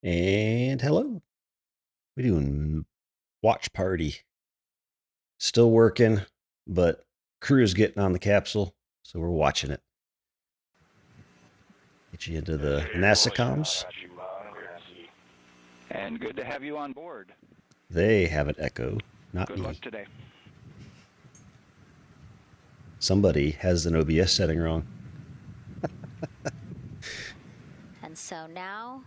And hello. We're doing watch party. Still working, but crew's getting on the capsule, so we're watching it. Get you into the NASA comms. And good to have you on board. They have an echo, not Good me. luck today. Somebody has an OBS setting wrong. And so now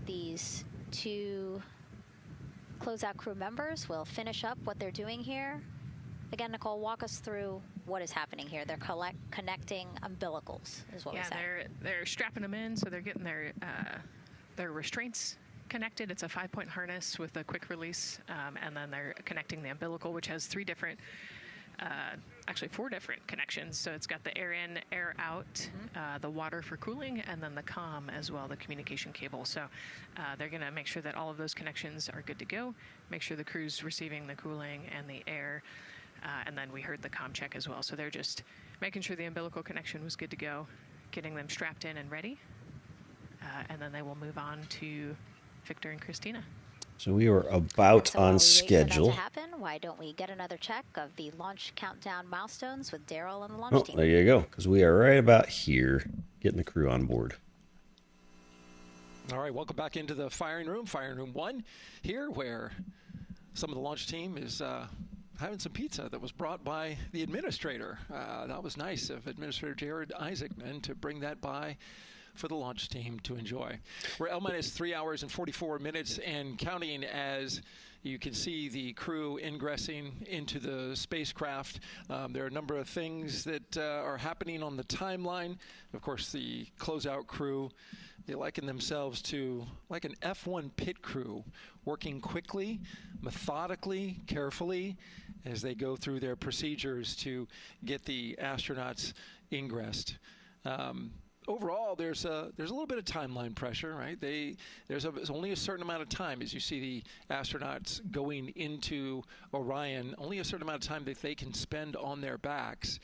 these two closeout crew members will finish up what they're doing here. Again, Nicole, walk us through what is happening here. They're connecting umbilicals, is what we said. Yeah, they're strapping them in, so they're getting their restraints connected. It's a 5-point harness with a quick release, and then they're connecting the umbilical, which has actually 4 different connections. So it's got the air in, air out, the water for cooling, and then the comm as well, the communication cable. So they're going to make sure that all of those connections are good to go, make sure the crew's receiving the cooling and the air, and then we heard the comm check as well. So they're just making sure the umbilical connection was good to go, getting them strapped in and ready, and then they will move on to Victor and Christina. So we were about so on schedule. For that to happen, why don't we get another check of the launch countdown milestones with Daryl and the launch team? There you go, because we are right about here, getting the crew on board. All right, welcome back into the firing room 1 here, where some of the launch team is having some pizza that was brought by the administrator. That was nice of Administrator Jared Isaacman to bring that by for the launch team to enjoy. We're L-minus 3 hours and 44 minutes and counting, as you can see the crew ingressing into the spacecraft. There are a number of things that are happening on the timeline. Of course, the closeout crew They liken themselves to like an F1 pit crew, working quickly, methodically, carefully as they go through their procedures to get the astronauts ingressed. Overall, there's a little bit of timeline pressure, right? There's only a certain amount of time as you see the astronauts going into Orion. Only a certain amount of time that they can spend on their backs.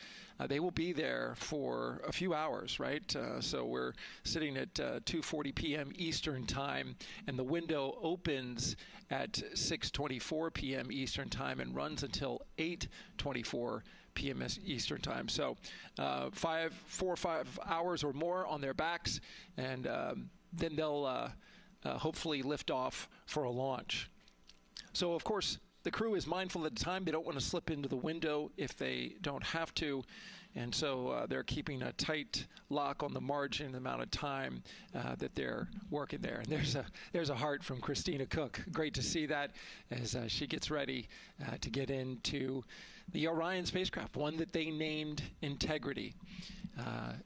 They will be there for a few hours, right? So we're sitting at 2:40 p.m. Eastern time, and the window opens at 6:24 p.m. Eastern time and runs until 8:24 p.m. Eastern time. So 4 or 5 hours or more on their backs, and then they'll hopefully lift off for a launch. So, of course, the crew is mindful at the time. They don't want to slip into the window if they don't have to. And so they're keeping a tight lock on the margin, the amount of time that they're working there. And there's a heart from Christina Cook. Great to see that as she gets ready to get into the Orion spacecraft, one that they named Integrity.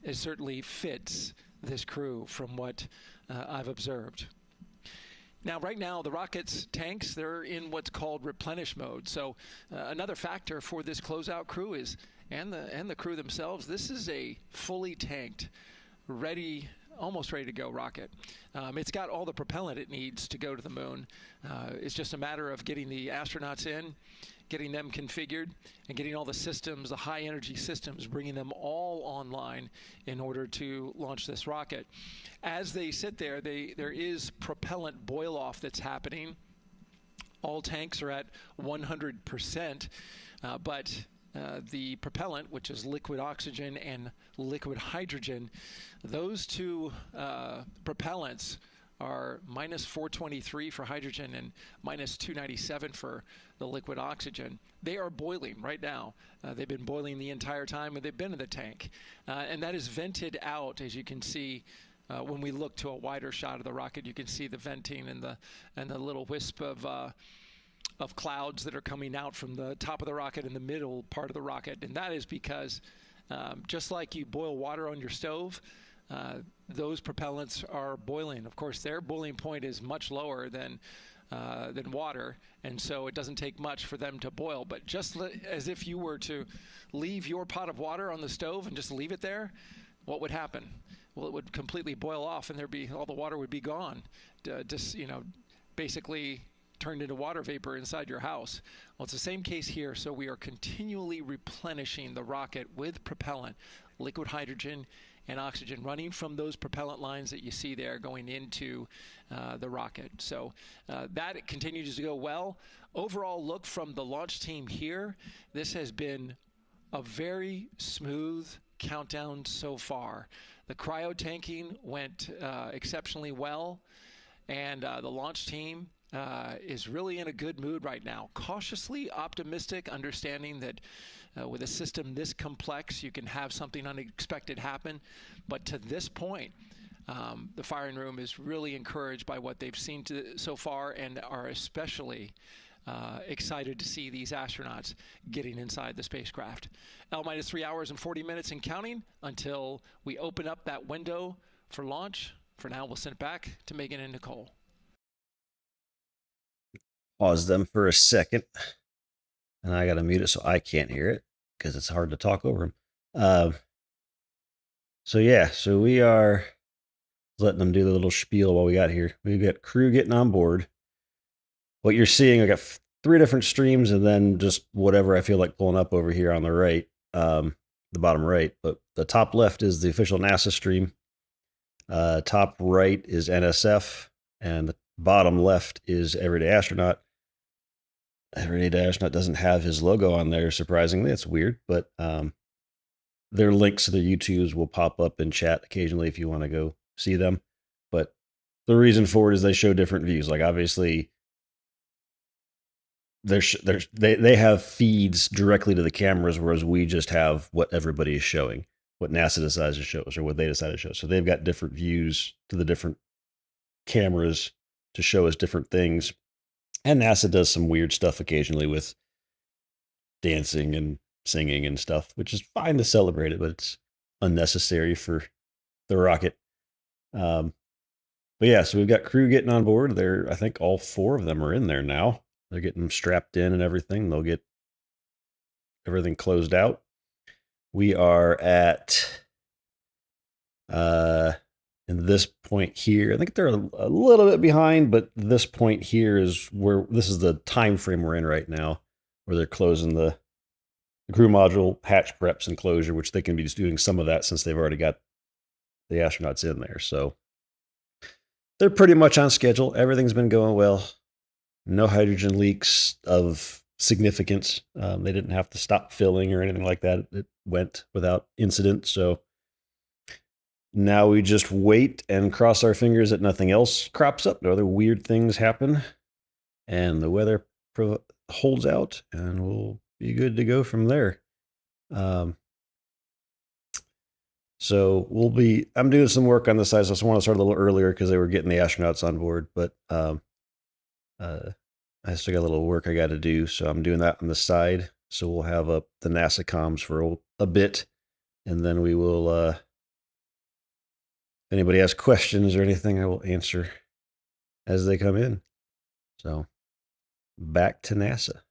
It certainly fits this crew from what I've observed. Now, right now, the rocket's tanks, they're in what's called replenish mode. So another factor for this closeout crew is, and the crew themselves, this is a fully tanked, almost ready to go rocket. It's got all the propellant it needs to go to the moon. It's just a matter of getting the astronauts in, getting them configured, and getting all the systems, the high energy systems, bringing them all online in order to launch this rocket. As they sit there, there is propellant boil off that's happening. All tanks are at 100%, but the propellant, which is liquid oxygen and liquid hydrogen, those two propellants are minus 423 for hydrogen and minus 297 for the liquid oxygen. They are boiling right now. They've been boiling the entire time and they've been in the tank. And that is vented out, as you can see. When we look to a wider shot of the rocket, you can see the venting and the little wisp of clouds that are coming out from the top of the rocket and the middle part of the rocket. And that is because just like you boil water on your stove, those propellants are boiling. Of course, their boiling point is much lower than water, and so it doesn't take much for them to boil. But just as if you were to leave your pot of water on the stove and just leave it there, what would happen? Well, it would completely boil off, and all the water would be gone. Basically turned into water vapor inside your house. Well, it's the same case here. So we are continually replenishing the rocket with propellant, liquid hydrogen and oxygen, running from those propellant lines that you see there going into the rocket. So that continues to go well. Overall look from the launch team here, this has been a very smooth countdown so far. The cryo tanking went exceptionally well, and the launch team is really in a good mood right now. Cautiously optimistic, understanding that with a system this complex, you can have something unexpected happen. But to this point, the firing room is really encouraged by what they've seen so far, and are especially excited to see these astronauts getting inside the spacecraft. L-minus 3 hours and 40 minutes and counting until we open up that window for launch. For now, we'll send it back to Megan and Nicole. Pause them for a second, and I got to mute it so I can't hear it because it's hard to talk over them. So we are letting them do the little spiel while we got here. We've got crew getting on board. What you're seeing, I got 3 different streams, and then just whatever I feel like pulling up over here on the right, the bottom right. But the top left is the official NASA stream. Top right is NSF, and the bottom left is Everyday Astronaut. Everyday Astronaut doesn't have his logo on there, surprisingly. It's weird, but their links to their YouTubes will pop up in chat occasionally if you want to go see them. But the reason for it is they show different views. Like, obviously, they have feeds directly to the cameras, whereas we just have what everybody is showing, what NASA decides to show us, or what they decide to show. So they've got different views to the different cameras to show us different things. And NASA does some weird stuff occasionally with dancing and singing and stuff, which is fine to celebrate it, but it's unnecessary for the rocket. But yeah, so we've got crew getting on board. I think all 4 of them are in there now. They're getting them strapped in and everything. They'll get everything closed out. We are at in this point here. I think they're a little bit behind, but this point here is where this is the time frame we're in right now, where they're closing the crew module hatch preps and closure, which they can be just doing some of that since they've already got the astronauts in there. So they're pretty much on schedule. Everything's been going well. No hydrogen leaks of significance. They didn't have to stop filling or anything like that. It went without incident. So now we just wait and cross our fingers that nothing else crops up, no other weird things happen, and the weather holds out, and we'll be good to go from there. So I'm doing some work on the side. So I just want to start a little earlier because they were getting the astronauts on board, but I still got a little work I got to do. So I'm doing that on the side. So we'll have up the NASA comms for a bit, and then we will, if anybody has questions or anything, I will answer as they come in. So back to NASA.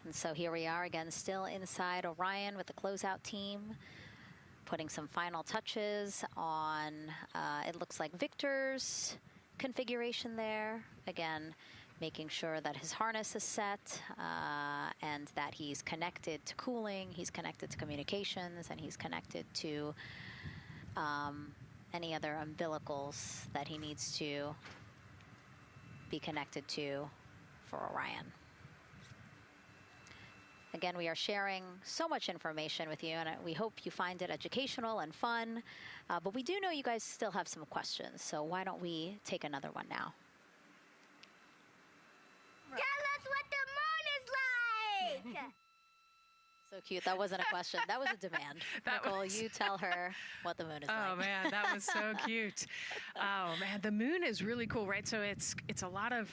And so here we are again, still inside Orion with the closeout team, putting some final touches on, it looks like Victor's configuration there. Again, making sure that his harness is set and that he's connected to cooling, he's connected to communications, and he's connected to any other umbilicals that he needs to be connected to for Orion. Again, we are sharing so much information with you, and we hope you find it educational and fun. But we do know you guys still have some questions, so why don't we take another one now? Tell us what the moon is like! So cute. That wasn't a question. That was a demand. Nicole, you tell her what the moon is like. Oh man, that was so cute. Oh man, the moon is really cool, right? So it's a lot of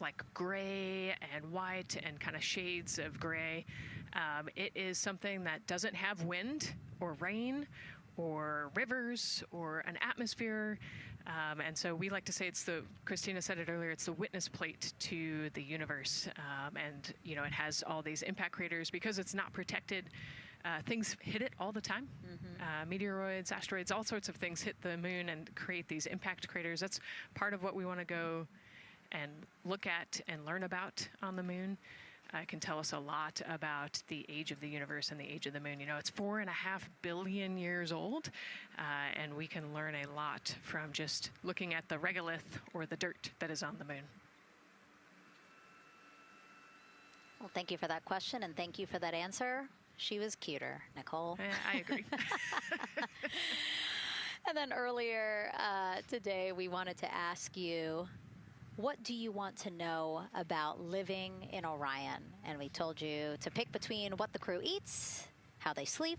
like gray and white and kind of shades of gray. It is something that doesn't have wind or rain or rivers or an atmosphere. And so we like to say Christina said it earlier, it's the witness plate to the universe. And, you know, it has all these impact craters because it's not protected. Things hit it all the time. Meteoroids, asteroids, all sorts of things hit the moon and create these impact craters. That's part of what we want to go and look at and learn about on the moon. It can tell us a lot about the age of the universe and the age of the moon. You know, it's 4.5 billion years old, and we can learn a lot from just looking at the regolith or the dirt that is on the moon. Well, thank you for that question, and thank you for that answer. She was cuter, Nicole. I agree. And then earlier today, we wanted to ask you, what do you want to know about living in Orion? And we told you to pick between what the crew eats, how they sleep,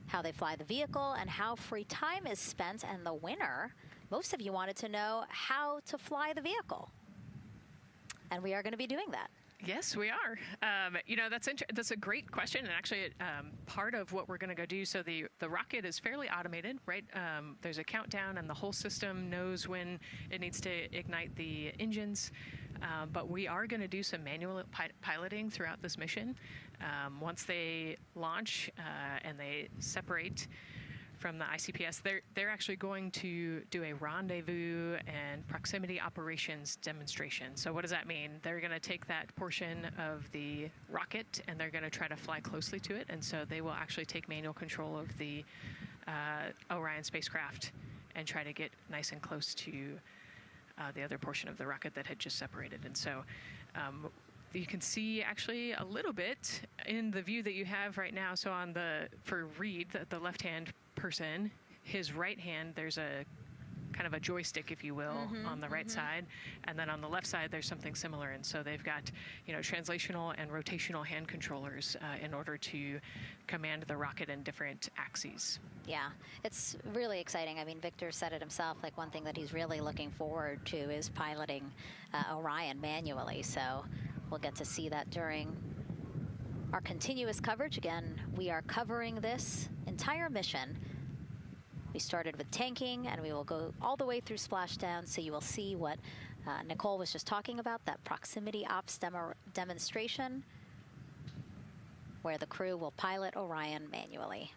how they fly the vehicle, and how free time is spent. And the winner, most of you wanted to know how to fly the vehicle. And we are going to be doing that. Yes, we are. You know, that's a great question, and actually part of what we're going to go do. So the rocket is fairly automated, right? There's a countdown, and the whole system knows when it needs to ignite the engines. But we are going to do some manual piloting throughout this mission. Once they launch and they separate from the ICPS, they're actually going to do a rendezvous and proximity operations demonstration. So what does that mean? They're going to take that portion of the rocket and they're going to try to fly closely to it. And so they will actually take manual control of the Orion spacecraft and try to get nice and close to the other portion of the rocket that had just separated. And so you can see actually a little bit in the view that you have right now. So for Reed, the left-hand person, his right hand, there's a kind of a joystick, if you will, on the right side, and then on the left side there's something similar. And so they've got, you know, translational and rotational hand controllers in order to command the rocket in different axes. Yeah, it's really exciting. I mean, Victor said it himself, like one thing that he's really looking forward to is piloting Orion manually. So we'll get to see that during our continuous coverage. Again, we are covering this in entire mission. We started with tanking, and we will go all the way through splashdown, so you will see what Nicole was just talking about, that proximity ops demonstration, where the crew will pilot Orion manually.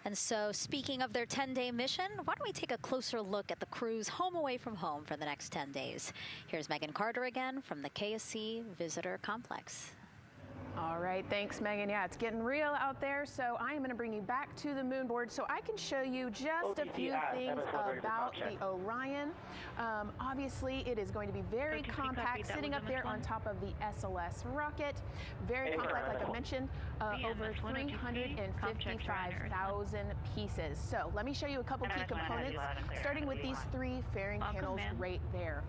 And so, speaking of their 10-day mission, why don't we take a closer look at the crew's home away from home for the next 10 days. Here's Megan Carter again from the KSC Visitor Complex. All right, thanks, Megan. Yeah, it's getting real out there, so I am going to bring you back to the moon board so I can show you just a few things about the Orion. Obviously, it is going to be very compact, sitting up there on top of the SLS rocket. Very compact, like I mentioned, over 355,000 pieces. So let me show you a couple key components, starting with these 3 fairing panels right there.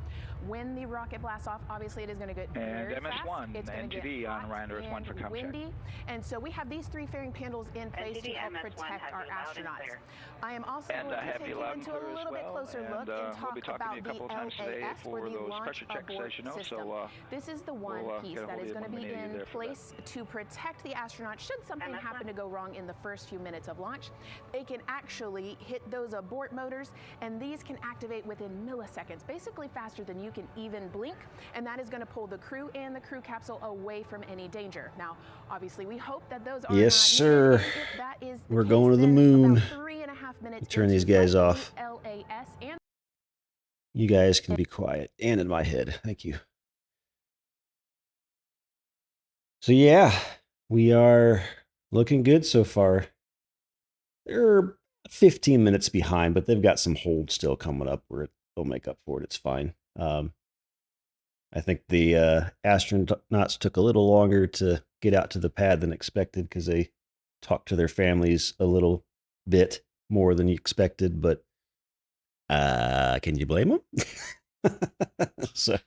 When the rocket blasts off, obviously it is going to get very fast. It's going to get hot and windy, and so we have these 3 fairing panels in place to help protect our astronauts. I am also going to take you into a little bit closer look and talk about the LAS, or the Launch Abort System. This is the one piece that is going to be in place to protect the astronauts should something happen to go wrong in the first few minutes of launch. They can actually hit those abort motors, and these can activate within milliseconds, basically faster than you can even blink, and that is going to pull the crew and the crew capsule away from any danger. Now, obviously, we hope that those are yes, sir. If that is the We're case, going to the then moon. about 3.5 minutes Turn these into guys flight, off. the LAS and You guys can be quiet and in my head. Thank you. So yeah, we are looking good so far. They're 15 minutes behind, but they've got some hold still coming up where they'll make up for it. It's fine. I think the astronauts took a little longer to get out to the pad than expected because they talked to their families a little bit more than you expected, but can you blame them? So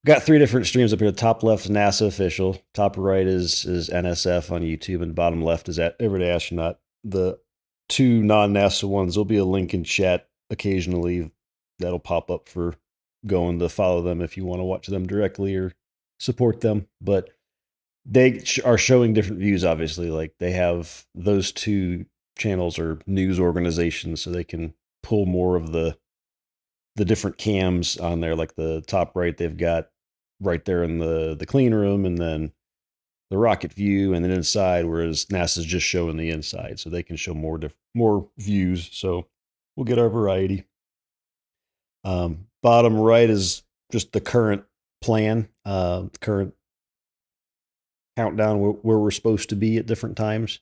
got 3 different streams up here. The top left is NASA official, top right is NSF on YouTube, and bottom left is at Everyday Astronaut. The 2 non-NASA ones, there'll be a link in chat occasionally that'll pop up for going to follow them if you want to watch them directly or support them. But they are showing different views, obviously. Like, they have those 2 channels are news organizations, so they can pull more of the different cams on there. Like the top right, they've got right there in the clean room, and then the rocket view, and then inside, whereas NASA's just showing the inside, so they can show more views. So we'll get our variety. Bottom right is just the current plan, current countdown where we're supposed to be at different times.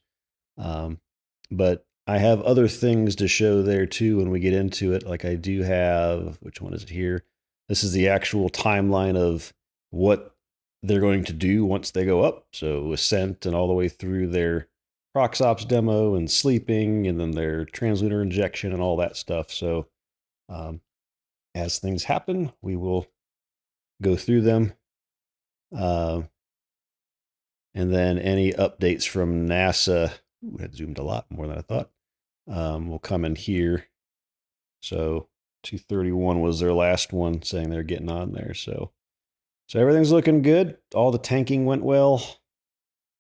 But I have other things to show there too when we get into it. Like I do have, which one is it here? This is the actual timeline of what they're going to do once they go up. So ascent and all the way through their ProxOps demo and sleeping, and then their translunar injection and all that stuff. So as things happen, we will go through them. And then any updates from NASA, I had zoomed a lot more than I thought, will come in here. So 231 was their last one, saying they're getting on there. So everything's looking good. All the tanking went well,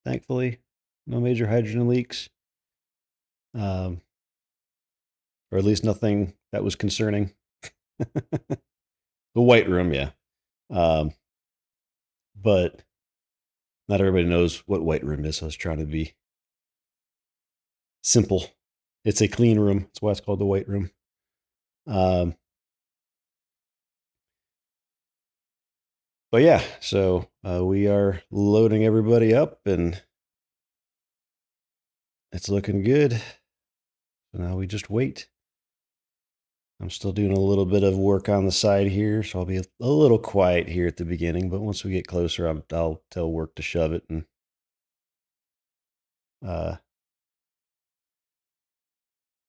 thankfully. No major hydrogen leaks. Or at least nothing that was concerning. The white room, yeah. But not everybody knows what white room is, so I was trying to be simple. It's a clean room. That's why it's called the white room. But yeah, so we are loading everybody up, and it's looking good. So now we just wait. I'm still doing a little bit of work on the side here, so I'll be a little quiet here at the beginning, but once we get closer, I'll tell work to shove it, and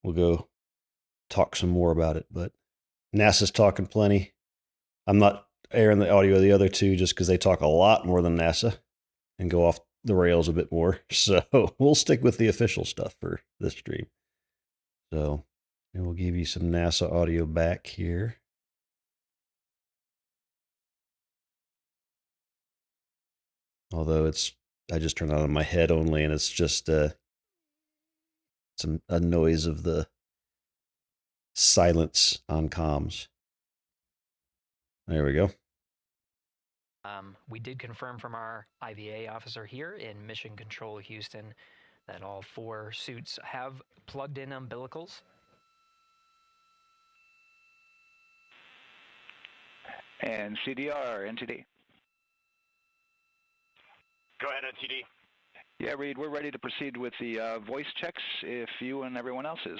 we'll go talk some more about it. But NASA's talking plenty. I'm not airing the audio of the other 2 just because they talk a lot more than NASA and go off the rails a bit more. So we'll stick with the official stuff for this stream. So, and we'll give you some NASA audio back here. Although I just turned it on in my head only, and it's just a noise of the silence on comms. There we go. We did confirm from our IVA officer here in Mission Control Houston that all 4 suits have plugged in umbilicals. And CDR, NTD. Go ahead, NTD. Yeah, Reed, we're ready to proceed with the voice checks if you and everyone else is.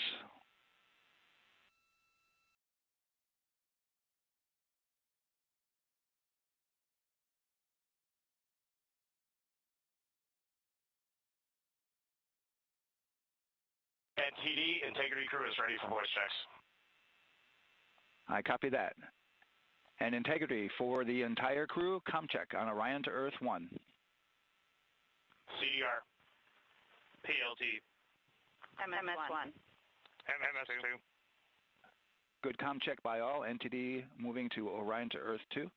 NTD, Integrity Crew is ready for voice checks. I copy that. And Integrity for the entire crew, ComCheck on Orion to Earth 1. CDR, PLT, MS1. MS2. Good ComCheck by all. NTD moving to Orion to Earth 2.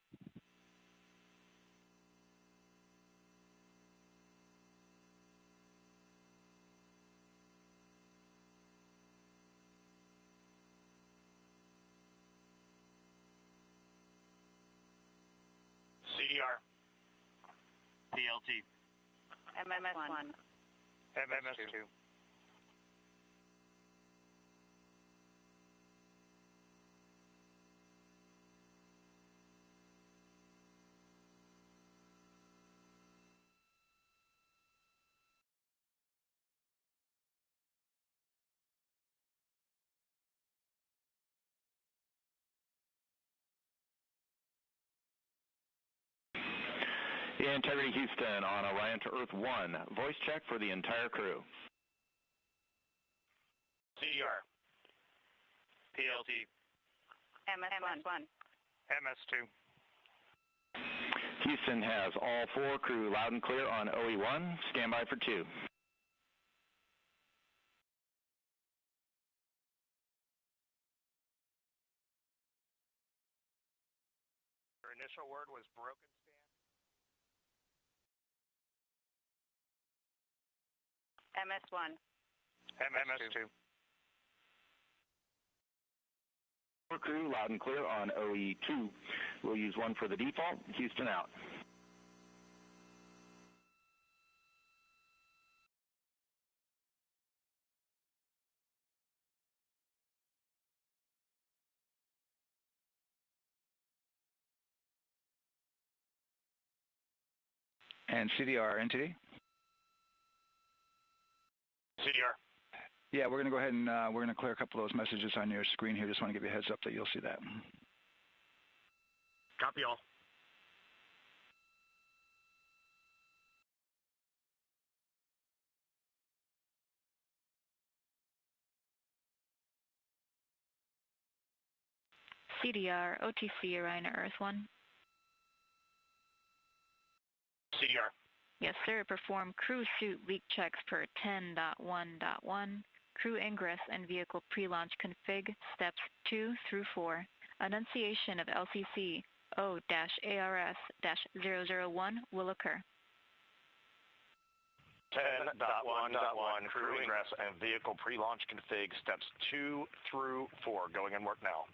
CDR, PLT, MS1. MS2. Integrity Houston on Orion to Earth 1. Voice check for the entire crew. CDR, PLT, MS1. MS2. Houston has all 4 crew loud and clear on OE1. Stand by for 2. Your initial word was broken. MS1. MS2. Crew loud and clear on OE2. We'll use 1 for the default. Houston out. And CDR, NTD? CDR. Yeah, we're going to go ahead and we're going to clear a couple of those messages on your screen here. Just want to give you a heads up that you'll see that. Copy all. CDR, OTC, Orion to Earth 1. CDR. Yes, sir. Perform crew suit leak checks per 10.1.1. Crew ingress and vehicle pre-launch config steps 2 through 4. Annunciation of LCC O-ARS-001 will occur. 10.1.1 crew ingress and vehicle pre-launch config steps 2 through 4. Going in work now.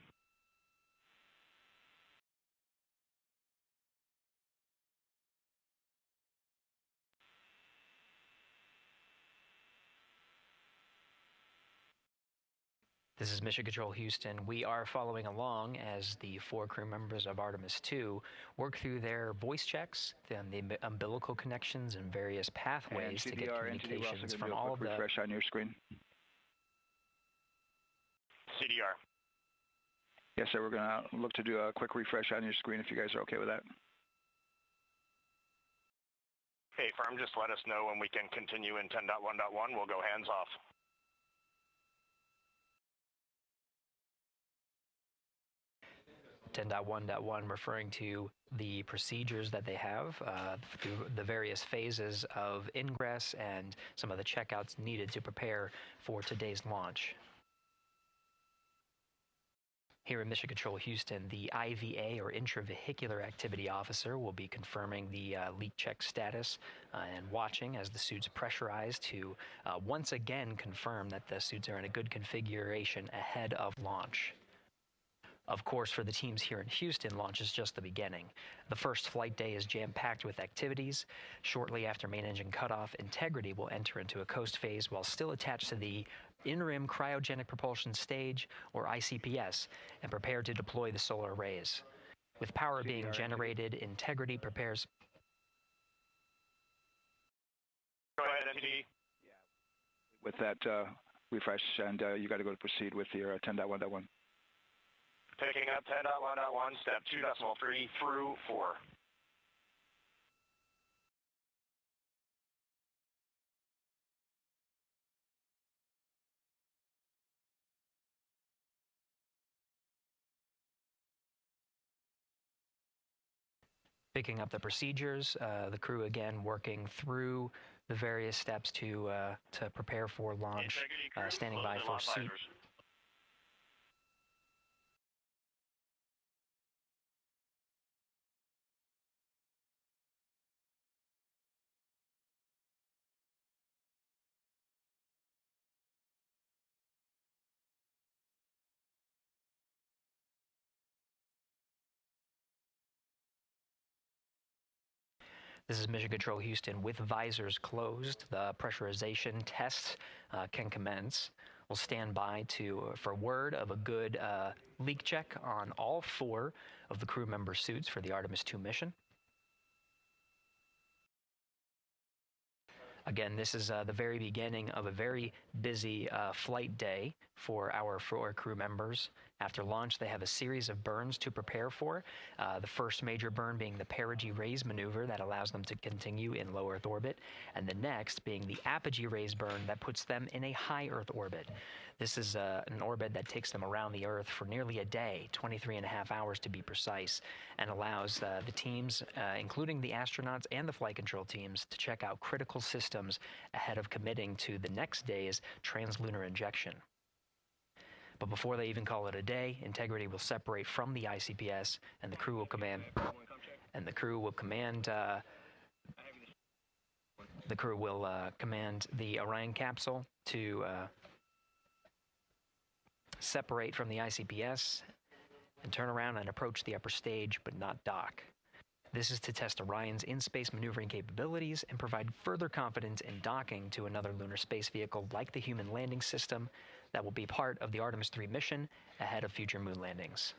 This is Mission Control Houston. We are following along as the 4 crew members of Artemis 2 work through their voice checks, then the umbilical connections and various pathways to get communications from all of the... refresh on your screen. CDR. Yes, sir. We're going to look to do a quick refresh on your screen if you guys are okay with that. Hey, firm, just let us know when we can continue in 10.1.1. We'll go hands off. .1.1 referring to the procedures that they have through the various phases of ingress and some of the checkouts needed to prepare for today's launch. Here in Mission Control Houston, the IVA, or Intravehicular Activity Officer, will be confirming the leak check status and watching as the suits pressurize to once again confirm that the suits are in a good configuration ahead of launch. Of course, for the teams here in Houston, launch is just the beginning. The first flight day is jam-packed with activities. Shortly after main engine cutoff, Integrity will enter into a coast phase while still attached to the interim cryogenic propulsion stage, or ICPS, and prepare to deploy the solar arrays. With power being generated, Integrity prepares. Go ahead, MTD. With that refresh, and you got to go to proceed with your 10.1.1. Picking up 10.1.1, step 2.3 through 4. Picking up the procedures, the crew again working through the various steps to prepare for launch, standing by for suit. This is Mission Control Houston. With visors closed, the pressurization tests can commence. We'll stand by for word of a good leak check on all 4 of the crew member suits for the Artemis 2 mission. Again, this is the very beginning of a very busy flight day for our 4 crew members. After launch, they have a series of burns to prepare for. The first major burn being the perigee raise maneuver that allows them to continue in low Earth orbit, and the next being the apogee raise burn that puts them in a high Earth orbit. This is an orbit that takes them around the Earth for nearly a day, 23.5 hours to be precise, and allows the teams, including the astronauts and the flight control teams, to check out critical systems ahead of committing to the next day's translunar injection. But before they even call it a day, Integrity will separate from the ICPS, and the crew will command. Command the Orion capsule to separate from the ICPS and turn around and approach the upper stage, but not dock. This is to test Orion's in-space maneuvering capabilities and provide further confidence in docking to another lunar space vehicle like the Human Landing System that will be part of the Artemis 3 mission ahead of future moon landings.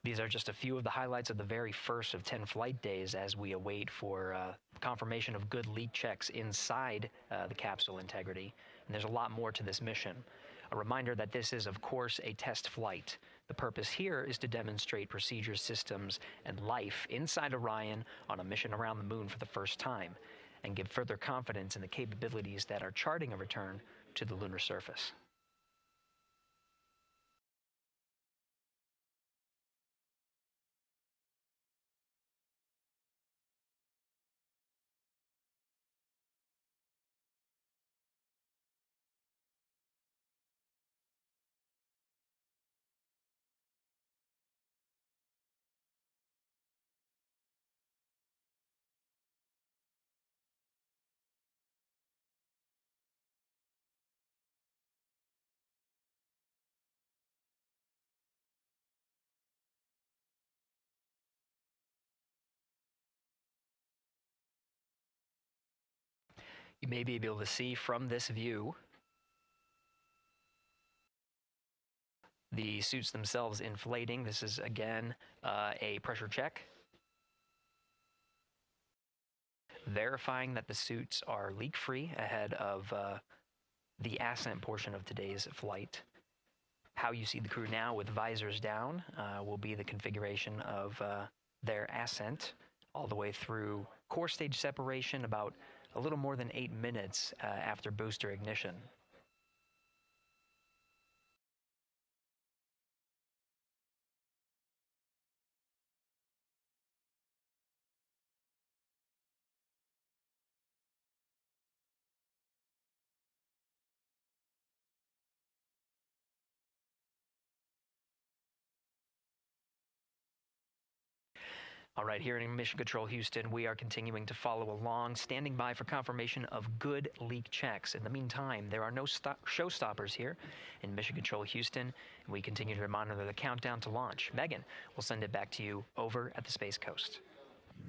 These are just a few of the highlights of the very first of 10 flight days as we await for confirmation of good leak checks inside the capsule Integrity. And there's a lot more to this mission. A reminder that this is, of course, a test flight. The purpose here is to demonstrate procedures, systems, and life inside Orion on a mission around the moon for the first time, and give further confidence in the capabilities that are charting a return to the lunar surface. You may be able to see from this view the suits themselves inflating. This is, again, a pressure check, verifying that the suits are leak-free ahead of the ascent portion of today's flight. How you see the crew now with visors down will be the configuration of their ascent all the way through core stage separation, about a little more than 8 minutes after booster ignition. All right, here in Mission Control Houston, we are continuing to follow along, standing by for confirmation of good leak checks. In the meantime, there are no showstoppers here in Mission Control Houston, and we continue to monitor the countdown to launch. Megan, we'll send it back to you over at the Space Coast.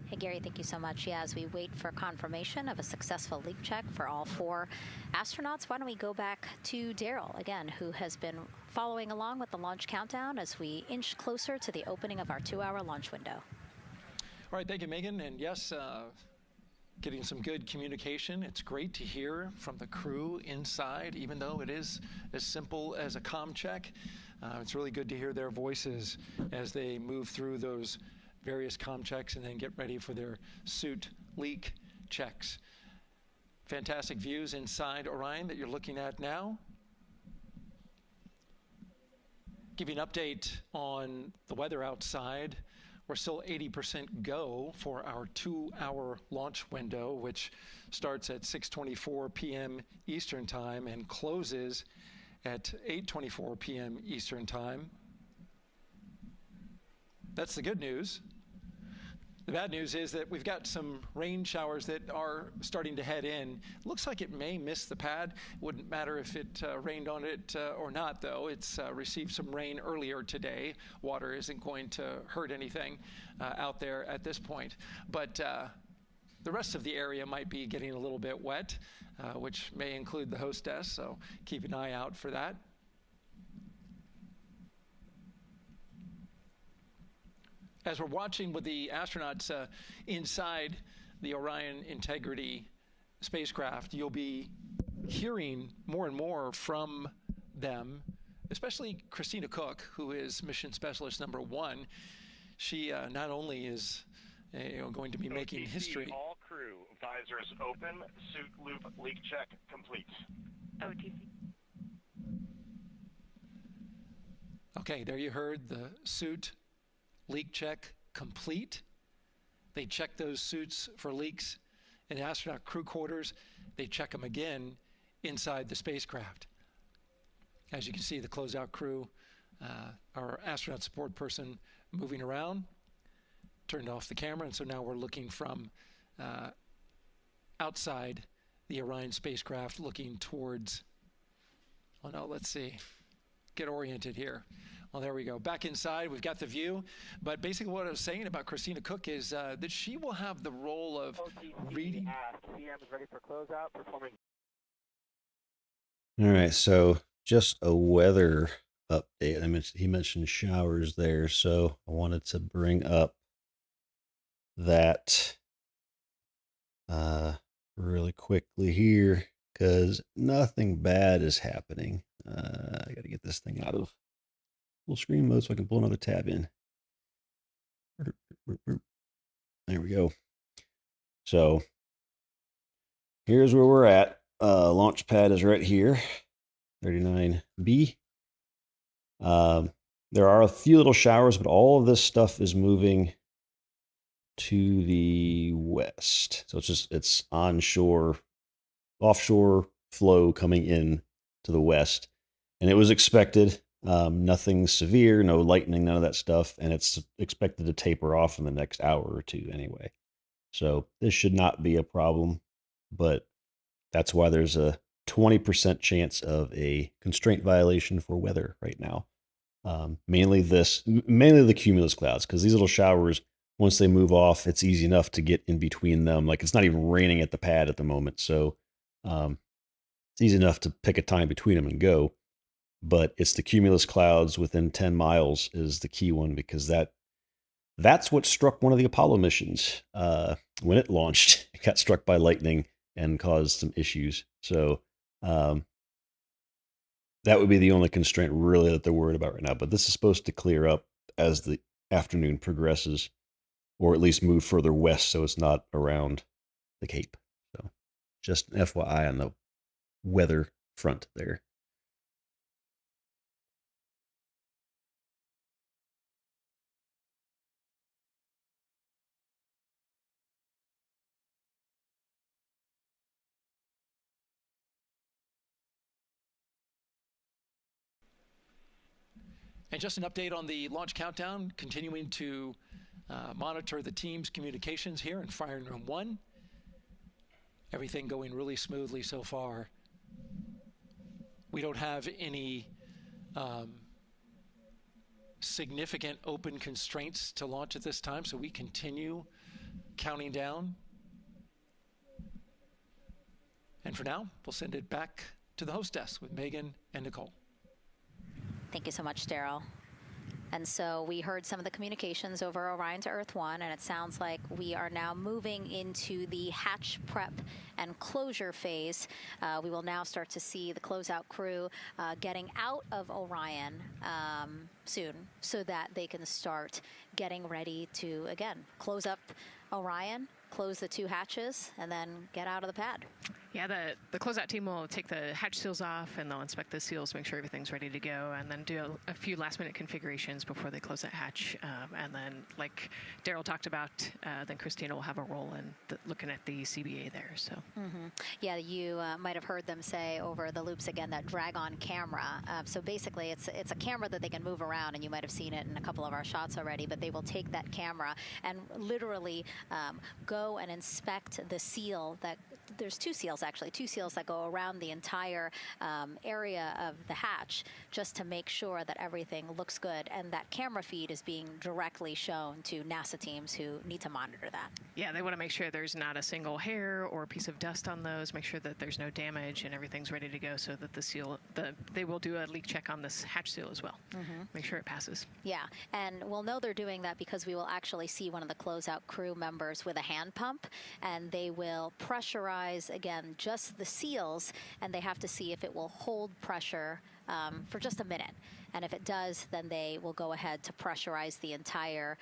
Hey, Gary, thank you so much. Yeah, as we wait for confirmation of a successful leak check for all 4 astronauts, why don't we go back to Daryl, again, who has been following along with the launch countdown as we inch closer to the opening of our 2-hour launch window. All right, thank you, Megan. And yes, getting some good communication. It's great to hear from the crew inside, even though it is as simple as a comm check. It's really good to hear their voices as they move through those various comm checks and then get ready for their suit leak checks. Fantastic views inside Orion that you're looking at now. Give you an update on the weather outside. We're still 80% go for our 2-hour launch window, which starts at 6:24 p.m. Eastern Time and closes at 8:24 p.m. Eastern Time. That's the good news. The bad news is that we've got some rain showers that are starting to head in. Looks like it may miss the pad. Wouldn't matter if it rained on it or not, though. It's received some rain earlier today. Water isn't going to hurt anything out there at this point. But the rest of the area might be getting a little bit wet, which may include the hostess, so keep an eye out for that. As we're watching with the astronauts inside the Orion Integrity spacecraft, you'll be hearing more and more from them, especially Christina Cook, who is mission specialist number 1. She not only is going to be making history. All crew, visors open, suit loop leak check complete. OTC. Okay, there you heard the suit leak check complete. They check those suits for leaks in astronaut crew quarters. They check them again inside the spacecraft. As you can see, the closeout crew, our astronaut support person moving around, turned off the camera, and so now we're looking from outside the Orion spacecraft looking towards, oh no, let's see, get oriented here. Well, there we go. Back inside, we've got the view. But basically what I was saying about Christina Cook is that she will have the role of reading. CM is ready for closeout, performing. All right, so just a weather update. He mentioned showers there, so I wanted to bring up that really quickly here because nothing bad is happening. I got to get this thing out of full screen mode so I can pull another tab in. There we go. So here's where we're at. Launch pad is right here, 39B. There are a few little showers, but all of this stuff is moving to the west. So it's onshore, offshore flow coming in to the west. And it was expected. Nothing severe, no lightning, none of that stuff. And it's expected to taper off in the next hour or two anyway. So this should not be a problem, but that's why there's a 20% chance of a constraint violation for weather right now. Mainly the cumulus clouds, because these little showers, once they move off, it's easy enough to get in between them. Like it's not even raining at the pad at the moment. So it's easy enough to pick a time between them and go. But it's the cumulus clouds within 10 miles is the key one, because that's what struck one of the Apollo missions. When it launched, it got struck by lightning and caused some issues. So that would be the only constraint really that they're worried about right now. But this is supposed to clear up as the afternoon progresses, or at least move further west so it's not around the Cape. So just an FYI on the weather front there. And just an update on the launch countdown, continuing to monitor the team's communications here in firing room 1. Everything going really smoothly so far. We don't have any significant open constraints to launch at this time, so we continue counting down. And for now, we'll send it back to the host desk with Megan and Nicole. Thank you so much, Daryl. And so we heard some of the communications over Orion to Earth 1, and it sounds like we are now moving into the hatch prep and closure phase. We will now start to see the closeout crew getting out of Orion soon so that they can start getting ready to, again, close up Orion, close the 2 hatches, and then get out of the pad. Yeah, the closeout team will take the hatch seals off, and they'll inspect the seals, make sure everything's ready to go, and then do a few last-minute configurations before they close that hatch. And then, like Daryl talked about, then Christina will have a role in looking at the CBA there. So. Yeah, you might have heard them say over the loops again that drag-on camera. So basically, it's a camera that they can move around, and you might have seen it in a couple of our shots already. But they will take that camera and literally go and inspect the seal that. There's 2 seals, actually, 2 seals that go around the entire area of the hatch just to make sure that everything looks good. And that camera feed is being directly shown to NASA teams who need to monitor that. Yeah, they want to make sure there's not a single hair or a piece of dust on those, make sure that there's no damage and everything's ready to go so that the seal, they will do a leak check on this hatch seal as well. Make sure it passes. Yeah, and we'll know they're doing that because we will actually see one of the closeout crew members with a hand pump, and they will pressurize, again, just the seals, and they have to see if it will hold pressure for just a minute. And if it does, then they will go ahead to pressurize the entire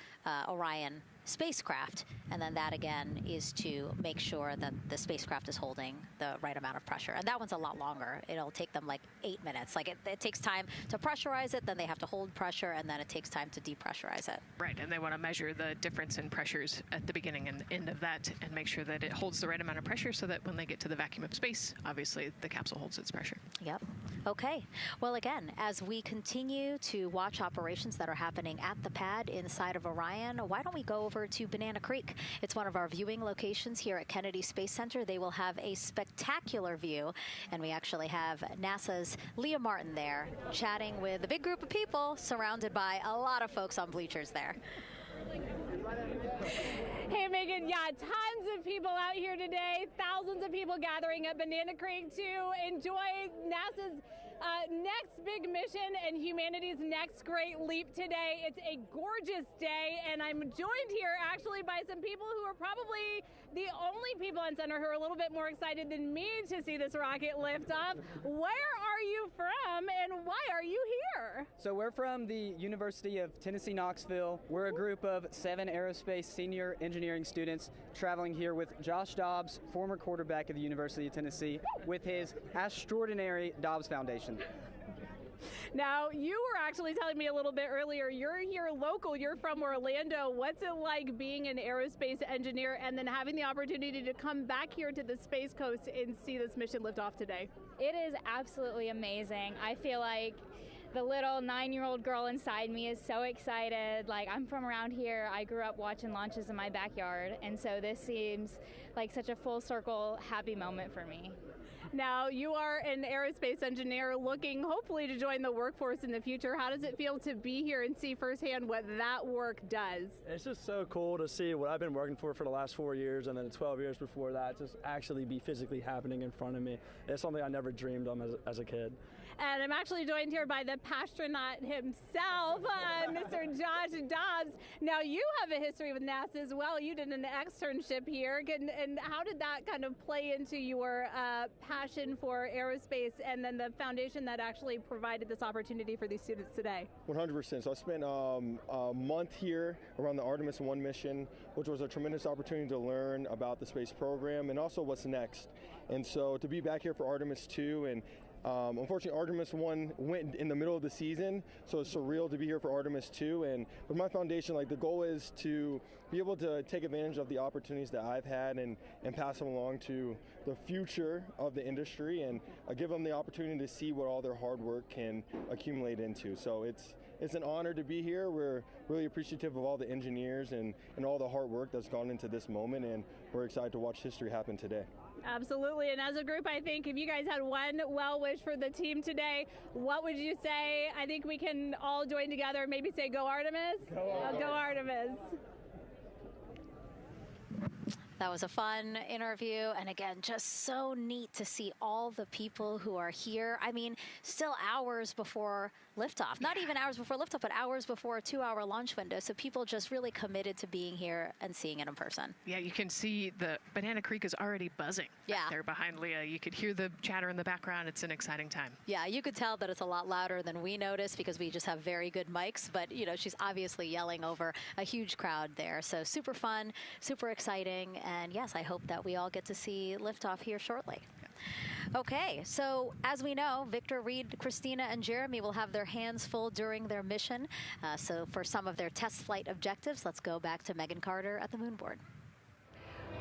Orion spacecraft. And then that, again, is to make sure that the spacecraft is holding the right amount of pressure. And that one's a lot longer. It'll take them like 8 minutes. Like it takes time to pressurize it, then they have to hold pressure, and then it takes time to depressurize it. Right, and they want to measure the difference in pressures at the beginning and end of that and make sure that it holds the right amount of pressure so that when they get to the vacuum of space, obviously the capsule holds its pressure. Yep. Okay. Well, again, as we continue to watch operations that are happening at the pad inside of Orion, why don't we go over to Banana Creek? It's one of our viewing locations here at Kennedy Space Center. They will have a spectacular view, and we actually have NASA's Leah Martin there chatting with a big group of people surrounded by a lot of folks on bleachers there. Hey, Megan, yeah, tons of people out here today, thousands of people gathering at Banana Creek to enjoy NASA's next big mission and humanity's next great leap today. It's a gorgeous day, and I'm joined here actually by some people who are probably the only people on center who are a little bit more excited than me to see this rocket lift off. Where are you from, and why are you here? So we're from the University of Tennessee, Knoxville. We're a group of 7 aerospace senior engineering students traveling here with Josh Dobbs, former quarterback of the University of Tennessee, with his extraordinary Dobbs Foundation. Now, you were actually telling me a little bit earlier, you're here local, you're from Orlando. What's it like being an aerospace engineer and then having the opportunity to come back here to the Space Coast and see this mission lift off today? It is absolutely amazing. I feel like the little 9-year-old girl inside me is so excited. Like, I'm from around here. I grew up watching launches in my backyard, and so this seems like such a full circle happy moment for me. Now, you are an aerospace engineer looking hopefully to join the workforce in the future. How does it feel to be here and see firsthand what that work does? It's just so cool to see what I've been working for the last 4 years and then 12 years before that just actually be physically happening in front of me. It's something I never dreamed of as a kid. And I'm actually joined here by the pastronaut himself, Mr. Josh Dobbs. Now, you have a history with NASA as well. You did an externship here. And how did that kind of play into your passion for aerospace and then the foundation that actually provided this opportunity for these students today? 100%. So I spent a month here around the Artemis 1 mission, which was a tremendous opportunity to learn about the space program and also what's next. And so to be back here for Artemis 2 and unfortunately, Artemis 1 went in the middle of the season, so it's surreal to be here for Artemis 2. And with my foundation, like the goal is to be able to take advantage of the opportunities that I've had and pass them along to the future of the industry and give them the opportunity to see what all their hard work can accumulate into. So it's it's an honor to be here. We're really appreciative of all the engineers and all the hard work that's gone into this moment, and we're excited to watch history happen today. Absolutely. And as a group, I think if you guys had one well wish for the team today, what would you say? I think we can all join together, maybe say, go Artemis. Go Artemis. That was a fun interview, and again, just so neat to see all the people who are here. I mean, still hours before liftoff. Not even hours before liftoff, but hours before a 2-hour launch window. So people just really committed to being here and seeing it in person. Yeah, you can see the Banana Creek is already buzzing back there behind Leah. You could hear the chatter in the background. It's an exciting time. Yeah, you could tell that it's a lot louder than we noticed because we just have very good mics, but you know, she's obviously yelling over a huge crowd there. So super fun, super exciting, and yes, I hope that we all get to see liftoff here shortly. Okay, so as we know, Victor, Reed, Christina, and Jeremy will have their hands full during their mission. So for some of their test flight objectives, let's go back to Megan Carter at the moonboard.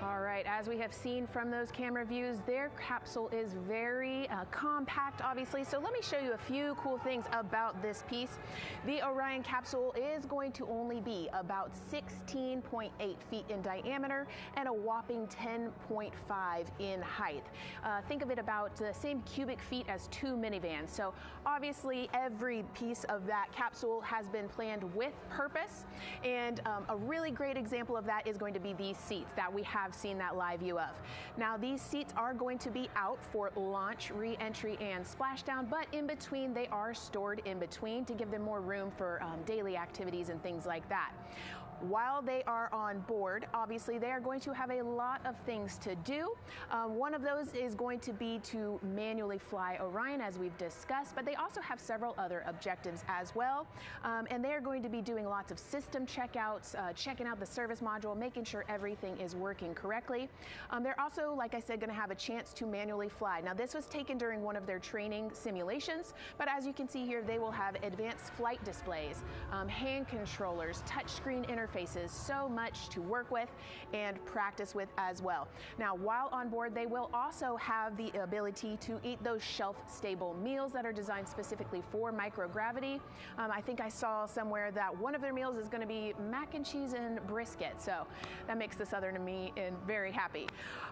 All right, as we have seen from those camera views, their capsule is very compact, obviously. So let me show you a few cool things about this piece. The Orion capsule is going to only be about 16.8 feet in diameter and a whopping 10.5 in height. Think of it about the same cubic feet as 2 minivans. So obviously every piece of that capsule has been planned with purpose. And a really great example of that is going to be these seats that we have seen that live view of. Now these seats are going to be out for launch, re-entry, and splashdown, but in between they are stored in between to give them more room for daily activities and things like that. While they are on board, obviously they are going to have a lot of things to do. One of those is going to be to manually fly Orion, as we've discussed, but they also have several other objectives as well. And they're going to be doing lots of system checkouts, checking out the service module, making sure everything is working correctly. They're also, like I said, going to have a chance to manually fly. Now this was taken during one of their training simulations, but as you can see here, they will have advanced flight displays, hand controllers, touchscreen interfaces, so much to work with and practice with as well. Now, while on board, they will also have the ability to eat those shelf-stable meals that are designed specifically for microgravity. I think I saw somewhere that one of their meals is going to be mac and cheese and brisket, so that makes the Southern in me very happy.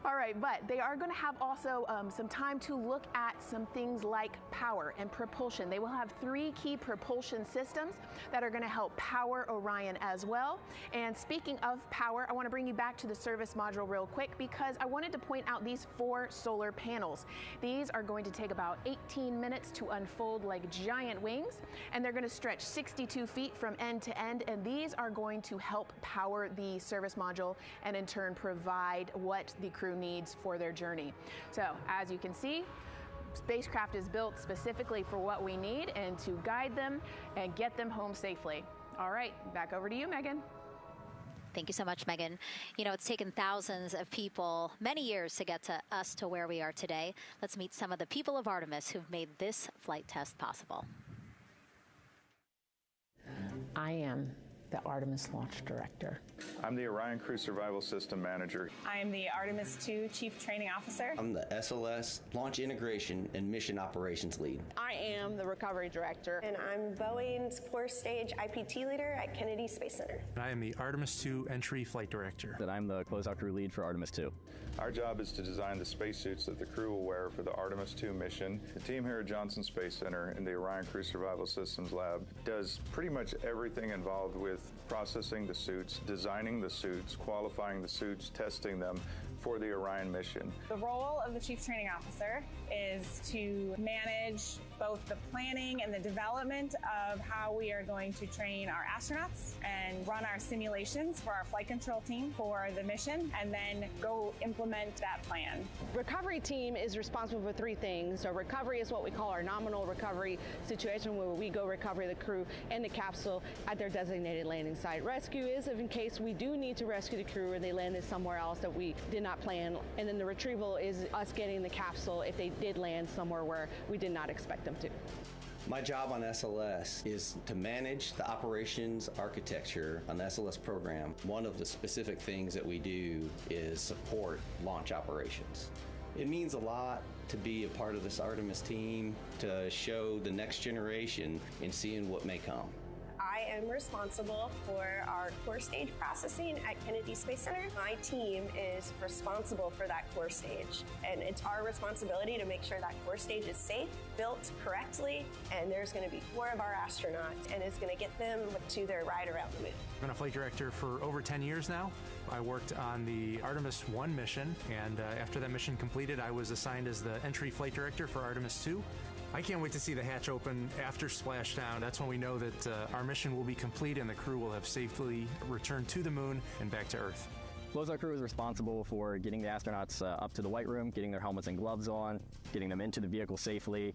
All right, but they are going to have also some time to look at some things like power and propulsion. They will have 3 key propulsion systems that are going to help power Orion as well. And speaking of power, I want to bring you back to the service module real quick because I wanted to point out these 4 solar panels. These are going to take about 18 minutes to unfold like giant wings, and they're going to stretch 62 feet from end to end, and these are going to help power the service module and in turn provide what the crew needs for their journey. So as you can see, spacecraft is built specifically for what we need and to guide them and get them home safely. All right, back over to you, Megan. Thank you so much, Megan. You know, it's taken thousands of people many years to get to us to where we are today. Let's meet some of the people of Artemis who've made this flight test possible. I am the Artemis Launch Director. I'm the Orion Crew Survival System Manager. I am the Artemis II Chief Training Officer. I'm the SLS Launch Integration and Mission Operations Lead. I am the Recovery Director. And I'm Boeing's Core Stage IPT Leader at Kennedy Space Center. And I am the Artemis II Entry Flight Director. And I'm the Closeout Crew Lead for Artemis II. Our job is to design the spacesuits that the crew will wear for the Artemis II mission. The team here at Johnson Space Center in the Orion Crew Survival Systems Lab does pretty much everything involved with processing the suits, designing the suits, qualifying the suits, testing them for the Orion mission. The role of the Chief Training Officer is to manage both the planning and the development of how we are going to train our astronauts and run our simulations for our flight control team for the mission, and then go implement that plan. Recovery team is responsible for 3 things. So recovery is what we call our nominal recovery situation, where we go recover the crew and the capsule at their designated landing site. Rescue is in case we do need to rescue the crew or they landed somewhere else that we did not plan. And then the retrieval is us getting the capsule if they did land somewhere where we did not expect them to. My job on SLS is to manage the operations architecture on the SLS program. One of the specific things that we do is support launch operations. It means a lot to be a part of this Artemis team, to show the next generation in seeing what may come. I am responsible for our core stage processing at Kennedy Space Center. My team is responsible for that core stage, and it's our responsibility to make sure that core stage is safe, built correctly, and there's going to be 4 of our astronauts, and it's going to get them to their ride around the moon. I've been a flight director for over 10 years now. I worked on the Artemis 1 mission, and after that mission completed, I was assigned as the entry flight director for Artemis 2. I can't wait to see the hatch open after splashdown. That's when we know that our mission will be complete and the crew will have safely returned to the moon and back to Earth. Closeout crew is responsible for getting the astronauts up to the White Room, getting their helmets and gloves on, getting them into the vehicle safely,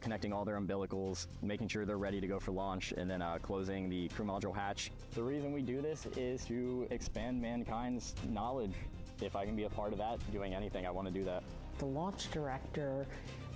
connecting all their umbilicals, making sure they're ready to go for launch, and then closing the crew module hatch. The reason we do this is to expand mankind's knowledge. If I can be a part of that, doing anything, I want to do that. The launch director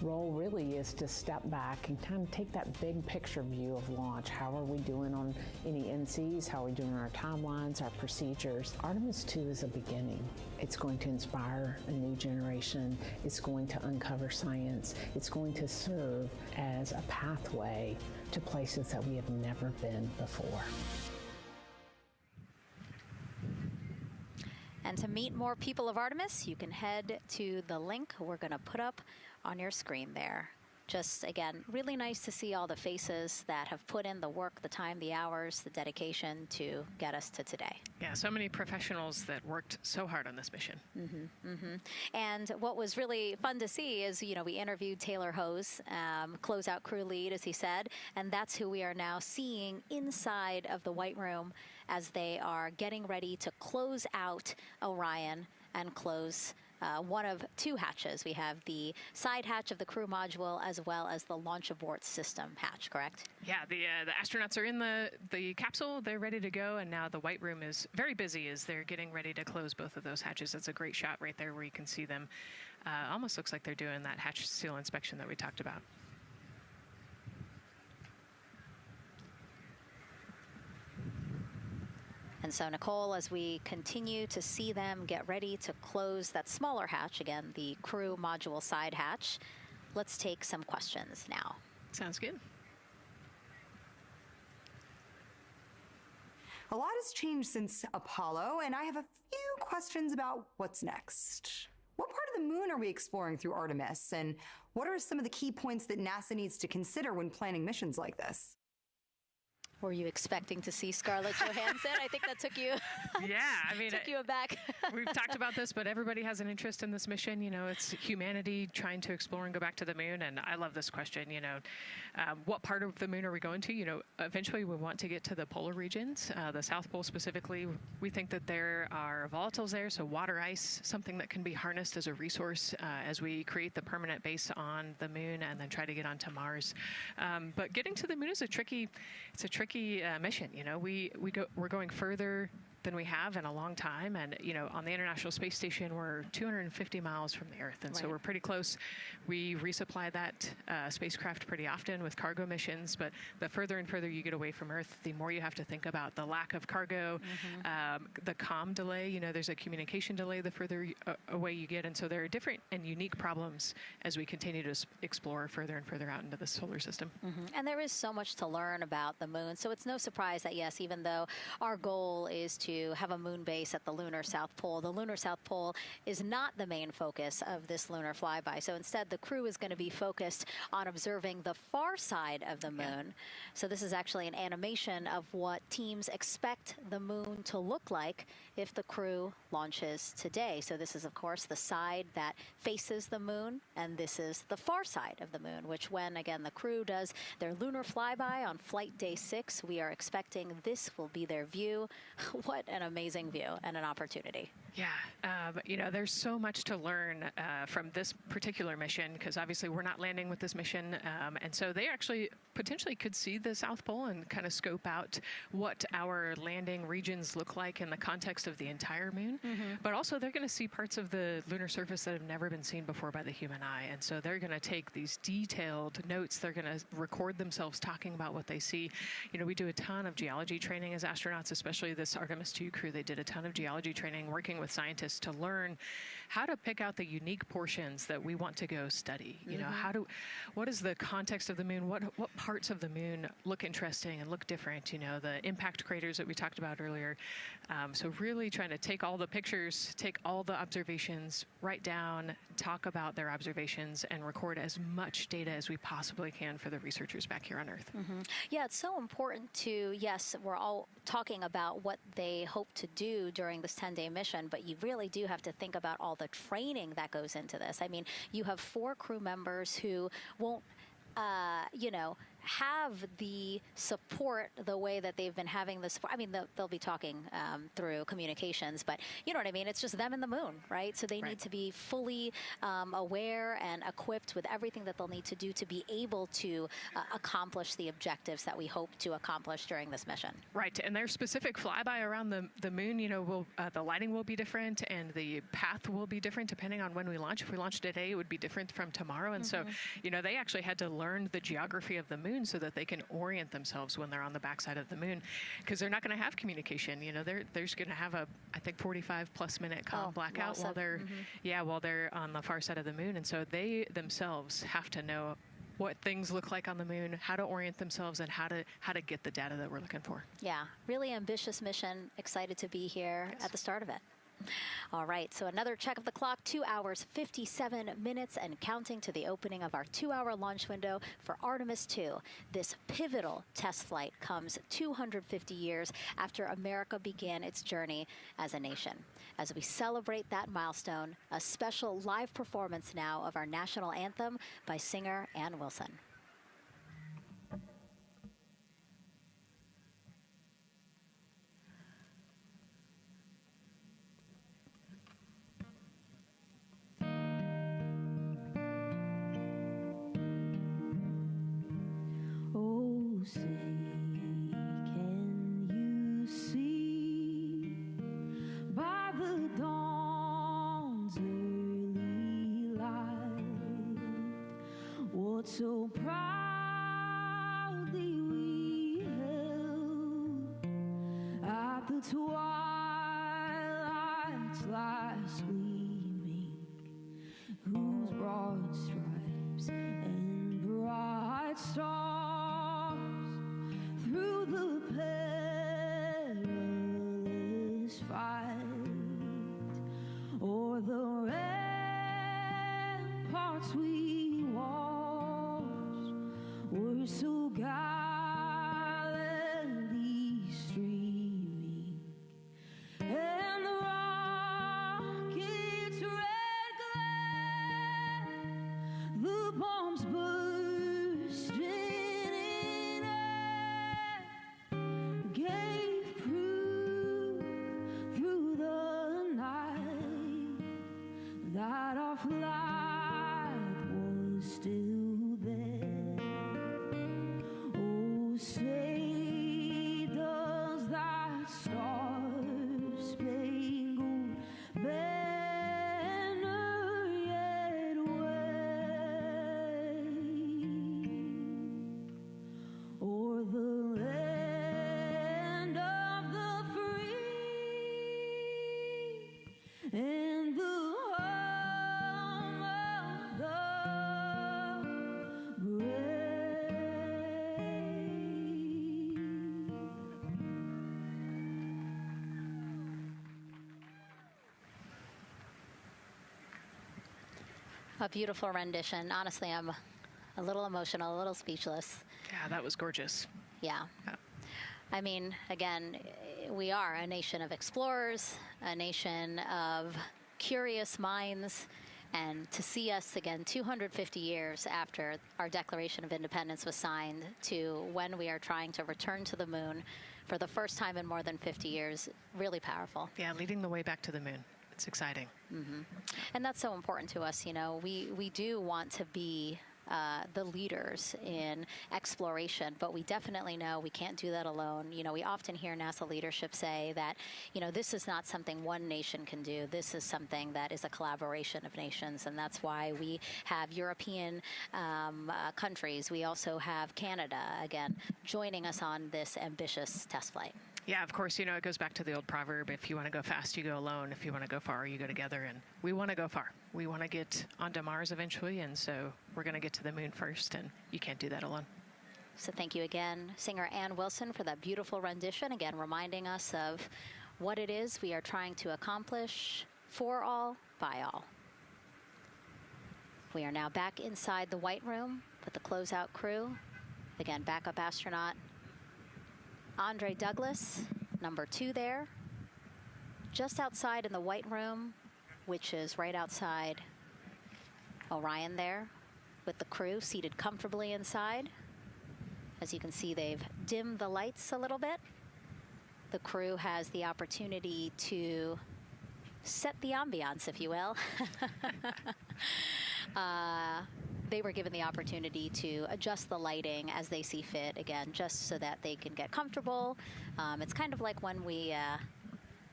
role really is to step back and kind of take that big picture view of launch. How are we doing on any NCs? How are we doing on our timelines, our procedures? Artemis 2 is a beginning. It's going to inspire a new generation. It's going to uncover science. It's going to serve as a pathway to places that we have never been before. And to meet more people of Artemis, you can head to the link we're going to put up on your screen there. Just, again, really nice to see all the faces that have put in the work, the time, the hours, the dedication to get us to today. Yeah, so many professionals that worked so hard on this mission. And what was really fun to see is, you know, we interviewed Taylor Hose, closeout crew lead, as he said, and that's who we are now seeing inside of the White Room as they are getting ready to close out Orion and close one of 2 hatches. We have the side hatch of the crew module as well as the launch abort system hatch, correct? Yeah, the astronauts are in the capsule. They're ready to go, and now the White Room is very busy as they're getting ready to close both of those hatches. It's a great shot right there where you can see them. Almost looks like they're doing that hatch seal inspection that we talked about. And so, Nicole, as we continue to see them get ready to close that smaller hatch, again, the crew module side hatch, let's take some questions now. Sounds good. A lot has changed since Apollo, and I have a few questions about what's next. What part of the moon are we exploring through Artemis, and what are some of the key points that NASA needs to consider when planning missions like this? Were you expecting to see Scarlett Johansson? I think that took you. Yeah, I mean, took you aback. We've talked about this, but everybody has an interest in this mission. You know, it's humanity trying to explore and go back to the moon. And I love this question. You know, what part of the moon are we going to? You know, eventually we want to get to the polar regions, the South Pole specifically. We think that there are volatiles there, so water ice, something that can be harnessed as a resource as we create the permanent base on the moon and then try to get onto Mars. But getting to the moon is a tricky mission. You know, we're going further than we have in a long time, and you know, on the International Space Station we're 250 miles from the Earth, and so we're pretty close. We resupply that spacecraft pretty often with cargo missions, but the further and further you get away from Earth, the more you have to think about the lack of cargo, the comm delay. You know, there's a communication delay the further away you get, and so there are different and unique problems as we continue to explore further and further out into the solar system. And there is so much to learn about the moon, so it's no surprise that, yes, even though our goal is to have a moon base at the lunar South Pole, the lunar South Pole is not the main focus of this lunar flyby. So instead, the crew is going to be focused on observing the far side of the moon. So this is actually an animation of what teams expect the moon to look like if the crew launches today. So this is, of course, the side that faces the moon, and this is the far side of the moon, which when, again, the crew does their lunar flyby on flight day 6, we are expecting this will be their view. What an amazing view and an opportunity. Yeah, you know, there's so much to learn from this particular mission, because obviously we're not landing with this mission, and so they actually potentially could see the South Pole and kind of scope out what our landing regions look like in the context of the entire moon. But also they're going to see parts of the lunar surface that have never been seen before by the human eye, and so they're going to take these detailed notes. They're going to record themselves talking about what they see. You know, we do a ton of geology training as astronauts, especially this Artemis 2 crew. They did a ton of geology training working with scientists to learn how to pick out the unique portions that we want to go study. You know, what is the context of the moon? What parts of the moon look interesting and look different? You know, the impact craters that we talked about earlier. So really trying to take all the pictures, take all the observations, write down, talk about their observations, and record as much data as we possibly can for the researchers back here on Earth. Yeah, it's so important to, yes, we're all talking about what they hope to do during this 10-day mission, but you really do have to think about all the training that goes into this. I mean, you have 4 crew members who won't, you know, have the support the way that they've been having this. I mean, they'll be talking through communications, but you know what I mean? It's just them and the moon, right? So they need to be fully aware and equipped with everything that they'll need to do to be able to accomplish the objectives that we hope to accomplish during this mission. Right, and their specific flyby around the moon, you know, the lighting will be different and the path will be different depending on when we launch. If we launch today, it would be different from tomorrow. And so, you know, they actually had to learn the geography of the moon so that they can orient themselves when they're on the backside of the moon, because they're not going to have communication. You know, they're going to have a, I think, 45+ minute blackout while they're, while they're on the far side of the moon. And so they themselves have to know what things look like on the moon, how to orient themselves, and how to get the data that we're looking for. Yeah, really ambitious mission. Excited to be here at the start of it. All right, so another check of the clock, 2 hours, 57 minutes and counting to the opening of our 2-hour launch window for Artemis 2. This pivotal test flight comes 250 years after America began its journey as a nation. As we celebrate that milestone, a special live performance now of our national anthem by singer Ann Wilson. Say, can you see by the dawn's early light what so proudly we held at the twilight's last gleaming, whose broad stripes and bright stars through the perilous fight, o'er the ramparts we watched, were so gallantly streaming, and the rocket's red glare, the bombs bursting in air, gave proof through the night that our flag was still there. Oh, say does that star-spangled banner yet wave o'er the land of the free and the home of the brave? A beautiful rendition. Honestly, I'm a little emotional, a little speechless. Yeah, that was gorgeous. Yeah. I mean, again, we are a nation of explorers, a nation of curious minds, and to see us again 250 years after our Declaration of Independence was signed to when we are trying to return to the moon for the first time in more than 50 years, really powerful. Yeah, leading the way back to the moon. It's exciting. And that's so important to us. You know, we do want to be the leaders in exploration, but we definitely know we can't do that alone. You know, we often hear NASA leadership say that, you know, this is not something one nation can do. This is something that is a collaboration of nations, and that's why we have European countries. We also have Canada, again, joining us on this ambitious test flight. Yeah, of course, it goes back to the old proverb, if you want to go fast, you go alone. If you want to go far, you go together. And we want to go far. We want to get onto Mars eventually, and so we're going to get to the moon first, and you can't do that alone. So thank you again, singer Ann Wilson, for that beautiful rendition, again reminding us of what it is we are trying to accomplish for all, by all. We are now back inside the White Room with the closeout crew. Again, backup astronaut Andre Douglas, number 2 there, just outside in the White Room, which is right outside Orion there, with the crew seated comfortably inside. As you can see, they've dimmed the lights a little bit. The crew has the opportunity to set the ambiance, if you will. They were given the opportunity to adjust the lighting as they see fit, again, just so that they can get comfortable. It's kind of like when we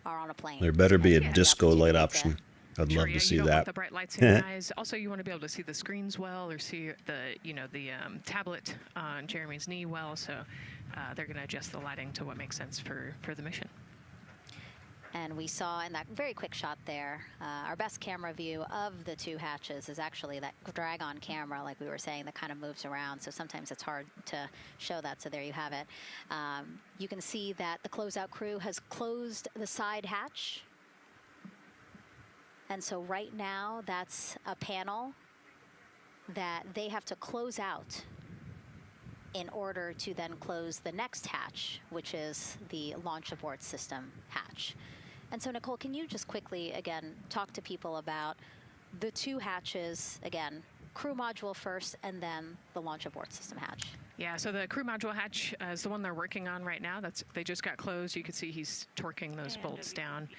are on a plane. There better be a disco light option. I'd love to see you don't that. Want the bright lights in your eyes. Also, you want to be able to see the screens well, or see the tablet on Jeremy's knee well. So they're going to adjust the lighting to what makes sense for the mission. And we saw in that very quick shot there, our best camera view of the 2 hatches is actually that drag-on camera, like we were saying, that kind of moves around. So sometimes it's hard to show that. So there you have it. You can see that the closeout crew has closed the side hatch. And so right now, that's a panel that they have to close out in order to then close the next hatch, which is the launch abort system hatch. And so, Nicole, can you just quickly, again, talk to people about the 2 hatches, again, crew module first, and then the launch abort system hatch? Yeah, so the crew module hatch is the one they're working on right now. They just got closed. You can see he's torquing those bolts down.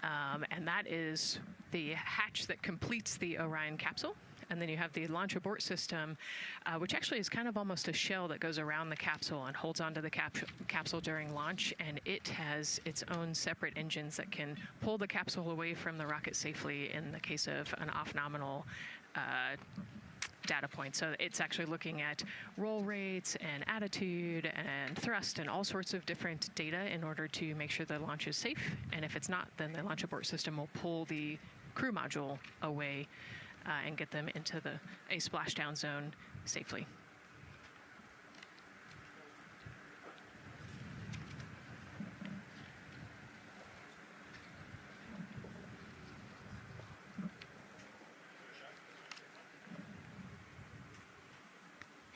And that is the hatch that completes the Orion capsule. And then you have the launch abort system, which actually is kind of almost a shell that goes around the capsule and holds onto the capsule during launch. And it has its own separate engines that can pull the capsule away from the rocket safely in the case of an off-nominal data point. So it's actually looking at roll rates and attitude and thrust and all sorts of different data in order to make sure the launch is safe. And if it's not, then the launch abort system will pull the crew module away and get them into a splashdown zone safely.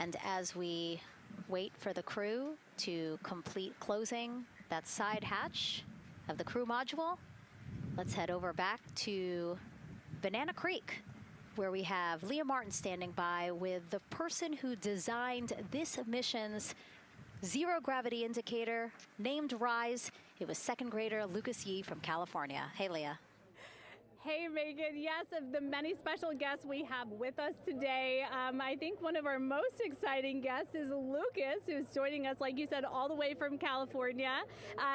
And as we wait for the crew to complete closing that side hatch of the crew module, let's head over back to Banana Creek, where we have Leah Martin standing by with the person who designed this mission's zero gravity indicator, named RISE. It was 2nd grader Lucas Yee from California. Hey, Leah. Hey, Megan. Yes, of the many special guests we have with us today, I think one of our most exciting guests is Lucas, who's joining us, like you said, all the way from California.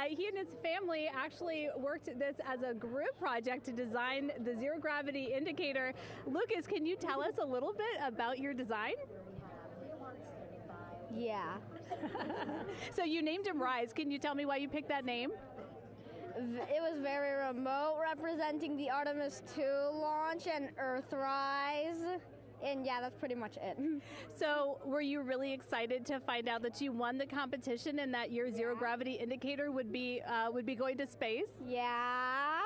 He and his family actually worked this as a group project to design the zero gravity indicator. Lucas, can you tell us a little bit about your design? Yeah. So you named him RISE. Can you tell me why you picked that name? It was very remote, representing the Artemis 2 launch and Earthrise. And yeah, that's pretty much it. So were you really excited to find out that you won the competition and that your zero gravity indicator would be going to space? Yeah.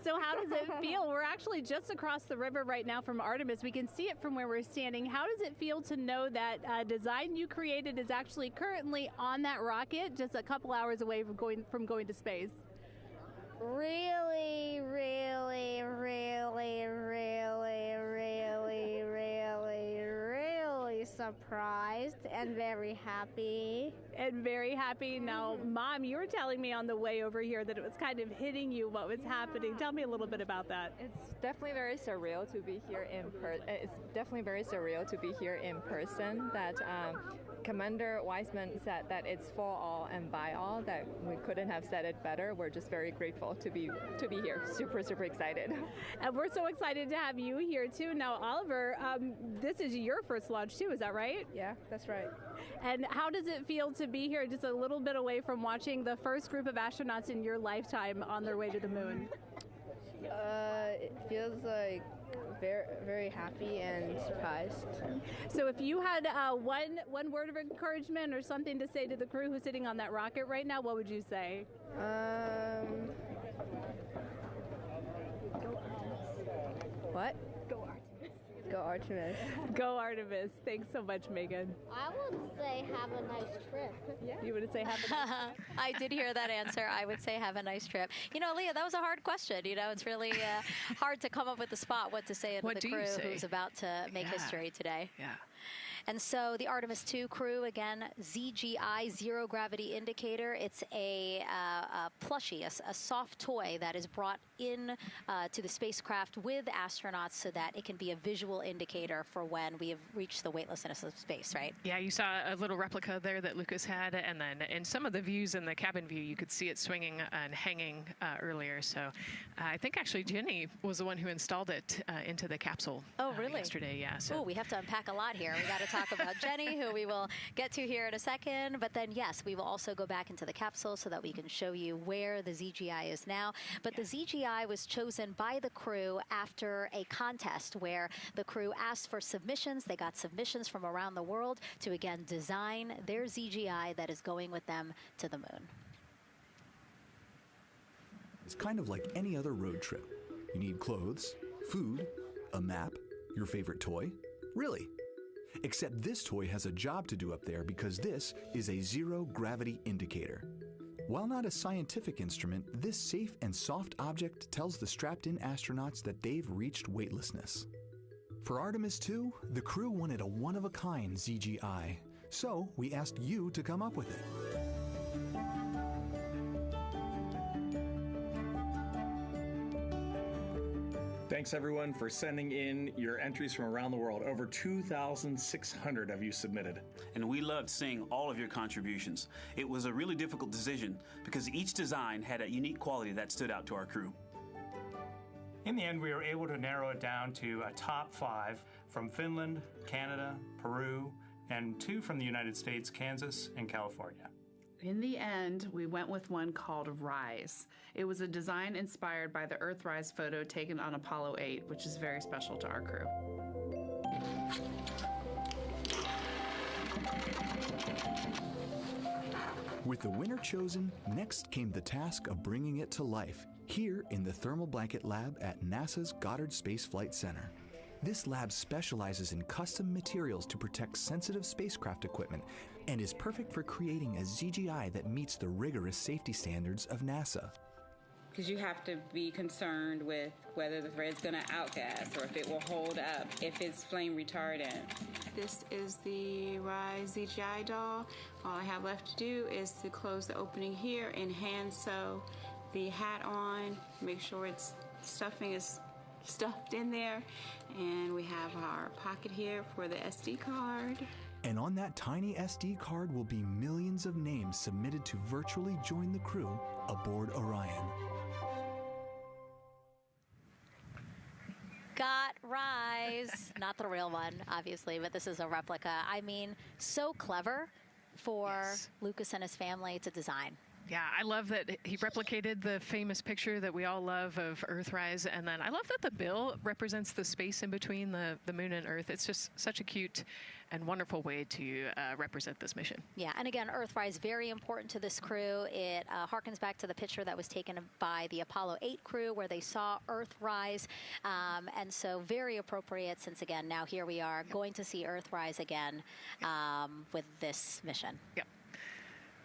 So how does it feel? We're actually just across the river right now from Artemis. We can see it from where we're standing. How does it feel to know that design you created is actually currently on that rocket just a couple hours away from going to space? Really, really, really, really, really, really, really surprised and very happy. And very happy. Now, Mom, you were telling me on the way over here that it was kind of hitting you what was happening. Tell me a little bit about that. It's definitely very surreal to be here in person. It's definitely very surreal to be here in person. That Commander Weissman said that it's for all and by all, that we couldn't have said it better. We're just very grateful to be here. Super, super excited. And we're so excited to have you here too. Now, Oliver, this is your first launch too, is that right? Yeah, that's right. And how does it feel to be here just a little bit away from watching the first group of astronauts in your lifetime on their way to the moon? It feels like very, very happy and surprised. So if you had one word of encouragement or something to say to the crew who's sitting on that rocket right now, what would you say? What? Go Artemis. Go Artemis. Go Artemis. Thanks so much, Megan. I would say have a nice trip. Yeah. You would say have a nice trip? I did hear that answer. I would say have a nice trip. You know, Leah, that was a hard question. You know, it's really hard to come up with the spot what to say to the crew who's about to make history today. Yeah. And so the Artemis 2 crew, again, ZGI, Zero Gravity Indicator. It's a plushie, a soft toy that is brought in to the spacecraft with astronauts so that it can be a visual indicator for when we have reached the weightlessness of space, right? Yeah, you saw a little replica there that Lucas had, and then in some of the views in the cabin view, you could see it swinging and hanging earlier. So I think actually Jenny was the one who installed it into the capsule. Oh, really? Yesterday, yeah. So. Oh, we have to unpack a lot here. We got to talk about Jenny, who we will get to here in a second. But then, yes, we will also go back into the capsule so that we can show you where the ZGI is now. But the ZGI was chosen by the crew after a contest where the crew asked for submissions. They got submissions from around the world to, again, design their ZGI that is going with them to the moon. It's kind of like any other road trip. You need clothes, food, a map, your favorite toy. Really. Except this toy has a job to do up there because this is a zero gravity indicator. While not a scientific instrument, this safe and soft object tells the strapped-in astronauts that they've reached weightlessness. For Artemis 2, the crew wanted a one-of-a-kind ZGI, so we asked you to come up with it. Thanks everyone for sending in your entries from around the world. Over 2,600 of you submitted. And we loved seeing all of your contributions. It was a really difficult decision because each design had a unique quality that stood out to our crew. In the end, we were able to narrow it down to a top 5 from Finland, Canada, Peru, and 2 from the United States, Kansas, and California. In the end, we went with one called Rise. It was a design inspired by the Earthrise photo taken on Apollo 8, which is very special to our crew. With the winner chosen, next came the task of bringing it to life here in the Thermal Blanket Lab at NASA's Goddard Space Flight Center. This lab specializes in custom materials to protect sensitive spacecraft equipment and is perfect for creating a ZGI that meets the rigorous safety standards of NASA. Because you have to be concerned with whether the thread's going to outgas or if it will hold up, if it's flame retardant. This is the Rise ZGI doll. All I have left to do is to close the opening here and hand sew the hat on, make sure its stuffing is stuffed in there, and we have our pocket here for the SD card. And on that tiny SD card will be millions of names submitted to virtually join the crew aboard Orion. Got Rise. Not the real one, obviously, but this is a replica. I mean, so clever for Lucas and his family to design. Yeah, I love that he replicated the famous picture that we all love of Earthrise, and then I love that the bill represents the space in between the moon and Earth. It's just such a cute and wonderful way to represent this mission. Yeah, and again, Earthrise, very important to this crew. It harkens back to the picture that was taken by the Apollo 8 crew where they saw Earthrise, and so very appropriate since, again, now here we are going to see Earthrise again with this mission. Yep.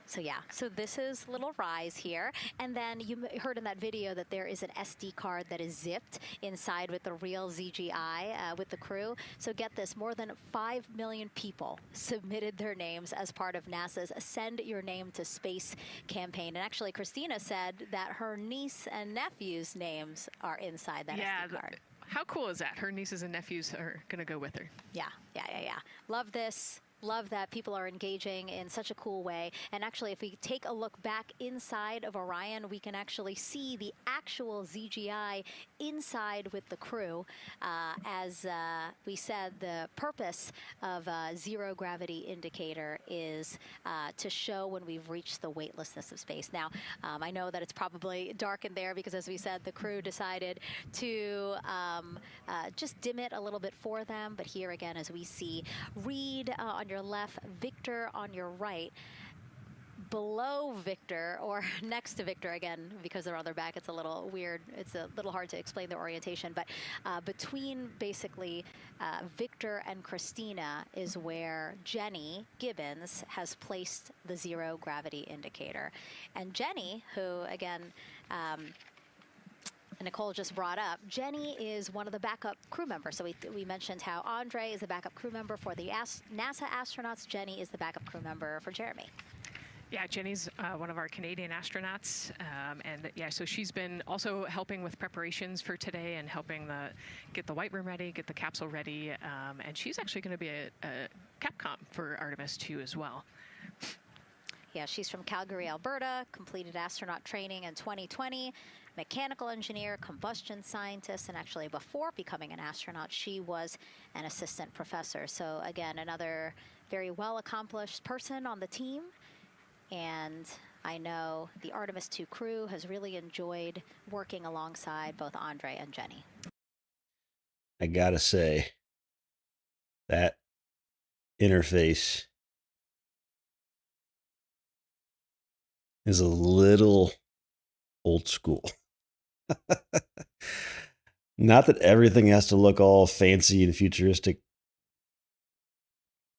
So yeah, so this is little Rise here. And then you heard in that video that there is an SD card that is zipped inside with the real ZGI with the crew. So get this, more than 5 million people submitted their names as part of NASA's Send Your Name to Space campaign. And actually, Christina said that her niece and nephew's names are inside that SD card. How cool is that? Her nieces and nephews are going to go with her. Yeah. Love this. love that people are engaging in such a cool way. And actually, if we take a look back inside of Orion, we can actually see the actual ZGI inside with the crew. As we said, the purpose of zero gravity indicator is to show when we've reached the weightlessness of space. Now, I know that it's probably dark in there because, as we said, the crew decided to just dim it a little bit for them. But here again, as we see Reed on your left, Victor on your right. Below Victor, or next to Victor, again, because they're on their back, it's a little weird. It's a little hard to explain their orientation. But between basically Victor and Christina is where Jenny Gibbons has placed the zero gravity indicator. And Jenny, who, again, Nicole just brought up, Jenny is one of the backup crew members. So we mentioned how Andre is the backup crew member for the NASA astronauts. Jenny is the backup crew member for Jeremy. Yeah, Jenny's one of our Canadian astronauts, and yeah, so she's been also helping with preparations for today and helping get the white room ready, get the capsule ready, and she's actually going to be a Capcom for Artemis 2 as well. Yeah, she's from Calgary, Alberta, completed astronaut training in 2020, mechanical engineer, combustion scientist, and actually before becoming an astronaut, she was an assistant professor. So again, another very well-accomplished person on the team. And I know the Artemis 2 crew has really enjoyed working alongside both Andre and Jenny. I gotta say, that interface is a little old school. Not that everything has to look all fancy and futuristic,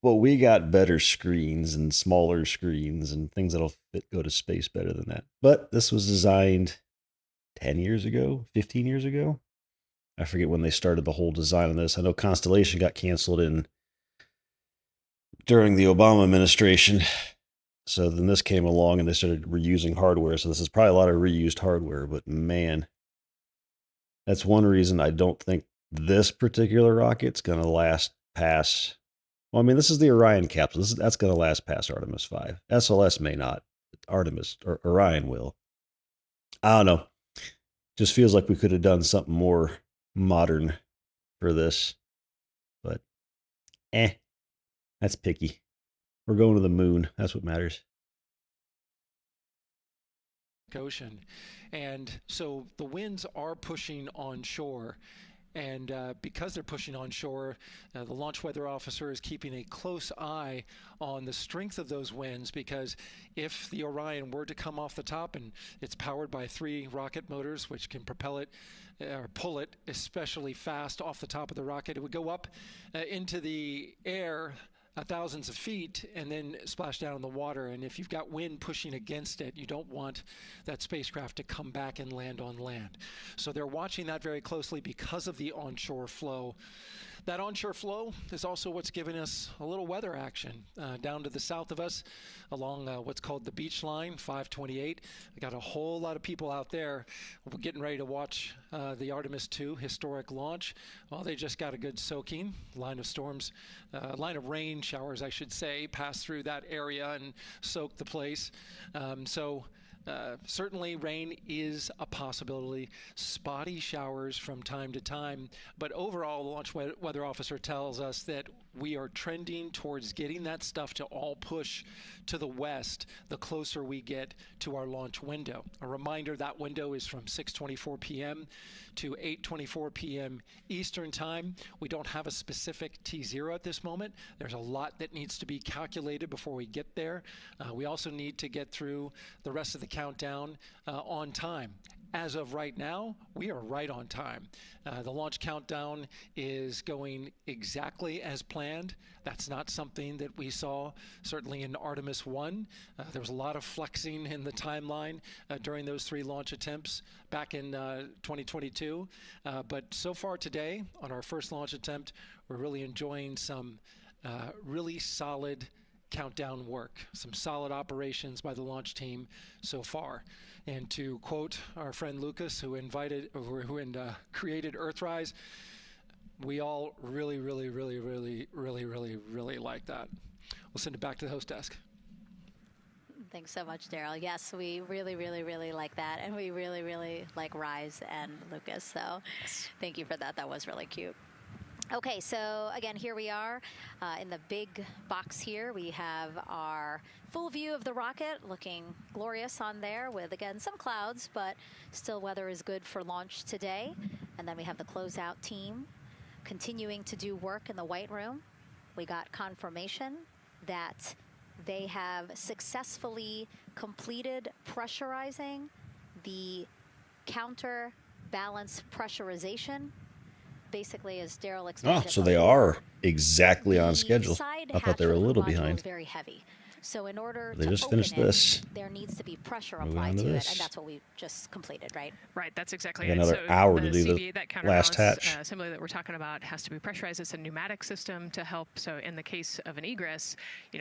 but we got better screens and smaller screens and things that'll go to space better than that. But this was designed 10 years ago, 15 years ago. I forget when they started the whole design on this. I know Constellation got canceled during the Obama administration. So then this came along and they started reusing hardware. So this is probably a lot of reused hardware, but man, that's one reason I don't think this particular rocket's going to last past. Well, I mean, this is the Orion capsule. That's going to last past Artemis 5. SLS may not. Artemis or Orion will. I don't know. Just feels like we could have done something more modern for this. But, that's picky. We're going to the moon. That's what matters. Ocean. And so the winds are pushing onshore. And because they're pushing onshore, the launch weather officer is keeping a close eye on the strength of those winds, because if the Orion were to come off the top, and it's powered by 3 rocket motors which can propel it or pull it especially fast off the top of the rocket, it would go up into the air thousands of feet and then splash down in the water. And if you've got wind pushing against it, you don't want that spacecraft to come back and land on land. So they're watching that very closely because of the onshore flow. That onshore flow is also what's giving us a little weather action down to the south of us along what's called the beach line, 528. We got a whole lot of people out there. We're getting ready to watch the Artemis 2 historic launch. Well, they just got a good soaking. Line of rain showers, I should say, passed through that area and soaked the place. Certainly rain is a possibility, spotty showers from time to time, but overall the launch weather officer tells us that we are trending towards getting that stuff to all push to the west the closer we get to our launch window. A reminder, that window is from 6:24 p.m. to 8:24 p.m. Eastern Time. We don't have a specific T0 at this moment. There's a lot that needs to be calculated before we get there. We also need to get through the rest of the countdown on time. As of right now, we are right on time. The launch countdown is going exactly as planned. That's not something that we saw certainly in Artemis 1. There was a lot of flexing in the timeline during those 3 launch attempts back in 2022. But so far today, on our first launch attempt, we're really enjoying some really solid countdown work, some solid operations by the launch team so far. And to quote our friend Lucas, who created Earthrise, we all really like that. We'll send it back to the host desk. Thanks so much, Daryl. Yes, we really, really, really like that. And we really, really like Rise and Lucas. So thank you for that. That was really cute. Okay, so again, here we are in the big box here. We have our full view of the rocket looking glorious on there with, again, some clouds, but still weather is good for launch today. And then we have the closeout team continuing to do work in the White Room. We got confirmation that they have successfully completed pressurizing the counterbalance pressurization. Basically, as Daryl explained. Oh, so they are exactly on schedule. I thought they were a little module behind. is very heavy. So in order They to just open finished this. there needs to be pressure Moving applied on to to it, this. and that's what we just completed, right? Right, that's exactly Like it. another hour to do the CV, that last counterbalance hatch. assembly that we're talking about has to be pressurized. It's a pneumatic system to help. So in the case of an egress,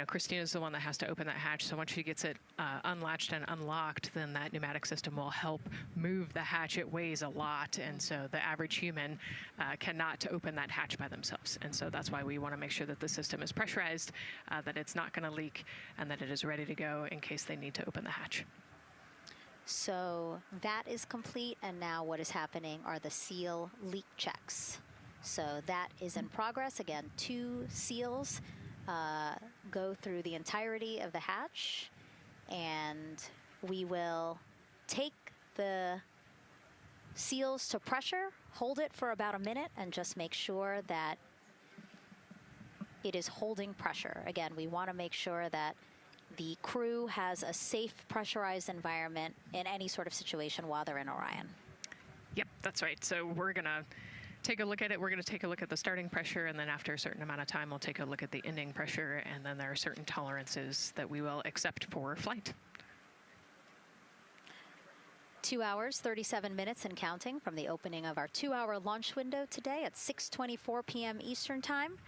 Christina's the one that has to open that hatch. So once she gets it unlatched and unlocked, then that pneumatic system will help move the hatch. It weighs a lot, and so the average human cannot open that hatch by themselves. And so that's why we want to make sure that the system is pressurized, that it's not going to leak, and that it is ready to go in case they need to open the hatch. So that is complete, and now what is happening are the seal leak checks. So that is in progress. Again, 2 seals go through the entirety of the hatch, and we will take the seals to pressure, hold it for about a minute, and just make sure that it is holding pressure. Again, we want to make sure that the crew has a safe, pressurized environment in any sort of situation while they're in Orion. Yep, that's right. So we're going to take a look at it. We're going to take a look at the starting pressure, and then after a certain amount of time, we'll take a look at the ending pressure, and then there are certain tolerances that we will accept for flight. 2 hours, 37 minutes and counting from the opening of our 2-hour launch window today at 6:24 p.m. Eastern Time.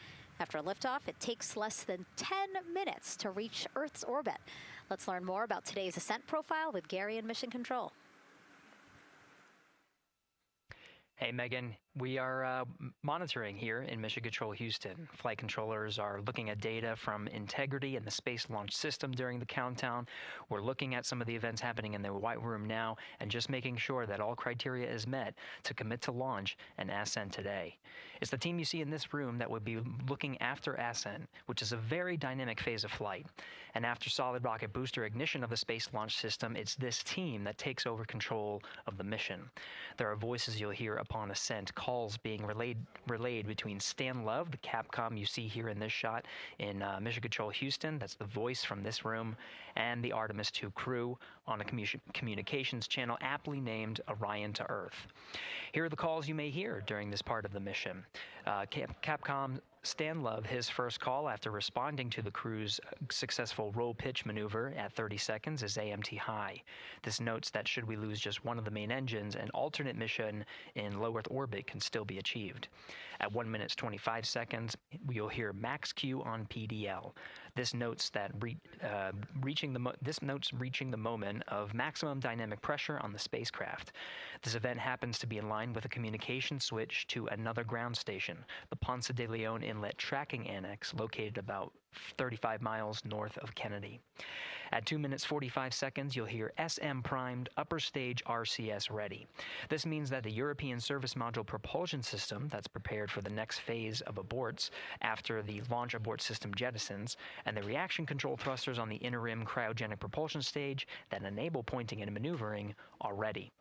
After liftoff, it takes less than 10 minutes to reach Earth's orbit. Let's learn more about today's ascent profile with Gary in Mission Control. Hey, Megan. We are monitoring here in Mission Control Houston. Flight controllers are looking at data from integrity in the Space Launch System during the countdown. We're looking at some of the events happening in the White Room now and just making sure that all criteria is met to commit to launch and ascent today. It's the team you see in this room that would be looking after ascent, which is a very dynamic phase of flight. And after solid rocket booster ignition of the Space Launch System, it's this team that takes over control of the mission. There are voices you'll hear upon ascent, calls being relayed between Stan Love, the Capcom you see here in this shot in Mission Control Houston, that's the voice from this room, and the Artemis 2 crew on a communications channel aptly named Orion to Earth. Here are the calls you may hear during this part of the mission. Capcom Stan Love, his first call after responding to the crew's successful roll pitch maneuver at 30 seconds is AMT high. This notes that should we lose just one of the main engines, an alternate mission in low Earth orbit can still be achieved. At 1 minute 25 seconds, you'll hear max Q on PDL. This notes that reaching the moment of maximum dynamic pressure on the spacecraft. This event happens to be in line with a communication switch to another ground station, the Ponce de Leon Inlet Tracking Annex, located about 35 miles north of Kennedy. At 2 minutes 45 seconds, you'll hear SM primed upper stage RCS ready. This means that the European Service Module propulsion system that's prepared for the next phase of aborts after the launch abort system jettisons, and the reaction control thrusters on the inner rim cryogenic propulsion stage that enable pointing and maneuvering are ready.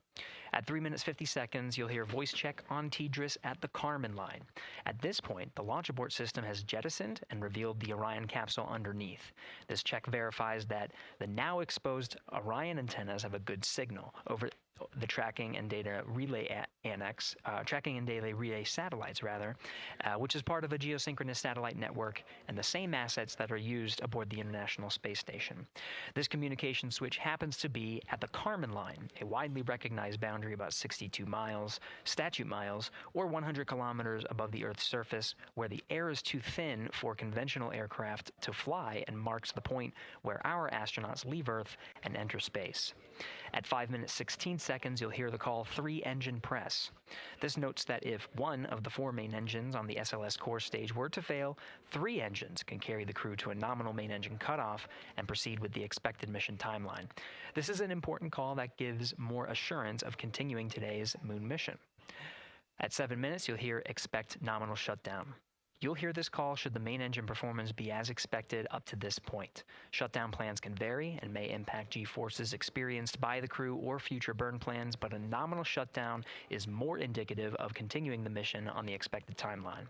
At 3 minutes 50 seconds, you'll hear voice check on TDRS at the Kármán line. At this point, the launch abort system has jettisoned and revealed the Orion capsule underneath. This check verifies that the now exposed Orion antennas have a good signal over the tracking and data relay satellites, which is part of a geosynchronous satellite network and the same assets that are used aboard the International Space Station. This communication switch happens to be at the Kármán line, a widely recognized boundary about 62 miles, statute miles, or 100 kilometers above the Earth's surface, where the air is too thin for conventional aircraft to fly and marks the point where our astronauts leave Earth and enter space. At 5 minutes 16 seconds, you'll hear the call 3-engine press. This notes that if one of the 4 main engines on the SLS core stage were to fail, 3 engines can carry the crew to a nominal main engine cutoff and proceed with the expected mission timeline. This is an important call that gives more assurance of continuing today's moon mission. At 7 minutes, you'll hear expect nominal shutdown. You'll hear this call should the main engine performance be as expected up to this point. Shutdown plans can vary and may impact G-forces experienced by the crew or future burn plans, but a nominal shutdown is more indicative of continuing the mission on the expected timeline.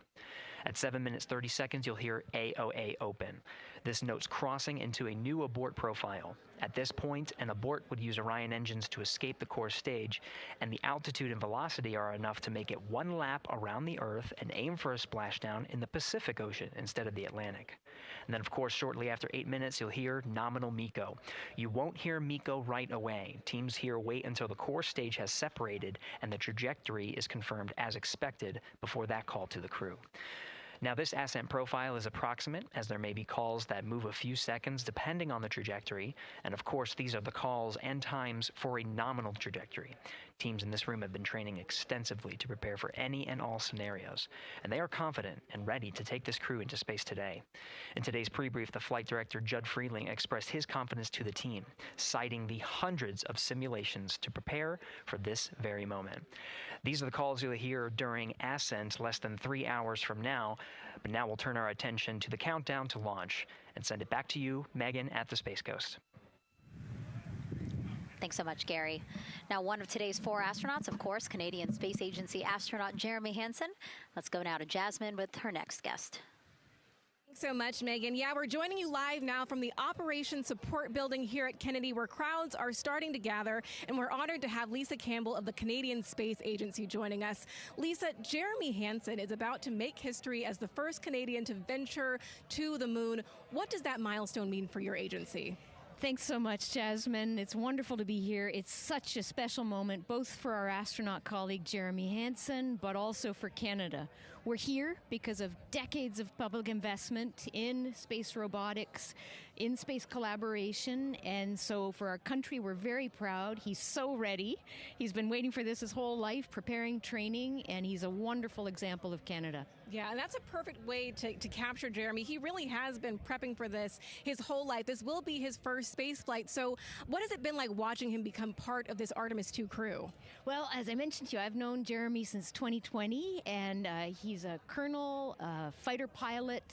At 7 minutes 30 seconds, you'll hear AOA open. This notes crossing into a new abort profile. At this point, an abort would use Orion engines to escape the core stage, and the altitude and velocity are enough to make it 1 lap around the Earth and aim for a splashdown in the Pacific Ocean instead of the Atlantic. And then, of course, shortly after 8 minutes, you'll hear nominal MECO. You won't hear MECO right away. Teams here wait until the core stage has separated and the trajectory is confirmed as expected before that call to the crew. Now, this ascent profile is approximate, as there may be calls that move a few seconds depending on the trajectory, and of course these are the calls and times for a nominal trajectory. Teams in this room have been training extensively to prepare for any and all scenarios, and they are confident and ready to take this crew into space today. In today's pre-brief, the flight director Judd Freeling expressed his confidence to the team, citing the hundreds of simulations to prepare for this very moment. These are the calls you'll hear during ascent less than 3 hours from now, but now we'll turn our attention to the countdown to launch and send it back to you, Megan, at the Space Coast. Thanks so much, Gary. Now, one of today's 4 astronauts, of course, Canadian Space Agency astronaut Jeremy Hansen. Let's go now to Jasmine with her next guest. Thanks so much, Megan. Yeah, we're joining you live now from the Operations Support Building here at Kennedy, where crowds are starting to gather, and we're honored to have Lisa Campbell of the Canadian Space Agency joining us. Lisa, Jeremy Hansen is about to make history as the first Canadian to venture to the moon. What does that milestone mean for your agency? Thanks so much, Jasmine. It's wonderful to be here. It's such a special moment, both for our astronaut colleague Jeremy Hansen, but also for Canada. We're here because of decades of public investment in space robotics, in space collaboration, and so for our country, we're very proud. He's so ready. He's been waiting for this his whole life, preparing, training, and he's a wonderful example of Canada. Yeah, and that's a perfect way to capture Jeremy. He really has been prepping for this his whole life. This will be his first space flight. So what has it been like watching him become part of this Artemis 2 crew? Well, as I mentioned to you, I've known Jeremy since 2020, and he's a colonel, a fighter pilot,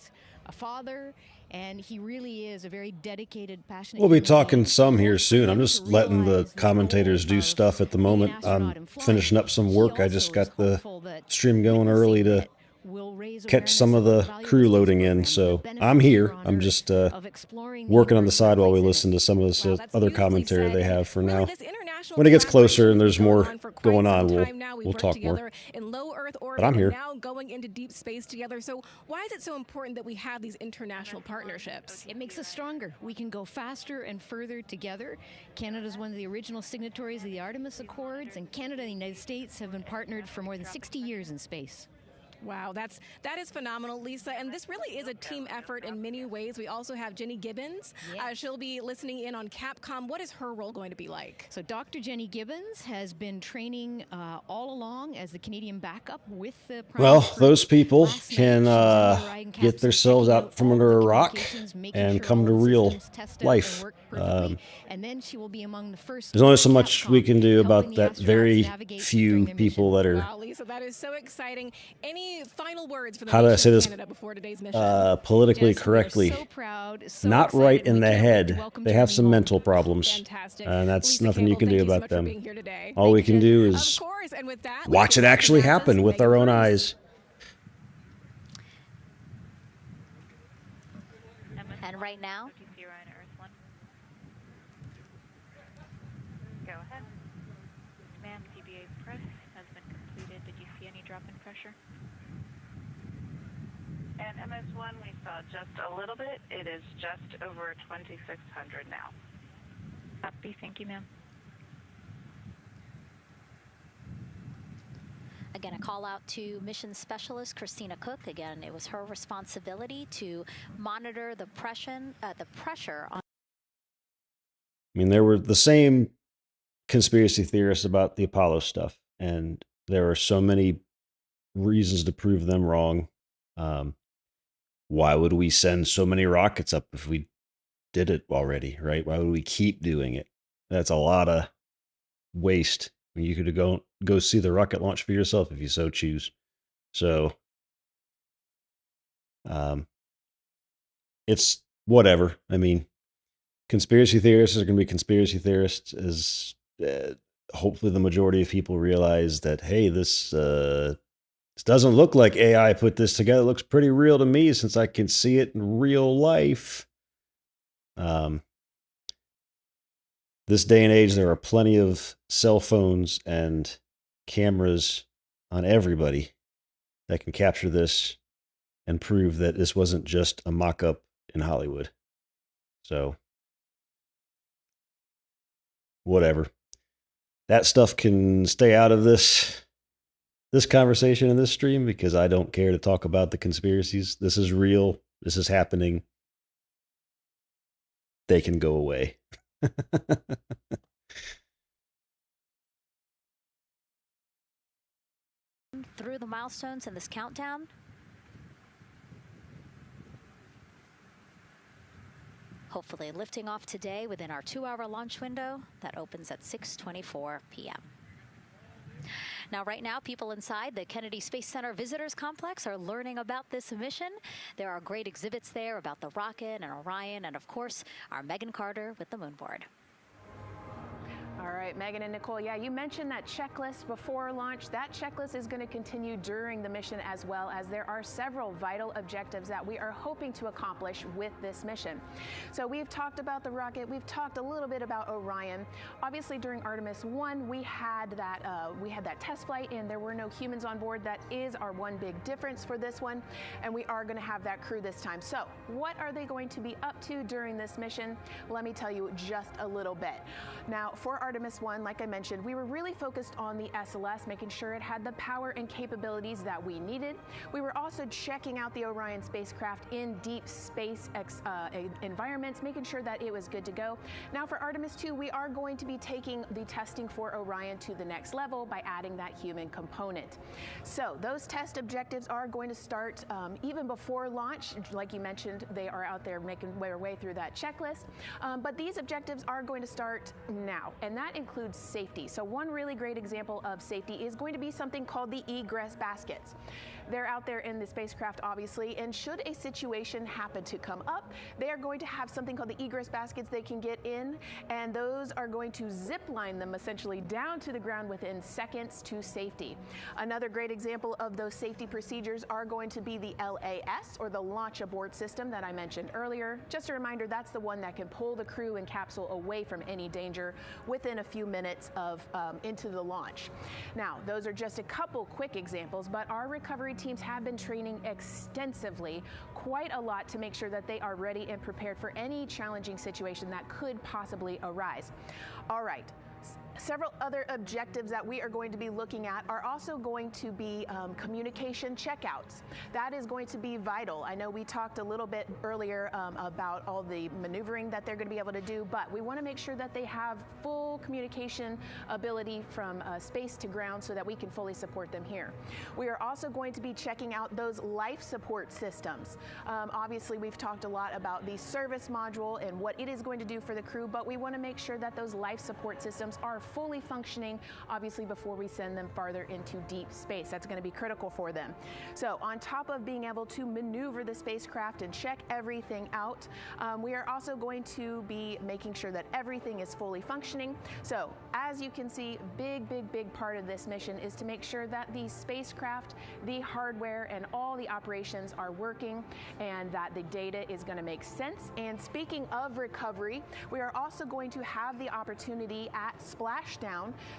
a father, and he really is a very dedicated, passionate. We'll be talking some here soon. I'm just letting the commentators do stuff at the moment. I'm finishing up some work. I just got the stream going early to catch some of the crew loading in, so I'm here. I'm just working on the side while we listen to some of this other commentary they have for now. When it gets closer and there's more going on, we'll talk more. In low Earth orbit, but I'm here. Now going into deep space together. So why is it so important that we have these international partnerships? It makes us stronger. We can go faster and further together. Canada is one of the original signatories of the Artemis Accords, and Canada and the United States have been partnered for more than 60 years in space. Wow, that is phenomenal, Lisa. And this really is a team effort in many ways. We also have Jenny Gibbons. Yes. She'll be listening in on Capcom. What is her role going to be like? So Dr. Jenny Gibbons has been training all along as the Canadian backup with the Well, those people can get themselves out from under a rock and come to real life. And then she will be among the first. There's only so much we can do about that very few people that are. Wow, Lisa, that is so exciting. Any final words for the How do I say this Canada before today's mission? politically correctly? So proud, so Not excited. right in We the can't wait to head. welcome They have Jeremy some home. mental problems, Fantastic. and that's Lisa nothing you Campbell, can do thank so about much for them. being here today. All we can do is Of course, and with that, watch it actually happen with our own eyes. And right now, Go ahead. Ma'am, CBA press has been completed. Did you see any drop in pressure? And MS1, we saw just a little bit. It is just over 2,600 now. Copy. Thank you, ma'am. again, a call out to mission specialist Christina Cook. Again, it was her responsibility to monitor the pressure on. I mean, there were the same conspiracy theorists about the Apollo stuff, and there are so many reasons to prove them wrong. Why would we send so many rockets up if we did it already, right? Why would we keep doing it? That's a lot of waste. You could go see the rocket launch for yourself if you so choose. So, it's whatever. I mean, conspiracy theorists are going to be conspiracy theorists. As hopefully the majority of people realize that, hey, this doesn't look like AI put this together. It looks pretty real to me since I can see it in real life. This day and age, there are plenty of cell phones and cameras on everybody that can capture this and prove that this wasn't just a mock-up in Hollywood. So, whatever. That stuff can stay out of this conversation in this stream because I don't care to talk about the conspiracies. This is real. This is happening. They can go away. Through the milestones in this countdown. Hopefully lifting off today within our 2-hour launch window that opens at 6:24 p.m. Now, right now, people inside the Kennedy Space Center Visitors Complex are learning about this mission. There are great exhibits there about the rocket and Orion, and of course, our Megan Carter with the moon board. All right, Megan and Nicole, yeah, you mentioned that checklist before launch. That checklist is going to continue during the mission as well, as there are several vital objectives that we are hoping to accomplish with this mission. So we've talked about the rocket. We've talked a little bit about Orion. Obviously, during Artemis 1, we had that test flight, and there were no humans on board. That is our one big difference for this one, and we are going to have that crew this time. So what are they going to be up to during this mission? Let me tell you just a little bit. Now, for Artemis 1, like I mentioned, we were really focused on the SLS, making sure it had the power and capabilities that we needed. We were also checking out the Orion spacecraft in deep space environments, making sure that it was good to go. Now for Artemis 2, we are going to be taking the testing for Orion to the next level by adding that human component. So those test objectives are going to start even before launch. Like you mentioned, they are out there making their way through that checklist. But these objectives are going to start now, and that includes safety. So one really great example of safety is going to be something called the egress baskets. They're out there in the spacecraft, obviously, and should a situation happen to come up, they are going to have something called the egress baskets they can get in, and those are going to zip line them essentially down to the ground within seconds to safety. Another great example of those safety procedures are going to be the LAS, or the Launch Abort System that I mentioned earlier. Just a reminder, that's the one that can pull the crew and capsule away from any danger within a few minutes of into the launch. Now, those are just a couple quick examples, but our recovery teams have been training extensively, quite a lot, to make sure that they are ready and prepared for any challenging situation that could possibly arise. All right. Several other objectives that we are going to be looking at are also going to be communication checkouts. That is going to be vital. I know we talked a little bit earlier about all the maneuvering that they're going to be able to do, but we want to make sure that they have full communication ability from space to ground so that we can fully support them here. We are also going to be checking out those life support systems. Obviously, we've talked a lot about the service module and what it is going to do for the crew, but we want to make sure that those life support systems are fully functioning, obviously, before we send them farther into deep space. That's going to be critical for them. So on top of being able to maneuver the spacecraft and check everything out, we are also going to be making sure that everything is fully functioning. So as you can see, big part of this mission is to make sure that the spacecraft, the hardware, and all the operations are working, and that the data is going to make sense. And speaking of recovery, we are also going to have the opportunity at Splashdown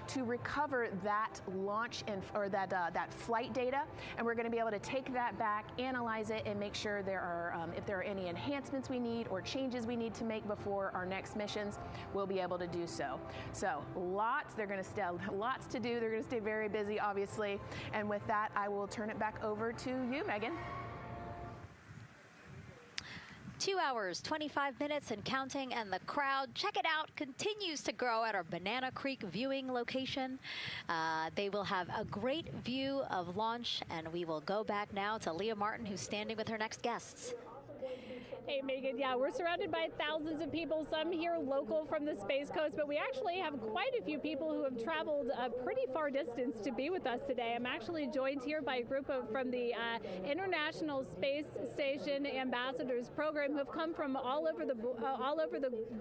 to recover that launch or that flight data, and we're going to be able to take that back, analyze it, and make sure there are if there are any enhancements we need or changes we need to make before our next missions, we'll be able to do so. So lots to do. They're going to stay very busy, obviously. And with that, I will turn it back over to you, Megan. 2 hours, 25 minutes and counting, and the crowd, check it out, continues to grow at our Banana Creek viewing location. They will have a great view of launch, and we will go back now to Leah Martin, who's standing with her next guests. Hey, Megan. Yeah, we're surrounded by thousands of people, some here local from the Space Coast, but we actually have quite a few people who have traveled a pretty far distance to be with us today. I'm actually joined here by a group from the International Space Station Ambassadors Program who have come from all over the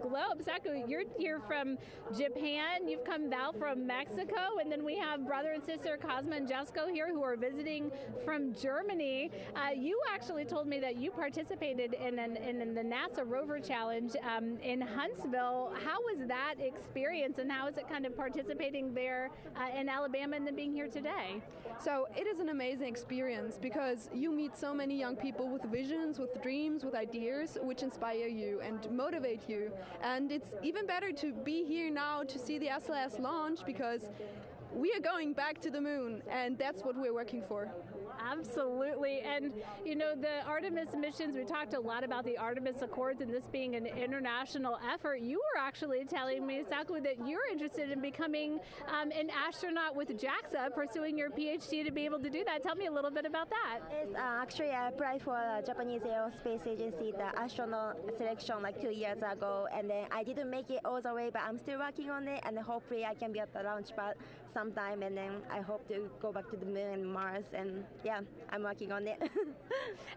globe. Saku, you're here from Japan. You've come, Val, from Mexico, and then we have brother and sister Cosma and Jesco here who are visiting from Germany. You actually told me that you participated in the NASA Rover Challenge in Huntsville. How was that experience, and how is it kind of participating there in Alabama and then being here today? So it is an amazing experience because you meet so many young people with visions, with dreams, with ideas which inspire you and motivate you. And it's even better to be here now to see the SLS launch because we are going back to the moon, and that's what we're working for. Absolutely. And, you know, the Artemis missions, we talked a lot about the Artemis Accords and this being an international effort. You were actually telling me, Saku, that you're interested in becoming an astronaut with JAXA, pursuing your PhD to be able to do that. Tell me a little bit about that. Yes, actually, I applied for the Japanese Aerospace Agency, the astronaut selection like 2 years ago, and then I didn't make it all the way, but I'm still working on it, and hopefully I can be at the launch pad sometime, and then I hope to go back to the moon and Mars, and yeah, I'm working on it.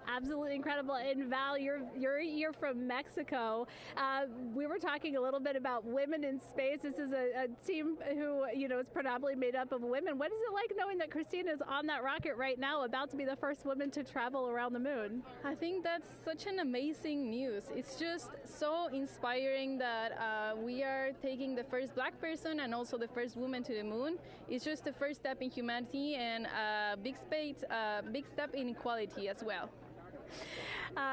Absolutely incredible. And Val, you're here from Mexico. We were talking a little bit about women in space. This is a team who, you know, is predominantly made up of women. What is it like knowing that Christina is on that rocket right now, about to be the first woman to travel around the moon? I think that's such an amazing news. It's just so inspiring that we are taking the first black person and also the first woman to the moon. It's just the first step in humanity and a big step in equality as well.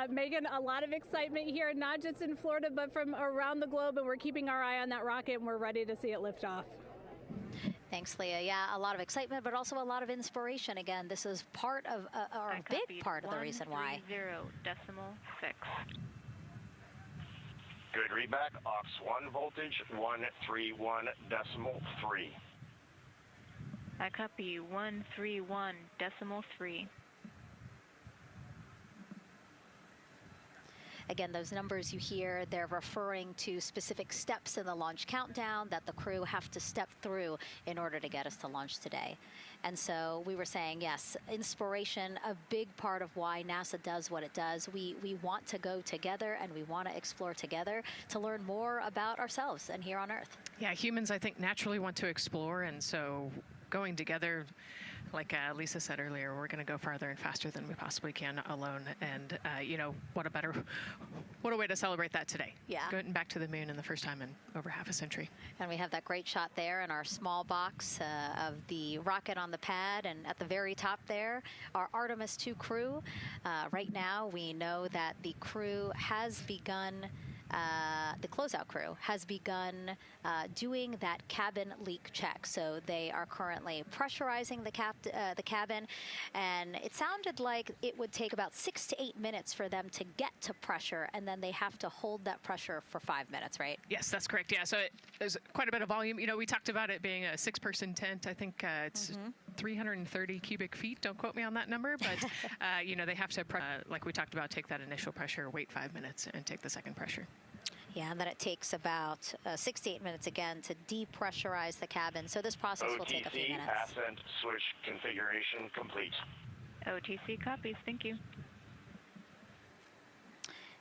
Megan, a lot of excitement here, not just in Florida, but from around the globe, and we're keeping our eye on that rocket, and we're ready to see it lift off. Thanks, Leah. Yeah, a lot of excitement, but also a lot of inspiration. Again, this is part of, or a big part of the reason why. 130.6. Good readback. Aux 1 voltage 131.3. I copy 131.3. Again, those numbers you hear, they're referring to specific steps in the launch countdown that the crew have to step through in order to get us to launch today. And so we were saying, yes, inspiration, a big part of why NASA does what it does. We want to go together, and we want to explore together to learn more about ourselves and here on Earth. Yeah, humans, I think, naturally want to explore, and so going together, like Lisa said earlier, we're going to go farther and faster than we possibly can alone. And, you know, what a way to celebrate that today. Yeah. Going back to the moon in the first time in over half a century. And we have that great shot there in our small box of the rocket on the pad. And at the very top there, our Artemis 2 crew. Right now, we know that the crew has begun the closeout crew has begun doing that cabin leak check. So they are currently pressurizing the cabin, and it sounded like it would take about 6 to 8 minutes for them to get to pressure, and then they have to hold that pressure for 5 minutes, right? Yes, that's correct. Yeah, so there's quite a bit of volume. You know, we talked about it being a 6-person tent. I think it's 330 cubic feet. Don't quote me on that number, but you know, they have to, like we talked about, take that initial pressure, wait 5 minutes, and take the second pressure. Yeah, and then it takes about 6 to 8 minutes again to depressurize the cabin. So this process will take a few minutes. Ascent switch configuration complete. OTC copies. Thank you.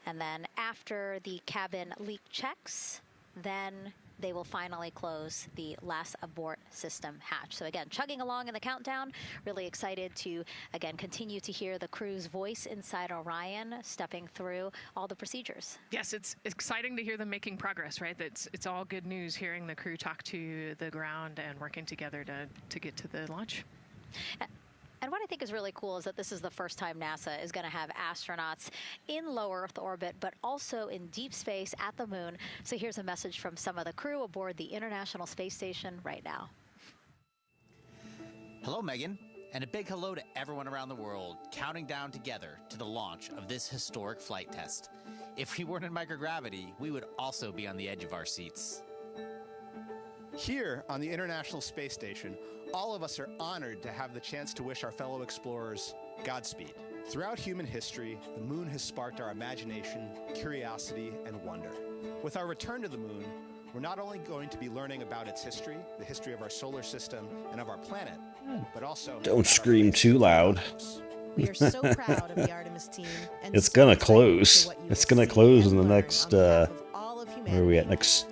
And then after the cabin leak checks, then they will finally close the last abort system hatch. So again, chugging along in the countdown, really excited to, again, continue to hear the crew's voice inside Orion, stepping through all the procedures. Yes, it's exciting to hear them making progress, right? It's all good news hearing the crew talk to the ground and working together to get to the launch. And what I think is really cool is that this is the first time NASA is going to have astronauts in low Earth orbit, but also in deep space at the moon. So here's a message from some of the crew aboard the International Space Station right now. Hello, Megan. And a big hello to everyone around the world counting down together to the launch of this historic flight test. If we weren't in microgravity, we would also be on the edge of our seats. Here on the International Space Station, all of us are honored to have the chance to wish our fellow explorers Godspeed. Throughout human history, the moon has sparked our imagination, curiosity, and wonder. With our return to the moon, we're not only going to be learning about its history, the history of our solar system and of our planet, but also... Don't scream too loud. We are so proud of the Artemis team. And It's gonna close. It's gonna close in the next, where are we at? Next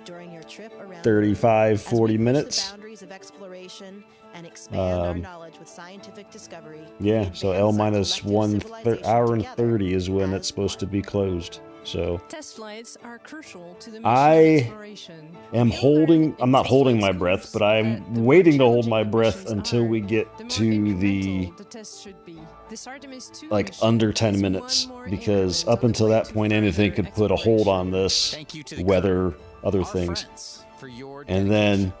35, 40 minutes. Of exploration and expand our knowledge with scientific discovery. Yeah, so L minus 1 hour and 30 is when it's supposed to be closed. So test flights are crucial to the mission I exploration. I'm not holding my breath, but I'm waiting to hold my breath until we get to the test should be. This Artemis 2 like mission under 10 is minutes, one more because increment up on the until way that to point anything further could put a hold on this, Thank you to the weather, other our things. friends, for your And then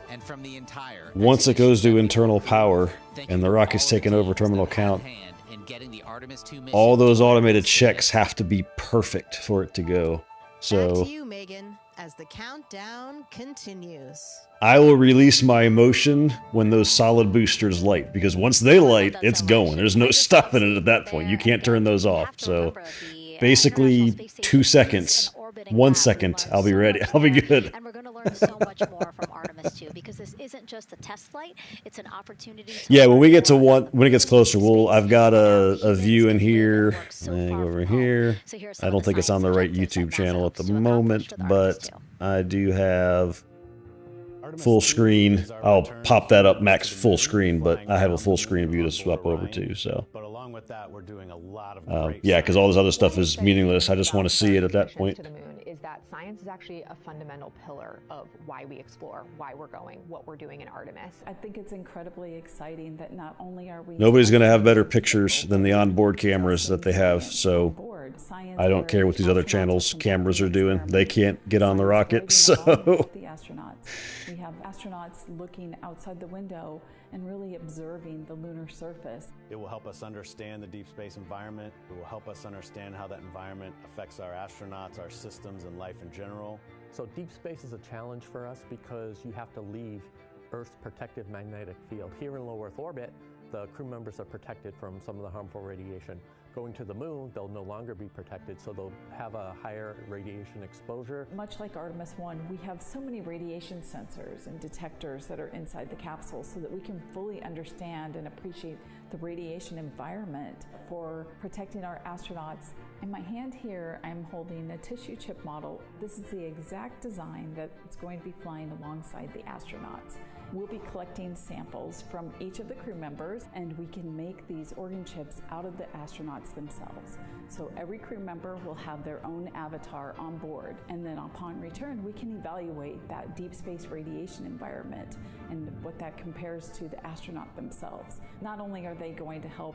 and from the entire once it goes to internal power and the rocket's taken over terminal count, in getting the Artemis 2 mission all those automated checks have to be perfect for it to go. Back So to you, Megan, as the countdown continues. I will release my emotion when those solid boosters light, because once they light, it's going. There's no stopping it at that point. You can't turn those off. So basically 2 seconds, 1 second, I'll be ready. I'll be good. And we're going to learn so much more from Artemis 2, because this isn't just a test flight, it's an opportunity to Yeah, when we get to when it gets closer, I've got a view in here, and over here. I don't think it's on the right YouTube channel at the moment, but I do have full screen. I'll pop that up max full screen, but I have a full screen view to swap over to. So But along with that, we're doing a lot of yeah, because all this other stuff is meaningless. I just want to see it at that point. To the moon is that science is actually a fundamental pillar of why we explore, why we're going, what we're doing in Artemis. I think it's incredibly exciting that not only are we... Nobody's going to have better pictures than the onboard cameras that they have, so I don't care what these other channels' cameras are doing. They can't get on the rocket, so... The astronauts. We have astronauts looking outside the window and really observing the lunar surface. It will help us understand the deep space environment. It will help us understand how that environment affects our astronauts, our systems, and life in general. So deep space is a challenge for us because you have to leave Earth's protective magnetic field. Here in low Earth orbit, the crew members are protected from some of the harmful radiation. Going to the moon, they'll no longer be protected, so they'll have a higher radiation exposure. Much like Artemis 1, we have so many radiation sensors and detectors that are inside the capsule so that we can fully understand and appreciate the radiation environment for protecting our astronauts. In my hand here, I'm holding a tissue chip model. This is the exact design that's going to be flying alongside the astronauts. We'll be collecting samples from each of the crew members, and we can make these organ chips out of the astronauts themselves. So every crew member will have their own avatar on board, and then upon return, we can evaluate that deep space radiation environment and what that compares to the astronaut themselves. Not only are they going to help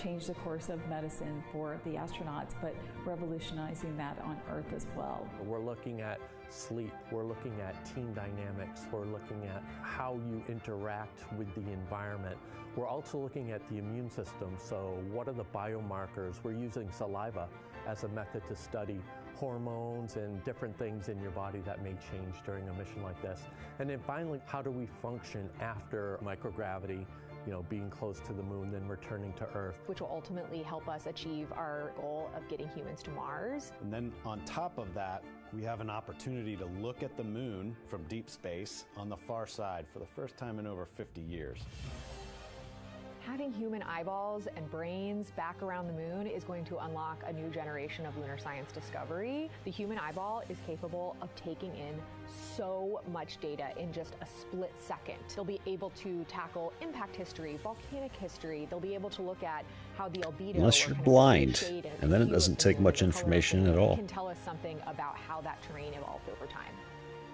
change the course of medicine for the astronauts, but revolutionizing that on Earth as well. We're looking at sleep, we're looking at team dynamics, we're looking at how you interact with the environment. We're also looking at the immune system, so what are the biomarkers? We're using saliva as a method to study hormones and different things in your body that may change during a mission like this. And then finally, how do we function after microgravity? You know, being close to the moon, then returning to Earth. Which will ultimately help us achieve our goal of getting humans to Mars. And then on top of that, we have an opportunity to look at the moon from deep space on the far side for the first time in over 50 years. Having human eyeballs and brains back around the moon is going to unlock a new generation of lunar science discovery. The human eyeball is capable of taking in so much data in just a split second. They'll be able to tackle impact history, volcanic history. They'll be able to look at how the albedo, Unless you're blind, and then it doesn't take much information at all. Can tell us something about how that terrain evolved over time.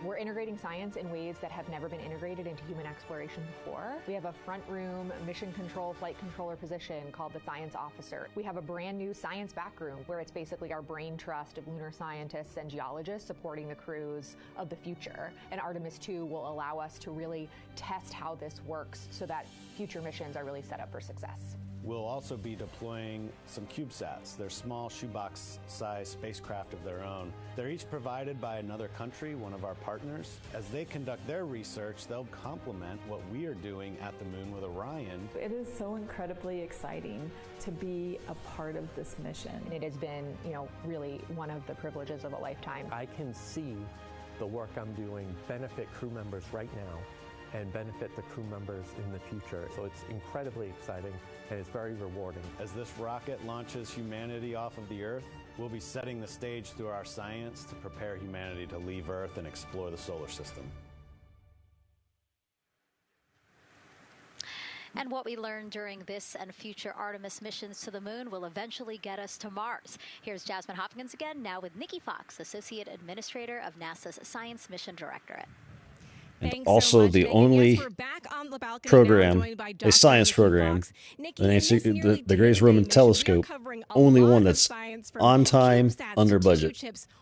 We're integrating science in ways that have never been integrated into human exploration before. We have a front room mission control flight controller position called the Science Officer. We have a brand new science back room where it's basically our brain trust of lunar scientists and geologists supporting the crews of the future. And Artemis 2 will allow us to really test how this works so that future missions are really set up for success. We'll also be deploying some CubeSats. They're small shoebox-sized spacecraft of their own. They're each provided by another country, one of our partners. As they conduct their research, they'll complement what we are doing at the moon with Orion. It is so incredibly exciting to be a part of this mission. And it has been, really one of the privileges of a lifetime. I can see the work I'm doing benefit crew members right now and benefit the crew members in the future. So it's incredibly exciting and it's very rewarding. As this rocket launches humanity off of the Earth, we'll be setting the stage through our science to prepare humanity to leave Earth and explore the solar system. And what we learned during this and future Artemis missions to the moon will eventually get us to Mars. Here's Jasmine Hopkins again, now with Nikki Fox, Associate Administrator of NASA's Science Mission Directorate. And also the only program, a science program, the Greatest Roman Telescope, only one that's on time, under budget.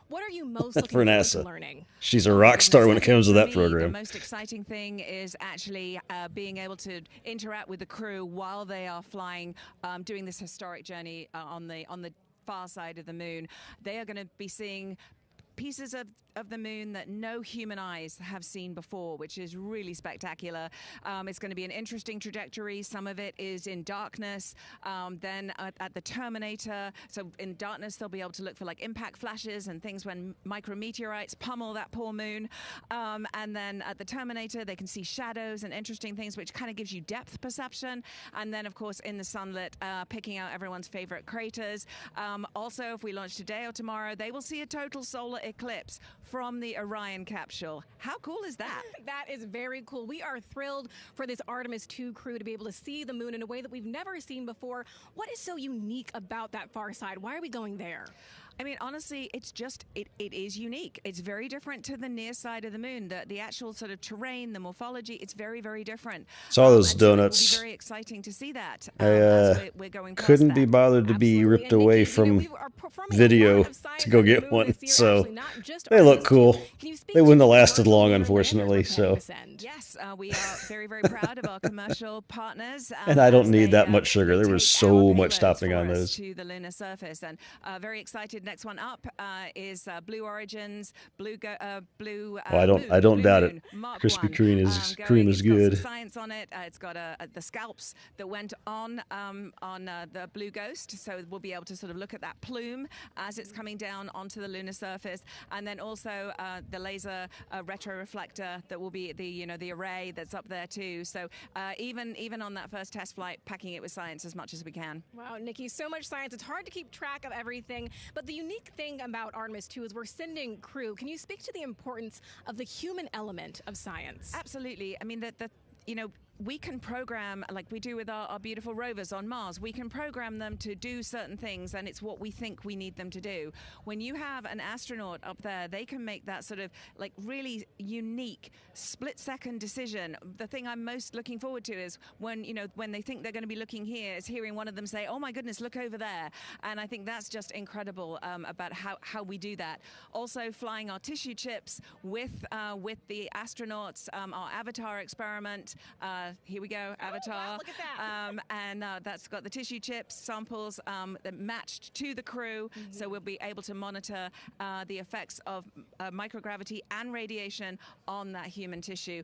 What are you most looking for forward NASA. to learning? She's a rock star when it comes to that program. The most exciting thing is actually being able to interact with the crew while they are flying, doing this historic journey on the far side of the moon. They are going to be seeing pieces of the moon that no human eyes have seen before, which is really spectacular. It's going to be an interesting trajectory. Some of it is in darkness. Then at the terminator, so in darkness, they'll be able to look for like impact flashes and things when micrometeorites pummel that poor moon. And then at the terminator, they can see shadows and interesting things, which kind of gives you depth perception. And then, of course, in the sunlit, picking out everyone's favorite craters. Also, if we launch today or tomorrow, they will see a total solar eclipse from the Orion capsule. How cool is that? That is very cool. We are thrilled for this Artemis 2 crew to be able to see the moon in a way that we've never seen before. What is so unique about that far side? Why are we going there? I mean, honestly, it's just, it is unique. It's very different to the near side of the moon. The actual sort of terrain, the morphology, it's very, very different. Saw those donuts. So it will be very exciting to see that. We're going past Couldn't that. be bothered to be ripped away from video to go get one. So they look cool. They wouldn't have lasted long, unfortunately. So yes, we are very, very proud of our commercial partners. and I don't need that much sugar. There was so much stopping on those. To the lunar surface, and very excited. Next one up is Blue Origin's Blue. Oh, I don't doubt it. Krispy Kreme is good. Science on it. It's got the scalps that went on the Blue Ghost, so we'll be able to sort of look at that plume as it's coming down onto the lunar surface, and then also the laser retroreflector that will be the array that's up there too. So even on that first test flight, packing it with science as much as we can. Wow, Nikki, so much science. It's hard to keep track of everything, but the unique thing about Artemis 2 is we're sending crew. Can you speak to the importance of the human element of science? Absolutely. I mean, we can program, like we do with our beautiful rovers on Mars, we can program them to do certain things, and it's what we think we need them to do. When you have an astronaut up there, they can make that sort of like really unique split-second decision. The thing I'm most looking forward to is when they think they're going to be looking here, is hearing one of them say, "Oh my goodness, look over there." And I think that's just incredible about how we do that. Also, flying our tissue chips with the astronauts, our Avatar experiment. Here we go, Avatar. Oh, wow, look at that. And that's got the tissue chips samples that matched to the crew, so we'll be able to monitor the effects of microgravity and radiation on that human tissue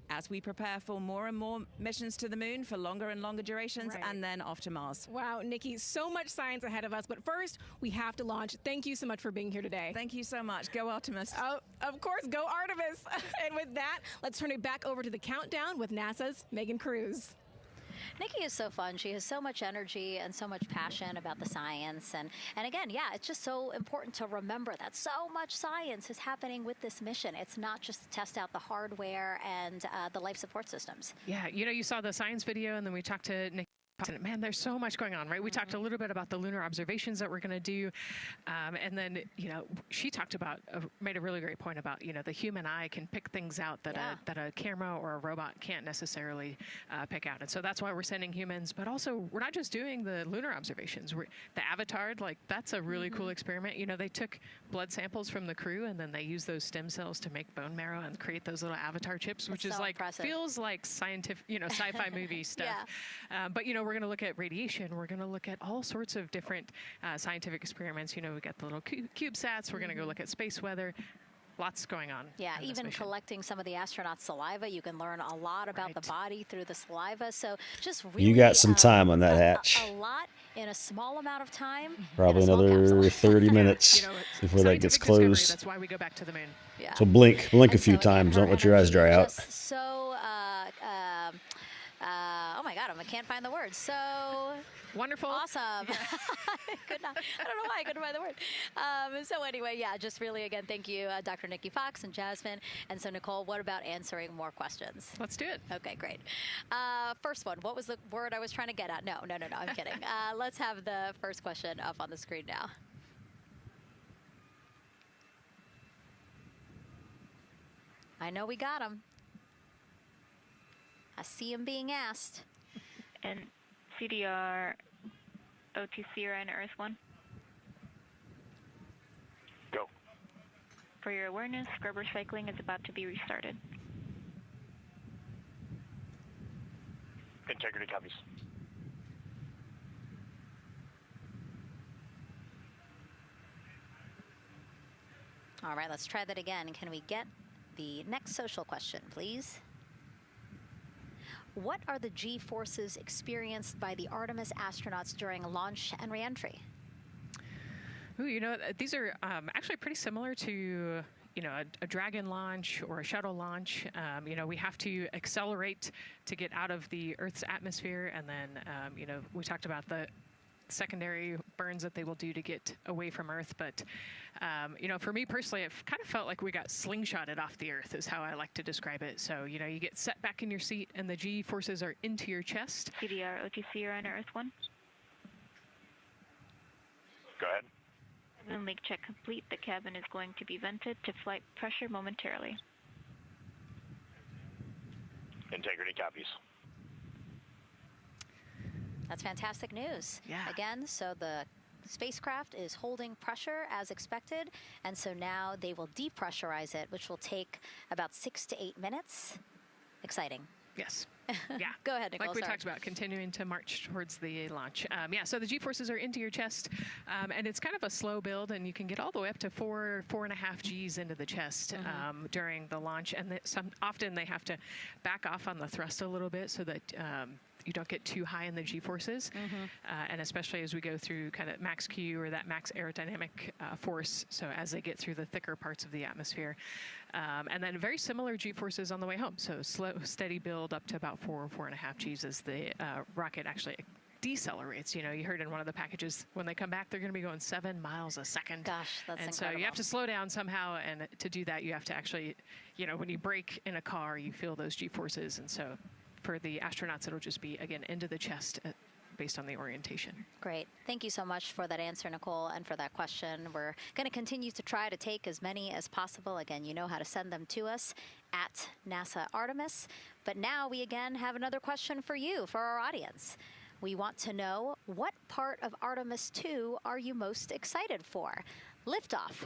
as we prepare for more and more missions to the moon for longer and longer durations, and then off to Mars. Wow, Nikki, so much science ahead of us, but first we have to launch. Thank you so much for being here today. Thank you so much. Go Artemis. Oh, of course, go Artemis. And with that, let's turn it back over to the countdown with NASA's Megan Cruz. Nikki is so fun. She has so much energy and so much passion about the science. And again, yeah, it's just so important to remember that so much science is happening with this mission. It's not just to test out the hardware and the life support systems. Yeah, you saw the science video, and then we talked to Nikki. Man, there's so much going on, right? We talked a little bit about the lunar observations that we're going to do. And then, she talked about, made a really great point about, the human eye can pick things out that, that a camera or a robot can't necessarily pick out. And so that's why we're sending humans. But also, we're not just doing the lunar observations. The Avatar, that's a really cool experiment. They took blood samples from the crew, and then they used those stem cells to make bone marrow and create those little Avatar chips, which is so impressive. Feels like scientific, sci-fi movie stuff. But, we're going to look at radiation. We're going to look at all sorts of different scientific experiments. We got the little CubeSats. We're going to go look at space weather. Lots going on. Yeah, even collecting some of the astronauts' saliva. You can learn a lot about the body through the saliva. So just really, you got some time on that hatch. A lot in a small amount of time. Probably another 30 minutes before that gets closed. That's why we go back to the moon. Yeah. So blink a few times. Don't let your eyes dry out. So, oh my God, I can't find the word. So wonderful. Awesome. I don't know why I couldn't find the word. So anyway, just really, again, thank you, Dr. Nikki Fox and Jasmine. And so, Nicole, what about answering more questions? Let's do it. Okay, great. First one, what was the word I was trying to get at? No, I'm kidding. Let's have the first question up on the screen now. I know we got him. I see him being asked. And CDR OTC Orion Earth 1. Go. For your awareness, scrubber cycling is about to be restarted. Integrity copies. All right, let's try that again. Can we get the next social question, please? What are the G-forces experienced by the Artemis astronauts during launch and reentry? Ooh, these are actually pretty similar to a Dragon launch or a shuttle launch. We have to accelerate to get out of the Earth's atmosphere, and then we talked about the secondary burns that they will do to get away from Earth. But, for me personally, it kind of felt like we got slingshotted off the Earth is how I like to describe it. So, you get set back in your seat and the G forces are into your chest. CDR OTC Orion Earth 1. Go ahead. When leak check complete, the cabin is going to be vented to flight pressure momentarily. Integrity copies. That's fantastic news. Yeah. Again, so the spacecraft is holding pressure as expected, and so now they will depressurize it, which will take about 6 to 8 minutes. Exciting. Yes. Yeah. Go ahead, Nicole. Like we talked about, continuing to march towards the launch. So the G-forces are into your chest, and it's kind of a slow build, and you can get all the way up to 4.5 Gs into the chest during the launch. And often they have to back off on the thrust a little bit so that you don't get too high in the G-forces, and especially as we go through kind of max Q or that max aerodynamic force, so as they get through the thicker parts of the atmosphere. And then very similar G-forces on the way home, so slow, steady build up to about 4.5 Gs as the rocket actually decelerates. You heard in one of the packages, when they come back, they're going to be going 7 miles a second. Gosh, that's and incredible. So you have to slow down somehow, and to do that, you have to actually, when you brake in a car, you feel those G-forces, and so for the astronauts, it'll just be, again, into the chest based on the orientation. Great. Thank you so much for that answer, Nicole, and for that question. We're going to continue to try to take as many as possible. Again, you know how to send them to us at NASA Artemis. But now we again have another question for you, for our audience. We want to know, what part of Artemis 2 are you most excited for? Liftoff,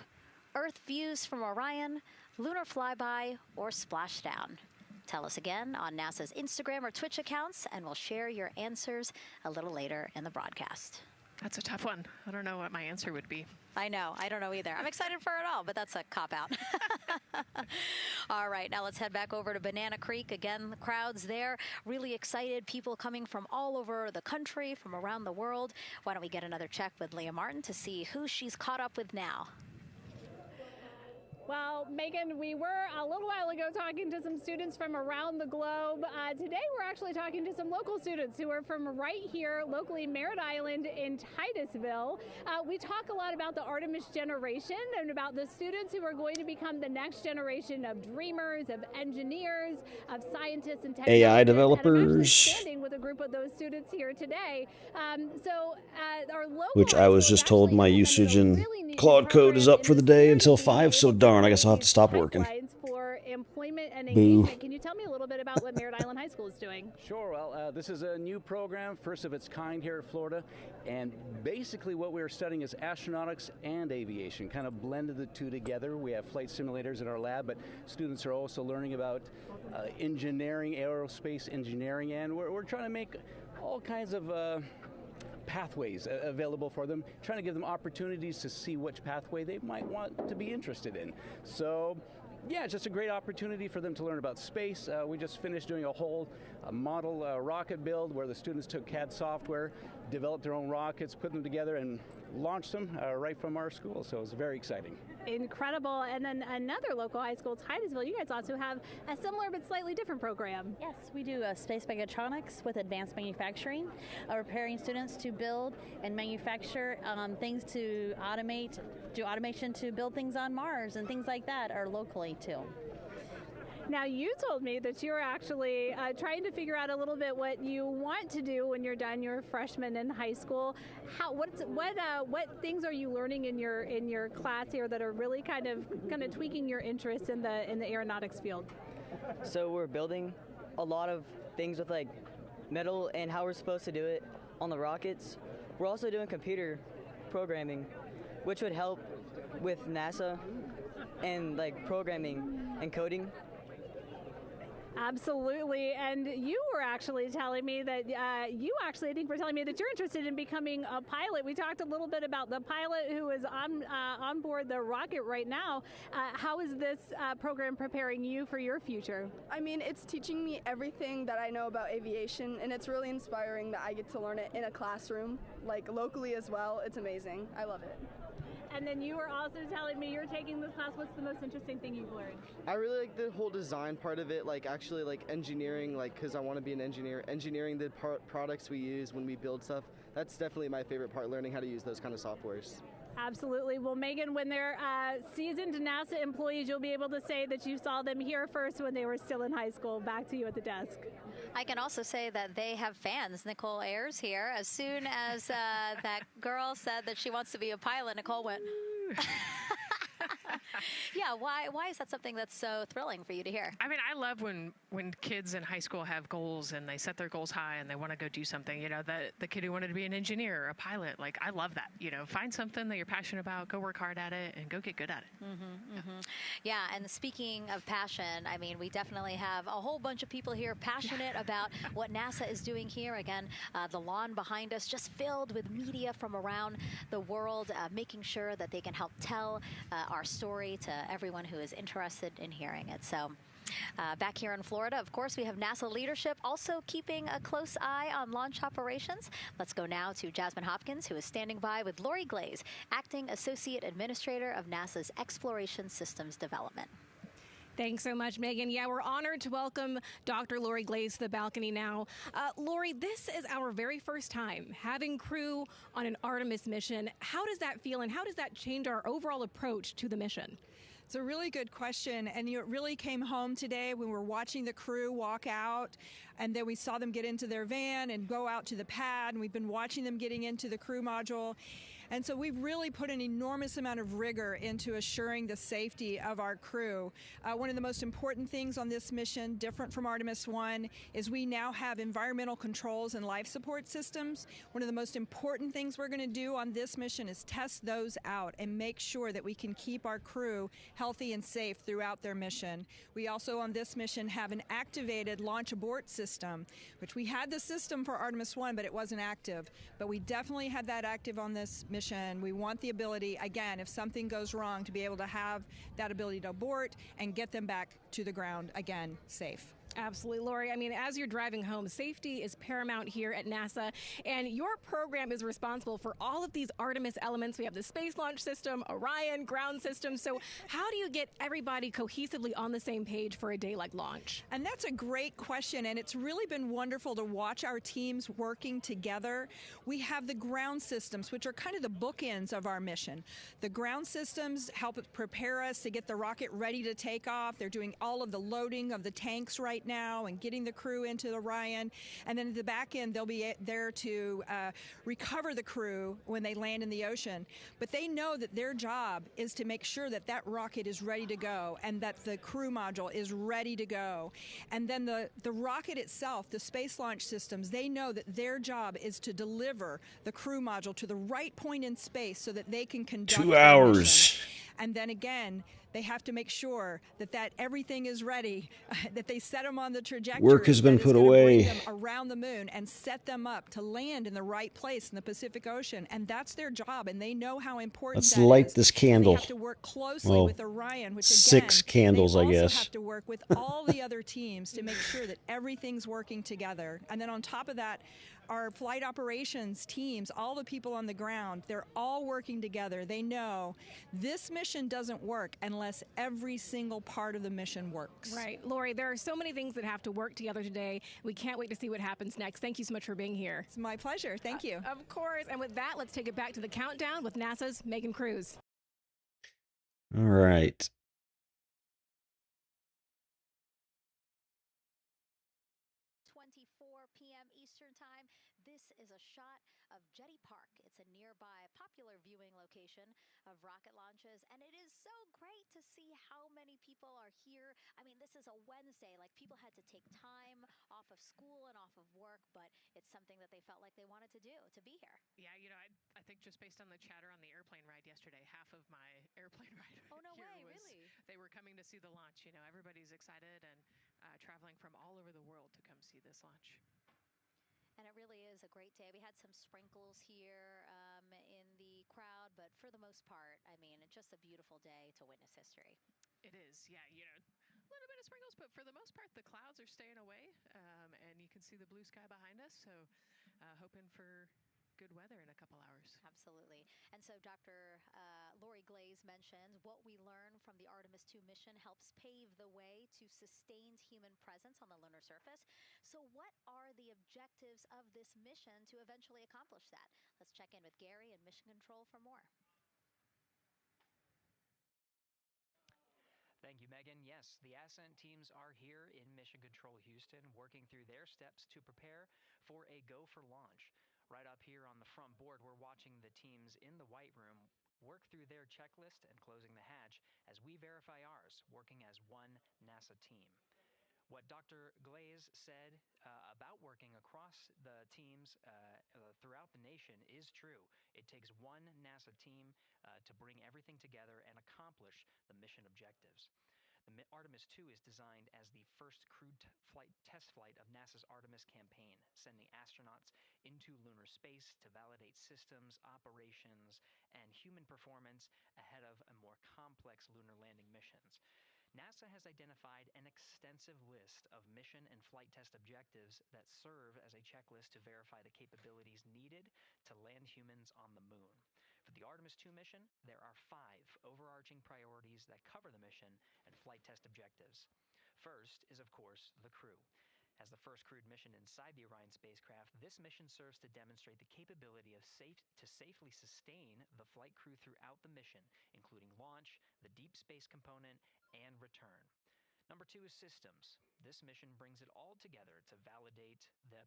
Earth views from Orion, lunar flyby, or splashdown? Tell us again on NASA's Instagram or Twitch accounts, and we'll share your answers a little later in the broadcast. That's a tough one. I don't know what my answer would be. I know. I don't know either. I'm excited for it all, but that's a cop-out. All right, now let's head back over to Banana Creek. Again, the crowds there, really excited. People coming from all over the country, from around the world. Why don't we get another check with Leah Martin to see who she's caught up with now. Well, Megan, we were a little while ago talking to some students from around the globe. Today, we're actually talking to some local students who are from right here, locally, Merritt Island in Titusville. We talk a lot about the Artemis generation and about the students who are going to become the next generation of dreamers, of engineers, of scientists and technologists. AI developers. Standing with with a group of those students here today. Our local Which I was just told my usage in Claude Code is up for the day until 5, so darn, I guess I'll have to stop working. For employment and Boo. engagement. Can you tell me a little bit about what Merritt Island High School is doing? Sure. Well, this is a new program, first of its kind here at Florida, and basically what we're studying is astronautics and aviation, kind of blended the two together. We have flight simulators in our lab, but students are also learning about engineering, aerospace engineering, and we're trying to make all kinds of pathways available for them, trying to give them opportunities to see which pathway they might want to be interested in. So yeah, it's just a great opportunity for them to learn about space. We just finished doing a whole model rocket build where the students took CAD software, developed their own rockets, put them together, and launched them right from our school. So it was very exciting. Incredible. And then another local high school, Titusville, you guys also have a similar but slightly different program. Yes, we do space mechatronics with advanced manufacturing, preparing students to build and manufacture things to automate, do automation to build things on Mars and things like that, or locally too. Now, you told me that you're actually trying to figure out a little bit what you want to do when you're done. You're a freshman in high school. What things are you learning in your class here that are really kind of tweaking your interest in the aeronautics field? So we're building a lot of things with like metal and how we're supposed to do it on the rockets. We're also doing computer programming, which would help with NASA and like programming and coding. Absolutely. And you were actually telling me that I think were telling me that you're interested in becoming a pilot. We talked a little bit about the pilot who is on board the rocket right now. How is this program preparing you for your future? I mean, it's teaching me everything that I know about aviation, and it's really inspiring that I get to learn it in a classroom, like locally as well. It's amazing. I love it. And then you were also telling me you're taking this class. What's the most interesting thing you've learned? I really like the whole design part of it, like actually like engineering, like because I want to be an engineer. Engineering the products we use when we build stuff, that's definitely my favorite part, learning how to use those kind of softwares. Absolutely. Well, Megan, when they're seasoned NASA employees, you'll be able to say that you saw them here first when they were still in high school. Back to you at the desk. I can also say that they have fans. Nicole Ayers here. As soon as that girl said that she wants to be a pilot, Nicole went, yeah, why is that something that's so thrilling for you to hear? I mean, I love when kids in high school have goals and they set their goals high and they want to go do something. You know, the kid who wanted to be an engineer or a pilot, like, I love that. You know, find something that you're passionate about, go work hard at it, and go get good at it. Yeah, and speaking of passion, I mean, we definitely have a whole bunch of people here passionate about what NASA is doing here. Again, the lawn behind us just filled with media from around the world, making sure that they can help tell our story to everyone who is interested in hearing it. So back here in Florida, of course, we have NASA leadership also keeping a close eye on launch operations. Let's go now to Jasmine Hopkins, who is standing by with Lori Glaze, Acting Associate Administrator of NASA's Exploration Systems Development. Thanks so much, Megan. Yeah, we're honored to welcome Dr. Lori Glaze to the balcony now. Lori, this is our very first time having crew on an Artemis mission. How does that feel, and how does that change our overall approach to the mission? It's a really good question, and it really came home today when we were watching the crew walk out, and then we saw them get into their van and go out to the pad, and we've been watching them getting into the crew module. And so we've really put an enormous amount of rigor into assuring the safety of our crew. One of the most important things on this mission, different from Artemis 1, is we now have environmental controls and life support systems. One of the most important things we're going to do on this mission is test those out and make sure that we can keep our crew healthy and safe throughout their mission. We also on this mission have an activated launch abort system, which we had the system for Artemis 1, but it wasn't active. But we definitely had that active on this mission. We want the ability, again, if something goes wrong, to be able to have that ability to abort and get them back to the ground again, safe. Absolutely, Lori. I mean, as you're driving home, safety is paramount here at NASA, and your program is responsible for all of these Artemis elements. We have the Space Launch System, Orion, ground system. So how do you get everybody cohesively on the same page for a day like launch? And that's a great question, and it's really been wonderful to watch our teams working together. We have the ground systems, which are kind of the bookends of our mission. The ground systems help prepare us to get the rocket ready to take off. They're doing all of the loading of the tanks right right now and getting the crew into Orion. And then at the back end, they'll be there to recover the crew when they land in the ocean. But they know that their job is to make sure that that rocket is ready to go and that the crew module is ready to go. And then the rocket itself, the space launch systems, they know that their job is to deliver the crew module to the right point in space so that they can conduct 2 their hours. mission. And then again, they have to make sure that everything is ready, that they set them on the trajectory. Work has been that is put gonna away. bring them around the moon and set them up to land in the right place in the Pacific Ocean. And that's their job, and they know how important Let's that light is. this And they candle. have to work closely Well, with Orion, which again, 6 candles, they I also guess. have to work with all the other teams to make sure that everything's working together. And then on top of that, our flight operations teams, all the people on the ground, they're all working together. They know this mission doesn't work unless every single part of the mission works. Right. Lori, there are so many things that have to work together today. We can't wait to see what happens next. Thank you so much for being here. It's my pleasure. Thank you. Of course. And with that, let's take it back to the countdown with NASA's Megan Cruz. All right. p.m. Eastern Time. This is a shot of Jetty Park. It's a nearby popular viewing location of rocket launches, and it is so great to see how many people are here. I mean, this is a Wednesday. Like, people had to take time off of school and off of work, but it's something that they felt like they wanted to do, to be here. Yeah, you know, I think just based on the chatter on the airplane ride yesterday, half of my airplane ride Really? they were coming to see the launch. You know, everybody's excited and traveling from all over the world to come see this launch. And it really is a great day. We had some sprinkles here in the crowd, but for the most part, I mean, it's just a beautiful day to witness history. It is, yeah, you know, a little bit of sprinkles, but for the most part, the clouds are staying away, and you can see the blue sky behind us, so hoping for good weather in a couple hours. Absolutely. And so Dr. Lori Glaze mentioned what we learned from the Artemis 2 mission helps pave the way to sustained human presence on the lunar surface. So what are the objectives of this mission to eventually accomplish that? Let's check in with Gary in Mission Control for more. Thank you, Megan. Yes, the ascent teams are here in Mission Control Houston, working through their steps to prepare for a go for launch. Right up here on the front board, we're watching the teams in the White Room work through their checklist and closing the hatch as we verify ours, working as one NASA team. What Dr. Glaze said about working across the teams throughout the nation is true. It takes one NASA team to bring everything together and accomplish the mission objectives. The Artemis 2 is designed as the first crewed test flight of NASA's Artemis campaign, sending astronauts into lunar space to validate systems, operations, and human performance ahead of a more complex lunar landing missions. NASA has identified an extensive list of mission and flight test objectives that serve as a checklist to verify the capabilities needed to land humans on the moon. For the Artemis 2 mission, there are 5 overarching priorities that cover the mission and flight test objectives. First is, of course, the crew. As the first crewed mission inside the Orion spacecraft, this mission serves to demonstrate the capability of safely sustain the flight crew throughout the mission, including launch, the deep space component, and return. Number 2 is systems. This mission brings it all together to validate the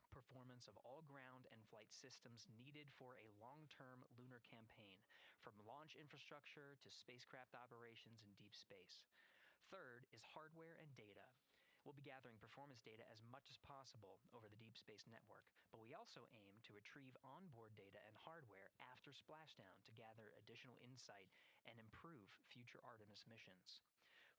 performance of all ground and flight systems needed for a long-term lunar campaign, from launch infrastructure to spacecraft operations in deep space. Third is hardware and data. We'll be gathering performance data as much as possible over the deep space network, but we also aim to retrieve onboard data and hardware after splashdown to gather additional insight and improve future Artemis missions.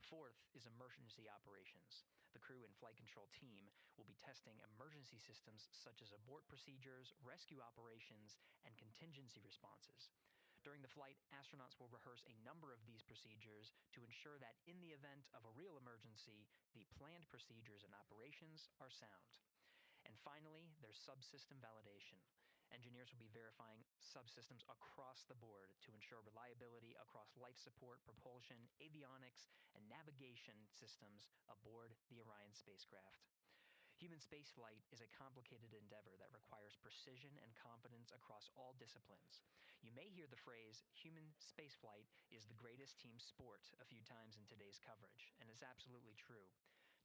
Fourth is emergency operations. The crew and flight control team will be testing emergency systems such as abort procedures, rescue operations, and contingency responses. During the flight, astronauts will rehearse a number of these procedures to ensure that in the event of a real emergency, the planned procedures and operations are sound. And finally, there's subsystem validation. Engineers will be verifying subsystems across the board to ensure reliability across life support, propulsion, avionics, and navigation systems aboard the Orion spacecraft. Human spaceflight is a complicated endeavor that requires precision and confidence across all disciplines. You may hear the phrase, human spaceflight is the greatest team sport, a few times in today's coverage, and it's absolutely true.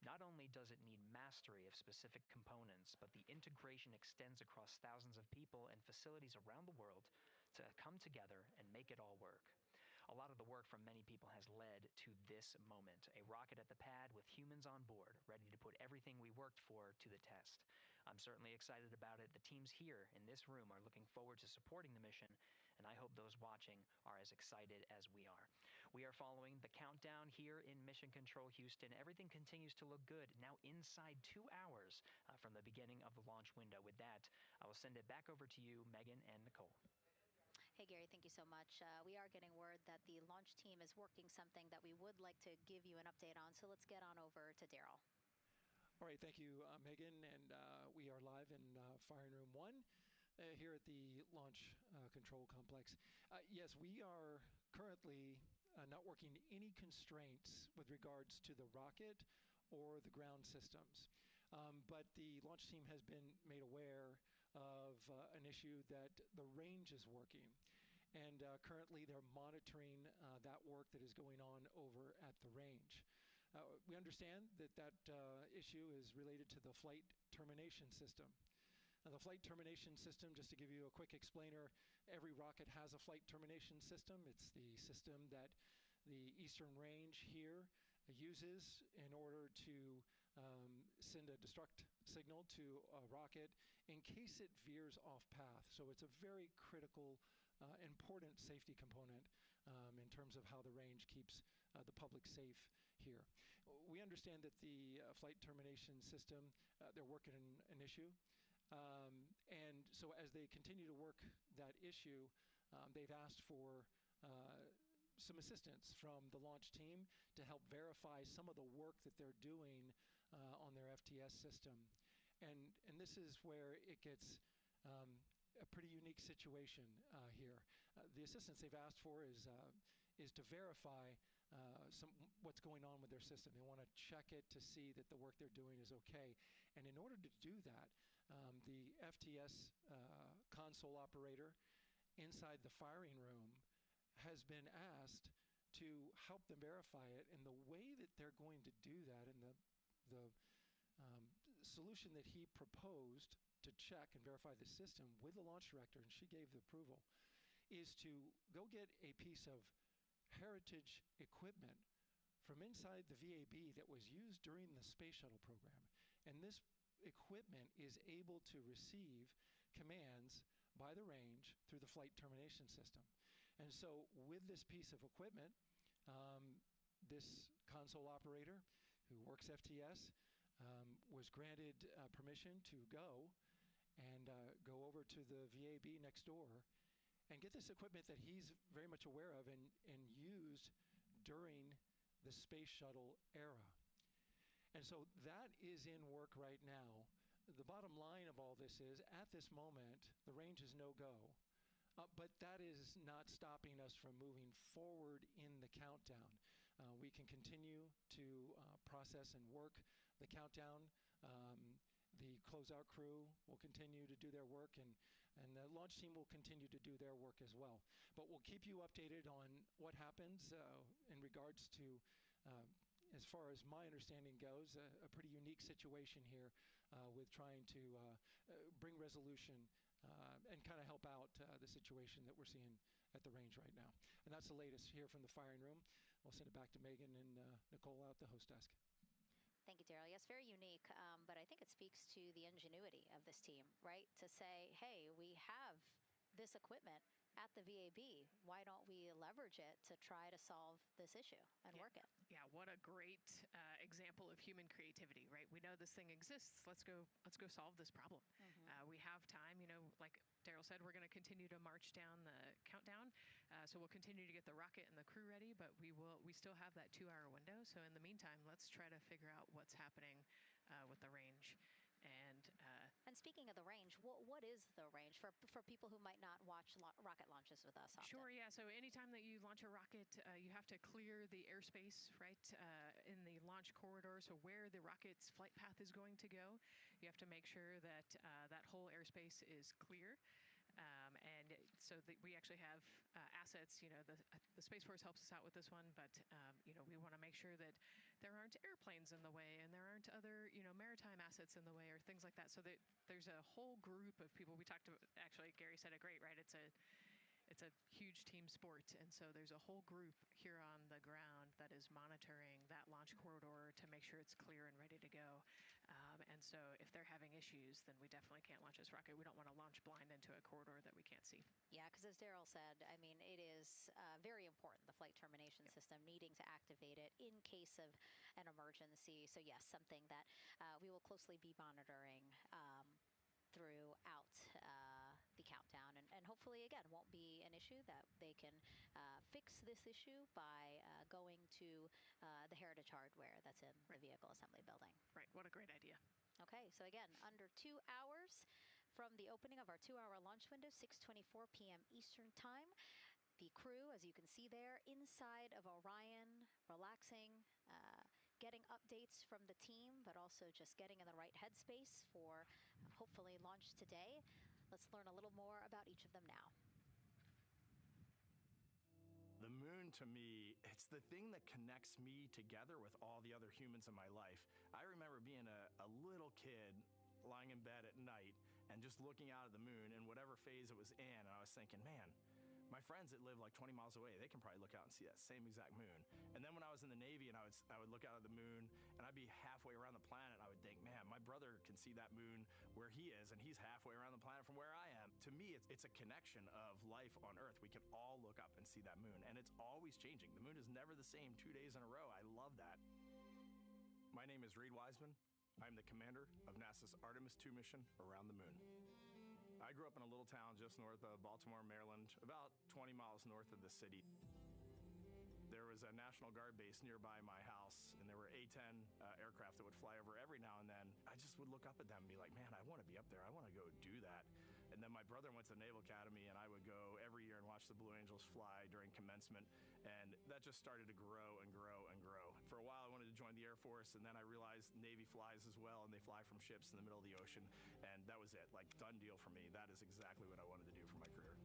Not only does it need mastery of specific components, but the integration extends across thousands of people and facilities around the world to come together and make it all work. A lot of the work from many people has led to this moment, a rocket at the pad with humans on board, ready to put everything we worked for to the test. I'm certainly excited about it. The teams here in this room are looking forward to supporting the mission, and I hope those watching are as excited as we are. We are following the countdown here in Mission Control Houston. Everything continues to look good, now inside 2 hours from the beginning of the launch window. With that, I will send it back over to you, Megan and Nicole. Hey, Gary, thank you so much. We are getting word that the launch team is working something that we would like to give you an update on. So let's get on over to Daryl. All right, thank you, Megan. And we are live in Firing Room 1 here at the Launch Control Complex. Yes, we are currently not working any constraints with regards to the rocket or the ground systems. But the launch team has been made aware of an issue that the range is working. And currently they're monitoring that work that is going on over at the range. We understand that that issue is related to the flight termination system. Now, the flight termination system, just to give you a quick explainer, every rocket has a flight termination system. It's the system that the Eastern Range here uses in order to send a destruct signal to a rocket in case it veers off path. So it's a very critical, important safety component in terms of how the range keeps the public safe here. We understand that the flight termination system, they're working an issue. And so as they continue to work that issue, they've asked for some assistance from the launch team to help verify some of the work that they're doing on their FTS system. And this is where it gets a pretty unique situation here. The assistance they've asked for is to verify what's going on with their system. They want to check it to see that the work they're doing is okay. And in order to do that, the FTS console operator inside the firing room has been asked to help them verify it. And the way that they're going to do that, and the solution that he proposed to check and verify the system with the launch director, and she gave the approval, is to go get a piece of heritage equipment from inside the VAB that was used during the space shuttle program. And this equipment is able to receive commands by the range through the flight termination system. And so with this piece of equipment, this console operator who works FTS was granted permission to go over to the VAB next door and get this equipment that he's very much aware of and used during the space shuttle era. And so that is in work right now. The bottom line of all this is, at this moment, the range is no-go. But that is not stopping us from moving forward in the countdown. We can continue to process and work the countdown. The closeout crew will continue to do their work, and the launch team will continue to do their work as well. But we'll keep you updated on what happens in regards to, as far as my understanding goes, a pretty unique situation here with trying to bring resolution and kind of help out the situation that we're seeing at the range right now. And that's the latest here from the firing room. We'll send it back to Megan and Nicole out the host desk. Thank you, Daryl. Yes, very unique, but I think it speaks to the ingenuity of this team, right? To say, hey, we have this equipment at the VAB. Why don't we leverage it to try to solve this issue and work it? Yeah, what a great example of human creativity, right? We know this thing exists. Let's go solve this problem. We have time, you know, like Daryl said, we're going to continue to march down the countdown. So we'll continue to get the rocket and the crew ready, but we still have that 2-hour window. So in the meantime, let's try to figure out what's happening with the range. And speaking of the range, what is the range for people who might not watch rocket launches with us often? Sure, yeah. So anytime that you launch a rocket, you have to clear the airspace, right, in the launch corridor. So where the rocket's flight path is going to go, you have to make sure that that whole airspace is clear. And so we actually have assets, you know, the Space Force helps us out with this one, but, you know, we want to make sure that there aren't airplanes in the way and there aren't other, maritime assets in the way or things like that. So there's a whole group of people. We talked about, actually, Gary said it great, right? It's a huge team sport, and so there's a whole group here on the ground that is monitoring that launch corridor to make sure it's clear and ready to go. And so if they're having issues, then we definitely can't launch this rocket. We don't want to launch blind into a corridor that we can't see. Yeah, because as Daryl said, I mean, it is very important, the flight termination system, needing to activate it in case of an emergency. So yes, something that we will closely be monitoring throughout the countdown, and hopefully, again, won't be an issue, that they can fix this issue by going to the heritage hardware that's in the vehicle assembly building. Right, what a great idea. Okay, so again, under 2 hours from the opening of our 2-hour launch window, 6:24 p.m. Eastern Time. The crew, as you can see there, inside of Orion, relaxing, getting updates from the team, but also just getting in the right headspace for hopefully launch today. Let's learn a little more about each of them now. The moon, to me, it's the thing that connects me together with all the other humans in my life. I remember being a little kid lying in bed at night and just looking out at the moon in whatever phase it was in, and I was thinking, man, my friends that live like 20 miles away, they can probably look out and see that same exact moon. And then when I was in the Navy and I would look out at the moon and I'd be halfway around the planet, I would think, man, my brother can see that moon where he is, and he's halfway around the planet from where I am. To me, it's a connection of life on Earth. We can all look up and see that moon, and it's always changing. The moon is never the same 2 days in a row. I love that. My name is Reed Wiseman. I'm the commander of NASA's Artemis 2 mission around the moon. I grew up in a little town just north of Baltimore, Maryland, about 20 miles north of the city. There was a National Guard base nearby my house, and there were A-10 aircraft that would fly over every now and then. I just would look up at them and be like, man, I want to be up there. I want to go do that. And then my brother went to the Naval Academy, and I would go every year and watch the Blue Angels fly during commencement. And that just started to grow and grow and grow. For a while, I wanted to join the Air Force, and then I realized Navy flies as well, and they fly from ships in the middle of the ocean. And that was it, like, done deal for me. That is exactly what I wanted to do for my career.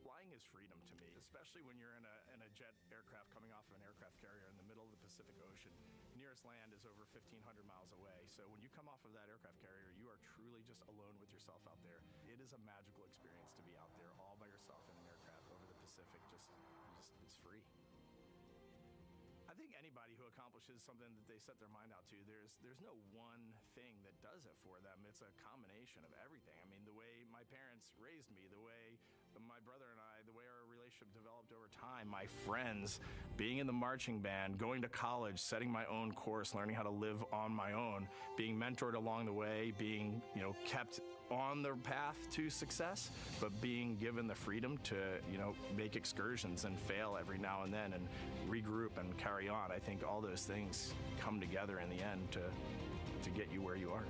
Flying is freedom to me, especially when you're in a jet aircraft coming off of an aircraft carrier in the middle of the Pacific Ocean. Nearest land is over 1,500 miles away. So when you come off of that aircraft carrier, you are truly just alone with yourself out there. It is a magical experience to be out there all by yourself in an aircraft over the Pacific. Just it's free. I think anybody who accomplishes something that they set their mind out to, there's no one thing that does it for them. It's a combination of everything. I mean, the way my parents raised me, the way my brother and I, the way our relationship developed over time, my friends, being in the marching band, going to college, setting my own course, learning how to live on my own, being mentored along the way, being, kept on the path to success, but being given the freedom to, make excursions and fail every now and then and regroup and carry on. I think all those things come together in the end to get you where you are.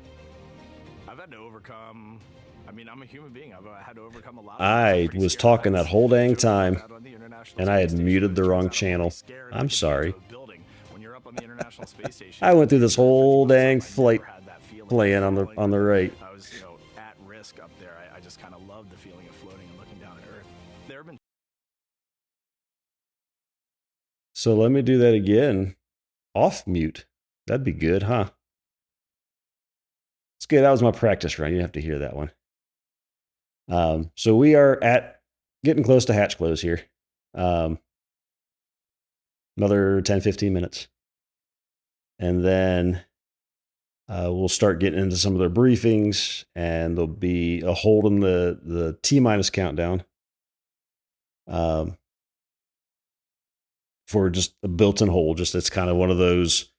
I've had to overcome, I'm a human being. I've had to overcome a lot. I was talking that whole dang time, and I had muted the wrong channel. I'm sorry. I went through this whole dang flight playing on the right. I was, at risk up there. I just kind of loved the feeling of floating and looking down at Earth. There have been. So let me do that again. Off mute. That'd be good, huh? It's good. That was my practice run. You have to hear that one. So we are getting close to hatch close here. Another 10, 15 minutes. And then we'll start getting into some of their briefings, and there'll be a hold in the T-minus countdown for just a built-in hold. Just it's kind of one of those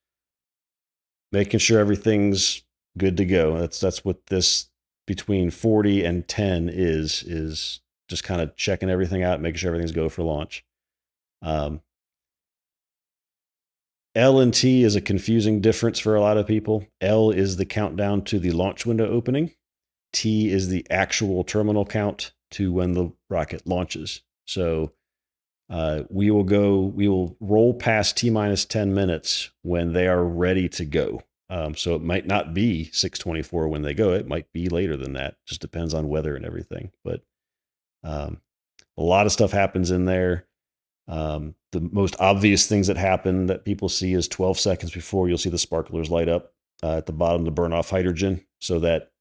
making sure everything's good to go. That's what this between 40 and 10 is just kind of checking everything out, making sure everything's go for launch. L and T is a confusing difference for a lot of people. L is the countdown to the launch window opening. T is the actual terminal count to when the rocket launches. So we will roll past T-minus 10 minutes when they are ready to go. So it might not be 6:24 when they go. It might be later than that. Just depends on weather and everything. But a lot of stuff happens in there. The most obvious things that happen that people see is 12 seconds before you'll see the sparklers light up at the bottom to burn off hydrogen so that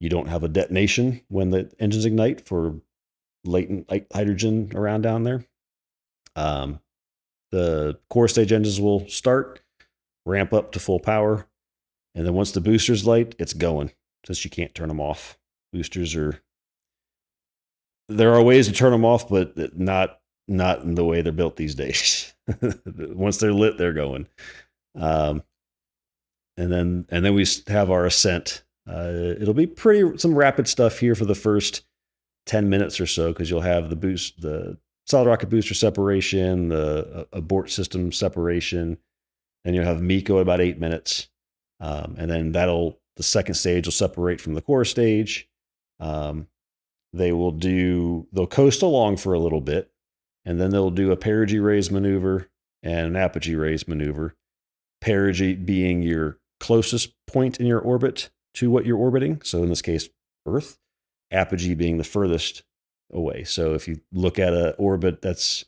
you don't have a detonation when the engines ignite for latent hydrogen around down there. The core stage engines will start, ramp up to full power, and then once the boosters light, it's going, since you can't turn them off. Boosters there are ways to turn them off, but not in the way they're built these days. Once they're lit, they're going. And then we have our ascent. It'll be some rapid stuff here for the first 10 minutes or so, because you'll have the solid rocket booster separation, the abort system separation, and you'll have MECO at about 8 minutes. And then the second stage will separate from the core stage. They'll coast along for a little bit, and then they'll do a perigee raise maneuver and an apogee raise maneuver. Perigee being your closest point in your orbit to what you're orbiting. So in this case, Earth. Apogee being the furthest away. So if you look at an orbit that's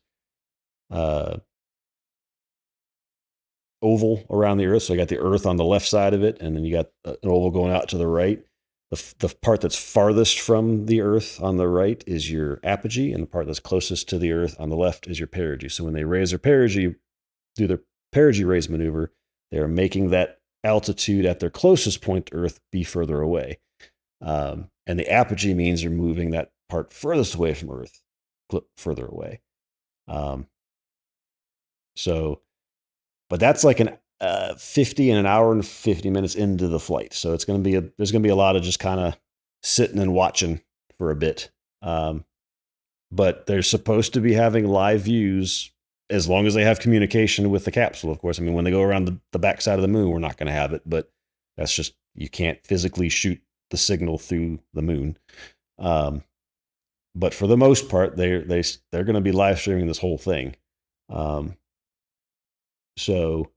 oval around the Earth, so you got the Earth on the left side of it, and then you got an oval going out to the right. The part that's farthest from the Earth on the right is your apogee, and the part that's closest to the Earth on the left is your perigee. So when they raise their perigee, do their perigee raise maneuver, they are making that altitude at their closest point to Earth be further away. And the apogee means you're moving that part furthest away from Earth, further away. But that's like 50 and an hour and 50 minutes into the flight. So there's going to be a lot of just kind of sitting and watching for a bit. But they're supposed to be having live views as long as they have communication with the capsule, of course. I mean, when they go around the backside of the moon, we're not going to have it, but that's just, you can't physically shoot the signal through the moon. But for the most part, they're going to be live streaming this whole thing. So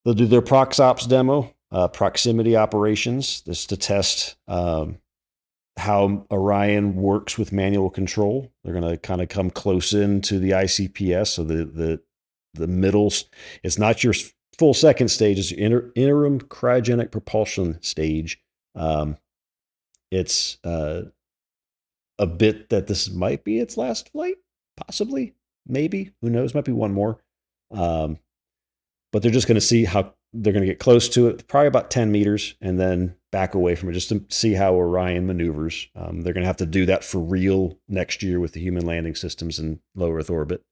they'll do their ProxOps demo, proximity operations. This is to test how Orion works with manual control. They're going to kind of come close into the ICPS. So the middles, it's not your full second stage, it's your interim cryogenic propulsion stage. It's a bit that this might be its last flight, possibly, maybe, who knows, might be one more. But they're just going to see how they're going to get close to it, probably about 10 meters, and then back away from it just to see how Orion maneuvers. They're going to have to do that for real next year with the human landing systems in low Earth orbit.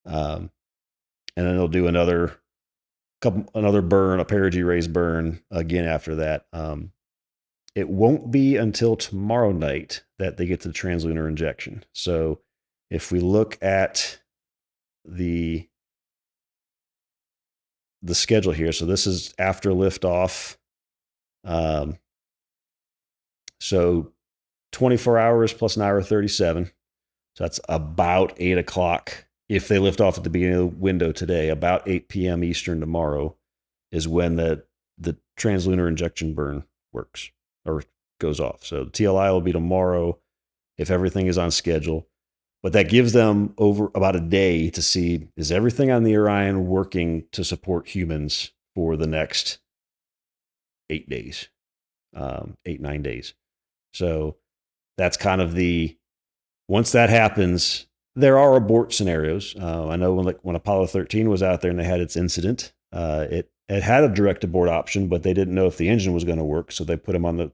And then they'll do another burn, a perigee raise burn again after that. It won't be until tomorrow night that they get to the translunar injection. So if we look at the schedule here, so this is after liftoff. So 24 hours plus an hour 37. So that's about 8 o'clock. If they lift off at the beginning of the window today, about 8 p.m. Eastern tomorrow is when the translunar injection burn works or goes off. So the TLI will be tomorrow if everything is on schedule. But that gives them over about a day to see, is everything on the Orion working to support humans for the next 8 days, 9 days. So that's kind of once that happens, there are abort scenarios. I know when Apollo 13 was out there and they had its incident, it had a direct abort option, but they didn't know if the engine was going to work. So they put them on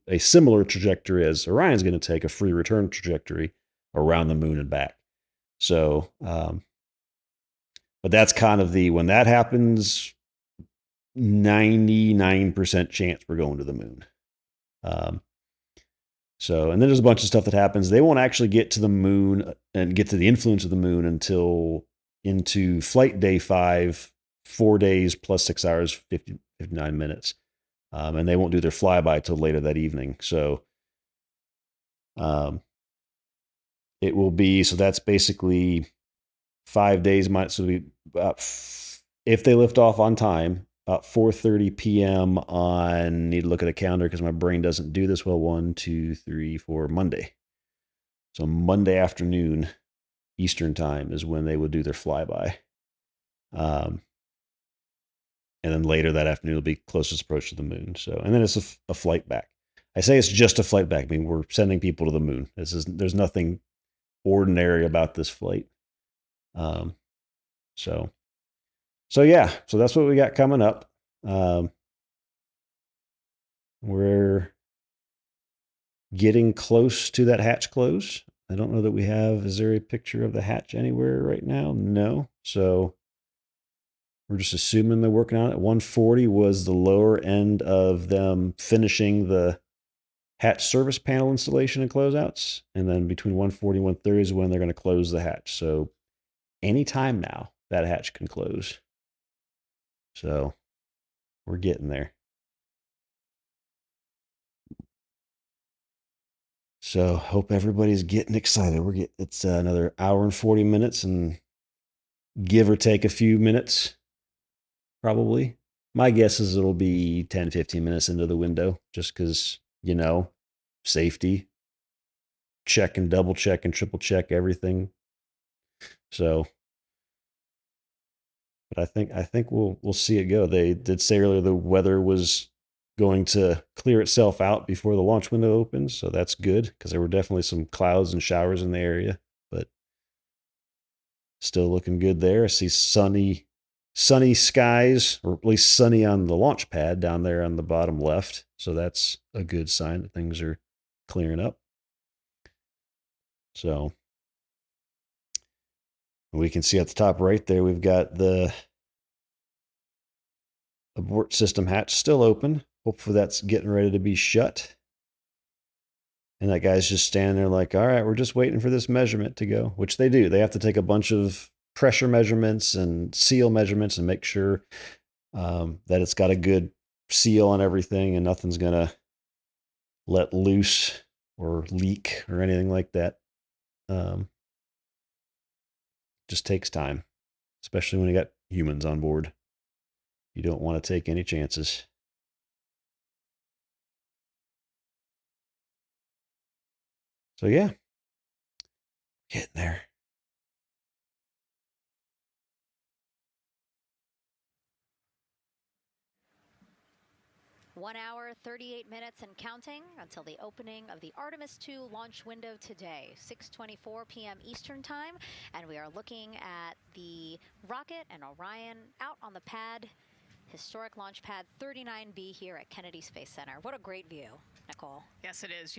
a similar trajectory as Orion's going to take, a free return trajectory around the moon and back. So, but that's kind of when that happens, 99% chance we're going to the moon. So, and then there's a bunch of stuff that happens. They won't actually get to the moon and get to the influence of the moon until into flight day 5, 4 days plus 6 hours, 59 minutes. And they won't do their flyby till later that evening. So, it will be, so that's basically 5 days. So it'll be about, if they lift off on time, about 4:30 p.m. on, need to look at a calendar because my brain doesn't do this well, 1, 2, 3, 4, Monday. So Monday afternoon, Eastern time is when they would do their flyby. And then later that afternoon will be closest approach to the moon. So, and then it's a flight back. I say it's just a flight back. I mean, we're sending people to the moon. There's nothing ordinary about this flight. So yeah, so that's what we got coming up. We're getting close to that hatch close. I don't know that we have, is there a picture of the hatch anywhere right now? No. So we're just assuming they're working on it. 140 was the lower end of them finishing the hatch service panel installation and closeouts. And then between 140 and 130 is when they're going to close the hatch. So anytime now, that hatch can close. So we're getting there. So hope everybody's getting excited. It's another hour and 40 minutes, and give or take a few minutes, probably. My guess is it'll be 10, 15 minutes into the window, just because, safety, check and double check and triple check everything. So, but I think we'll see it go. They did say earlier the weather was going to clear itself out before the launch window opens, so that's good, because there were definitely some clouds and showers in the area, but still looking good there. I see sunny skies, or at least sunny on the launch pad down there on the bottom left, so that's a good sign that things are clearing up. So we can see at the top right there, we've got the abort system hatch still open. Hopefully that's getting ready to be shut. And that guy's just standing there like, all right, we're just waiting for this measurement to go, which they do. They have to take a bunch of pressure measurements and seal measurements and make sure that it's got a good seal on everything and nothing's going to let loose or leak or anything like that. Just takes time, especially when you got humans on board. You don't want to take any chances. So yeah, getting there. One hour, 38 minutes and counting until the opening of the Artemis 2 launch window today, 6:24 p.m. Eastern Time. And we are looking at the rocket and Orion out on the pad, historic launch pad 39B here at Kennedy Space Center. What a great view, Nicole. Yes, it is.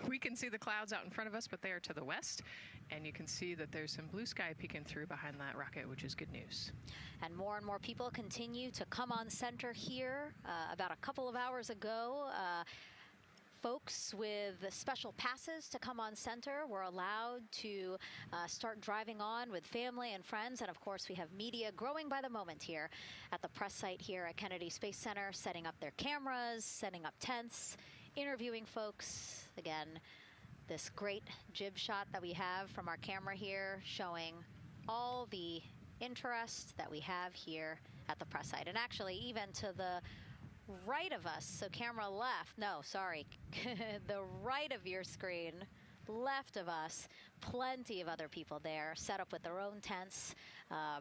We can see the clouds out in front of us, but they are to the west. And you can see that there's some blue sky peeking through behind that rocket, which is good news. And more people continue to come on center here. About a couple of hours ago, folks with special passes to come on center were allowed to start driving on with family and friends. And of course, we have media growing by the moment here at the press site here at Kennedy Space Center, setting up their cameras, setting up tents, interviewing folks. Again, this great jib shot that we have from our camera here showing all the interest that we have here at the press site. And actually, even to the right of us, so camera left, no, sorry, the right of your screen, left of us, plenty of other people there, set up with their own tents,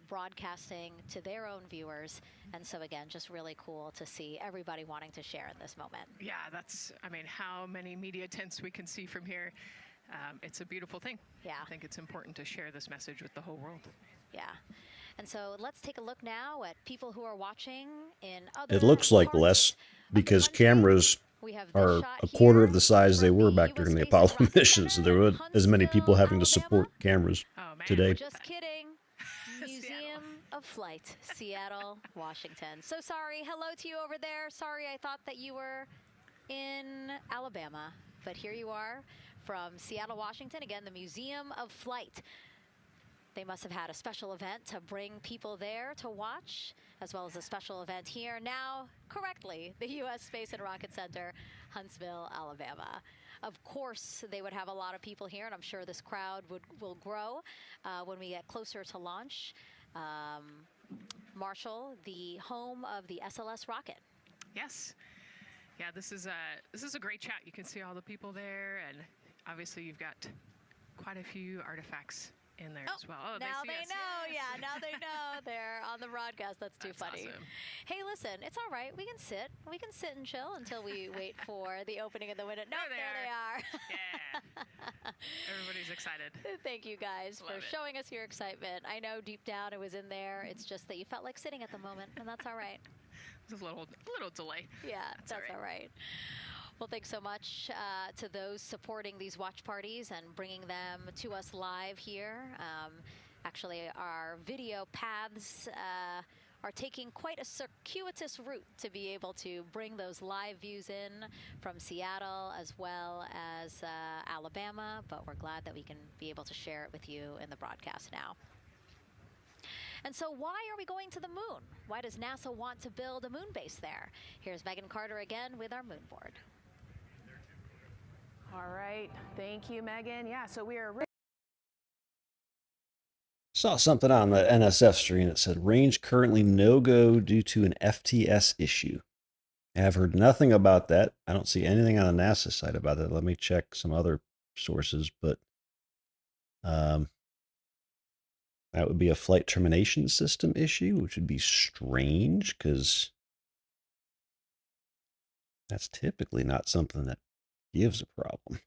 broadcasting to their own viewers. And so again, just really cool to see everybody wanting to share in this moment. Yeah, how many media tents we can see from here. It's a beautiful thing. Yeah. I think it's important to share this message with the whole world. Yeah. And so let's take a look now at people who are watching in other It looks like less because cameras are a quarter of the size they were back during the Apollo mission. So there weren't as many people having to support cameras today. Just kidding. Museum of Flight, Seattle, Washington. So sorry. Hello to you over there. Sorry, I thought that you were in Alabama, but here you are from Seattle, Washington. Again, the Museum of Flight. They must have had a special event to bring people there to watch, as well as a special event here. Now, correctly, the U.S. Space and Rocket Center, Huntsville, Alabama. Of course, they would have a lot of people here, and I'm sure this crowd will grow when we get closer to launch. Marshall, the home of the SLS rocket. Yes. Yeah, this is a great shot. You can see all the people there, and obviously you've got quite a few artifacts in there as well. Oh, now see they us. know. Yes. Yeah, now they know. They're on the broadcast. That's too funny. Awesome. Hey, listen, it's all right. We can sit. We can sit and chill until we wait for the opening of the window. No, there they are. Yeah. Everybody's excited. Thank you guys Love for it. showing us your excitement. I know deep down it was in there. It's just that you felt like sitting at the moment, and that's all right. There's a little delay. Yeah, that's all right. Well, thanks so much to those supporting these watch parties and bringing them to us live here. Actually, our video paths are taking quite a circuitous route to be able to bring those live views in from Seattle as well as Alabama, but we're glad that we can be able to share it with you in the broadcast now. And so why are we going to the moon? Why does NASA want to build a moon base there? Here's Megan Carter again with our moon board. All right. Thank you, Megan. Yeah, so we are... Saw something on the NSF screen that said range currently no-go due to an FTS issue. I've heard nothing about that. I don't see anything on the NASA site about that. Let me check some other sources, but that would be a flight termination system issue, which would be strange because that's typically not something that gives a problem.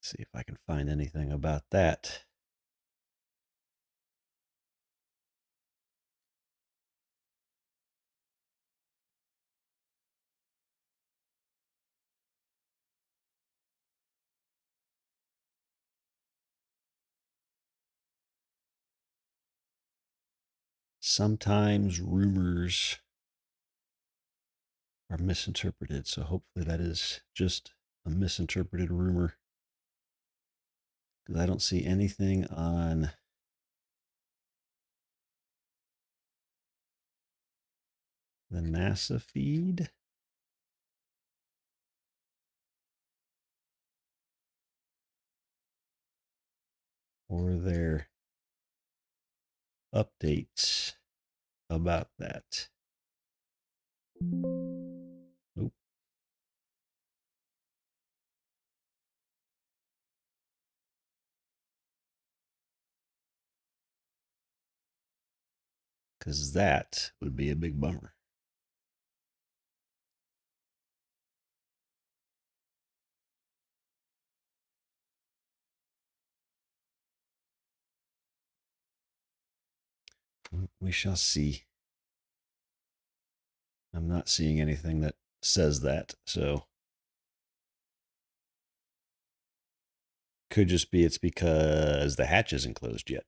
See if I can find anything about that. Sometimes rumors are misinterpreted, so hopefully that is just a misinterpreted rumor. Because I don't see anything on the NASA feed. Or their updates about that. Nope. Because that would be a big bummer. We shall see. I'm not seeing anything that says that, so could just be it's because the hatch isn't closed yet.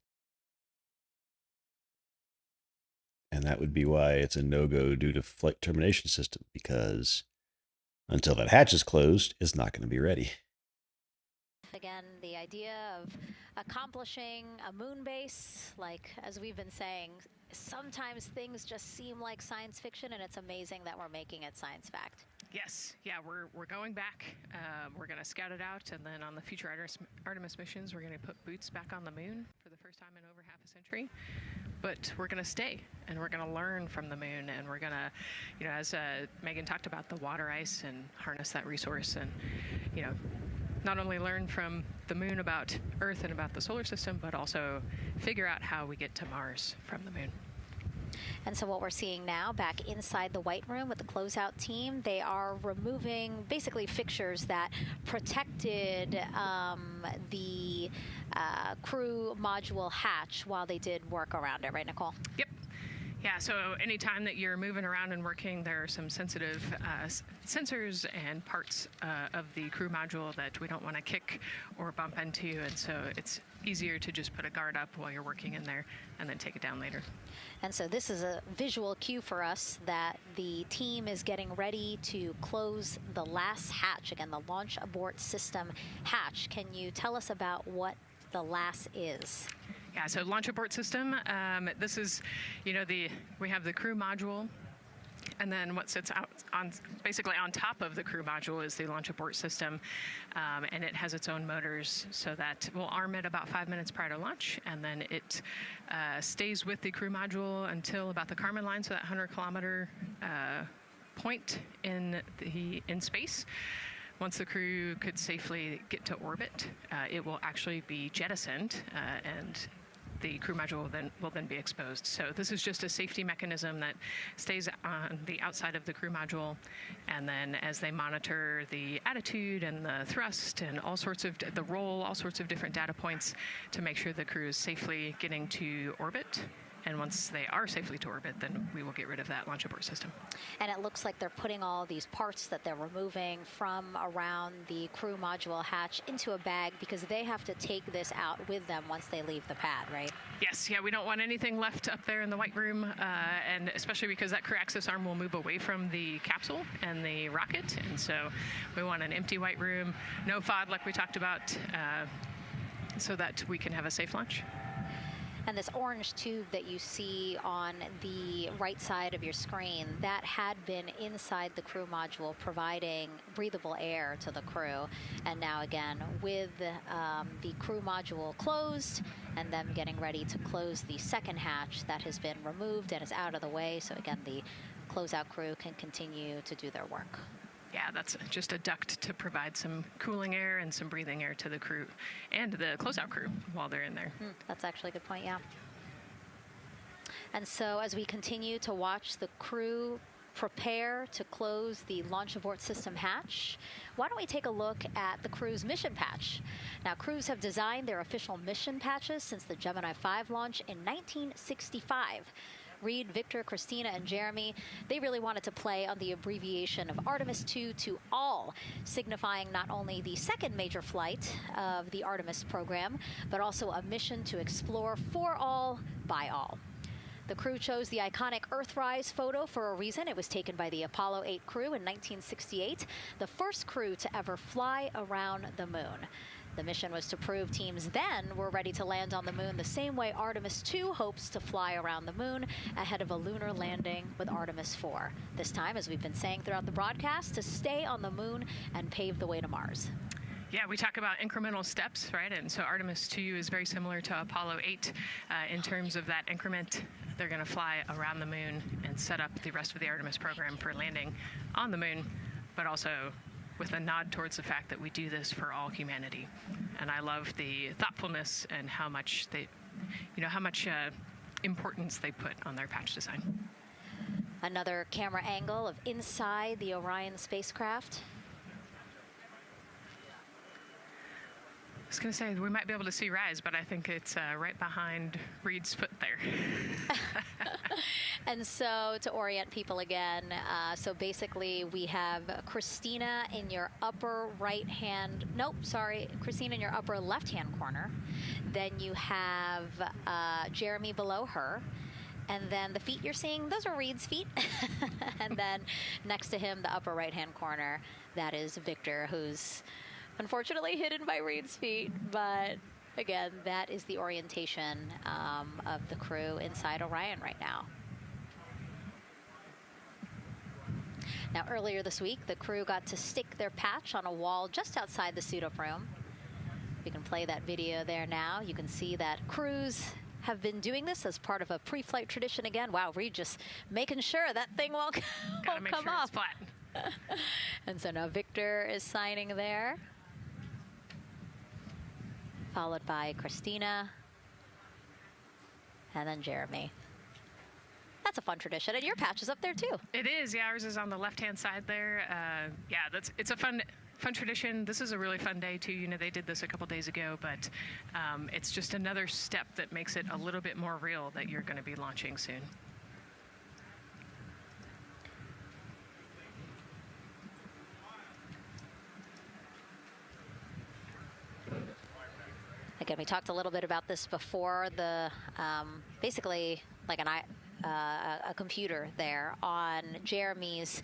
And that would be why it's a no-go due to flight termination system, because until that hatch is closed, it's not going to be ready. Again, the idea of accomplishing a moon base, like as we've been saying, sometimes things just seem like science fiction, and it's amazing that we're making it science fact. Yes, yeah, we're going back. We're going to scout it out, and then on the future Artemis missions, we're going to put boots back on the moon for the first time in over half a century. But we're going to stay, and we're going to learn from the moon, and we're going to, you know, as Megan talked about, the water ice, and harness that resource, and, you know, not only learn from the moon about Earth and about the solar system, but also figure out how we get to Mars from the moon. And so what we're seeing now back inside the White Room with the closeout team, they are removing basically fixtures that protected the crew module hatch while they did work around it, right, Nicole? Yep. Yeah, so anytime that you're moving around and working, there are some sensitive sensors and parts of the crew module that we don't want to kick or bump into, and so it's easier to just put a guard up while you're working in there and then take it down later. And so this is a visual cue for us that the team is getting ready to close the last hatch, again, the launch abort system hatch. Can you tell us about what the last is? Yeah, so launch abort system, this is, you know, we have the crew module, and then what sits out basically on top of the crew module is the launch abort system, and it has its own motors, so that we'll arm it about 5 minutes prior to launch, and then it stays with the crew module until about the Kármán line, so that 100-kilometer point in space. Once the crew could safely get to orbit, it will actually be jettisoned, and the crew module will then be exposed. So this is just a safety mechanism that stays on the outside of the crew module, and then as they monitor the attitude and the thrust and all sorts of the roll, all sorts of different data points to make sure the crew is safely getting to orbit. And once they are safely to orbit, then we will get rid of that launch abort system. And it looks like they're putting all these parts that they're removing from around the crew module hatch into a bag because they have to take this out with them once they leave the pad, right? Yes, yeah, we don't want anything left up there in the white room, and especially because that crew access arm will move away from the capsule and the rocket, and so we want an empty white room, no FOD like we talked about, so that we can have a safe launch. And this orange tube that you see on the right side of your screen, that had been inside the crew module providing breathable air to the crew. And now again, with the crew module closed and them getting ready to close the second hatch that has been removed and is out of the way. So again, the closeout crew can continue to do their work. Yeah, that's just a duct to provide some cooling air and some breathing air to the crew and the closeout crew while they're in there. That's actually a good point, yeah. And so as we continue to watch the crew prepare to close the launch abort system hatch, why don't we take a look at the crew's mission patch? Now, crews have designed their official mission patches since the Gemini 5 launch in 1965. Reed, Victor, Christina, and Jeremy, they really wanted to play on the abbreviation of Artemis 2 to all, signifying not only the second major flight of the Artemis program, but also a mission to explore for all, by all. The crew chose the iconic Earthrise photo for a reason. It was taken by the Apollo 8 crew in 1968, the first crew to ever fly around the moon. The mission was to prove teams then were ready to land on the moon the same way Artemis 2 hopes to fly around the moon ahead of a lunar landing with Artemis 4. This time, as we've been saying throughout the broadcast, to stay on the moon and pave the way to Mars. Yeah, we talk about incremental steps, right? And so Artemis 2 is very similar to Apollo 8 in terms of that increment. They're going to fly around the moon and set up the rest of the Artemis program for landing on the moon, but also with a nod towards the fact that we do this for all humanity. And I love the thoughtfulness and how much importance they put on their patch design. Another camera angle of inside the Orion spacecraft. I was going to say we might be able to see Rise, but I think it's right behind Reed's foot there. And so to orient people again, so basically we have Christina in your upper right hand, Christina in your upper left hand corner. Then you have Jeremy below her. And then the feet you're seeing, those are Reed's feet. And then next to him, the upper right hand corner, that is Victor, who's unfortunately hidden by Reed's feet, but again, that is the orientation of the crew inside Orion right now. Now, earlier this week, the crew got to stick their patch on a wall just outside the suit-up room. You can play that video there now. You can see that crews have been doing this as part of a pre-flight tradition again. Wow, Reed just making sure that thing won't come off. It's flat. And so now Victor is signing there, followed by Christina, and then Jeremy. That's a fun tradition, and your patch is up there too. It is, yeah, ours is on the left-hand side there. It's a fun tradition. This is a really fun day too. You know, they did this a couple days ago, but it's just another step that makes it a little bit more real that you're going to be launching soon. Again, we talked a little bit about this before. The basically like a computer there on Jeremy's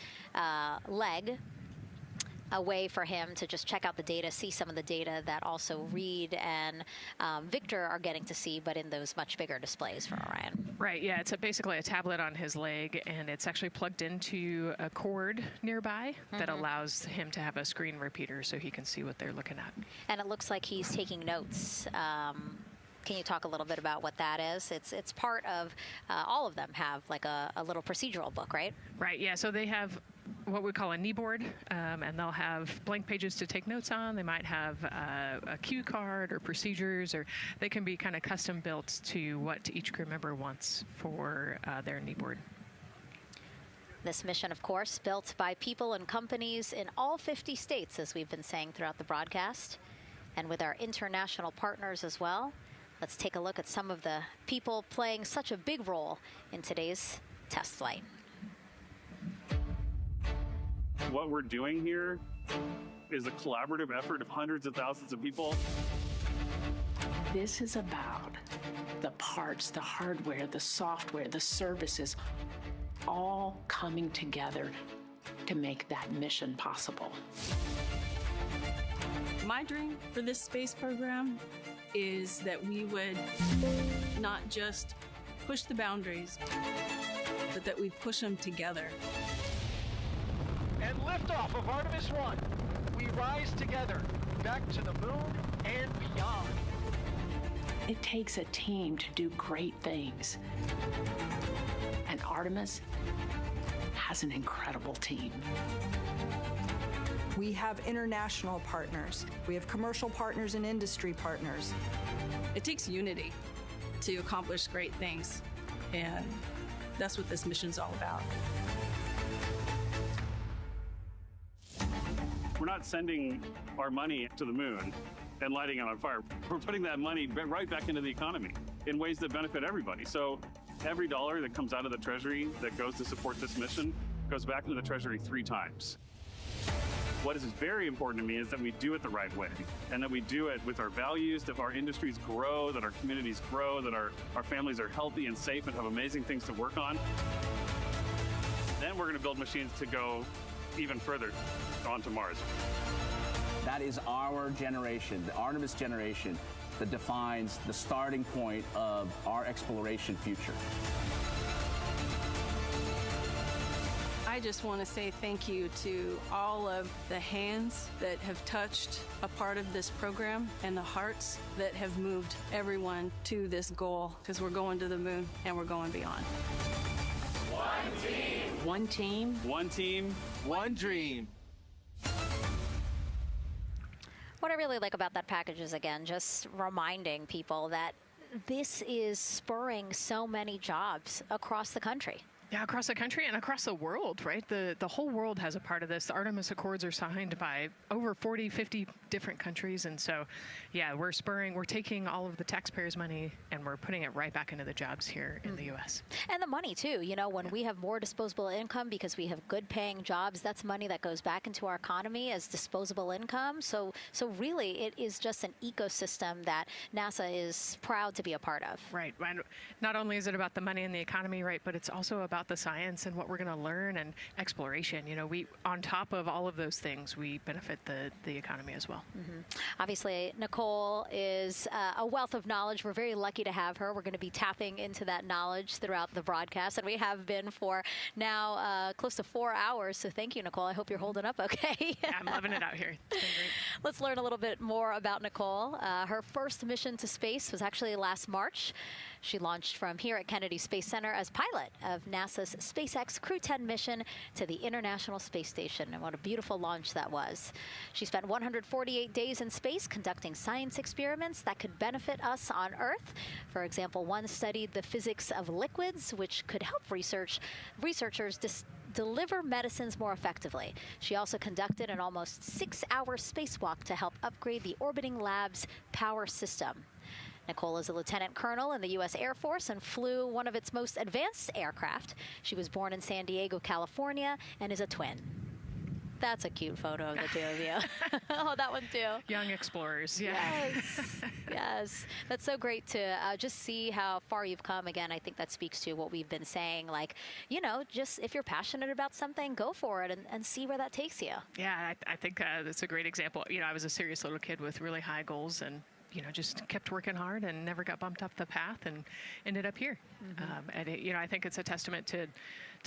leg, a way for him to just check out the data, see some of the data that also Reed and Victor are getting to see, but in those much bigger displays for Orion. Right, yeah, it's basically a tablet on his leg, and it's actually plugged into a cord nearby that allows him to have a screen repeater so he can see what they're looking at. And it looks like he's taking notes. Can you talk a little bit about what that is? It's part of, all of them have like a little procedural book, right? Right, yeah, so they have what we call a knee board, and they'll have blank pages to take notes on. They might have a cue card or procedures, or they can be kind of custom built to what each crew member wants for their knee board. This mission, of course, built by people and companies in all 50 states, as we've been saying throughout the broadcast, and with our international partners as well. Let's take a look at some of the people playing such a big role in today's test flight. What we're doing here is a collaborative effort of hundreds of thousands of people. This is about the parts, the hardware, the software, the services, all coming together to make that mission possible. My dream for this space program is that we would not just push the boundaries, but that we push them together. And liftoff of Artemis 1. We rise together, back to the moon and beyond. It takes a team to do great things. And Artemis has an incredible team. We have international partners. We have commercial partners and industry partners. It takes unity to accomplish great things, and that's what this mission's all about. We're not sending our money to the moon and lighting it on fire. We're putting that money right back into the economy in ways that benefit everybody. So every dollar that comes out of the Treasury that goes to support this mission goes back into the Treasury 3 times. What is very important to me is that we do it the right way, and that we do it with our values, that our industries grow, that our communities grow, that our families are healthy and safe and have amazing things to work on. Then we're going to build machines to go even further onto Mars. That is our generation, the Artemis generation, that defines the starting point of our exploration future. I just want to say thank you to all of the hands that have touched a part of this program and the hearts that have moved everyone to this goal, because we're going to the moon and we're going beyond. One team. One team. One team. One dream. What I really like about that package is, again, just reminding people that this is spurring so many jobs across the country. Yeah, across the country and across the world, right? The whole world has a part of this. The Artemis Accords are signed by over 40, 50 different countries. And so, yeah, we're taking all of the taxpayers' money and we're putting it right back into the jobs here in the U.S. And the money, too. You know, when we have more disposable income because we have good paying jobs, that's money that goes back into our economy as disposable income. So really, it is just an ecosystem that NASA is proud to be a part of. Right. And not only is it about the money and the economy, right, but it's also about the science and what we're going to learn and exploration. You know, we, on top of all of those things, we benefit the economy as well. Obviously, Nicole is a wealth of knowledge. We're very lucky to have her. We're going to be tapping into that knowledge throughout the broadcast, and we have been for now close to 4 hours. So thank you, Nicole. I hope you're holding up okay. Yeah, I'm loving it out here. It's been great. Let's learn a little bit more about Nicole. Her first mission to space was actually last March. She launched from here at Kennedy Space Center as pilot of NASA's SpaceX Crew 10 mission to the International Space Station. And what a beautiful launch that was. She spent 148 days in space conducting science experiments that could benefit us on Earth. For example, one studied the physics of liquids, which could help researchers deliver medicines more effectively. She also conducted an almost 6-hour spacewalk to help upgrade the orbiting lab's power system. Nicole is a lieutenant colonel in the U.S. Air Force and flew one of its most advanced aircraft. She was born in San Diego, California, and is a twin. That's a cute photo of the two of you. Oh, that one too. Young explorers, yeah. Yes, yes. That's so great to just see how far you've come. Again, I think that speaks to what we've been saying. Like, you know, just if you're passionate about something, go for it and see where that takes you. Yeah, I think that's a great example. You know, I was a serious little kid with really high goals, and just kept working hard and never got bumped up the path and ended up here. And I think it's a testament to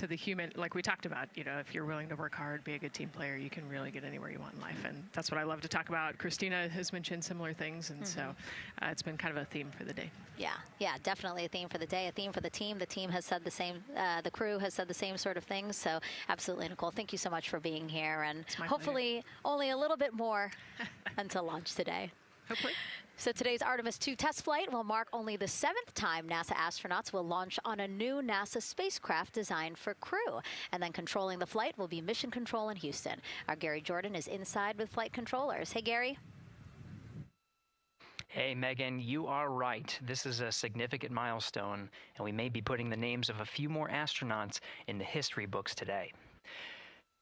the human, like we talked about, if you're willing to work hard, be a good team player, you can really get anywhere you want in life. And that's what I love to talk about. Christina has mentioned similar things. And so it's been kind of a theme for the day. Yeah, definitely a theme for the day, a theme for the team. The team has said the same, the crew has said the same sort of things. So absolutely, Nicole, thank you so much for being here. And hopefully only a little bit more until launch today. Hopefully. So today's Artemis 2 test flight will mark only the 7th time NASA astronauts will launch on a new NASA spacecraft designed for crew. And then controlling the flight will be Mission Control in Houston. Our Gary Jordan is inside with flight controllers. Hey, Gary. Hey, Megan, you are right. This is a significant milestone, and we may be putting the names of a few more astronauts in the history books today.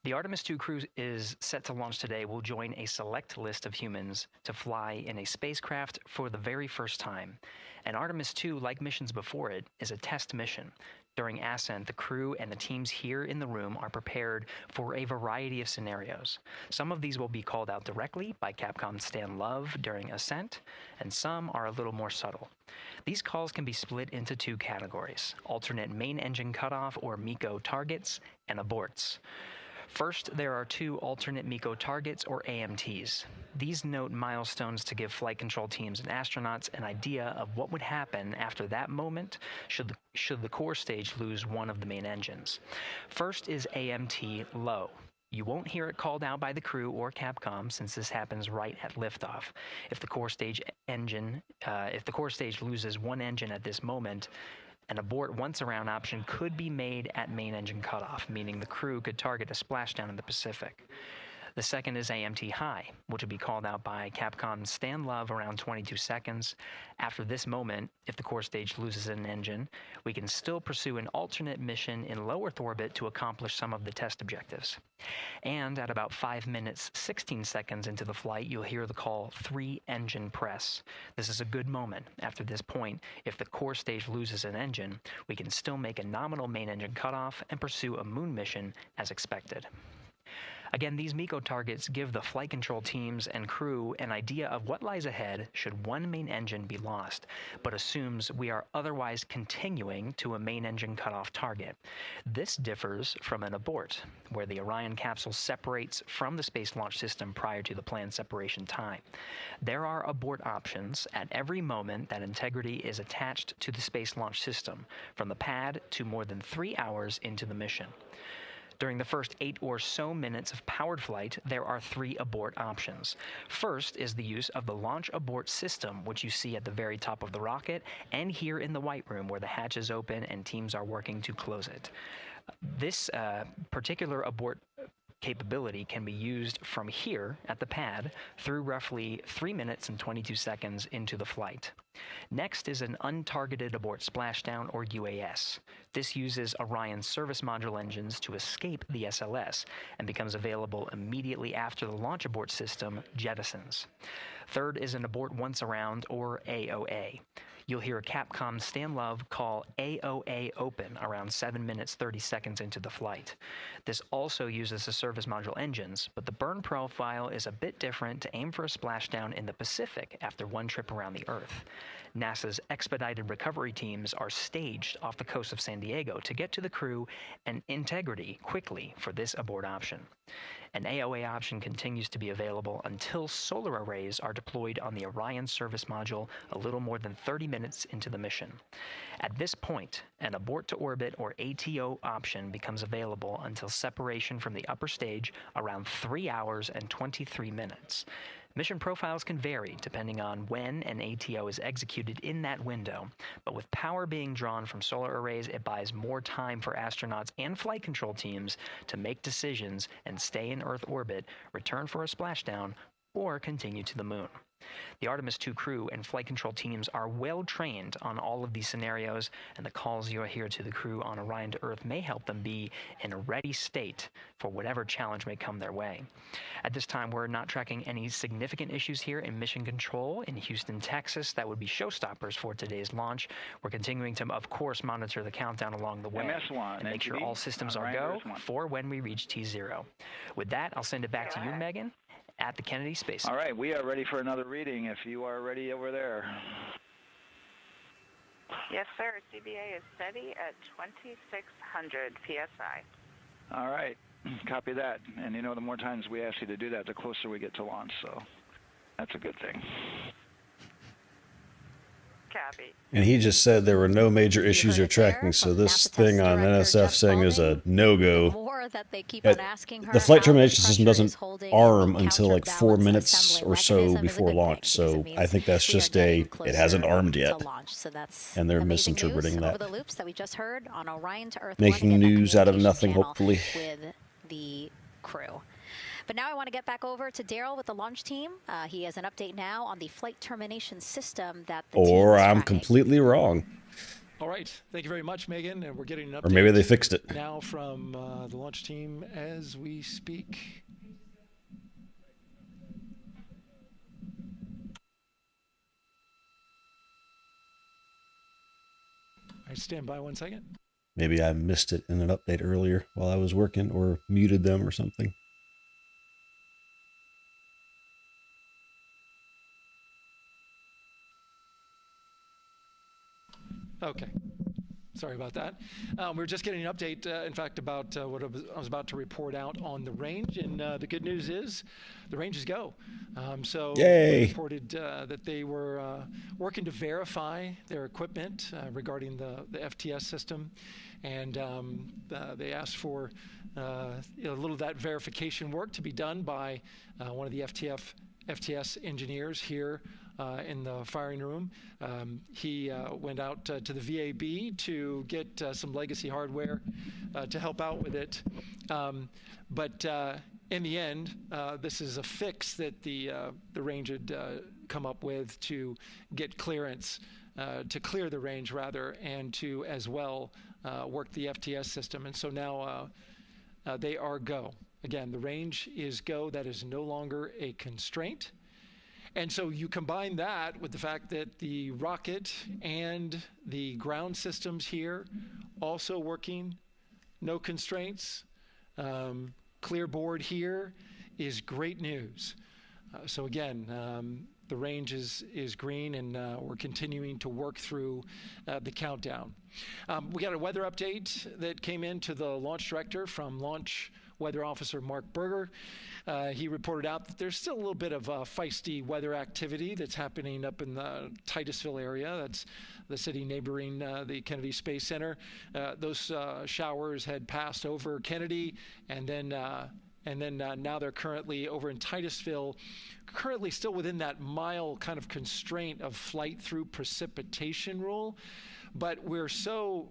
The Artemis 2 crew is set to launch today will join a select list of humans to fly in a spacecraft for the very first time. And Artemis 2, like missions before it, is a test mission. During ascent, the crew and the teams here in the room are prepared for a variety of scenarios. Some of these will be called out directly by Capcom's Stan Love during ascent, and some are a little more subtle. These calls can be split into 2 categories: alternate main engine cutoff or MECO targets and aborts. First, there are 2 alternate MECO targets, or AMTs. These note milestones to give flight control teams and astronauts an idea of what would happen after that moment should the core stage lose one of the main engines. First is AMT low. You won't hear it called out by the crew or Capcom since this happens right at liftoff. If the core stage loses one engine at this moment, an abort once around option could be made at main engine cutoff, meaning the crew could target a splashdown in the Pacific. The second is AMT high, which will be called out by Capcom's Stan Love around 22 seconds. After this moment, if the core stage loses an engine, we can still pursue an alternate mission in low Earth orbit to accomplish some of the test objectives. And at about 5 minutes, 16 seconds into the flight, you'll hear the call 3-engine press. This is a good moment. After this point, if the core stage loses an engine, we can still make a nominal main engine cutoff and pursue a moon mission as expected. Again, these MECO targets give the flight control teams and crew an idea of what lies ahead should one main engine be lost, but assumes we are otherwise continuing to a main engine cutoff target. This differs from an abort, where the Orion capsule separates from the Space Launch System prior to the planned separation time. There are abort options at every moment that integrity is attached to the Space Launch System, from the pad to more than 3 hours into the mission. During the first 8 or so minutes of powered flight, there are 3 abort options. First is the use of the launch abort system, which you see at the very top of the rocket and here in the White Room where the hatch is open and teams are working to close it. This particular abort capability can be used from here at the pad through roughly 3 minutes and 22 seconds into the flight. Next is an untargeted abort splashdown, or UAS. This uses Orion's service module engines to escape the SLS and becomes available immediately after the launch abort system jettisons. Third is an abort once around, or AOA. You'll hear Capcom's Stan Love call AOA open around 7 minutes 30 seconds into the flight. This also uses the service module engines, but the burn profile is a bit different to aim for a splashdown in the Pacific after one trip around the Earth. NASA's expedited recovery teams are staged off the coast of San Diego to get to the crew and integrity quickly for this abort option. An AOA option continues to be available until solar arrays are deployed on the Orion service module a little more than 30 minutes into the mission. At this point, an abort to orbit, or ATO option, becomes available until separation from the upper stage around 3 hours and 23 minutes. Mission profiles can vary depending on when an ATO is executed in that window, but with power being drawn from solar arrays, it buys more time for astronauts and flight control teams to make decisions and stay in Earth orbit, return for a splashdown, or continue to the moon. The Artemis 2 crew and flight control teams are well trained on all of these scenarios, and the calls you'll hear to the crew on Orion to Earth may help them be in a ready state for whatever challenge may come their way. At this time, we're not tracking any significant issues here in Mission Control in Houston, Texas that would be showstoppers for today's launch. We're continuing to, of course, monitor the countdown along the way and make sure all systems are go for when we reach T0. With that, I'll send it back to you, Megan, at the Kennedy Space All right, we are ready for another reading if you are ready over there. Yes, sir. CBA is steady at 2,600 PSI. All right, copy that. And you know, the more times we ask you to do that, the closer we get to launch, so that's a good thing. Copy. And he just said there were no major issues you're tracking, so this thing on NSF saying is a no-go. More that they keep on asking her The flight how termination the system pressure is doesn't holding arm the until like 4 minutes assembly or so mechanism is a before good launch, thing because so it means I think that's we are just getting it hasn't closer armed to yet. launch. So that's And they're amazing misinterpreting news that. over the loops that we just heard on Orion to Earth Making 1, again, that news out of communication nothing, channel hopefully. with the crew. But now I want to get back over to Daryl with the launch team. He has an update now on the flight termination system that the team Or is I'm tracking. completely wrong. All right. Thank you very much, Megan. And we're getting an update. Or maybe they fixed it. Now from the launch team as we speak. All right, stand by 1 second. Maybe I missed it in an update earlier while I was working or muted them or something. Okay. Sorry about that. We're just getting an update, in fact, about what I was about to report out on the range. And the good news is the range is go. So Yay. we reported that they were working to verify their equipment regarding the FTS system. And they asked for a little of that verification work to be done by one of the FTS engineers here in the firing room. He went out to the VAB to get some legacy hardware to help out with it. But in the end, this is a fix that the range had come up with to get clearance, to clear the range rather, and to as well work the FTS system. And so now they are go. Again, the range is go. That is no longer a constraint. And so you combine that with the fact that the rocket and the ground systems here also working, no constraints, clear board here is great news. So again, the range is green, and we're continuing to work through the countdown. We got a weather update that came in to the launch director from Launch Weather Officer Mark Berger. He reported out that there's still a little bit of feisty weather activity that's happening up in the Titusville area. That's the city neighboring the Kennedy Space Center. Those showers had passed over Kennedy, and then now they're currently over in Titusville, currently still within that mile kind of constraint of flight through precipitation rule. But we're still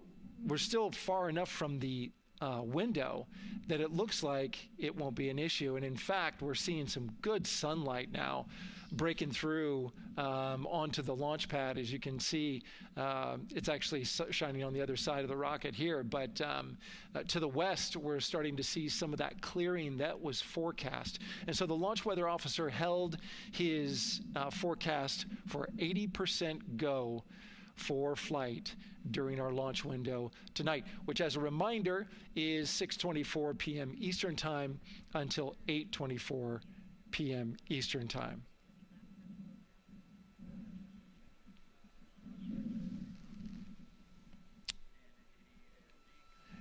far enough from the window that it looks like it won't be an issue. And in fact, we're seeing some good sunlight now breaking through onto the launch pad. As you can see, it's actually shining on the other side of the rocket here. But to the west, we're starting to see some of that clearing that was forecast. And so the launch weather officer held his forecast for 80% go for flight during our launch window tonight, which, as a reminder, is 6:24 p.m. Eastern Time until 8:24 p.m. Eastern Time.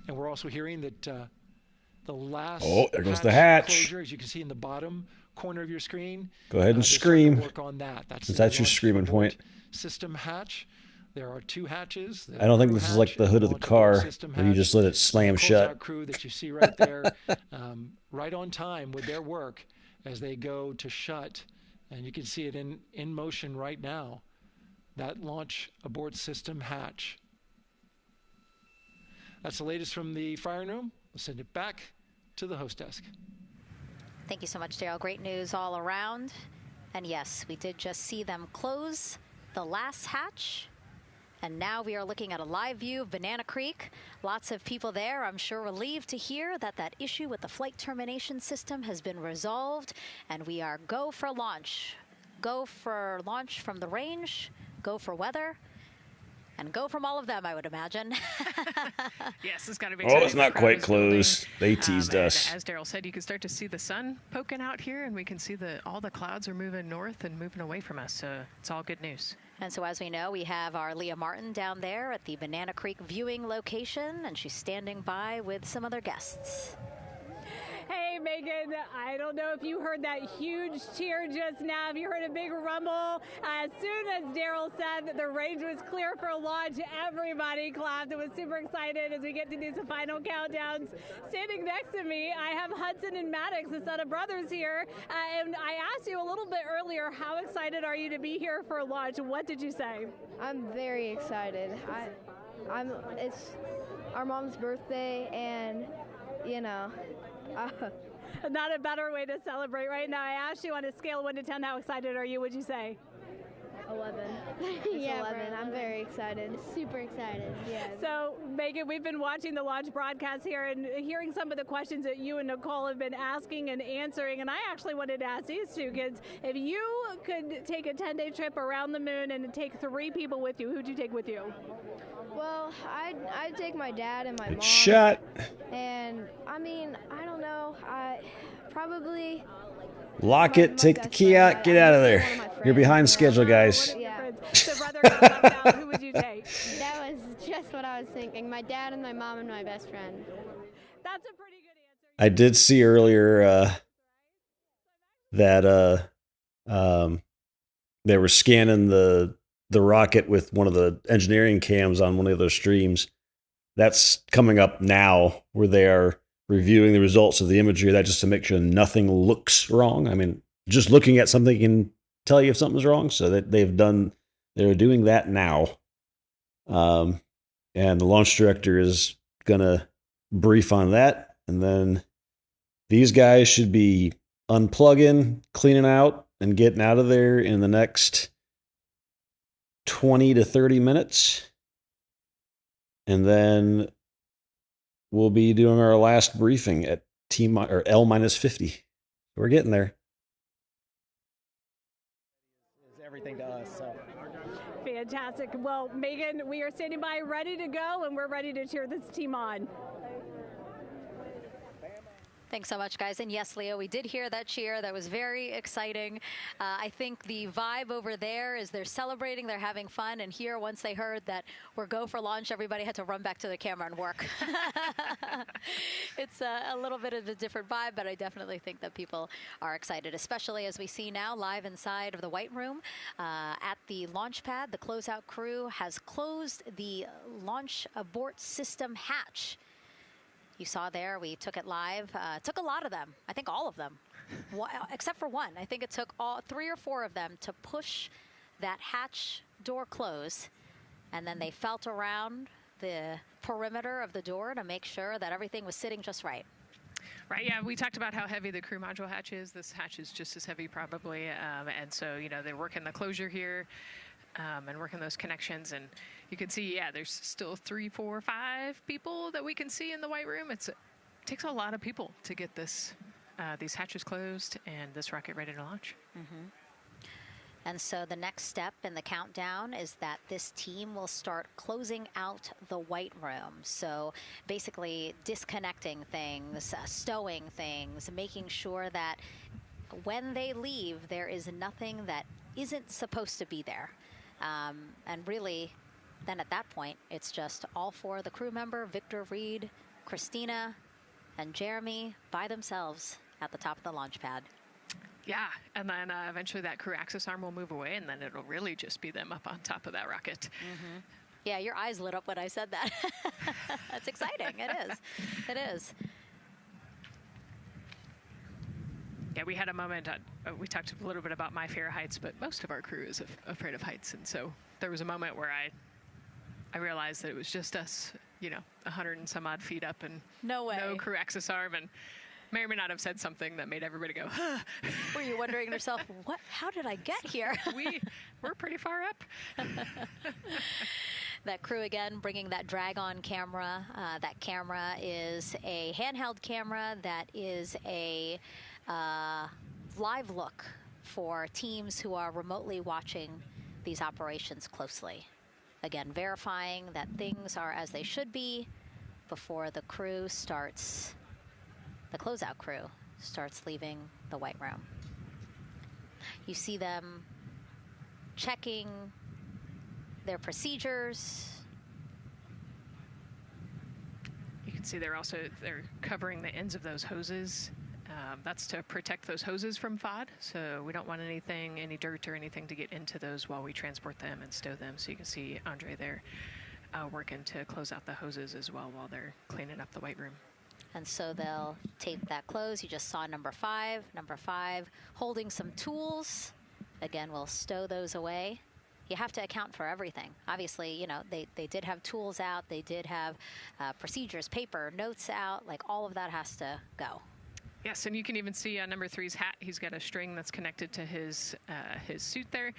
And we're also hearing that the last there goes the hatch. Closure, as you can see in the bottom corner of your screen. Go ahead and they're starting to scream. work on that. Since the that's your launch screaming abort point. System hatch. There are two hatches. I don't think this is like the hood of the car where you just let it slam shut. Crew that you see right there, right on time with their work as they go to shut, and you can see it in motion right now. That launch abort system hatch. That's the latest from the firing room. We'll send it back to the host desk. Thank you so much, Daryl. Great news all around. And yes, we did just see them close the last hatch. And now we are looking at a live view of Banana Creek. Lots of people there, I'm sure, relieved to hear that that issue with the flight termination system has been resolved. And we are go for launch. Go for launch from the range. Go for weather. and go from all of them, I would imagine. Yes, it's got to be. Oh, it's exciting. not The crowd quite is building. closed. They teased And us. as Daryl said, you can start to see the sun poking out here, and we can see all the clouds are moving north and moving away from us. So it's all good news. And so as we know, we have our Leah Martin down there at the Banana Creek viewing location, and she's standing by with some other guests. Hey, Megan, I don't know if you heard that huge cheer just now. Have you heard a big rumble? As soon as Daryl said that the range was clear for launch, everybody clapped. It was super excited as we get to these final countdowns. Standing next to me, I have Hudson and Maddox, the son of brothers here. And I asked you a little bit earlier, how excited are you to be here for launch? What did you say? I'm very excited. It's our mom's birthday, and you know. Not a better way to celebrate right now. I asked you on a scale of 1 to 10, how excited are you? Would you say? 11. Yeah, 11. we're I'm very excited. Super excited. Yeah. So, Megan, we've been watching the launch broadcast here and hearing some of the questions that you and Nicole have been asking and answering. And I actually wanted to ask these two kids, if you could take a 10-day trip around the moon and take 3 people with you, who'd you take with you? Well, I'd take my dad and my mom. Shut. And I mean, I don't know. I probably. Lock it, take the key out, get out of there. You're behind schedule, guys. Yeah. So, brother, out, who would you take? That was just what I was thinking. My dad and my mom and my best friend. That's a pretty good answer. I did see earlier that they were scanning the rocket with one of the engineering cams on one of those streams. That's coming up now, where they are reviewing the results of the imagery, that just to make sure nothing looks wrong. I mean, just looking at something can tell you if something's wrong. So that they're doing that now. And the launch director is going to brief on that. And then these guys should be unplugging, cleaning out, and getting out of there in the next 20 to 30 minutes. And then we'll be doing our last briefing at L-50. We're getting there. Is everything to us. So. Fantastic. Well, Megan, we are standing by ready to go, and we're ready to cheer this team on. Thanks so much, guys. And yes, Leo, we did hear that cheer. That was very exciting. I think the vibe over there is they're celebrating, they're having fun. And here, once they heard that we're go for launch, everybody had to run back to the camera and work. It's a little bit of a different vibe, but I definitely think that people are excited, especially as we see now live inside of the White Room at the launch pad. The closeout crew has closed the launch abort system hatch. You saw there, we took it live. Took a lot of them. I think all of them, except for one. I think it took 3 or 4 of them to push that hatch door close. And then they felt around the perimeter of the door to make sure that everything was sitting just right. Right, yeah, we talked about how heavy the crew module hatch is. This hatch is just as heavy probably. And so, you know, they're working the closure here and working those connections. And you can see, yeah, there's still 3, 4, 5 people that we can see in the White Room. It takes a lot of people to get these hatches closed and this rocket ready to launch. Mm-hmm. And so the next step in the countdown is that this team will start closing out the White Room. So basically disconnecting things, stowing things, making sure that when they leave, there is nothing that isn't supposed to be there. And really, then at that point, it's just all 4 of the crew member, Victor, Reed, Christina, and Jeremy by themselves at the top of the launch pad. Yeah, and then eventually that crew access arm will move away, and then it'll really just be them up on top of that rocket. Mm-hmm. Yeah, your eyes lit up when I said that. That's exciting. It is. It is. Yeah, we had a moment, we talked a little bit about my fear of heights, but most of our crew is afraid of heights. And so there was a moment where I realized that it was just us, you know, 100 and some odd feet up and no crew access arm, and may or may not have said something that made everybody go, huh. Were you wondering to yourself, how did I get here? We're pretty far up. That crew again bringing that drag-on camera. That camera is a handheld camera that is a live look for teams who are remotely watching these operations closely. Again, verifying that things are as they should be before the crew starts, the closeout crew starts leaving the white room. You see them checking their procedures. You can see they're covering the ends of those hoses. That's to protect those hoses from FOD. So we don't want any dirt or anything to get into those while we transport them and stow them. So you can see Andre there working to close out the hoses as well while they're cleaning up the white room. And so they'll tape that close. You just saw number 5. Number 5 holding some tools. Again, we'll stow those away. You have to account for everything. Obviously, you know, they did have tools out. They did have procedures, paper, notes out. Like, all of that has to go. Yes, and you can even see on number 3's hat, he's got a string that's connected to his suit there.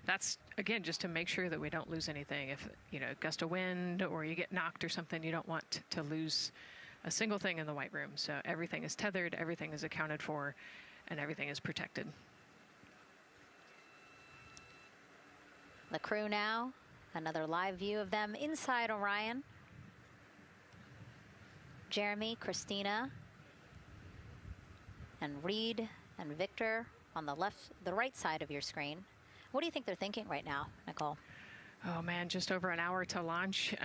That's, again, just to make sure that we don't lose anything. If, you know, gust of wind or you get knocked or something, you don't want to lose a single thing in the white room. So everything is tethered, everything is accounted for, and everything is protected. The crew now, another live view of them inside Orion. Jeremy, Christina, and Reed and Victor on the right side of your screen. What do you think they're thinking right now, Nicole? Oh man, just over an hour to launch.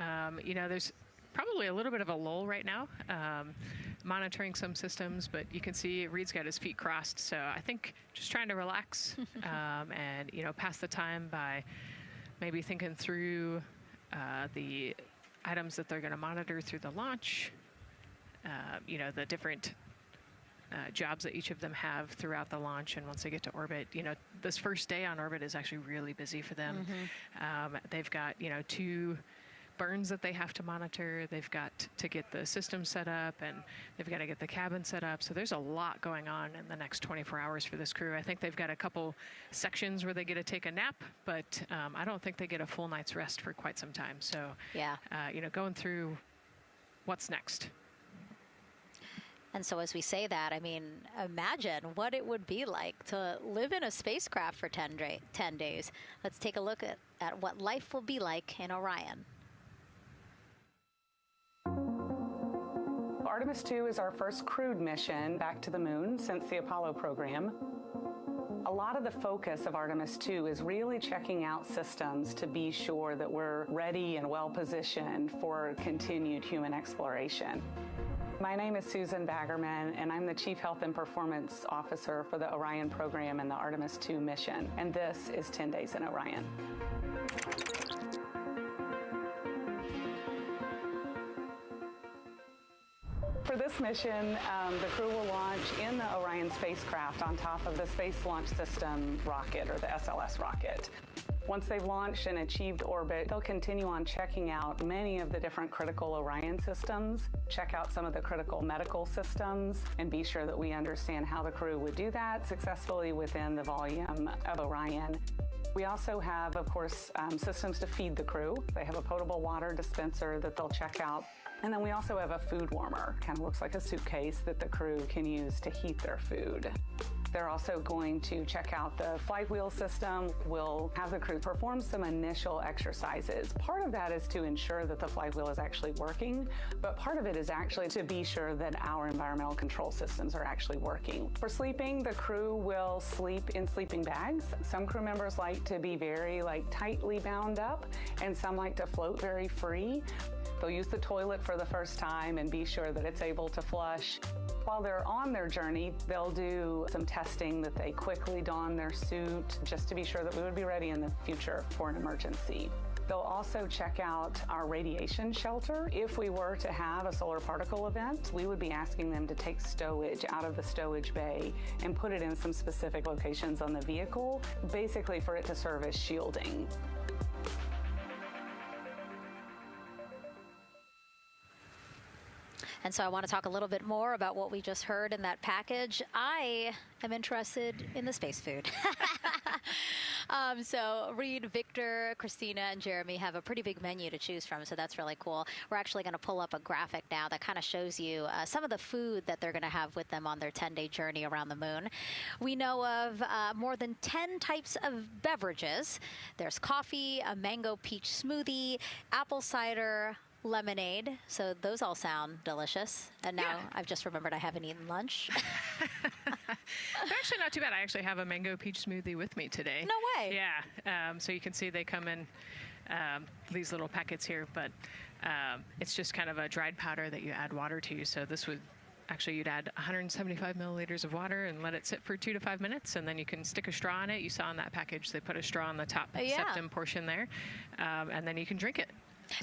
You know, there's probably a little bit of a lull right now, monitoring some systems, but you can see Reed's got his feet crossed. So I think just trying to relax and, you know, pass the time by maybe thinking through the items that they're going to monitor through the launch, you know, the different jobs that each of them have throughout the launch. And once they get to orbit, you know, this first day on orbit is actually really busy for them. They've got, you know, 2 burns that they have to monitor. They've got to get the system set up, and they've got to get the cabin set up. So there's a lot going on in the next 24 hours for this crew. I think they've got a couple sections where they get to take a nap, but I don't think they get a full night's rest for quite some time. So, yeah, you know, going through what's next. And so as we say that, I mean, imagine what it would be like to live in a spacecraft for 10 days. Let's take a look at what life will be like in Orion. Artemis 2 is our first crewed mission back to the moon since the Apollo program. A lot of the focus of Artemis 2 is really checking out systems to be sure that we're ready and well positioned for continued human exploration. My name is Susan Baggerman, and I'm the Chief Health and Performance Officer for the Orion program and the Artemis 2 mission. And this is 10 Days in Orion. For this mission, the crew will launch in the Orion spacecraft on top of the Space Launch System rocket, or the SLS rocket. Once they've launched and achieved orbit, they'll continue on checking out many of the different critical Orion systems, check out some of the critical medical systems, and be sure that we understand how the crew would do that successfully within the volume of Orion. We also have, of course, systems to feed the crew. They have a potable water dispenser that they'll check out. And then we also have a food warmer, kind of looks like a suitcase that the crew can use to heat their food. They're also going to check out the flight wheel system. We'll have the crew perform some initial exercises. Part of that is to ensure that the flight wheel is actually working, but part of it is actually to be sure that our environmental control systems are actually working. For sleeping, the crew will sleep in sleeping bags. Some crew members like to be very tightly bound up, and some like to float very free. They'll use the toilet for the first time and be sure that it's able to flush. While they're on their journey, they'll do some testing that they quickly don their suit just to be sure that we would be ready in the future for an emergency. They'll also check out our radiation shelter. If we were to have a solar particle event, we would be asking them to take stowage out of the stowage bay and put it in some specific locations on the vehicle, basically for it to serve as shielding. And so I want to talk a little bit more about what we just heard in that package. I am interested in the space food. So Reed, Victor, Christina, and Jeremy have a pretty big menu to choose from, so that's really cool. We're actually going to pull up a graphic now that kind of shows you some of the food that they're going to have with them on their 10-day journey around the moon. We know of more than 10 types of beverages. There's coffee, a mango peach smoothie, apple cider, lemonade. So those all sound delicious. And now I've just remembered I haven't eaten lunch. They're actually not too bad. I actually have a mango peach smoothie with me today. No way. Yeah. So you can see they come in these little packets here, but it's just kind of a dried powder that you add water to. So this would actually, you'd add 175 milliliters of water and let it sit for 2 to 5 minutes, and then you can stick a straw in it. You saw in that package they put a straw on the top septum portion there, and then you can drink it.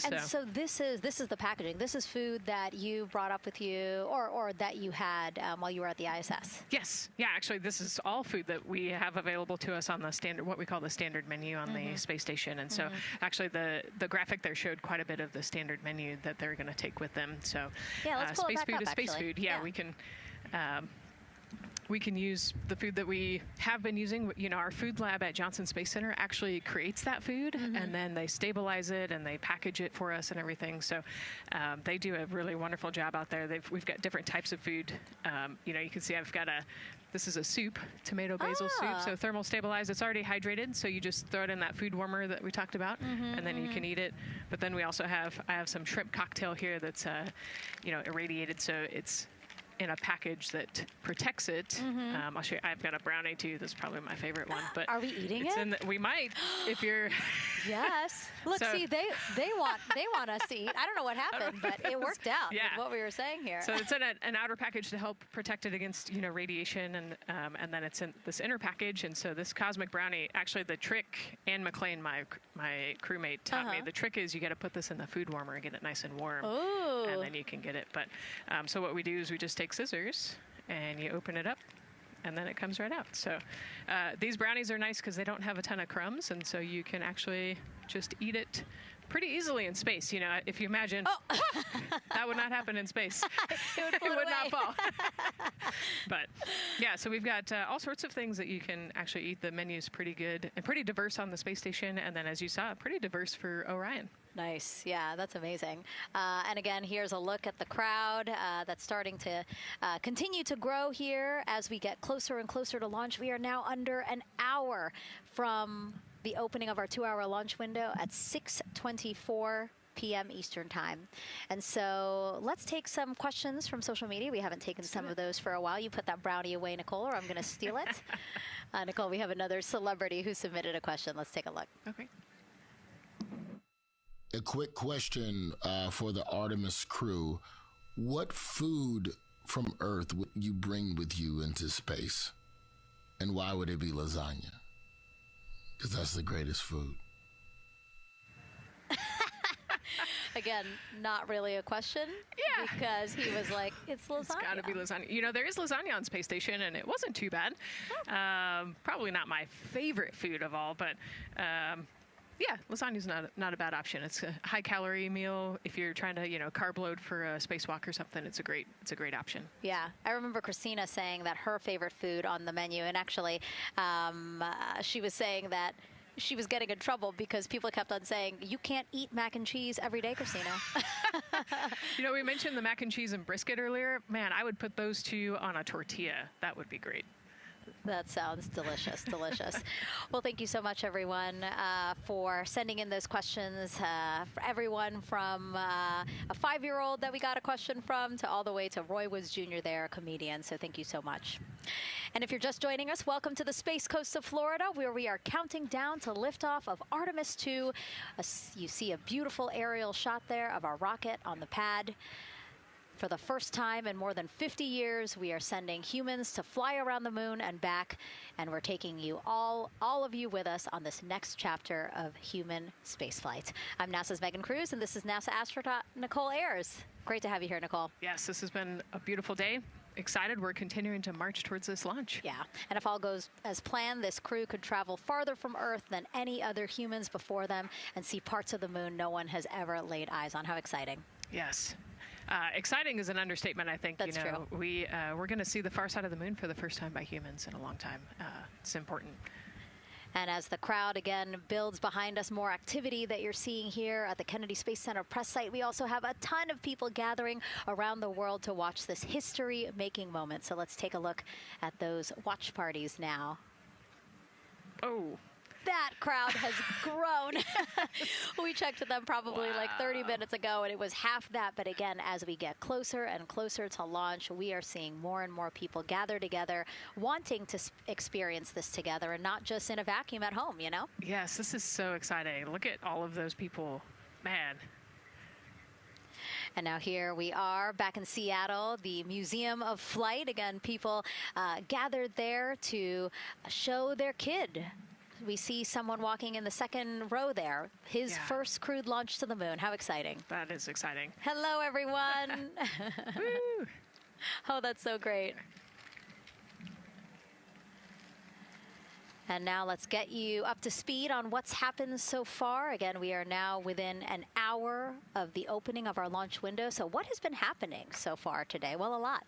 And so this is the packaging. This is food that you brought up with you, or that you had while you were at the ISS. Yes. Yeah. Actually, this is all food that we have available to us on the standard, what we call the standard menu on the space station. And so, actually, the graphic there showed quite a bit of the standard menu that they're going to take with them. So, let's pull space it back food up, is space actually. food. Yeah, we can use the food that we have been using. You know, our food lab at Johnson Space Center actually creates that food, and then they stabilize it and they package it for us and everything. So they do a really wonderful job out there. We've got different types of food. You know, you can see I've got this is a soup, tomato basil soup, so thermal stabilized. It's already hydrated, so you just throw it in that food warmer that we talked about, and then you can eat it. But then we also I have some shrimp cocktail here that's, you know, irradiated, so it's in a package that protects it. I'll show you. I've got a brownie too. That's probably my favorite one. But are we eating it? We might, if you're. Yes. Look, see, they want us to eat. I don't know what happened, but it worked out with what we were saying here. So it's in an outer package to help protect it against, you know, radiation, and then it's in this inner package. And so this cosmic brownie, actually the trick, Ann McLean, my crewmate, taught me. The trick is you got to put this in the food warmer and get it nice and warm, and then you can get it. But so what we do is we just take scissors and you open it up, and then it comes right out. So these brownies are nice because they don't have a ton of crumbs, and so you can actually just eat it pretty easily in space. You know, if you imagine, that would not happen in space. It would not fall. But yeah, so we've got all sorts of things that you can actually eat. The menu's pretty good and pretty diverse on the space station, and then as you saw, pretty diverse for Orion. Nice. Yeah, that's amazing. And again, here's a look at the crowd that's starting to continue to grow here as we get closer and closer to launch. We are now under an hour from the opening of our 2-hour launch window at 6:24 p.m. Eastern Time. And so let's take some questions from social media. We haven't taken some of those for a while. You put that brownie away, Nicole, or I'm going to steal it. Nicole, we have another celebrity who submitted a question. Let's take a look. Okay. A quick question for the Artemis crew. What food from Earth would you bring with you into space? And why would it be lasagna? Because that's the greatest food. Again, not really a question. Yeah. Because he was like, it's lasagna. It's got to be lasagna. You know, there is lasagna on space station, and it wasn't too bad. Probably not my favorite food of all, but yeah, lasagna's not a bad option. It's a high-calorie meal. If you're trying to, you know, carb load for a spacewalk or something, it's a great option. Yeah, I remember Christina saying that her favorite food on the menu, and actually, she was saying that she was getting in trouble because people kept on saying, you can't eat mac and cheese every day, Christina. You know, we mentioned the mac and cheese and brisket earlier. Man, I would put those two on a tortilla. That would be great. That sounds delicious, delicious. Well, thank you so much, everyone, for sending in those questions. For everyone from a 5-year-old that we got a question from to all the way to Roy Woods Jr. there, a comedian. So thank you so much. And if you're just joining us, welcome to the Space Coast of Florida, where we are counting down to liftoff of Artemis 2. You see a beautiful aerial shot there of our rocket on the pad. For the first time in more than 50 years, we are sending humans to fly around the moon and back, and we're taking you all of you with us on this next chapter of human spaceflight. I'm NASA's Megan Cruz, and this is NASA astronaut Nicole Ayers. Great to have you here, Nicole. Yes, this has been a beautiful day. Excited. We're continuing to march towards this launch. Yeah, and if all goes as planned, this crew could travel farther from Earth than any other humans before them and see parts of the moon no one has ever laid eyes on. How exciting. Yes. Exciting is an understatement, I think. That's true. We're going to see the far side of the moon for the first time by humans in a long time. It's important. And as the crowd again builds behind us, more activity that you're seeing here at the Kennedy Space Center press site. We also have a ton of people gathering around the world to watch this history-making moment. So let's take a look at those watch parties now. Oh. That crowd has grown. We checked with them probably like 30 minutes ago, and it was half that. But again, as we get closer and closer to launch, we are seeing more and more people gather together, wanting to experience this together and not just in a vacuum at home, you know? Yes, this is so exciting. Look at all of those people. Man. And now here we are back in Seattle, the Museum of Flight. Again, people gathered there to show their kid. We see someone walking in the second row there. His first crewed launch to the moon. How exciting. That is exciting. Hello, everyone. Woo. Oh, that's so great. And now let's get you up to speed on what's happened so far. Again, we are now within an hour of the opening of our launch window. So what has been happening so far today? Well, a lot.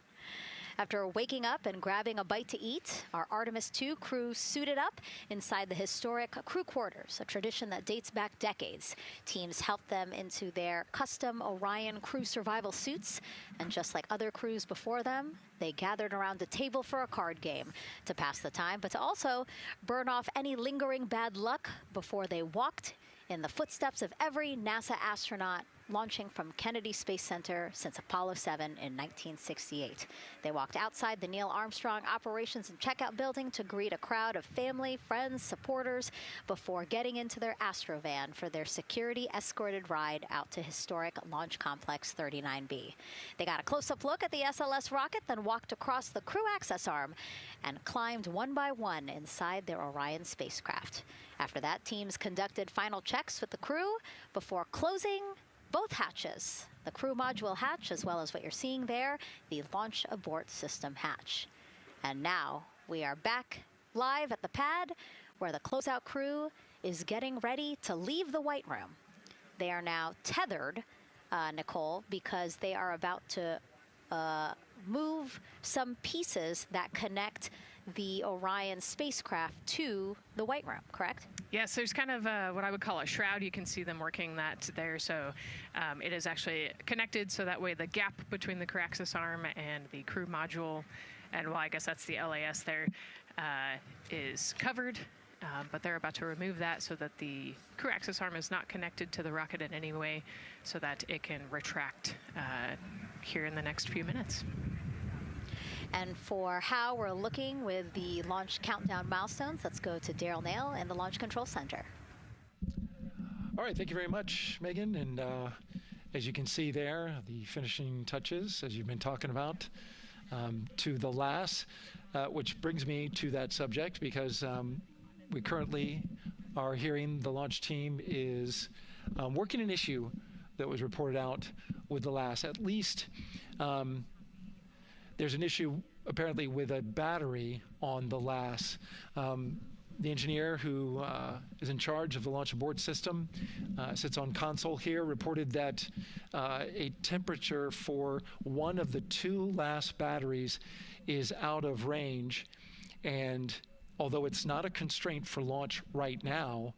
After waking up and grabbing a bite to eat, our Artemis II crew suited up inside the historic crew quarters, a tradition that dates back decades. Teams helped them into their custom Orion crew survival suits, and just like other crews before them, they gathered around a table for a card game to pass the time, but to also burn off any lingering bad luck before they walked in the footsteps of every NASA astronaut launching from Kennedy Space Center since Apollo 7 in 1968. They walked outside the Neil Armstrong Operations and Checkout Building to greet a crowd of family, friends, supporters before getting into their Astrovan for their security-escorted ride out to historic Launch Complex 39B. They got a close-up look at the SLS rocket, then walked across the crew access arm and climbed one by one inside their Orion spacecraft. After that, teams conducted final checks with the crew before closing both hatches, the crew module hatch, as well as what you're seeing there, the launch abort system hatch. And now we are back live at the pad where the closeout crew is getting ready to leave the White Room. They are now tethered, Nicole, because they are about to move some pieces that connect the Orion spacecraft to the White Room, correct? Yes, there's kind of what I would call a shroud. You can see them working that there. So it is actually connected, so that way the gap between the crew access arm and the crew module, and well, I guess that's the LAS there, is covered. But they're about to remove that so that the crew access arm is not connected to the rocket in any way, so that it can retract here in the next few minutes. And for how we're looking with the launch countdown milestones, let's go to Daryl Nail in the Launch Control Center. All right, thank you very much, Megan. And as you can see there, the finishing touches, as you've been talking about, to the LAS, which brings me to that subject, because we currently are hearing the launch team is working an issue that was reported out with the LAS. At least there's an issue apparently with a battery on the LAS. The engineer who is in charge of the launch abort system sits on console here, reported that a temperature for one of the two LAS batteries is out of range. And although it's not a constraint for launch right now,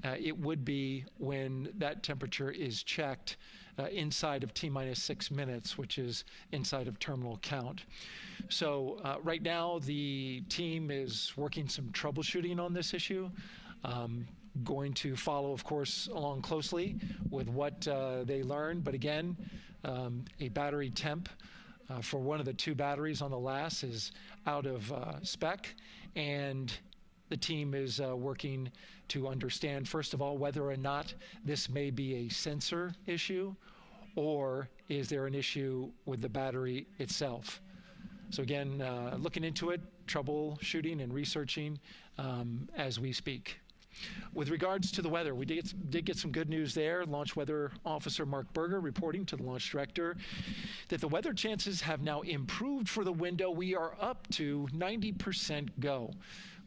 it would be when that temperature is checked inside of T-minus 6 minutes, which is inside of terminal count. So right now the team is working some troubleshooting on this issue. Going to follow, of course, along closely with what they learn. But again, a battery temp for one of the two batteries on the LAS is out of spec, and the team is working to understand, first of all, whether or not this may be a sensor issue, or is there an issue with the battery itself. So again, looking into it, troubleshooting and researching as we speak. With regards to the weather, we did get some good news there. Launch Weather Officer Mark Berger reporting to the launch director that the weather chances have now improved for the window. We are up to 90% go,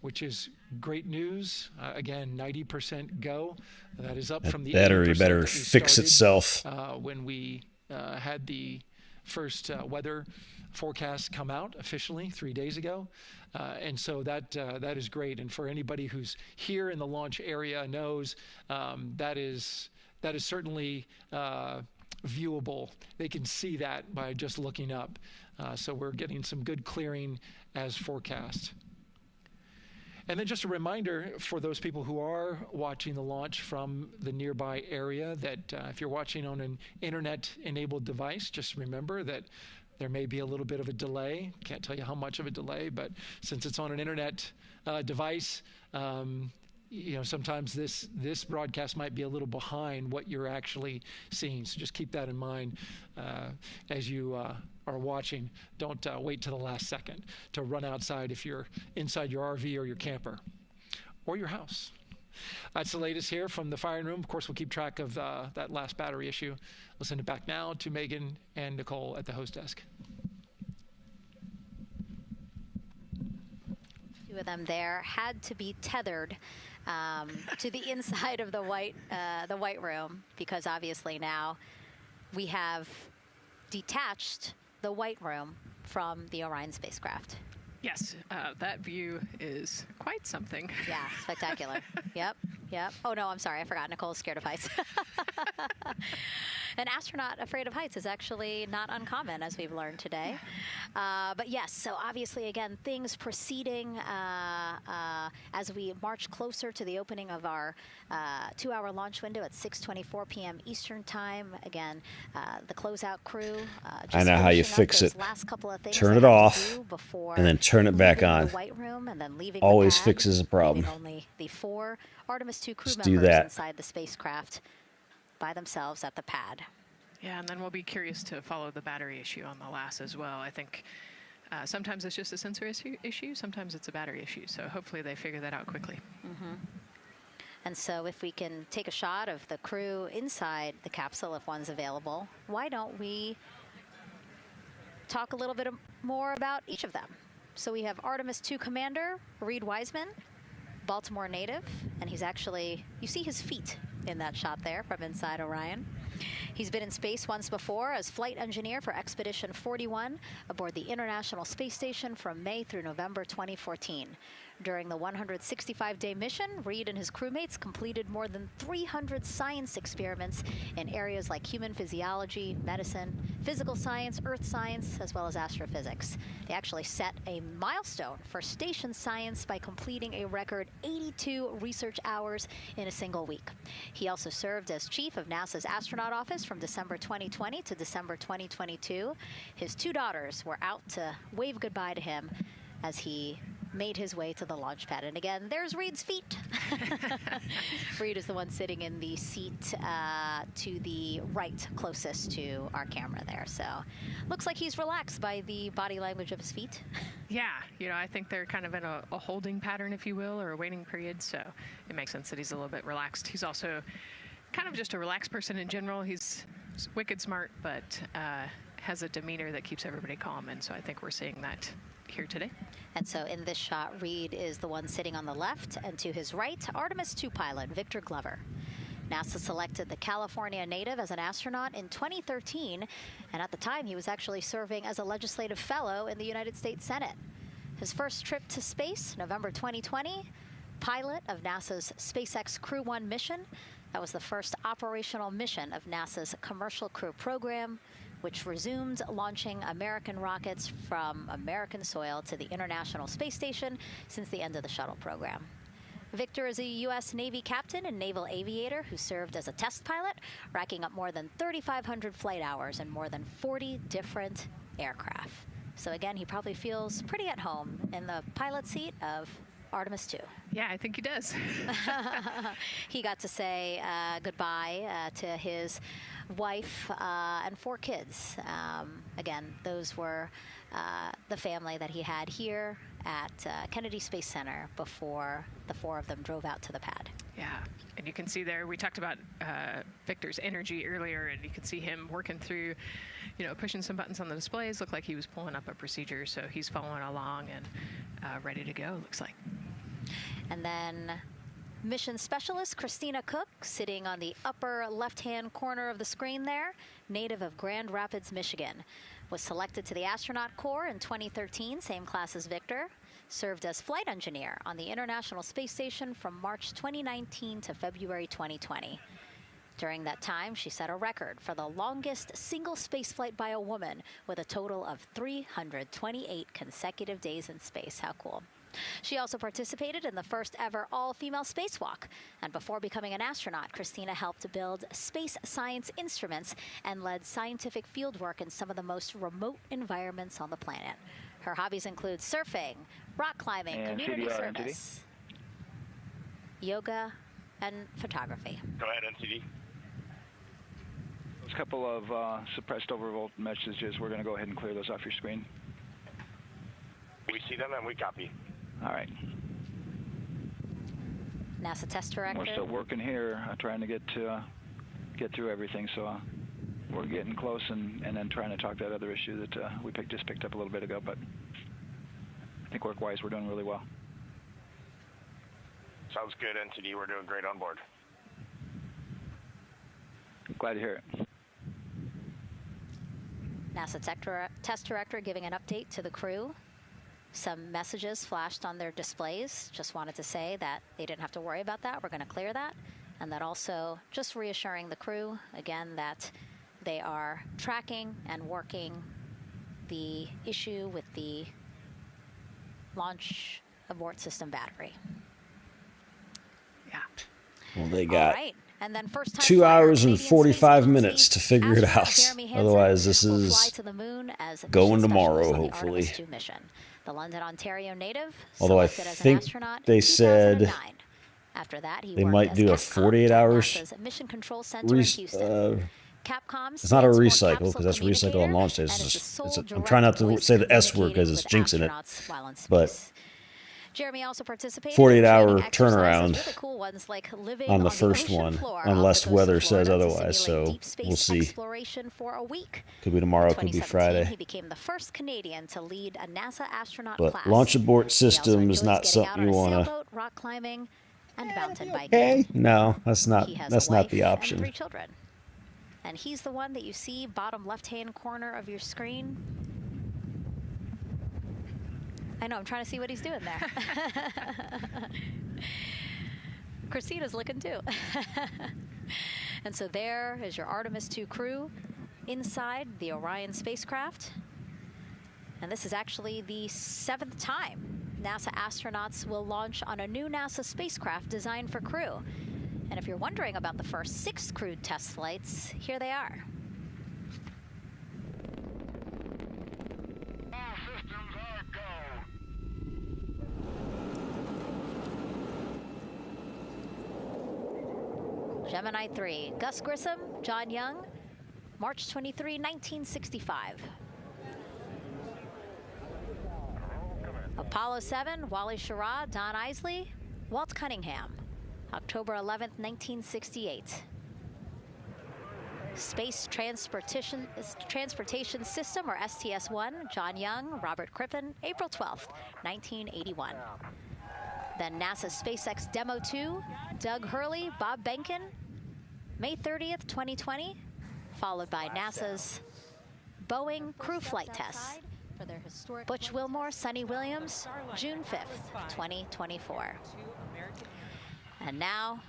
which is great news. Again, 90% go. That is up from the battery better fix itself when we had the first weather forecasts come out officially 3 days ago. And so that is great. And for anybody who's here in the launch area knows that is certainly viewable. They can see that by just looking up. So we're getting some good clearing as forecast. And then just a reminder for those people who are watching the launch from the nearby area that if you're watching on an internet-enabled device, just remember that there may be a little bit of a delay. Can't tell you how much of a delay, but since it's on an internet device, sometimes this broadcast might be a little behind what you're actually seeing. So just keep that in mind as you are watching. Don't wait to the last second to run outside if you're inside your RV or your camper or your house. That's the latest here from the firing room. Of course, we'll keep track of that last battery issue. We'll send it back now to Megan and Nicole at the host desk. Two of them there had to be tethered to the inside of the white room, because obviously now we have detached the white room from the Orion spacecraft. Yes, that view is quite something. Yeah, spectacular. Yep. Oh, no, I'm sorry. I forgot. Nicole's scared of heights. An astronaut afraid of heights is actually not uncommon, as we've learned today. But yes, so obviously, again, things proceeding as we march closer to the opening of our 2-hour launch window at 6:24 p.m. Eastern Time. Again, the closeout crew. I know how you fix it. Turn it they off and then turn it back on. The white room and then leaving Always the pad, fixes a problem. Only the 4 Artemis 2 crew Just do members that. inside the spacecraft by themselves at the pad. Yeah, and then we'll be curious to follow the battery issue on the LAS as well. I think sometimes it's just a sensor issue, sometimes it's a battery issue. So hopefully they figure that out quickly. Mm-hmm. And so if we can take a shot of the crew inside the capsule, if one's available, why don't we talk a little bit more about each of them? So we have Artemis 2 Commander Reed Wiseman, Baltimore native, and he's actually, you see his feet in that shot there from inside Orion. He's been in space once before as flight engineer for Expedition 41 aboard the International Space Station from May through November 2014. During the 165-day mission, Reed and his crewmates completed more than 300 science experiments in areas like human physiology, medicine, physical science, earth science, as well as astrophysics. They actually set a milestone for station science by completing a record 82 research hours in a single week. He also served as chief of NASA's astronaut office from December 2020 to December 2022. His 2 daughters were out to wave goodbye to him as he made his way to the launch pad. And again, there's Reed's feet. Reed is the one sitting in the seat to the right, closest to our camera there. So looks like he's relaxed by the body language of his feet. Yeah, I think they're kind of in a holding pattern, if you will, or a waiting period. So it makes sense that he's a little bit relaxed. He's also kind of just a relaxed person in general. He's wicked smart, but has a demeanor that keeps everybody calm. And so I think we're seeing that here today. And so in this shot, Reed is the one sitting on the left, and to his right, Artemis 2 pilot Victor Glover. NASA selected the California native as an astronaut in 2013, and at the time he was actually serving as a legislative fellow in the United States Senate. His first trip to space, November 2020, pilot of NASA's SpaceX Crew 1 mission. That was the first operational mission of NASA's Commercial Crew program, which resumed launching American rockets from American soil to the International Space Station since the end of the shuttle program. Victor is a U.S. Navy captain and naval aviator who served as a test pilot, racking up more than 3,500 flight hours in more than 40 different aircraft. So again, he probably feels pretty at home in the pilot seat of Artemis 2. Yeah, I think he does. He got to say goodbye to his wife and 4 kids. Again, those were the family that he had here at Kennedy Space Center before the 4 of them drove out to the pad. Yeah, and you can see there, we talked about Victor's energy earlier, and you can see him working through, pushing some buttons on the displays. Looked like he was pulling up a procedure, so he's following along and ready to go, looks like. And then mission specialist Christina Cook, sitting on the upper left-hand corner of the screen there. native of Grand Rapids, Michigan. Was selected to the Astronaut Corps in 2013, same class as Victor. Served as flight engineer on the International Space Station from March 2019 to February 2020. During that time, she set a record for the longest single spaceflight by a woman with a total of 328 consecutive days in space. How cool. She also participated in the first ever all-female spacewalk. And before becoming an astronaut, Christina helped build space science instruments and led scientific fieldwork in some of the most remote environments on the planet. Her hobbies include surfing, rock climbing, And community CDR, service, yoga, and photography. Go ahead, NCD. There's a couple of suppressed overvolt messages. We're going to go ahead and clear those off your screen. We see them and we copy. All right. NASA test director. We're still working here, trying to get through everything. So we're getting close, and then trying to talk that other issue that we just picked up a little bit ago. But I think work-wise, we're doing really well. Sounds good, NCD. We're doing great on board. Glad to hear it. NASA test director giving an update to the crew. Some messages flashed on their displays. Just wanted to say that they didn't have to worry about that. We're going to clear that. And that also just reassuring the crew, again, that they are tracking and working the issue with the launch abort system battery. Yeah. Well, they got And then first time 2 hours and Canadian 45 space minutes to figure it out. Jeremy Hansen Otherwise, this will is fly to the moon as going mission tomorrow, specialist on the hopefully. Artemis 2 mission. The London, Ontario native, Although I selected as an think astronaut they in said 2009. After that, he they worked might as do a Capcom 48 at hours. NASA's Mission Control Center in Houston. Capcom's It's not a stands for recycle Capsule because that's recycle on launch days. Communicator, and is the It's sole I'm trying not to direct say voice the S word because it's communicating jinxing it. with astronauts while in But space. Jeremy also participated 48 in hour training exercises, turnaround really cool ones like living on the first ocean one, floor unless off the coast weather of says Florida to otherwise. simulate So deep space we'll see. exploration for a week. Could be tomorrow, In could be 2017, Friday. He became the first Canadian to lead a NASA astronaut But class. launch abort He also system is enjoys not getting out something you on a want to. sailboat, rock climbing, and mountain biking. Okay, no, that's not. He has That's a not wife the and option. 3 children. And he's the one that you see bottom left-hand corner of your screen. I know, I'm trying to see what he's doing there. Christina's looking too. And so there is your Artemis 2 crew inside the Orion spacecraft. And this is actually the 7th time NASA astronauts will launch on a new NASA spacecraft designed for crew. And if you're wondering about the first 6 crewed test flights, here they are. Gemini 3, Gus Grissom, John Young, March 23, 1965. Apollo 7, Wally Schirra, Don Isley, Walt Cunningham, October 11, 1968. Space Transportation System, or STS-1, John Young, Robert Crippen, April 12, 1981. Then NASA SpaceX Demo 2, Doug Hurley, Bob Behnken, May 30th, 2020, followed by NASA's Boeing crew flight tests. Butch Wilmore, Sonny Williams, June 5th, 2024. And now,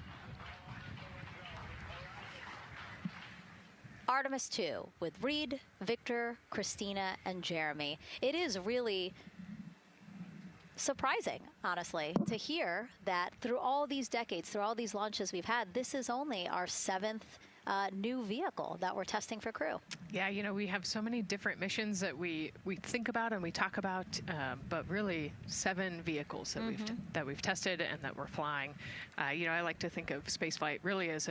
Artemis 2 with Reed, Victor, Christina, and Jeremy. It is really surprising, honestly, to hear that through all these decades, through all these launches we've had, this is only our 7th new vehicle that we're testing for crew. Yeah, you know, we have so many different missions that we think about and we talk about, but really 7 vehicles that we've tested and that we're flying. You know, I like to think of spaceflight really as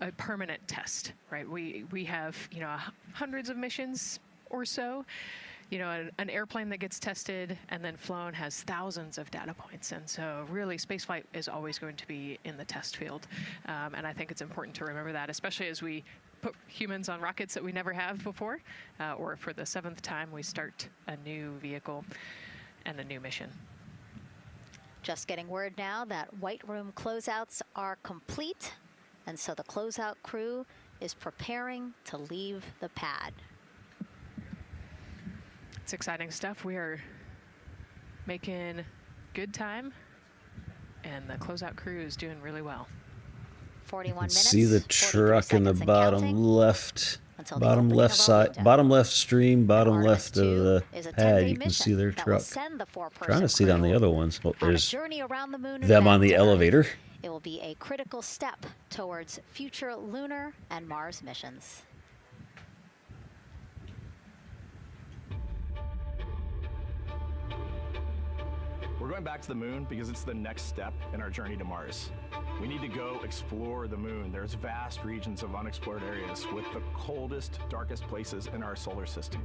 a permanent test, right? We have, you know, hundreds of missions or so. You know, an airplane that gets tested and then flown has thousands of data points. And so really spaceflight is always going to be in the test field. And I think it's important to remember that, especially as we put humans on rockets that we never have before, or for the 7th time we start a new vehicle and a new mission. Just getting word now that White Room closeouts are complete. And so the closeout crew is preparing to leave the pad. It's exciting stuff. We are making good time, and the closeout crew is doing really well. 41 minutes. See the truck in the bottom left, bottom left side, bottom left stream, bottom left of the pad. You can see their truck. Trying to see it on the other ones. Well, there's them on the elevator. It will be a critical step towards future lunar and Mars missions. We're going back to the moon because it's the next step in our journey to Mars. We need to go explore the moon. There's vast regions of unexplored areas with the coldest, darkest places in our solar system.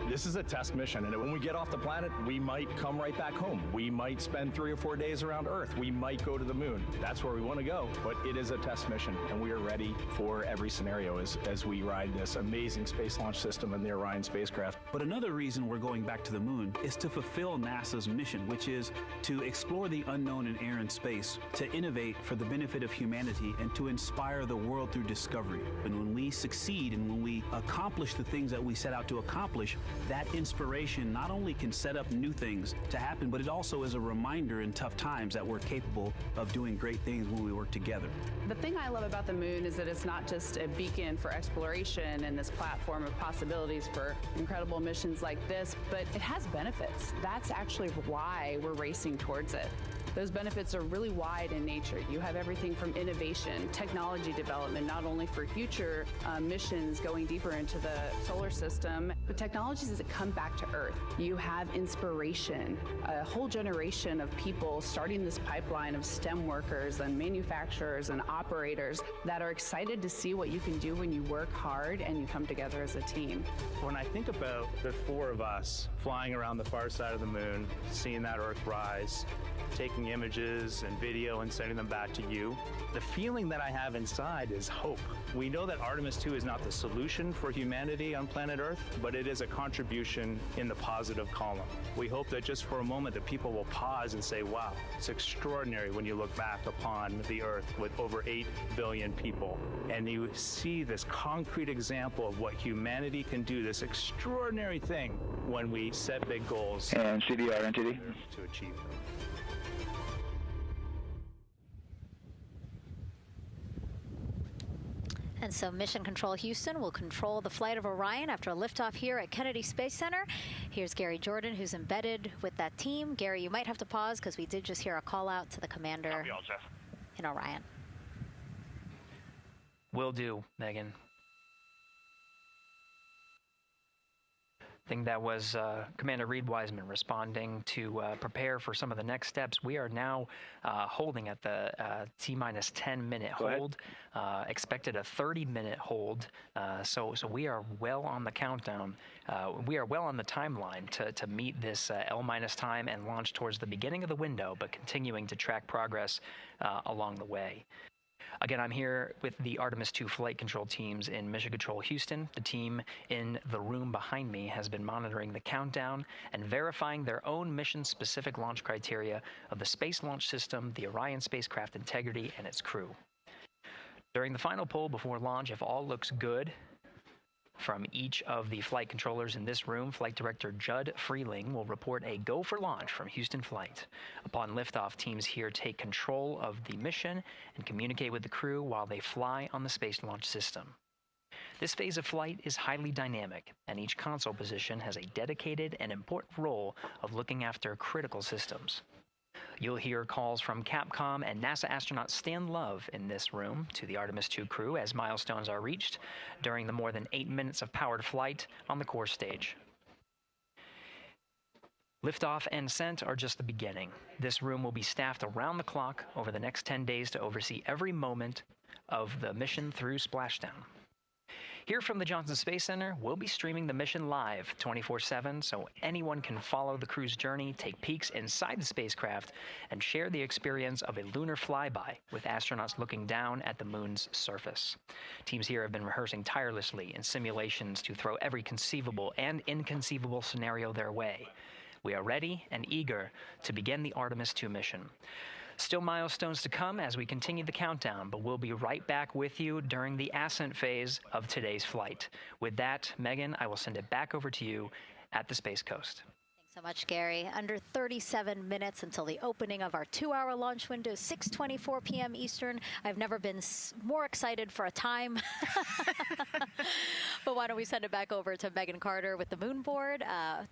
This is a test mission, and when we get off the planet, we might come right back home. We might spend 3 or 4 days around Earth. We might go to the moon. That's where we want to go, but it is a test mission, and we are ready for every scenario as we ride this amazing space launch system in the Orion spacecraft. But another reason we're going back to the moon is to fulfill NASA's mission, which is to explore the unknown in air and space, to innovate for the benefit of humanity, and to inspire the world through discovery. And when we succeed and when we accomplish the things that we set out to accomplish, that inspiration not only can set up new things to happen, but it also is a reminder in tough times that we're capable of doing great things when we work together. The thing I love about the moon is that it's not just a beacon for exploration and this platform of possibilities for incredible missions like this, but it has benefits. That's actually why we're racing towards it. Those benefits are really wide in nature. You have everything from innovation, technology development, not only for future missions going deeper into the solar system, but technologies that come back to Earth. You have inspiration, a whole generation of people starting this pipeline of STEM workers and manufacturers and operators that are excited to see what you can do when you work hard and you come together as a team. When I think about the 4 of us flying around the far side of the moon, seeing that Earth rise, taking images and video and sending them back to you, the feeling that I have inside is hope. We know that Artemis 2 is not the solution for humanity on planet Earth, but it is a contribution in the positive column. We hope that just for a moment that people will pause and say, wow, it's extraordinary when you look back upon the Earth with over 8 billion people, and you see this concrete example of what humanity can do, this extraordinary thing when we set big goals and CDR NTD to achieve them. And so Mission Control Houston will control the flight of Orion after a liftoff here at Kennedy Space Center. Here's Gary Jordan, who's embedded with that team. Gary, you might have to pause because we did just hear a call out to the commander in Orion. Will do, Megan. I think that was Commander Reed Wiseman responding to prepare for some of the next steps. We are now holding at the T-minus 10-minute hold. Expected a 30-minute hold. So we are well on the countdown. We are well on the timeline to meet this L-minus time and launch towards the beginning of the window, but continuing to track progress along the way. Again, I'm here with the Artemis 2 flight control teams in Mission Control Houston. The team in the room behind me has been monitoring the countdown and verifying their own mission-specific launch criteria of the Space Launch System, the Orion spacecraft integrity, and its crew. During the final poll before launch, if all looks good from each of the flight controllers in this room, Flight Director Judd Freeling will report a go for launch from Houston Flight. Upon liftoff, teams here take control of the mission and communicate with the crew while they fly on the Space Launch System. This phase of flight is highly dynamic, and each console position has a dedicated and important role of looking after critical systems. You'll hear calls from Capcom and NASA astronaut Stan Love in this room to the Artemis 2 crew as milestones are reached during the more than 8 minutes of powered flight on the core stage. Liftoff and ascent are just the beginning. This room will be staffed around the clock over the next 10 days to oversee every moment of the mission through splashdown. Here from the Johnson Space Center, we'll be streaming the mission live 24/7 so anyone can follow the crew's journey, take peeks inside the spacecraft, and share the experience of a lunar flyby with astronauts looking down at the moon's surface. Teams here have been rehearsing tirelessly in simulations to throw every conceivable and inconceivable scenario their way. We are ready and eager to begin the Artemis 2 mission. Still milestones to come as we continue the countdown, but we'll be right back with you during the ascent phase of today's flight. With that, Megan, I will send it back over to you at the Space Coast. Thanks so much, Gary. Under 37 minutes until the opening of our 2-hour launch window, 6:24 p.m. Eastern. I've never been more excited for a time. But why don't we send it back over to Megan Carter with the Moon Board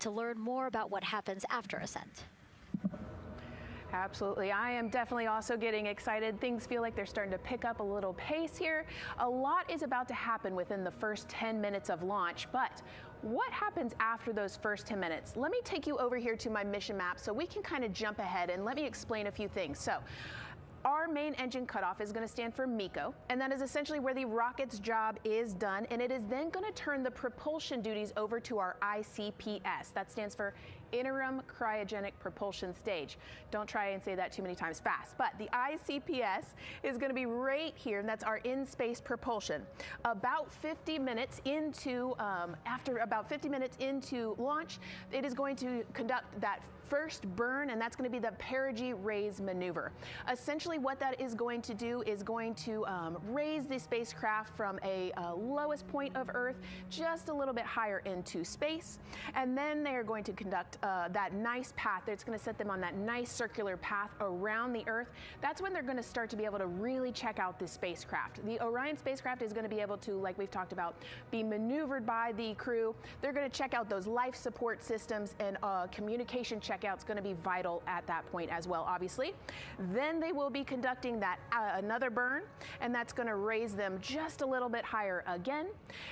to learn more about what happens after ascent. Absolutely. I am definitely also getting excited. Things feel like they're starting to pick up a little pace here. A lot is about to happen within the first 10 minutes of launch, but what happens after those first 10 minutes? Let me take you over here to my mission map so we can kind of jump ahead and let me explain a few things. So, our main engine cutoff is going to stand for MECO, and that is essentially where the rocket's job is done, and it is then going to turn the propulsion duties over to our ICPS. That stands for Interim Cryogenic Propulsion Stage. Don't try and say that too many times fast, but the ICPS is going to be right here, and that's our in-space propulsion. About 50 minutes into, after about 50 minutes into launch, it is going to conduct that first burn, and that's going to be the perigee raise maneuver. Essentially what that is going to do is going to raise the spacecraft from a lowest point of Earth just a little bit higher into space, and then they are going to conduct that nice path. It's going to set them on that nice circular path around the Earth. That's when they're going to start to be able to really check out this spacecraft. The Orion spacecraft is going to be able to, like we've talked about, be maneuvered by the crew. They're going to check out those life support systems, and communication checkout's going to be vital at that point as well, obviously. Then they will be conducting that another burn, and that's going to raise them just a little bit higher again.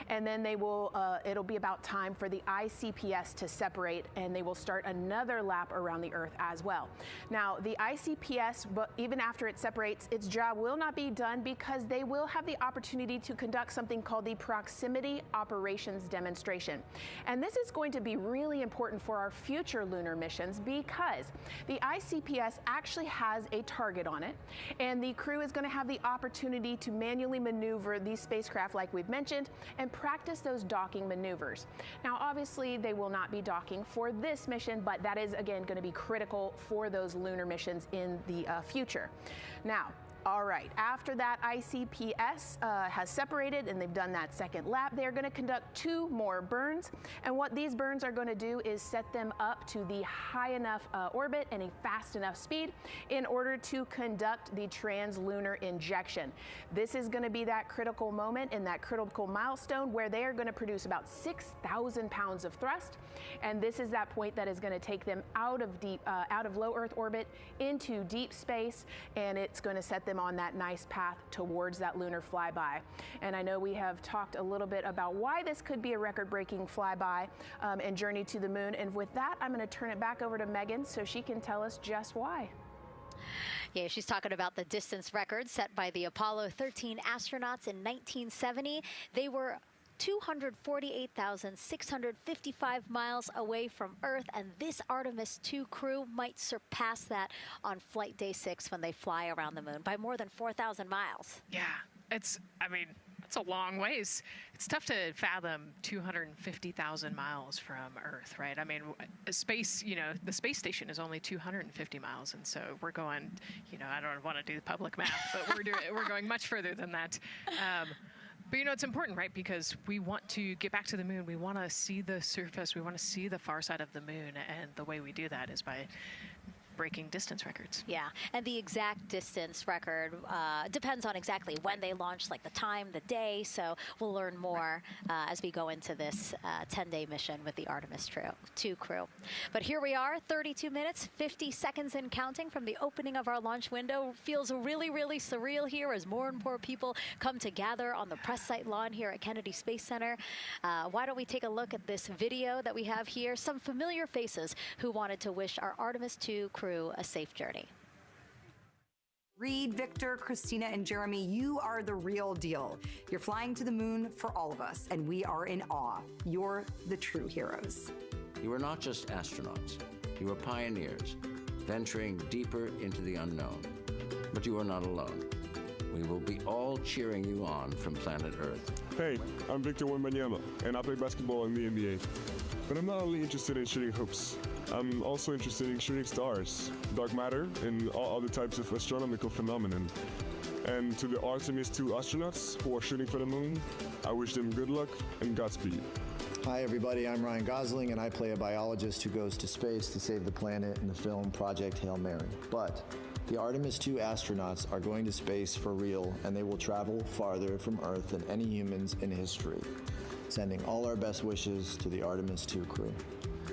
And then they will, it'll be about time for the ICPS to separate, and they will start another lap around the Earth as well. Now, the ICPS, but even after it separates, its job will not be done because they will have the opportunity to conduct something called the Proximity Operations Demonstration. And this is going to be really important for our future lunar missions because the ICPS actually has a target on it, and the crew is going to have the opportunity to manually maneuver these spacecraft like we've mentioned and practice those docking maneuvers. Now, obviously, they will not be docking for this mission, but that is again going to be critical for those lunar missions in the future. Now, all right, after that ICPS has separated and they've done that second lap, they're going to conduct 2 more burns. And what these burns are going to do is set them up to the high enough orbit and a fast enough speed in order to conduct the translunar injection. This is going to be that critical moment and that critical milestone where they are going to produce about 6,000 pounds of thrust. And this is that point that is going to take them out of low Earth orbit into deep space, and it's going to set them on that nice path towards that lunar flyby. And I know we have talked a little bit about why this could be a record-breaking flyby and journey to the moon. And with that, I'm going to turn it back over to Megan so she can tell us just why. Yeah, she's talking about the distance record set by the Apollo 13 astronauts in 1970. They were 248,655 miles away from Earth, and this Artemis 2 crew might surpass that on flight day 6 when they fly around the moon by more than 4,000 miles. Yeah, it's a long ways. It's tough to fathom 250,000 miles from Earth, right? I mean, space, the space station is only 250 miles, and so we're going, I don't want to do the public math, but we're going much further than that. But it's important, right? Because we want to get back to the moon. We want to see the surface. We want to see the far side of the moon. And the way we do that is by breaking distance records. Yeah, and the exact distance record depends on exactly when they launch, like the time, the day. So we'll learn more as we go into this 10-day mission with the Artemis 2 crew. But here we are, 32 minutes, 50 seconds and counting from the opening of our launch window. Feels really, really surreal here as more and more people come to gather on the press site lawn here at Kennedy Space Center. Why don't we take a look at this video that we have here? Some familiar faces who wanted to wish our Artemis 2 crew a safe journey. Reed, Victor, Christina, and Jeremy, you are the real deal. You're flying to the moon for all of us, and we are in awe. You're the true heroes. You are not just astronauts. You are pioneers, venturing deeper into the unknown. But you are not alone. We will be all cheering you on from planet Earth. Hey, I'm Victor Wembanyama, and I play basketball in the NBA. But I'm not only interested in shooting hoops. I'm also interested in shooting stars, dark matter, and all other types of astronomical phenomenon. And to the Artemis 2 astronauts who are shooting for the moon, I wish them good luck and Godspeed. Hi everybody, I'm Ryan Gosling and I play a biologist who goes to space to save the planet in the film Project Hail Mary. But the Artemis 2 astronauts are going to space for real and they will travel farther from Earth than any humans in history. Sending all our best wishes to the Artemis 2 crew.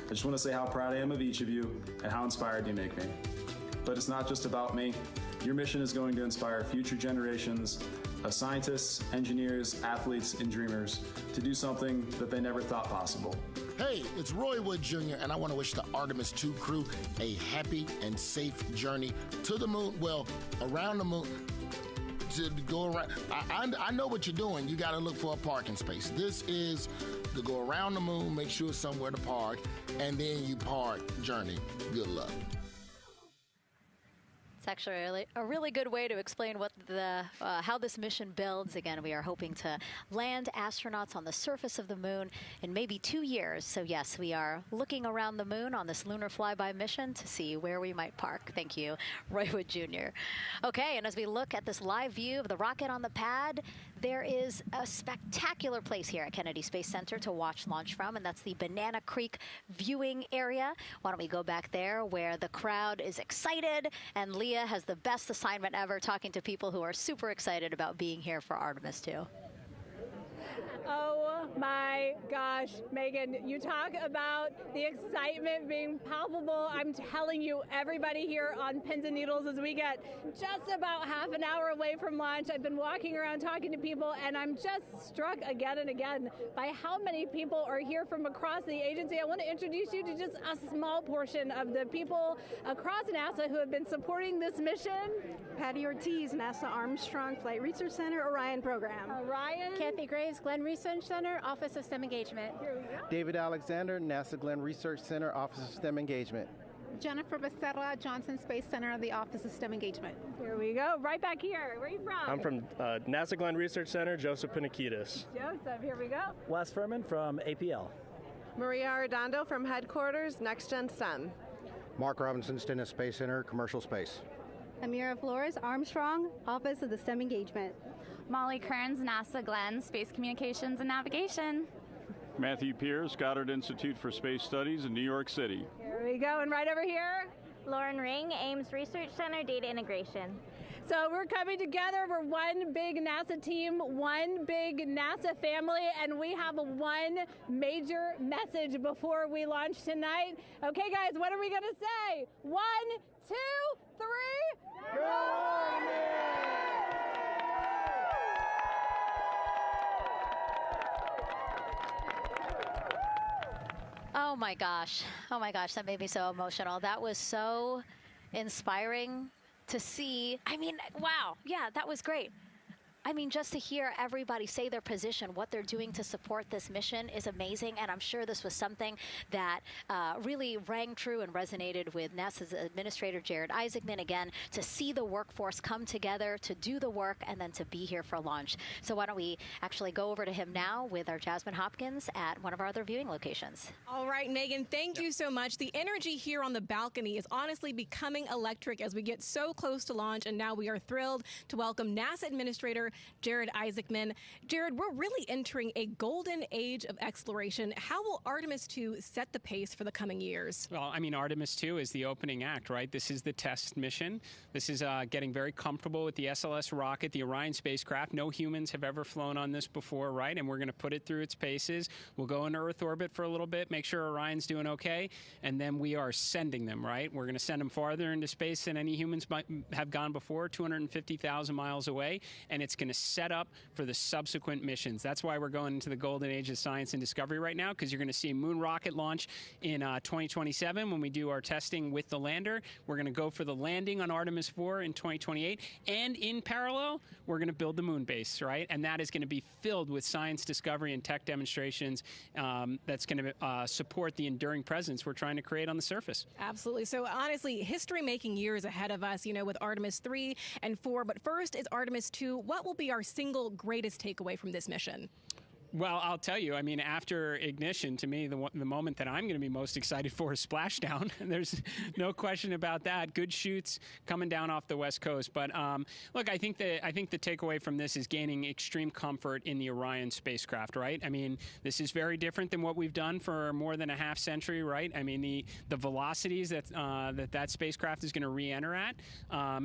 I just want to say how proud I am of each of you and how inspired you make me. But it's not just about me. Your mission is going to inspire future generations of scientists, engineers, athletes, and dreamers to do something that they never thought possible. Hey, it's Roy Wood Jr., and I want to wish the Artemis 2 crew a happy and safe journey to the moon, well, around the moon. To go around, I know what you're doing. You got to look for a parking space. This is to go around the moon, make sure somewhere to park, and then you park journey. Good luck. It's actually a really good way to explain what how this mission builds. Again, we are hoping to land astronauts on the surface of the moon in maybe 2 years. So yes, we are looking around the moon on this lunar flyby mission to see where we might park. Thank you, Roy Wood Jr. Okay, and as we look at this live view of the rocket on the pad, there is a spectacular place here at Kennedy Space Center to watch launch from, and that's the Banana Creek viewing area. Why don't we go back there where the crowd is excited, and Leah has the best assignment ever, talking to people who are super excited about being here for Artemis 2. Oh my gosh, Megan, you talk about the excitement being palpable. I'm telling you, everybody here on pins and needles as we get just about half an hour away from launch. I've been walking around talking to people, and I'm just struck again and again by how many people are here from across the agency. I want to introduce you to just a small portion of the people across NASA who have been supporting this mission. Patty Ortiz, NASA Armstrong Flight Research Center, Orion Program. Orion. Kathy Graves, Glenn Research Center, Office of STEM Engagement. David Alexander, NASA Glenn Research Center, Office of STEM Engagement. Jennifer Becerra, Johnson Space Center, the Office of STEM Engagement. Here we go, right back here. Where are you from? I'm from NASA Glenn Research Center, Joseph Panakitis. Joseph, here we go. Wes Furman from APL. Maria Arredondo from Headquarters, Next Gen STEM. Mark Robinson, Stennis Space Center, Commercial Space. Amira Flores, Armstrong, Office of the STEM Engagement. Molly Kearns, NASA Glenn, Space Communications and Navigation. Matthew Pierce, Goddard Institute for Space Studies in New York City. Here we go, and right over here. Lauren Ring, Ames Research Center, Data Integration. So we're coming together. We're one big NASA team, one big NASA family, and we have one major message before we launch tonight. Okay, guys, what are we going to say? 1, 2, 3, go Army! Oh my gosh, that made me so emotional. That was so inspiring to see. I mean, wow, yeah, that was great. I mean, just to hear everybody say their position, what they're doing to support this mission is amazing. And I'm sure this was something that really rang true and resonated with NASA's Administrator Jared Isaacman, again, to see the workforce come together to do the work and then to be here for launch. So why don't we actually go over to him now with our Jasmine Hopkins at one of our other viewing locations. All right, Megan, thank you so much. The energy here on the balcony is honestly becoming electric as we get so close to launch. And now we are thrilled to welcome NASA Administrator Jared Isaacman. Jared, we're really entering a golden age of exploration. How will Artemis 2 set the pace for the coming years? Well, I mean, Artemis 2 is the opening act, right? This is the test mission. This is getting very comfortable with the SLS rocket, the Orion spacecraft. No humans have ever flown on this before, right? And we're going to put it through its paces. We'll go into Earth orbit for a little bit, make sure Orion's doing okay, and then we are sending them, right? We're going to send them farther into space than any humans might have gone before, 250,000 miles away, and it's going to set up for the subsequent missions. That's why we're going into the golden age of science and discovery right now, because you're going to see a moon rocket launch in 2027 when we do our testing with the lander. We're going to go for the landing on Artemis 4 in 2028. And in parallel, we're going to build the moon base, right? And that is going to be filled with science discovery and tech demonstrations that's going to support the enduring presence we're trying to create on the surface. Absolutely. So honestly, history-making years ahead of us, with Artemis 3 and 4. But first is Artemis 2. What will be our single greatest takeaway from this mission? Well, I'll tell you, after ignition, to me, the moment that I'm going to be most excited for is splashdown. There's no question about that. Good shoots coming down off the West Coast. But look, I think the takeaway from this is gaining extreme comfort in the Orion spacecraft, right? This is very different than what we've done for more than a half century, right? The velocities that spacecraft is going to re-enter at,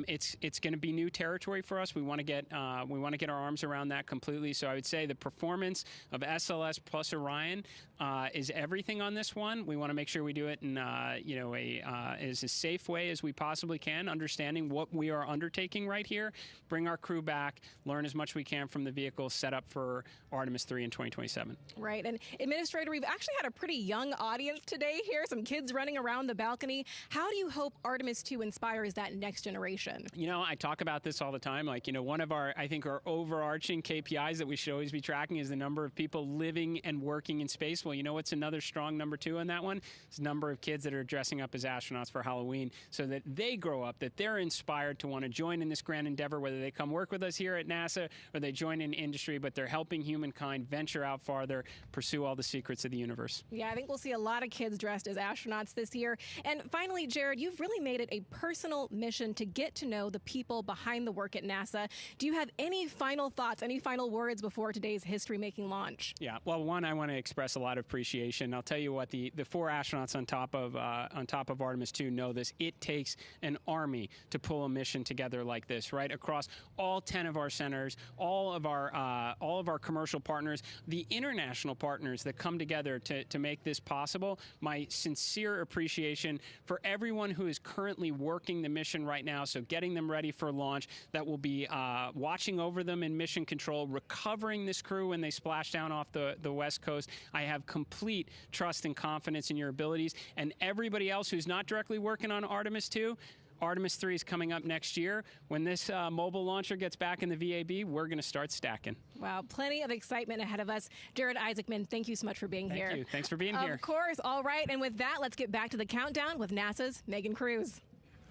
it's going to be new territory for us. We want to get our arms around that completely. So I would say the performance of SLS plus Orion is everything on this one. We want to make sure we do it in as a safe way as we possibly can, understanding what we are undertaking right here, bring our crew back, learn as much we can from the vehicle, set up for Artemis 3 in 2027. Right. And Administrator, we've actually had a pretty young audience today here, some kids running around the balcony. How do you hope Artemis 2 inspires that next generation? I talk about this all the time. One of our overarching KPIs that we should always be tracking is the number of people living and working in space. Well, what's another strong number 2 on that one? It's the number of kids that are dressing up as astronauts for Halloween, so that they grow up, that they're inspired to want to join in this grand endeavor, whether they come work with us here at NASA or they join in industry, but they're helping humankind venture out farther, pursue all the secrets of the universe. Yeah, I think we'll see a lot of kids dressed as astronauts this year. And finally, Jared, you've really made it a personal mission to get to know the people behind the work at NASA. Do you have any final thoughts, any final words before today's history-making launch? Yeah, well, one, I want to express a lot of appreciation. I'll tell you what, the 4 astronauts on top of Artemis 2 know this. It takes an army to pull a mission together like this, right? Across all 10 of our centers, all of our commercial partners, the international partners that come together to make this possible. My sincere appreciation for everyone who is currently working the mission right now, so getting them ready for launch, that will be watching over them in mission control, recovering this crew when they splash down off the West Coast. I have complete trust and confidence in your abilities. And everybody else who's not directly working on Artemis 2, Artemis 3 is coming up next year. When this mobile launcher gets back in the VAB, we're going to start stacking. Wow, plenty of excitement ahead of us. Jared Isaacman, thank you so much for being here. Thank you. Thanks for being here. Of course. All right. And with that, let's get back to the countdown with NASA's Megan Cruz.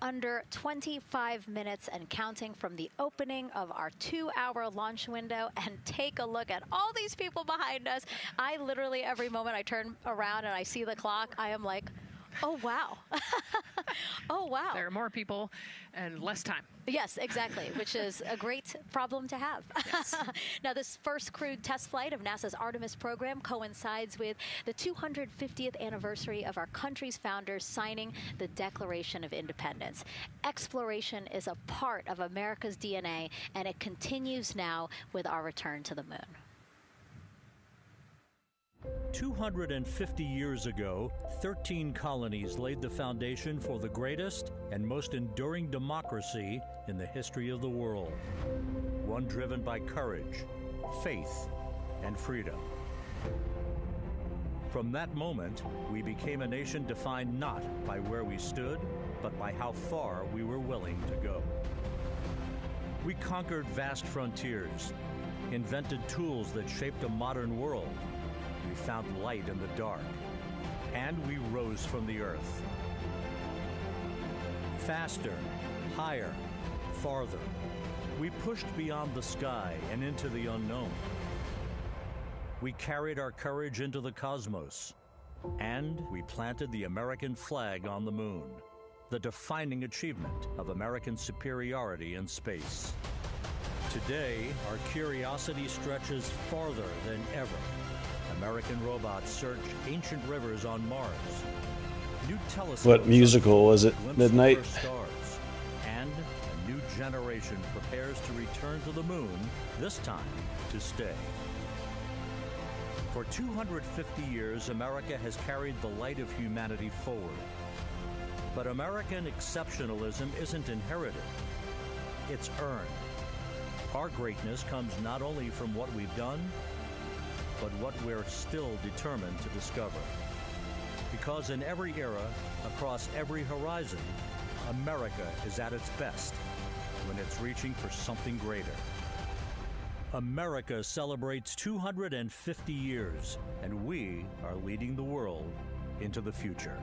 Under 25 minutes and counting from the opening of our 2-hour launch window, and take a look at all these people behind us. I literally, every moment I turn around and I see the clock, I am like, oh, wow. Oh, wow. There are more people and less time. Yes, exactly, which is a great problem to have. Yes. Now, this first crewed test flight of NASA's Artemis program coincides with the 250th anniversary of our country's founders signing the Declaration of Independence. Exploration is a part of America's DNA, and it continues now with our return to the moon. 250 years ago, 13 colonies laid the foundation for the greatest and most enduring democracy in the history of the world. One driven by courage, faith, and freedom. From that moment, we became a nation defined not by where we stood, but by how far we were willing to go. We conquered vast frontiers, invented tools that shaped a modern world. We found light in the dark, and we rose from the earth. Faster, higher, farther. We pushed beyond the sky and into the unknown. We carried our courage into the cosmos, and we planted the American flag on the moon, the defining achievement of American superiority in space. Today, our curiosity stretches farther than ever. American robots search ancient rivers on Mars. New telescopes. What musical was it? Midnight? Stars. And a new generation prepares to return to the moon, this time to stay. For 250 years, America has carried the light of humanity forward. But American exceptionalism isn't inherited. It's earned. Our greatness comes not only from what we've done, but what we're still determined to discover. Because in every era, across every horizon, America is at its best when it's reaching for something greater. America celebrates 250 years, and we are leading the world into the future.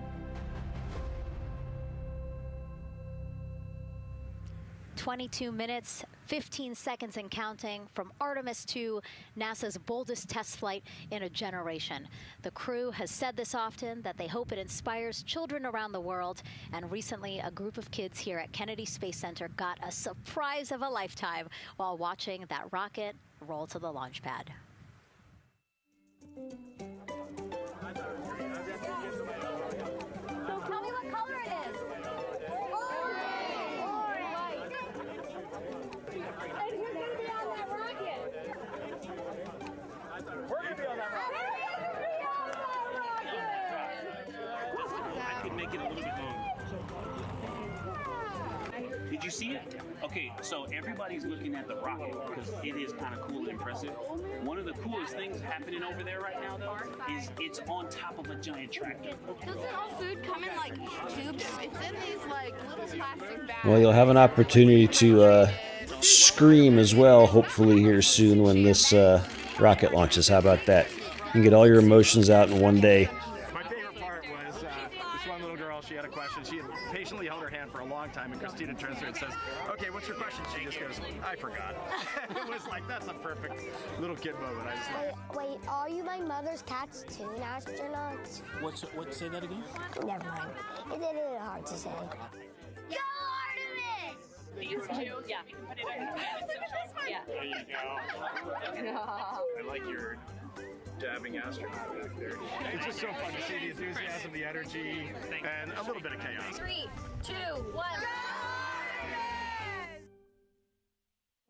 22 minutes, 15 seconds and counting from Artemis 2, NASA's boldest test flight in a generation. The crew has said this often, that they hope it inspires children around the world. And recently, a group of kids here at Kennedy Space Center got a surprise of a lifetime while watching that rocket roll to the launch pad. So tell me what color it is. And who's going to be on that rocket? We're going to be on that rocket. I could make it a little bit longer. Did you see it? Okay, so everybody's looking at the rocket because it is kind of cool and impressive. One of the coolest things happening over there right now, though, is it's on top of a giant tractor. Doesn't all food come in like tubes? It's in these like little plastic bags. Well, you'll have an opportunity to scream as well, hopefully here soon when this rocket launches. How about that? You can get all your emotions out in one day. My favorite part was this one little girl, she had a question. She had patiently held her hand for a long time, and Christina turns to her and says, okay, what's your question? She just goes, I forgot. It was like, that's a perfect little kid moment. I just Wait, are you my mother's cartoon astronauts? Say that again? Never mind. It's a little hard to say. Go Artemis! These two, yeah. Put it on your hand. Yeah. There you go. I like your dabbing astronaut back there. It's just so fun to see the enthusiasm, the energy, and a little bit of chaos. 3, 2, 1.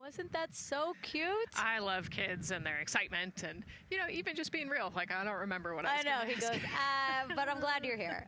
Wasn't that so cute? I love kids and their excitement and, you know, even just being real. Like, I don't remember what I was know, he ask. goes, but I'm glad you're here.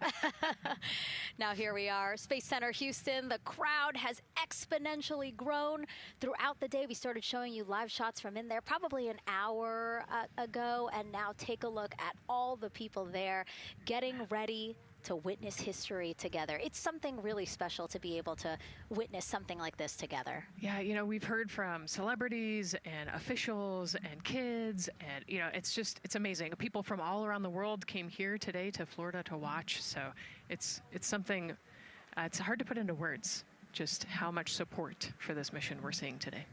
Now here we are, Space Center Houston. The crowd has exponentially grown throughout the day. We started showing you live shots from in there probably an hour ago, and now take a look at all the people there getting ready to witness history together. It's something really special to be able to witness something like this together. Yeah, you know, we've heard from celebrities and officials and kids, and, you know, it's amazing. People from all around the world came here today to Florida to watch, so it's something, it's hard to put into words, just how much support for this mission we're seeing today.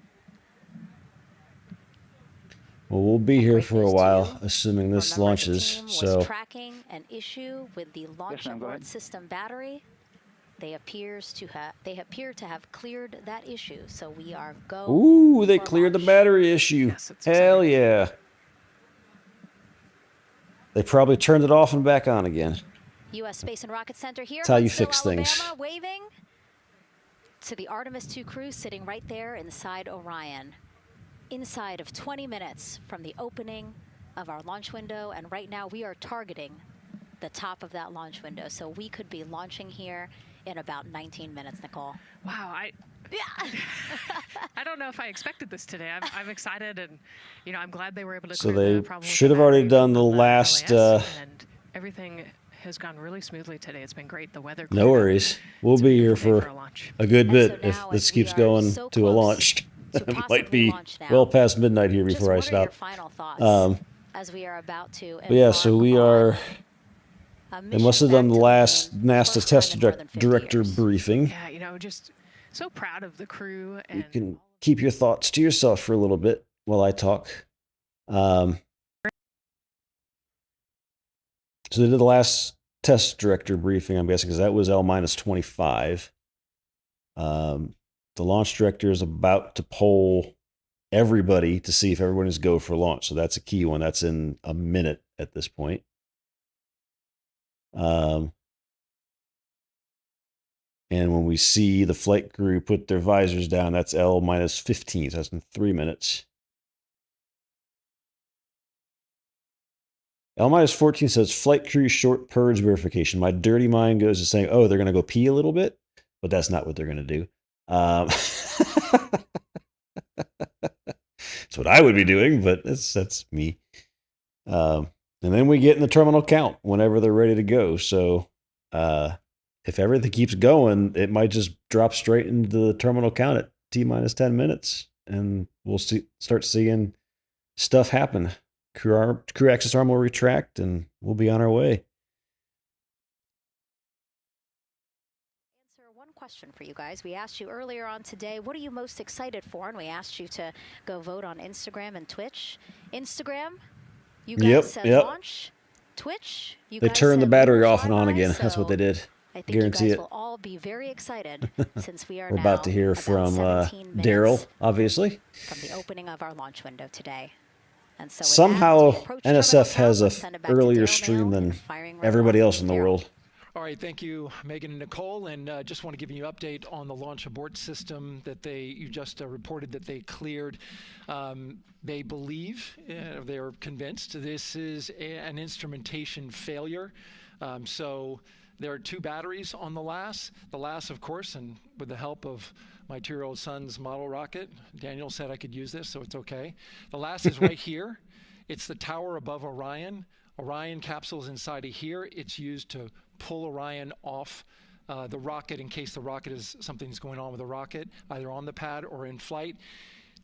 Well, we'll be here for a while, assuming this launches. So Tracking an issue with the launch abort system battery. They appear to have cleared that issue. So we are go. ooh, they cleared the battery issue. Yes, Hell yeah. They probably turned it off and back on again. U.S. Space and Rocket Center here. That's how you Huntsville, fix Alabama, things. waving to the Artemis 2 crew sitting right there inside Orion. Inside of 20 minutes from the opening of our launch window, and right now we are targeting the top of that launch window, so we could be launching here in about 19 minutes, Nicole. Wow, I don't know if I expected this today. I'm excited, and, you know, I'm glad they were able to So clear the they problem should with have the already battery done the on last. LAS, and everything has gone really smoothly today. It's been great. The weather. No worries. We'll be here for a good bit if this keeps going to a launch. It might be well past midnight here before I stop. Final thoughts as we are about to. But yeah, so we are. They must have done the last NASA test director briefing. Yeah, you know, just so proud of the crew. And You can keep your thoughts to yourself for a little bit while I talk. So they did the last test director briefing, I'm guessing, because that was L-25. The launch director is about to poll everybody to see if everyone is go for launch. So that's a key one. That's in a minute at this point. And when we see the flight crew put their visors down, that's L-15. So that's in 3 minutes. L-14 says flight crew short purge verification. My dirty mind goes to saying, oh, they're going to go pee a little bit, but that's not what they're going to do. That's what I would be doing, but that's me. And then we get in the terminal count whenever they're ready to go. So if everything keeps going, it might just drop straight into the terminal count at T-minus 10 minutes, and we'll start seeing stuff happen. Crew access arm will retract, and we'll be on our way. One question for you guys. We asked you earlier on today, what are you most excited for? And we asked you to go vote on Instagram and Twitch. Instagram, you guys said launch. Twitch, you they guys turned the said battery off and on flyby, again. so That's what they did. I think Guarantee you guys it. will all be very excited since we are We're now about to hear from Daryl, obviously. From the opening of our launch window today. And so somehow NSF has a earlier stream than everybody else in the world. All right, thank you, Megan and Nicole, and just want to give you an update on the launch abort system that you just reported that they cleared. They believe, they're convinced, this is an instrumentation failure. So there are 2 batteries on the LAS. The LAS, of course, and with the help of my 2-year-old son's model rocket, Daniel said I could use this, so it's okay. The LAS is right here. It's the tower above Orion. Orion capsule's inside of here. It's used to pull Orion off the rocket in case something's going on with the rocket, either on the pad or in flight.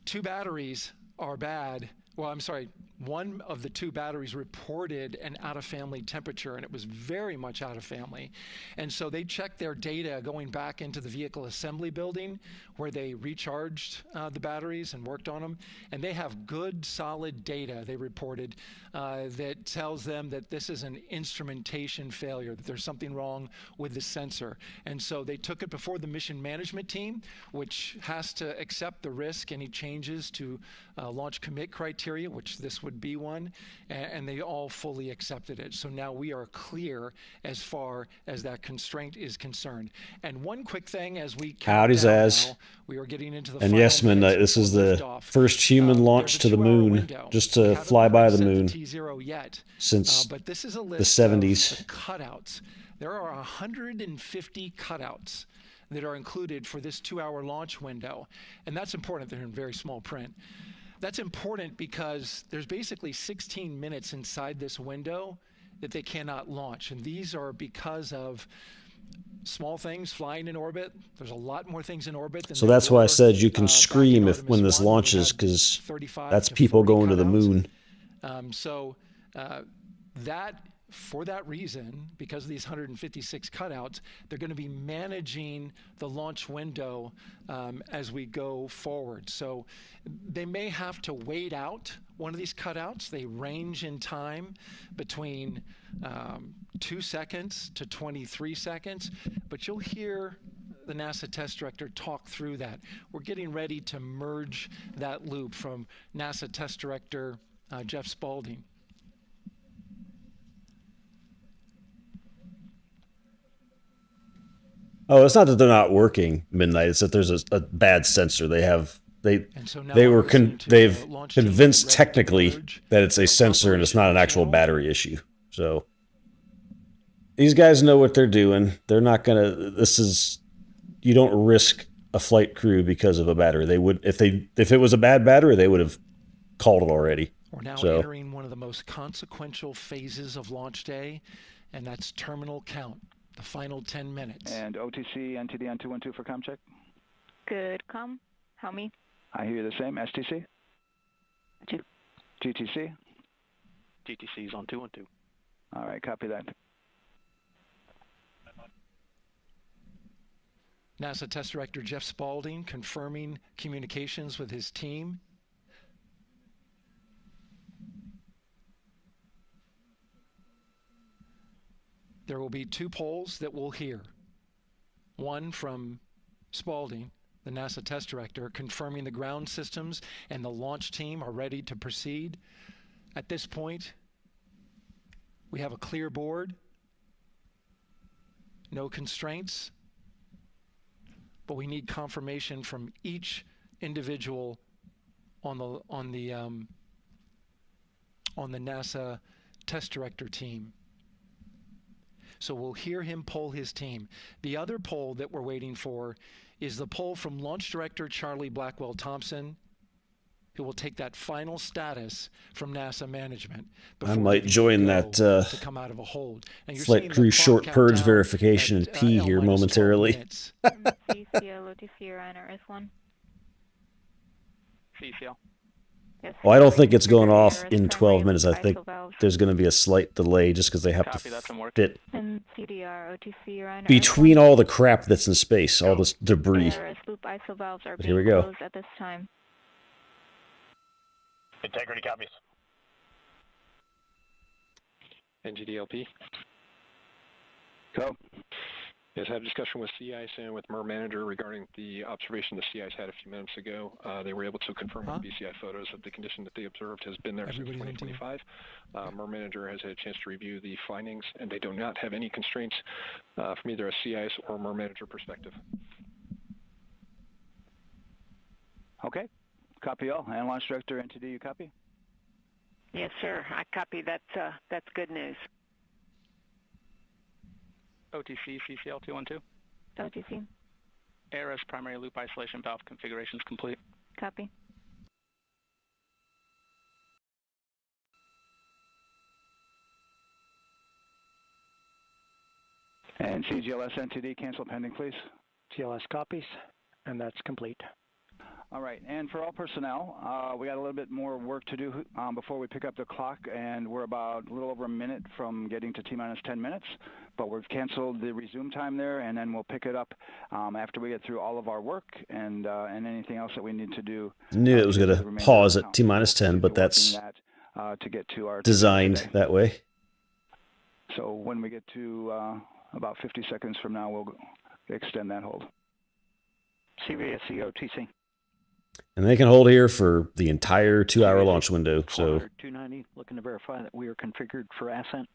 2 batteries are bad. Well, I'm sorry, one of the 2 batteries reported an out-of-family temperature, and it was very much out of family. And so they checked their data going back into the vehicle assembly building where they recharged the batteries and worked on them. And they have good, solid data, they reported, that tells them that this is an instrumentation failure, that there's something wrong with the sensor. And so they took it before the mission management team, which has to accept the risk, any changes to launch commit criteria, which this would be one, and they all fully accepted it. So now we are clear as far as that constraint is concerned. And one quick thing as we Howdy Zaz. We are getting into the and yes, Midnight, this is the first human launch to the moon, just to fly by the moon since but this is a the list 70s. of cutouts. There are 150 cutouts that are included for this 2-hour launch window. And that's important. They're in very small print. That's important because there's basically 16 minutes inside this window that they cannot launch. And these are because of small things flying in orbit. There's a lot more things in orbit than So that's why I said you can scream when this launches, because that's people going to the moon. For that reason, because of these 156 cutouts, they're going to be managing the launch window as we go forward. So they may have to wait out one of these cutouts. They range in time between 2 seconds to 23 seconds, but you'll hear the NASA test director talk through that. We're getting ready to merge that loop from NASA test director Jeff Spaulding. Oh, it's not that they're not working, Midnight. It's that there's a bad sensor. They've convinced technically that it's a sensor and it's not an actual battery issue. So these guys know what they're doing. They're not gonna. You don't risk a flight crew because of a battery. They would if it was a bad battery, they would have called it already. We're now entering one of the most consequential phases of launch day, and that's terminal count. The final 10 minutes. And OTC, NTD on 212 for comm check. Good comm. How me? I hear you the same. STC? 2. GTC? GTC is on 212. All right, copy that. NASA Test Director Jeff Spaulding confirming communications with his team. There will be 2 polls that we'll hear. One from Spaulding, the NASA test director, confirming the ground systems and the launch team are ready to proceed. At this point, we have a clear board, no constraints, but we need confirmation from each individual on the NASA test director team. So we'll hear him poll his team. The other poll that we're waiting for is the poll from Launch Director Charlie Blackwell Thompson, it will take that final status from NASA management. I might join that to come out of a hold. And you're flight seeing crew the short clock purge countdown verification at, and P here L-12 momentarily. minutes. CCL, OTC, Orion, or S1. CCL. Yes. Well, I don't think it's going off in 12 minutes. I think there's going to be a slight delay just because they have to fit And CDR, OTC, Orion, or between all the crap that's in space, all this debris. ARS loop ISO valves are But here being we go. closed at this time. Integrity copies. NGDLP. Go. Yes, I had a discussion with Sea Ice and with MER Manager regarding the observation the Sea Ice had a few minutes ago. They were able to confirm with BCI photos that the condition that they observed has been there since 2025. MER Manager has had a chance to review the findings, and they do not have any constraints from either a Sea Ice or MER Manager perspective. Okay. Copy all. And Launch Director, NTD, you copy? Yes, sir. I copy. That's good news. OTC, CCL 212. OTC. ARS primary loop isolation valve configuration is complete. Copy. And CGLS NTD, cancel pending, please. GLS copies, and that's complete. All right, and for all personnel, we got a little bit more work to do before we pick up the clock, and we're about a little over a minute from getting to T-minus 10 minutes, but we've canceled the resume time there, and then we'll pick it up after we get through all of our work and anything else that we need to do. Knew it was going to pause at T-minus 10, but that's to get to our designed that way. So when we get to about 50 seconds from now, we'll extend that hold. CVSC OTC. And they can hold here for the entire 2-hour launch window. So 290, looking to verify that we are configured for ascent.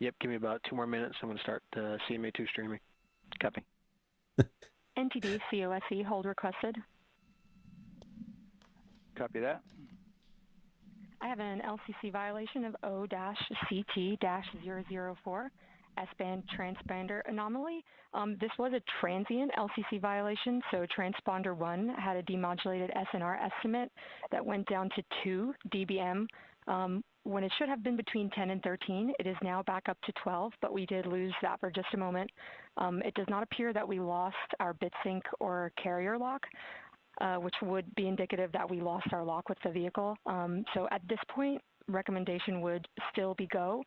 Yep, give me about 2 more minutes. I'm going to start CMA2 streaming. Copy. NTD, COSE, hold requested. Copy that. I have an LCC violation of O-CT-004, S-band transponder anomaly. This was a transient LCC violation, so transponder 1 had a demodulated SNR estimate that went down to 2 dBm when it should have been between 10 and 13. It is now back up to 12, but we did lose that for just a moment. It does not appear that we lost our bit sync or carrier lock, which would be indicative that we lost our lock with the vehicle. So at this point, recommendation would still be go.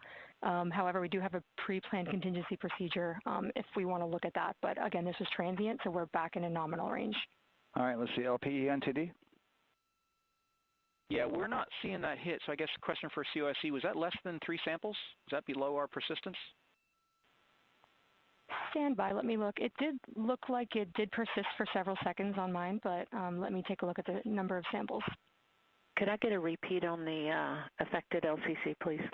However, we do have a pre-planned contingency procedure if we want to look at that. But again, this is transient, so we're back in a nominal range. All right, let's see, LPE NTD. Yeah, we're not seeing that hit. So I guess the question for COSE, was that less than 3 samples? Is that below our persistence? Stand by, let me look. It did look like it did persist for several seconds on mine, but let me take a look at the number of samples. Could I get a repeat on the affected LCC, please?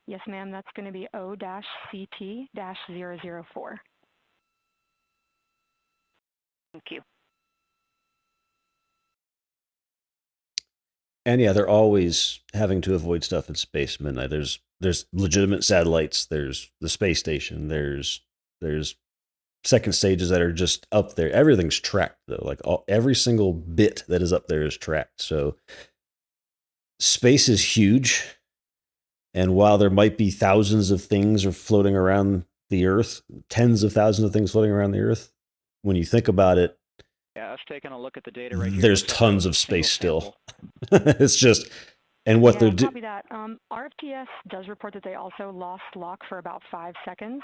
Yes, ma'am. That's going to be O-CT-004. Thank you. and yeah, they're always having to avoid stuff in space midnight. There's legitimate satellites. There's the space station. There's second stages that are just up there. Everything's tracked though. Like every single bit that is up there is tracked. So space is huge. And while there might be thousands of things are floating around the Earth, tens of thousands of things floating around the Earth, when you think about it, yeah, us taking a look at the data right here. There's tons of space still. It's just, and what they're doing. Copy that. RFTS does report that they also lost lock for about 5 seconds.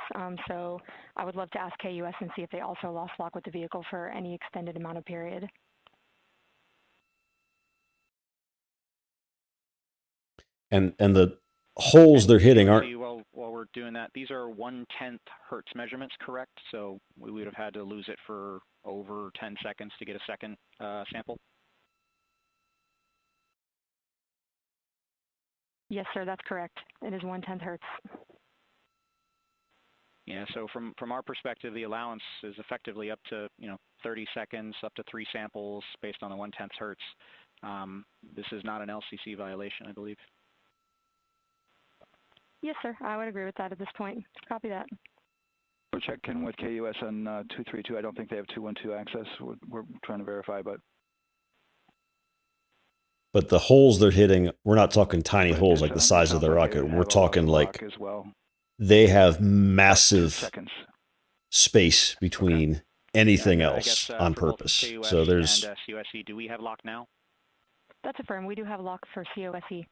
So I would love to ask KUS and see if they also lost lock with the vehicle for any extended amount of period. And the holes they're hitting aren't. While we're doing that, these are 1/10 hertz measurements, correct? So we would have had to lose it for over 10 seconds to get a second sample. Yes, sir, that's correct. It is 1/10 hertz. Yeah, so from our perspective, the allowance is effectively up to 30 seconds, up to 3 samples based on the 1/10 hertz. This is not an LCC violation, I believe. Yes, sir. I would agree with that at this point. Copy that. We're checking with KUS on 232. I don't think they have 212 access. We're trying to verify, but But the holes they're hitting, we're not talking tiny holes like the size of the rocket. We're talking like as well. they have massive space between anything else on purpose. So there's and COSE, do we have lock now? That's affirmed. We do have lock for COSE.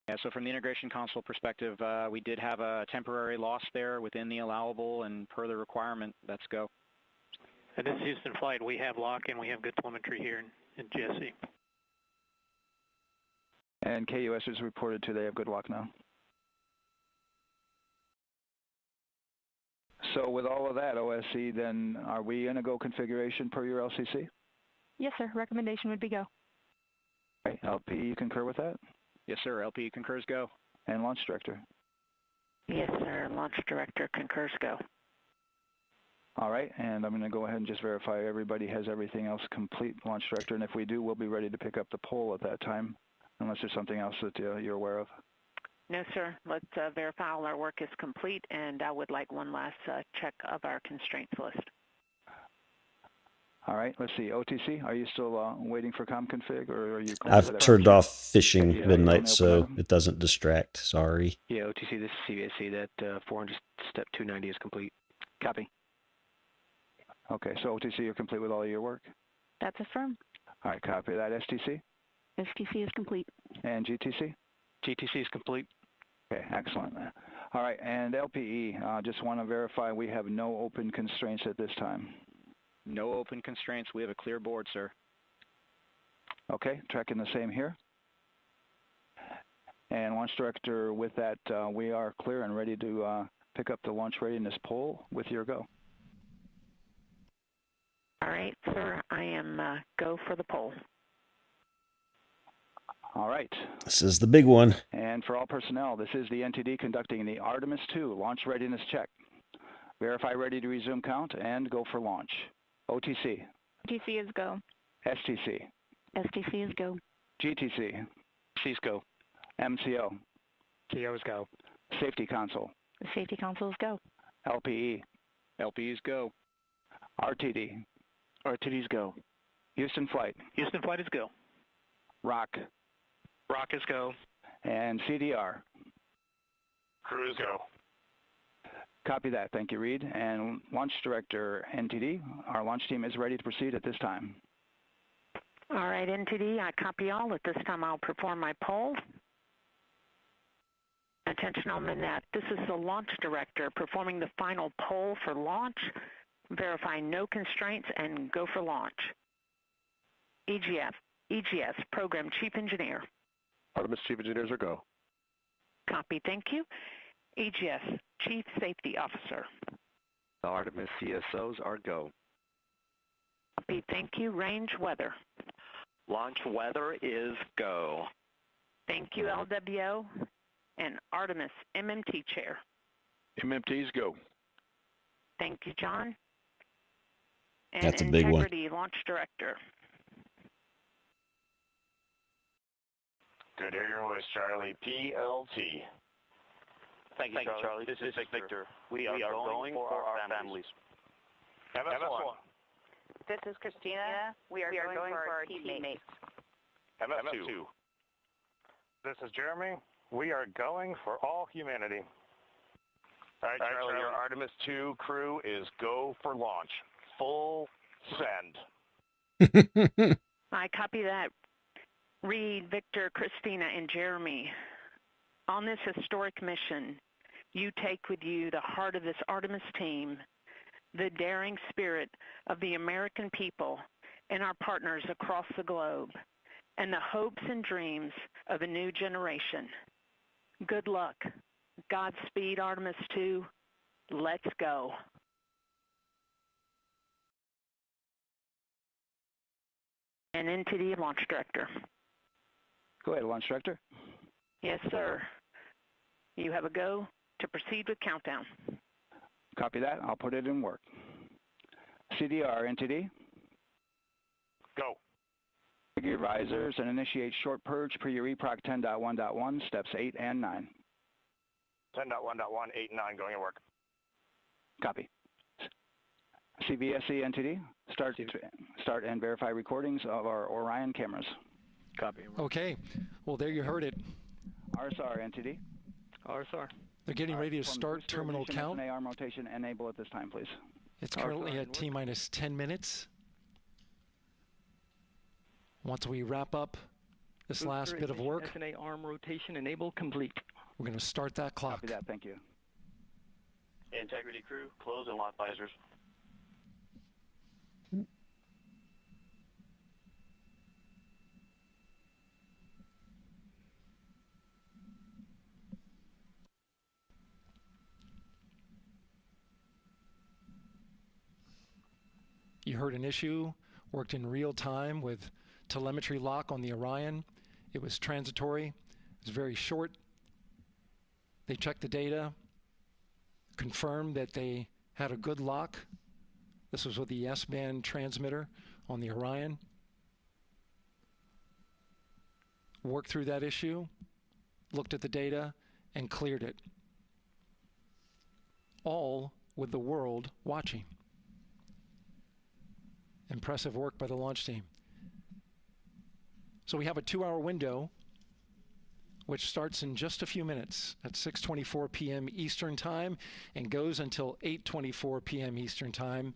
Yeah, so from the integration console perspective, we did have a temporary loss there within the allowable, and per the requirement, let's go. And this is Houston Flight. We have lock and we have good telemetry here in GSE. And KUS is reported to they have good lock now. So with all of that, OSC, then are we in a go configuration per your LCC? Yes, sir. Recommendation would be go. Okay. LPE, you concur with that? Yes, sir. LPE concurs go. And Launch Director? Yes, sir. Launch Director concurs go. All right, and I'm going to go ahead and just verify everybody has everything else complete, Launch Director, and if we do, we'll be ready to pick up the poll at that time, unless there's something else that you're aware of. No, sir. Let's verify all our work is complete, and I would like one last check of our constraints list. All right, let's see. OTC, are you still waiting for ComConfig, or are you? I've turned off fishing midnight so it doesn't distract. Sorry. Yeah, OTC, this is CVSC. That 400 step 290 is complete. Copy. Okay, so OTC, you're complete with all of your work? That's affirmed. All right, copy that. STC? STC is complete. And GTC? GTC is complete. Okay, excellent. All right, and LPE, just want to verify we have no open constraints at this time. No open constraints. We have a clear board, sir. Okay, tracking the same here. And Launch Director, with that, we are clear and ready to pick up the launch readiness poll with your go. All right, sir. I am go for the poll. All right. This is the big one. And for all personnel, this is the NTD conducting the Artemis 2 launch readiness check. Verify ready to resume count and go for launch. OTC. OTC is go. STC. STC is go. GTC. C's go. MCO. CO's go. Safety Console. The Safety Console is go. LPE. LPE's go. RTD. RTD's go. Houston Flight. Houston Flight is go. ROC. ROC is go. And CDR. Crew is go. Copy that. Thank you, Reed. And Launch Director, NTD, our launch team is ready to proceed at this time. All right, NTD, I copy all. At this time, I'll perform my poll. Attention on the net. This is the Launch Director performing the final poll for launch. Verify no constraints and go for launch. EGS, Program Chief Engineer. Artemis Chief Engineers are go. Copy, thank you. EGS, Chief Safety Officer. The Artemis CSOs are go. Copy, thank you. Range Weather. Launch weather is go. Thank you, LWO. And Artemis MMT Chair. MMT's go. Thank you, John. And That's a big one. Integrity Launch Director. Good air your voice, Charlie. PLT. Thank you, Charlie. This is Victor. We are going for our families. MS1. This is Christina. We are going for our teammates. MS2. This is Jeremy. We are going for all humanity. All right, Charlie, your Artemis 2 crew is go for launch. Full send. I copy that. Reed, Victor, Christina, and Jeremy. On this historic mission, you take with you the heart of this Artemis team, the daring spirit of the American people and our partners across the globe, and the hopes and dreams of a new generation. Good luck. Godspeed, Artemis 2. Let's go. And NTD Launch Director. Go ahead, Launch Director. Yes, sir. You have a go to proceed with countdown. Copy that. I'll put it in work. CDR, NTD. Go. Figure risers and initiate short purge per your EPROC 10.1.1, steps 8 and 9. 10.1.1, 8 and 9 going to work. Copy. CVSE NTD, start and verify recordings of our Orion cameras. Copy. Okay. Well, there you heard it. RSR NTD. RSR. They're getting ready to start terminal count. SNA arm rotation enable at this time, please. It's currently at T-minus 10 minutes. Once we wrap up this last bit of work, SNA arm rotation enable complete. we're going to start that clock. Copy that. Thank you. Integrity crew, close and lock visors. You heard an issue, worked in real time with telemetry lock on the Orion. It was transitory. It was very short. They checked the data, confirmed that they had a good lock. This was with the S-band transmitter on the Orion. Worked through that issue, looked at the data, and cleared it. All with the world watching. Impressive work by the launch team. So we have a 2-hour window, which starts in just a few minutes at 6:24 p.m. Eastern Time and goes until 8:24 p.m. Eastern Time.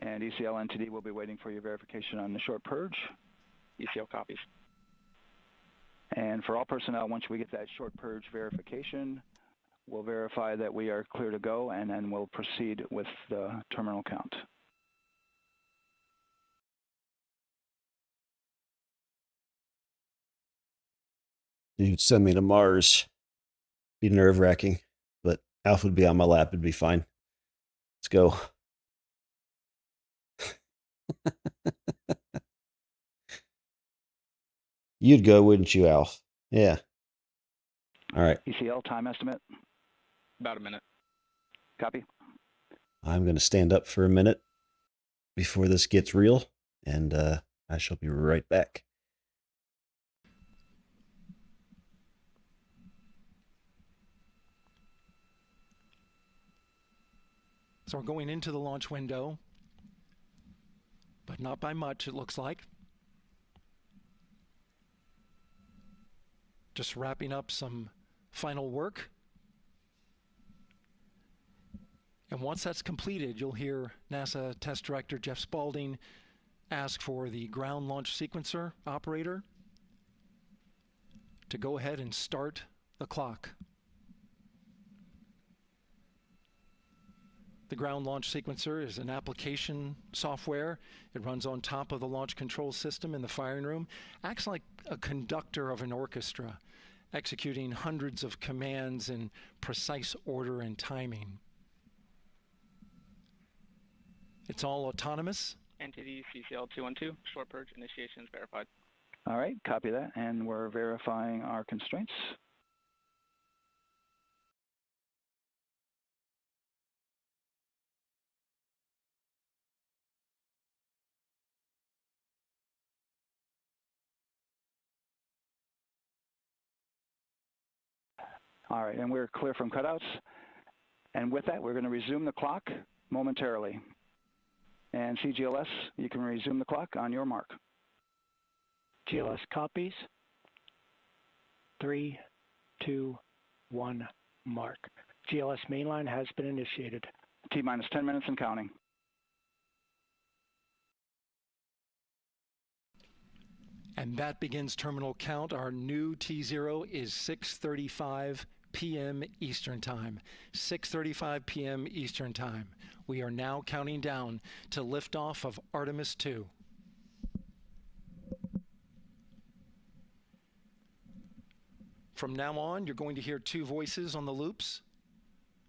And ECL NTD will be waiting for your verification on the short purge. ECL copies. And for all personnel, once we get that short purge verification, we'll verify that we are clear to go, and then we'll proceed with the terminal count. You'd send me to Mars. Be nerve-wracking, but Alpha would be on my lap. It'd be fine. Let's go. You'd go, wouldn't you, Alf? Yeah. All right. ECL time estimate? About a minute. Copy. I'm going to stand up for a minute before this gets real, and I shall be right back. So we're going into the launch window, but not by much, it looks like. Just wrapping up some final work. And once that's completed, you'll hear NASA Test Director Jeff Spaulding ask for the ground launch sequencer operator to go ahead and start the clock. The ground launch sequencer is an application software. It runs on top of the launch control system in the firing room. Acts like a conductor of an orchestra, executing hundreds of commands in precise order and timing. It's all autonomous. NTD CCL 212, short purge initiations verified. All right, copy that, and we're verifying our constraints. All right, and we're clear from cutouts. And with that, we're going to resume the clock momentarily. And CGLS, you can resume the clock on your mark. GLS copies. 3, 2, 1, mark. GLS mainline has been initiated. T-minus 10 minutes and counting. And that begins terminal count. Our new T0 is 6:35 p.m. Eastern Time. 6:35 p.m. Eastern Time. We are now counting down to liftoff of Artemis 2. From now on, you're going to hear two voices on the loops.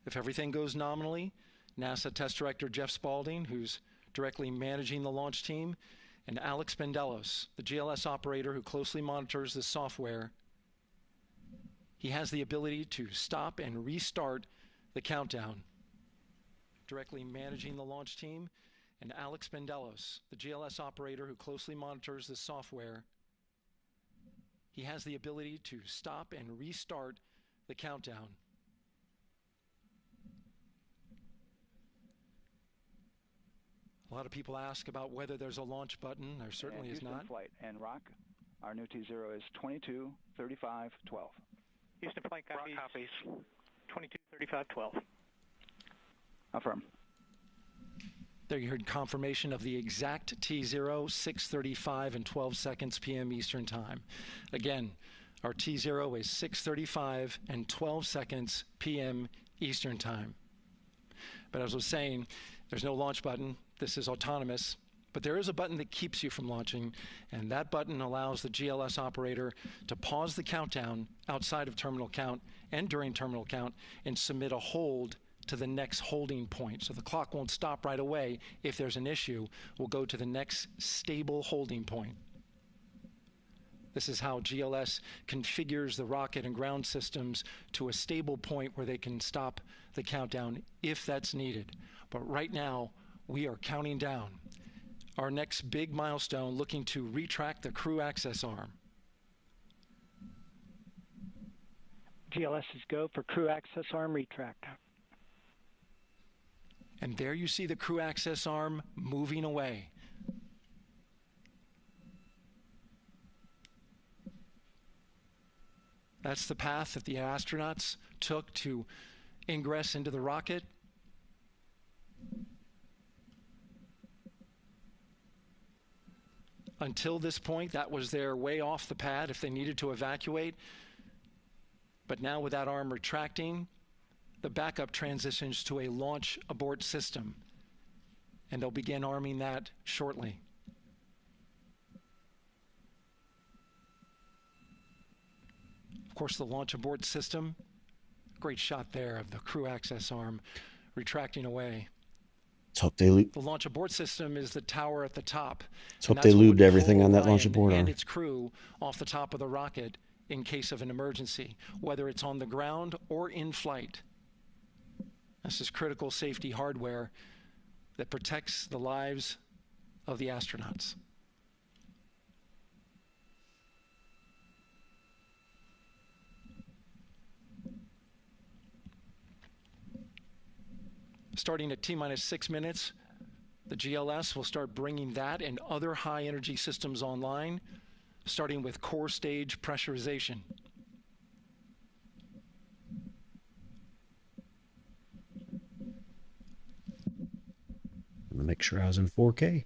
If everything goes nominally, NASA Test Director Jeff Spaulding, who's directly managing the launch team, and Alex Bendelos, the GLS operator who closely monitors the software. He has the ability to stop and restart the countdown. Directly managing the launch team, and Alex Bendelos, the GLS operator who closely monitors the software. He has the ability to stop and restart the countdown. A lot of people ask about whether there's a launch button. There certainly is Houston not. Flight and Rock, our new T0 is 223512. Houston flight copies. 223512. Affirm. There you heard confirmation of the exact T0, 6:35 and 12 seconds p.m. Eastern Time. Again, our T0 is 6:35 and 12 seconds p.m. Eastern Time. But as I was saying, there's no launch button. This is autonomous. But there is a button that keeps you from launching, and that button allows the GLS operator to pause the countdown outside of terminal count and during terminal count and submit a hold to the next holding point. So the clock won't stop right away. If there's an issue, we'll go to the next stable holding point. This is how GLS configures the rocket and ground systems to a stable point where they can stop the countdown if that's needed. But right now, we are counting down. Our next big milestone, looking to retract the crew access arm. GLS is go for crew access arm retract. And there you see the crew access arm moving away. That's the path that the astronauts took to ingress into the rocket. Until this point, that was their way off the pad if they needed to evacuate. But now with that arm retracting, the backup transitions to a launch abort system. And they'll begin arming that shortly. Of course, the launch abort system, great shot there of the crew access arm retracting away. Let's hope they The launch abort system is the tower at the top. Let's hope they lubed everything on that launch abort arm. And its crew off the top of the rocket in case of an emergency, whether it's on the ground or in flight. This is critical safety hardware that protects the lives of the astronauts. Starting at T-minus 6 minutes, the GLS will start bringing that and other high-energy systems online, starting with core stage pressurization. I'm gonna make sure I was in 4K.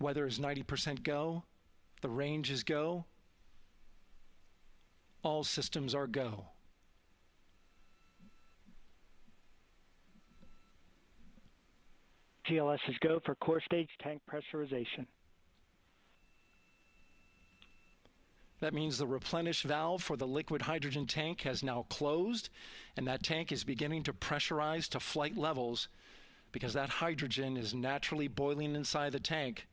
Weather is 90% go. The range is go. All systems are go. GLS is go for core stage tank pressurization. That means the replenish valve for the liquid hydrogen tank has now closed, and that tank is beginning to pressurize to flight levels because that hydrogen is naturally boiling inside the tank.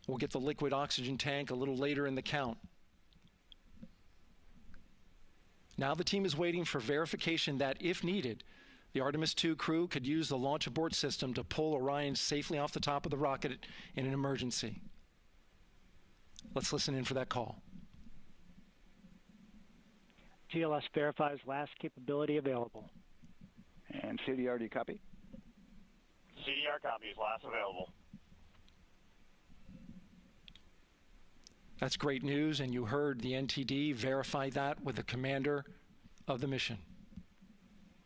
We'll get the liquid oxygen tank a little later in the count. Now the team is waiting for verification that, if needed, the Artemis II crew could use the launch abort system to pull Orion safely off the top of the rocket in an emergency. Let's listen in for that call. GLS verifies last capability available. And CDR, do you copy? CDR copies, last available. That's great news, and you heard the NTD verify that with the commander of the mission.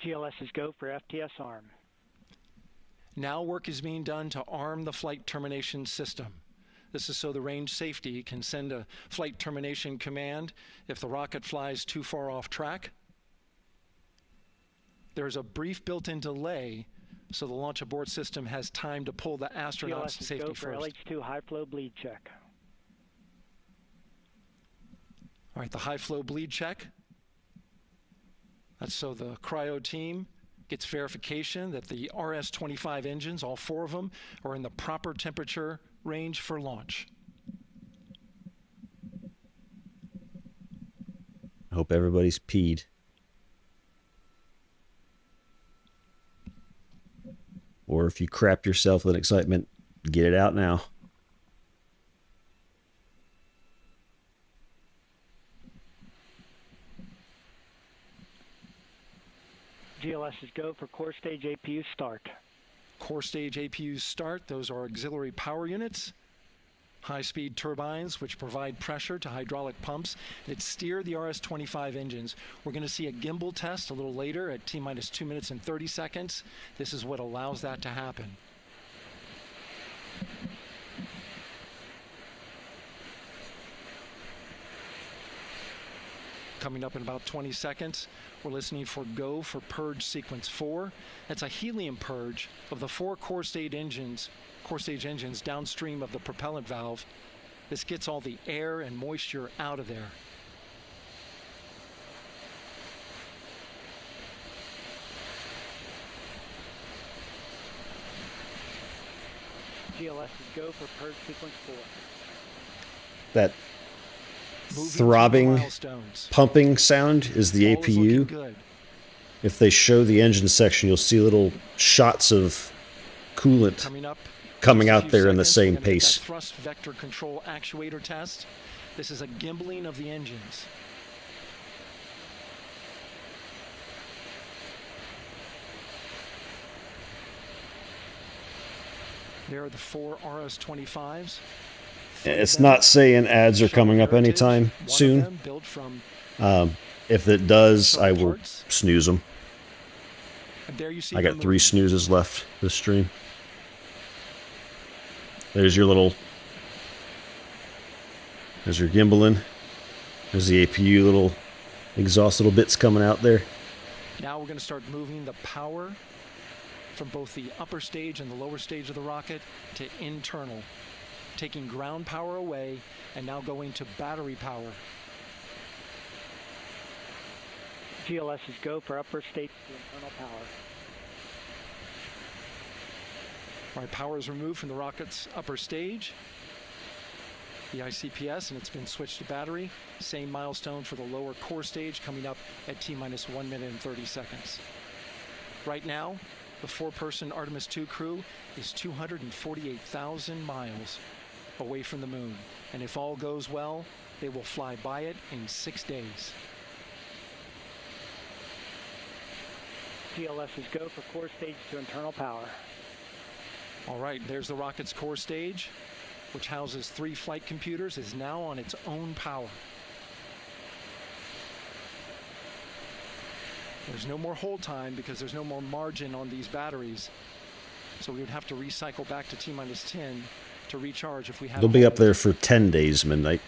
GLS is go for FTS arm. Now work is being done to arm the flight termination system. This is so the range safety can send a flight termination command if the rocket flies too far off track. There's a brief built-in delay, so the launch abort system has time to pull the astronauts to safety first. GLS is go for LH2 high flow bleed check. All right, the high flow bleed check. That's so the cryo team gets verification that the RS-25 engines, all 4 of them, are in the proper temperature range for launch. I hope everybody's peed. Or if you crap yourself with excitement, get it out now. GLS is go for core stage APU start. Core stage APUs start. Those are auxiliary power units. High-speed turbines which provide pressure to hydraulic pumps that steer the RS-25 engines. We're going to see a gimbal test a little later at T-minus 2 minutes and 30 seconds. This is what allows that to happen. Coming up in about 20 seconds, we're listening for go for purge sequence 4. That's a helium purge of the 4 core stage engines downstream of the propellant valve. This gets all the air and moisture out of there. GLS is go for purge sequence 4. That throbbing, pumping sound is the APU. If they show the engine section, you'll see little shots of coolant coming out there in the same pace. Thrust vector control actuator test. This is a gimbaling of the engines. There are the 4 RS-25s. It's not saying ads are coming up anytime soon. If it does, I will snooze them. I got 3 snoozes left this stream. There's your gimbaling. There's the APU little exhaust little bits coming out there. Now we're going to start moving the power from both the upper stage and the lower stage of the rocket to internal, taking ground power away and now going to battery power. GLS is go for upper stage to internal power. All right, power is removed from the rocket's upper stage, the ICPS, and it's been switched to battery. Same milestone for the lower core stage coming up at T-minus 1 minute and 30 seconds. Right now, the 4-person Artemis II crew is 248,000 miles away from the moon. And if all goes well, they will fly by it in 6 days. GLS is go for core stage to internal power. All right, there's the rocket's core stage, which houses 3 flight computers, is now on its own power. There's no more hold time because there's no more margin on these batteries. So we would have to recycle back to T-minus 10 to recharge if we have. They'll be up there for 10 days, midnight.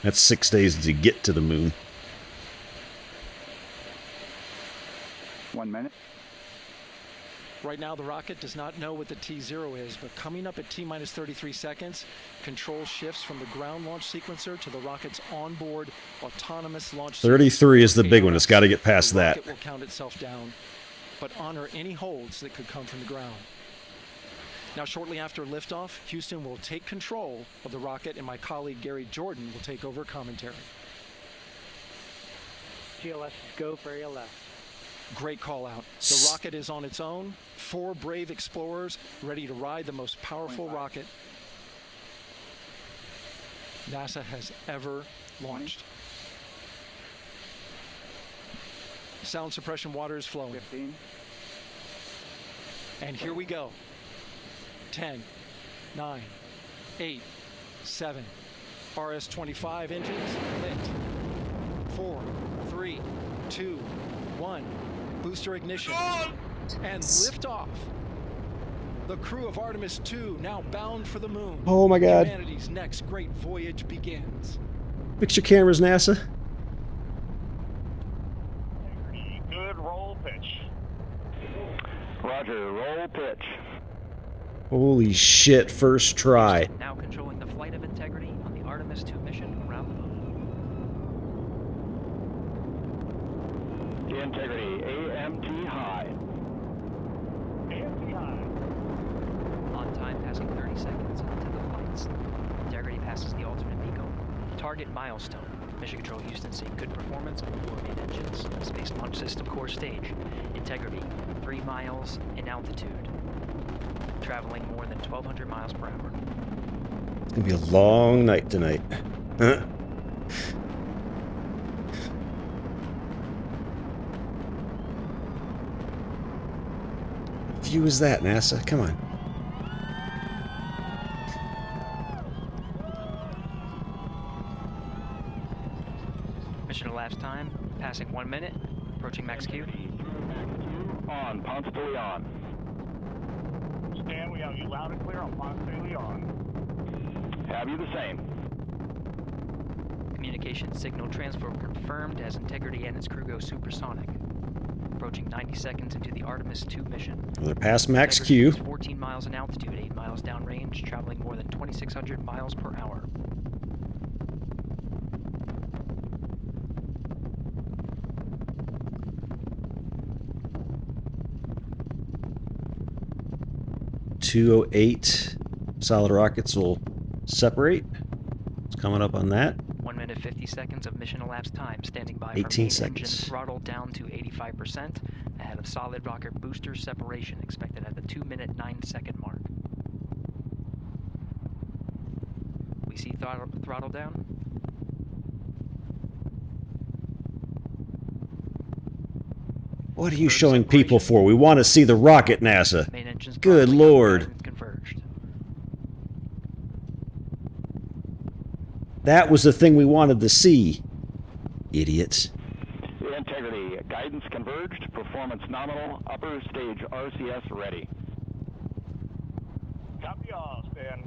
That's 6 days to get to the moon. 1 minute. Right now, the rocket does not know what the T0 is, but coming up at T-minus 33 seconds, control shifts from the ground launch sequencer to the rocket's onboard autonomous launch. 33 is the big one. It's got to get past that. The rocket will count itself down, but honor any holds that could come from the ground. Now, shortly after liftoff, Houston will take control of the rocket, and my colleague Gary Jordan will take over commentary. GLS is go for area left. Great call out. The rocket is on its own. 4 brave explorers ready to ride the most powerful rocket NASA has ever launched. Sound suppression water is flowing. 15. And here we go. 10, 9, 8, 7. RS-25 engines lit. 4, 3, 2, 1. Booster ignition and liftoff. The crew of Artemis II now bound for the moon. Oh my God. Humanity's next great voyage begins. Fix your cameras, NASA. Good roll pitch. Roger, roll pitch. Holy shit, first try. Now controlling the flight of Integrity on the Artemis II mission around the moon. Integrity, AMT high. AMT high. On time passing 30 seconds into the flights. Integrity passes the alternate beacon. Target milestone. Mission Control Houston seeing good performance on the 4 main engines. Space Launch System core stage. Integrity, 3 miles in altitude. Traveling more than 1,200 miles per hour. It's gonna be a long night tonight. Huh? you was that, NASA? Come on. Mission elapsed time, passing 1 minute, approaching max Q. On, Ponce de Leon. Stan, we have you loud and clear on Ponce de Leon. Have you the same? Communication signal transfer confirmed as Integrity and its crew go supersonic. Approaching 90 seconds into the Artemis 2 mission. Well, they're past max Integrity Q. is 14 miles in altitude, 8 miles downrange, traveling more than 2,600 miles per hour. .208 solid rockets will separate. It's coming up on that. 1 minute 50 seconds of mission elapsed time, standing by 18 for main seconds. engine throttle down to 85%, ahead of solid rocket booster separation expected at the 2 minute 9 second mark. We see throttle down. What are you showing people for? We want to see the rocket, NASA. Good Lord. That was the thing we wanted to see. Idiots. Integrity, guidance converged, performance nominal, upper stage RCS ready. Copy all, Stan.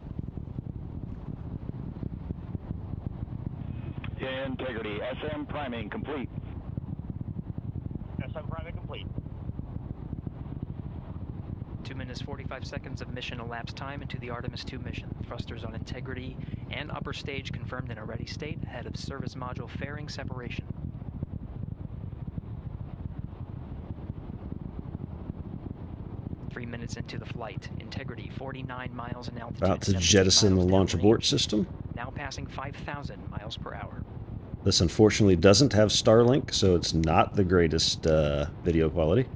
Integrity, SM priming complete. SM priming complete. 2 minutes 45 seconds of mission elapsed time into the Artemis 2 mission. Thrusters on Integrity and upper stage confirmed in a ready state ahead of service module fairing separation. Minutes into the flight. Integrity 49 miles in altitude. About to jettison the launch abort system. Now passing 5,000 miles per hour. This unfortunately doesn't have Starlink, so it's not the greatest video quality.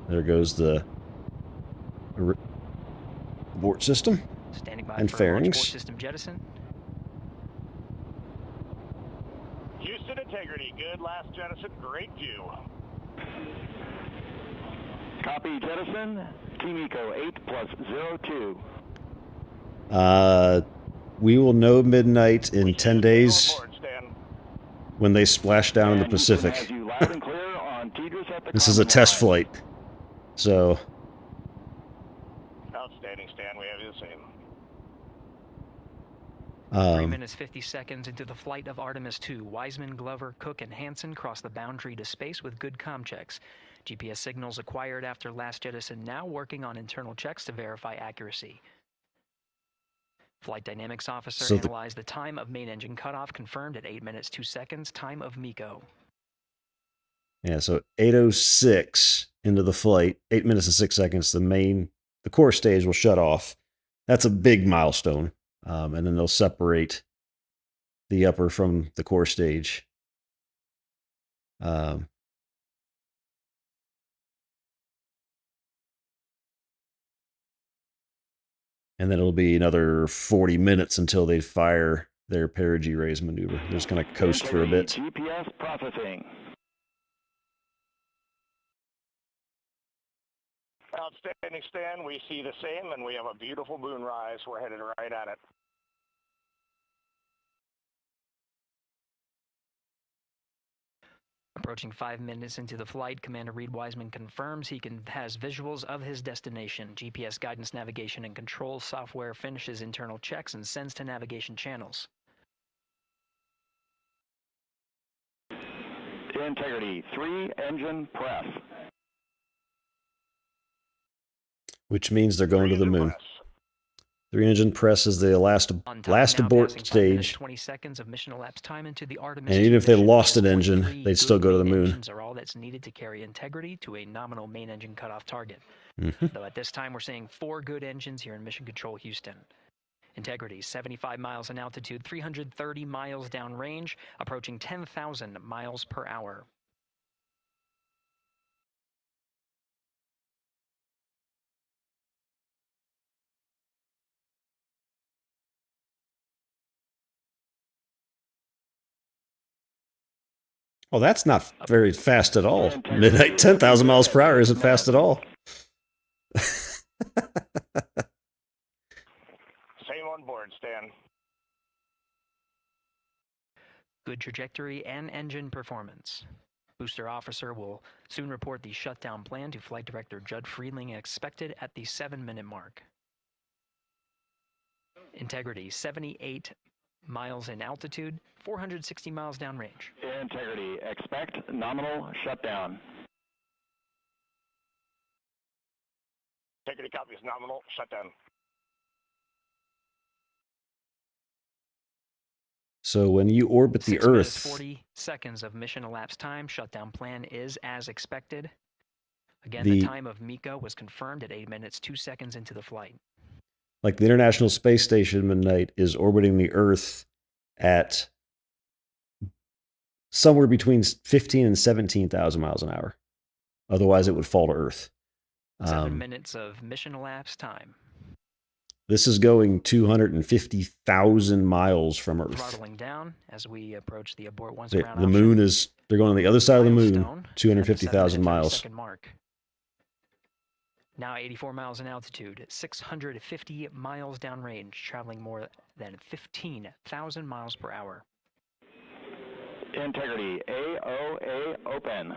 There goes the abort system. Standing by and for fairings. launch abort system jettison. Houston Integrity, good last jettison, great view. Copy jettison, Team Eco 8+02. We will know midnight in 10 days when they splash down in the Pacific. This is a test flight. So, Outstanding, Stan, we have you the same. 3 minutes 50 seconds into the flight of Artemis 2, Wiseman, Glover, Cook, and Hansen cross the boundary to space with good comm checks. GPS signals acquired after last jettison now working on internal checks to verify accuracy. Flight Dynamics Officer analyzed the time of main engine cutoff, confirmed at 8 minutes 2 seconds, time of MECO. yeah, so 8:06 into the flight, 8 minutes and 6 seconds, the core stage will shut off. That's a big milestone. And then they'll separate the upper from the core stage. And then it'll be another 40 minutes until they fire their perigee raise maneuver. They're just going to coast for a bit. GPS processing. Outstanding, Stan. We see the same, and we have a beautiful moonrise. We're headed right at it. Approaching 5 minutes into the flight, Commander Reed Wiseman confirms he has visuals of his destination. GPS guidance, navigation, and control software finishes internal checks and sends to navigation channels. Integrity, 3 engine press. Which means they're going to the moon. 3 engine press is the last abort stage. 20 seconds of mission elapsed time into the Artemis. And even if they lost an engine, they'd still go to the moon. Engines are all that's needed to carry Integrity to a nominal main engine cutoff target. Though at this time we're seeing 4 good engines here in Mission Control Houston. Integrity, 75 miles in altitude, 330 miles downrange, approaching 10,000 miles per hour. Oh, that's not very fast at all. Midnight, 10,000 miles per hour isn't fast at all. Same on board, Stan. Good trajectory and engine performance. Booster officer will soon report the shutdown plan to Flight Director Judd Friedling, expected at the 7-minute mark. Integrity, 78 miles in altitude, 460 miles downrange. Integrity, expect nominal shutdown. Integrity copies, nominal shutdown. So when you orbit the 6 minutes, Earth, 40 seconds of mission elapsed time. Shutdown plan is as expected. Again, The- the time of MECO was confirmed at 8 minutes, 2 seconds into the flight. like the International Space Station Midnight is orbiting the Earth at somewhere between 15 and 17,000 miles an hour. Otherwise, it would fall to Earth. 7 minutes of mission elapsed time. This is going 250,000 miles from Earth. Throttling down as we approach the abort once The, around the option. moon is, they're going on the other side of the moon, Milestone 250,000 at the 7-minute, miles. 30-second mark. Now 84 miles in altitude, 650 miles downrange, traveling more than 15,000 miles per hour. Integrity, AOA open.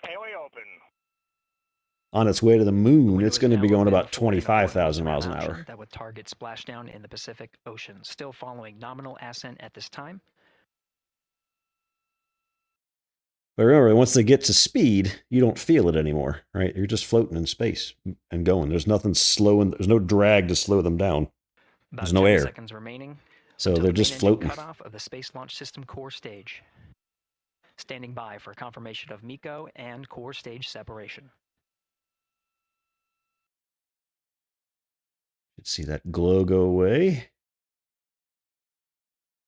AOA open. On its way to the moon, it's going to be going about 25,000 miles an Option hour. that would target splashdown in the Pacific Ocean. Still following nominal ascent at this time. But remember, once they get to speed, you don't feel it anymore, right? You're just floating in space and going. There's nothing slowing. There's no drag to slow them down. About There's no 10 air. seconds remaining. So until they're the just main engine floating. Cutoff of the Space Launch System core stage. Standing by for confirmation of MECO and core stage separation. Let's see that glow go away.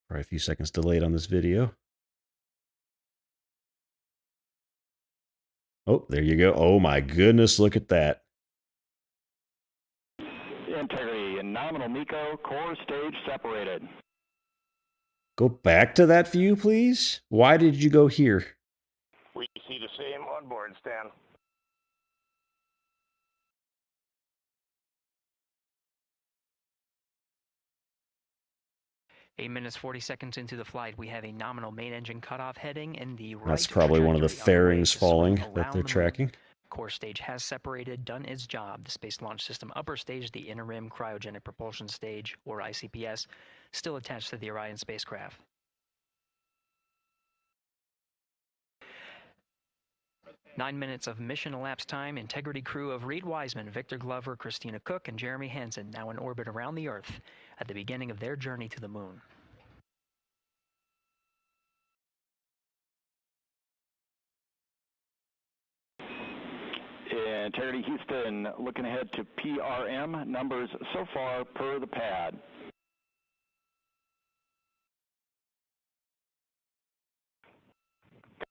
Probably a few seconds delayed on this video. Oh, there you go. Oh my goodness, look at that. Integrity and nominal MECO core stage separated. Go back to that view, please. Why did you go here? We see the same on board, Stan. Eight minutes, 40 seconds into the flight, we have a nominal main engine cutoff heading in the right. That's probably one of the trajectory on the way fairings to swing falling around that they're the moon. tracking. Core stage has separated, done its job. The Space Launch System upper stage, the Inner Rim Cryogenic Propulsion Stage, or ICPS, still attached to the Orion spacecraft. Nine minutes of mission elapsed time. Integrity crew of Reed Wiseman, Victor Glover, Christina Cook, and Jeremy Hansen now in orbit around the Earth at the beginning of their journey to the moon. Integrity Houston, looking ahead to PRM numbers so far per the pad.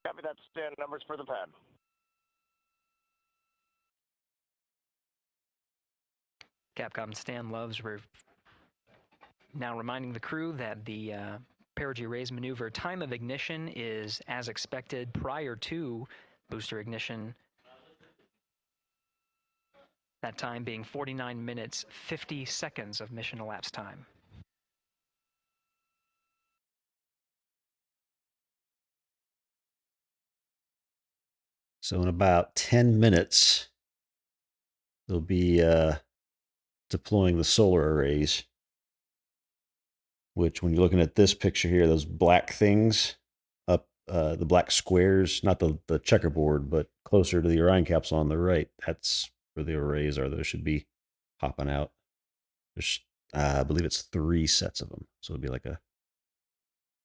Copy that, Stan. Numbers for the pad. Capcom Stan Loves now reminding the crew that the perigee raise maneuver time of ignition is as expected prior to booster ignition. That time being 49 minutes, 50 seconds of mission elapsed time. So in about 10 minutes, they'll be deploying the solar arrays, which when you're looking at this picture here, those black things up, the black squares, not the checkerboard, but closer to the Orion capsule on the right, that's where the arrays are. Those should be popping out. There's, I believe it's 3 sets of them. So it'll be like a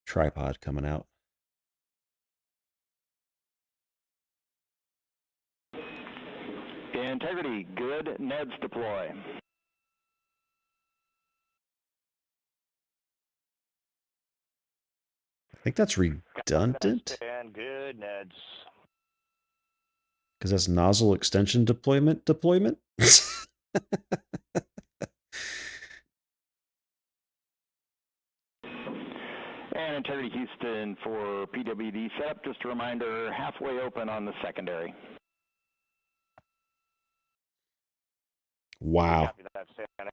tripod coming out. Integrity, good. NEDS deploy. I think that's redundant And good, NEDS. because that's nozzle extension deployment. Span Integrity Houston for PWD setup. Just a reminder, halfway open on the secondary. Wow.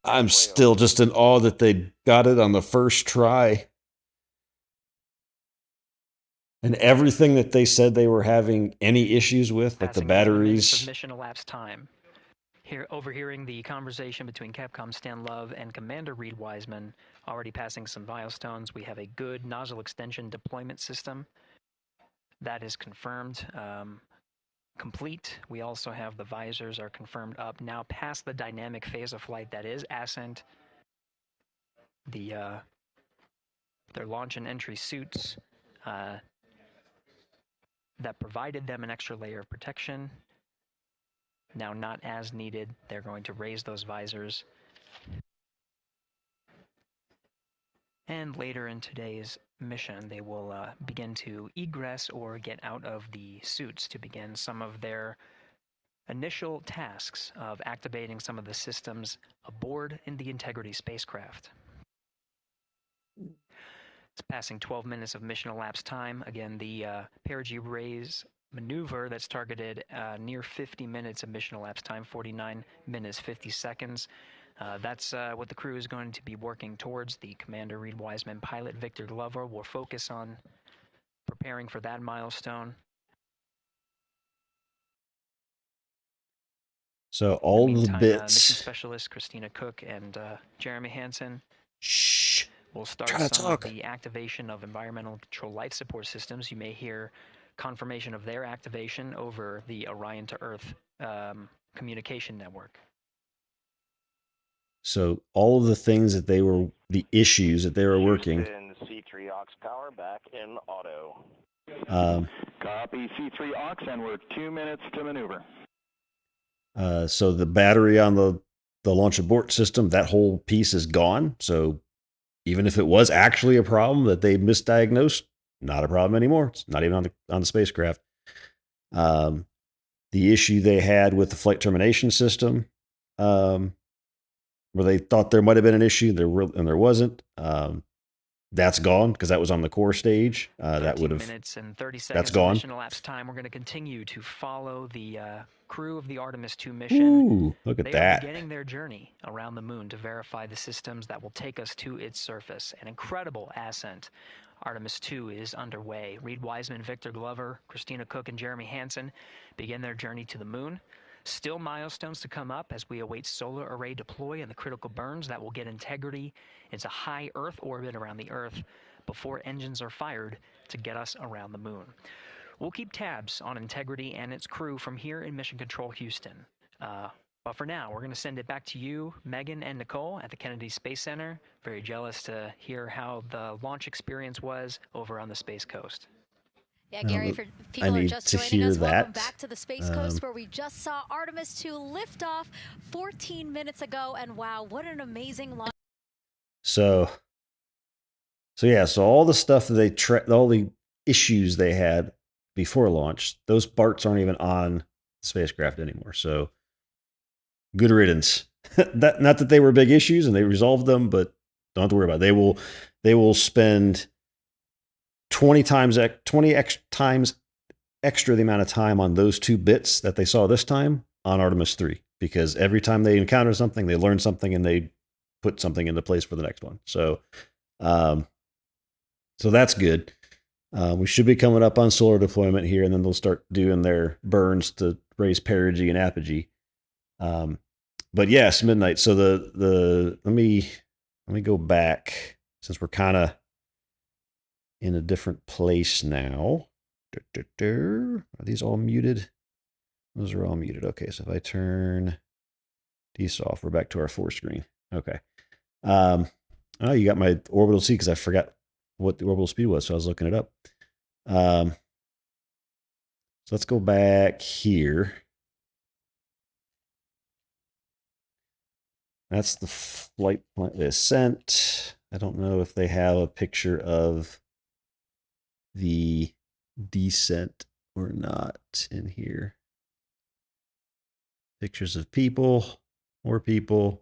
I'm still just in awe that they got it on the first try. And everything that they said they were having any issues with, like the Passing 11 minutes batteries. of mission elapsed time. Here, overhearing the conversation between Capcom Stan Love and Commander Reed Wiseman, already passing some milestones. We have a good nozzle extension deployment system. That is confirmed. Complete. We also have the visors are confirmed up. Now past the dynamic phase of flight, that is ascent. Their launch and entry suits that provided them an extra layer of protection. Now not as needed. They're going to raise those visors. And later in today's mission, they will begin to egress or get out of the suits to begin some of their initial tasks of activating some of the systems aboard in the Integrity spacecraft. It's passing 12 minutes of mission elapsed time. Again, the perigee raise maneuver that's targeted near 50 minutes of mission elapsed time, 49 minutes, 50 seconds. That's what the crew is going to be working towards. The Commander Reed Wiseman, pilot Victor Glover will focus on preparing for that milestone. So all the Meantime, bits. mission specialist Christina Cook and Jeremy Hansen will start Try to some talk. of the activation of environmental control life support systems. You may hear confirmation of their activation over the Orion to Earth communication network. So all of the things that they were, the issues that they were working. C3 aux power back in auto. Copy C3 aux, and we're 2 minutes to maneuver. So the battery on the launch abort system, that whole piece is gone. So even if it was actually a problem that they misdiagnosed, not a problem anymore. It's not even on the spacecraft. The issue they had with the flight termination system, where they thought there might have been an issue, and there wasn't. That's gone because that was on the core stage. That would have. Minutes and 30 seconds that's gone. Mission elapsed time. We're going to continue to follow the crew of the Artemis 2 mission. Ooh, look at they that. are beginning their journey around the moon to verify the systems that will take us to its surface. An incredible ascent. Artemis 2 is underway. Reed Wiseman, Victor Glover, Christina Cook, and Jeremy Hansen begin their journey to the moon. Still milestones to come up as we await solar array deploy and the critical burns that will get Integrity into high Earth orbit around the Earth before engines are fired to get us around the moon. We'll keep tabs on Integrity and its crew from here in Mission Control Houston. But for now, we're going to send it back to you, Megan and Nicole at the Kennedy Space Center. Very jealous to hear how the launch experience was over on the Space Coast. Yeah, Gary, for people who are just joining us, welcome back to the Space Coast, where we just saw Artemis 2 lift off 14 minutes ago. And wow, what an amazing launch. So all the stuff that all the issues they had before launch, those parts aren't even on the spacecraft anymore. So good riddance. Not that they were big issues and they resolved them, but don't have to worry about it. They will spend 20 times extra the amount of time on those two bits that they saw this time on Artemis 3, because every time they encounter something, they learn something and they put something into place for the next one. So that's good. We should be coming up on solar deployment here, and then they'll start doing their burns to raise perigee and apogee. But yes, midnight. So let me go back, since we're kind of in a different place now. Are these all muted? Those are all muted. Okay, so if I turn these off, we're back to our 4 screen. Okay. Oh, you got my orbital speed because I forgot what the orbital speed was, so I was looking it up. So let's go back here. That's the flight plan, the ascent. I don't know if they have a picture of the descent or not in here. Pictures of people, more people.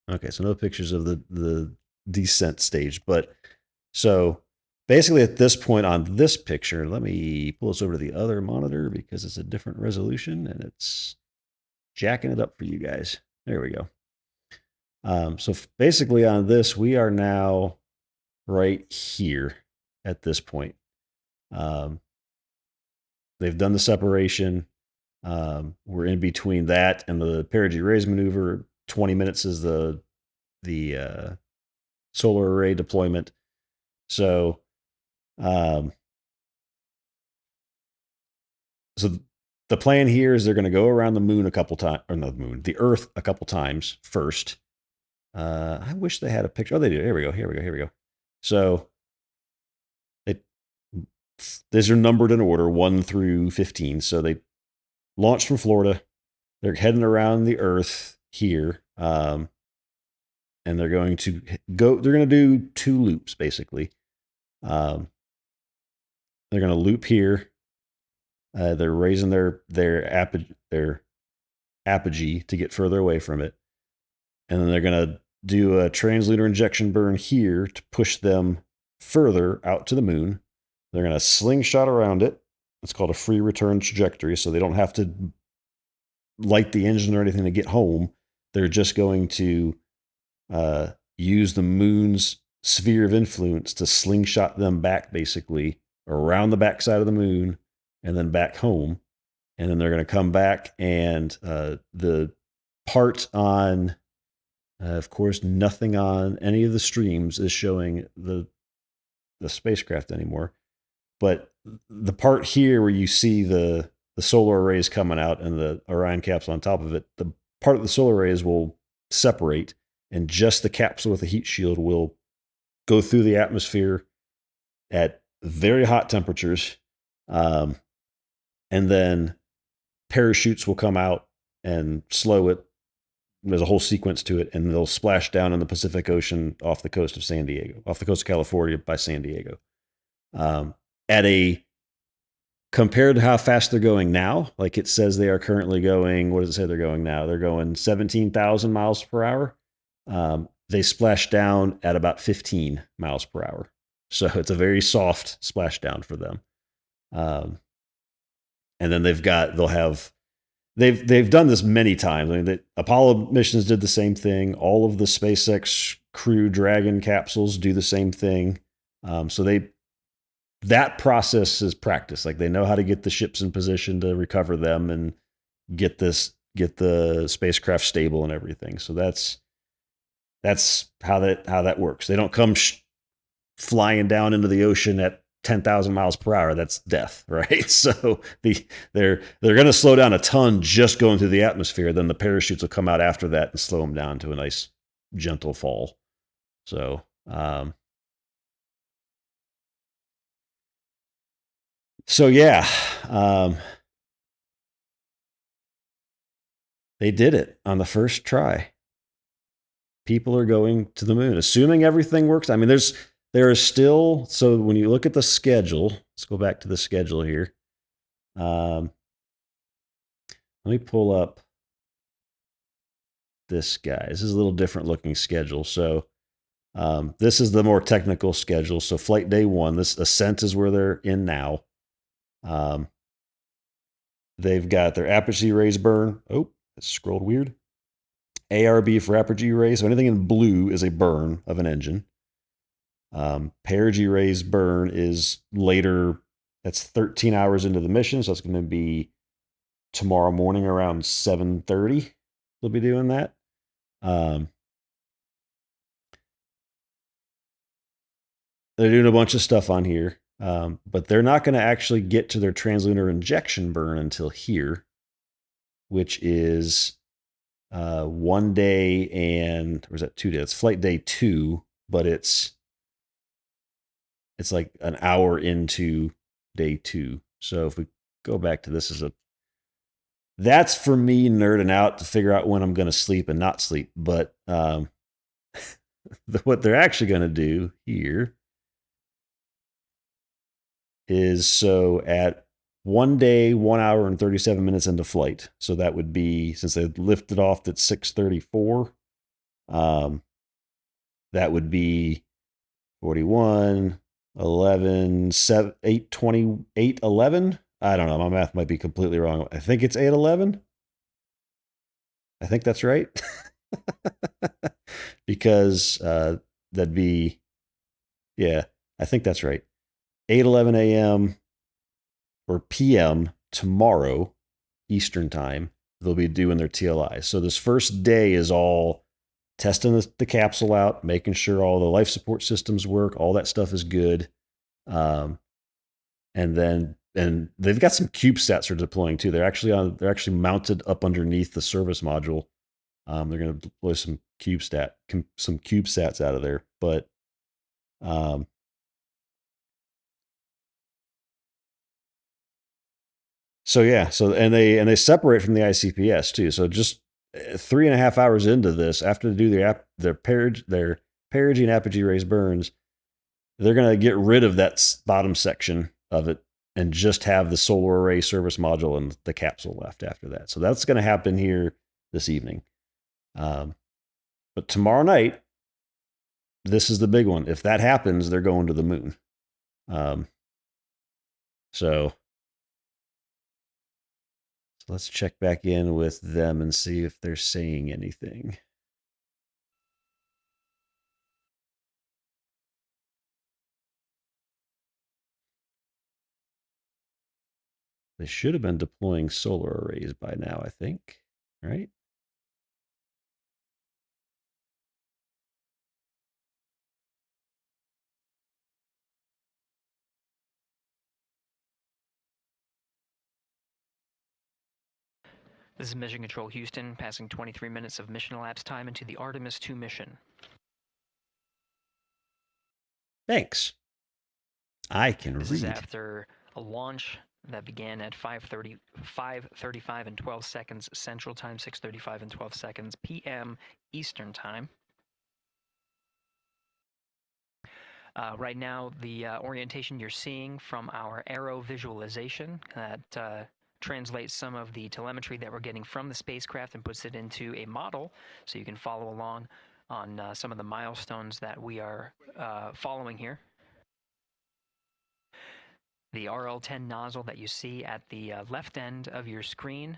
Okay, so no pictures of the descent stage, but so basically at this point on this picture, let me pull this over to the other monitor because it's a different resolution and it's jacking it up for you guys. There we go. So basically on this, we are now right here at this point. They've done the separation. We're in between that and the perigee raise maneuver. 20 minutes is the solar array deployment. So, so the plan here is they're going to go around the moon a couple times, or not the moon, the Earth a couple times first. I wish they had a picture. Oh, they do. Here we go. So these are numbered in order, 1 through 15. So they launched from Florida. They're heading around the Earth here. And they're going to do 2 loops, basically. They're going to loop here. They're raising their apogee to get further away from it. And then they're going to do a translunar injection burn here to push them further out to the moon. They're going to slingshot around it. It's called a free return trajectory, so they don't have to light the engine or anything to get home. They're just going to use the moon's sphere of influence to slingshot them back, basically, around the backside of the moon and then back home. And then they're going to come back, and the part on, of course, nothing on any of the streams is showing the spacecraft anymore. But the part here where you see the solar arrays coming out and the Orion capsule on top of it, the part of the solar arrays will separate, and just the capsule with the heat shield will go through the atmosphere at very hot temperatures. And then parachutes will come out and slow it. There's a whole sequence to it, and they'll splash down in the Pacific Ocean off the coast of San Diego, off the coast of California by San Diego. Compared to how fast they're going now, like it says they are currently going, what does it say they're going now? They're going 17,000 miles per hour. They splash down at about 15 miles per hour. So it's a very soft splashdown for them. And then they've done this many times. I mean, the Apollo missions did the same thing. All of the SpaceX Crew Dragon capsules do the same thing. So that process is practice. Like they know how to get the ships in position to recover them and get the spacecraft stable and everything. So that's how that works. They don't come flying down into the ocean at 10,000 miles per hour. That's death, right? So they're going to slow down a ton just going through the atmosphere. Then the parachutes will come out after that and slow them down to a nice gentle fall. So yeah, they did it on the first try. People are going to the moon, assuming everything works. I mean, there is still, so when you look at the schedule, let's go back to the schedule here. Let me pull up this guy. This is a little different looking schedule. So this is the more technical schedule. So flight day 1, this ascent is where they're in now. They've got their apogee raise burn. Oh, it's scrolled weird. ARB for apogee raise. So anything in blue is a burn of an engine. Perigee raise burn is later. That's 13 hours into the mission. So it's going to be tomorrow morning around 7:30. They'll be doing that. They're doing a bunch of stuff on here. But they're not going to actually get to their translunar injection burn until here, which is 1 day and, or is that 2 days? It's flight day 2, but it's like an hour into day 2. So if we go back to this that's for me nerding out to figure out when I'm going to sleep and not sleep. But what they're actually going to do here is, so at 1 day, 1 hour and 37 minutes into flight. So that would be, since they lifted off at 6:34, that would be 41, 11, 7, 8, 28, 11. I don't know. My math might be completely wrong. I think it's 8, 11. I think that's right. Because that'd be, yeah, I think that's right. 8, 11 a.m. or p.m. tomorrow, Eastern time, they'll be doing their TLIs. So this first day is all testing the capsule out, making sure all the life support systems work, all that stuff is good. And they've got some CubeSats they're deploying too. They're actually mounted up underneath the service module. They're going to deploy some CubeSats out of there, but so yeah, and they separate from the ICPS too. So just 3.5 hours into this, after they do their perigee and apogee raised burns, they're going to get rid of that bottom section of it and just have the solar array service module and the capsule left after that. So that's going to happen here this evening. But tomorrow night, this is the big one. If that happens, they're going to the moon. So let's check back in with them and see if they're saying anything. They should have been deploying solar arrays by now, I think, right? This is Mission Control Houston, passing 23 minutes of mission elapsed time into the Artemis 2 mission. Thanks. I can read. This is after a launch that began at 5:35 and 12 seconds Central Time, 6:35 and 12 seconds p.m. Eastern Time. Right now, the orientation you're seeing from our arrow visualization that translates some of the telemetry that we're getting from the spacecraft and puts it into a model so you can follow along on some of the milestones that we are following here. The RL-10 nozzle that you see at the left end of your screen,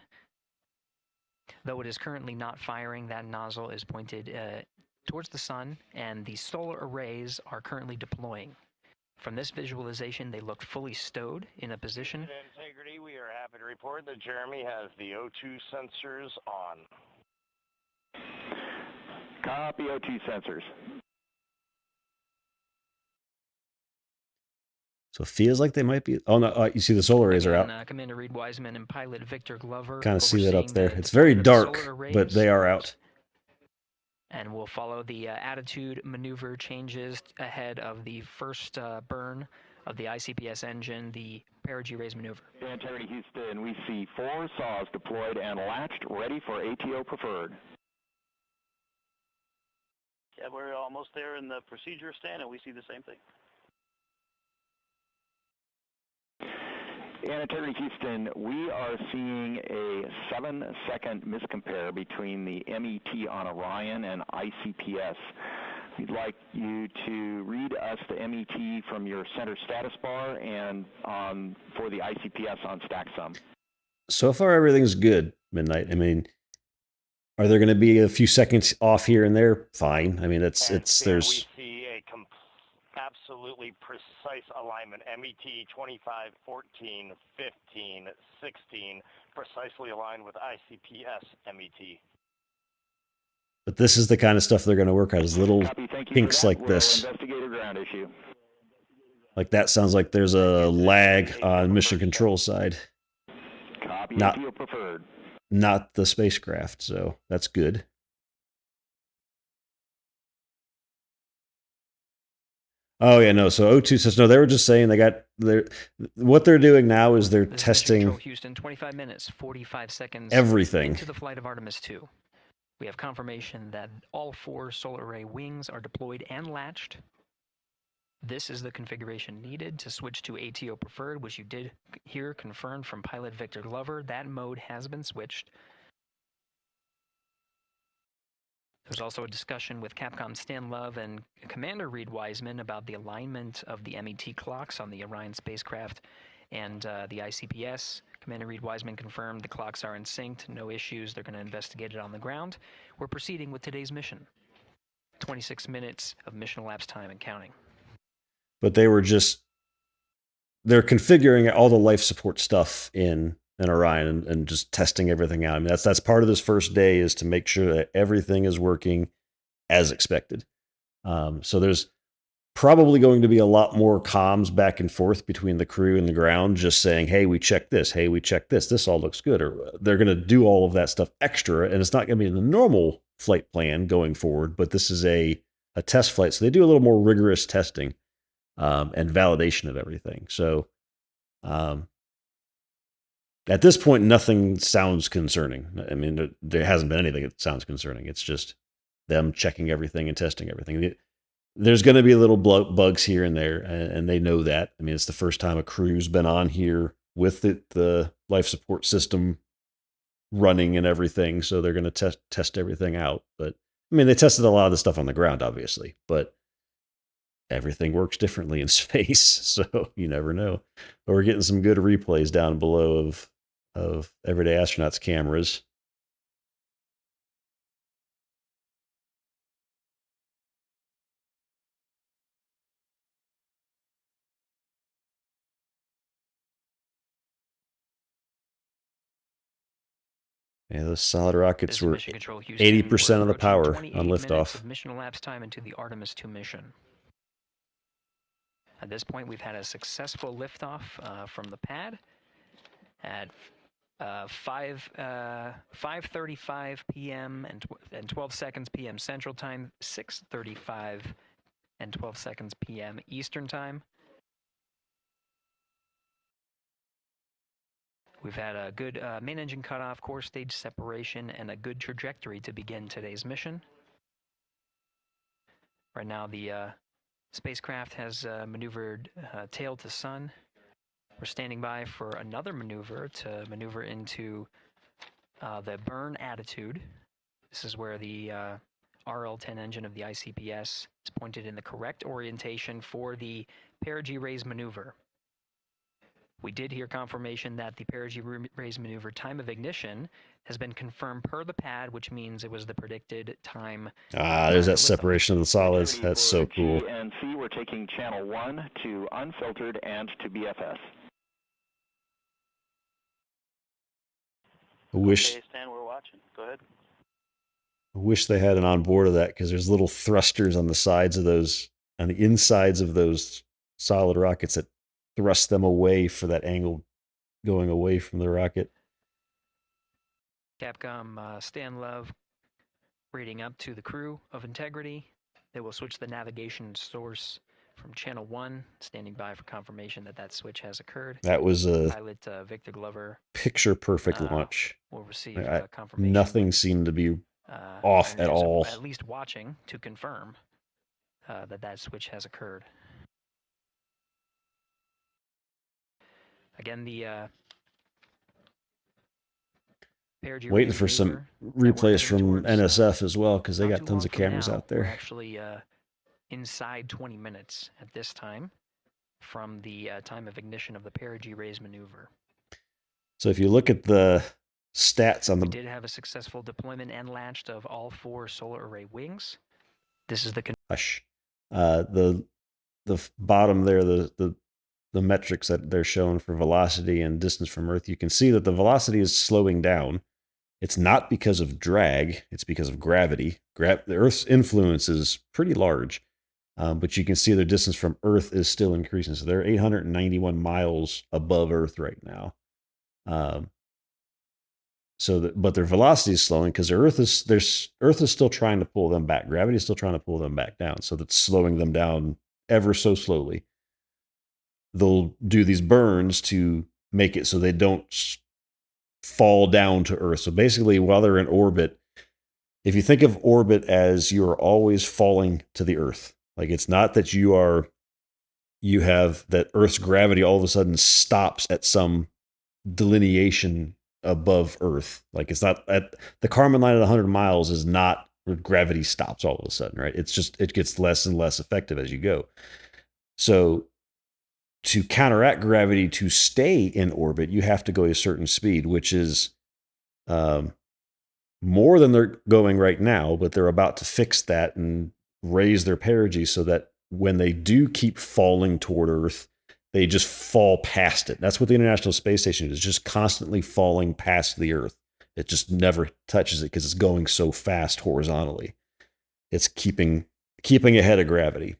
though it is currently not firing, that nozzle is pointed towards the sun, and the solar arrays are currently deploying. From this visualization, they look fully stowed in a position. Integrity, we are happy to report that Jeremy has the O2 sensors on. Copy O2 sensors. So it feels like they might be. Oh no! You see the solar arrays are out. Commander Reed Wiseman and pilot Victor Glover. Kind of see that up there. It's very dark, but they are out. And we'll follow the attitude maneuver changes ahead of the first burn of the ICPS engine, the perigee raise maneuver. Integrity Houston, we see 4 saws deployed and latched, ready for ATO preferred. Yeah, we're almost there in the procedure stand, and we see the same thing. And Integrity Houston, we are seeing a 7-second miscompare between the MET on Orion and ICPS. We'd like you to read us the MET from your center status bar and for the ICPS on StackSum. So far, everything's good, Midnight. I mean, are there going to be a few seconds off here and there? Fine. I mean, there's. We see a absolutely precise alignment. MET 25, 14, 15, 16, precisely aligned with ICPS MET. But this is the kind of stuff they're going to work on, is little kinks like this. Investigate a ground issue. Like that sounds like there's a lag on mission control side. Copy, ATO preferred. Not the spacecraft, so that's good. Oh yeah, no. So O2 says no. They were just saying what they're doing now is they're testing. Houston, 25 minutes, 45 seconds. Everything into the flight of Artemis 2. We have confirmation that all 4 solar array wings are deployed and latched. This is the configuration needed to switch to ATO preferred, which you did hear confirmed from pilot Victor Glover. That mode has been switched. There's also a discussion with Capcom Stan Love and Commander Reed Wiseman about the alignment of the MET clocks on the Orion spacecraft and the ICPS. Commander Reed Wiseman confirmed the clocks are in sync, no issues. They're going to investigate it on the ground. We're proceeding with today's mission. 26 minutes of mission elapsed time and counting. But they're configuring all the life support stuff in Orion and just testing everything out. I mean, that's part of this first day, is to make sure that everything is working as expected. So there's probably going to be a lot more comms back and forth between the crew and the ground, just saying, hey, we checked this. Hey, we checked this. This all looks good. Or they're going to do all of that stuff extra, and it's not going to be the normal flight plan going forward, but this is a test flight. So they do a little more rigorous testing and validation of everything. So at this point, nothing sounds concerning. I mean, there hasn't been anything that sounds concerning. It's just them checking everything and testing everything. There's going to be little bugs here and there, and they know that. I mean, it's the first time a crew's been on here with the life support system running and everything, so they're going to test everything out. But I mean, they tested a lot of the stuff on the ground, obviously, but everything works differently in space, so you never know. But we're getting some good replays down below of Everyday Astronauts cameras. Yeah, those solid rockets were 80% of the power on liftoff. Mission elapsed time into the Artemis 2 mission. At this point, we've had a successful liftoff from the pad at 5:35 p.m. and 12 seconds p.m. Central Time, 6:35 and 12 seconds p.m. Eastern Time. We've had a good main engine cutoff, core stage separation, and a good trajectory to begin today's mission. Right now, the spacecraft has maneuvered tail to sun. We're standing by for another maneuver to maneuver into the burn attitude. This is where the RL-10 engine of the ICPS is pointed in the correct orientation for the perigee raise maneuver. We did hear confirmation that the perigee raise maneuver time of ignition has been confirmed per the pad, which means it was the predicted time. There's that separation of the solids. That's so cool. GNC, we're taking channel 1 to unfiltered and to BFS. I wish, Okay, Stan, we're watching. Go ahead. I wish they had an onboard of that, because there's little thrusters on the sides of those, on the insides of those solid rockets that thrust them away for that angle going away from the rocket. Capcom Stan Love reading up to the crew of Integrity. They will switch the navigation source from channel 1, standing by for confirmation that that switch has occurred. That was a pilot Victor Glover picture perfect launch. Will receive confirmation. Nothing seemed to be off at all. At least watching to confirm that that switch has occurred. Again, the waiting for some replays from NSF as well, because they got tons of cameras out there. We're actually inside 20 minutes at this time from the time of ignition of the perigee raise maneuver. So if you look at the stats on the... We did have a successful deployment and launched of all 4 solar array wings. This is the... the bottom there, the metrics that they're showing for velocity and distance from Earth, you can see that the velocity is slowing down. It's not because of drag, it's because of gravity. The Earth's influence is pretty large, but you can see their distance from Earth is still increasing. So they're 891 miles above Earth right now. But their velocity is slowing because Earth is still trying to pull them back. Gravity is still trying to pull them back down. So that's slowing them down ever so slowly. They'll do these burns to make it so they don't fall down to Earth. So basically, while they're in orbit, if you think of orbit as you're always falling to the Earth, like it's not that you have that Earth's gravity all of a sudden stops at some delineation above Earth. Like it's not at the Kármán line at 100 miles is not gravity stops all of a sudden, right? It gets less and less effective as you go. So to counteract gravity to stay in orbit, you have to go a certain speed, which is more than they're going right now, but they're about to fix that and raise their perigee so that when they do keep falling toward Earth, they just fall past it. That's what the International Space Station is, just constantly falling past the Earth. It just never touches it because it's going so fast horizontally. It's keeping ahead of gravity.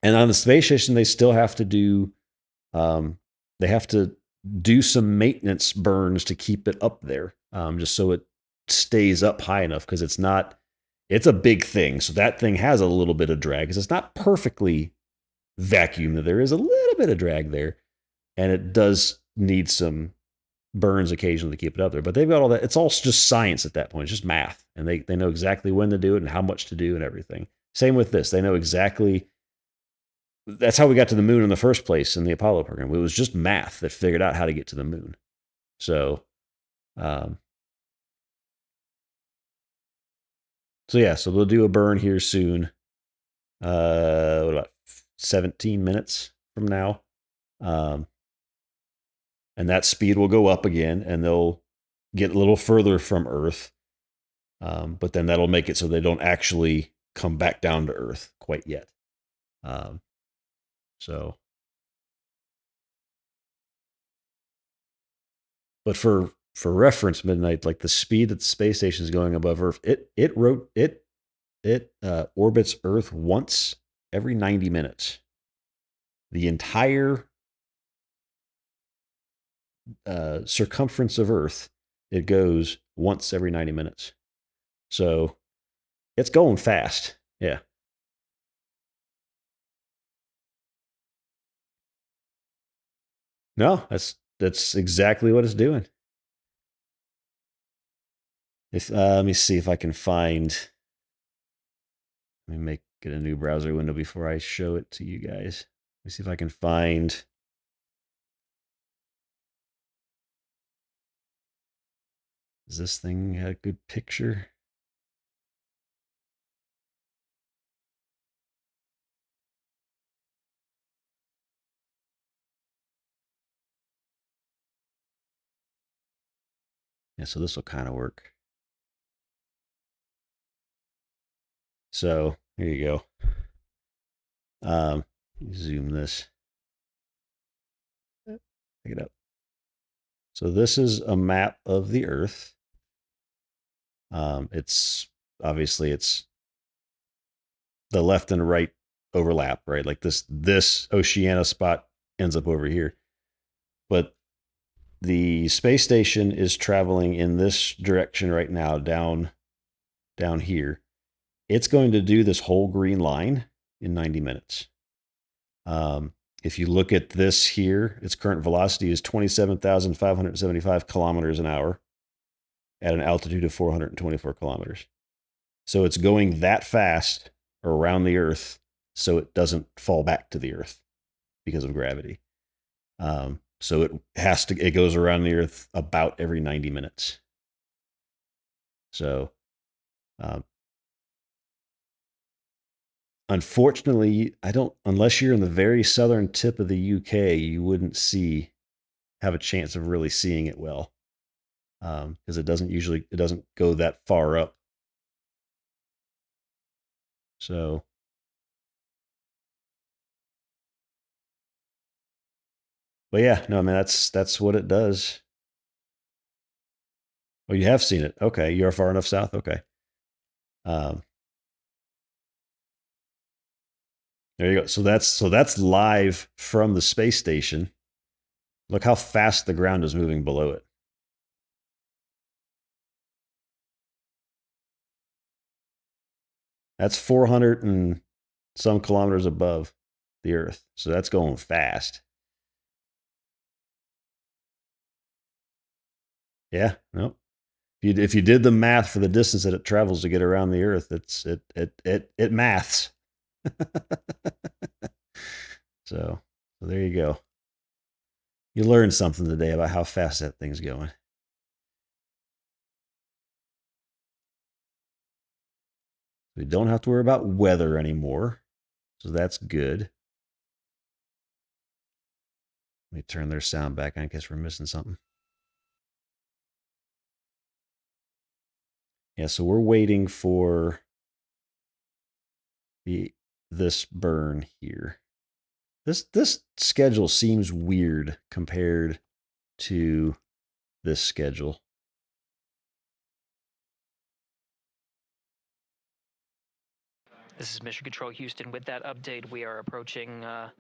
And on the space station, they still have to do they have to do some maintenance burns to keep it up there, just so it stays up high enough, because it's a big thing. So that thing has a little bit of drag because it's not perfectly vacuum. There is a little bit of drag there, and it does need some burns occasionally to keep it up there. But they've got all that. It's all just science at that point. It's just math, and they know exactly when to do it and how much to do and everything. Same with this. They know exactly. That's how we got to the moon in the first place in the Apollo program. It was just math that figured out how to get to the moon. So yeah, so they'll do a burn here soon. What about 17 minutes from now? And that speed will go up again, and they'll get a little further from Earth. But then that'll make it so they don't actually come back down to Earth quite yet. But for reference, Midnight, like the speed that the space station is going above Earth, it orbits Earth once every 90 minutes. The entire circumference of Earth, it goes once every 90 minutes. So it's going fast. Yeah. No, that's exactly what it's doing. Let me see if I can find. Let me get a new browser window before I show it to you guys. Let me see if I can find. Does this thing have a good picture? Yeah, so this will kind of work. So here you go. Zoom this. Pick it up. So this is a map of the Earth. It's obviously the left and right overlap, right? Like this Oceania spot ends up over here. But the space station is traveling in this direction right now, down here. It's going to do this whole green line in 90 minutes. If you look at this here, its current velocity is 27,575 kilometers an hour at an altitude of 424 kilometers. So it's going that fast around the Earth so it doesn't fall back to the Earth because of gravity. So it goes around the Earth about every 90 minutes. So unfortunately, unless you're in the very southern tip of the UK, you wouldn't have a chance of really seeing it well. Because it doesn't go that far up. So but yeah, no, I mean that's what it does. Oh, you have seen it. Okay, you're far enough south. Okay. There you go. So that's live from the space station. Look how fast the ground is moving below it. That's 400 and some kilometers above the Earth. So that's going fast. Yeah, no. If you did the math for the distance that it travels to get around the Earth, it maths. So there you go. You learned something today about how fast that thing's going. We don't have to worry about weather anymore. So that's good. Let me turn their sound back on in case we're missing something. Yeah, so we're waiting for this burn here. This schedule seems weird compared to this schedule. This is Mission Control Houston. With that update, we are approaching a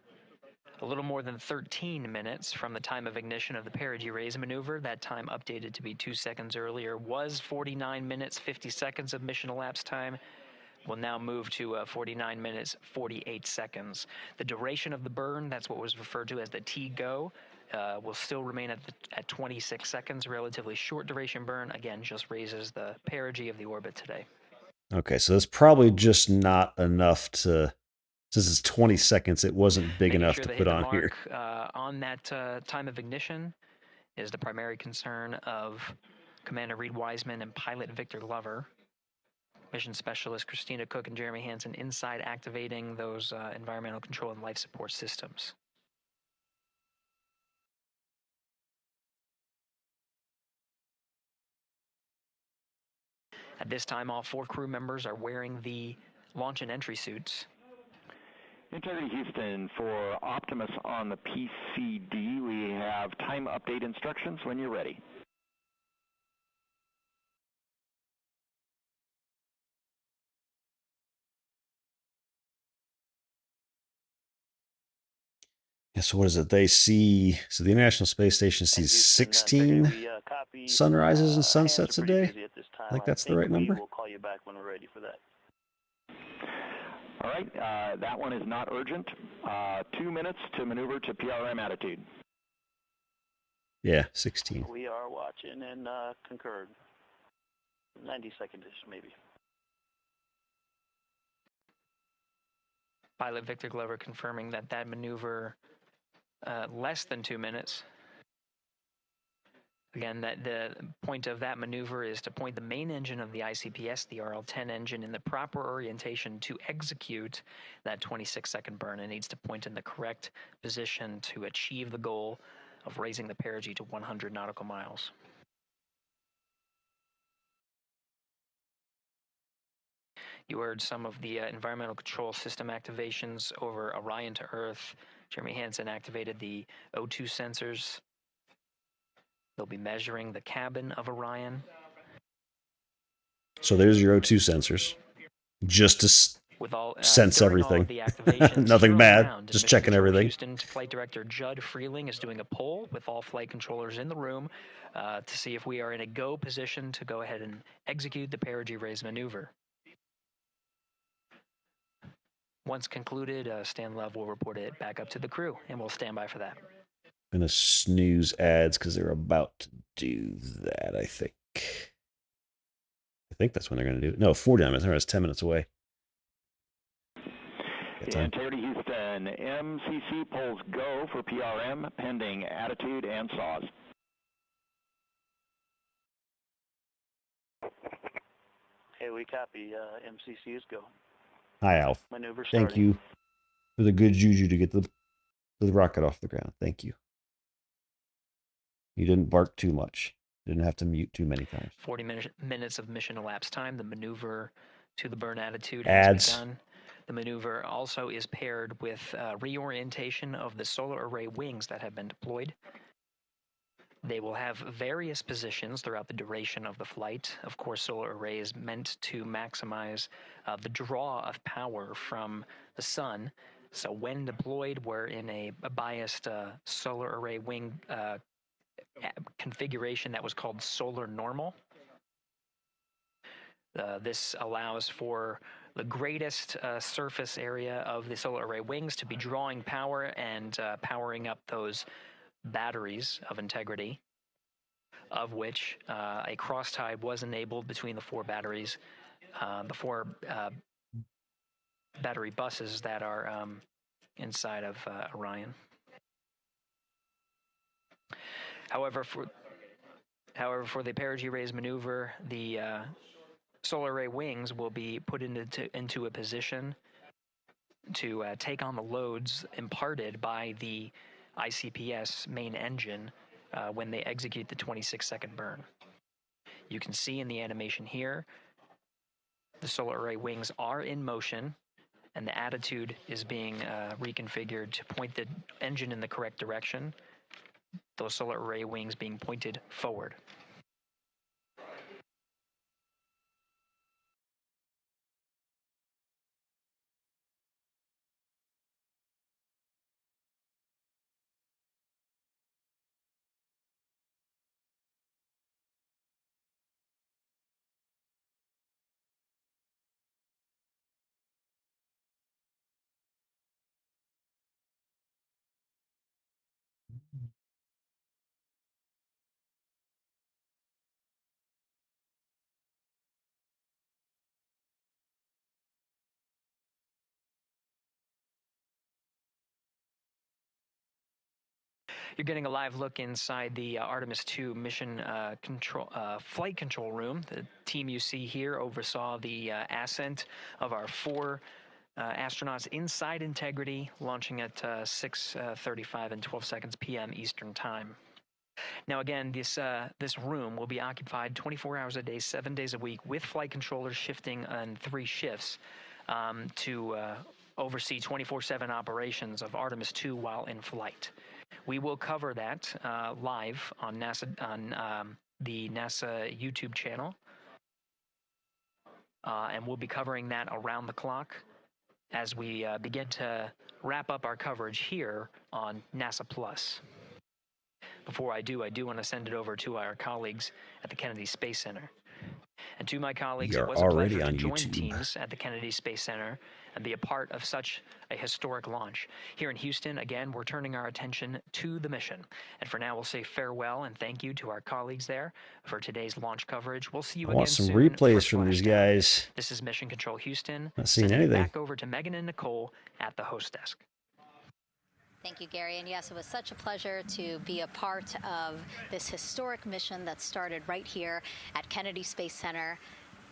little more than 13 minutes from the time of ignition of the perigee raise maneuver. That time updated to be 2 seconds earlier was 49 minutes, 50 seconds of mission elapsed time. Will now move to 49 minutes, 48 seconds. The duration of the burn, that's what was referred to as the T-GO, will still remain at 26 seconds. Relatively short duration burn, again, just raises the perigee of the orbit today. Okay, so that's probably just not enough to, since it's 20 seconds, it wasn't big enough to put on here. On that time of ignition is the primary concern of Commander Reed Wiseman and pilot Victor Glover. Mission Specialist Christina Cook and Jeremy Hansen inside activating those environmental control and life support systems. At this time, all 4 crew members are wearing the launch and entry suits. Integrity Houston, for Optimus on the PCD, we have time update instructions when you're ready. Yeah, so what is it? They see, so the International Space Station sees 16 sunrises and sunsets a day? I think that's the right number. We'll call you back when we're ready for that. All right, that one is not urgent. 2 minutes to maneuver to PRM attitude. Yeah, 16. We are watching and concurred. 90-second-ish, maybe. Pilot Victor Glover confirming that that maneuver less than 2 minutes. Again, that the point of that maneuver is to point the main engine of the ICPS, the RL-10 engine, in the proper orientation to execute that 26-second burn. It needs to point in the correct position to achieve the goal of raising the perigee to 100 nautical miles. You heard some of the environmental control system activations over Orion to Earth. Jeremy Hansen activated the O2 sensors. They'll be measuring the cabin of Orion. So there's your O2 sensors. Just to sense everything. Nothing bad. Just checking everything. Houston Flight Director Judd Freeling is doing a poll with all flight controllers in the room to see if we are in a go position to go ahead and execute the perigee raise maneuver. Once concluded, Stan Love will report it back up to the crew, and we'll stand by for that. I'm going to snooze ads because they're about to do that, I think. I think that's when they're going to do it. No, 49 minutes. It's 10 minutes away. Integrity Houston, MCC polls go for PRM, pending attitude and saws. Hey, we copy. MCC is go. Hi, Alf. Maneuver Thank starting. you for the good juju to get the rocket off the ground. Thank you. You didn't bark too much. Didn't have to mute too many times. 40 minutes of mission elapsed time. The maneuver to the burn attitude has begun. The maneuver also is paired with reorientation of the solar array wings that have been deployed. They will have various positions throughout the duration of the flight. Of course, solar array is meant to maximize the draw of power from the sun. So when deployed, we're in a biased solar array wing configuration that was called solar normal. This allows for the greatest surface area of the solar array wings to be drawing power and powering up those batteries of integrity, of which a cross-tie was enabled between the 4 batteries, the 4 battery buses that are inside of Orion. However, for the perigee raise maneuver, the solar array wings will be put into a position to take on the loads imparted by the ICPS main engine when they execute the 26-second burn. You can see in the animation here, the solar array wings are in motion, and the attitude is being reconfigured to point the engine in the correct direction, those solar array wings being pointed forward. You're getting a live look inside the Artemis 2 mission flight control room. The team you see here oversaw the ascent of our 4 astronauts inside Integrity, launching at 6:35 and 12 seconds p.m. Eastern Time. Now again, this room will be occupied 24 hours a day, 7 days a week, with flight controllers shifting on 3 shifts to oversee 24/7 operations of Artemis 2 while in flight. We will cover that live on the NASA YouTube channel, and we'll be covering that around the clock as we begin to wrap up our coverage here on NASA Plus. Before I do want to send it over to our colleagues at the Kennedy Space Center. And to my colleagues, it was a pleasure to join the teams at the Kennedy Space Center and be a part of such a historic launch. Here in Houston, again, we're turning our attention to the mission. And for now, we'll say farewell and thank you to our colleagues there for today's launch coverage. We'll see you again soon. I want some replays from these guys. This is Mission Control Houston. Not seeing anything. Back over to Megan and Nicole at the host desk. Thank you, Gary. And yes, it was such a pleasure to be a part of this historic mission that started right here at Kennedy Space Center.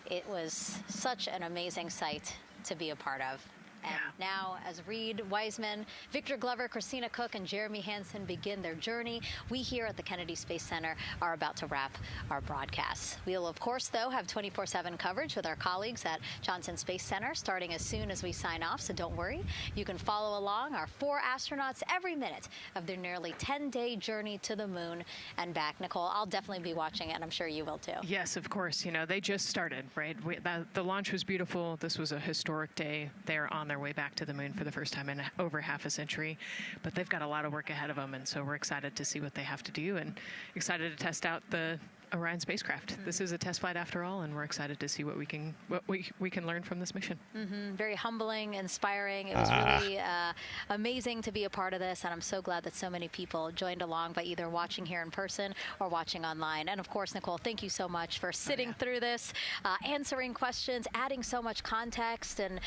It was such an amazing sight to be a part of. And now, as Reed Wiseman, Victor Glover, Christina Cook, and Jeremy Hansen begin their journey, we here at the Kennedy Space Center are about to wrap our broadcasts. We'll, of course, though, have 24/7 coverage with our colleagues at Johnson Space Center starting as soon as we sign off, so don't worry. You can follow along our 4 astronauts every minute of their nearly 10-day journey to the moon and back. Nicole, I'll definitely be watching it, and I'm sure you will, too. Yes, of course. You know, they just started, right? The launch was beautiful. This was a historic day. They're on their way back to the moon for the first time in over half a century, but they've got a lot of work ahead of them, and so we're excited to see what they have to do and excited to test out the Orion spacecraft. This is a test flight after all, and we're excited to see what we can learn from this mission. Very humbling, inspiring. It was really amazing to be a part of this, and I'm so glad that so many people joined along by either watching here in person or watching online. And of course, Nicole, thank you so much for sitting through this, answering questions, adding so much context and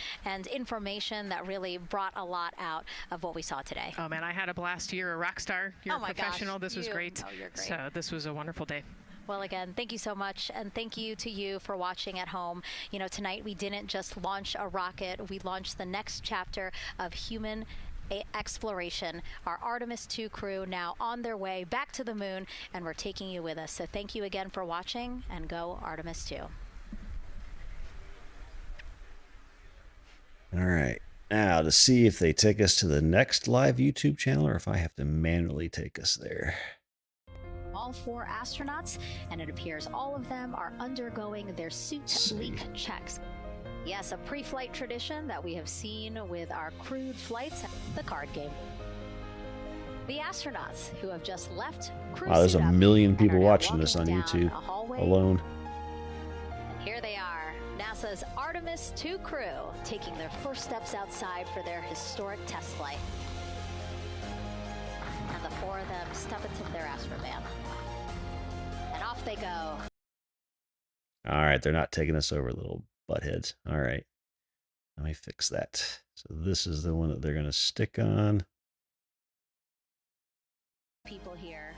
information that really brought a lot out of what we saw today. Oh man, I had a blast. You're a rock star. You're a professional. This was great. Oh, you're great. So this was a wonderful day. Well, again, thank you so much, and thank you to you for watching at home. You know, tonight we didn't just launch a rocket, we launched the next chapter of human exploration. Our Artemis 2 crew now on their way back to the moon, and we're taking you with us. So thank you again for watching, and go Artemis 2. All right. Now, to see if they take us to the next live YouTube channel or if I have to manually take us there. All 4 astronauts, and it appears all of them are undergoing their suit leak checks. Yes, a pre-flight tradition that we have seen with our crewed flights, the card game. The astronauts who have just left cruise Wow, there's a million people watching this on YouTube alone. And here they are, NASA's Artemis 2 crew, taking their first steps outside for their historic test flight. And the 4 of them step into their astrovan. And off they go. All right, they're not taking us over, little buttheads. All right, let me fix that. So this is the one that they're going to stick on. People here.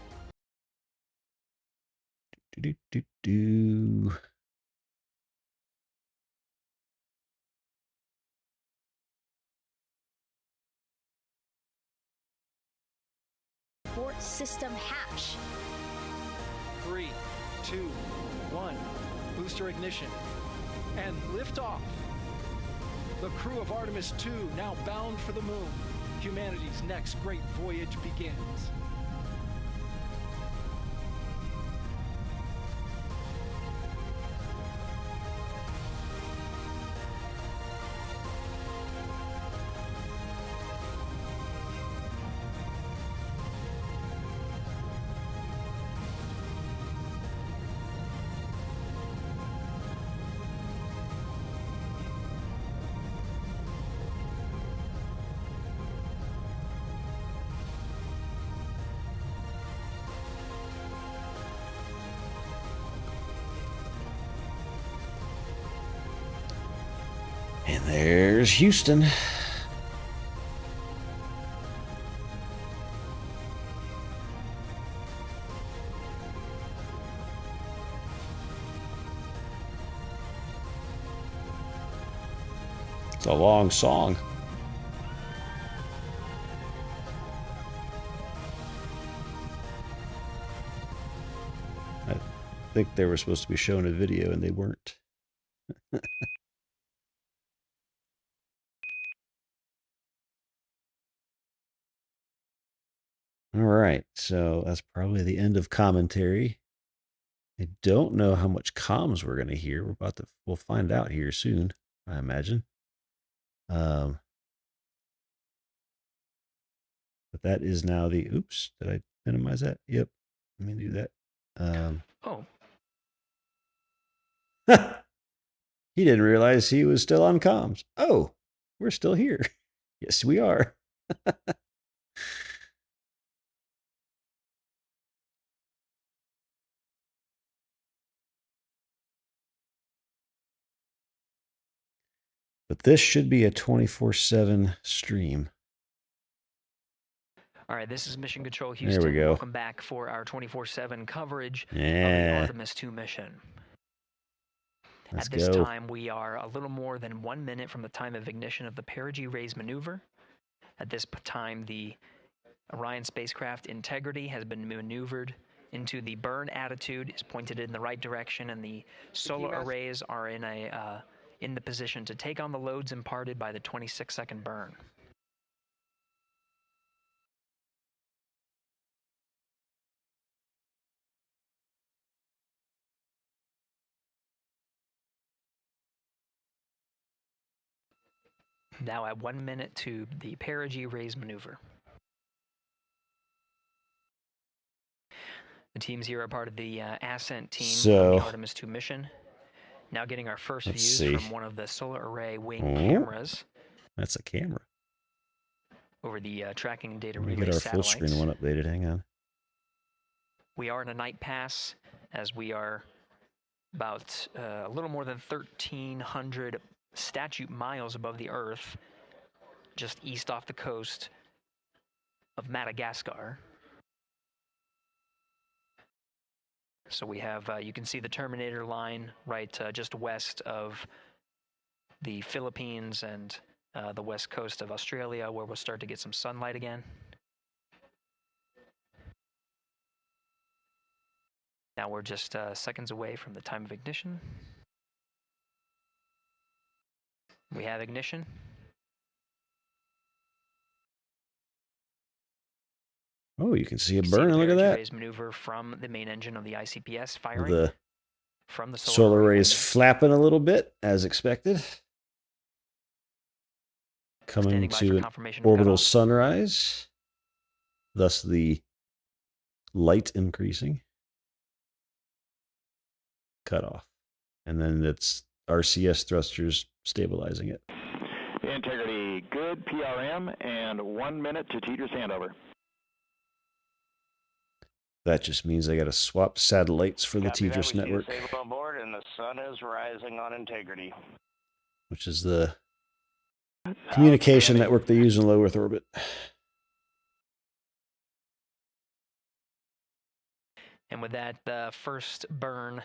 Do. abort system hatch. 3, 2, 1. Booster ignition. And liftoff. The crew of Artemis 2 now bound for the moon. Humanity's next great voyage begins. And there's Houston. It's a long song. I think they were supposed to be showing a video and they weren't. All right, so that's probably the end of commentary. I don't know how much comms we're going to hear. We'll find out here soon, I imagine. But that is now the, oops, did I minimize that? Yep, let me do that. He didn't realize he was still on comms. Oh, we're still here. Yes, we are. But this should be a 24/7 stream. All right, this is Mission Control Houston. There we go. Welcome back for our 24/7 coverage of the Yeah. Artemis 2 mission. Let's At this go. time, we are a little more than 1 minute from the time of ignition of the perigee raise maneuver. At this time, the Orion spacecraft integrity has been maneuvered into the burn attitude, is pointed in the right direction, and the solar arrays are in the position to take on the loads imparted by the 26-second burn. Now at 1 minute to the perigee raise maneuver. The teams here are part of the ascent team from the Artemis 2 mission. Now getting our first views from one of the solar array wing cameras. That's a camera. Over the tracking and data Let me relay get our satellites. full screen one updated. Hang on. We are in a night pass as we are about a little more than 1,300 statute miles above the Earth, just east off the coast of Madagascar. So we have, you can see the Terminator line right just west of the Philippines and the west coast of Australia, where we'll start to get some sunlight again. Now we're just seconds away from the time of ignition. We have ignition. Oh, you can see a burn. Look at that. Maneuver from the main engine of the ICPS firing. The from the solar array is flapping a little bit, as expected. Coming to an orbital sunrise. Thus the light increasing. Cutoff. And then it's RCS thrusters stabilizing it. Integrity, good PRM, and 1 minute to Teeter's handover. That just means I got to swap satellites for the Tejas network, Stable on board, and the sun is rising on Integrity. which is the communication network they use in low Earth orbit. And with that, the first burn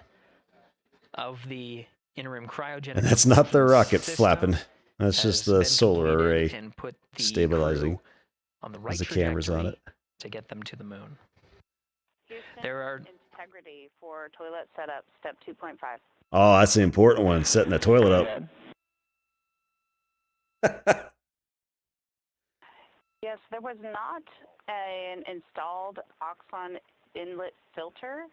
of the interim cryogenic. And that's not the rocket flapping. That's just the solar array stabilizing on the right as the camera's on it. to get them to the moon. Houston, There are integrity for toilet setup, step 2.5. Oh, that's the important one, setting the toilet up. Yes, there was not an installed Oxon inlet filter,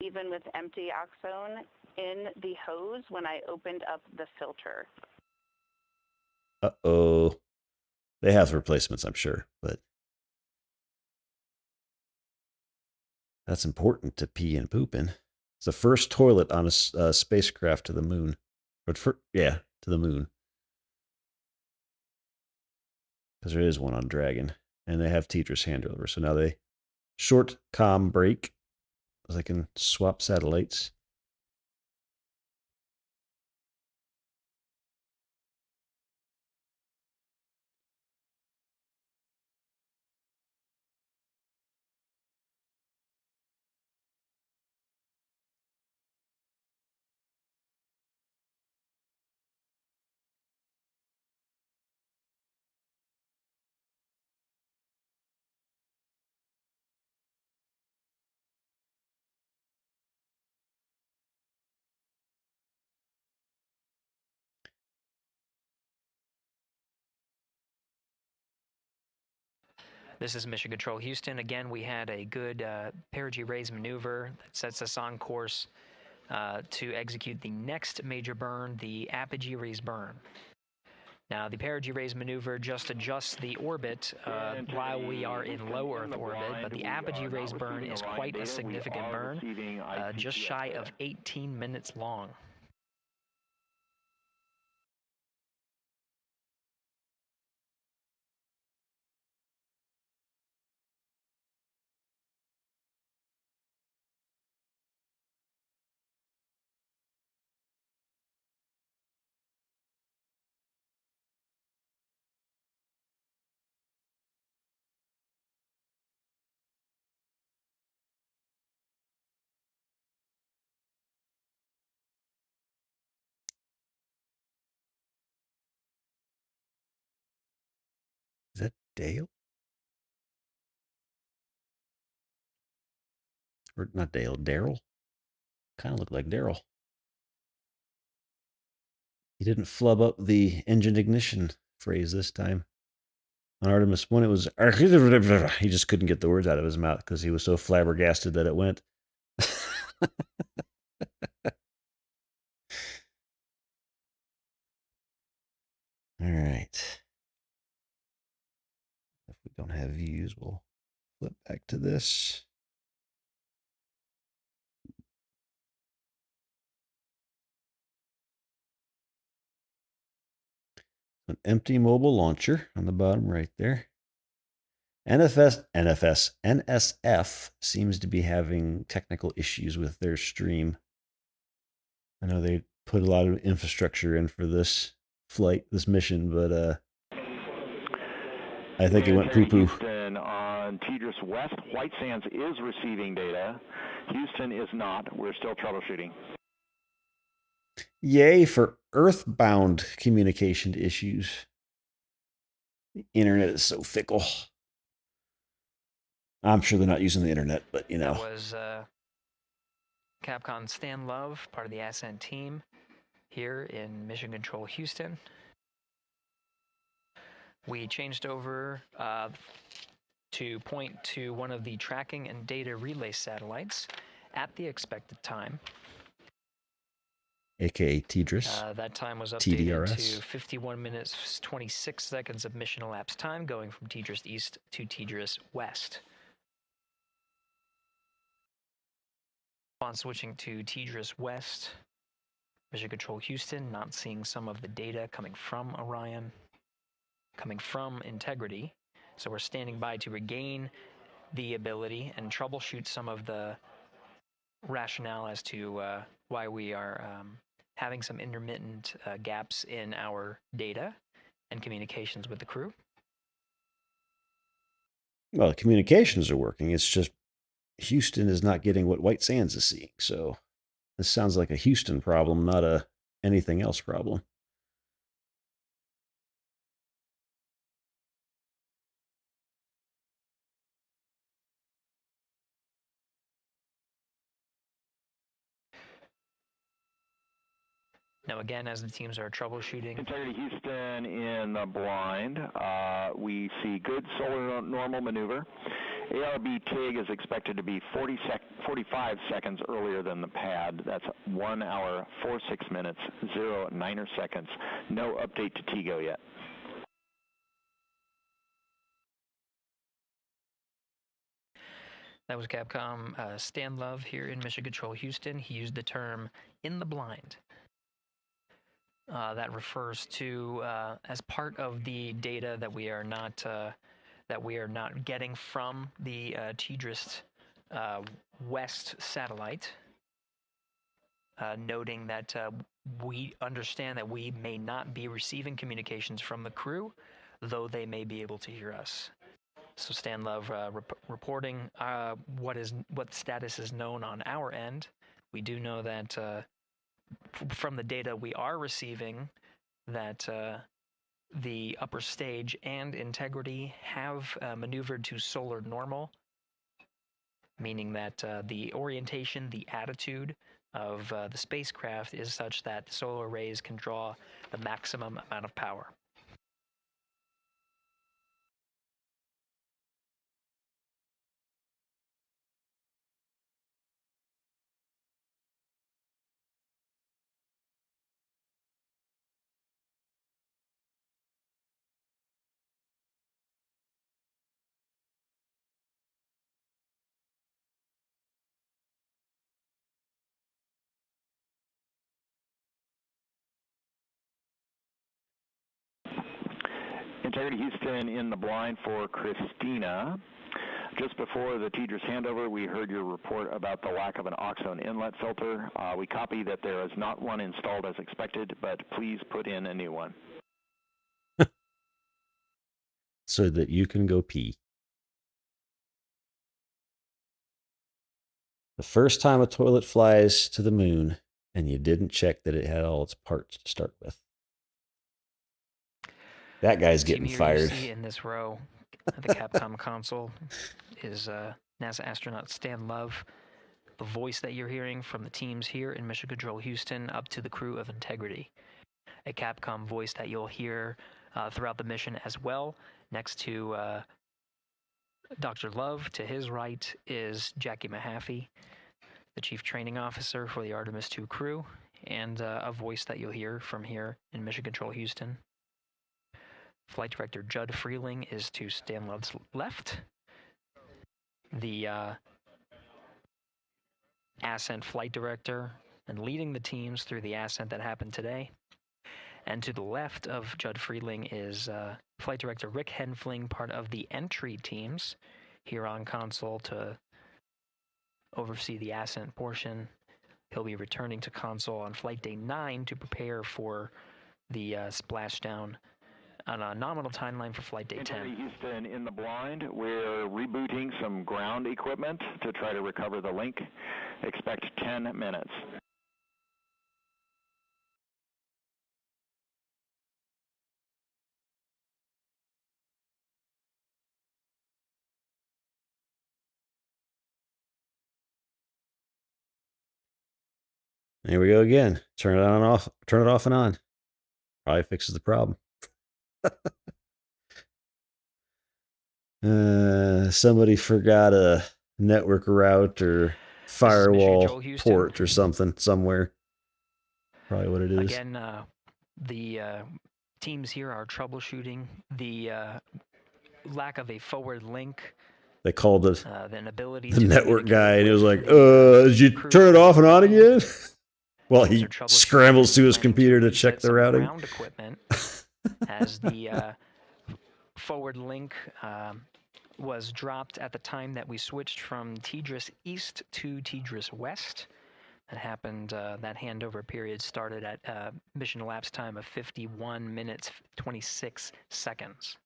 even with empty Oxone in the hose when I opened up the filter. Uh-oh. They have replacements, I'm sure, but that's important to pee and poop in. It's the first toilet on a spacecraft to the moon. To the moon. Because there is one on Dragon. And they have Tetris hand deliver. So now they short comm break. So they can swap satellites. This is Mission Control Houston. Again, we had a good perigee raise maneuver that sets us on course to execute the next major burn, the apogee raise burn. Now, the perigee raise maneuver just adjusts the orbit while we are in low Earth orbit, but the apogee raise burn is quite a significant burn, just shy of 18 minutes long. Is that Dale? Or not Dale, Daryl? Kind of looked like Daryl. He didn't flub up the engine ignition phrase this time. On Artemis 1, it was... He just couldn't get the words out of his mouth because he was so flabbergasted that it went. All right. If we don't have views, we'll flip back to this. An empty mobile launcher on the bottom right there. NSF seems to be having technical issues with their stream. I know they put a lot of infrastructure in for this flight, this mission, but I think it went poo-poo. Houston on Tidris West, White Sands is receiving data. Houston is not. We're still troubleshooting. Yay for earthbound communication issues. The internet is so fickle. I'm sure they're not using the internet, but you know. That was Capcom Stan Love, part of the Ascent team here in Mission Control Houston. We changed over to point to one of the tracking and data relay satellites at the expected time. AKA Tidris. That time was updated TDRS. to 51 minutes, 26 seconds of mission elapsed time, going from Tidris East to Tidris West. On switching to Tidris West, Mission Control Houston, not seeing some of the data coming from Orion, coming from Integrity. So we're standing by to regain the ability and troubleshoot some of the rationale as to why we are having some intermittent gaps in our data and communications with the crew. Well, the communications are working. It's just Houston is not getting what White Sands is seeing. So this sounds like a Houston problem, not a anything else problem. Now, again, as the teams are troubleshooting. Integrity Houston in the blind. We see good solar normal maneuver. ARB TIG is expected to be 45 seconds earlier than the pad. That's 1 hour, 46 minutes, 0 seconds. No update to TIGO yet. That was Capcom Stan Love here in Mission Control Houston. He used the term "in the blind." That refers to as part of the data that we are not getting from the TDRS West satellite. Noting that we understand that we may not be receiving communications from the crew, though they may be able to hear us. So Stan Love reporting what status is known on our end. We do know that from the data we are receiving that the upper stage and Integrity have maneuvered to solar normal, meaning that the orientation, the attitude of the spacecraft is such that the solar rays can draw the maximum amount of power. Integrity Houston in the blind for Christina. Just before the TDRS handover, we heard your report about the lack of an oxone inlet filter. We copy that there is not one installed as expected, but please put in a new one. So that you can go pee. The first time a toilet flies to the moon and you didn't check that it had all its parts to start with. That guy's getting fired. You see in this row at the Capcom console is NASA astronaut Stan Love. The voice that you're hearing from the teams here in Mission Control Houston up to the crew of Integrity. A Capcom voice that you'll hear throughout the mission as well. Next to Dr. Love, to his right, is Jackie Mahaffey, the Chief Training Officer for the Artemis II crew, and a voice that you'll hear from here in Mission Control Houston. Flight Director Judd Freeling is to Stan Love's left. The ascent flight director and leading the teams through the ascent that happened today. And to the left of Judd Freeling is Flight Director Rick Henfling, part of the entry teams here on console to oversee the ascent portion. He'll be returning to console on flight day 9 to prepare for the splashdown on a nominal timeline for flight day 10. Houston in the blind. We're rebooting some ground equipment to try to recover the link. Expect 10 minutes. There we go again. Turn it on and off. Turn it off and on. Probably fixes the problem. Somebody forgot a network route or firewall port or something somewhere. Probably what it is. Again, the teams here are troubleshooting the lack of a forward link. They called it the network guy, and he was like, did you turn it off and on again? Well, he scrambles to his computer to check the routing. Ground equipment as the forward link was dropped at the time that we switched from TDRS East to TDRS West. That happened, that handover period started at mission elapsed time of 51 minutes, 26 seconds.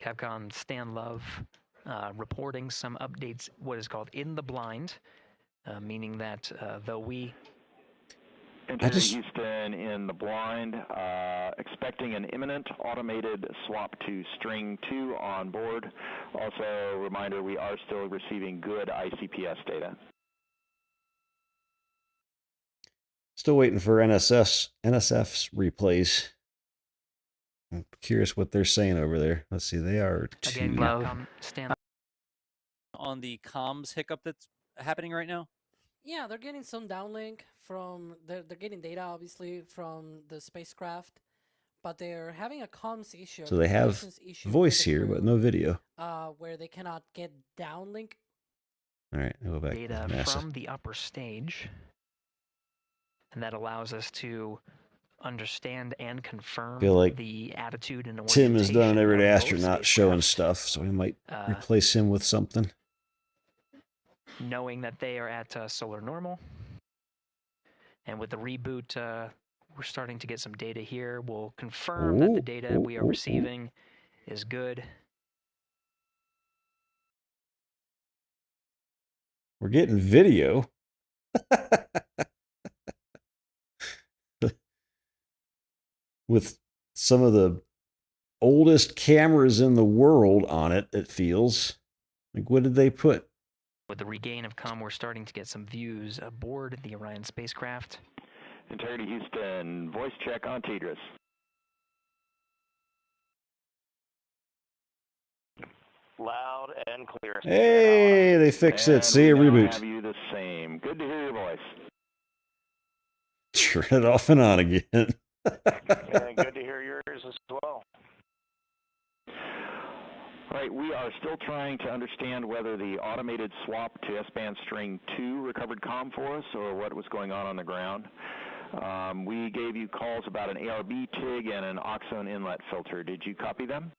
Capcom Stan Love reporting some updates, what is called in the blind, meaning that though we... Integrity Houston in the blind, expecting an imminent automated swap to string 2 on board. Also, reminder, we are still receiving good ICPS data. Still waiting for NSF's replays. I'm curious what they're saying over there. Let's see. They are Again, two. On the comms hiccup that's happening right now? Yeah, they're getting some downlink from they're getting data obviously from the spacecraft, but they're having a comms issue. So they have voice here, but no video. Where they cannot get downlink. All right, I'll go back Data to NASA. from the upper stage, and that allows us to understand and confirm Feel like the attitude and Tim has done an everyday of both astronaut showing stuff, so we might replace him with something. knowing that they are at solar normal. And with the reboot, we're starting to get some data here. We'll confirm that the data we are receiving is good. We're getting video. With some of the oldest cameras in the world on it, it feels. Like, what did they put? With the regain of comm, we're starting to get some views aboard the Orion spacecraft. Integrity Houston, voice check on TDRS. Loud and clear. Hey, they fixed it. See a reboot. Have you the same. Good to hear your voice. Turn it off and on again. And good to hear yours as well. All right, we are still trying to understand whether the automated swap to S-band string 2 recovered comm for us or what was going on the ground. We gave you calls about an ARB TIG and an oxone inlet filter. Did you copy them?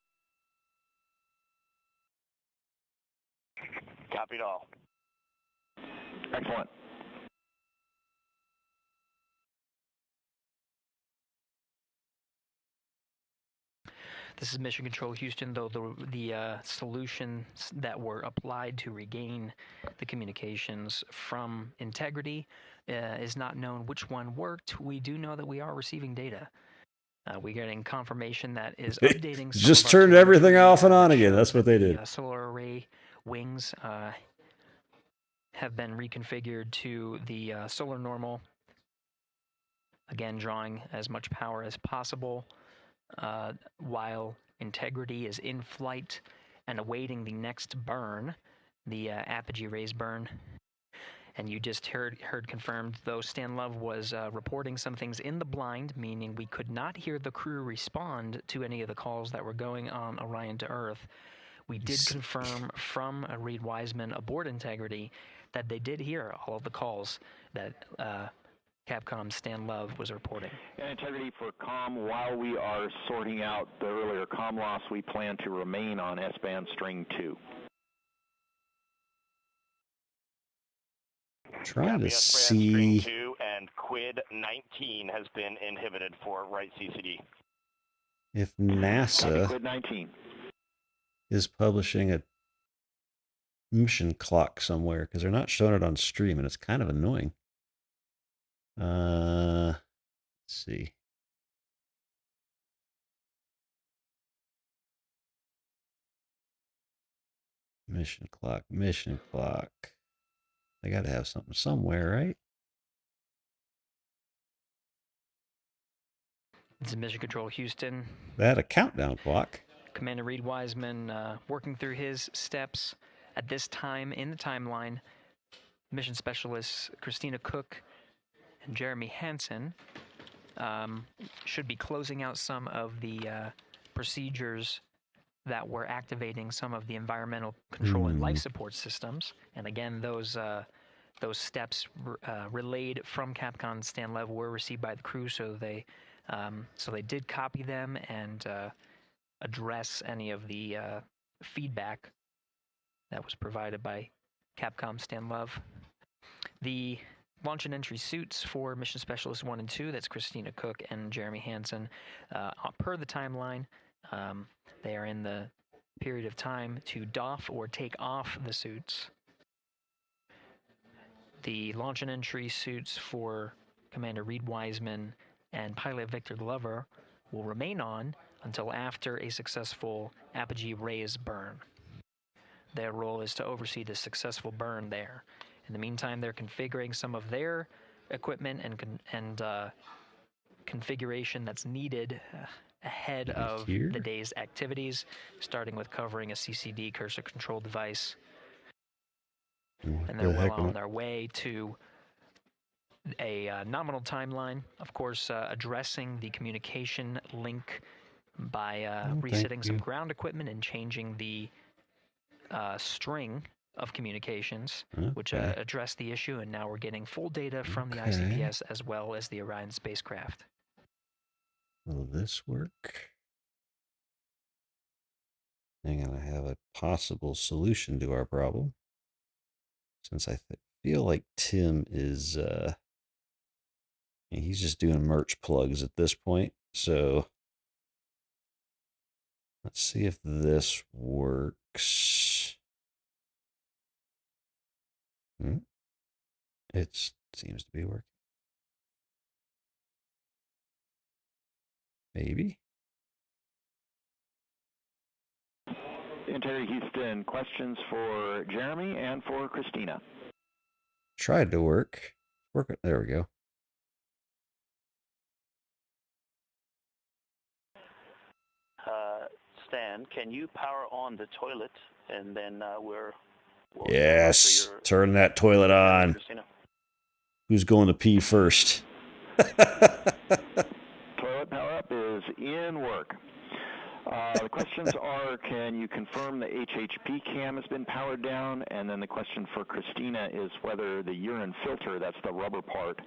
Copied all. Excellent. This is Mission Control Houston, though the solutions that were applied to regain the communications from Integrity is not known which one worked. We do know that we are receiving data. We're getting confirmation that is updating. Just turned everything off and on again. That's what they did. The solar array wings have been reconfigured to the solar normal. Again, drawing as much power as possible. While Integrity is in flight and awaiting the next burn, the apogee raise burn. And you just heard confirmed, though Stan Love was reporting some things in the blind, meaning we could not hear the crew respond to any of the calls that were going on Orion to Earth. We did confirm from Reed Wiseman aboard Integrity that they did hear all of the calls that Capcom's Stan Love was reporting. And Integrity for comm, while we are sorting out the earlier comm loss, we plan to remain on S-band string 2. Trying to see. see 2 and Quid 19 has been inhibited for right CCD. if NASA Quid 19 is publishing a mission clock somewhere, because they're not showing it on stream, and it's kind of annoying. Let's see. Mission clock. They got to have something somewhere, right? This is Mission Control Houston. They had a countdown clock. Commander Reed Wiseman working through his steps. At this time in the timeline, mission specialists Christina Cook and Jeremy Hansen should be closing out some of the procedures that were activating some of the environmental control and life support systems. And again, those steps relayed from Capcom Stan Lev were received by the crew, so they did copy them and address any of the feedback that was provided by Capcom Stan Love. The launch and entry suits for Mission Specialist 1 and 2, that's Christina Cook and Jeremy Hansen, per the timeline, they are in the period of time to doff or take off the suits. The launch and entry suits for Commander Reed Wiseman and pilot Victor Glover will remain on until after a successful apogee raise burn. Their role is to oversee the successful burn there. In the meantime, they're configuring some of their equipment and configuration that's needed ahead of the day's activities, starting with covering a CCD cursor control device. And they're well on their way to a nominal timeline, of course, addressing the communication link by resetting some ground equipment and changing the string of communications, which addressed the issue, and now we're getting full data from the ICPS as well as the Orion spacecraft. Will this work? Hang on, I have a possible solution to our problem. Since I feel like Tim is, he's just doing merch plugs at this point. So let's see if this works. It seems to be working. Maybe. Integrity Houston, questions for Jeremy and for Christina. Tried to work. There we go. Stan, can you power on the toilet and then we'll yes, turn that toilet on. Christina. Who's going to pee first? Toilet power up is in work. The questions are, can you confirm the HHP cam has been powered down? And then the question for Christina is whether the urine filter, that's the rubber part,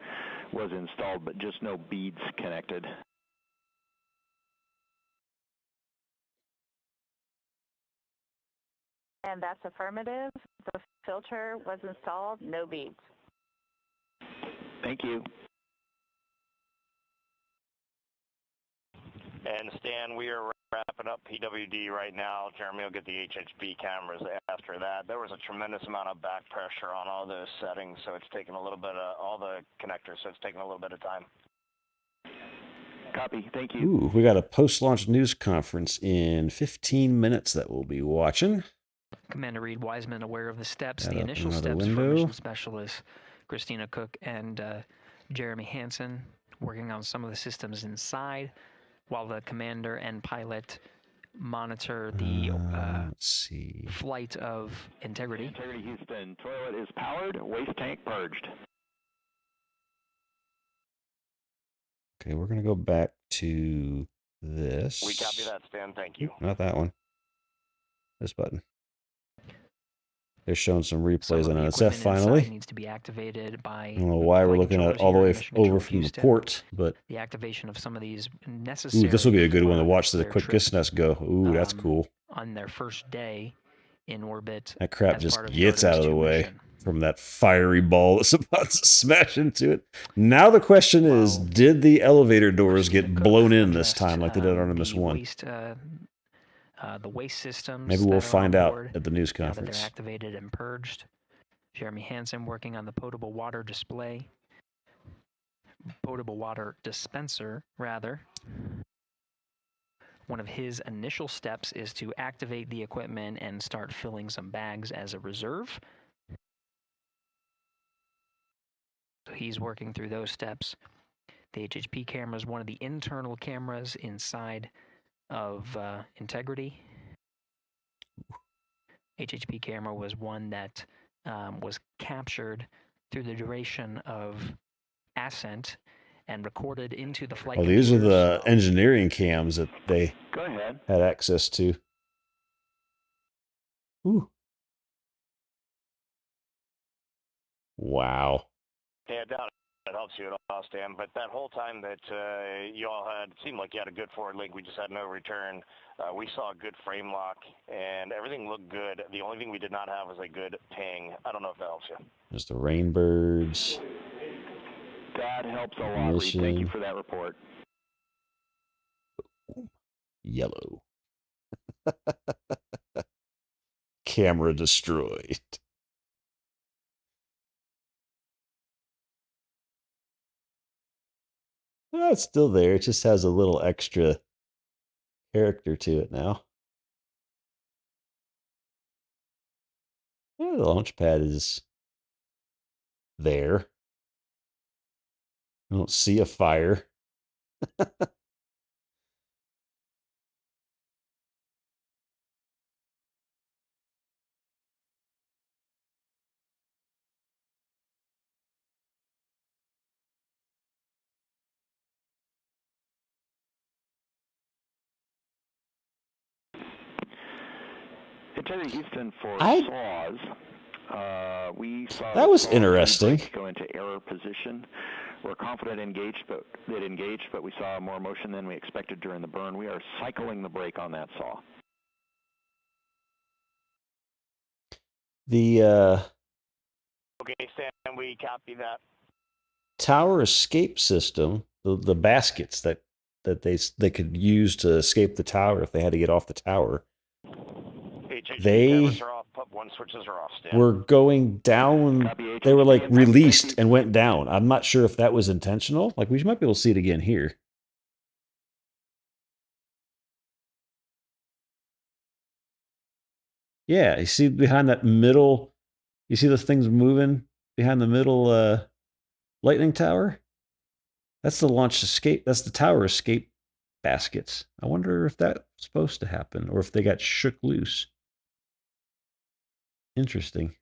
was installed, but just no beads connected. And that's affirmative. The filter was installed, no beads. Thank you. And Stan, we are wrapping up PWD right now. Jeremy will get the HHB cameras after that. There was a tremendous amount of back pressure on all those settings, so it's taken a little bit of all the connectors, so it's taken a little bit of time. Copy. Thank you. Ooh, we got a post-launch news conference in 15 minutes that we'll be watching. Commander Reed Wiseman aware of the steps, the initial steps for mission specialists Christina Cook and Jeremy Hansen working on some of the systems inside, while the commander and pilot monitor the flight of Integrity. Integrity Houston, toilet is powered, waste tank purged. Okay, we're going to go back to this. We copy that, Stan. Thank you. Not that one. This button. They're showing some replays on NSF finally. Needs to be activated by I don't know why we're looking at it all the way over from the port, but the activation of some of these necessary. Ooh, this will be a good one to watch the quick distance go. Ooh, that's cool. On their first day in orbit. That crap just gets out of the way from that fiery ball that's about to smash into it. Now the question is, did the elevator doors get blown in this time like they did on Artemis 1? The waste systems. Maybe we'll find out at the news conference. They're activated and purged. Jeremy Hansen working on the potable water display. Potable water dispenser, rather. One of his initial steps is to activate the equipment and start filling some bags as a reserve. So he's working through those steps. The HHP camera is one of the internal cameras inside of Integrity. HHP camera was one that was captured through the duration of ascent and recorded into the flight. Oh, these are the engineering cams that they had access to. Ooh. Wow. Yeah, I doubt it helps you at all, Stan. But that whole time that you all had, it seemed like you had a good forward link. We just had no return. We saw a good frame lock, and everything looked good. The only thing we did not have was a good ping. I don't know if that helps you. There's the Rainbirds. That helps a lot, Reed. Thank you for that report. Yellow. Camera destroyed. Oh, it's still there. It just has a little extra character to it now. Yeah, the launch pad is there. I don't see a fire. Terry Houston for I- saws. We saw That the was saw interesting. go into error position. We're confident it engaged, but we saw more motion than we expected during the burn. We are cycling the brake on that saw. The Okay, Stan, we copy that. tower escape system, the baskets that they could use to escape the tower if they had to get off the tower. HHD They cameras are off, pub one switches are off, Stan. were going down. They were like released and went down. I'm not sure if that was intentional. Like we might be able to see it again here. Yeah, you see behind that middle, you see those things moving behind the middle lightning tower? That's the launch escape. That's the tower escape baskets. I wonder if that's supposed to happen or if they got shook loose. Interesting.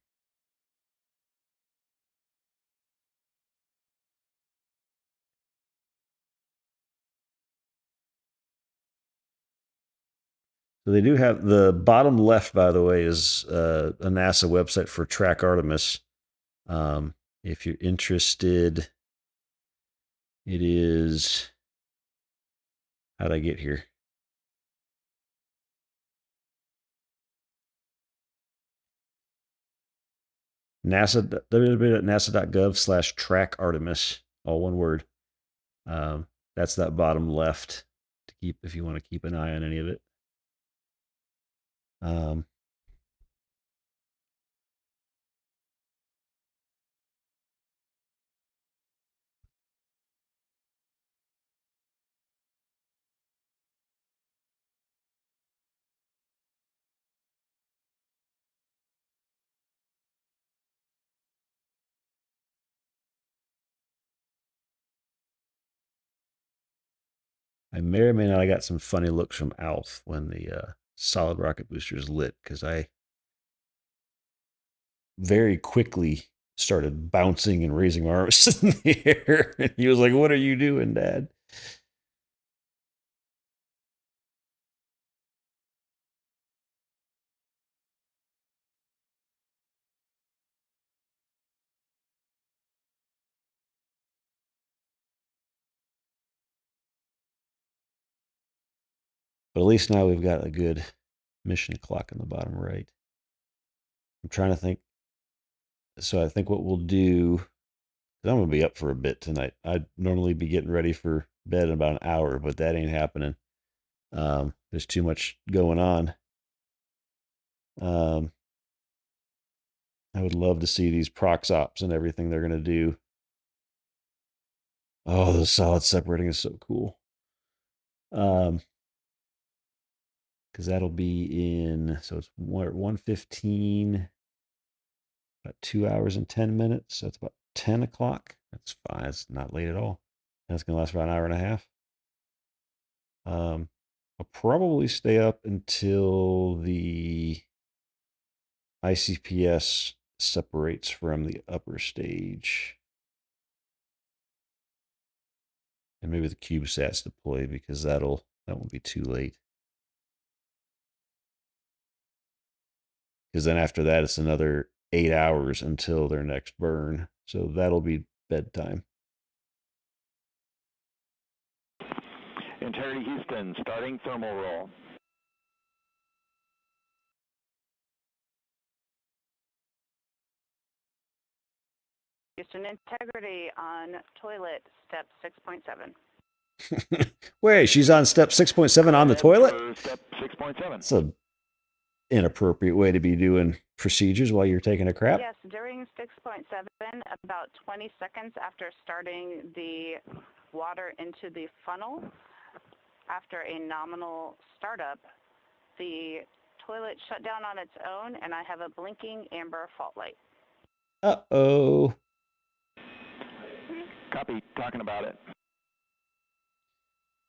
So they do have the bottom left, by the way, is a NASA website for Track Artemis. If you're interested, it is. How'd I get here? www.nasa.gov/track Artemis, all one word. That's that bottom left to keep if you want to keep an eye on any of it. I may or may not have got some funny looks from Alf when the solid rocket booster is lit, because I very quickly started bouncing and raising my arms in the air. And he was like, "What are you doing, Dad?" But at least now we've got a good mission clock in the bottom right. I'm trying to think. So I think what we'll do, 'cause I'm going to be up for a bit tonight. I'd normally be getting ready for bed in about an hour, but that ain't happening. There's too much going on. I would love to see these prox ops and everything they're going to do. Oh, the solid separating is so cool. Because that'll be in, so it's 1:15, about 2 hours and 10 minutes. So it's about 10 o'clock. That's fine. It's not late at all. That's going to last about an hour and a half. I'll probably stay up until the ICPS separates from the upper stage. And maybe the CubeSats deploy, because that won't be too late. Because then after that, it's another 8 hours until their next burn. So that'll be bedtime. Integrity Houston, starting thermal roll. Houston Integrity on toilet, step 6.7. Wait, she's on step 6.7 on the toilet? Step 6.7. That's an inappropriate way to be doing procedures while you're taking a crap. Yes, during 6.7, about 20 seconds after starting the water into the funnel, after a nominal startup, the toilet shut down on its own, and I have a blinking amber fault light. Uh-oh. Copy. Talking about it.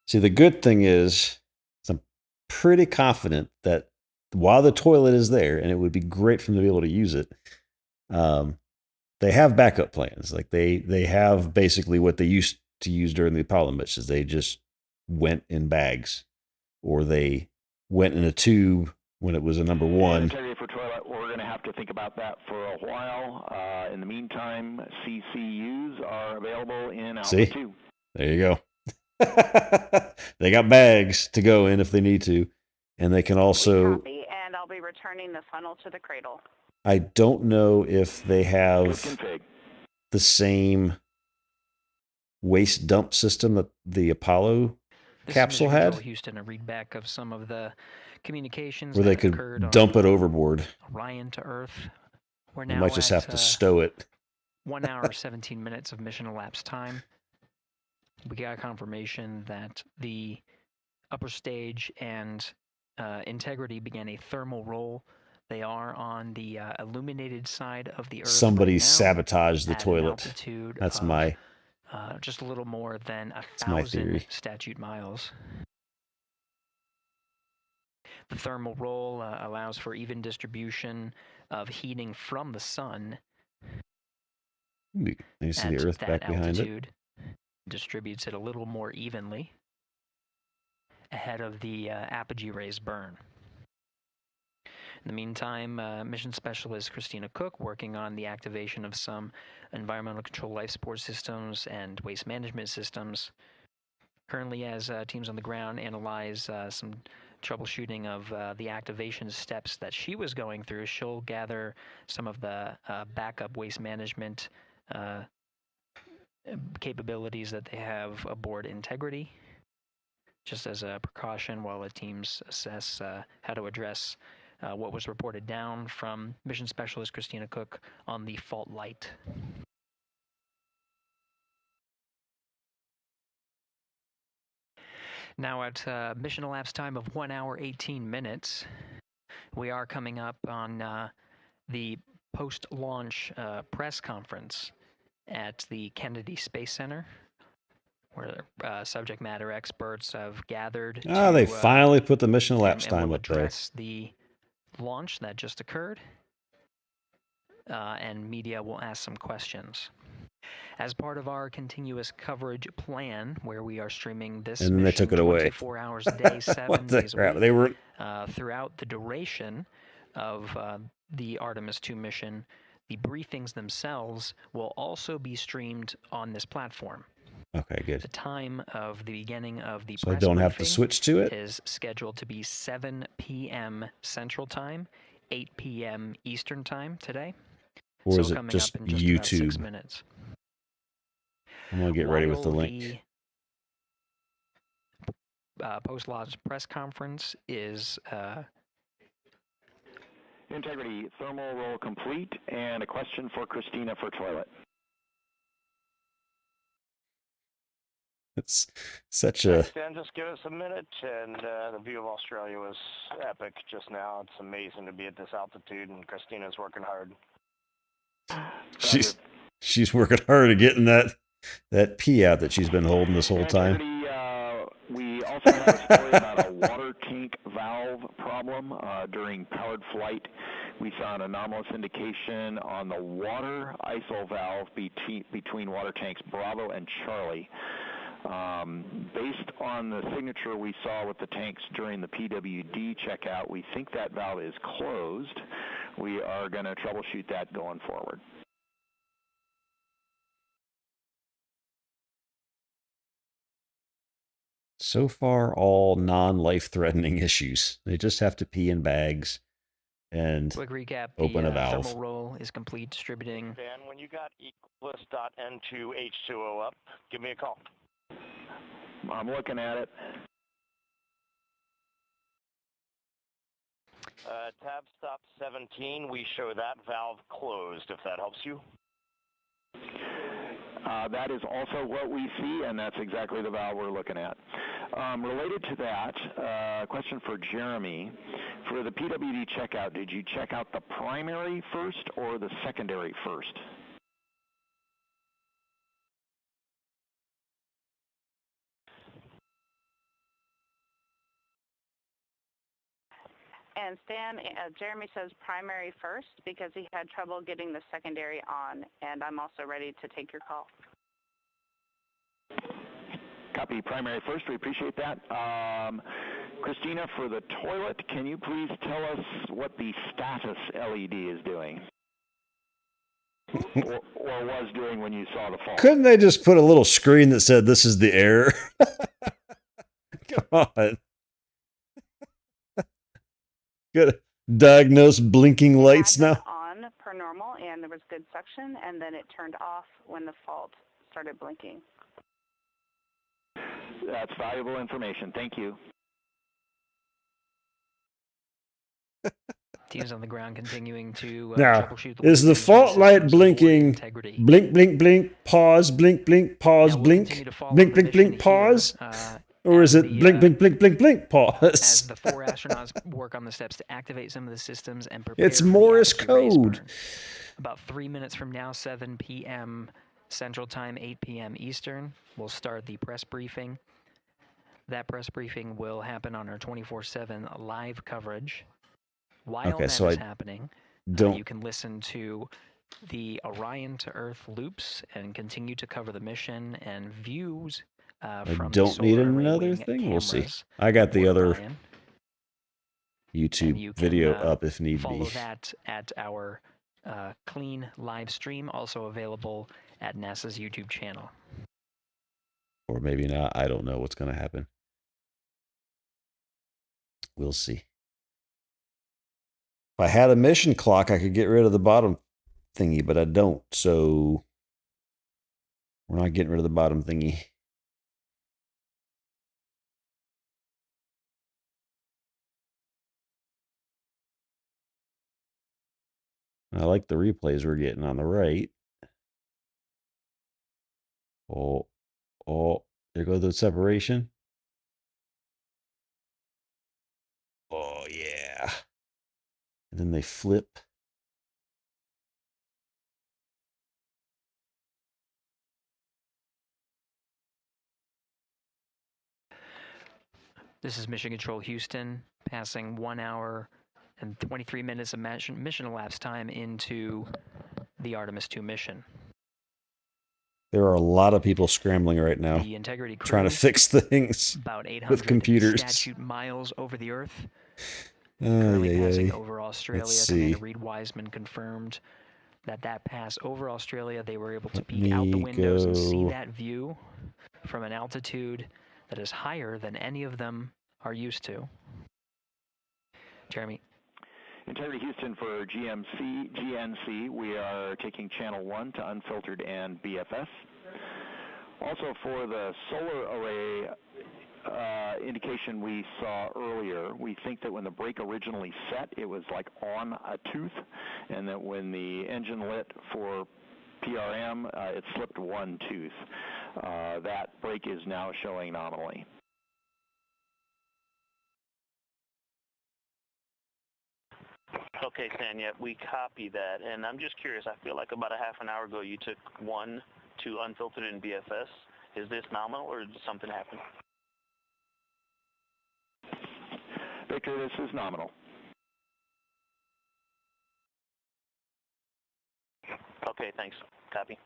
See, the good thing is I'm pretty confident that while the toilet is there, and it would be great for them to be able to use it, they have backup plans. Like they have basically what they used to use during the Apollo missions. They just went in bags, or they went in a tube when it was a number one. Integrity for toilet, we're going to have to think about that for a while. In the meantime, CCUs are available in Alpha 2. There you go. They got bags to go in if they need to, and they can also. Copy, and I'll be returning the funnel to the cradle. I don't know if they have the same waste dump system that the Apollo capsule had, Houston, a read back of some of the communications where they could dump it overboard. Orion to Earth. We're You now might just at, have to stow it. 1 hour 17 minutes of mission elapsed time. We got confirmation that the upper stage and Integrity began a thermal roll. They are on the illuminated side of the Earth. Somebody right now, sabotaged the at an toilet. altitude That's of, my. just a little more than my 1,000 theory. statute miles. The thermal roll allows for even distribution of heating from the sun. You see the at Earth that back behind it. altitude. Distributes it a little more evenly ahead of the apogee rays burn. In the meantime, mission specialist Christina Cook working on the activation of some environmental control life support systems and waste management systems. Currently, as teams on the ground analyze some troubleshooting of the activation steps that she was going through, she'll gather some of the backup waste management capabilities that they have aboard Integrity, just as a precaution while the teams assess how to address what was reported down from mission specialist Christina Cook on the fault light. Now at mission elapsed time of 1 hour 18 minutes, we are coming up on the post-launch press conference at the Kennedy Space Center, where subject matter experts have gathered. They finally put the mission elapsed time up there. Address the launch that just occurred, and media will ask some questions. As part of our continuous coverage plan, where we are streaming this And then they mission took it away. 24 hours a day, 7 days a week, They were throughout the duration of the Artemis 2 mission, the briefings themselves will also be streamed on this platform. Okay, good. The time of the beginning of the So I press don't have to briefing switch to it? is scheduled to be 7 p.m. Central Time, 8 p.m. Eastern Time today. Or so is it coming just up in just about 6 YouTube? minutes. I'm going to get ready with the link. The post-launch press conference is... Integrity thermal roll complete, and a question for Christina for toilet. It's such a... Dan, just give us a minute, and the view of Australia was epic just now. It's amazing to be at this altitude, and Christina's working hard. She's working hard at getting that pee out that she's been holding this whole time. We also have a story about a water tank valve problem during powered flight. We saw an anomalous indication on the water ISO valve between water tanks Bravo and Charlie. Based on the signature we saw with the tanks during the PWD checkout, we think that valve is closed. We are going to troubleshoot that going forward. So far, all non-life-threatening issues. They just have to pee in bags and quick recap, open a the valve. thermal roll is complete, distributing. Dan, when you got Equalus.N2H2O up, give me a call. I'm looking at it. Tab stop 17, we show that valve closed, if that helps you. That is also what we see, and that's exactly the valve we're looking at. Related to that, question for Jeremy. For the PWD checkout, did you check out the primary first or the secondary first? And Stan, Jeremy says primary first because he had trouble getting the secondary on, and I'm also ready to take your call. Copy primary first. We appreciate that. Christina, for the toilet, can you please tell us what the status LED is doing? or was doing when you saw the fault? Couldn't they just put a little screen that said this is the error? Come on. Good. Diagnose blinking lights now. On per normal, and there was good suction, and then it turned off when the fault started blinking. That's valuable information. Thank you. Teams on the ground continuing to Now, troubleshoot is the fault light blinking? Blink, blink, blink, pause, blink, blink, pause, blink, blink, blink, blink, pause? Or is it blink, blink, blink, blink, blink, pause? As the 4 astronauts work on the steps to activate some of the systems and prepare It's for the Morse Apogee race code. burn. About 3 minutes from now, 7 p.m. Central Time, 8 p.m. Eastern, we'll start the press briefing. That press briefing will happen on our 24/7 live coverage. While that is happening, you can listen to the Orion to Earth loops and continue to cover the mission and views from I don't need another thing. We'll see. I got the other YouTube video up if need follow be. that at our clean live stream, also available at NASA's YouTube channel. Or maybe not. I don't know what's going to happen. We'll see. If I had a mission clock, I could get rid of the bottom thingy, but I don't. So we're not getting rid of the bottom thingy. I like the replays we're getting on the right. Oh, there goes the separation. Oh, yeah. And then they flip. This is Mission Control Houston, passing 1 hour and 23 minutes of mission elapsed time into the Artemis 2 mission. There are a lot of people scrambling right now, The Integrity crew, trying to fix things about 800 with computers. statute miles over the Earth. Oh, Currently yeah, passing yeah. over Australia. Let's Commander see. Reed Wiseman confirmed that pass over Australia, they were able to peek out the windows and see that view from an altitude that is higher than any of them are used to. Jeremy. Integrity Houston for GNC, we are taking channel 1 to unfiltered and BFS. Also for the solar array indication we saw earlier, we think that when the brake originally set, it was like on a tooth, and that when the engine lit for PRM, it slipped one tooth. That brake is now showing nominally. Okay, Tanya, we copy that, and I'm just curious. I feel like about a half an hour ago you took 1 to unfiltered in BFS. Is this nominal, or did something happen? Victor, this is nominal. Okay, thanks. Copy.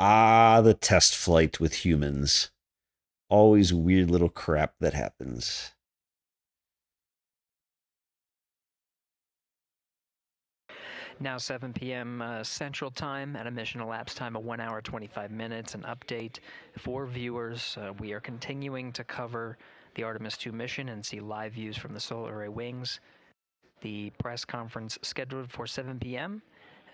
Ah, the test flight with humans. Always weird little crap that happens. Now 7 p.m. Central Time at a mission elapsed time of 1 hour 25 minutes. An update for viewers. We are continuing to cover the Artemis 2 mission and see live views from the solar array wings. The press conference scheduled for 7 p.m.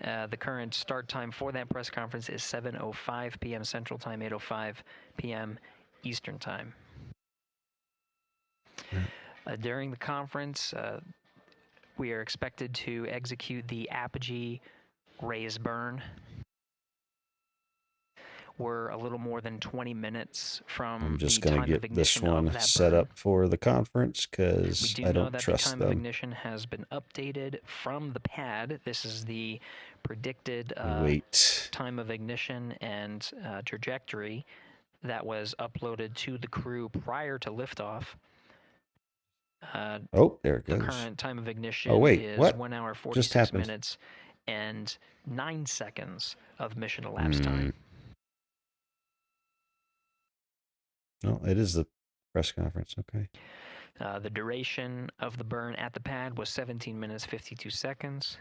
The current start time for that press conference is 7:05 p.m. Central Time, 8:05 p.m. Eastern Time. During the conference, we are expected to execute the Apogee raise burn. We're a little more than 20 minutes from I'm just the going time to of get this ignition of one that set burn. up for the conference We because do I know don't that the trust time of them. ignition has been updated from the pad. This is the predicted Wait. time of ignition and trajectory. that was uploaded to the crew prior to liftoff. Oh, there it The goes. current time of ignition Oh, wait, is what? 1 hour, Just 46 happened? minutes, and 9 seconds of mission elapsed time. No, it is the press conference. Okay. The duration of the burn at the pad was 17 minutes, 52 seconds.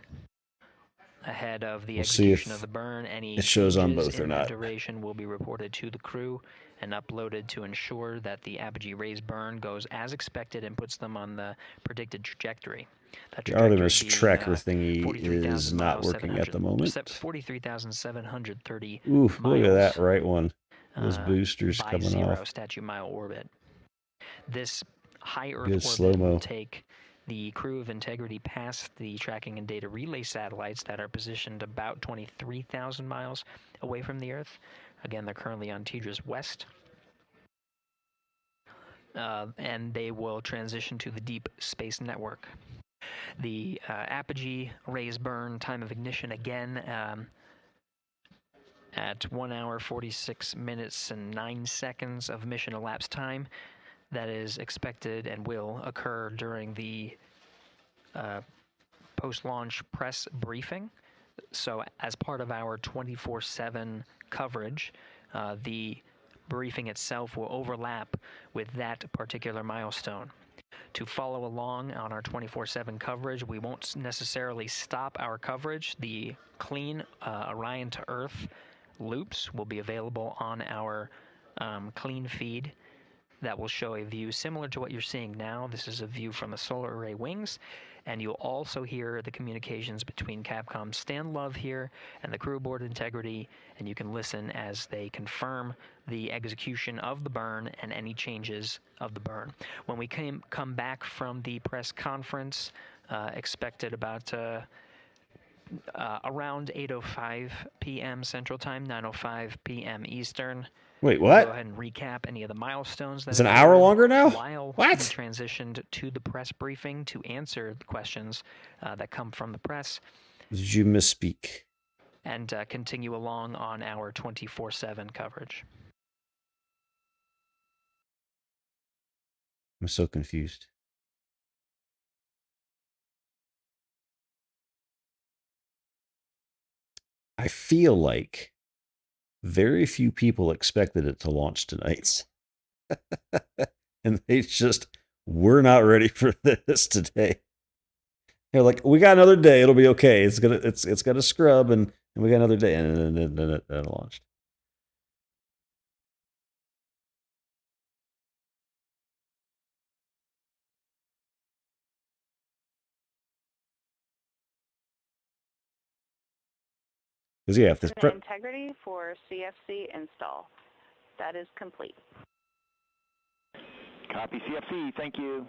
Ahead of the We'll see execution if of the burn, any it shows on changes both or in that not. duration will be reported to the crew and uploaded to ensure that the apogee raise burn goes as expected and puts them on the predicted trajectory. That The Artemis being, tracker thingy 43,000 is not miles, working at the moment. 43,730 Ooh, miles. look at that right one. Those boosters by coming 0 off. statute mile orbit. This high Earth Good orbit slow-mo. will take the crew of Integrity past the tracking and data relay satellites that are positioned about 23,000 miles away from the Earth. Again, they're currently on TDRS West. And they will transition to the Deep Space Network. The apogee raise burn time of ignition again at 1 hour, 46 minutes, and 9 seconds of mission elapsed time. That is expected and will occur during the post-launch press briefing. So as part of our 24/7 coverage, the briefing itself will overlap with that particular milestone. To follow along on our 24/7 coverage, we won't necessarily stop our coverage. The clean Orion to Earth loops will be available on our clean feed that will show a view similar to what you're seeing now. This is a view from the solar array wings, and you'll also hear the communications between Capcom's Stan Love here and the crew aboard Integrity, and you can listen as they confirm the execution of the burn and any changes of the burn. When we come back from the press conference, expected about around 8:05 p.m. Central Time, 9:05 p.m. Eastern. Wait, We'll what? go ahead and recap any of the milestones. It's an hour longer now? While What? we transitioned to the press briefing to answer the questions that come from the press. Did you misspeak? And continue along on our 24/7 coverage. I'm so confused. I feel like very few people expected it to launch tonight. And they just, we're not ready for this today. They're like, we got another day, it'll be okay. It's gonna scrub and we got another day, and then it launched. Because yeah, if this Integrity for CFC install. That is complete. Copy CFC, thank you.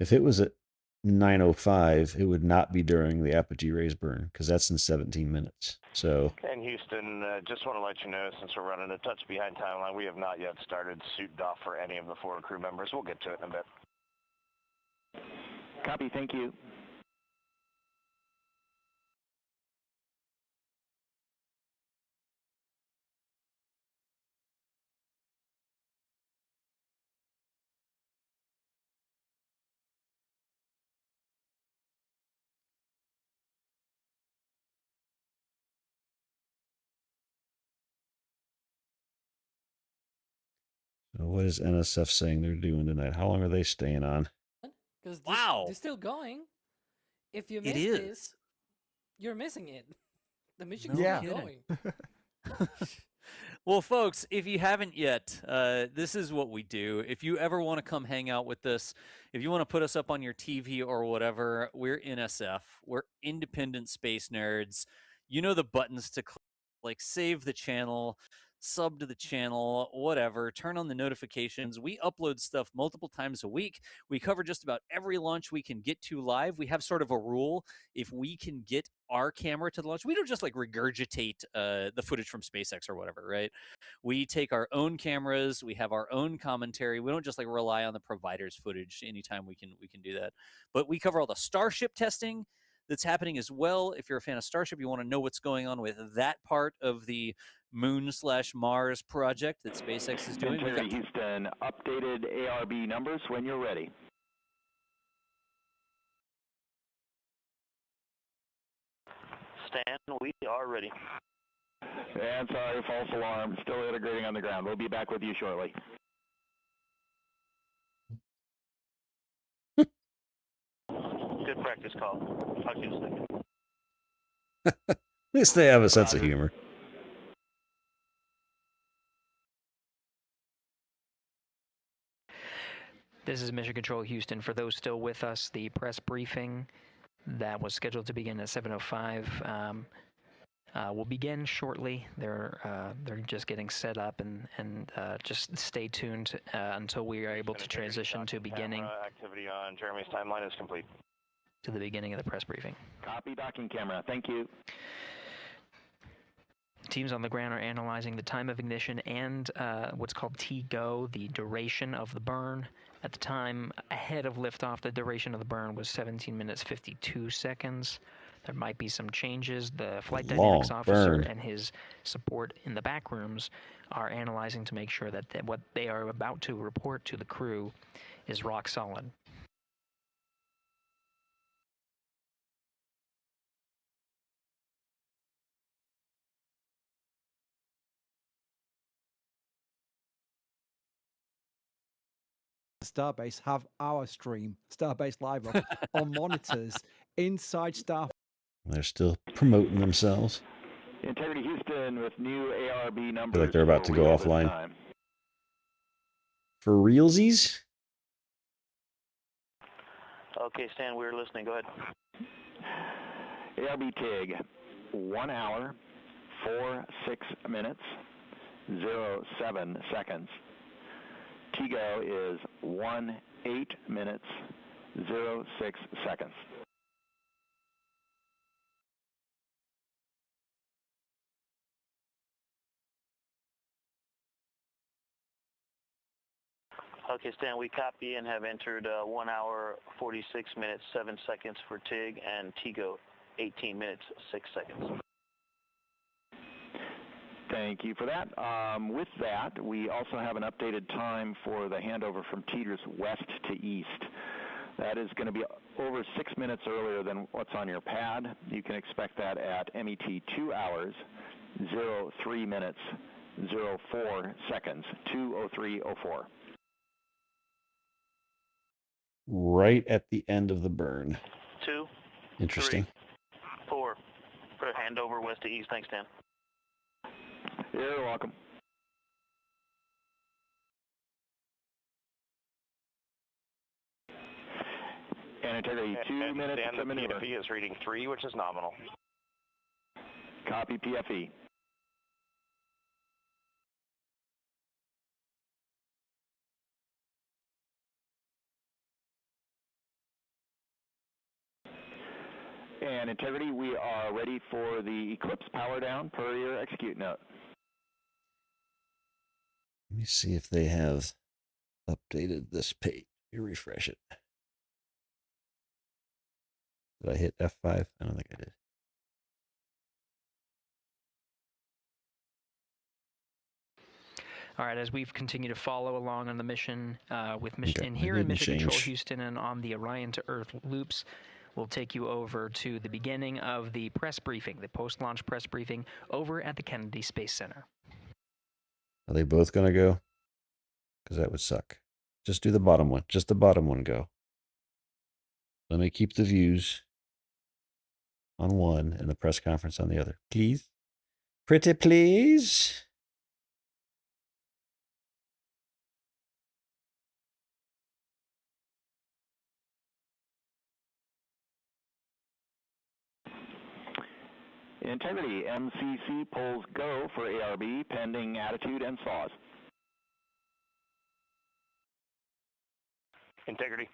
If it was at 9:05, it would not be during the apogee raise burn because that's in 17 minutes. So. And Houston, just want to let you know, since we're running a touch behind timeline, we have not yet started suit doff for any of the forward crew members. We'll get to it in a bit. Copy, thank you. So what is NSF saying they're doing tonight? How long are they staying on? Because Wow. they're still going. If you It miss is. this, you're missing it. The mission's No still kidding. going. Well, folks, if you haven't yet, this is what we do. If you ever want to come hang out with us, if you want to put us up on your TV or whatever, we're NSF. We're independent space nerds. You know the buttons to click, like save the channel, sub to the channel, whatever, turn on the notifications. We upload stuff multiple times a week. We cover just about every launch we can get to live. We have sort of a rule. If we can get our camera to the launch, we don't just like regurgitate the footage from SpaceX or whatever, right? We take our own cameras. We have our own commentary. We don't just like rely on the provider's footage anytime we can do that. But we cover all the Starship testing, that's happening as well. If you're a fan of Starship, you want to know what's going on with that part of the Moon/Mars project that SpaceX is doing. Integrity Houston, updated ARB numbers when you're ready. Stan, we are ready. And sorry, false alarm. Still integrating on the ground. We'll be back with you shortly. Good practice call. Talk to you in a second. At least they have a sense of humor. This is Mission Control Houston. For those still with us, the press briefing that was scheduled to begin at 7:05 will begin shortly. They're just getting set up, and just stay tuned until we are able to transition to beginning. Activity on Jeremy's timeline is complete. To the beginning of the press briefing. Copy docking camera. Thank you. Teams on the ground are analyzing the time of ignition and what's called T-GO, the duration of the burn. At the time ahead of liftoff, the duration of the burn was 17 minutes 52 seconds. There might be some changes. The flight dynamics officer and his support in the back rooms are analyzing to make sure that what they are about to report to the crew is rock solid. Starbase have our stream, Starbase Live, up on monitors inside Star. They're still promoting themselves. Integrity Houston with new ARB numbers. I feel like they're about to go offline. For realsies? Okay, Stan, we're listening. Go ahead. ARB TIG, 1 hour, 46 minutes, 07 seconds. TGO is 18 minutes, 06 seconds. Okay, Stan, we copy and have entered 1 hour, 46 minutes, 7 seconds for TIG, and TGO, 18 minutes, 6 seconds. Thank you for that. With that, we also have an updated time for the handover from TDRS west to east. That is going to be over 6 minutes earlier than what's on your pad. You can expect that at MET 2 hours, 03 minutes, 04 seconds, 2:03:04. Right at the end of the burn. 2. Interesting. 3, 4. For handover west to east. Thanks, Dan. You're welcome. And integrity, 2 minutes to maneuver. PFE is reading 3, which is nominal. Copy PFE. And integrity, we are ready for the Eclipse power down per your execute note. Let me see if they have updated this page. Let me refresh it. Did I hit F5? I don't think I did. All right, as we've continued to follow along on the mission with mission Okay, in here in Mission Control change. Houston and on the Orion to Earth loops, we'll take you over to the beginning of the press briefing, the post-launch press briefing over at the Kennedy Space Center. Are they both going to go? Because that would suck. Just do the bottom one. Just the bottom one go. Let me keep the views on one and the press conference on the other. Please? Pretty please? Integrity, MCC polls go for ARB pending attitude and saws. Integrity.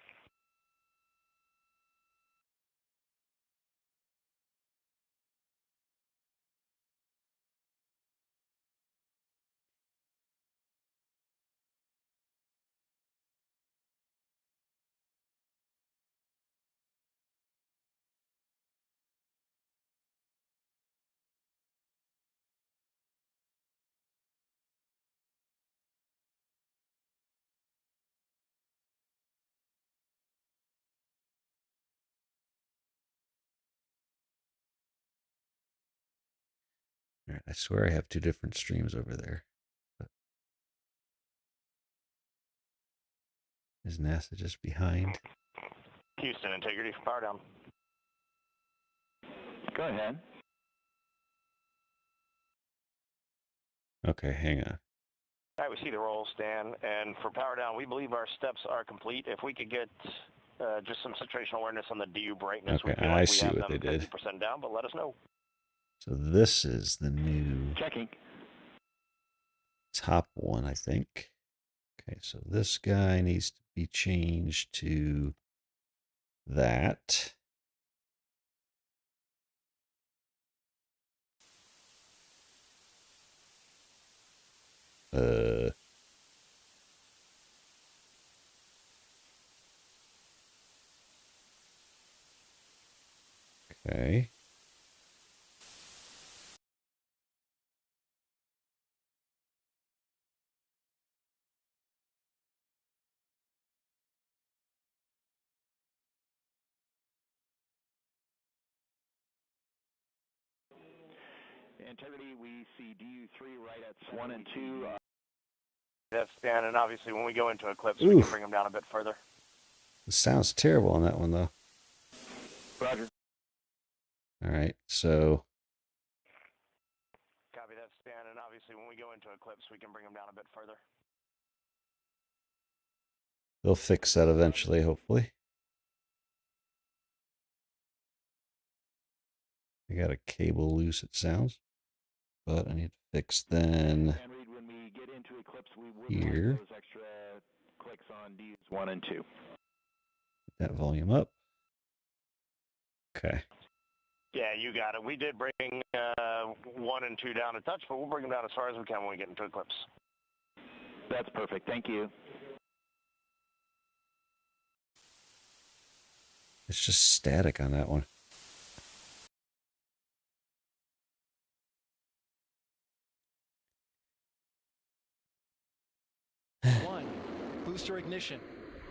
right, I swear I have two different streams over there. Is NASA just behind? Houston, integrity for power down. Go ahead. Okay, hang on. All right, we see the roll, Stan. And for power down, we believe our steps are complete. If we could get just some situational awareness on the DU brightness, Okay, we feel I like see we have what they them did. 50% down, but let us know. So this is the new Checking. top one, I think. Okay, so this guy needs to be changed to that. Okay. Integrity, we see DU3 right at 1 and 2. That's Stan, and obviously when we go into eclipse, we can bring them down a bit further. It sounds terrible on that one, though. Roger. All right, so Copy that, Stan, and obviously when we go into eclipse, we can bring them down a bit further. they'll fix that eventually, hopefully. I got a cable loose, it sounds. But I need to fix then When we get into eclipse, we would here. like those extra clicks on DUs 1 and 2. Get that volume up. Okay. Yeah, you got it. We did bring 1 and 2 down a touch, but we'll bring them down as far as we can when we get into eclipse. That's perfect. Thank you. It's just static on that one. Booster ignition.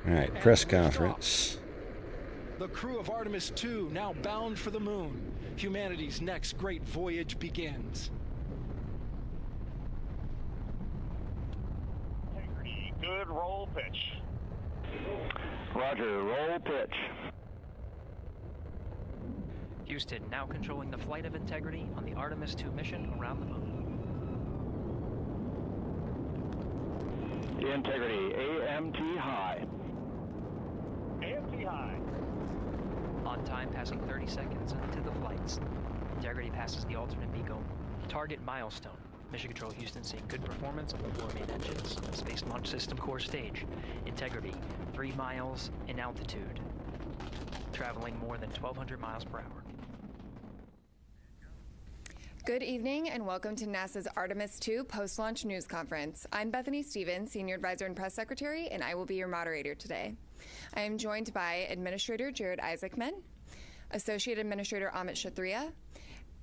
All right, press conference. The crew of Artemis 2 now bound for the moon. Humanity's next great voyage begins. Integrity, good roll pitch. Roger, roll pitch. Houston now controlling the flight of Integrity on the Artemis 2 mission around the moon. Integrity, AMT high. AMT high. On time, passing 30 seconds into the flights. Integrity passes the alternate beacon. Target milestone. Mission Control Houston seeing good performance on the 4 main engines on the Space Launch System core stage. Integrity, 3 miles in altitude. Traveling more than 1,200 miles per hour. Good evening and welcome to NASA's Artemis 2 post-launch news conference. I'm Bethany Stevens, Senior Advisor and Press Secretary, and I will be your moderator today. I am joined by Administrator Jared Isaacman, Associate Administrator Amit Kshatriya,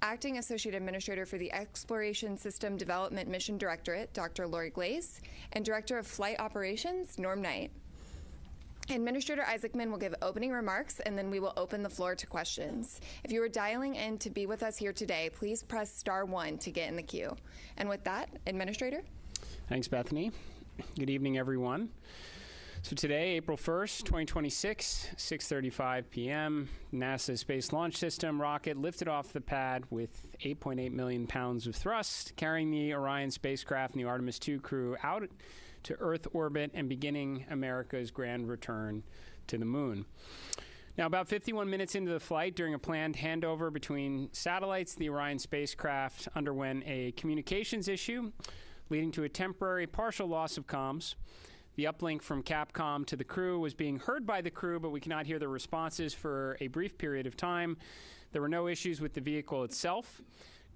Acting Associate Administrator for the Exploration System Development Mission Directorate, Dr. Lori Glaze, and Director of Flight Operations, Norm Knight. Administrator Isaacman will give opening remarks, and then we will open the floor to questions. If you are dialing in to be with us here today, please press *1 to get in the queue. And with that, Administrator. Thanks, Bethany. Good evening, everyone. So today, April 1st, 2026, 6:35 p.m., NASA's Space Launch System rocket lifted off the pad with 8.8 million pounds of thrust, carrying the Orion spacecraft and the Artemis 2 crew out to Earth orbit and beginning America's grand return to the moon. Now, about 51 minutes into the flight, during a planned handover between satellites, the Orion spacecraft underwent a communications issue, leading to a temporary partial loss of comms. The uplink from Capcom to the crew was being heard by the crew, but we cannot hear their responses for a brief period of time. There were no issues with the vehicle itself.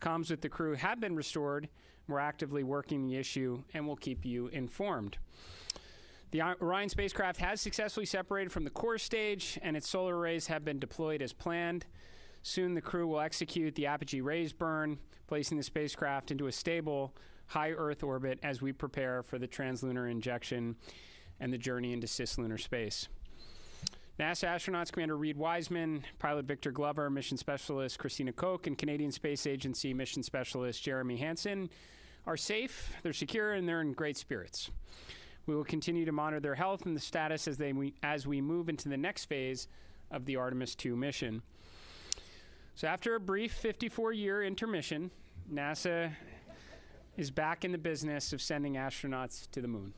Comms with the crew have been restored. We're actively working the issue, and we'll keep you informed. The Orion spacecraft has successfully separated from the core stage, and its solar arrays have been deployed as planned. Soon, the crew will execute the apogee raise burn, placing the spacecraft into a stable, high Earth orbit as we prepare for the translunar injection and the journey into cislunar space. NASA astronauts Commander Reed Wiseman, pilot Victor Glover, mission specialist Christina Koch, and Canadian Space Agency mission specialist Jeremy Hansen are safe, they're secure, and they're in great spirits. We will continue to monitor their health and the status as we move into the next phase of the Artemis II mission. So after a brief 54-year intermission, NASA is back in the business of sending astronauts to the moon.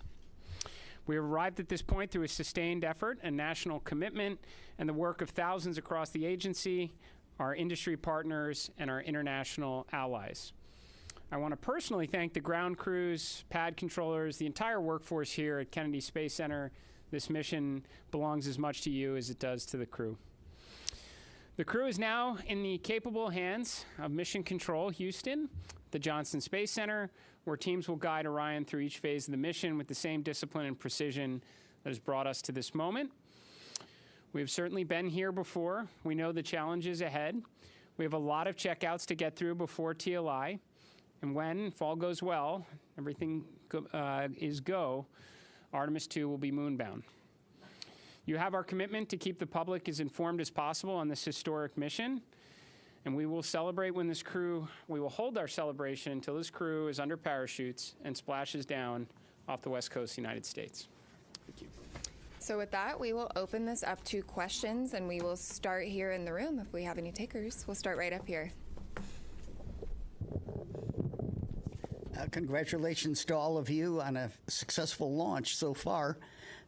We have arrived at this point through a sustained effort and national commitment and the work of thousands across the agency, our industry partners, and our international allies. I want to personally thank the ground crews, pad controllers, the entire workforce here at Kennedy Space Center. This mission belongs as much to you as it does to the crew. The crew is now in the capable hands of Mission Control Houston, the Johnson Space Center, where teams will guide Orion through each phase of the mission with the same discipline and precision that has brought us to this moment. We have certainly been here before. We know the challenges ahead. We have a lot of checkouts to get through before TLI. And when, if all goes well, everything is go, Artemis II will be moonbound. You have our commitment to keep the public as informed as possible on this historic mission. And we will celebrate when we will hold our celebration until this crew is under parachutes and splashes down off the west coast of the United States. Thank you. So with that, we will open this up to questions, and we will start here in the room if we have any takers. We'll start right up here. Congratulations to all of you on a successful launch so far.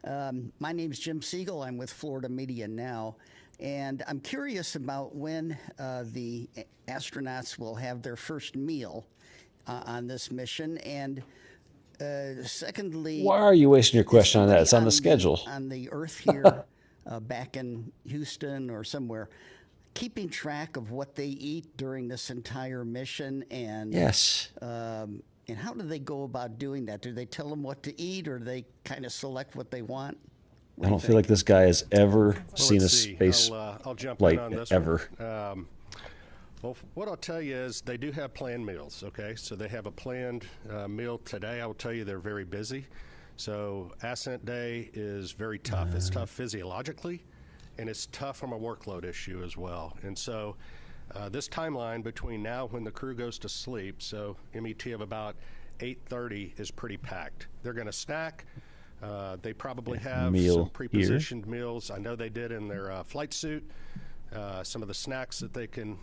My name's Jim Siegel. I'm with Florida Media Now. And I'm curious about when the astronauts will have their first meal on this mission. And secondly... Why are you wasting your question on that? It's on the schedule. On the Earth here, back in Houston or somewhere, keeping track of what they eat during this entire mission. And yes. And how do they go about doing that? Do they tell them what to eat, or do they kind of select what they want? I don't feel like this guy has ever seen a space I'll jump flight in on this ever. Well, what I'll tell you is they do have planned meals, okay? So they have a planned meal today. I will tell you they're very busy. So ascent day is very tough. It's tough physiologically, and it's tough from a workload issue as well. And so this timeline between now when the crew goes to sleep, so MET of about 8:30 is pretty packed. They're going to snack. They probably have some pre-positioned meals. I know they did in their flight suit. Some of the snacks that they can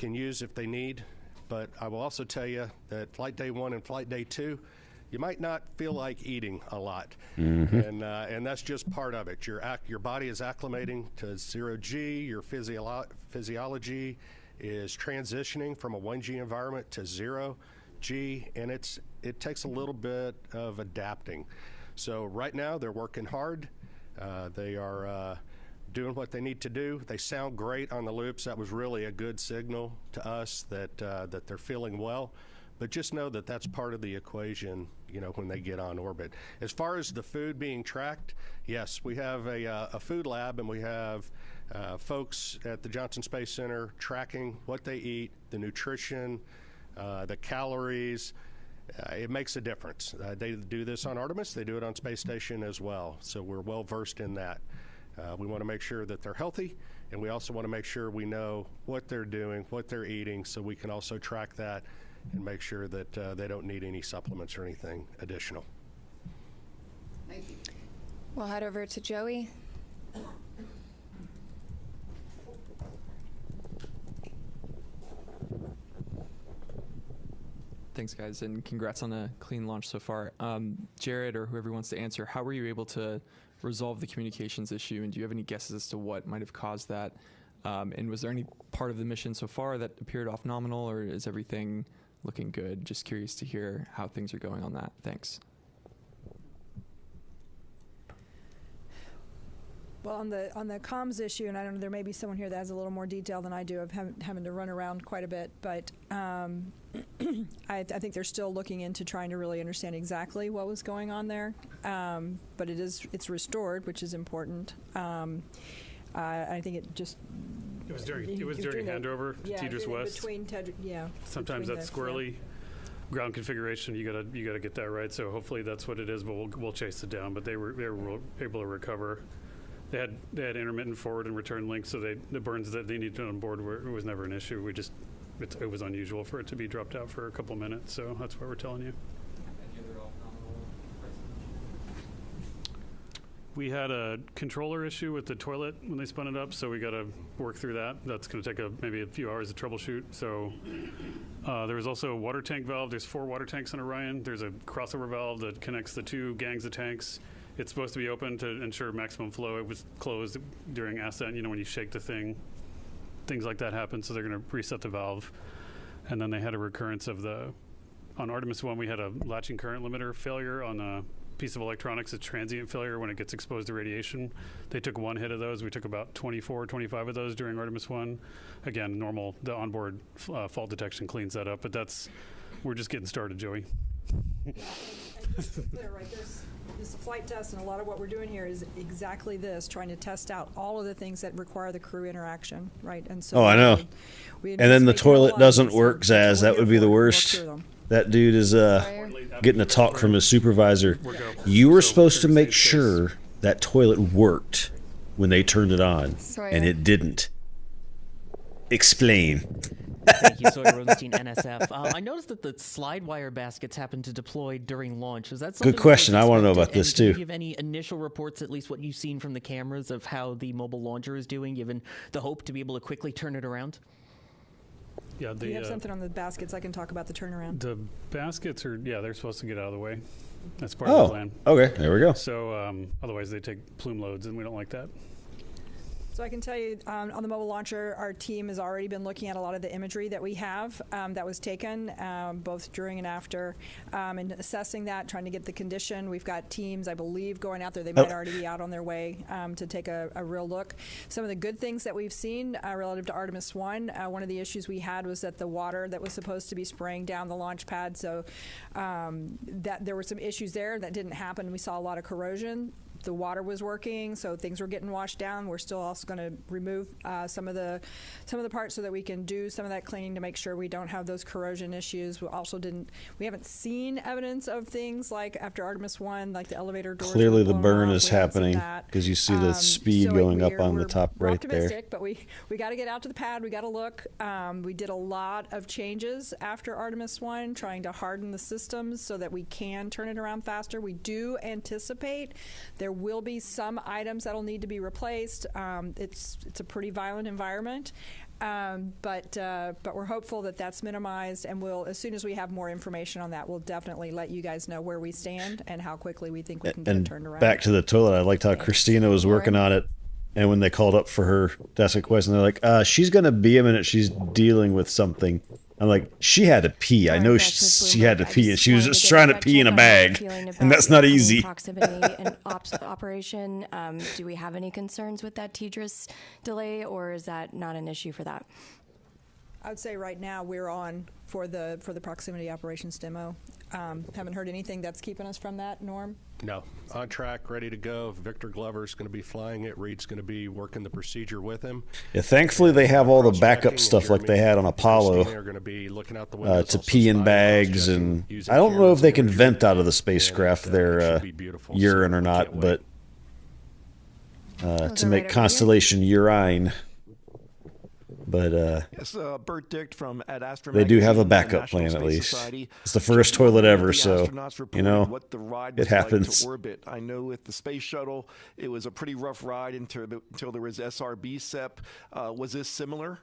use if they need. But I will also tell you that flight day 1 and flight day 2, you might not feel like eating a lot, and that's just part of it. Your body is acclimating to 0G. Your physiology is transitioning from a 1G environment to 0G, and it takes a little bit of adapting. So right now they're working hard. They are doing what they need to do. They sound great on the loops. That was really a good signal to us that they're feeling well. But just know that that's part of the equation, you know, when they get on orbit. As far as the food being tracked, yes, we have a food lab, and we have folks at the Johnson Space Center tracking what they eat, the nutrition, the calories. It makes a difference. They do this on Artemis. They do it on Space Station as well. So we're well versed in that. We want to make sure that they're healthy, and we also want to make sure we know what they're doing, what they're eating, so we can also track that and make sure that they don't need any supplements or anything additional. Thank you. We'll head over to Joey. Thanks, guys, and congrats on a clean launch so far. Jared, or whoever wants to answer, how were you able to resolve the communications issue, and do you have any guesses as to what might have caused that? And was there any part of the mission so far that appeared off nominal, or is everything looking good? Just curious to hear how things are going on that. Thanks. Well, on the comms issue, and I don't know, there may be someone here that has a little more detail than I do of having to run around quite a bit, but I think they're still looking into trying to really understand exactly what was going on there. But it's restored, which is important. I think it just... It was during handover to Tedros West. Sometimes that's squirrely. Ground configuration, you gotta get that right. So hopefully that's what it is. But we'll chase it down. But they were able to recover They had intermittent forward and return links, so the burns that they needed on board it was never an issue. It was unusual for it to be dropped out for a couple minutes, so that's why we're telling you. We had a controller issue with the toilet when they spun it up, so we got to work through that. That's going to take maybe a few hours to troubleshoot. So there was also a water tank valve. There's 4 water tanks on Orion. There's a crossover valve that connects the 2 gangs of tanks. It's supposed to be open to ensure maximum flow. It was closed during ascent. When you shake the thing, things like that happen, so they're going to reset the valve. And then they had a recurrence of on Artemis 1, we had a latching current limiter failure on a piece of electronics, a transient failure when it gets exposed to radiation. They took 1 hit of those. We took about 24, 25 of those during Artemis 1. Again, normal, the onboard fault detection cleans that up, but we're just getting started, Joey. Just to be clear, right, this is a flight test, and a lot of what we're doing here is exactly this, trying to test out all of the things that require the crew interaction, right? And so I know. And then the toilet doesn't work, Zaz. That would be the worst. That dude is getting a talk from his supervisor. You were supposed to make sure that toilet worked when they turned it on, and it didn't. Explain. Thank you, Sawyer Rosenstein, NSF. I noticed that the slide wire baskets happened to deploy during launch. Is that something? Good question. I want to know about this too. Do you have any initial reports, at least what you've seen from the cameras, of how the mobile launcher is doing, given the hope to be able to quickly turn it around? Yeah, do you have something on the baskets? I can talk about the turnaround. The baskets they're supposed to get out of the way. That's part of the plan. Okay, there we go. So otherwise they take plume loads, and we don't like that. So I can tell you on the mobile launcher, our team has already been looking at a lot of the imagery that we have that was taken both during and after, and assessing that, trying to get the condition. We've got teams, I believe, going out there. They might already be out on their way to take a real look. Some of the good things that we've seen relative to Artemis 1, one of the issues we had was that the water that was supposed to be spraying down the launch pad, so that there were some issues there that didn't happen. We saw a lot of corrosion. The water was working, so things were getting washed down. We're still also going to remove some of the parts so that we can do some of that cleaning to make sure we don't have those corrosion issues. We haven't seen evidence of things like after Artemis 1, like the elevator doors. Clearly the burn is happening because you see the speed going up on the top right there. But we got to get out to the pad. We got to look. We did a lot of changes after Artemis 1, trying to harden the systems so that we can turn it around faster. We do anticipate there will be some items that'll need to be replaced. It's a pretty violent environment, but we're hopeful that that's minimized, and as soon as we have more information on that, we'll definitely let you guys know where we stand and how quickly we think we can get it turned around. Back to the toilet, I liked how Christina was working on it, and when they called up for her to ask a question, they're like, she's going to be a minute, she's dealing with something. I'm like, she had to pee. I know she had to pee, and she was just trying to pee in a bag, and that's not easy. Proximity and operation. Do we have any concerns with that TDRS delay, or is that not an issue for that? I would say right now we're on for the proximity operations demo. Haven't heard anything that's keeping us from that, Norm? No. On track, ready to go. Victor Glover's going to be flying it. Reed's going to be working the procedure with him. Yeah, thankfully they have all the backup stuff like they had on Apollo to pee in bags, and I don't know if they can vent out of the spacecraft their urine or not, but to make Constellation urine. But yes, Bert Dick from at Astro they do have a Magazine, backup National plan Space at least. Society. It's the first toilet ever, The so astronauts what the ride was it happens. Like to orbit. I know with the space shuttle, it was a pretty rough ride until there was SRB SEP. Was this similar?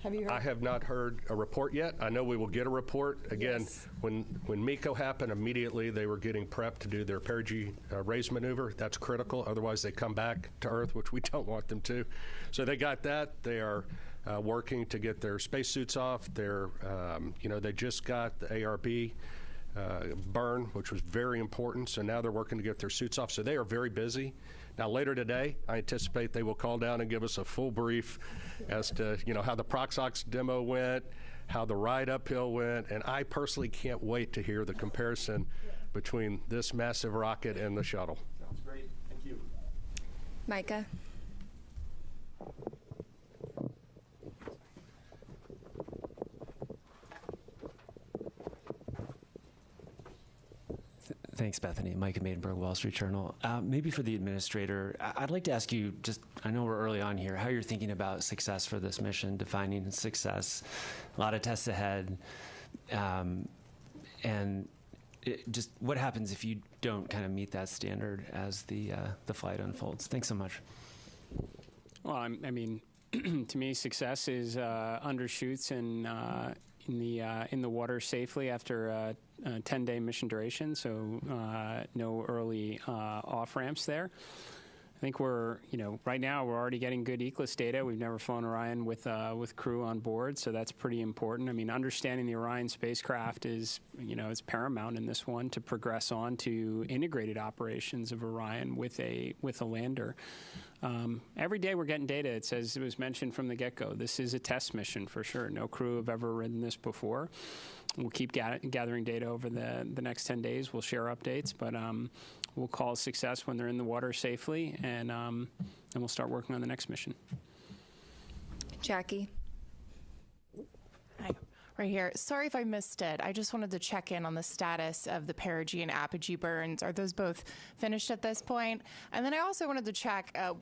Have you heard? I have not heard a report yet. I know we will get a report. Again, Yes. when MECO happened, immediately they were getting prepped to do their perigee raise maneuver. That's critical. Otherwise, they come back to Earth, which we don't want them to. So they got that. They are working to get their spacesuits off. They're, they just got the ARB burn, which was very important. So now they're working to get their suits off. So they are very busy. Now, later today, I anticipate they will call down and give us a full brief as to, how the Proxox demo went, how the ride uphill went, and I personally can't wait to hear the comparison between this massive rocket and the shuttle. Sounds great. Thank you. Micah. Thanks, Bethany. Mike Maidenberg, Wall Street Journal. Maybe for the administrator, I'd like to ask you, just, I know we're early on here, how you're thinking about success for this mission, defining success, a lot of tests ahead, and just what happens if you don't kind of meet that standard as the flight unfolds? Thanks so much. Well, I mean, to me, success is undershoots and in the water safely after a 10-day mission duration, so no early off ramps there. I think we're, right now we're already getting good ECLIS data. We've never flown Orion with crew on board, so that's pretty important. I mean, understanding the Orion spacecraft is, is paramount in this one to progress on to integrated operations of Orion with a lander. Every day we're getting data. It says, it was mentioned from the get-go, this is a test mission for sure. No crew have ever ridden this before. We'll keep gathering data over the next 10 days. We'll share updates, but we'll call a success when they're in the water safely, and we'll start working on the next mission. Jackie. Hi. Right here. Sorry if I missed it. I just wanted to check in on the status of the perigee and apogee burns. Are those both finished at this point? And then I also wanted to check how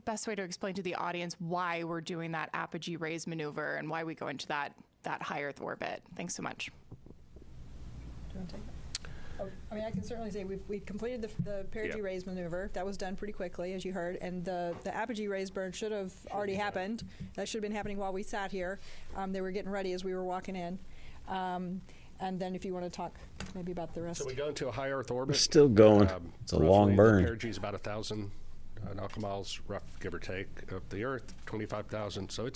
best way to explain to the audience why we're doing that apogee raise maneuver and why we go into that high Earth orbit. Thanks so much. Do you want to take that? Oh, I mean, I can certainly say we completed the perigee raise maneuver. That was done pretty quickly, as you heard, and the apogee raise burn should have already happened. That should have been happening while we sat here. They were getting ready as we were walking in. And then if you want to talk maybe about the rest. So we go into a high Earth orbit. It's still going. It's a long burn. The perigee is about 1,000 nautical miles, rough, give or take, of the Earth, 25,000. So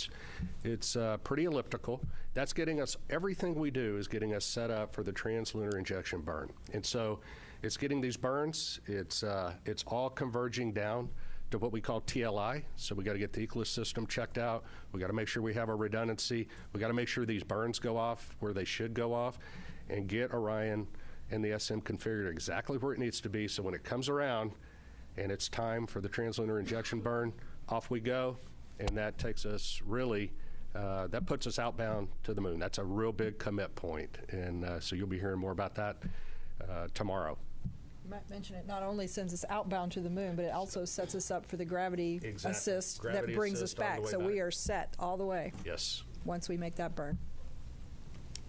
it's pretty elliptical. That's getting us, everything we do is getting us set up for the translunar injection burn. And so it's getting these burns, it's all converging down to what we call TLI. So we got to get the ECLIS system checked out. We got to make sure we have a redundancy. We got to make sure these burns go off where they should go off, and get Orion and the SM configured exactly where it needs to be. So when it comes around and it's time for the translunar injection burn, off we go. And that takes us really, that puts us outbound to the moon. That's a real big commit point. And so you'll be hearing more about that tomorrow. You might mention it not only sends us outbound to the moon, but it also sets us up for the gravity assist that brings us back. So we are set all the way. Yes. Once we make that burn.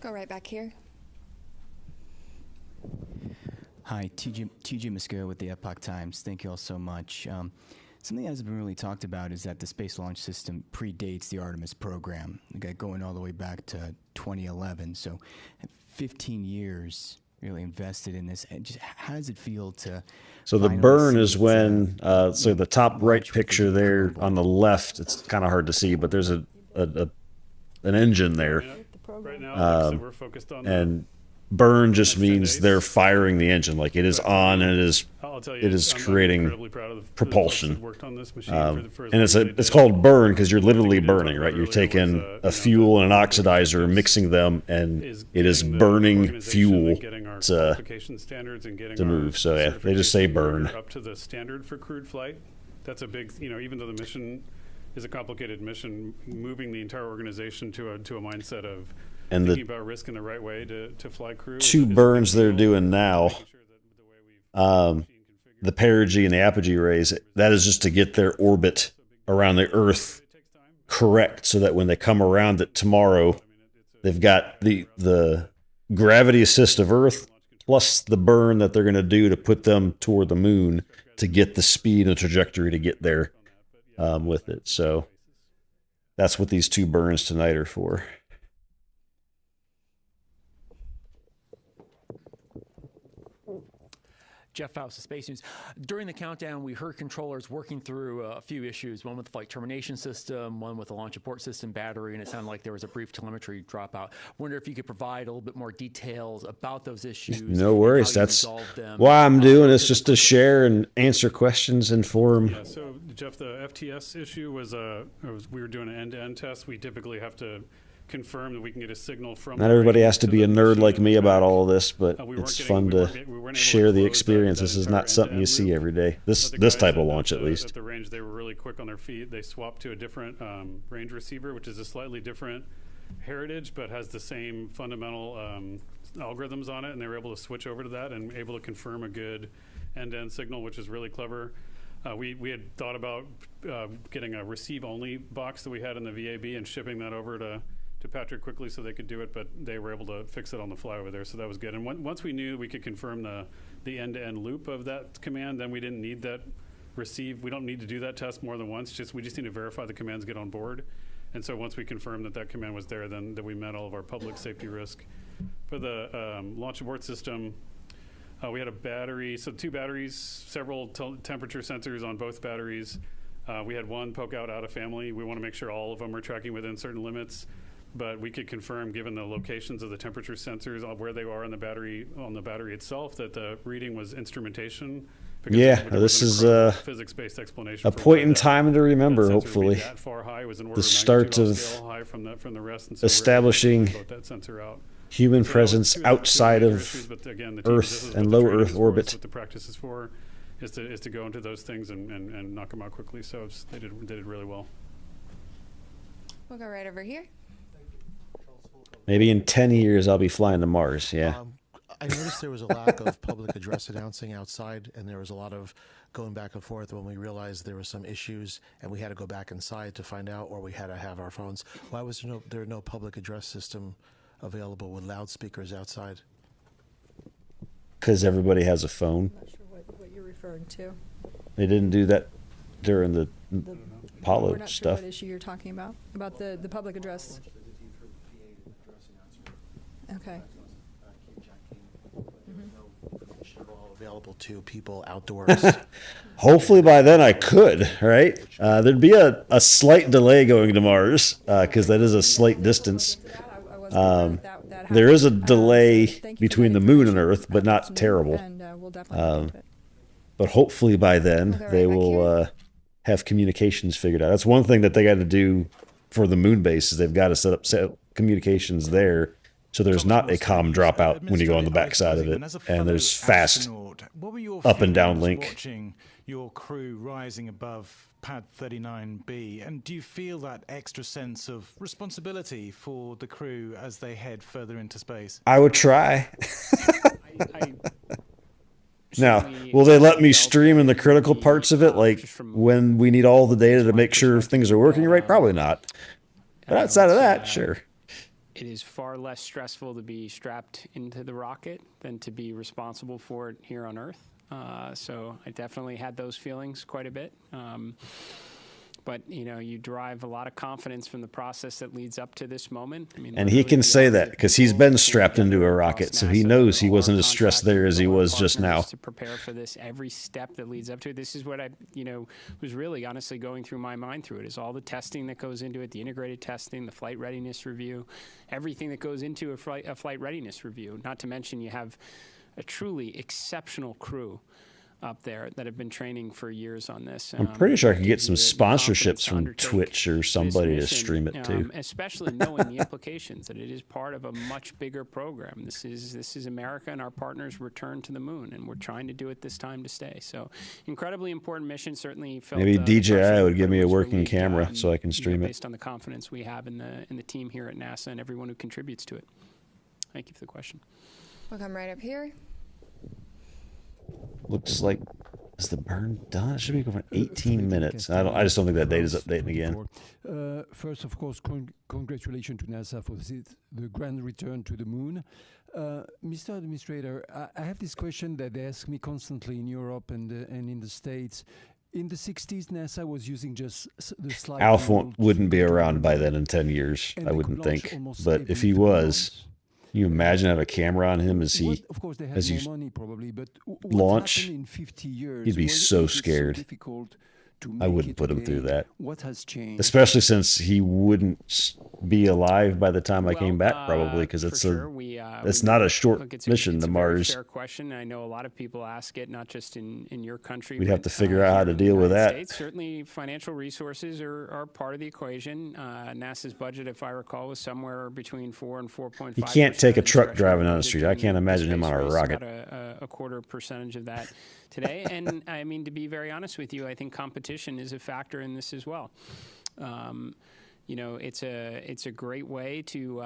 Go right back here. Hi, TJ Mosquera with the Epoch Times. Thank you all so much. Something that hasn't been really talked about is that the Space Launch System predates the Artemis program, going all the way back to 2011. So 15 years really invested in this. And just how does it feel to... So the burn is when, so the top right picture there on the left, it's kind of hard to see, but there's an engine there. Right now, we're focused on and burn just means they're firing the engine, like it is on and it is creating propulsion. And it's called burn because you're literally burning, right? You're taking a fuel and an oxidizer, mixing them, and it is burning fuel to move. So yeah, they just say burn. Up to the standard for crewed flight. That's a big, even though the mission is a complicated mission, moving the entire organization to a mindset of and thinking about risk in the right way to fly crew. Two burns they're doing now, the perigee and the apogee raise, that is just to get their orbit around the Earth correct, so that when they come around it tomorrow, they've got the gravity assist of Earth plus the burn that they're going to do to put them toward the moon to get the speed and trajectory to get there with it. So that's what these two burns tonight are for. Jeff Faust of Space News. During the countdown, we heard controllers working through a few issues, one with the flight termination system, one with the launch abort system battery, and it sounded like there was a brief telemetry dropout. Wonder if you could provide a little bit more details about those issues. No worries. That's why I'm doing this, just to share and answer questions, inform. Yeah, so Jeff, the FTS issue was we were doing an end-to-end test. We typically have to confirm that we can get a signal from. Not everybody has to be a nerd like me about all of this, but it's fun to share the experience. This is not something you see every day. This type of launch, at least. At the range, they were really quick on their feet. They swapped to a different range receiver, which is a slightly different heritage, but has the same fundamental algorithms on it, and they were able to switch over to that and able to confirm a good end-to-end signal, which is really clever. We had thought about getting a receive-only box that we had in the VAB and shipping that over to Patrick quickly so they could do it, but they were able to fix it on the fly over there, so that was good. And once we knew we could confirm the end-to-end loop of that command, then we didn't need that receive. We don't need to do that test more than once. We just need to verify the commands get on board. And so once we confirmed that command was there, then that we met all of our public safety risk. For the launch abort system, we had a battery, so 2 batteries, several temperature sensors on both batteries. We had one poke out of family. We want to make sure all of them are tracking within certain limits, but we could confirm, given the locations of the temperature sensors, where they are on the battery itself, that the reading was instrumentation. Yeah, this is a physics-based explanation. A point in time to remember, hopefully. That far high was an order the of start of high from the rest, and so establishing that sensor out. Human presence outside of again, Earth and low Earth orbit. What the practice is for is to go into those things and knock them out quickly. So they did really well. We'll go right over here. Maybe in 10 years I'll be flying to Mars. Yeah. I noticed there was a lack of public address announcing outside, and there was a lot of going back and forth when we realized there were some issues, and we had to go back inside to find out, or we had to have our phones. Why was there no public address system available with loudspeakers outside? Because everybody has a phone. I'm not sure what you're referring to. They didn't do that during the Apollo We're not stuff. sure what issue you're talking about the public address. Okay. Available to people outdoors. Hopefully by then I could, right? There'd be a slight delay going to Mars because that is a slight distance. There is a delay between the moon and Earth, but not terrible. But hopefully by then they will have communications figured out. That's one thing that they got to do for the moon base is they've got to set up communications there. So there's not a comm dropout when you go on the backside of it, and there's fast up and down link. Watching your crew rising above pad 39B, and do you feel that extra sense of responsibility for the crew as they head further into space? I would try. Now, will they let me stream in the critical parts of it, like when we need all the data to make sure things are working right? Probably not. But outside of that, sure. It is far less stressful to be strapped into the rocket than to be responsible for it here on Earth. So I definitely had those feelings quite a bit. But, you derive a lot of confidence from the process that leads up to this moment. And he can say that because he's been strapped into a rocket, so he knows he wasn't as stressed there as he was just now. To prepare for this, every step that leads up to it, this is what I, was really honestly going through my mind through it, is all the testing that goes into it, the integrated testing, the flight readiness review, everything that goes into a flight readiness review. Not to mention you have a truly exceptional crew up there that have been training for years on this. I'm pretty sure I could get some sponsorships from Twitch or somebody to stream it too. Especially knowing the implications that it is part of a much bigger program. This is America and our partners' return to the moon, and we're trying to do it this time to stay. So incredibly important mission. Certainly felt maybe DJI would give me a working camera so I can stream it. Based on the confidence we have in the team here at NASA and everyone who contributes to it. Thank you for the question. We'll come right up here. Looks like, is the burn done? It should be going for 18 minutes. I just don't think that data's updating again. First, of course, congratulations to NASA for the grand return to the moon. Mr. Administrator, I have this question that they ask me constantly in Europe and in the States. In the 60s, NASA was using just the slide. Alf wouldn't be around by then in 10 years, I wouldn't think. But if he was, can you imagine having a camera on him as you launch? He'd be so scared. I wouldn't put him through that. What has changed? Especially since he wouldn't be alive by the time I came back, probably, because it's not a short mission to Mars. It's a very fair question. I know a lot of people ask it, not just in your country. We'd have to figure out how to deal with that. Certainly, financial resources are part of the equation. NASA's budget, if I recall, was somewhere between 4 and 4.5%. You can't take a truck driving on the street. I can't imagine him on a rocket. A quarter percentage of that today. And I mean, to be very honest with you, I think competition is a factor in this as well. it's a great way to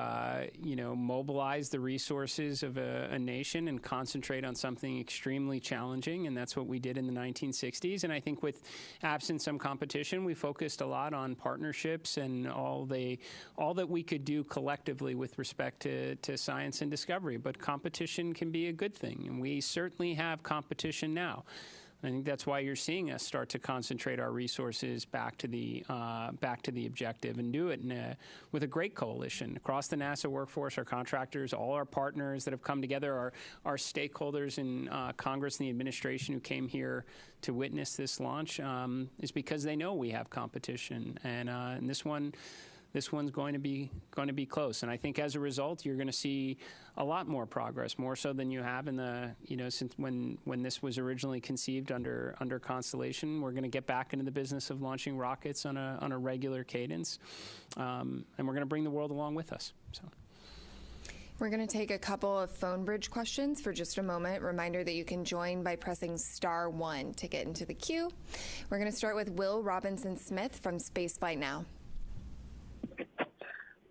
mobilize the resources of a nation and concentrate on something extremely challenging, and that's what we did in the 1960s. And I think with absent some competition, we focused a lot on partnerships and all that we could do collectively with respect to science and discovery. But competition can be a good thing, and we certainly have competition now. I think that's why you're seeing us start to concentrate our resources back to the objective, and do it with a great coalition across the NASA workforce, our contractors, all our partners that have come together, our stakeholders in Congress and the administration who came here to witness this launch, is because they know we have competition, and this one's going to be close. And I think as a result, you're going to see a lot more progress, more so than you have in since when this was originally conceived under Constellation. We're going to get back into the business of launching rockets on a regular cadence, and we're going to bring the world along with us. So. We're going to take a couple of phone bridge questions for just a moment. Reminder that you can join by pressing *1 to get into the queue. We're going to start with Will Robinson-Smith from Spaceflight Now.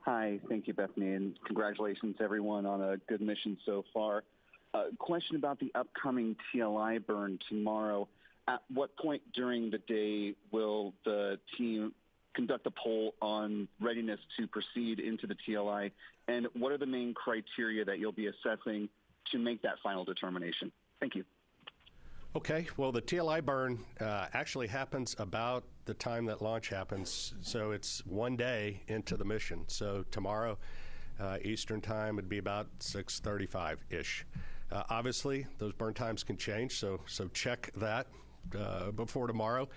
Hi, thank you, Bethany, and congratulations, everyone, on a good mission so far. Question about the upcoming TLI burn tomorrow. At what point during the day will the team conduct a poll on readiness to proceed into the TLI, and what are the main criteria that you'll be assessing to make that final determination? Thank you. Okay, well, the TLI burn actually happens about the time that launch happens, so it's 1 day into the mission. So tomorrow, Eastern time, would be about 6:35-ish. Obviously, those burn times can change, so check that before tomorrow.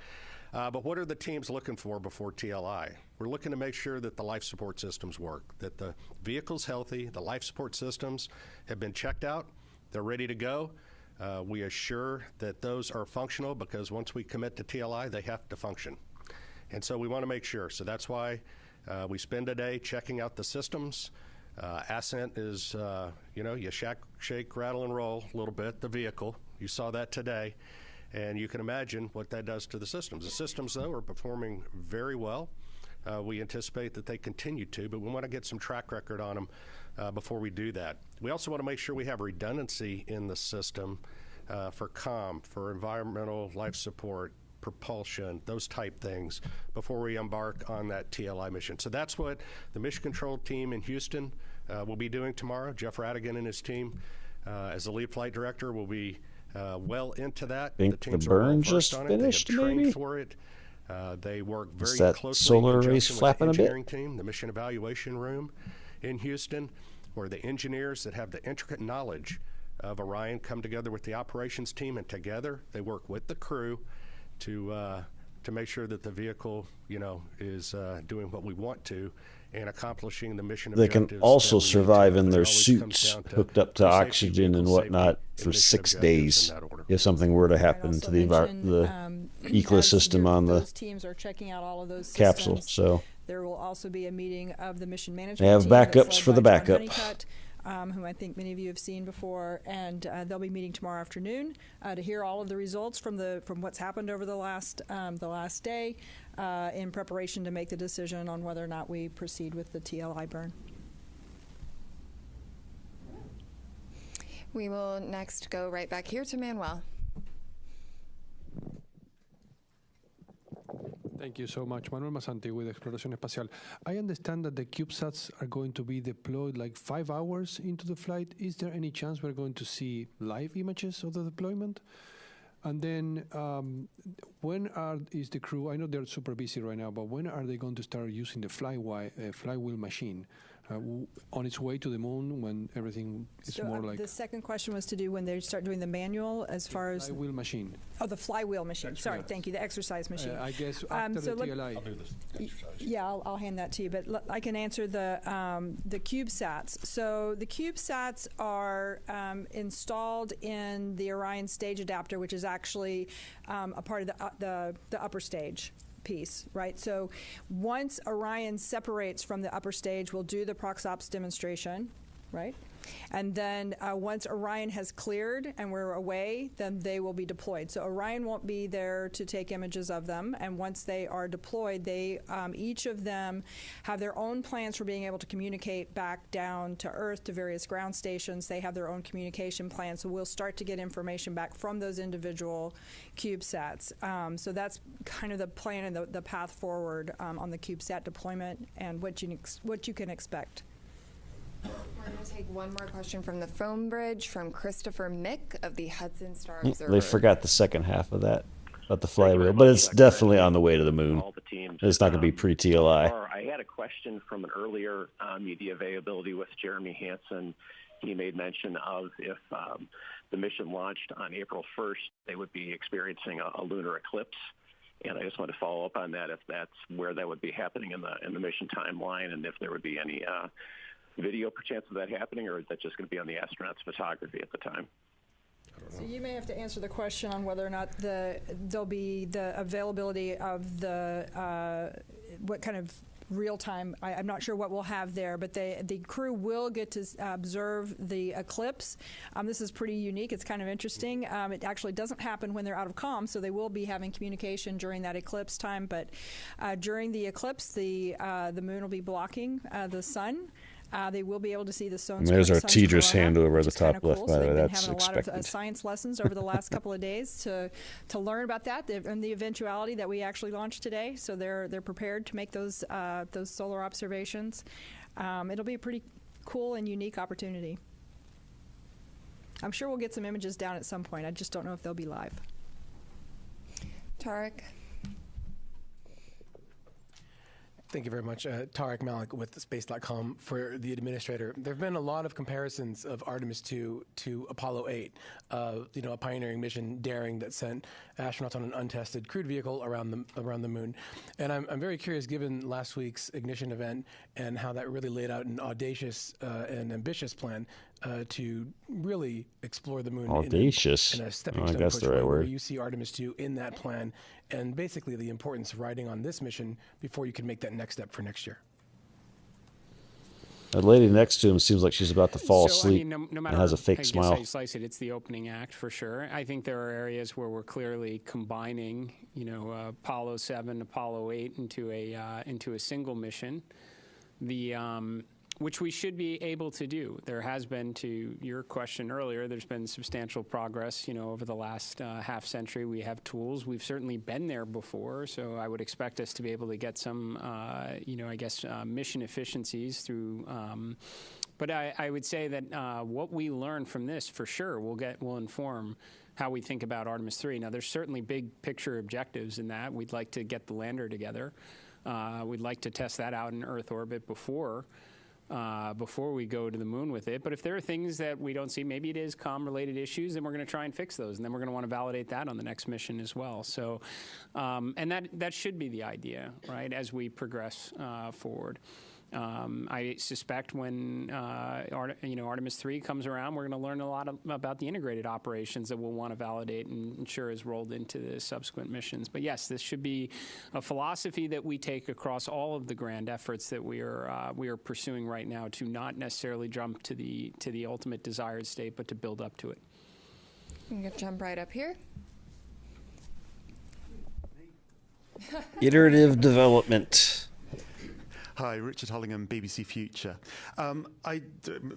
But what are the teams looking for before TLI? We're looking to make sure that the life support systems work, that the vehicle's healthy, the life support systems have been checked out, they're ready to go. We assure that those are functional, because once we commit to TLI, they have to function. And so we want to make sure. So that's why we spend a day checking out the systems. Ascent is, you shake, rattle, and roll a little bit, the vehicle. You saw that today. And you can imagine what that does to the systems. The systems, though, are performing very well. We anticipate that they continue to, but we want to get some track record on them before we do that. We also want to make sure we have redundancy in the system for comm, for environmental life support, propulsion, those type things before we embark on that TLI mission. So that's what the mission control team in Houston will be doing tomorrow. Jeff Radigan and his team, as the lead flight director, will be well into that. I think the burn just finished, they have trained maybe? for it. They work very Is that closely solar in arrays conjunction with flapping the a bit? engineering team, the mission evaluation room in Houston, where the engineers that have the intricate knowledge of Orion come together with the operations team, and together they work with the crew to make sure that the vehicle, is doing what we want to and accomplishing the mission They objectives. can also that we need survive to. in But it their always comes suits, down to hooked up to safety, oxygen and vehicle whatnot, safety, for and mission 6 objectives days. in that order. If something were to happen to the ecosystem on the those teams are checking out all of those capsule, systems. so There will also be a meeting of the mission management they have team that's backups led for the by John backup. Honeycutt, whom I think many of you have seen before, and they'll be meeting tomorrow afternoon to hear all of the results from what's happened over the last day, in preparation to make the decision on whether or not we proceed with the TLI burn. We will next go right back here to Manuel. Thank you so much. Manuel Masanti with Exploración Espacial. I understand that the CubeSats are going to be deployed like 5 hours into the flight. Is there any chance we're going to see live images of the deployment? And then when is the crew, I know they're super busy right now, but when are they going to start using the flywheel machine on its way to the moon, when everything is more like... The second question was to do when they start doing the manual as far as... flywheel machine. Oh, the flywheel machine. Sorry, thank you. The exercise machine. I guess after the TLI. I'll do this exercise. Yeah, I'll hand that to you. But I can answer the CubeSats. So the CubeSats are installed in the Orion stage adapter, which is actually a part of the upper stage piece, right? So once Orion separates from the upper stage, we'll do the ProxOps demonstration, right? And then once Orion has cleared and we're away, then they will be deployed. So Orion won't be there to take images of them. And once they are deployed, they each of them have their own plans for being able to communicate back down to Earth to various ground stations. They have their own communication plans. So we'll start to get information back from those individual CubeSats. So that's kind of the plan and the path forward on the CubeSat deployment and what you can expect. We're going to take one more question from the phone bridge from Christopher Mick of the Hudson Star Observer. They forgot the second half of that about the flywheel, but it's definitely on the way to the moon. It's not going to be pre-TLI. I had a question from an earlier media availability with Jeremy Hansen. He made mention of if the mission launched on April 1st, they would be experiencing a lunar eclipse. And I just want to follow up on that, if that's where that would be happening in the mission timeline, and if there would be any video perchance of that happening, or is that just going to be on the astronauts' photography at the time? So you may have to answer the question on whether or not there'll be the availability of the what kind of real time. I'm not sure what we'll have there, but the crew will get to observe the eclipse. This is pretty unique. It's kind of interesting. It actually doesn't happen when they're out of comm, so they will be having communication during that eclipse time. But during the eclipse, the moon will be blocking the sun. They will be able to see the sun's There's our sun's TDRS corona, hand over the which is top kinda left, cool. by So the way. they've been That's having a lot expected. of science lessons over the last couple of days to learn about that and the eventuality that we actually launched today. So they're prepared to make those solar observations. It'll be a pretty cool and unique opportunity. I'm sure we'll get some images down at some point. I just don't know if they'll be live. Tarek. Thank you very much. Tarek Malik with Space.com for the administrator. There have been a lot of comparisons of Artemis 2 to Apollo 8, a pioneering mission, daring, that sent astronauts on an untested crewed vehicle around the moon. And I'm very curious, given last week's ignition event and how that really laid out an audacious and ambitious plan to really explore the moon Audacious? in a stepping I stone guess approach, the right where word. you see Artemis 2 in that plan, and basically the importance of riding on this mission before you can make that next step for next year. The lady next to him seems like she's about to fall So, asleep no and matter has a how fake smile. you slice it, it's the opening act for sure. I think there are areas where we're clearly combining, Apollo 7, Apollo 8 into a single mission. Which we should be able to do. There has been, to your question earlier, there's been substantial progress, over the last half century. We have tools. We've certainly been there before, so I would expect us to be able to get some, mission efficiencies through. But I would say that what we learn from this, for sure, will inform how we think about Artemis 3. Now, there's certainly big picture objectives in that. We'd like to get the lander together. We'd like to test that out in Earth orbit before we go to the moon with it. But if there are things that we don't see, maybe it is comm-related issues, then we're going to try and fix those. And then we're going to want to validate that on the next mission as well. So, and that should be the idea, right, as we progress forward. I suspect when Artemis 3 comes around, we're going to learn a lot about the integrated operations that we'll want to validate and ensure is rolled into the subsequent missions. But yes, this should be a philosophy that we take across all of the grand efforts that we are pursuing right now, to not necessarily jump to the ultimate desired state, but to build up to it. I'm going to jump right up here. Iterative development. Hi, Richard Hollingham, BBC Future.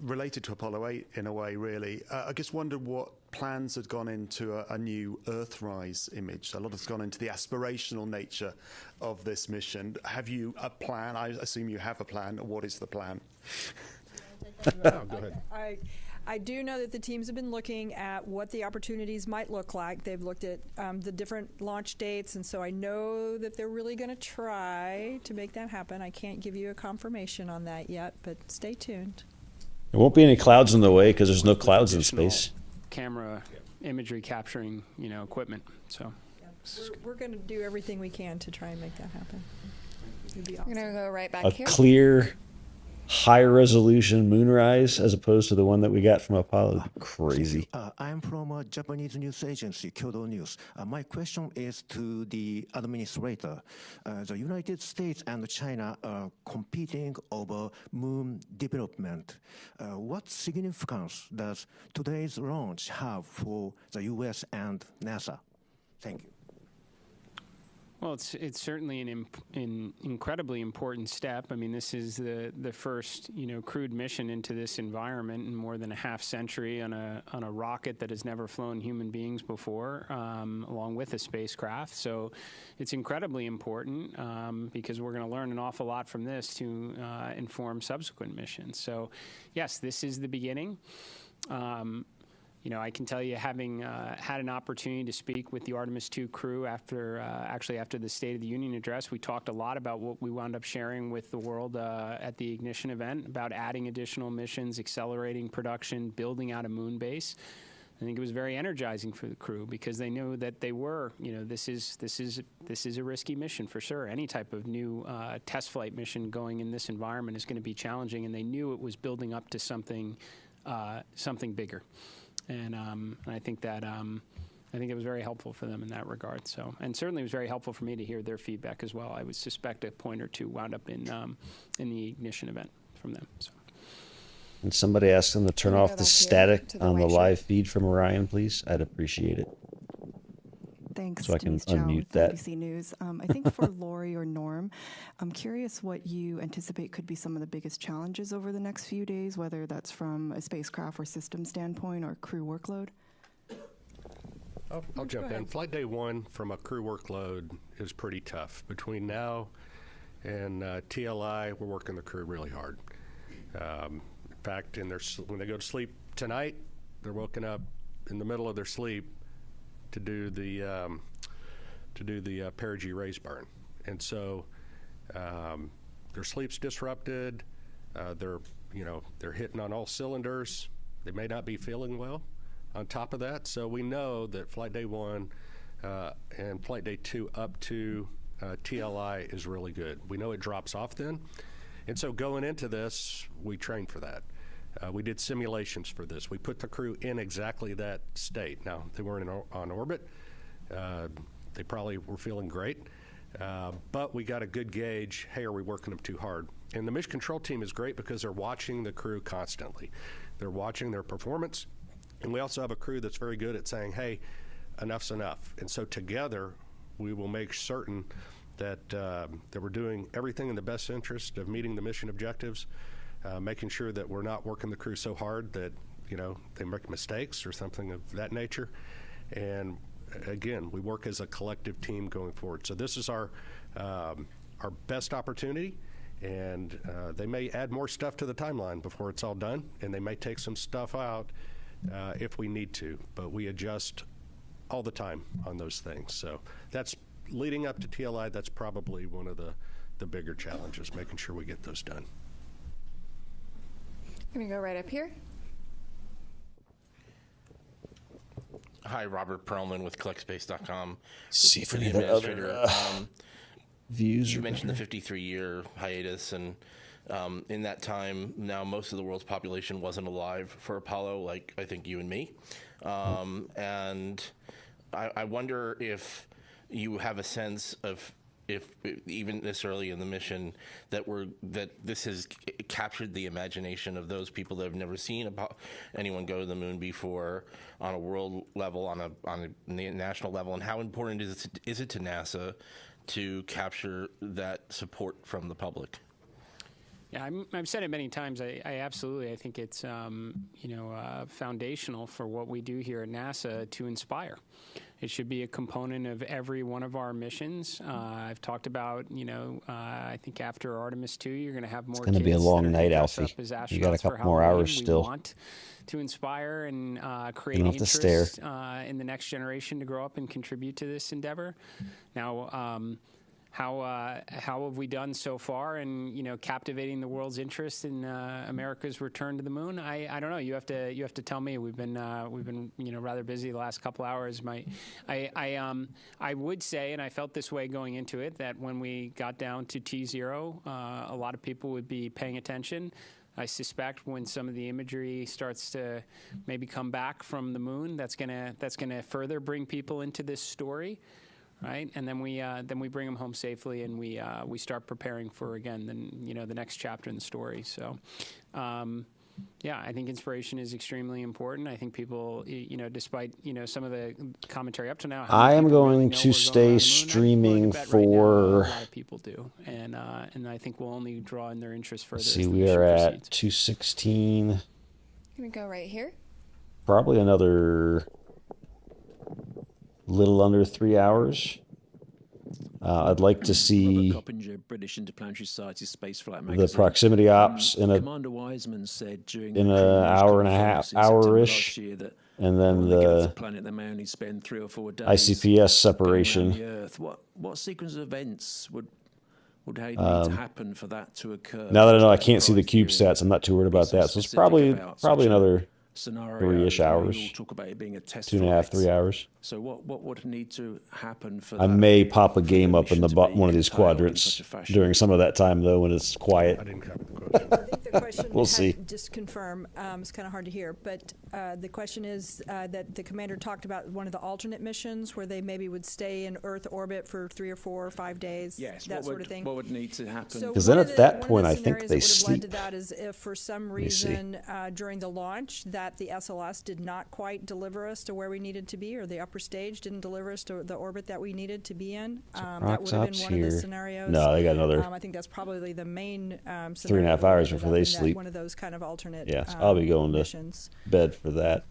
Related to Apollo 8 in a way, really. I just wondered what plans had gone into a new Earthrise image. A lot has gone into the aspirational nature of this mission. Have you a plan? I assume you have a plan. What is the plan? Go ahead. I do know that the teams have been looking at what the opportunities might look like. They've looked at the different launch dates, and so I know that they're really going to try to make that happen. I can't give you a confirmation on that yet, but stay tuned. There won't be any clouds in the way because there's no clouds in space. Camera imagery capturing, equipment. So we're going to do everything we can to try and make that happen. It'd be awesome. We're going to go right back A here. clear high resolution moonrise as opposed to the one that we got from Apollo. Crazy. I'm from a Japanese news agency, Kyodo News. My question is to the administrator. The United States and China are competing over moon development. What significance does today's launch have for the U.S. and NASA? Thank you. Well, it's certainly an incredibly important step. I mean, this is the first crewed mission into this environment in more than a half century on a rocket that has never flown human beings before, along with a spacecraft. So it's incredibly important because we're going to learn an awful lot from this to inform subsequent missions. So yes, this is the beginning. I can tell you, having had an opportunity to speak with the Artemis 2 crew after the State of the Union address, we talked a lot about what we wound up sharing with the world at the Ignition event about adding additional missions, accelerating production, building out a moon base. I think it was very energizing for the crew because they knew that they were, this is a risky mission for sure. Any type of new test flight mission going in this environment is going to be challenging, and they knew it was building up to something bigger. And I think that it was very helpful for them in that regard. So, and certainly it was very helpful for me to hear their feedback as well. I would suspect a point or two wound up in the Ignition event from them. So. And somebody asked them to turn off the static on the live feed from Orion, please. I'd appreciate it. Thanks. So I can Denise Chow unmute with that. NBC News. I think for Lori or Norm, I'm curious what you anticipate could be some of the biggest challenges over the next few days, whether that's from a spacecraft or system standpoint or crew workload. I'll jump in. Flight day 1 from a crew workload is pretty tough. Between now and TLI, we're working the crew really hard. In fact, when they go to sleep tonight, they're woken up in the middle of their sleep to do the perigee raise burn, and so their sleep's disrupted. They're hitting on all cylinders. They may not be feeling well. On top of that, so we know that flight day 1 and flight day 2 up to TLI is really good. We know it drops off then, and so going into this, we trained for that. We did simulations for this. We put the crew in exactly that state. Now, they weren't on orbit. They probably were feeling great. But we got a good gauge, hey, are we working them too hard? And the mission control team is great because they're watching the crew constantly. They're watching their performance. And we also have a crew that's very good at saying, hey, enough's enough. And so together, we will make certain that we're doing everything in the best interest of meeting the mission objectives. Making sure that we're not working the crew so hard that they make mistakes or something of that nature. And again, we work as a collective team going forward. So this is our best opportunity, and they may add more stuff to the timeline before it's all done, and they may take some stuff out if we need to. But we adjust all the time on those things. So that's leading up to TLI. That's probably one of the bigger challenges, making sure we get those done. I'm going to go right up here. Hi, Robert Perlman with CollectSpace.com. See if for the any of the other administrator. views. You mentioned the 53-year hiatus, and in that time, now most of the world's population wasn't alive for Apollo, like I think you and me. And I wonder if you have a sense of, if even this early in the mission, that this has captured the imagination of those people that have never seen anyone go to the moon before, on a world level, on a national level, and how important is it to NASA to capture that support from the public? Yeah, I've said it many times. I think it's foundational for what we do here at NASA to inspire. It should be a component of every one of our missions. I've talked about, I think after Artemis 2, you're going to have more. It's going to be a long night, Alfie. You got a couple more hours still. We want to inspire and create interest in the next generation to grow up and contribute to this endeavor. Now, how have we done so far in captivating the world's interest in America's return to the moon? I don't know. You have to tell me. We've been rather busy the last couple hours. I would say, and I felt this way going into it, that when we got down to T0, a lot of people would be paying attention. I suspect when some of the imagery starts to maybe come back from the moon, that's gonna further bring people into this story. Right, and then we bring them home safely, and we start preparing for again the next chapter in the story. So, I think inspiration is extremely important. I think people, despite some of the commentary up to now, I am going really to stay streaming for. A lot of people do, and I think we'll only draw in their interest further. See, we are at 2:16. I'm gonna go right here. Probably another. Little under 3 hours. I'd like to see British Interplanetary Society Spaceflight the magazine. proximity ops in Commander Wiseman said during an hour and a half, hour-ish, and then the planet they may only spend 3 or 4 days ICPS separation. The Earth. What sequence of events would need to happen for that to occur? Now that I know I can't see the CubeSats, I'm not too worried about that. So it's probably another scenario 3-ish hours, we'll talk about it being a test 2.5, 3 hours. So what would need to happen for I that? may pop a game up in the one of these quadrants during some of that time though when it's quiet. I think the question We'll see. Just confirm, it's kind of hard to hear, but the question is that the commander talked about one of the alternate missions where they maybe would stay in Earth orbit for 3 or 4 or 5 days. Yes, that sort of thing. What would need to happen? Because then at that point, I think they sleep. Led to that is if for some reason during the launch that the SLS did not quite deliver us to where we needed to be, or the upper stage didn't deliver us to the orbit that we needed to be in. That would have been one of the scenarios. No, they got another. I think that's probably the main 3.5 hours before they sleep. One of those kind of alternate. Yes, I'll be going missions. to bed for that.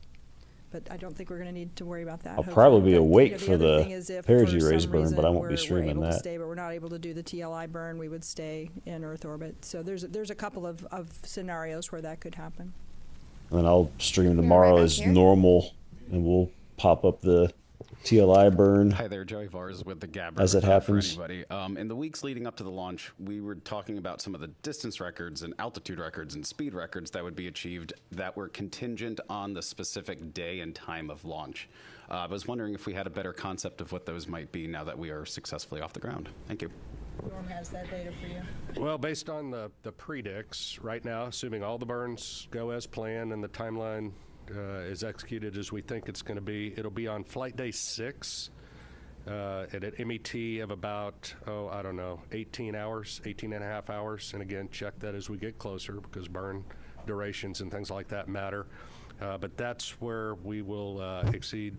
But I don't think we're going to need to worry about that. I'll probably be awake for the perigee rays burn, but I won't be streaming we're able that. To stay, but we're not able to do the TLI burn. We would stay in Earth orbit. So there's a couple of scenarios where that could happen. And then I'll stream tomorrow as normal, and we'll pop up the TLI burn. Hi there, Joey Vars with the Gabber. As it happens. For anybody. In the weeks leading up to the launch, we were talking about some of the distance records and altitude records and speed records that would be achieved that were contingent on the specific day and time of launch. I was wondering if we had a better concept of what those might be now that we are successfully off the ground. Thank you. Norm has that data for you. Well, based on the predicts right now, assuming all the burns go as planned and the timeline is executed as we think it's going to be, it'll be on flight day 6 at an MET of about, 18 hours, 18 and a half hours. And again, check that as we get closer because burn durations and things like that matter. But that's where we will exceed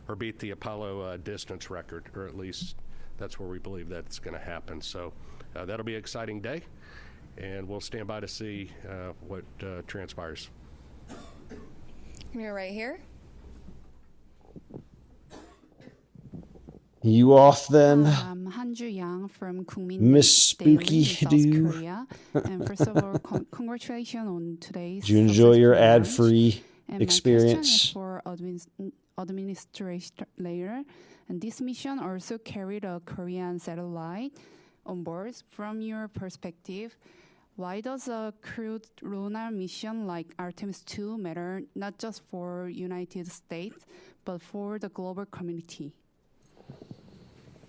or beat the Apollo distance record, or at least that's where we believe that's going to happen. So that'll be an exciting day, and we'll stand by to see what transpires. You're right here. You off then? Hanju Yang from Kumin Miss Spooky South Doo. Korea. And first of all, congratulations on today's. Did you enjoy your successful launch. ad-free And experience? my question is for administrator layer. And this mission also carried a Korean satellite on board. From your perspective, why does a crewed lunar mission like Artemis 2 matter not just for United States, but for the global community?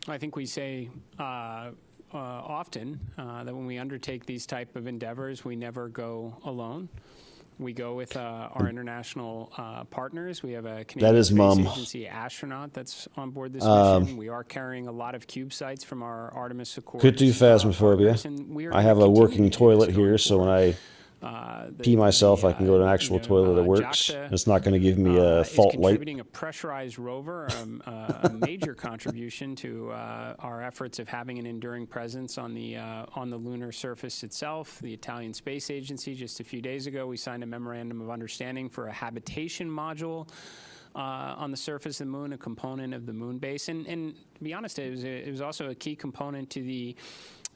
I think we say often that when we undertake these type of endeavors, we never go alone. We go with our international partners. We have a Canadian Space Agency astronaut that's on board this mission. We are carrying a lot of CubeSats from our Artemis Accord. Could do phasmophobia. I have a working toilet here, so when I pee myself, I can go to an actual toilet that works. It's not going to give me a fault light. Contributing a pressurized rover, a major contribution to our efforts of having an enduring presence on the lunar surface itself. The Italian Space Agency, just a few days ago, we signed a memorandum of understanding for a habitation module on the surface of the moon, a component of the moon base. And to be honest, it was also a key component to the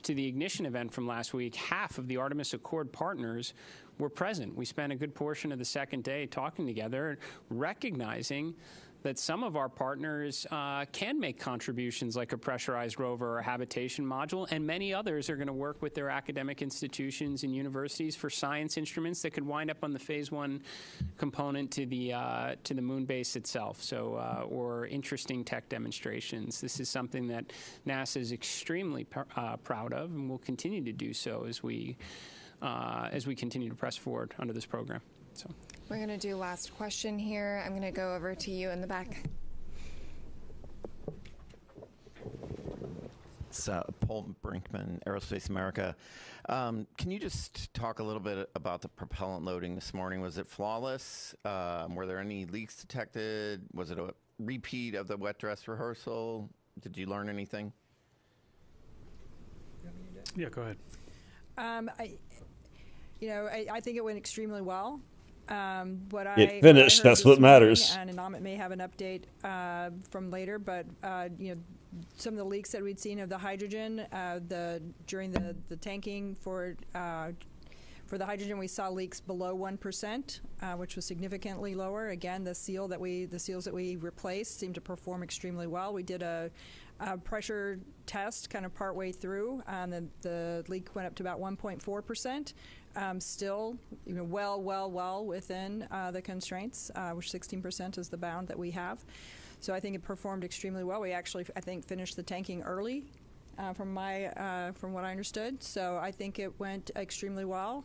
ignition event from last week. Half of the Artemis Accord partners were present. We spent a good portion of the second day talking together, recognizing that some of our partners can make contributions like a pressurized rover or a habitation module, and many others are going to work with their academic institutions and universities for science instruments that could wind up on the phase 1 component to the moon base itself. So, or interesting tech demonstrations. This is something that NASA is extremely proud of, and will continue to do so as we continue to press forward under this program. So. We're going to do last question here. I'm going to go over to you in the back. It's Paul Brinkman, Aerospace America. Can you just talk a little bit about the propellant loading this morning? Was it flawless? Were there any leaks detected? Was it a repeat of the wet dress rehearsal? Did you learn anything? Yeah, go ahead. I think it went extremely well. It finished. That's what matters. And Amit may have an update from later, but some of the leaks that we'd seen of the hydrogen during the tanking for the hydrogen, we saw leaks below 1%, which was significantly lower. Again, the seals that we replaced seemed to perform extremely well. We did a pressure test kind of partway through, and the leak went up to about 1.4%. Still, well within the constraints, which 16% is the bound that we have. So I think it performed extremely well. We actually, I think, finished the tanking early, from what I understood. So I think it went extremely well.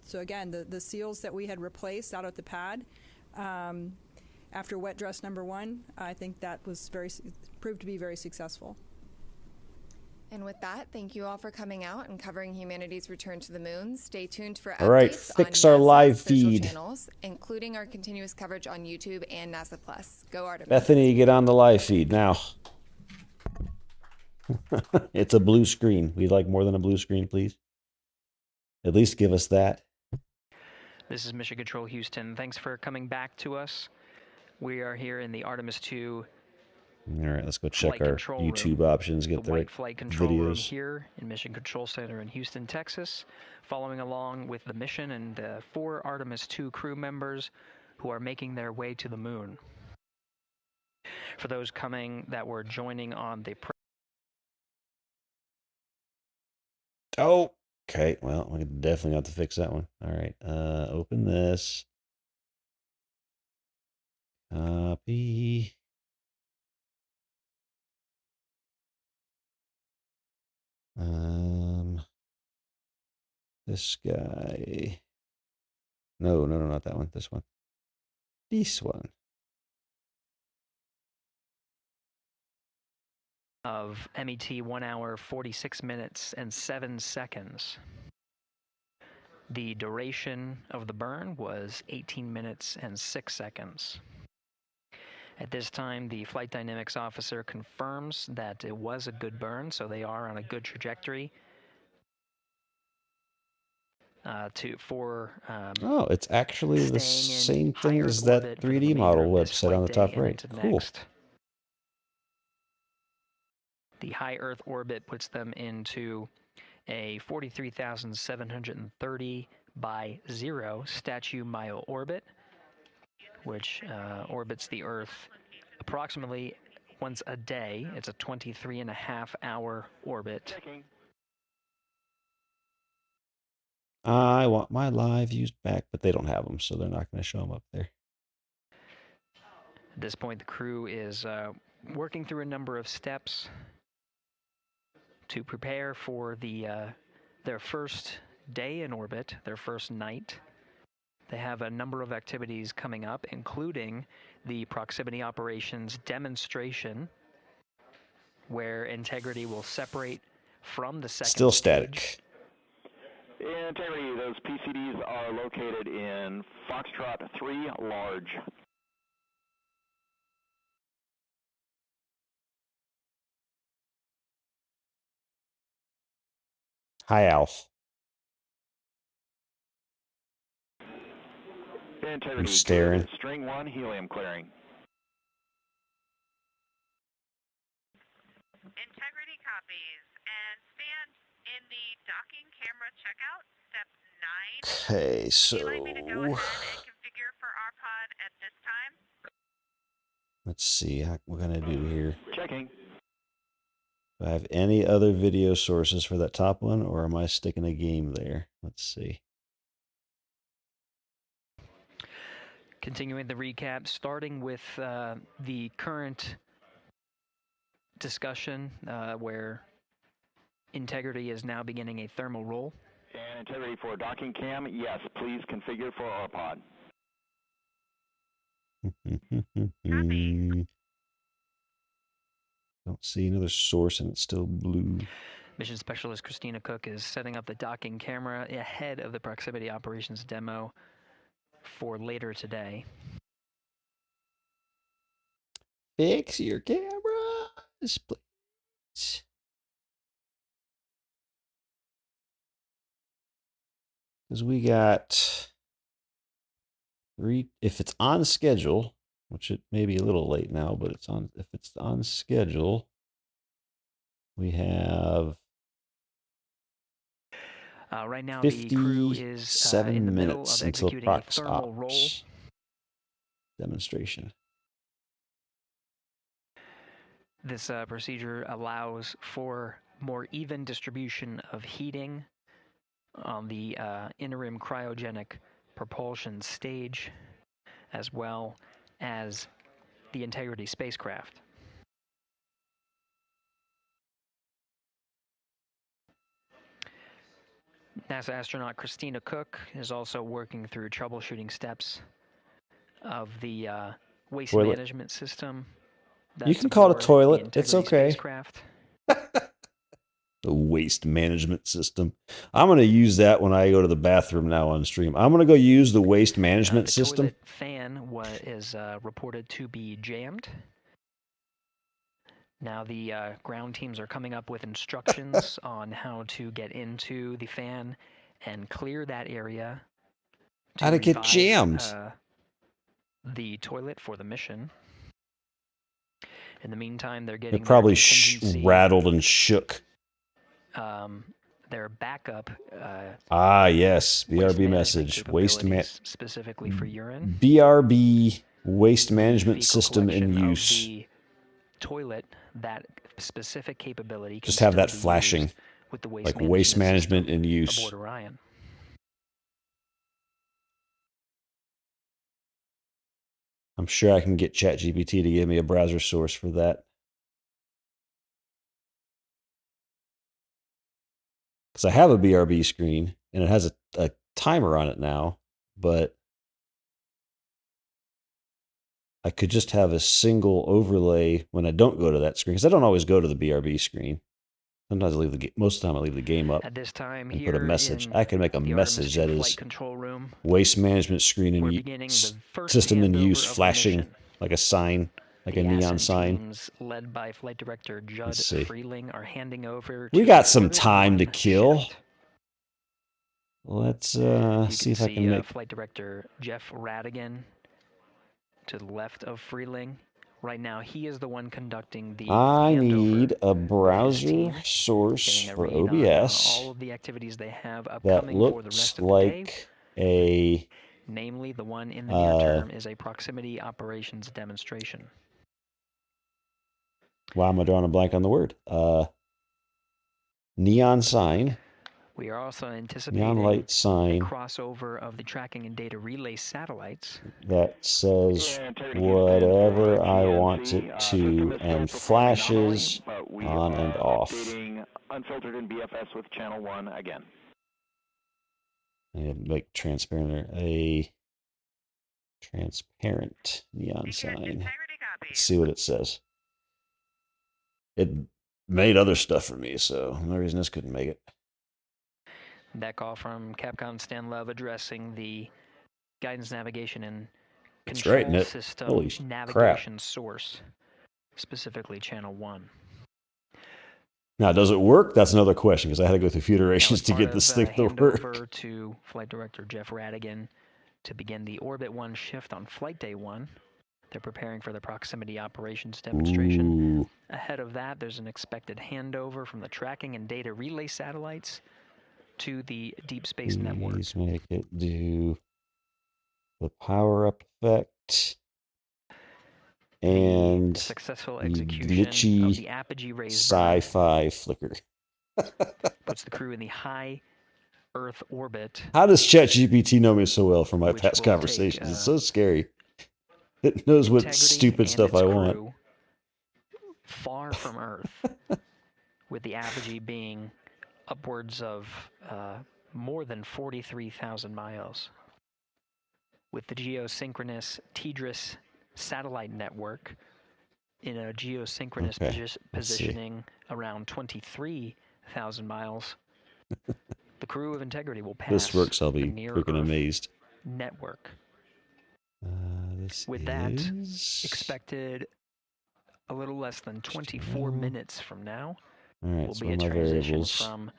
So again, the seals that we had replaced out at the pad after wet dress number 1, I think that was proved to be very successful. And with that, thank you all for coming out and covering humanity's return to the moon. Stay tuned for all right, updates fix on our NASA's live social feed channels, including our continuous coverage on YouTube and NASA Plus. Go Artemis. Bethany, get on the live feed now. It's a blue screen. We'd like more than a blue screen, please. At least give us that. This is Mission Control Houston. Thanks for coming back to us. We are here in the Artemis 2 all right, let's go check our YouTube room. options, get the right flight control room videos. Here in Mission Control Center in Houston, Texas, following along with the mission and 4 Artemis 2 crew members who are making their way to the moon. For those coming that were joining on the Oh, okay. Well, we definitely have to fix that one. All right. Open this. Copy. This guy. No, not that one. This one. This one. of MET 1 hour, 46 minutes, and 7 seconds. The duration of the burn was 18 minutes and 6 seconds. At this time, the flight dynamics officer confirms that it was a good burn, so they are on a good trajectory. Oh, it's actually the same thing as that 3D model website on the top right. Cool. The high Earth orbit puts them into a 43,730 by 0 statue mile orbit, which orbits the Earth approximately once a day. It's a 23.5-hour orbit. I want my live views back, but they don't have them, so they're not going to show them up there. At this point, the crew is working through a number of steps to prepare for their first day in orbit, their first night. They have a number of activities coming up, including the proximity operations demonstration, where Integrity will separate from the second Still static. stage. Integrity, those PCDs are located in Foxtrot 3 large. Hi, Alf. Integrity, I'm staring. good. String 1, helium clearing. Integrity copies. And stand in the docking camera checkout, step 9. Okay, so Would you like me to go ahead and configure for our pod at this time? Let's see how we're going to do here. Checking. Do I have any other video sources for that top one, or am I sticking a game there? Let's see. Continuing the recap, starting with the current discussion where integrity is now beginning a thermal roll. And integrity for docking cam, yes, please configure for RPOD. Don't see another source, and it's still blue. Mission Specialist Christina Cook is setting up the docking camera ahead of the proximity operations demo for later today. Fix your cameras, please. Because we got if it's on schedule, which it may be a little late now, but it's on. If it's on schedule, we have right now the crew is in the middle of executing a thermal roll demonstration. This procedure allows for more even distribution of heating on the interim cryogenic propulsion stage, as well as the Integrity spacecraft. NASA astronaut Christina Cook is also working through troubleshooting steps of the waste management system. You can call it a toilet. It's okay. Spacecraft. The waste management system. I'm going to use that when I go to the bathroom now on stream. I'm going to go use the waste management system. The fan is reported to be jammed. Now the ground teams are coming up with instructions on how to get into the fan and clear that area. How to get jammed. The toilet for the mission. In the meantime, they're getting. It probably rattled and shook. Their backup. Yes, BRB message. Waste specifically for urine. BRB waste management system in use. The toilet, that specific capability. Just have that flashing, with the waste management in use. Aboard Orion. I'm sure I can get ChatGPT to give me a browser source for that. Because I have a BRB screen, and it has a timer on it now, but I could just have a single overlay when I don't go to that screen, because I don't always go to the BRB screen. Sometimes I leave the most of the time I leave the game up. At this time, and put a message. I can make a message that is waste management screen and system in use, flashing like a sign, like a neon sign. Led by Flight Director Judd Freeling are handing over. We got some time to kill. Let's see if I can make Flight Director Jeff Radigan to the left of Freeling. Right now, he is the one conducting the. I need a browser source for OBS all of the activities they have upcoming that for the rest looks of like the day. a. Namely, the one in the near term is a proximity operations demonstration. Why am I drawing a blank on the word? Neon sign. We are also anticipating neon light sign a crossover of the tracking and data relay satellites that says whatever I want it to and flashes on and off. Unfiltered in BFS with channel 1 again. And make transparent a transparent neon sign. Let's see what it says. It made other stuff for me, so no reason this couldn't make it. That call from Capcom Stan Love addressing the guidance, navigation, and control system navigation source, specifically channel 1. Now, does it work? That's another question, because I had to go through a few iterations to get this thing to work. Over to Flight Director Jeff Radigan to begin the Orbit 1 shift on Flight Day 1. They're preparing for the proximity operations demonstration. Ooh. Ahead of that, there's an expected handover from the tracking and data relay satellites to the Deep Space Network. Please make it do the power up effect. And and successful you execution of glitchy the apogee raise sci-fi flicker. puts the crew in the high Earth orbit. How does ChatGPT know me so well from my Which past will conversations? take, It's so scary. It knows what Integrity stupid and stuff its I want. crew far from Earth, with the apogee being upwards of more than 43,000 miles. With the geosynchronous TDRS satellite network in a geosynchronous Okay, let's see. positioning around 23,000 miles, the crew of Integrity will pass This works, I'll the be near freaking Earth amazed. network. This With that, expected a little less than 24 minutes from now, all right, will so be a what are my transition variables? from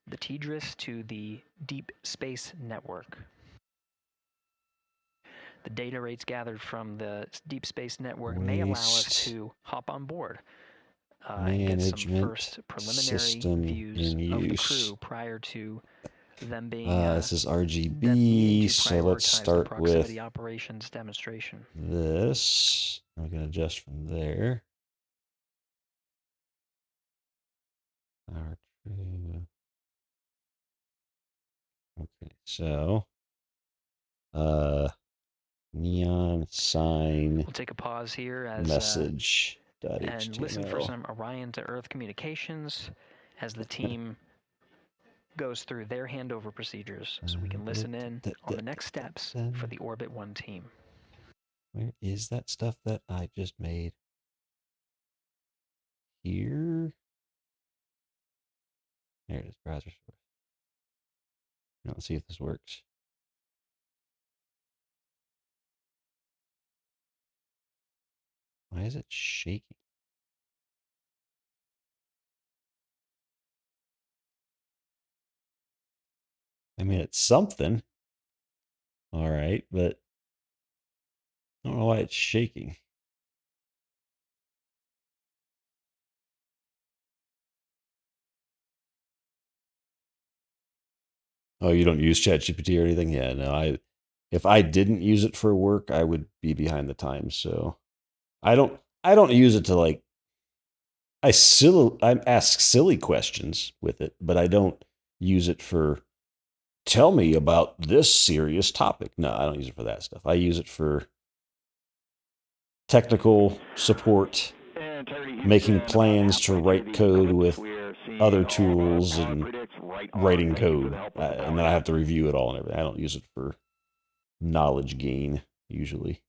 the TDRS to the Deep Space Network. The data rates gathered from the Deep Space Network may allow us Waste to hop on board and get some management first preliminary system views in of the use. crew prior to them being This is them RGB, needing to so let's prioritize the start proximity with operations demonstration. this. I'm going to adjust from there. Okay, so neon sign. We'll take a pause here as message. and listen for some Orion to Earth communications as the team goes through their handover procedures, so we can listen in on the next steps for the Orbit 1 team. Where is that stuff that I just made? Here? There it is, browser source. Now let's see if this works. Why is it shaking? I mean, it's something. All right, but I don't know why it's shaking. Oh, you don't use ChatGPT or anything? Yeah, no, if I didn't use it for work, I would be behind the times. So I don't use it to like I ask silly questions with it, but I don't use it for tell me about this serious topic. No, I don't use it for that stuff. I use it for technical support, making plans to write code with other tools and writing code. And then I have to review it all and everything. I don't use it for knowledge gain usually.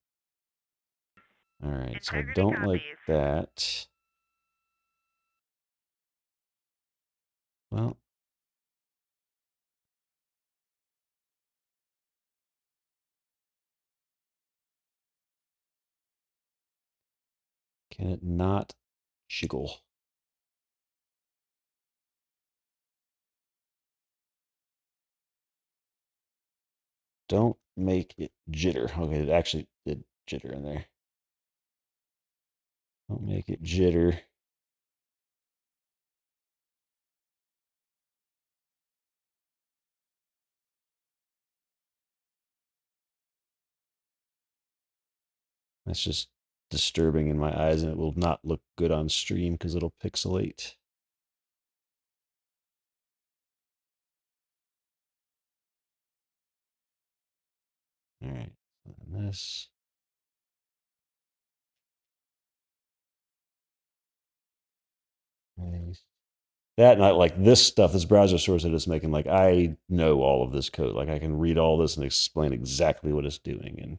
All right, so I don't like that. Well, can it not jiggle? Don't make it jitter. Okay, it actually did jitter in there. Don't make it jitter. That's just disturbing in my eyes, and it will not look good on stream because it'll pixelate. All right, and this. Nice. That and I like this stuff, this browser source that it's making, like I know all of this code. Like I can read all this and explain exactly what it's doing. And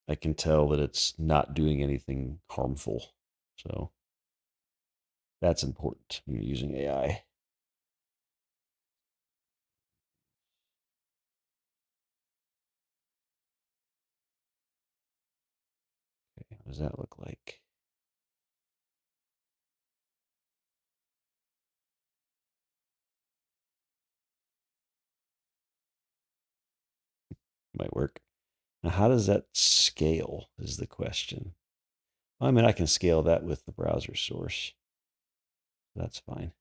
I can tell that it's not doing anything harmful. So that's important when you're using AI. Okay, what does that look like? Might work. Now, how does that scale is the question. I mean, I can scale that with the browser source. That's fine.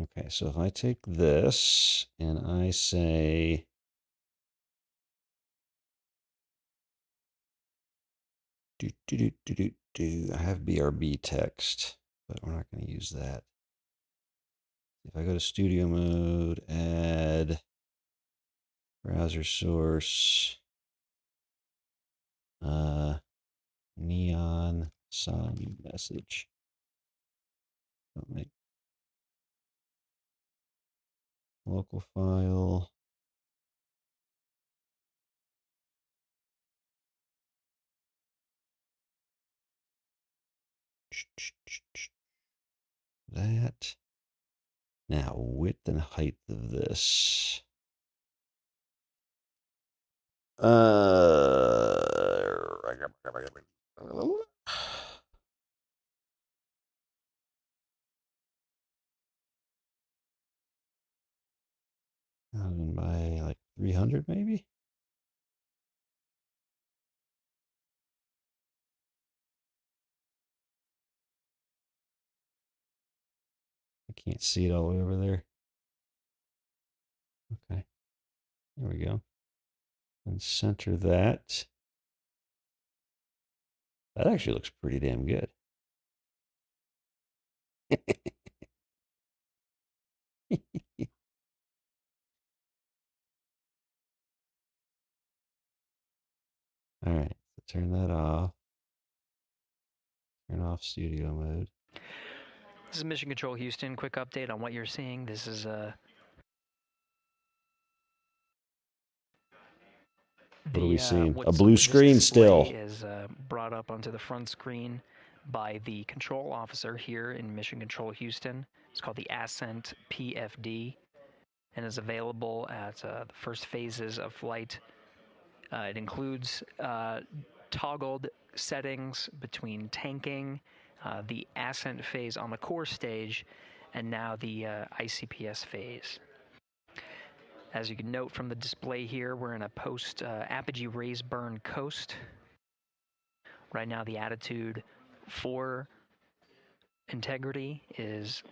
Okay, so if I take this and I say I have BRB text, but we're not going to use that. If I go to studio mode, add browser source, neon sign message. Don't make local file. That. Now, width and height of this. By like 300 maybe? I can't see it all the way over there. Okay. There we go. And center that. That actually looks pretty damn good. All right, so turn that off. Turn off studio mode. This is Mission Control Houston. Quick update on what you're seeing. This is What are we seeing? A blue screen still. Is brought up onto the front screen by the control officer here in Mission Control Houston. It's called the Ascent PFD and is available at the first phases of flight. It includes toggled settings between tanking, the ascent phase on the core stage, and now the ICPS phase. As you can note from the display here, we're in a post-apogee raise burn coast. Right now, the attitude for integrity is...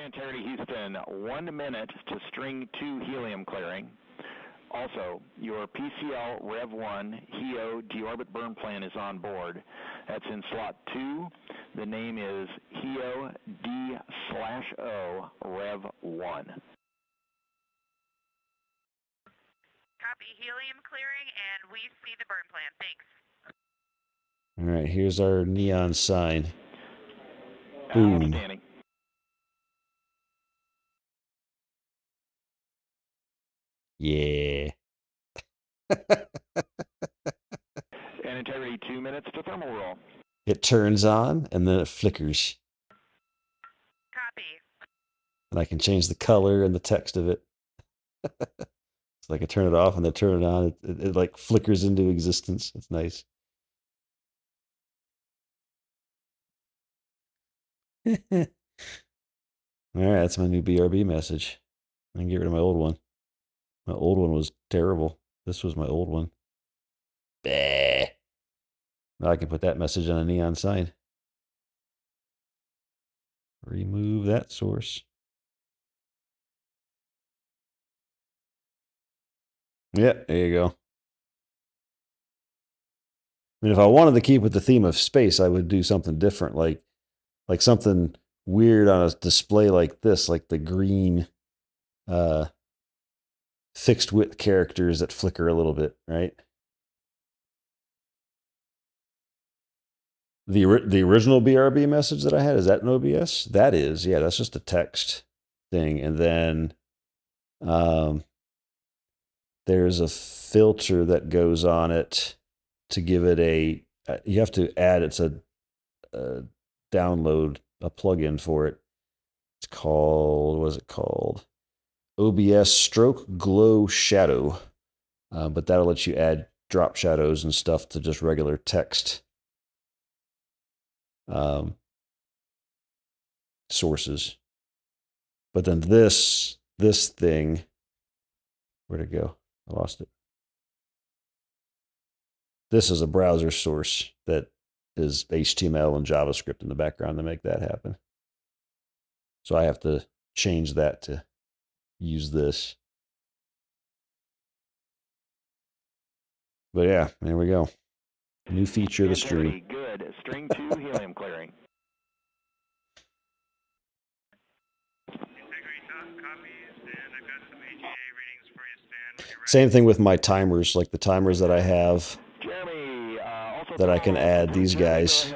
Integrity Houston, 1 minute to string 2 helium clearing. Also, your PCL Rev 1 HEO deorbit burn plan is on board. That's in slot 2. The name is HEO D/O Rev 1. Copy helium clearing, and we see the burn plan. Thanks. All right, here's our neon sign. Boom. Outstanding. Yeah. And integrity 2 minutes to thermal roll. It turns on and then it flickers. Copy. And I can change the color and the text of it. So I can turn it off and then turn it on. It like flickers into existence. It's nice. All right, that's my new BRB message. I can get rid of my old one. My old one was terrible. This was my old one. Bah. Now I can put that message on a neon sign. Remove that source. Yeah, there you go. I mean, if I wanted to keep with the theme of space, I would do something different, like something weird on a display like this, like the green fixed width characters that flicker a little bit, right? The original BRB message that I had, is that an OBS? That is, yeah, that's just a text thing. And then there's a filter that goes on it to give it a, you have to add, it's a download, a plugin for it. It's called, what is it called? OBS Stroke Glow Shadow. But that'll let you add drop shadows and stuff to just regular text sources. But then this thing, where'd it go? I lost it. This is a browser source that is HTML and JavaScript in the background to make that happen. So I have to change that to use this. But yeah, there we go. New feature of the stream. Good. String 2 helium clearing. Same thing with my timers, like the timers that I have that I can add these guys.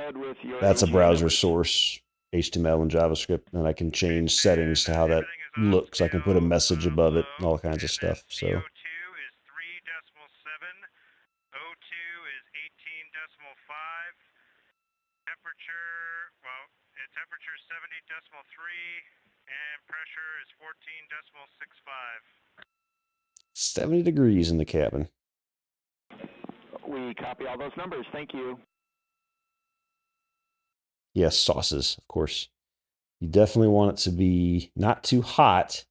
That's a browser source, HTML and JavaScript, and I can change settings to how that looks. I can put a message above it and all kinds of stuff. So. CO2 is 3.7. O2 is 18.5. Temperature, well, temperature is 70.3, and pressure is 14.65. 70 degrees in the cabin. We copy all those numbers. Thank you. Yes, sauces, of course. You definitely want it to be not too hot,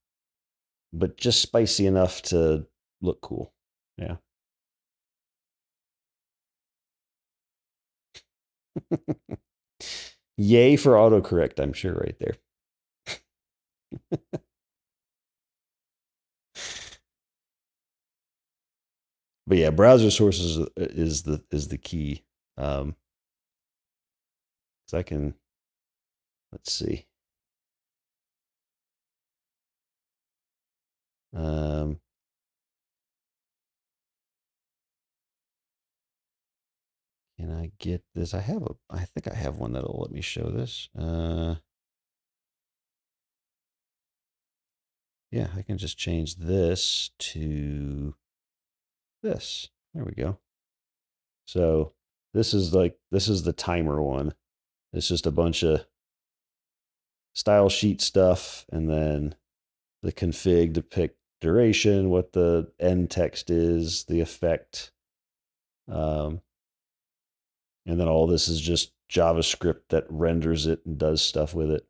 but just spicy enough to look cool. Yeah. Yay for autocorrect, I'm sure, right there. But yeah, browser sources is the key. Because I can, let's see. Can I get this? I think I have one that'll let me show this. Yeah, I can just change this to this. There we go. So this is the timer one. It's just a bunch of style sheet stuff and then the config to pick duration, what the end text is, the effect. And then all this is just JavaScript that renders it and does stuff with it.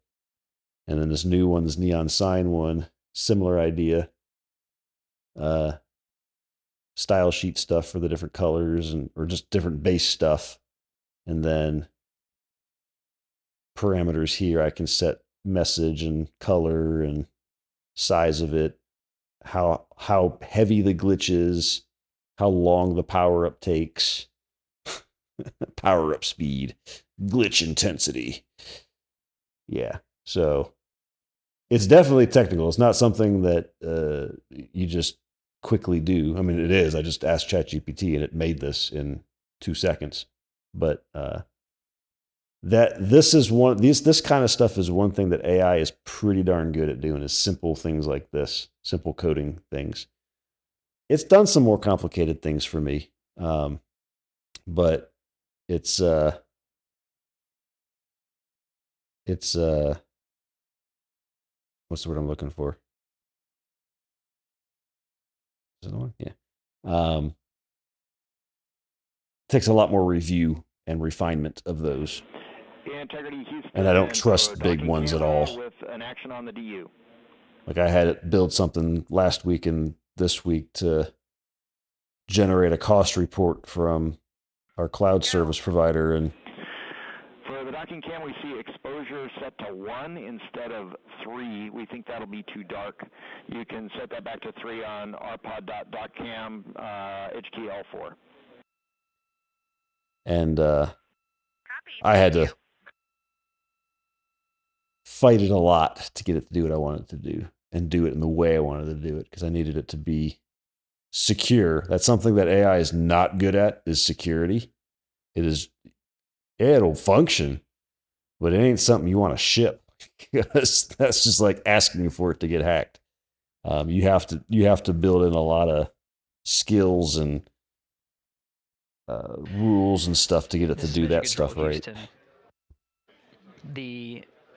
And then this new one, this neon sign one, similar idea. Style sheet stuff for the different colors or just different base stuff. And then parameters here, I can set message and color and size of it, how heavy the glitch is, how long the power up takes, power up speed, glitch intensity. Yeah. So it's definitely technical. It's not something that you just quickly do. I mean, it is. I just asked ChatGPT and it made this in 2 seconds. But this kind of stuff is one thing that AI is pretty darn good at doing, is simple things like this, simple coding things. It's done some more complicated things for me, but it's what's the word I'm looking for? Is that the one? Yeah. Takes a lot more review and refinement of those. Integrity Houston, and I don't trust big ones at all. With an action on the DU. Like I had it build something last week and this week to generate a cost report from our cloud service provider. And for the docking cam, we see exposure set to 1 instead of 3. We think that'll be too dark. You can set that back to 3 on rpod.doccam HKL4. And I had to fight it a lot to get it to do what I wanted to do and do it in the way I wanted to do it, because I needed it to be secure. That's something that AI is not good at, is security. It'll function, but it ain't something you want to ship, because that's just like asking for it to get hacked. You have to build in a lot of skills and rules and stuff to get it to do that stuff right.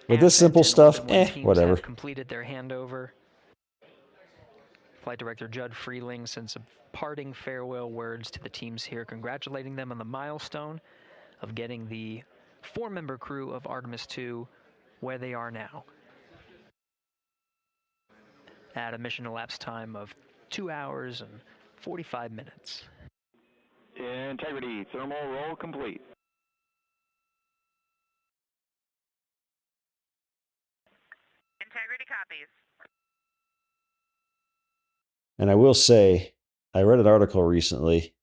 With this simple stuff, whatever. Have completed their handover. Flight Director Judd Freeling sent some parting farewell words to the teams here, congratulating them on the milestone of getting the 4-member crew of Artemis 2 where they are now, at a mission elapsed time of 2 hours and 45 minutes. Integrity, thermal roll complete. Integrity copies. And I will say, I read an article recently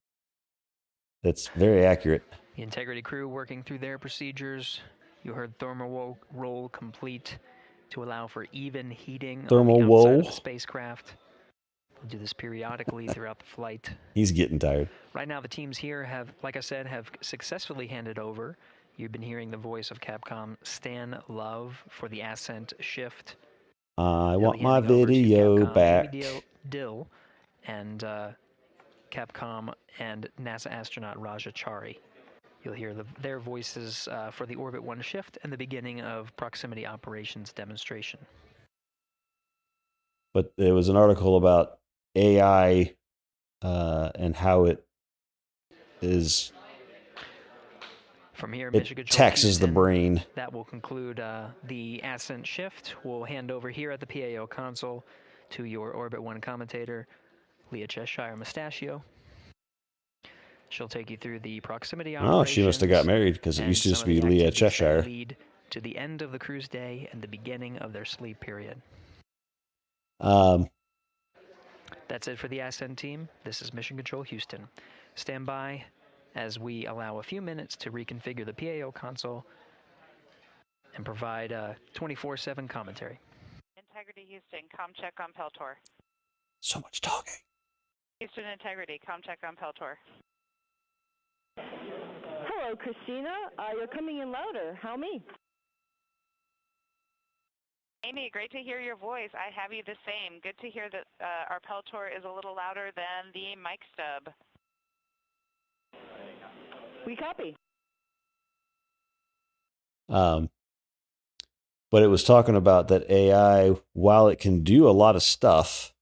That's very accurate. The integrity crew working through their procedures. You heard thermal roll complete to allow for even heating Thermal on the outside roll. of the spacecraft. We'll do this periodically throughout the flight. He's getting tired. Right now, the teams here have, like I said, have successfully handed over. You've been hearing the voice of Capcom Stan Love for the ascent shift. I They'll want be my handing over to video Capcom, back. Jimmy Dill, and Capcom and NASA astronaut Raja Chari. You'll hear their voices for the Orbit 1 shift and the beginning of proximity operations demonstration. But there was an article about AI and how it is. From here, it Mission Control taxes the Houston, brain. That will conclude the ascent shift. We'll hand over here at the PAO console to your Orbit 1 commentator, Leah Cheshire Mustachio. She'll take you through the proximity operations. Oh, she must have got married because it used to just be Leah Cheshire. Lead to the end of the cruise day and the beginning of their sleep period. That's it for the ascent team. This is Mission Control Houston. Stand by as we allow a few minutes to reconfigure the PAO console and provide 24/7 commentary. Integrity Houston, com check on Peltor. So much talking. Houston Integrity, com check on Peltor. Hello, Christina. You're coming in louder. How me? Amy, great to hear your voice. I have you the same. Good to hear that our Peltor is a little louder than the mic stub. We copy. But it was talking about that AI, while it can do a lot of stuff,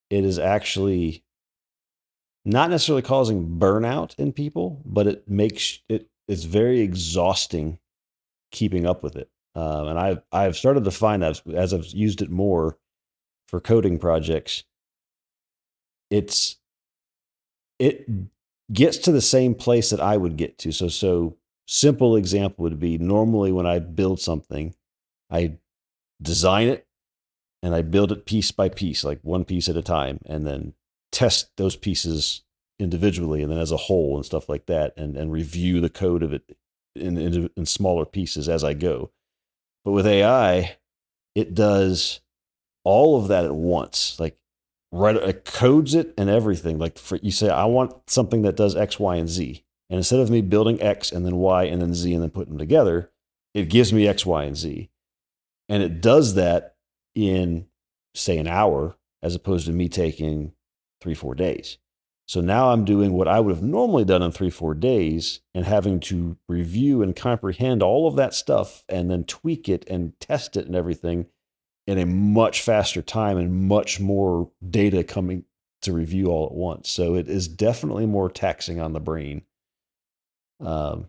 it is actually not necessarily causing burnout in people, but it makes it's very exhausting keeping up with it. And I've started to find that as I've used it more for coding projects, it gets to the same place that I would get to. So simple example would be normally when I build something, I design it and I build it piece by piece, like one piece at a time, and then test those pieces individually and then as a whole and stuff like that, and review the code of it in smaller pieces as I go. But with AI, it does all of that at once. Like, it codes it and everything. Like, you say, I want something that does X, Y, and Z. And instead of me building X and then Y and then Z and then putting them together, it gives me X, Y, and Z. And it does that in, say, an hour, as opposed to me taking 3-4 days. So now I'm doing what I would have normally done in 3-4 days and having to review and comprehend all of that stuff and then tweak it and test it and everything in a much faster time and much more data coming to review all at once. So it is definitely more taxing on the brain. And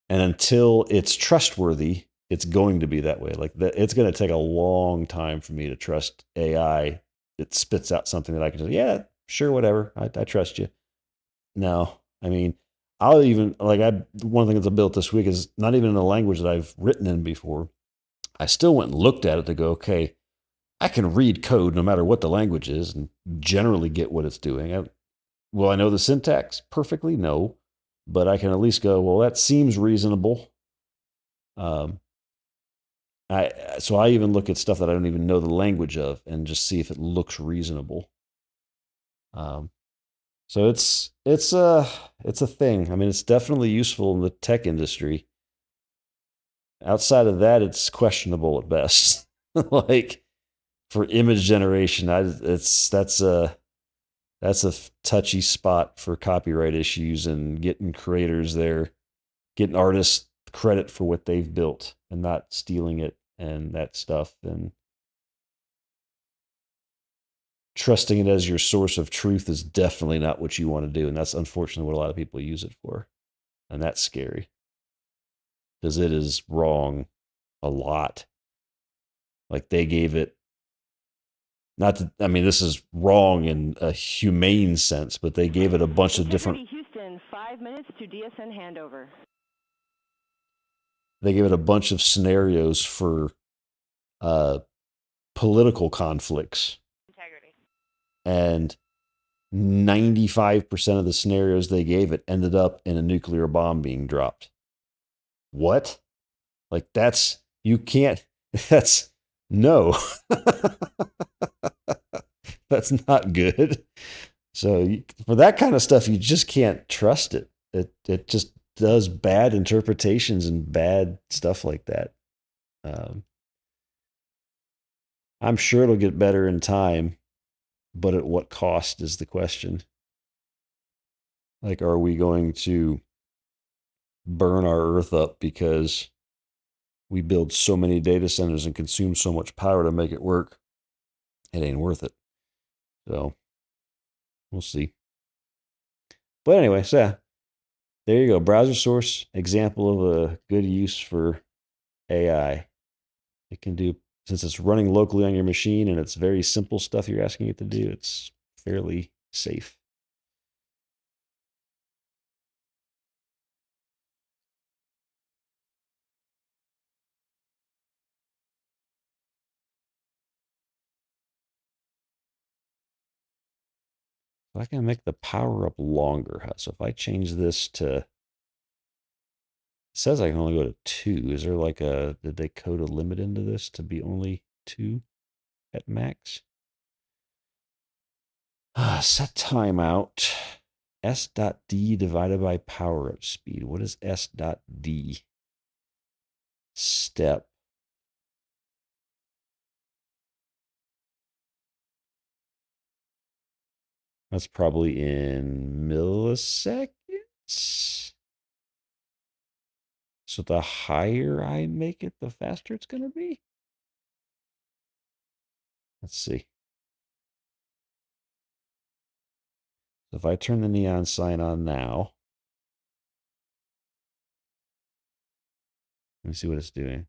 until it's trustworthy, it's going to be that way. Like, it's going to take a long time for me to trust AI. It spits out something that I can say, yeah, sure, whatever. I trust you. No, I mean, I'll even, like, one of the things I built this week is not even in a language that I've written in before. I still went and looked at it to go, okay, I can read code no matter what the language is and generally get what it's doing. Will I know the syntax perfectly? No, but I can at least go, well, that seems reasonable. So I even look at stuff that I don't even know the language of and just see if it looks reasonable. So it's a thing. I mean, it's definitely useful in the tech industry. Outside of that, it's questionable at best. Like, for image generation, that's a touchy spot for copyright issues and getting creators there, getting artists credit for what they've built and not stealing it and that stuff, and trusting it as your source of truth is definitely not what you want to do. And that's unfortunately what a lot of people use it for. And that's scary because it is wrong a lot. Like, they gave it, I mean, this is wrong in a humane sense, but they gave it a bunch of different. Houston, 5 minutes to DSN handover. They gave it a bunch of scenarios for political conflicts. Integrity. And 95% of the scenarios they gave it ended up in a nuclear bomb being dropped. What? Like you can't, that's no. That's not good. So for that kind of stuff, you just can't trust it. It just does bad interpretations and bad stuff like that. I'm sure it'll get better in time, but at what cost is the question. Like, are we going to burn our Earth up because we build so many data centers and consume so much power to make it work? It ain't worth it. So we'll see. But anyway, so yeah, there you go. Browser source example of a good use for AI. It can do, since it's running locally on your machine and it's very simple stuff you're asking it to do, it's fairly safe. So I can make the power up longer. So if I change this to, it says I can only go to 2. Is there like did they code a limit into this to be only 2 at max? Set timeout. S.D divided by power up speed. What is S.D? Step. That's probably in milliseconds. So the higher I make it, the faster it's going to be. Let's see. So if I turn the neon sign on now, let me see what it's doing.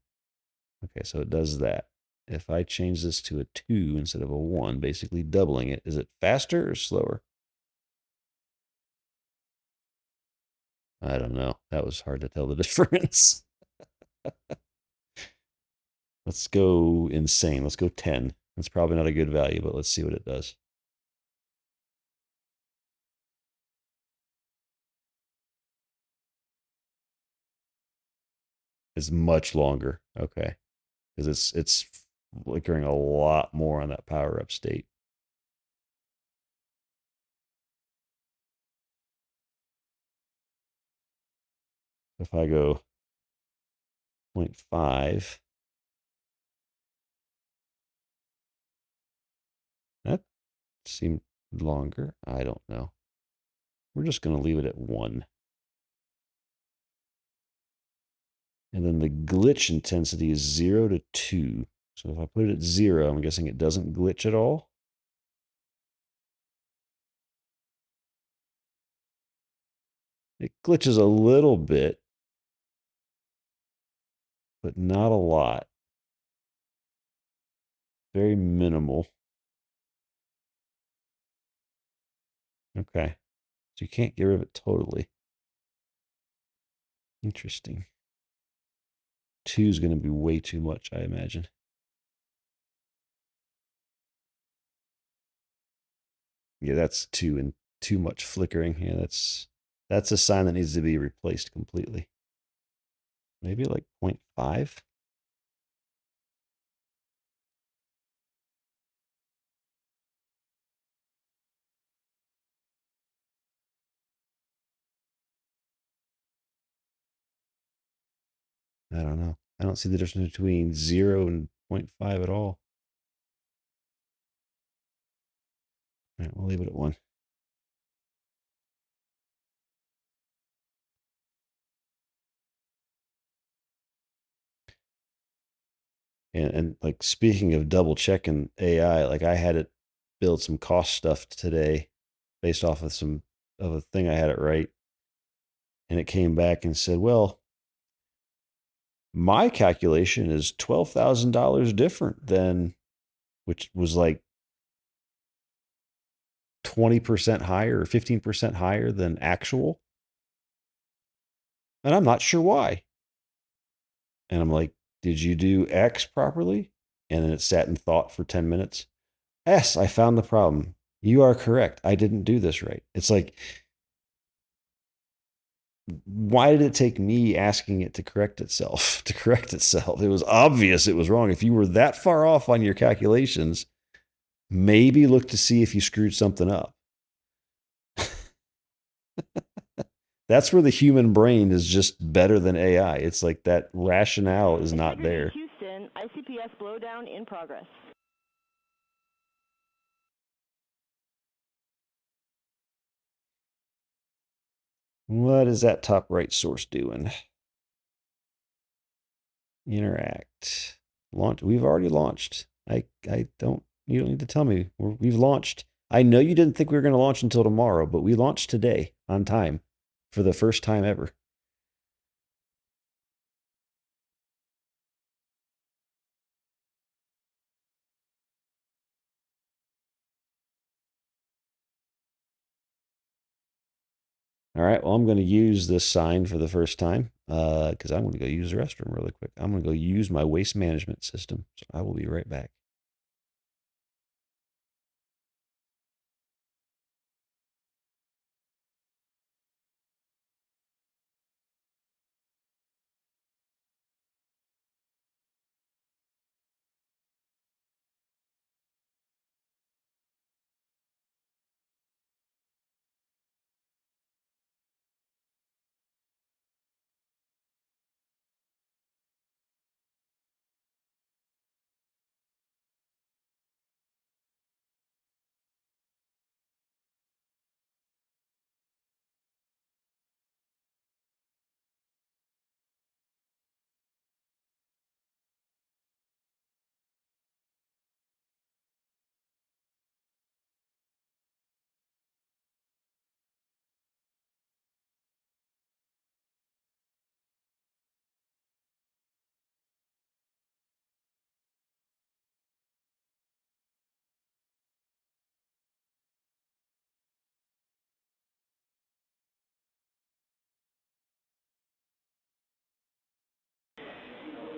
Okay, so it does that. If I change this to a 2 instead of a 1, basically doubling it, is it faster or slower? I don't know. That was hard to tell the difference. Let's go insane. Let's go 10. That's probably not a good value, but let's see what it does. It's much longer. Okay. Because it's flickering a lot more on that power up state. If I go 0.5, that seemed longer. I don't know. We're just going to leave it at 1. And then the glitch intensity is 0 to 2. So if I put it at 0, I'm guessing it doesn't glitch at all. It glitches a little bit, but not a lot. Very minimal. Okay. So you can't get rid of it totally. Interesting. 2 is going to be way too much, I imagine. Yeah, that's 2 and too much flickering. Yeah, that's a sign that needs to be replaced completely. Maybe like 0.5. I don't know. I don't see the difference between 0 and 0.5 at all. All right, we'll leave it at 1. And like, speaking of double checking AI, like I had it build some cost stuff today based off of a thing I had it right. And it came back and said, well, my calculation is $12,000 different than, which was like 20% higher or 15% higher than actual. And I'm not sure why. And I'm like, did you do X properly? And then it sat and thought for 10 minutes. Yes, I found the problem. You are correct. I didn't do this right. It's like, why did it take me asking it to correct itself? To correct itself, it was obvious it was wrong. If you were that far off on your calculations, maybe look to see if you screwed something up. That's where the human brain is just better than AI. It's like that rationale is not there. Houston, ICPS blowdown in progress. What is that top right source doing? Interact. Launch. We've already launched. You don't need to tell me. We've launched. I know you didn't think we were going to launch until tomorrow, but we launched today on time for the first time ever. All right, well, I'm going to use this sign for the first time because I'm going to go use the restroom really quick. I'm going to go use my waste management system. So I will be right back.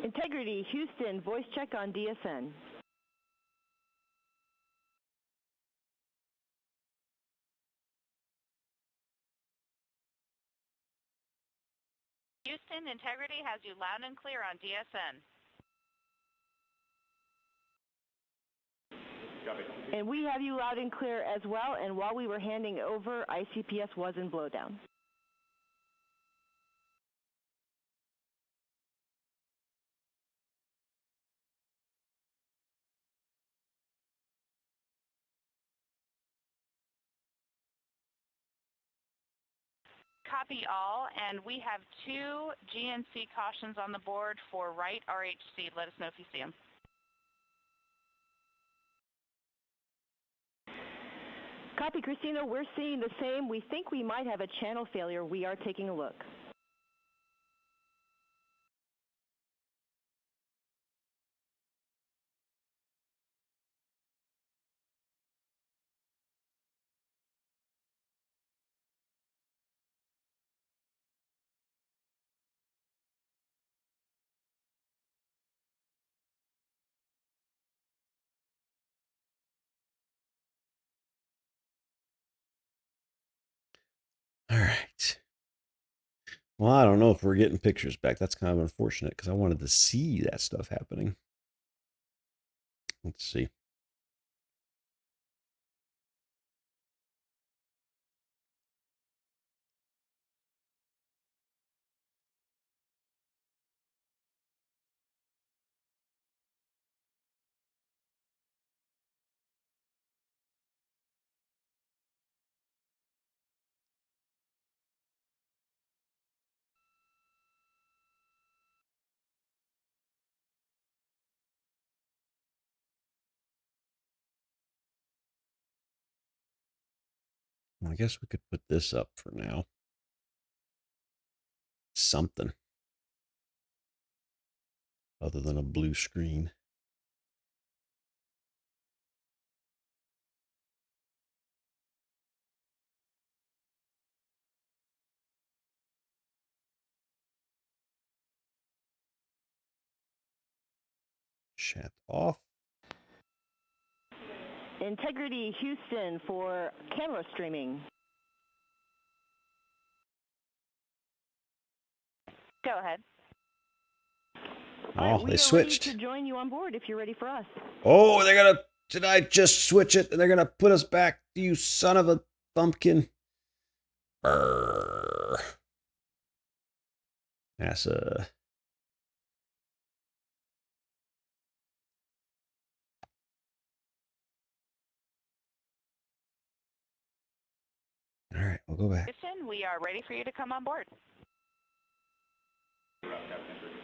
Integrity, Houston, voice check on DSN. Houston, Integrity has you loud and clear on DSN. And we have you loud and clear as well, and while we were handing over, ICPS was in blowdown. Copy all, and we have 2 GNC cautions on the board for right RHC. Let us know if you see them. Copy, Christina. We're seeing the same. We think we might have a channel failure. We are taking a look. All right. Well, I don't know if we're getting pictures back. That's kind of unfortunate because I wanted to see that stuff happening. Let's see. I guess we could put this up for now. Something other than a blue screen. Chat off. Integrity Houston for camera streaming. Go ahead. Oh, we they are switched. ready to join you on board if you're ready for us. Oh, they're gonna. Did I just switch it? And they're gonna put us back. You son of a bumpkin. Brr. NASA. All right, we'll go back. Houston, we are ready for you to come on board.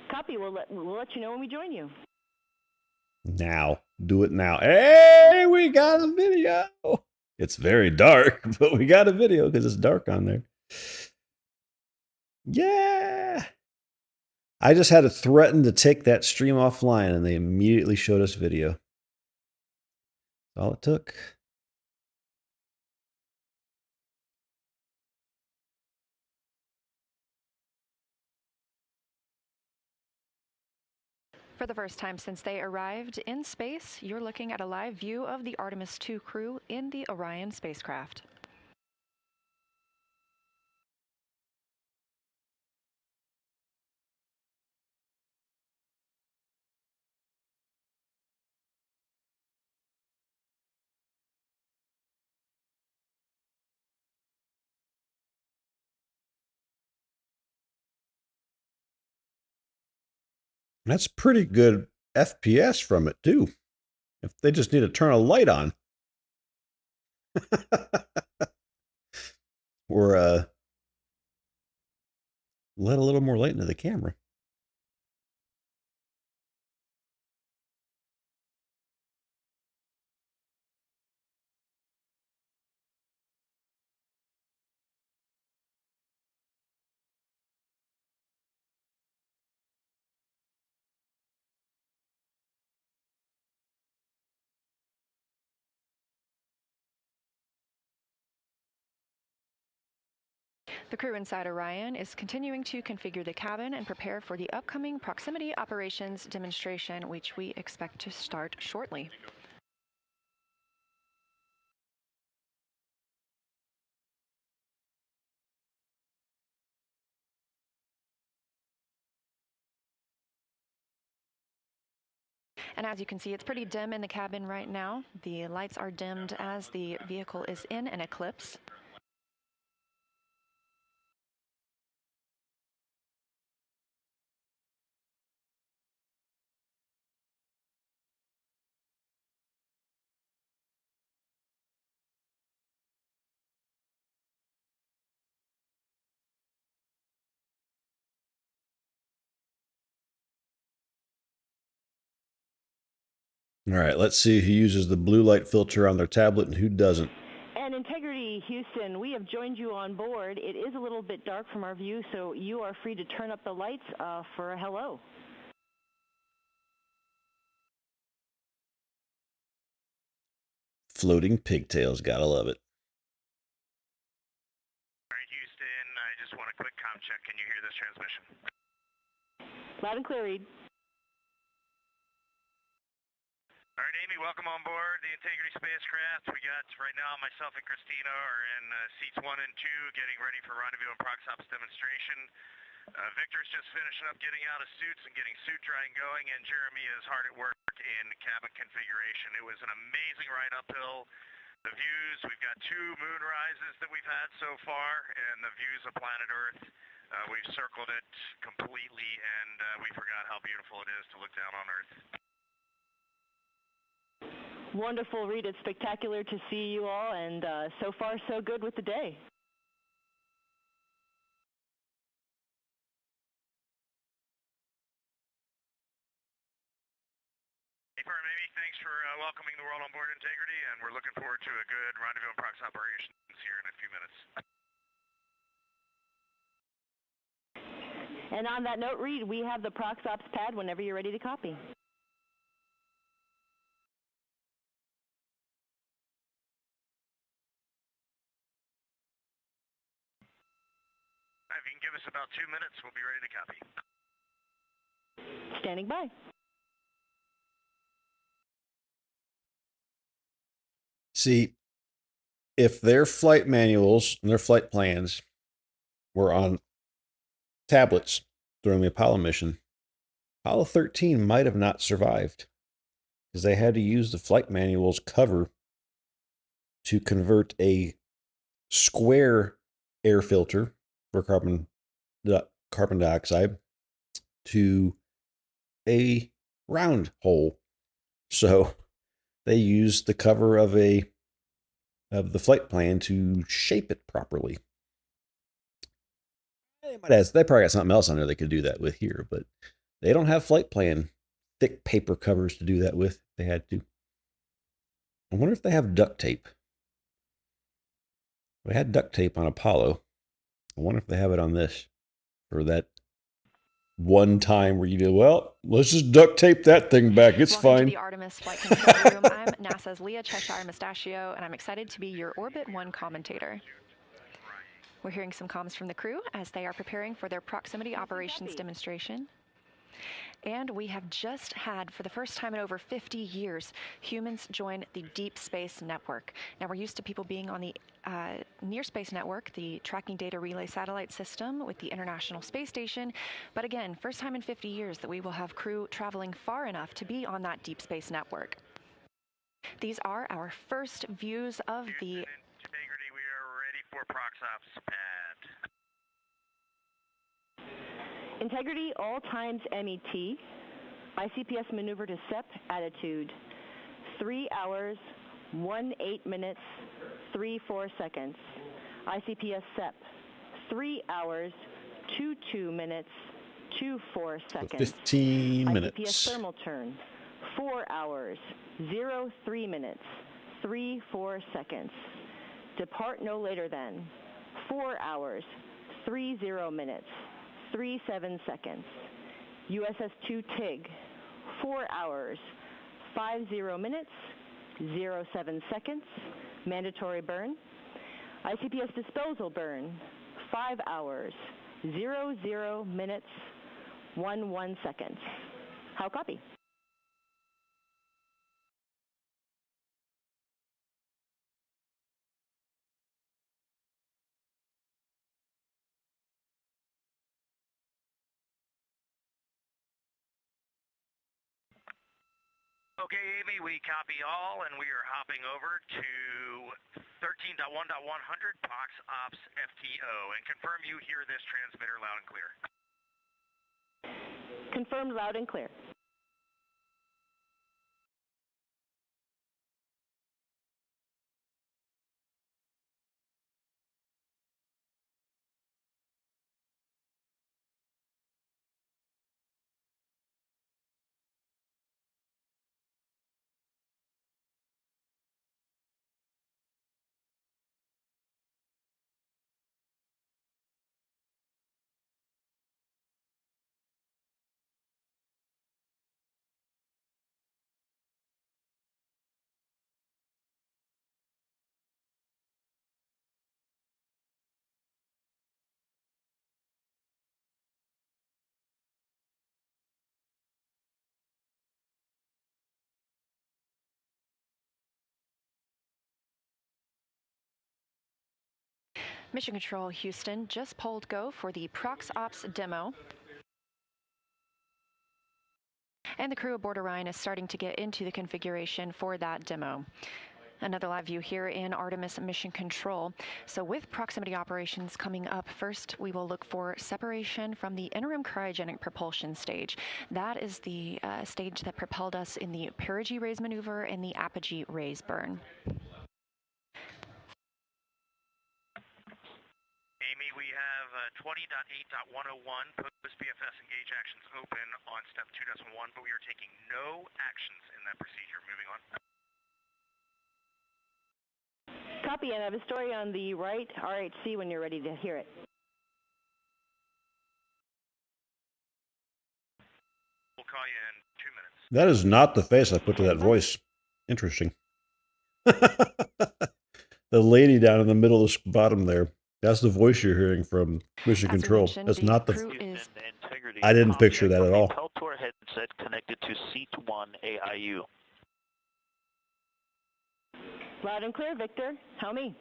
Copy. We'll let you know when we join you. Now. Do it now. Hey, we got a video. It's very dark, but we got a video because it's dark on there. Yeah. I just had to threaten to take that stream offline, and they immediately showed us video. That's all it took. For the first time since they arrived in space, you're looking at a live view of the Artemis 2 crew in the Orion spacecraft. That's pretty good FPS from it, too. If they just need to turn a light on. Or let a little more light into the camera. The crew inside Orion is continuing to configure the cabin and prepare for the upcoming proximity operations demonstration, which we expect to start shortly. And as you can see, it's pretty dim in the cabin right now. The lights are dimmed as the vehicle is in an eclipse. All right, let's see who uses the blue light filter on their tablet and who doesn't. And Integrity Houston, we have joined you on board. It is a little bit dark from our view, so you are free to turn up the lights for a hello. Floating pigtails, gotta love it. All right, Houston, I just want a quick comm check. Can you hear this transmission? Loud and clear, Reed. All right, Amy, welcome on board the Integrity spacecraft. We got, right now, myself and Christina are in seats 1 and 2, getting ready for rendezvous and proxops demonstration. Victor's just finishing up getting out of suits and getting suit drying going, and Jeremy is hard at work in cabin configuration. It was an amazing ride uphill. The views, we've got 2 moon rises that we've had so far, and the views of planet Earth. We've circled it completely, and we forgot how beautiful it is to look down on Earth. Wonderful, Reed. It's spectacular to see you all, and so far so good with the day. Amy, thanks for welcoming the world on board Integrity, and we're looking forward to a good rendezvous and prox operations here in a few minutes. And on that note, Reed, we have the prox ops pad whenever you're ready to copy. If you can give us about 2 minutes, we'll be ready to copy. Standing by. See, if their flight manuals and their flight plans were on tablets during the Apollo mission, Apollo 13 might have not survived because they had to use the flight manual's cover to convert a square air filter for carbon dioxide to a round hole. So they used the cover of the flight plan to shape it properly. They probably got something else on there they could do that with here, but they don't have flight plan thick paper covers to do that with. They had to. I wonder if they have duct tape. They had duct tape on Apollo. I wonder if they have it on this for that one time where you do, well, let's just duct tape that thing back. It's Welcome fine. to the Artemis Flight Control Room. I'm NASA's Leah Cheshire Mustachio, and I'm excited to be your Orbit 1 commentator. We're hearing some comms from the crew as they are preparing for their proximity operations demonstration. And we have just had, for the first time in over 50 years, humans join the Deep Space Network. Now, we're used to people being on the Near Space Network, the Tracking Data Relay Satellite System with the International Space Station. But again, first time in 50 years that we will have crew traveling far enough to be on that Deep Space Network. These are our first views of the... Integrity, we are ready for ProxOps pad. Integrity, all times MET. ICPS maneuver to SEP attitude. 3 hours, 18 minutes, 34 seconds. ICPS SEP. 3 hours, 22 minutes, 24 seconds. 15 minutes. ICPS thermal turn. 4 hours, 03 minutes, 34 seconds. Depart no later than 4 hours, 30 minutes, 37 seconds. USS-2 TIG, 4 hours, 50 minutes, 07 seconds. Mandatory burn. ICPS disposal burn, 5 hours, 00 minutes, 11 seconds. How copy? Okay, Amy, we copy all, and we are hopping over to 13.1.100 Pox Ops FTO, and confirm you hear this transmitter loud and clear. Confirmed loud and clear. Mission Control Houston just pulled go for the ProxOps demo. And the crew aboard Orion is starting to get into the configuration for that demo. Another live view here in Artemis Mission Control. So with proximity operations coming up, first we will look for separation from the interim cryogenic propulsion stage. That is the stage that propelled us in the perigee raise maneuver and the apogee raise burn. Amy, we have 20.8.101 post-BFS engage actions open on step 2.1, but we are taking no actions in that procedure. Moving on. Copy, and I have a story on the right RHC when you're ready to hear it. We'll call you in 2 minutes. That is not the face I put to that voice. Interesting. The lady down in the middle of the bottom there. That's the voice you're hearing from Mission Control. That's not the... I didn't picture that at all. Peltor headset connected to seat 1 AIU. Loud and clear, Victor. How me?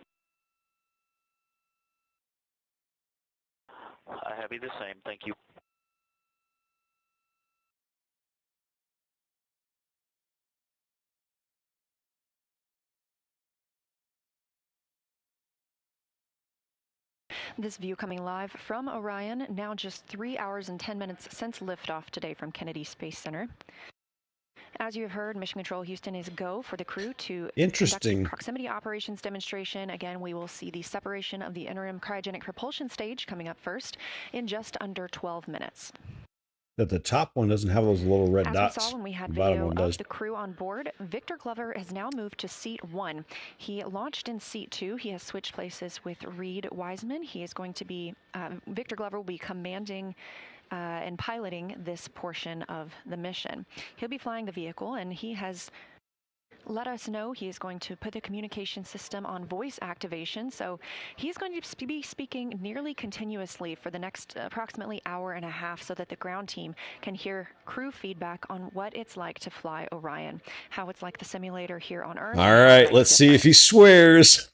I have you the same. Thank you. This view coming live from Orion, now just 3 hours and 10 minutes since liftoff today from Kennedy Space Center. As you have heard, Mission Control Houston is go for the crew to conduct a proximity operations demonstration. Again, we will see the separation of the interim cryogenic propulsion stage coming up first in just under 12 minutes. That the top one doesn't have those little red dots. As we saw when we had The bottom video one does. of the crew on board, Victor Glover has now moved to seat 1. He launched in seat 2. He has switched places with Reed Wiseman. He is going to be, Victor Glover will be commanding and piloting this portion of the mission. He'll be flying the vehicle, and he has let us know he is going to put the communication system on voice activation. So he's going to be speaking nearly continuously for the next approximately hour and a half so that the ground team can hear crew feedback on what it's like to fly Orion, how it's like the simulator here on Earth. All right, let's see if he swears.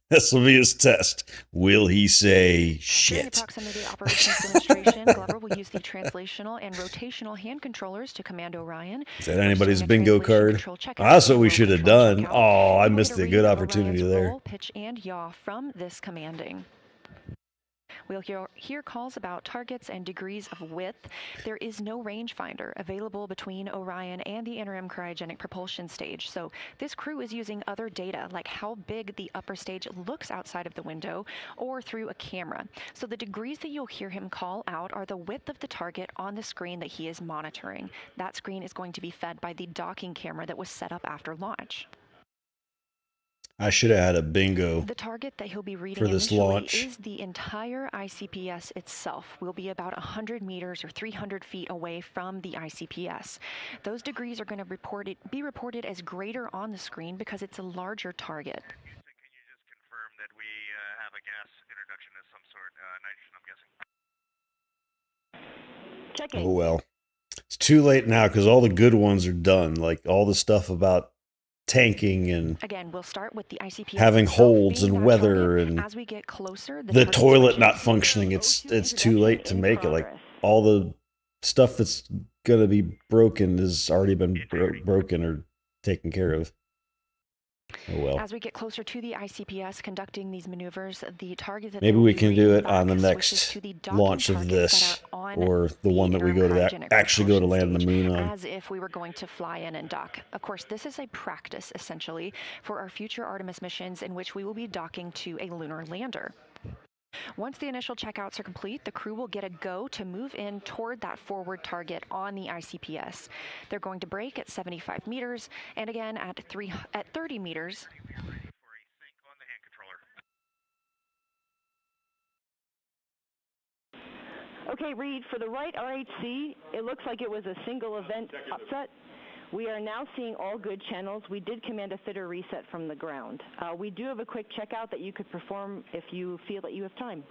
This will be his test. Will he say shit? During the proximity operations demonstration, Glover will use the translational and rotational hand controllers to command Orion. Is that anybody's bingo card? Oh, that's what we should have done. Oh, I missed a good opportunity there. Roll, pitch, and yaw from this commanding. We'll hear calls about targets and degrees of width. There is no rangefinder available between Orion and the interim cryogenic propulsion stage. So this crew is using other data, like how big the upper stage looks outside of the window or through a camera. So the degrees that you'll hear him call out are the width of the target on the screen that he is monitoring. That screen is going to be fed by the docking camera that was set up after launch. I should have had a bingo The target that he'll be reading for this initially launch. is the entire ICPS itself. We'll be about 100 meters or 300 feet away from the ICPS. Those degrees are going to be reported as greater on the screen because it's a larger target. Can you just confirm that we have a gas introduction of some sort, nitrogen, I'm guessing? Checking. Oh, well. It's too late now because all the good ones are done. Like all the stuff about tanking and Again, we'll start with the ICPS having itself holds being and that weather target. and As we get closer, the target toilet switches. not functioning. It's too late to make it. Like all the stuff that's gonna be broken has already been broken or taken care of. Oh well. As we get closer to the ICPS conducting these maneuvers, the target that Maybe they will we be can do reading it on the back next switches to the docking launch of targets this, that are on or the one that we go to cryogenic actually go to propulsion land the stage, moon on. as if we were going to fly in and dock. Of course, this is a practice, essentially, for our future Artemis missions in which we will be docking to a lunar lander. Once the initial checkouts are complete, the crew will get a go to move in toward that forward target on the ICPS. They're going to brake at 75 meters, and again at 30 meters. Okay, Reed, for the right RHC, it looks like it was a single event upset. We are now seeing all good channels. We did command a fitter reset from the ground. We do have a quick checkout that you could perform if you feel that you have time.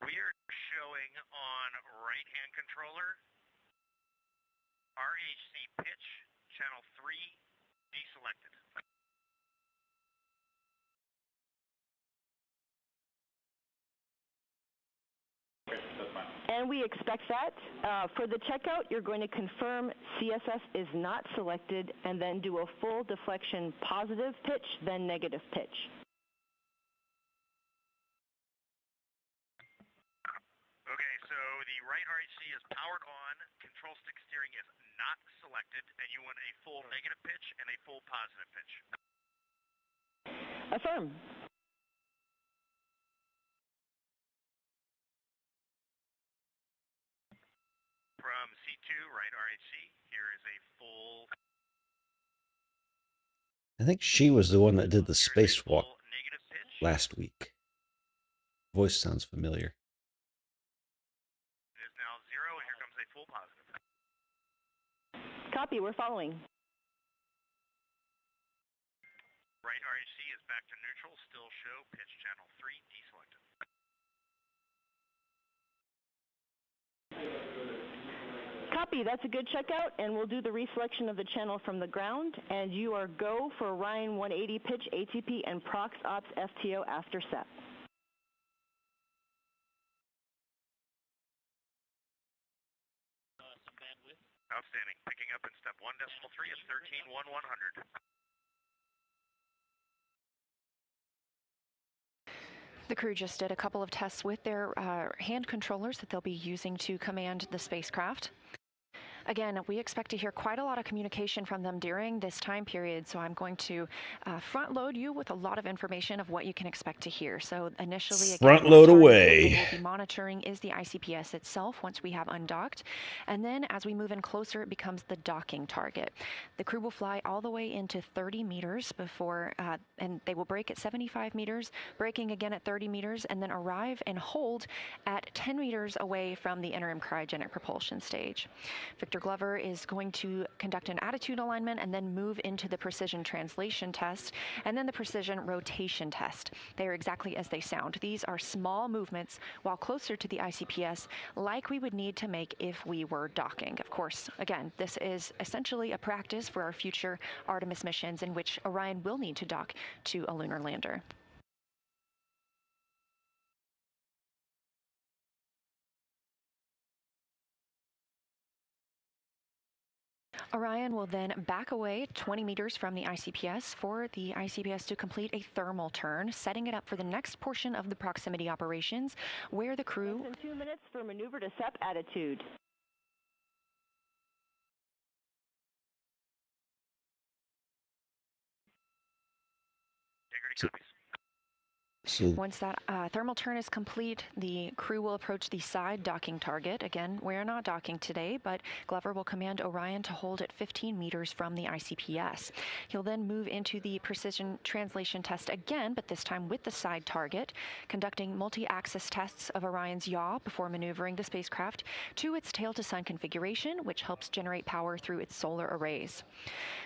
We are showing on right-hand controller, RHC pitch, channel 3, deselected. And we expect that. For the checkout, you're going to confirm CSS is not selected and then do a full deflection positive pitch, then negative pitch. Okay, so the right RHC is powered on, control stick steering is not selected, and you want a full negative pitch and a full positive pitch. Affirm. From C2, right RHC, here is a full... I think she was the one that did the spacewalk last week. Voice sounds familiar. It is now 0, and here comes a full positive. Copy, we're following. Right RHC is back to neutral, still show pitch channel 3, deselected. Copy. That's a good checkout, and we'll do the reselection of the channel from the ground, and you are go for Orion 180 pitch ATP and Prox Ops FTO after set. Outstanding. Picking up in step 1.3 at 13.100. The crew just did a couple of tests with their hand controllers that they'll be using to command the spacecraft. Again, we expect to hear quite a lot of communication from them during this time period, so I'm going to front load you with a lot of information of what you can expect to hear. So initially, front load away. What we'll be monitoring is the ICPS itself once we have undocked, and then as we move in closer, it becomes the docking target. The crew will fly all the way into 30 meters before, and they will break at 75 meters, braking again at 30 meters, and then arrive and hold at 10 meters away from the interim cryogenic propulsion stage. Victor Glover is going to conduct an attitude alignment and then move into the precision translation test and then the precision rotation test. They are exactly as they sound. These are small movements while closer to the ICPS, like we would need to make if we were docking. Of course, again, this is essentially a practice for our future Artemis missions in which Orion will need to dock to a lunar lander. Orion will then back away 20 meters from the ICPS for the ICPS to complete a thermal turn, setting it up for the next portion of the proximity operations, where the crew... Less than 2 minutes for maneuver to SEP attitude. Once that thermal turn is complete, the crew will approach the side docking target. Again, we're not docking today, but Glover will command Orion to hold at 15 meters from the ICPS. He'll then move into the precision translation test again, but this time with the side target, conducting multi-axis tests of Orion's yaw before maneuvering the spacecraft to its tail-to-sun configuration, which helps generate power through its solar arrays.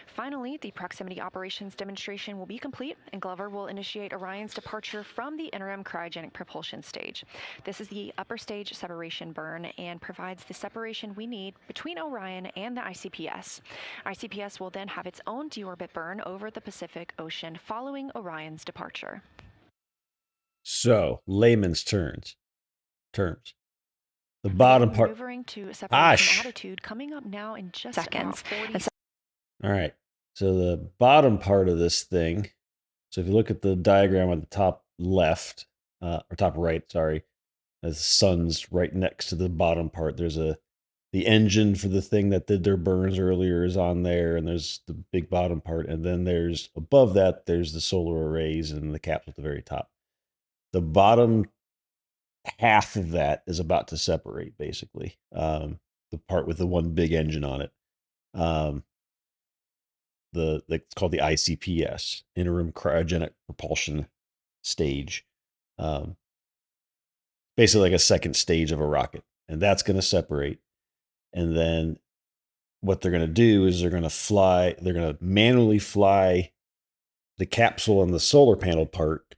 Finally, the proximity operations demonstration will be complete, and Glover will initiate Orion's departure from the interim cryogenic propulsion stage. This is the upper stage separation burn and provides the separation we need between Orion and the ICPS. ICPS will then have its own deorbit burn over the Pacific Ocean following Orion's departure. So, layman's terms. The bottom part. Maneuvering to separation attitude coming up now in just seconds. All right. So the bottom part of this thing. So if you look at the diagram on the top left, or top right, sorry, the sun's right next to the bottom part. There's the engine for the thing that did their burns earlier is on there, and there's the big bottom part, and then there's above that there's the solar arrays and the capsule at the very top. The bottom half of that is about to separate, basically. The part with the one big engine on it. It's called the ICPS, interim cryogenic propulsion stage. Basically like a second stage of a rocket, and that's going to separate. And then what they're going to do is they're going to manually fly the capsule and the solar panel part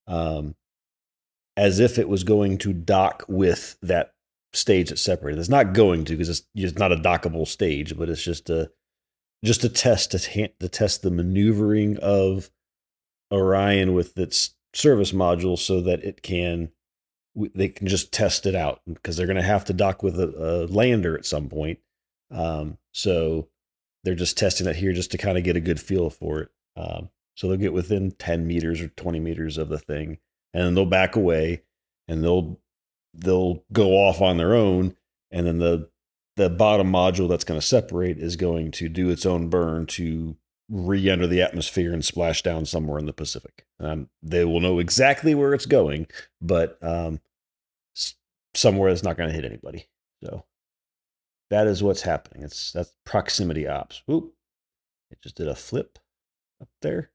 as if it was going to dock with that stage that's separated. It's not going to, because it's not a dockable stage, but it's just a test to test the maneuvering of Orion with its service module, so that they can just test it out, because they're going to have to dock with a lander at some point. So they're just testing it here just to kind of get a good feel for it. So they'll get within 10 meters or 20 meters of the thing, and then they'll back away, and they'll go off on their own, and then the bottom module that's going to separate is going to do its own burn to re-enter the atmosphere and splash down somewhere in the Pacific. They will know exactly where it's going, but somewhere that's not going to hit anybody. So that is what's happening. That's proximity ops. Oop, it just did a flip up there.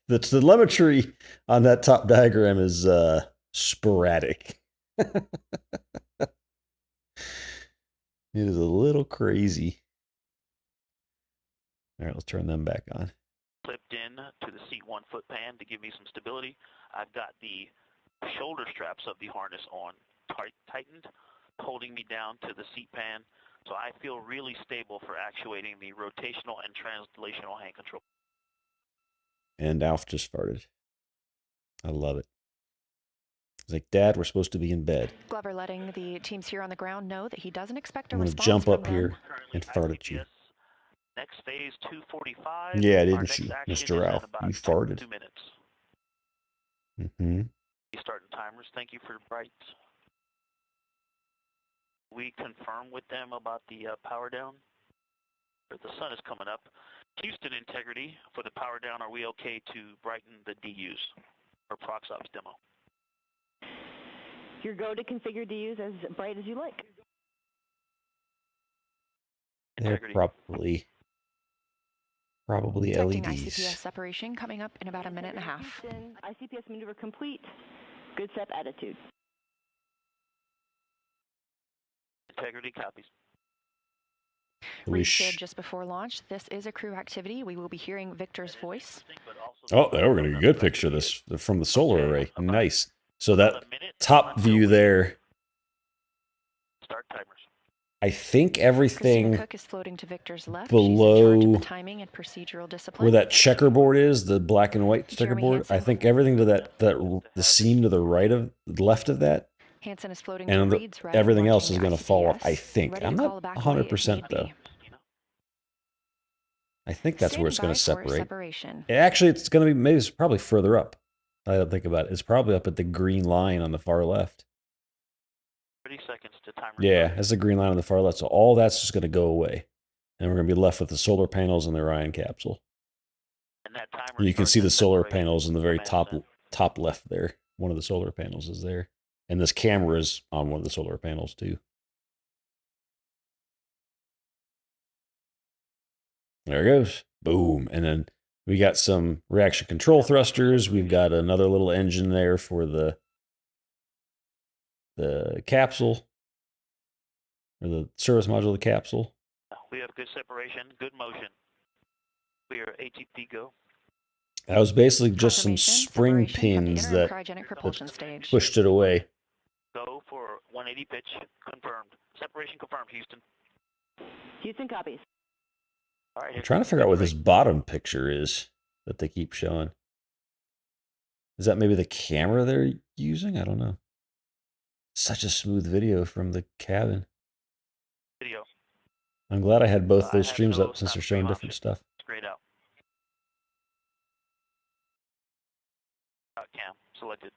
The telemetry on that top diagram is sporadic. It is a little crazy. All right, let's turn them back on. Clipped in to the seat 1 foot pan to give me some stability. I've got the shoulder straps of the harness on tightened. holding me down to the seat pan. So I feel really stable for actuating the rotational and translational hand control. And Alf just farted. I love it. He's like, Dad, we're supposed to be in bed. Glover letting the teams here on the ground know that he doesn't expect a I'm going to response jump from up them. here and fart at you. Next phase 245. Yeah, Our didn't next you, action Mr. is in Ralph? about You farted. 2 minutes. Mm-hmm. Starting timers. Thank you for Bright. We confirm with them about the power down. The sun is coming up. Houston integrity for the power down. Are we okay to brighten the DUs or ProxOps demo? Your go to configure DUs as bright as you like. They're probably Detecting LEDs. ICPS separation coming up in about a minute and a half. Houston, ICPS maneuver complete. Good step attitude. Integrity copies. Reed said just before launch, this is a crew activity. We will be hearing Victor's voice. Oh, we're going to get a good picture of this from the solar array. Nice. So that top view there, Start timers. I think Christina everything Cook is floating to Victor's left. below She's in charge of the timing and procedural discipline. where that checkerboard is, the black and white Jeremy checkerboard, I think everything to the seam to the left of that, Hansen is floating and to Reed's right. everything else is launching going to fall off. ICPS, I think. ready I'm to not call back away if 100% need though. be. I think that's where it's going to Standing by for separate. separation. Actually, it's going to be it's probably further up. I don't think about it. It's probably up at the green line on the far left. 30 seconds to timer. Yeah, that's the green line on the far left. So all that's just going to go away. And we're going to be left with the solar panels and the Orion capsule. And that timer And you can starts see the at solar separation. panels in the very top left there. One of the solar panels is there. And this camera is on one of the solar panels too. There it goes. Boom. And then we got some reaction control thrusters. We've got another little engine there for the capsule, or the service module of the capsule. We have good separation, good motion. We are ATP go. That was basically just some spring separation from the pins inner that cryogenic propulsion stage. pushed it away. Go for 180 pitch, confirmed. Separation confirmed, Houston. Houston copies. All right, I'm trying to figure out what this bottom picture is that they keep showing. Is that maybe the camera they're using? I don't know. Such a smooth video from the cabin. Video. I'm glad I had both those streams up since they're showing different stuff. Straight out. Cam selected.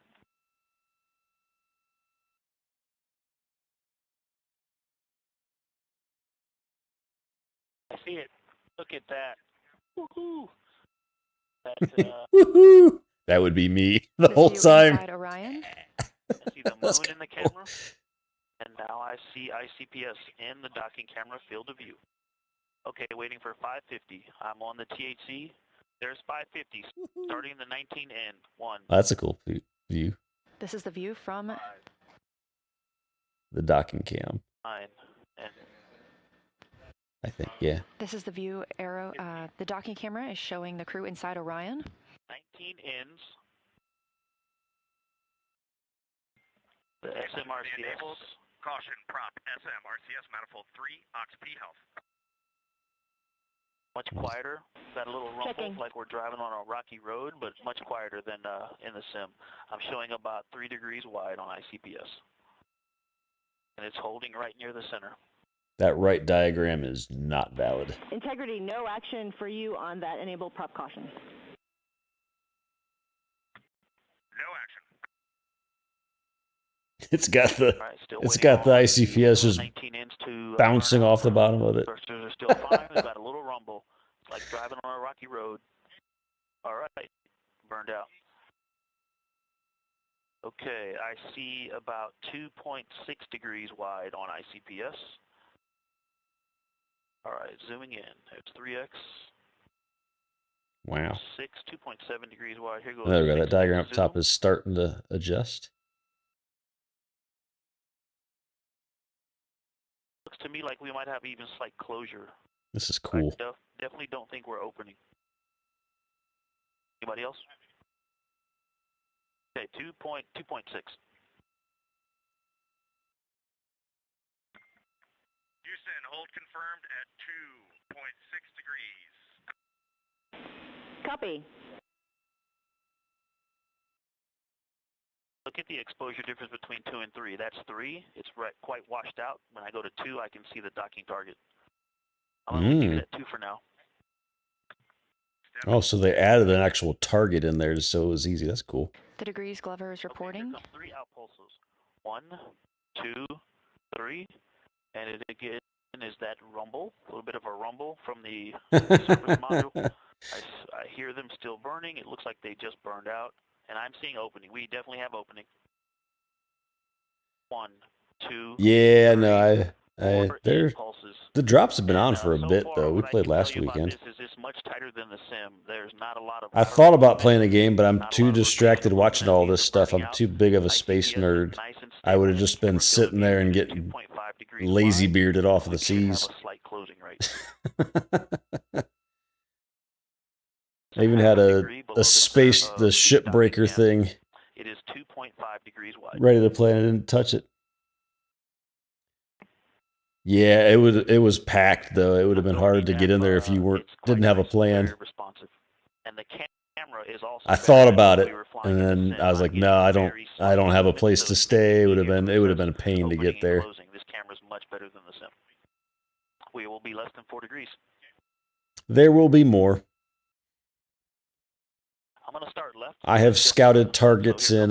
I see it. Look at that. Woohoo! Woohoo! That would be me the whole time. Orion. I see the moon in the camera, and now I see ICPS in the docking camera field of view. Okay, waiting for 550. I'm on the THC. There's 550, starting the 19N. 1. That's a cool view. This is the view from The docking cam, 9. And I think, yeah. This is the view arrow. The docking camera is showing the crew inside Orion. 19 ends. The SMRCS. Caution, prompt, SMRCS manifold 3, OX-P health. Much quieter. Got a little rumble, Checking. like we're driving on a rocky road, but much quieter than in the sim. I'm showing about 3 degrees wide on ICPS. And it's holding right near the center. That right diagram is not valid. Integrity, no action for you on that enable prop caution. No action. It's got the Right, ICPS just 19 ends to bouncing off the bottom of it. thrusters are still fine. We've got a little rumble. It's like driving on a rocky road. All right, burned out. Okay, I see about 2.6 degrees wide on ICPS. All right, zooming in. It's 3x. Wow. 2.7 degrees wide. Here goes. There we go. That 6x diagram up zoom. top is starting to adjust. Looks to me like we might have even slight closure. This is cool. I definitely don't think we're opening. Anybody else? Okay, 2.6. Houston, hold confirmed at 2.6 degrees. Copy. Look at the exposure difference between 2 and 3. That's 3. It's quite washed out. When I go to 2, I can see the docking target. I'm going to leave it at 2 for now. Oh, so they added an actual target in there so it was easy. That's cool. The degrees Glover is reporting. Okay, 3 outpulses. 1, 2, 3. And it again is that rumble, a little bit of a rumble from the surface module. I hear them still burning. It looks like they just burned out. And I'm seeing opening. We definitely have opening. 1, 2. Yeah, 3, no, 4, they're 8 pulses. the drops have been on for a So bit far, though. We what I played can tell last you about weekend. this is it's much tighter than the sim. There's not a lot of. I thought about playing a game, but I'm too distracted watching all this stuff. I'm too big of a space nerd. I would have just been sitting there and getting lazy bearded off of the seas. I even had the shipbreaker thing It is 2.5 degrees wide. ready to play and I didn't touch it. Yeah, it was packed though. It would have been harder to get in there if you didn't have a plan. Very responsive. And the camera is also I thought about it, and then I was like, no, I don't have a place to stay. It would have been a pain to get there. This camera is much better than the sim. We will be less than 4 degrees. There will be more. I'm going to start left. I have scouted targets in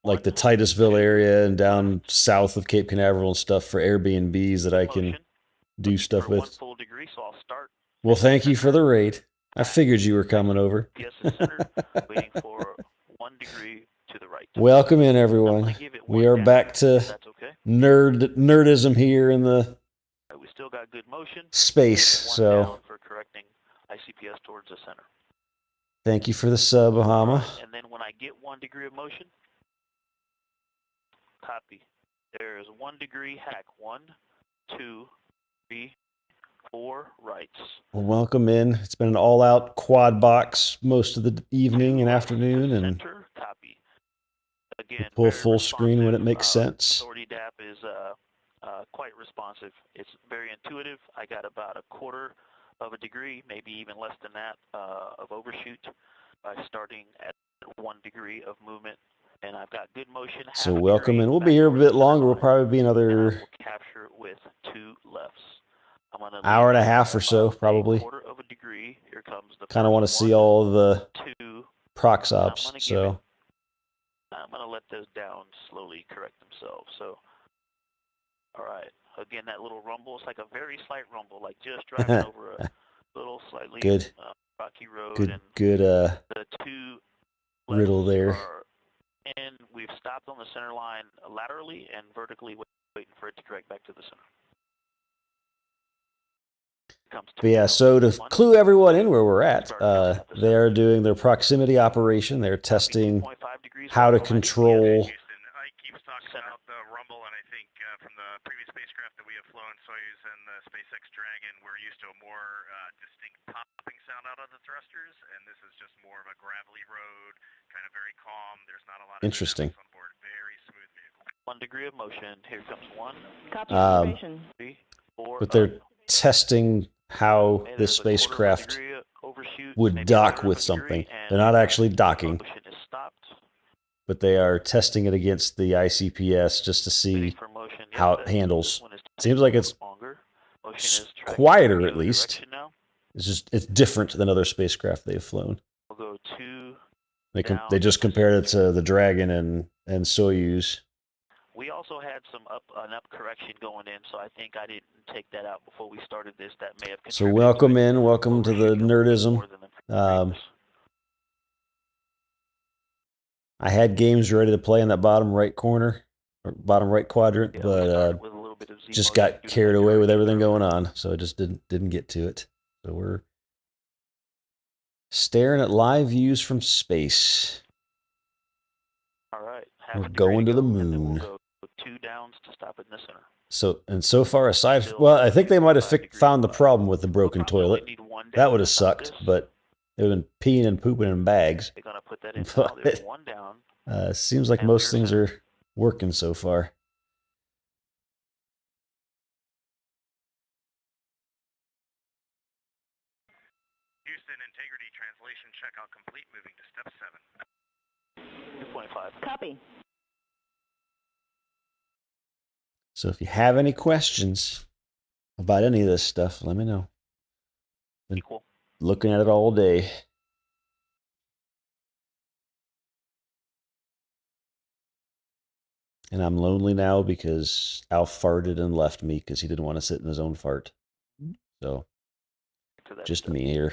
like the Titusville area and down south of Cape Canaveral and stuff for Airbnbs that I can do stuff with. Well, thank you for the raid. I figured you were coming over. Waiting for 1 degree to the right. Welcome in, everyone. We are back to nerdism here in the We still got good motion. Space, so for correcting ICPS towards the center. Thank you for the sub, Bahama. And then when I get 1 degree of motion, copy. There is 1 degree hack. 1, 2, 3, 4 rights. Well, welcome in. It's been an all-out quad box most of the evening and afternoon, and copy. Again, pull full screen when it makes sense. Authority DAP is quite responsive. It's very intuitive. I got about 1/4 of a degree, maybe even less than that, of overshoot by starting at 1 degree of movement, and I've got good motion. So welcome in. We'll be here a bit longer. We'll probably be another capture with 2 lefts. hour and a half or so, probably. 1/4 of a degree. Here comes the kind of want to see all the 2 prox ops. So I'm going to let those down slowly correct themselves. So, all right. Again, that little rumble, it's like a very slight rumble, like just driving over a little slightly rocky road. Good the 2 riddle there. And we've stopped on the center line laterally and vertically waiting for it to correct back to the center. But yeah, so to clue everyone in where we're at, they are doing their proximity operation. They're testing how to control. Ike keeps talking about the rumble, and I think from the previous spacecraft that we have flown, Soyuz and the SpaceX Dragon, we're used to a more distinct popping sound out of the thrusters, and this is just more of a gravelly road, kind of very calm. There's not a lot of interesting. on board. Very smooth vehicle. 1 degree of motion. Here comes 1. Copy information. 3, 4. But they're testing how this spacecraft would dock with something. They're not actually docking, but they are testing it against the ICPS just to see how it handles. Seems like it's quieter, at least. It's different than other spacecraft they've flown. We'll go 2. They just compared it to the Dragon and Soyuz. We also had an up correction going in, so I think I didn't take that out before we started this. That may have So welcome in. Welcome to the nerdism. I had games ready to play in that bottom right corner, or bottom right quadrant, but just got carried away with everything going on, so I just didn't get to it. So we're staring at live views from space. All right. We're going to the moon. 2 downs to stop it in the center. So far, I think they might have found the problem with the broken toilet. That would have sucked, but they would have been peeing and pooping in bags. They're going to put that in. There's 1 down. Seems like most things are working so far. Copy. So if you have any questions about any of this stuff, let me know. Been Equal. looking at it all day. And I'm lonely now because Alf farted and left me because he didn't want to sit in his own fart. So, just me here.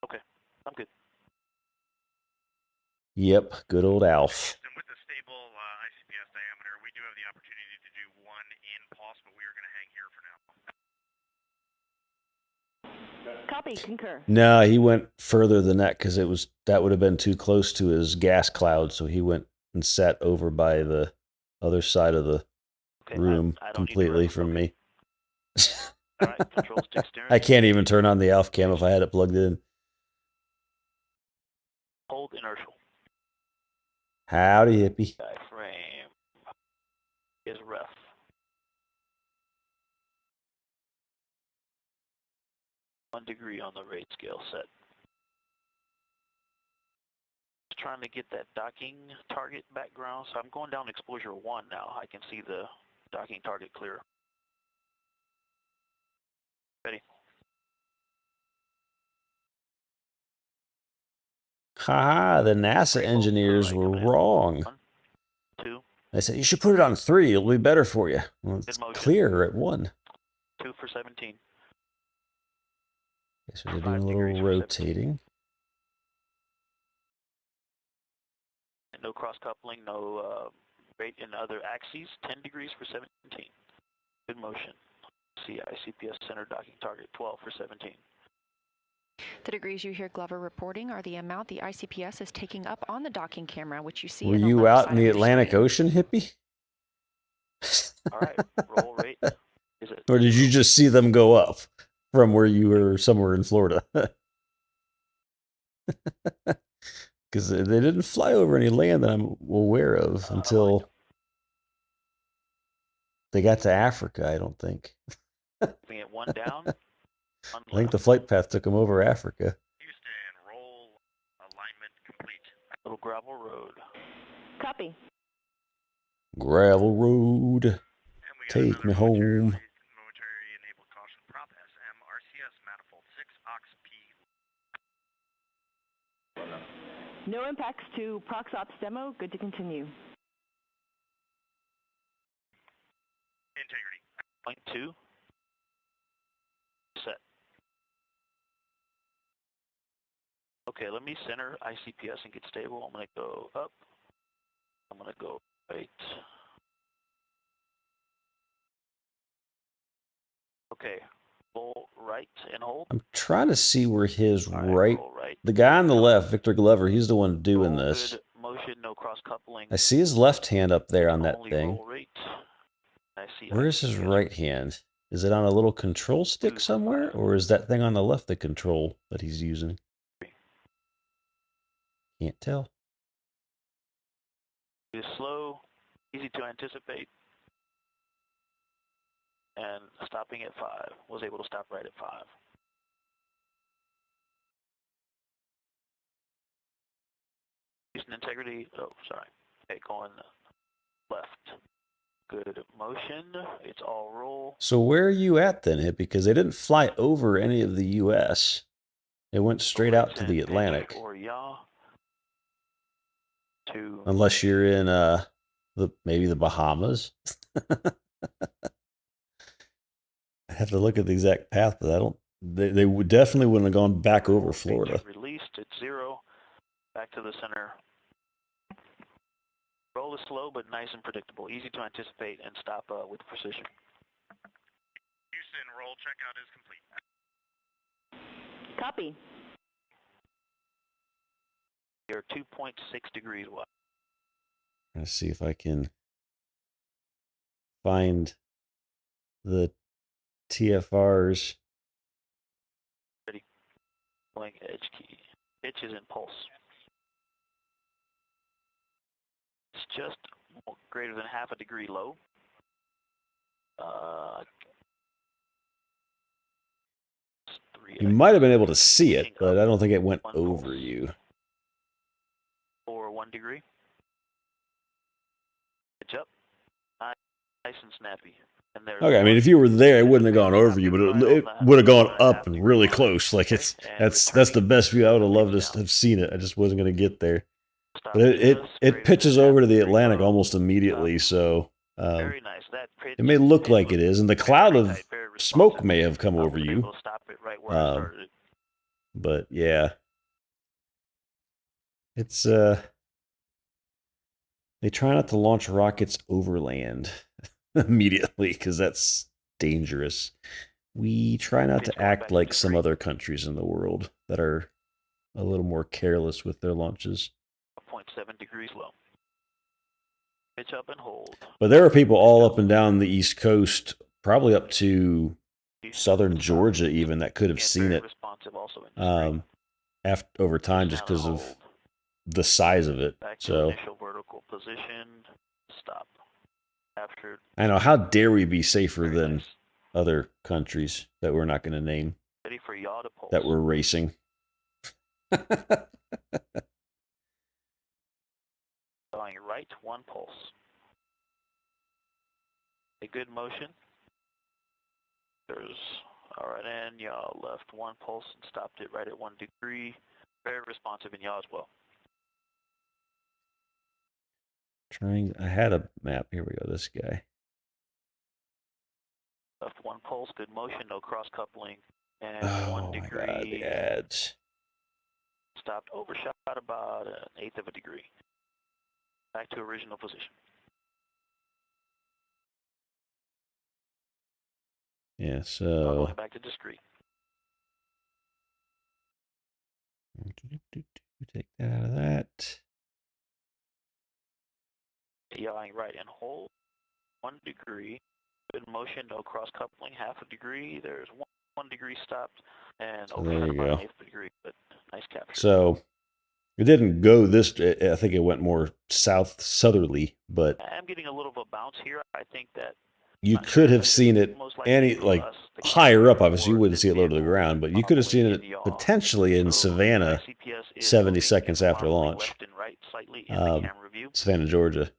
Okay, I'm good. Yep, good old Alf. And with the stable ICPS diameter, we do have the opportunity to do one in pulse, but we are going to hang here for now. Copy, concur. No, he went further than that because that would have been too close to his gas cloud. So he went and sat over by the other side of the room completely from me. All right, control stick steering. I can't even turn on the Alf cam if I had it plugged in. Hold inertial. Howdy, hippie. Diaphragm is ref. One degree on the rate scale set. Just trying to get that docking target background. So I'm going down exposure 1 now. I can see the docking target clear. Ready? Haha, the NASA engineers were wrong. 1, 2. They said, you should put it on 3. It'll be better for you. Well, it's clear at 1. 2 for 17. Okay, so they're doing a little rotating. And no cross coupling, no rate in other axes. 10 degrees for 17. Good motion. See ICPS center docking target 12 for 17. The degrees you hear Glover reporting are the amount the ICPS is taking up on the docking camera, which you see Were in the you left out side in the of your Atlantic screen. Ocean, hippie? All right, roll rate. Is it? Or did you just see them go up from where you were somewhere in Florida? Because they didn't fly over any land that I'm aware of until they got to Africa, I don't think. We get 1 down. 1 I think the flight path took them over Africa. Houston, roll alignment complete. Little gravel road. Copy. Gravel road. Take me home. Momentary enable caution prop SM RCS manifold 6 ox P. No impacts to Prox Ops demo. Good to continue. Integrity. Point 2. Set. Okay, let me center ICPS and get stable. I'm going to go up. I'm going to go right. Okay, full right and hold. I'm trying to see where his right, the guy on the left, Victor Glover, he's the one doing this. Good motion, no cross coupling. I see his left hand up there on that Only thing. roll rate. I see Where is his right hand? Is it on a little control stick somewhere? Or is that thing on the left the control that he's using? Can't tell. It's slow, easy to anticipate. And stopping at 5. Was able to stop right at 5. Houston integrity. Oh, sorry. Okay, going left. Good motion. It's all roll. So where are you at then, Hip? Because they didn't fly over any of the U.S. They went straight out to the Atlantic. Or yaw. To Unless you're in maybe the Bahamas. I have to look at the exact path, but I don't. They would definitely wouldn't have gone back over Florida. Released at 0. Back to the center. Roll is slow but nice and predictable. Easy to anticipate and stop with precision. Houston, roll checkout is complete. Copy. You're 2.6 degrees wide. Let's see if I can find the TFRs. Ready. Blank edge key. Pitch is in pulse. It's just greater than half a degree low. might have been able to see it, but I don't think it went over you. For 1 degree. Pitch up. Nice and snappy. And Okay, I mean, if you were there, it wouldn't have gone over you, but it would have gone up and really close. Like that's the best view. I would have loved to have seen it. I just wasn't going to get there. But it pitches over to the Atlantic almost immediately, so it may look like it is, and the cloud of smoke may have come over you. But yeah, it's they try not to launch rockets over land immediately because that's dangerous. We try not to act like some other countries in the world that are a little more careless with their launches. 0.7 degrees low. Pitch up and hold. But there are people all up and down the East Coast, probably up to southern Georgia even, that could have seen it over time just because of the size of it. Back to So initial vertical position. Stop. After I know, how dare we be safer than other countries that we're not going to name ready for yaw to pulse. that we're racing. Going right, 1 pulse. A good motion. There's all right, and yaw left 1 pulse and stopped it right at 1 degree. Very responsive in yaw as well. I had a map. Here we go. This guy. Left 1 pulse, good motion, no cross coupling, and Oh 1 my degree. God, the ads. Stopped, overshot about 1/8 of a degree. Back to original position. Yeah, so Going back to discrete. take that out of that. Yawing right and hold. 1 degree. Good motion, no cross coupling, 1/2 a degree. There's 1 degree stopped, and So there you about go. 1/8 degree, but nice capture. So it didn't go this. I think it went more southerly, but I'm getting a little of a bounce here. I think that you could have seen it higher up. Obviously, you wouldn't see it low to the ground, but you could have seen it potentially in Savannah 70 seconds after launch. Savannah, Georgia.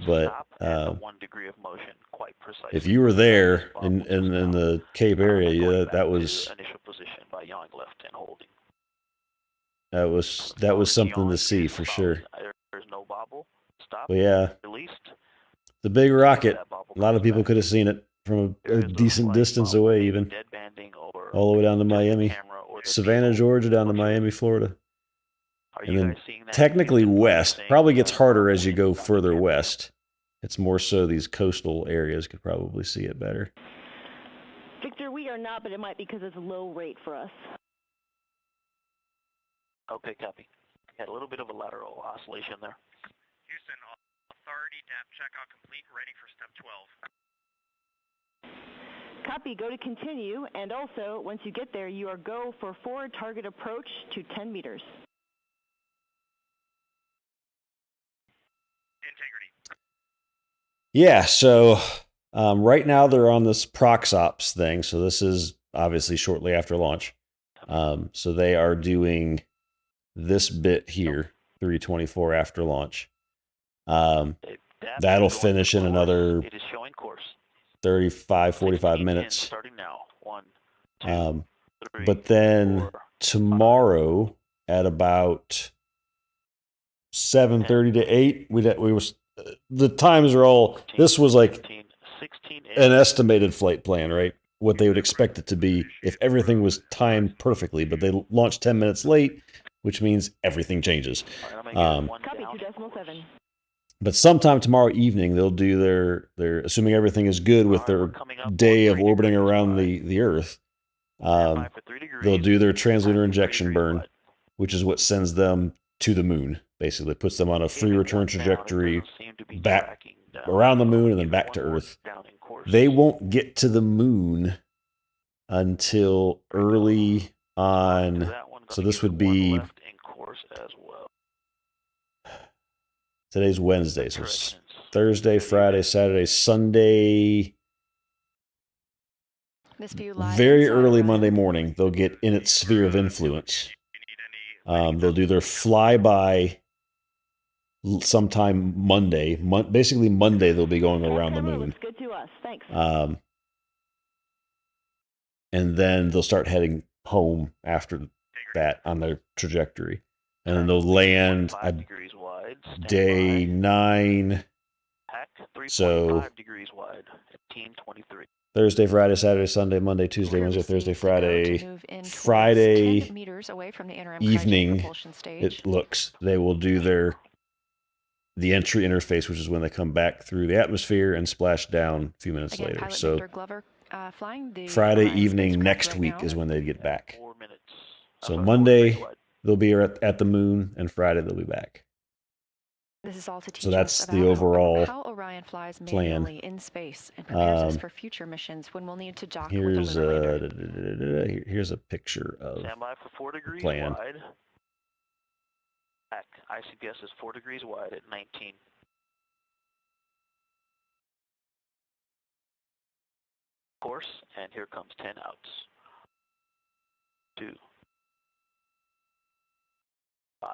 But 1 degree of motion, quite precise. if you were there in the Cape area, yeah, that was Initial position by yawing left and holding. that was something to see for sure. There's no bobble. Stop. But yeah, Released. the big rocket. A lot of people could have seen it from a decent distance away, even all the way down to Miami, Savannah, Georgia, down to Miami, Florida, and then technically west. Probably gets harder as you go further west. It's more so these coastal areas could probably see it better. Victor, we are not, but it might be because it's a low rate for us. Okay, copy. Had a little bit of a lateral oscillation there. Houston, authority depth checkout complete, ready for step 12. Copy, go to continue, and also, once you get there, you are go for forward target approach to 10 meters. Integrity. Yeah, so right now they're on this ProxOps thing. So this is obviously shortly after launch. So they are doing this bit here, 324 after launch. That'll finish in another 35, 45 minutes. But then tomorrow at about 7:30 to 8, we was the times are all. This was like an estimated flight plan, right? What they would expect it to be if everything was timed perfectly, but they launched 10 minutes late, which means everything changes. Copy 2.7. But sometime tomorrow evening, they'll do their assuming everything is good with their day of orbiting around the Earth. They'll do their translunar injection burn, which is what sends them to the moon. Basically, puts them on a free return trajectory back around the moon and then back to Earth. They won't get to the moon until early on. So this would be today's Wednesday. So it's Thursday, Friday, Saturday, Sunday. This view live very inside early Orion. Monday morning, they'll get in its sphere of influence. They'll do their flyby sometime Monday. Basically Monday, they'll be going around the moon. Looks good to us. Thanks. And then they'll start heading home after that on their trajectory. And then they'll land at day 9. So degrees wide, 1823. Thursday, Friday, Saturday, Sunday, Monday, Tuesday, Wednesday, Thursday, Friday. Friday evening, it looks, they will do the entry interface, which is when they come back through the atmosphere and splash down a few minutes later. So Friday evening next week is when they get back. So Monday, they'll be at the moon, and Friday, they'll be back. This is all to teach So that's us the about overall how Orion flies plan. manually in space and prepares us for future missions when we'll need to dock with Here's the lunar lander. here's a picture of Standby for 4 the degrees plan. wide. Back. ICPS is 4 degrees wide at 19. Course, and here comes 10 outs. 2, 5.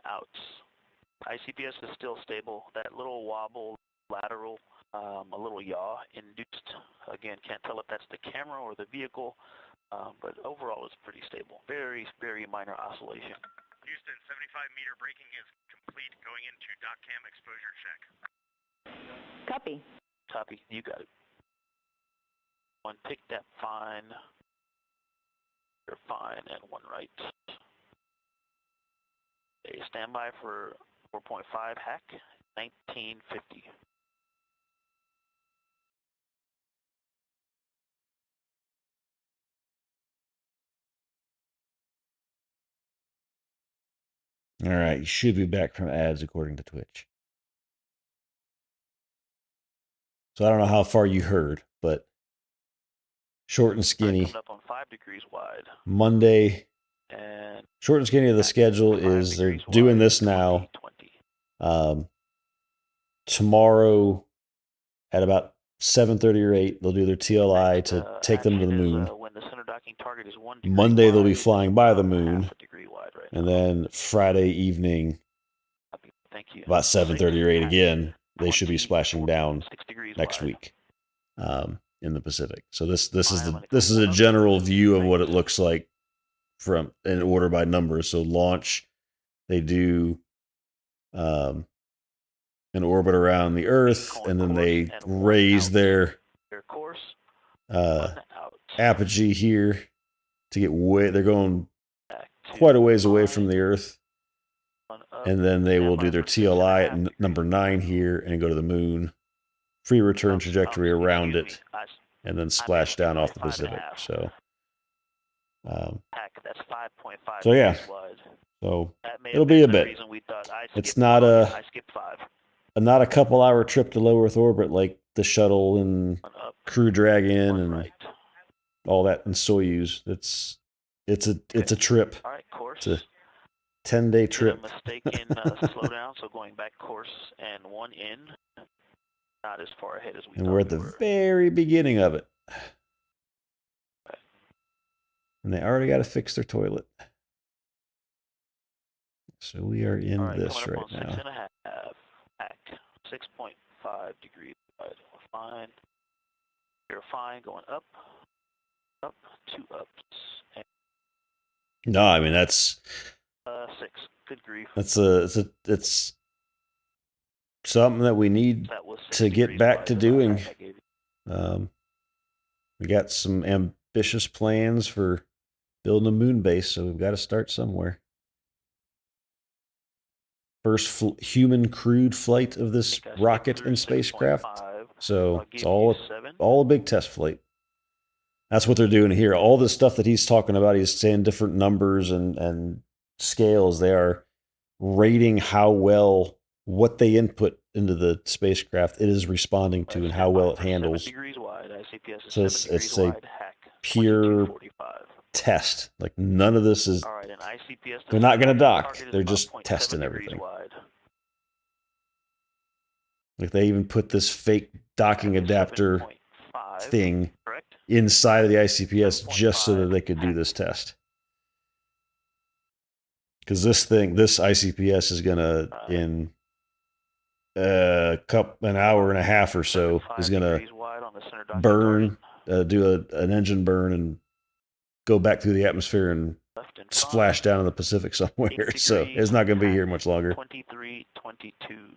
Outs. ICPS is still stable. That little wobble, lateral, a little yaw induced. Again, can't tell if that's the camera or the vehicle, but overall it's pretty stable. Very, very minor oscillation. Houston, 75-meter braking is complete. Going into DOCCAM exposure check. Copy. Copy. You got it. One pick that fine. You're fine, and one right. A standby for 4.5 hack, 1950. All right, you should be back from ads according to Twitch. So I don't know how far you heard, but short and skinny. Coming up on 5 degrees wide. Monday. And short and skinny of the schedule is they're doing this now. Tomorrow at about 7:30 or 8, they'll do their TLI to take them to the moon. When the center docking target is 1 Monday they'll be flying by the moon, and then Friday evening, about 7:30 or 8 again, they should be splashing down next week in the Pacific. So this is a general view of what it looks like from in order by numbers. So launch, they do an orbit around the Earth, and then they raise their apogee here to get way. They're going quite a ways away from the Earth, and then they will do their TLI at number 9 here and go to the moon, free return trajectory around it, and then splash down off the Pacific. So, so yeah, so it'll be a bit. It's not a couple hour trip to low Earth orbit like the shuttle and Crew Dragon and all that and Soyuz. It's a trip. It's a 10-day trip. Mistake in slowdown, so going back course and 1 in, not as far ahead as we and we're at the very beginning of it. And they already got to fix their toilet. So we are in this right now. 6.5 hack, 6.5 degrees wide. Fine. You're fine. Going up, 2 ups. And no, I mean that's 6. Good grief. It's something that we need to get back to doing. We got some ambitious plans for building a moon base, so we've got to start somewhere. First human crewed flight of this rocket and spacecraft. So it's all a big test flight. That's what they're doing here. All this stuff that he's talking about, he's saying different numbers and scales. They are rating how well what they input into the spacecraft it is responding to and how well it handles. So it's a pure test. Like none of this is. They're not going to dock. They're just testing everything. Like they even put this fake docking adapter thing inside of the ICPS just so that they could do this test. Because this ICPS is gonna in an hour and a half or so is gonna burn, do an engine burn, and go back through the atmosphere and splash down in the Pacific somewhere. So it's not gonna be here much longer. 2322.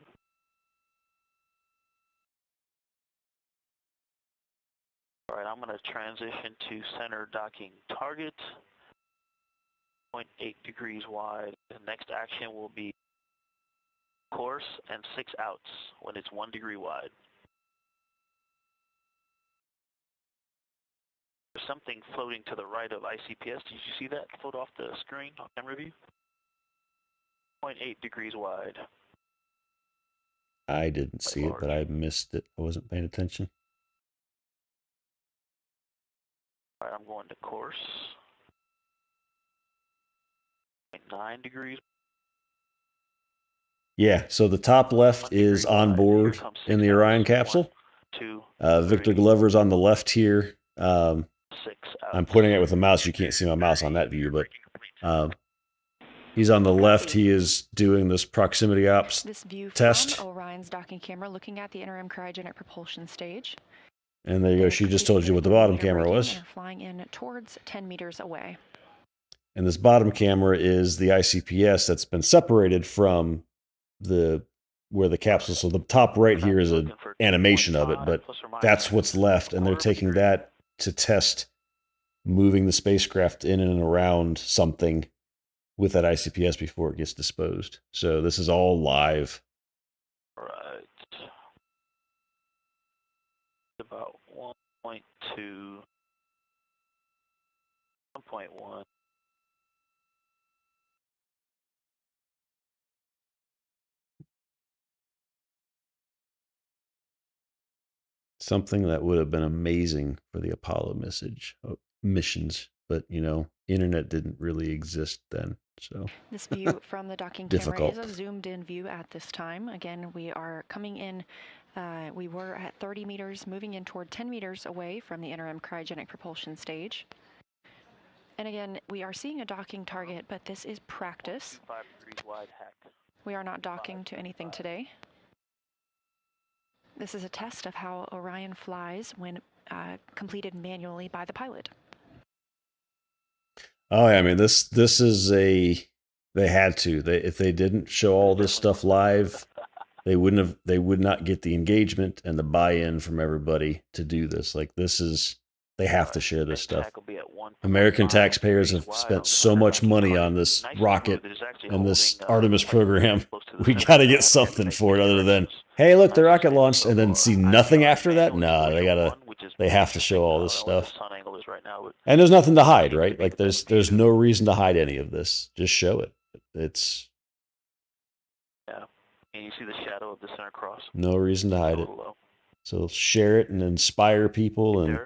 All right, I'm going to transition to center docking target, 0.8 degrees wide. The next action will be course and 6 outs when it's 1 degree wide. There's something floating to the right of ICPS. Did you see that float off the screen on camera view? 0.8 degrees wide. I didn't see it, but I missed it. I wasn't paying attention. All right, I'm going to course. 0.9 degrees. Yeah, so the top left is on board in the Orion capsule. Victor Glover's on the left here. I'm pointing it with a mouse. You can't see my mouse on that view, but he's on the left. He is doing this proximity ops This view test. from Orion's docking camera looking at the interim cryogenic propulsion stage. And there you go. She just told you what the bottom camera was. And are flying in towards 10 meters away. And this bottom camera is the ICPS that's been separated from where the capsule. So the top right here is an animation of it, but that's what's left. And they're taking that to test moving the spacecraft in and around something with that ICPS before it gets disposed. So this is all live. Right. About 1.2, 1.1. Something that would have been amazing for the Apollo missions, but internet didn't really exist then. So this view from the docking camera is a zoomed in view at this time. Again, we are coming in. We were at 30 meters, moving in toward 10 meters away from the interim cryogenic propulsion stage. And again, we are seeing a docking target, but this is practice. 5 degrees wide hack. We are not docking to anything today. This is a test of how Orion flies when completed manually by the pilot. Oh, yeah, I mean, this is they had to. If they didn't show all this stuff live, they would not get the engagement and the buy-in from everybody to do this. Like they have to share this stuff. American taxpayers have spent so much money on this rocket and this Artemis program. We got to get something for it other than, hey, look, the rocket launched, and then see nothing after that. No, they have to show all this stuff. And there's nothing to hide, right? Like there's no reason to hide any of this. Just show it. It's and you see the shadow of the center cross. No reason to hide it. So share it and inspire people and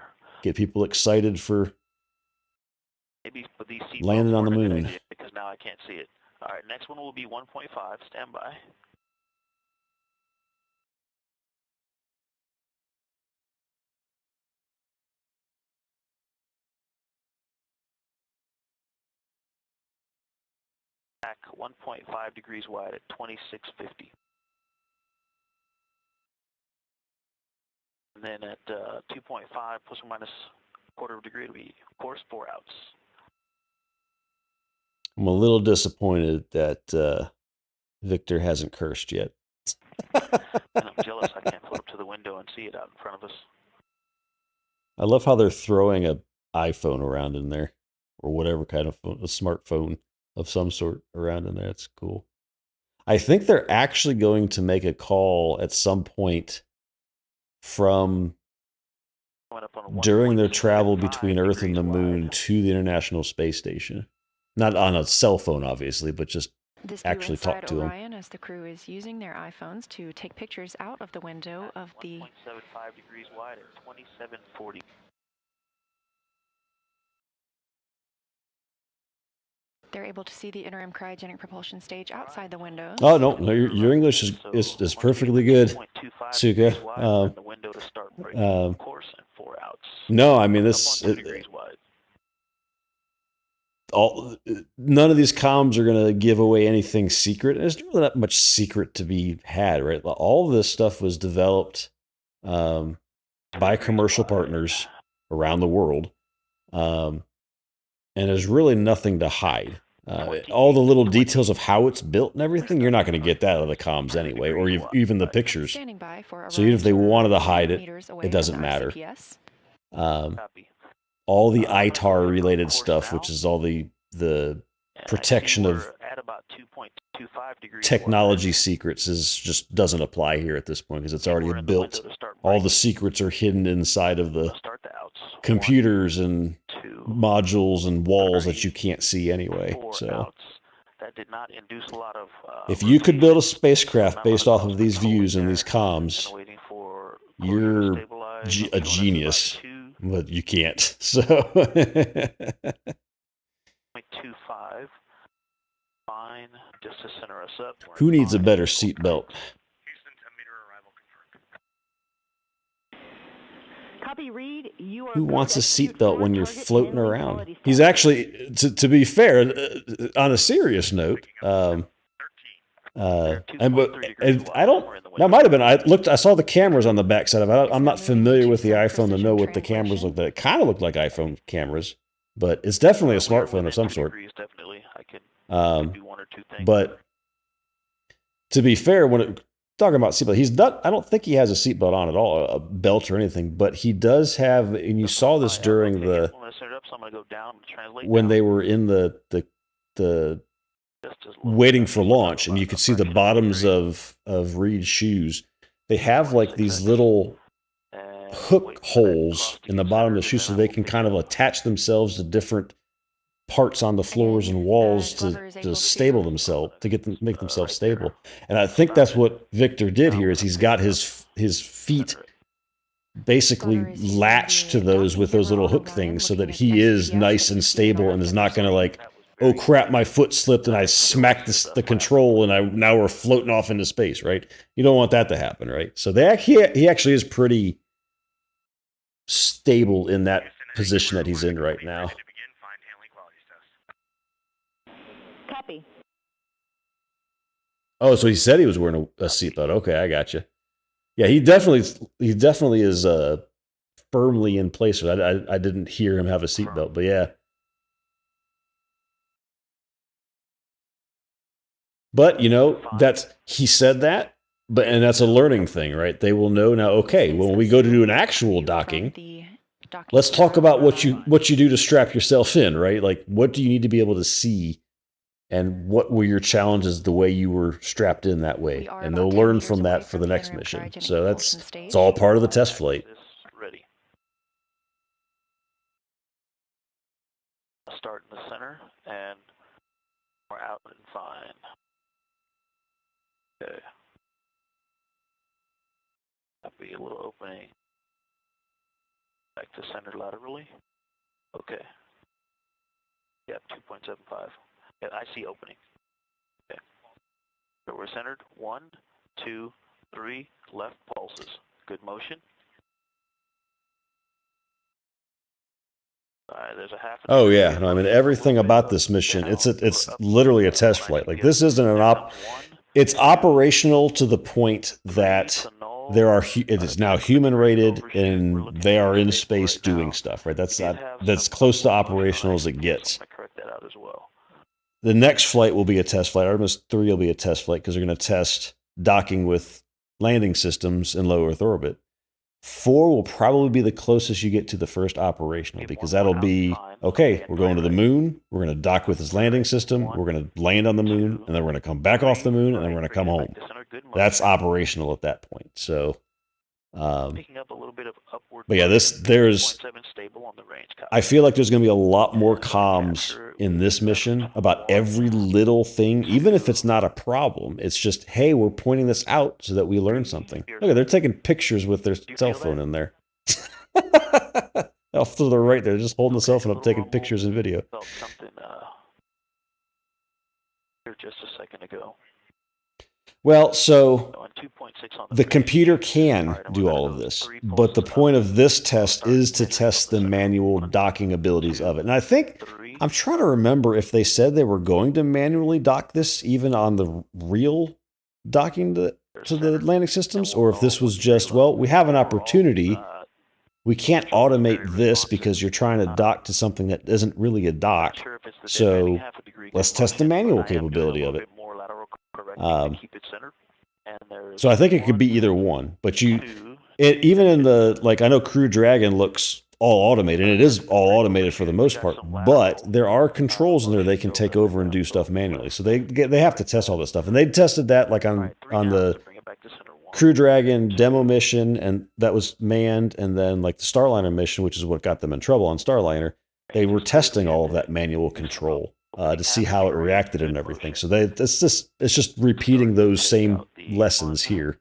get people excited for landing on the moon. Because now I can't see it. All right, next one will be 1.5. Stand by. Back 1.5 degrees wide at 2650. And then at 2.5 plus or minus a quarter of a degree, it'll be, of course, 4 outs. I'm a little disappointed that Victor hasn't cursed yet. And I'm jealous I can't float up to the window and see it out in front of us. I love how they're throwing an iPhone around in there, or whatever kind of phone, a smartphone of some sort around in there. It's cool. I think they're actually going to make a call at some point from during their travel between Earth and the moon to the International Space Station. Not on a cell phone, obviously, but just actually talk to Orion as the crew is using their iPhones to take pictures out of the window of the 1.75 degrees wide at 2740. They're able to see the interim cryogenic propulsion stage outside the window. Oh, no, your English is perfectly good. 1.25 Suka. The window to start breaking, of course, and 4 outs. No, I mean this. None of these comms are going to give away anything secret. There's not that much secret to be had, right? All of this stuff was developed by commercial partners around the world, and there's really nothing to hide. All the little details of how it's built and everything, you're not going to get that out of the comms anyway, or even the pictures. So even if they wanted to hide it, it doesn't matter. All the ITAR related stuff, which is all the protection of technology secrets, just doesn't apply here at this point because it's already built. All the secrets are hidden inside of the computers and modules and walls that you can't see anyway. So that did not induce a lot of if you could build a spacecraft based off of these views and these comms, you're a genius, but you can't. So 0.25. Fine, just to center us up. Who needs a better seatbelt? Copy, Reed. You are Who wants a seatbelt when you're floating around? He's actually, to be fair, on a serious note, and I don't. That might have been. I saw the cameras on the backside of it. I'm not familiar with the iPhone to know what the cameras look like. It kind of looked like iPhone cameras, but it's definitely a smartphone of some sort. But to be fair, when talking about seatbelt, he's not. I don't think he has a seatbelt on at all, a belt or anything. But he does have, and you saw this during the when they were in the waiting for launch, and you could see the bottoms of Reed's shoes. They have like these little hook holes in the bottom of the shoe, so they can kind of attach themselves to different parts on the floors and walls to stable themselves, to make themselves stable. And I think that's what Victor did here. Is he's got his feet basically latched to those with those little hook things, so that he is nice and stable and is not going to like, oh crap, my foot slipped and I smacked the control and now we're floating off into space, right? You don't want that to happen, right? So he actually is pretty stable in that position that he's in right now. Copy. Oh, so he said he was wearing a seatbelt. Okay, I got you. Yeah, he definitely is firmly in place. I didn't hear him have a seatbelt, but yeah. But he said that, and that's a learning thing, right? They will know now. Okay, when we go to do an actual docking, let's talk about what you do to strap yourself in, right? Like, what do you need to be able to see, and what were your challenges the way you were strapped in that way? And they'll learn from that for the next mission. So it's all part of the test flight. Ready. Start in the center, and we're out and fine. Okay. That'll be a little opening. Back to center laterally. Okay. Yeah, 2.75. Yeah, I see opening. Okay. So we're centered. 1, 2, 3, left pulses. Good motion. There's a half. Oh yeah, no, I mean everything about this mission. It's literally a test flight. Like this isn't an It's operational to the point that it is now human rated and they are in space doing stuff. Right? That's close to operational as it gets. The next flight will be a test flight. Artemis 3 will be a test flight because they're going to test docking with landing systems in low Earth orbit. 4 will probably be the closest you get to the first operational, because that'll be, okay, we're going to the moon, we're going to dock with this landing system, we're going to land on the moon, and then we're going to come back off the moon, and then we're going to come home. That's operational at that point. So, but yeah, I feel like there's going to be a lot more comms in this mission about every little thing, even if it's not a problem. It's just, hey, we're pointing this out so that we learn something. Look, they're taking pictures with their cell phone in there. Off to the right, they're just holding the cell phone up, taking pictures and video. Felt something here just a second ago. Well, so on 2.6 the computer can do all of this, but the point of this test is to test the manual docking abilities of it. And I think, I'm trying to remember if they said they were going to manually dock this even on the real docking to the landing systems, or if this was just, well, we have an opportunity. We can't automate this because you're trying to dock to something that isn't really a dock. So let's test the manual capability of it. So I think it could be either one, but even in the, like, I know Crew Dragon looks all automated, and it is all automated for the most part, but there are controls in there they can take over and do stuff manually. So they have to test all this stuff, and they tested that like on the Crew Dragon demo mission, and that was manned, and then like the Starliner mission, which is what got them in trouble on Starliner, they were testing all of that manual control to see how it reacted and everything. So it's just repeating those same lessons here.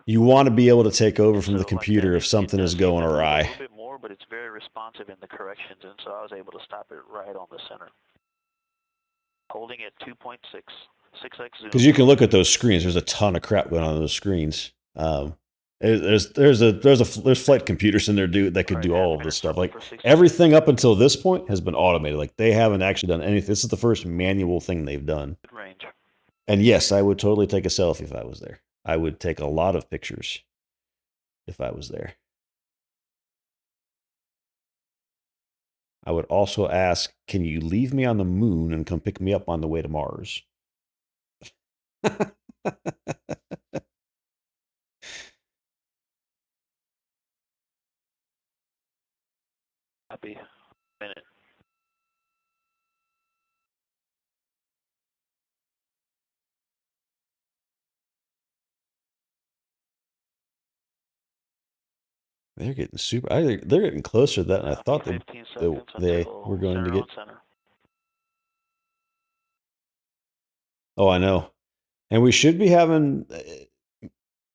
You want to be able to take over from the computer if something is going awry. A little bit more, but it's very responsive in the corrections, and so I was able to stop it right on the center. Holding at 2.6, 6x zoom. Because you can look at those screens. There's a ton of crap going on those screens. There's flight computers in there that could do all of this stuff. Like everything up until this point has been automated. Like they haven't actually done anything. This is the first manual thing they've done. And yes, I would totally take a selfie if I was there. I would take a lot of pictures if I was there. I would also ask, can you leave me on the moon and come pick me up on the way to Mars? Happy minute. They're getting super. They're getting closer to that than I thought they were going to get. Oh, I know. And we should be having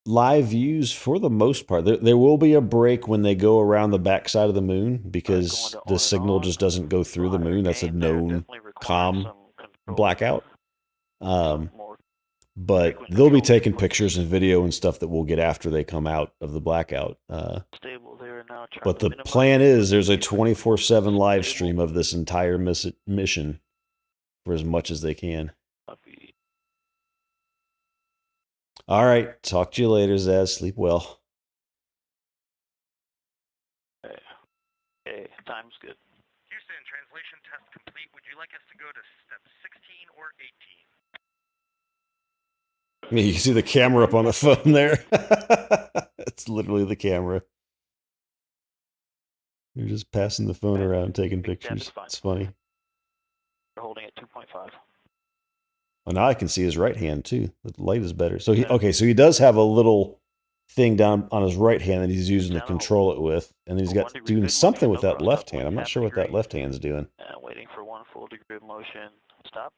live views for the most part. There will be a break when they go around the backside of the moon because the signal just doesn't go through the moon. That's a known comm blackout. But they'll be taking pictures and video and stuff that we'll get after they come out of the blackout. But the plan is there's a 24/7 live stream of this entire mission for as much as they can. All right. Talk to you later, Zaz. Sleep well. Okay, time's good. Houston, translation test complete. Would you like us to go to step 16 or 18? I mean, you can see the camera up on the phone there. It's literally the camera. You're just passing the phone around, taking pictures. It's funny. We're holding at 2.5. Well, now I can see his right hand too. The light is better. So so he does have a little thing down on his right hand that he's using to control it with, and he's got doing something with that left hand. I'm not sure what that left hand's doing. Waiting for 1 full degree of motion. Stop.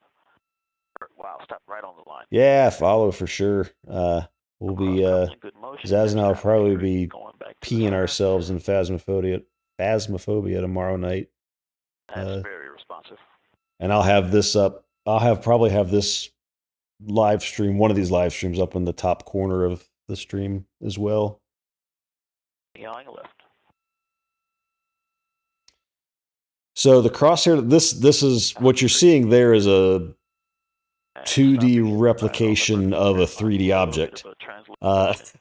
Wow, stop right on the line. Yeah, follow for sure. We'll be Zaz and I will probably be peeing ourselves in phasmophobia tomorrow night. That's very responsive. And I'll have this up. Probably have this live stream, one of these live streams, up in the top corner of the stream as well. Yelling left. So the crosshair, this is what you're seeing there is a 2D replication of a 3D object.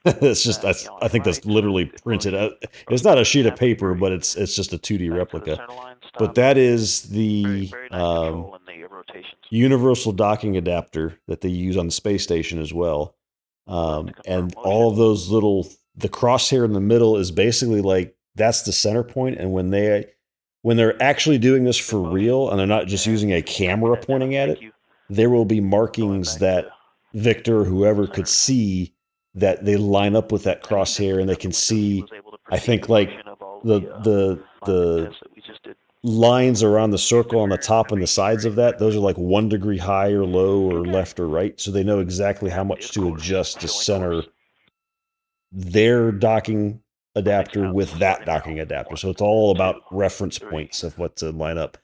It's just I think that's literally printed out. It's not a sheet of paper, but it's just a 2D replica. But that is the universal docking adapter that they use on the space station as well. And all of those the crosshair in the middle is basically like that's the center point. And when they're actually doing this for real and they're not just using a camera pointing at it, there will be markings that Victor or whoever could see that they line up with that crosshair, and they can see, I think, like the lines around the circle on the top and the sides of that. Those are like 1 degree high or low or left or right. So they know exactly how much to adjust to center their docking adapter with that docking adapter. So it's all about reference points of what to line up.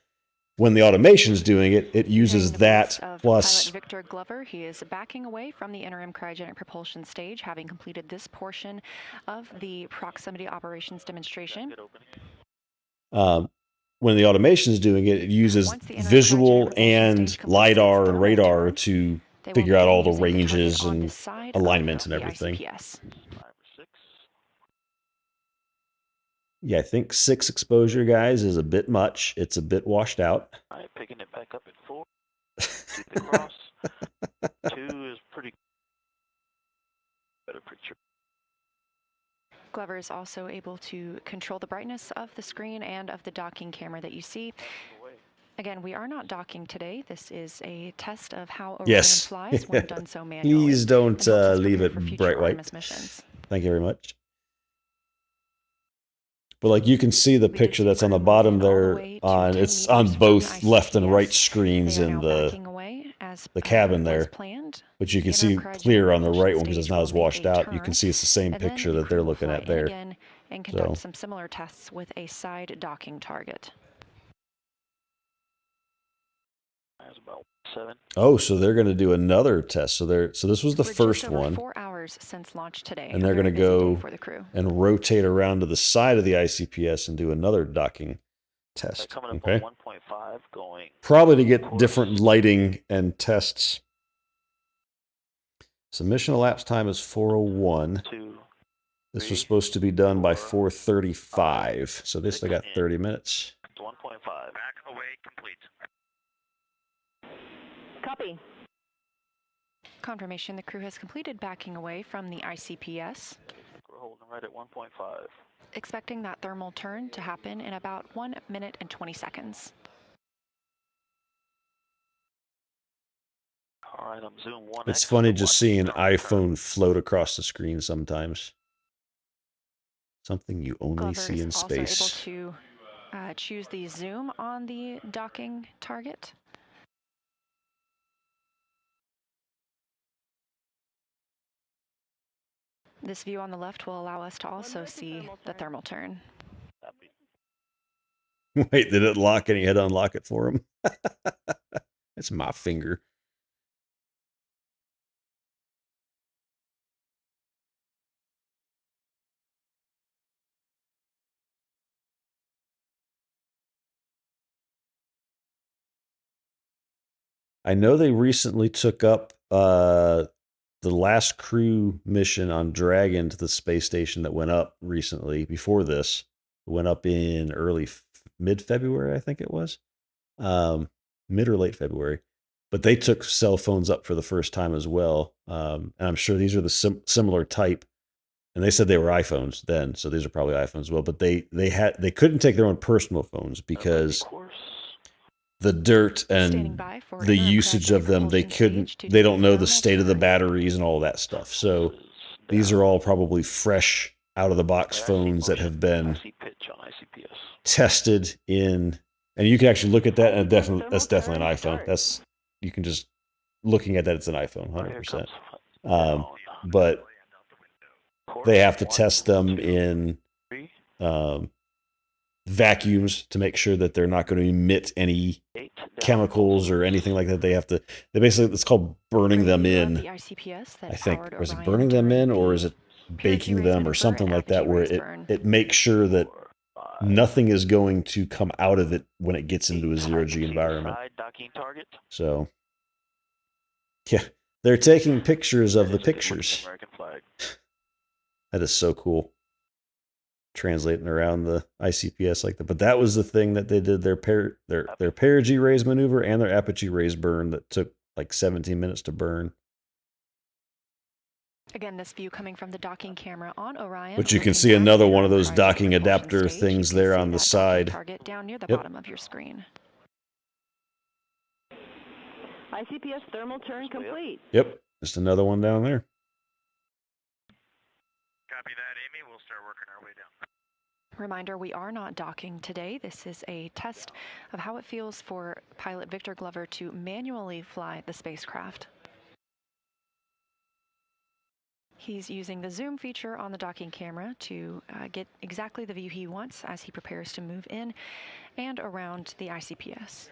when the automation's doing it, it uses that plus. Pilot Victor Glover, he is backing away from the interim cryogenic propulsion stage, having completed this portion of the proximity operations demonstration. When the automation is doing it, it uses visual and LiDAR and radar to figure out all the ranges and alignments and everything. Yeah, I think 6 exposure, guys, is a bit much. It's a bit washed out. All right, picking it back up at 4. Keep it across. 2 is pretty better picture. Glover is also able to control the brightness of the screen and of the docking camera that you see. Again, we are not docking today. This is a test of how Orion flies when done so manually. Please don't leave it bright white. Thank you very much. But like you can see the picture that's on the bottom there on it's on both left and right screens in the cabin there. But you can see clear on the right one because it's not as washed out. You can see it's the same picture that they're looking at there. And conduct some similar tests with a side docking target. That's about 7. Oh, so they're going to do another test. So this was the first one. 4 hours since launch today. And they're going to go and rotate around to the side of the ICPS and do another docking test. Coming up on 1.5, going probably to get different lighting and tests. Submission elapsed time is 4:01. This was supposed to be done by 4:35, so they still got 30 minutes. 1.5. Back away complete. Copy. Confirmation the crew has completed backing away from the ICPS. We're holding right at 1.5. Expecting that thermal turn to happen in about 1 minute and 20 seconds. All right, I'm zoom 1. It's funny just seeing an iPhone float across the screen sometimes. Something you only see in space. Also able to choose the zoom on the docking target. This view on the left will allow us to also see the thermal turn. Wait, did it lock and you had to unlock it for him? That's my finger. I know they recently took up the last crew mission on Dragon to the space station that went up recently. Before this, it went up in mid-February, I think it was, mid or late February. But they took cell phones up for the first time as well, and I'm sure these are the similar type. And they said they were iPhones then, so these are probably iPhones as well. But they couldn't take their own personal phones because the dirt and the usage of them, they don't know the state of the batteries and all that stuff. So these are all probably fresh out of the box phones that have been tested in, and you can actually look at that and that's definitely an iPhone. You can just looking at that, it's an iPhone 100%. But they have to test them in vacuums to make sure that they're not going to emit any chemicals or anything like that. They basically, it's called burning them in. I think, or is it burning them in or is it baking them or something like that, where it makes sure that nothing is going to come out of it when it gets into a zero-G environment. So, yeah, they're taking pictures of the pictures. That is so cool. Translating around the ICPS like that. But that was the thing that they did their perigee raise maneuver and their apogee raise burn that took like 17 minutes to burn. Again, this view coming from the docking camera on Orion. But you can see another one of those docking adapter things there on the side. Target down near the bottom of your screen. ICPS thermal turn complete. Yep, just another one down there. Copy that, Amy. We'll start working our way down. Reminder, we are not docking today. This is a test of how it feels for pilot Victor Glover to manually fly the spacecraft. He's using the zoom feature on the docking camera to get exactly the view he wants as he prepares to move in and around the ICPS.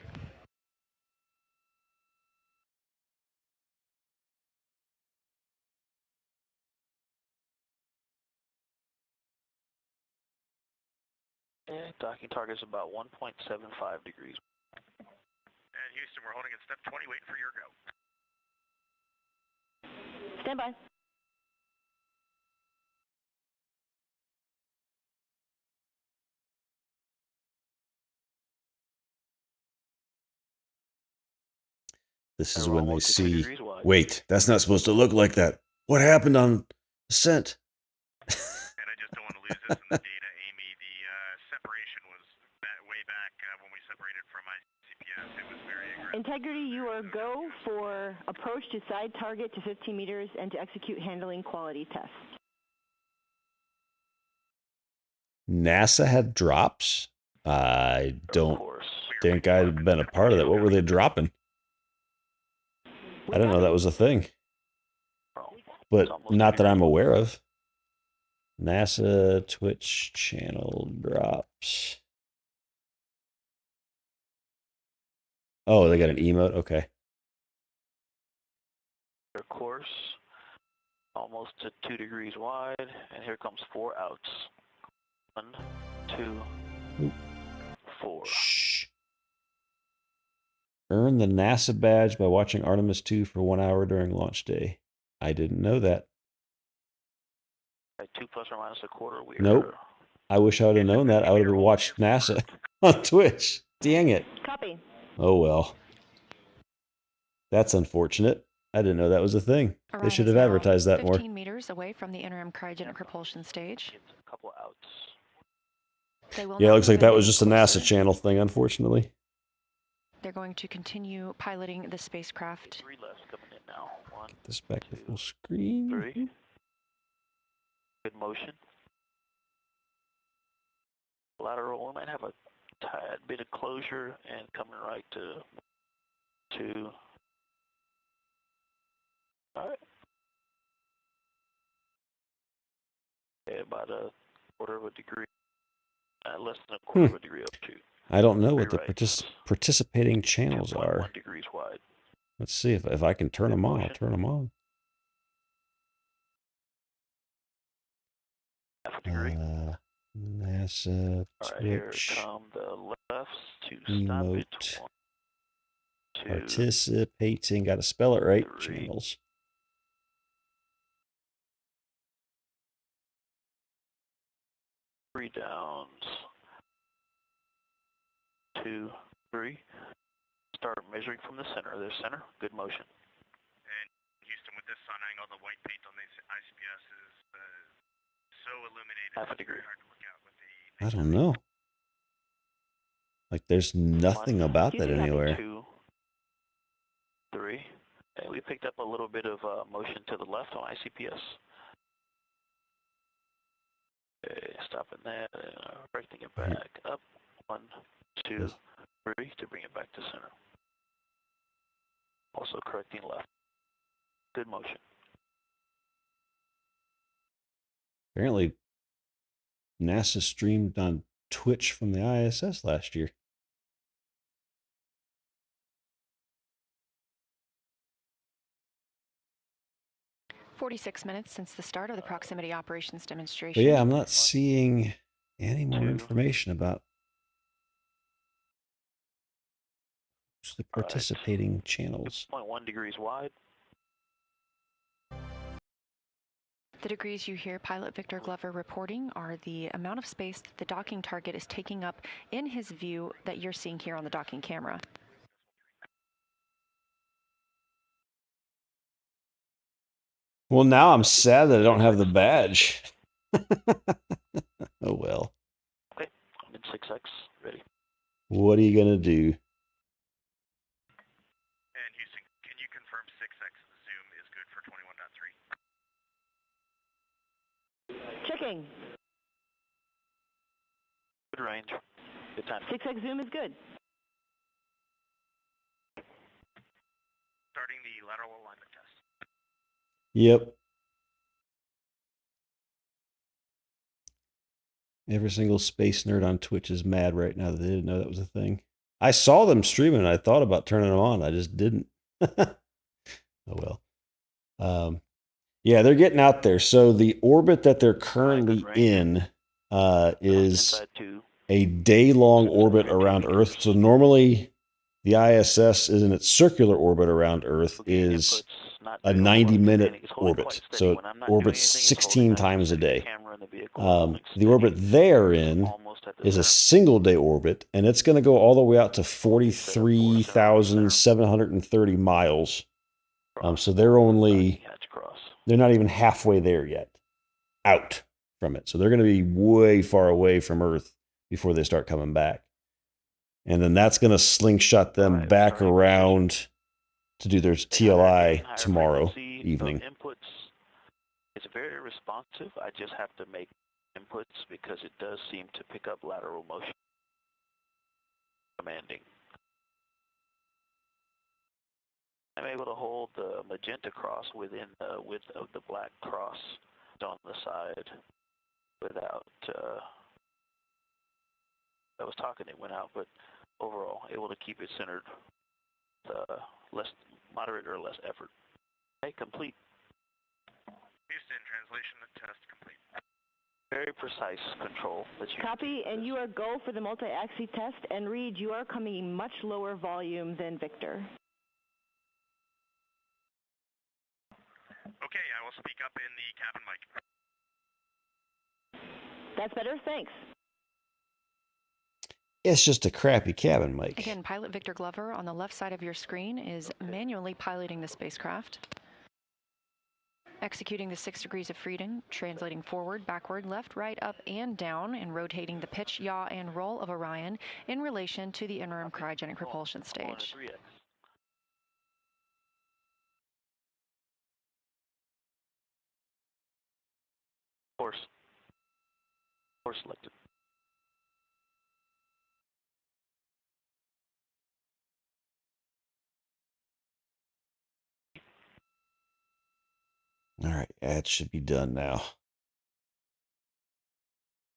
And docking target is about 1.75 degrees. And Houston, we're holding at step 20, waiting for your go. Stand by. This is when they see, wait, that's not supposed to look like that. What happened on ascent? And I just don't want to lose this in the data, Amy. The separation was way back when we separated from ICPS. It was very aggressive. Integrity, you are go for approach to side target to 15 meters and to execute handling quality tests. NASA had drops? I don't think I'd been a part of that. What were they dropping? I don't know that was a thing. But not that I'm aware of. NASA Twitch channel drops. Oh, they got an emote? Okay. Their course, almost to 2 degrees wide, and here comes 4 outs. 1, 2, 4. Shh. Earn the NASA badge by watching Artemis 2 for 1 hour during launch day. I didn't know that. At 2 plus or minus a quarter, we Nope. I wish I would have known that. I would have watched NASA on Twitch. Dang it. Copy. Oh well. That's unfortunate. I didn't know that was a thing. They should have advertised that more. 15 meters away from the interim cryogenic propulsion stage. A couple outs. Yeah, it looks like that was just a NASA channel thing, unfortunately. They're going to continue piloting the spacecraft. 3 left coming in now. 1, Get this back to full screen. 3. Good motion. Lateral, we might have a tad bit of closure and coming right to 2. All right. Okay, about a quarter of a degree. Less than a quarter of a degree up to. I don't know what the participating channels are. 1 degrees wide. Let's see if I can turn them on. I'll turn them on. Half a degree. NASA All right, here Twitch come the lefts to stop it. emote. 1, 2, Participating. Got to spell it right. 3. Channels. 3 downs. 2, 3. Start measuring from the center. There's center. Good motion. And Houston, with this sun angle, the white paint on the ICPS is so illuminated. Half a degree. Hard to look out with the I don't know. Like there's nothing about that anywhere. 2, 3. And we picked up a little bit of motion to the left on ICPS. Okay, stopping that, correcting it back up. 1, 2, 3 to bring it back to center. Also correcting left. Good motion. Apparently, NASA streamed on Twitch from the ISS last year. "46 minutes since the start of the proximity operations demonstration." But yeah, I'm not seeing any more information about the participating channels. 2.1 degrees wide. The degrees you hear pilot Victor Glover reporting are the amount of space that the docking target is taking up in his view that you're seeing here on the docking camera. Well, now I'm sad that I don't have the badge. Oh well. Okay, I'm in 6X, ready. What are you gonna do? And Houston, can you confirm 6X zoom is good for 21.3? Checking. Good range. Good time. 6X zoom is good. Starting the lateral alignment test. Yep. Every single space nerd on Twitch is mad right now that they didn't know that was a thing. I saw them streaming and I thought about turning them on. I just didn't. Oh well. Yeah, they're getting out there. So the orbit that they're currently in is a day-long orbit around Earth. So normally the ISS is in its circular orbit around Earth is a 90-minute orbit. So it orbits 16 times a day. The orbit they're in is a single-day orbit, and it's going to go all the way out to 43,730 miles. So they're not even halfway there yet, out from it. So they're going to be way far away from Earth before they start coming back. And then that's going to slingshot them back around to do their TLI tomorrow evening. It's very responsive. I just have to make inputs because it does seem to pick up lateral motion. Commanding. I'm able to hold the magenta cross within the width of the black cross on the side without, I was talking, it went out, but overall able to keep it centered, less moderate or less effort. Okay, complete. Houston, translation and test complete. Very precise control. Copy, and you are go for the multi-axis test, and Reed, you are coming in much lower volume than Victor. Okay, I will speak up in the cabin mic. That's better, thanks. It's just a crappy cabin mic. Again, pilot Victor Glover on the left side of your screen is manually piloting the spacecraft, executing the 6 degrees of freedom, translating forward, backward, left, right, up, and down, and rotating the pitch, yaw, and roll of Orion in relation to the interim cryogenic propulsion stage. Course selected. All right, that should be done now.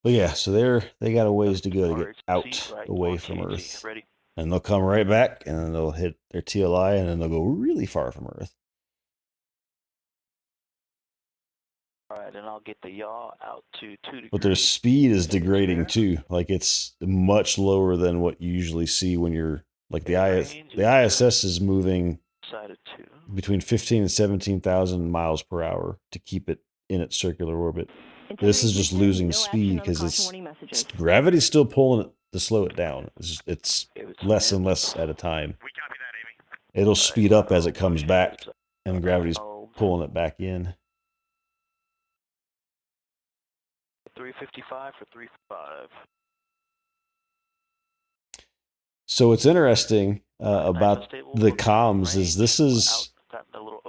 But yeah, so they got a ways to go to get out away from Earth. And they'll come right back, and then they'll hit their TLI, and then they'll go really far from Earth. All right, and I'll get the yaw out to 2 degrees. But their speed is degrading too. Like it's much lower than what you usually see when you're like the ISS is moving between 15 and 17,000 miles per hour to keep it in its circular orbit. This is just losing speed because gravity's still pulling it to slow it down. It's less and less at a time. It'll speed up as it comes back, and gravity's pulling it back in. 355 for 355. So what's interesting about the comms is this is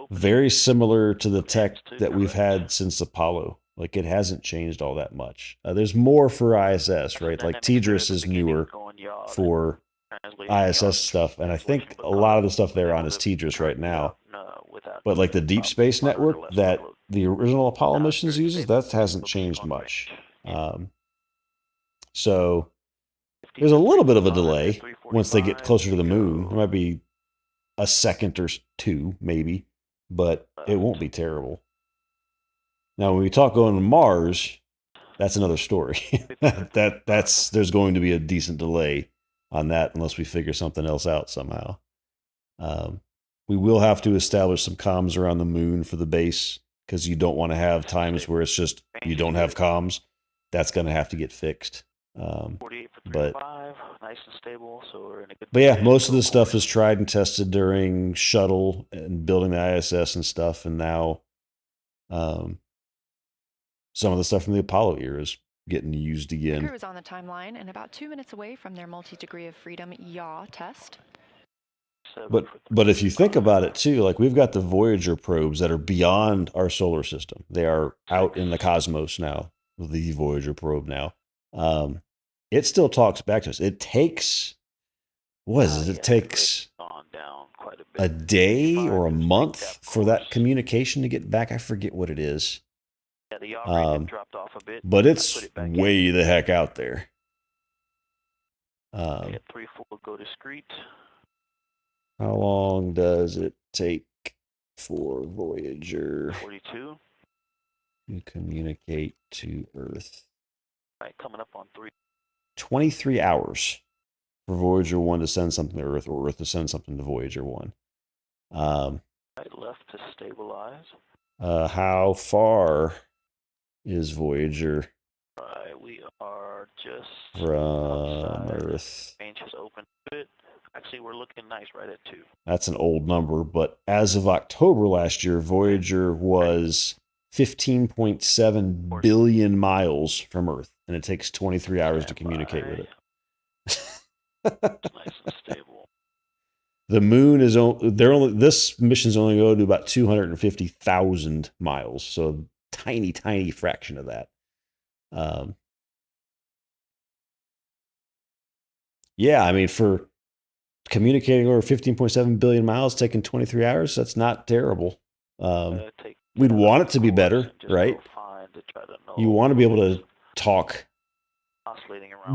very similar to the tech that we've had since Apollo. Like it hasn't changed all that much. There's more for ISS, right? Like TDRS is newer for ISS stuff, and I think a lot of the stuff they're on is TDRS right now. But like the Deep Space Network that the original Apollo missions uses, that hasn't changed much. So there's a little bit of a delay once they get closer to the moon. There might be a second or two, maybe, but it won't be terrible. Now, when we talk going to Mars, that's another story. There's going to be a decent delay on that unless we figure something else out somehow. We will have to establish some comms around the moon for the base because you don't want to have times where it's just you don't have comms. That's going to have to get fixed. 48 for 355, nice and stable. So we're in a good. But yeah, most of this stuff is tried and tested during shuttle and building the ISS and stuff, and now some of the stuff from the Apollo era is getting used again. The crew is on the timeline and about 2 minutes away from their multi-degree of freedom yaw test. But if you think about it too, like we've got the Voyager probes that are beyond our solar system. They are out in the cosmos now. The Voyager probe now. It still talks back to us. It takes it takes a day or a month for that communication to get back. I forget what it is. Yeah, the yaw rate had dropped off a bit. But it's way the heck out there. Okay, 3-4, go discreet. How long does it take for Voyager 42. to communicate to Earth? All right, coming up on 3. 23 hours for Voyager 1 to send something to Earth, or Earth to send something to Voyager 1. Right, left to stabilize. How far is Voyager All right, we are just from outside. Earth? Range has opened a bit. Actually, we're looking nice right at 2. That's an old number, but as of October last year, Voyager was 15.7 billion miles from Earth, and it takes 23 hours to communicate with it. Nice and stable. The moon is this mission's only going to about 250,000 miles, so tiny fraction of that. Yeah, I mean, for communicating over 15.7 billion miles, taking 23 hours, that's not terrible. We'd want it to be better, right? You want to be able to talk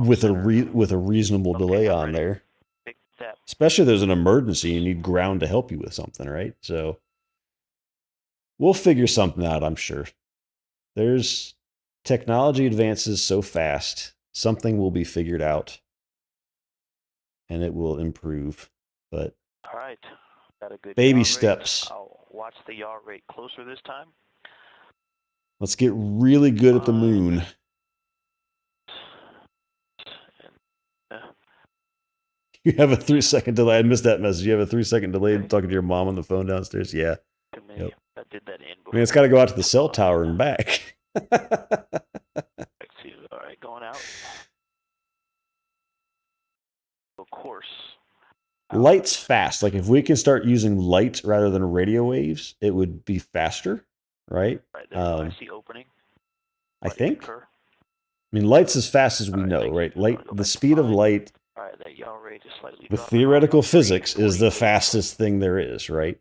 with a reasonable delay on there. Especially if there's an emergency, you need ground to help you with something, right? So we'll figure something out, I'm sure. There's technology advances so fast, something will be figured out and it will improve. But all right, got a good baby yaw steps. Rate. I'll watch the yaw rate closer this time. Let's get really good at the moon. You have a 3-second delay. I missed that message. You have a 3-second delay talking to your mom on the phone downstairs. Yeah. Yep. I did that in before. I mean, it's got to go out to the cell tower and back. All right, going out. Of course. Light's fast. Like if we can start using light rather than radio waves, it would be faster, right? Right there, I see opening. I think. I mean, light's as fast as we know, right? Light, the speed of light. All right, that yaw rate is slightly With theoretical physics is the fastest thing there is, right?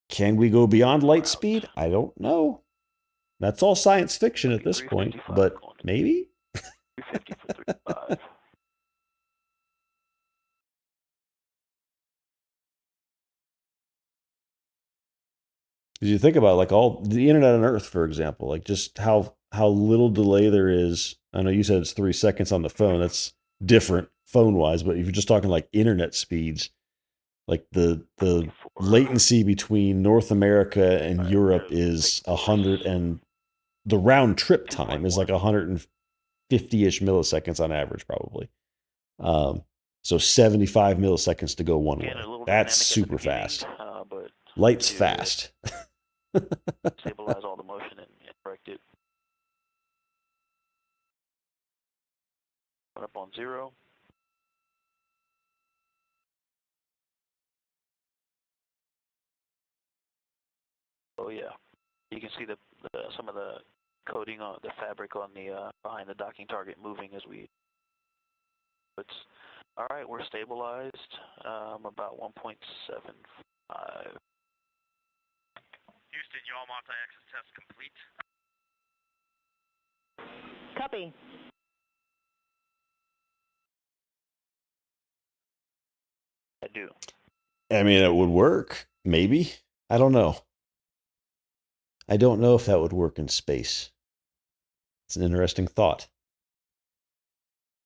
Can we go beyond light speed? I don't know. That's all science fiction at this point, but maybe? 350 for 35. Because you think about like all the internet on Earth, for example, like just how little delay there is. I know you said it's 3 seconds on the phone. That's different phone-wise, but if you're just talking like internet speeds, like the latency between North America and Europe is 100, and the round trip time is like 150-ish milliseconds on average, probably. So 75 milliseconds to go one way. That's super fast. Light's fast. Stabilize all the motion and correct it. Put up on 0. Oh yeah, you can see some of the coating on the fabric on the behind the docking target moving as we. It's all right. We're stabilized. About 1.75. Houston, yaw multi-axis test complete. Copy. I do. I mean, it would work. Maybe. I don't know. I don't know if that would work in space. It's an interesting thought.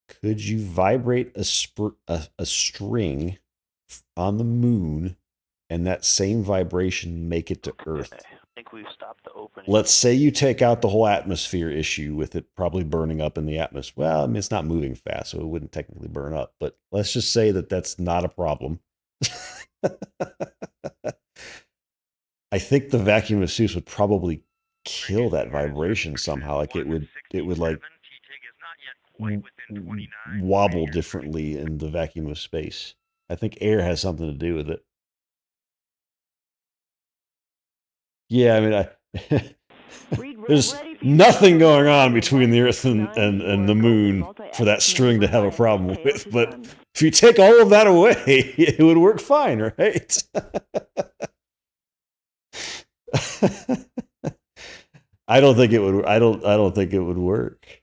Could you vibrate a string on the moon and that same vibration make it to Earth? I think we've stopped the opening. Let's say you take out the whole atmosphere issue with it probably burning up in the atmosphere. Well, I mean, it's not moving fast, so it wouldn't technically burn up. But let's just say that that's not a problem. I think the vacuum of Seuss would probably kill that vibration somehow. Like it would like wobble differently in the vacuum of space. I think air has something to do with it. Yeah, I mean, there's nothing going on between the Earth and the moon for that string to have a problem with. But if you take all of that away, it would work fine, right? I don't think it would. I don't think it would work.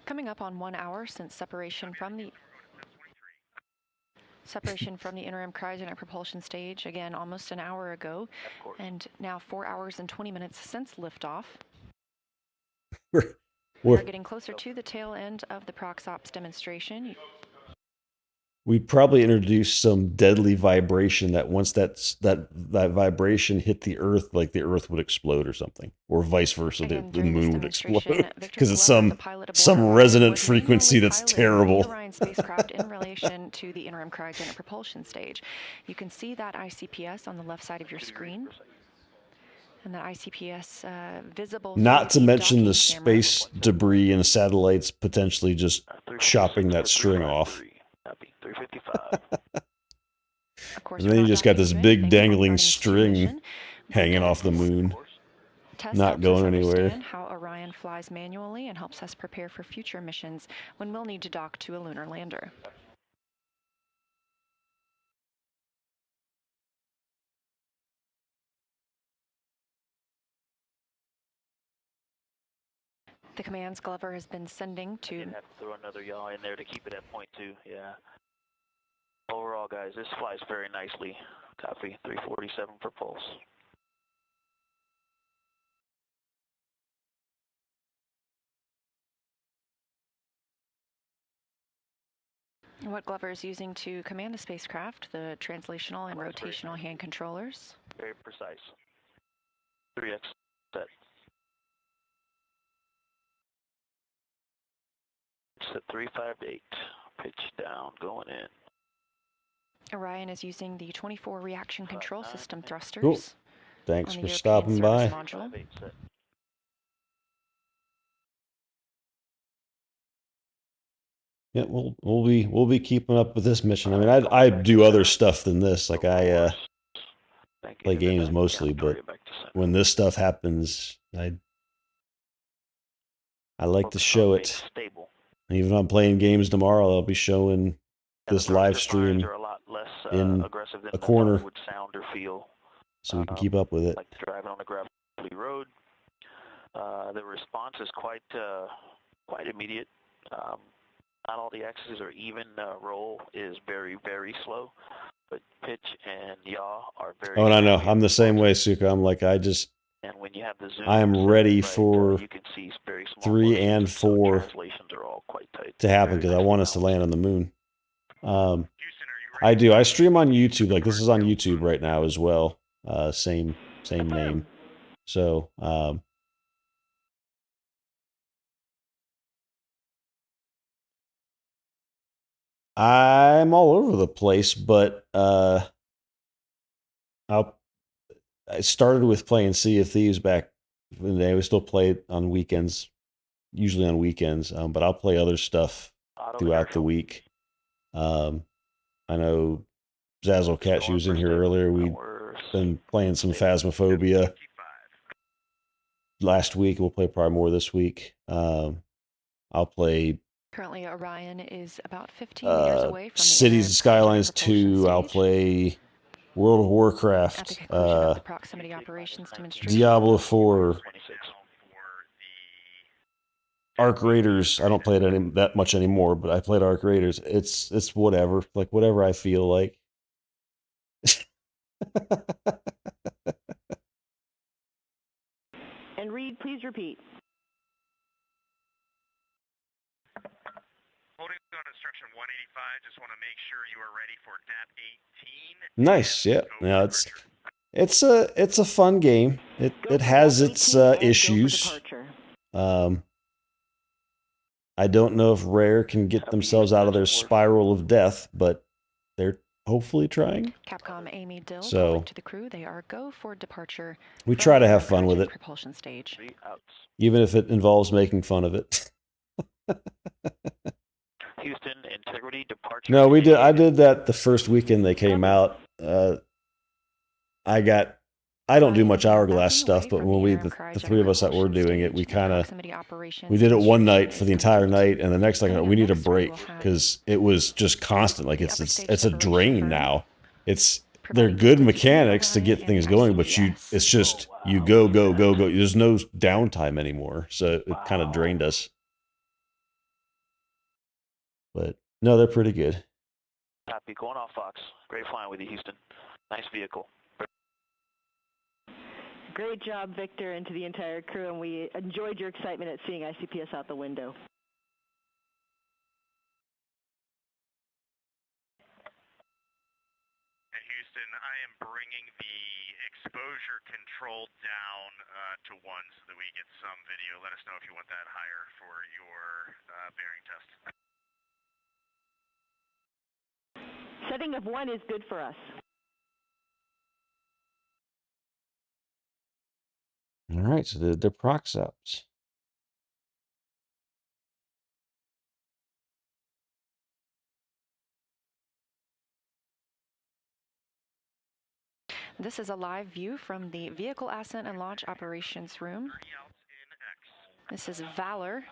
Coming up on 1 hour since separation from the interim cryogenic propulsion stage, again almost an hour ago, and now 4 hours and 20 minutes since liftoff. We're getting closer to the tail end of the ProxOps demonstration. We'd probably introduce some deadly vibration that once that vibration hit the Earth, like the Earth would explode or something, or vice versa, the moon would explode because it's some resonant frequency that's terrible. The Orion spacecraft in relation to the interim cryogenic propulsion stage. You can see that ICPS on the left side of your screen. And the ICPS visible. Not to mention the space debris and satellites potentially just chopping that string off. 355. And then you just got this big dangling string hanging off the moon, not going anywhere. How Orion flies manually and helps us prepare for future missions when we'll need to dock to a lunar lander. The commands Glover has been sending to... Have to throw another yaw in there to keep it at 0.2, yeah. Overall, guys, this flies very nicely. Copy, 347 for pulse. What Glover is using to command the spacecraft, the translational and rotational hand controllers. Very precise. 3x set. Set 358. Pitch down, going in. Orion is using the 24 reaction control system thrusters. Cool. Thanks for stopping by. Yeah, we'll be keeping up with this mission. I mean, I do other stuff than this. Like I play games mostly, but when this stuff happens, I like to show it. Even if I'm playing games tomorrow, I'll be showing this live stream in a corner, so we can keep up with it. Like driving on a gravelly road, the response is quite immediate. Not all the axes are even. Roll is very, very slow, but pitch and yaw are very. Oh, and I know. I'm the same way, Suka. I'm like, and when you have the zoom, I am ready for you can see very small 3 and 4 translations are all quite tight. to happen because I want us to land on the moon. I do. I stream on YouTube. Like this is on YouTube right now as well. Same name. So. I'm all over the place, but I started with playing Sea of Thieves back in the day. We still play it on weekends, usually on weekends, but I'll play other stuff throughout the week. I know Zazzle Cat, she was in here earlier. We've been playing some Phasmophobia last week. We'll play probably more this week. I'll play... Currently, Orion is about 15 meters away from the Cities and Skylines 2. I'll play World of Warcraft. At the conclusion of the proximity operations demonstration. Diablo 4. Arc Raiders. I don't play it that much anymore, but I played Arc Raiders. It's whatever. Like whatever I feel like. And Reed, please repeat. Holding on instruction 185, just want to make sure you are ready for NAP 18. Nice, yeah. Now it's a fun game. It has its issues. I don't know if Rare can get themselves out of their spiral of death, but they're hopefully trying. Capcom Amy Dill so to the crew. They are go for departure. We try to have fun with it, propulsion stage. even if it involves making fun of it. Houston, integrity, departure. No, we did. I did that the first weekend they came out. I don't do much Hourglass stuff, but when the three of us that were doing it, we did it one night for the entire night, and the next night we need a break because it was just constant. Like it's a drain now. They're good mechanics to get things going, but it's just you go, go, go, go. There's no downtime anymore. So it kind of drained us. But no, they're pretty good. Happy going off, Fox. Great flying with you, Houston. Nice vehicle. Great job, Victor, and to the entire crew, and we enjoyed your excitement at seeing ICPS out the window. Houston, I am bringing the exposure control down to 1 so that we get some video. Let us know if you want that higher for your bearing test. Setting of 1 is good for us. All right, so they're prox ups. This is a live view from the Vehicle Ascent and Launch Operations Room. This is Valor.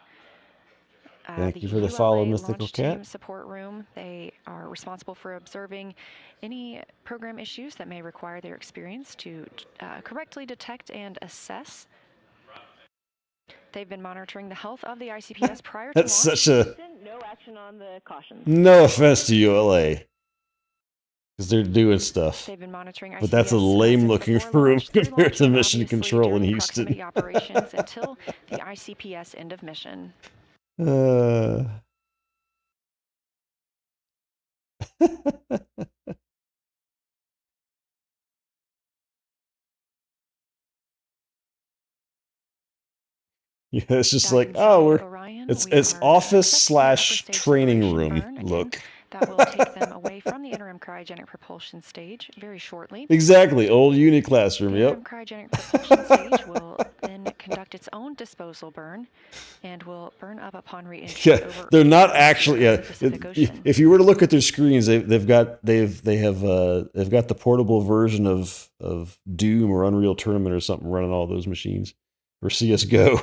Thank you for the follow, Mythical Cat. Team support room. They are responsible for observing any program issues that may require their experience to correctly detect and assess. They've been monitoring the health of the ICPS prior to launch. That's such a No action on the cautions. no offense to ULA, because they're doing stuff. They've been monitoring But that's a lame-looking room compared to mission control in Houston. Proximity operations until the ICPS end of mission. Yeah, it's just like, oh, it's office / training room look. That will take them away from the interim cryogenic propulsion stage very shortly. Exactly, old uni classroom. The Yep. interim cryogenic propulsion stage will then conduct its own disposal burn and will burn up upon re-entry. Yeah, they're not actually. Yeah, if you were to look at their screens, they've got the portable version of Doom or Unreal Tournament or something running all those machines, or CS:GO.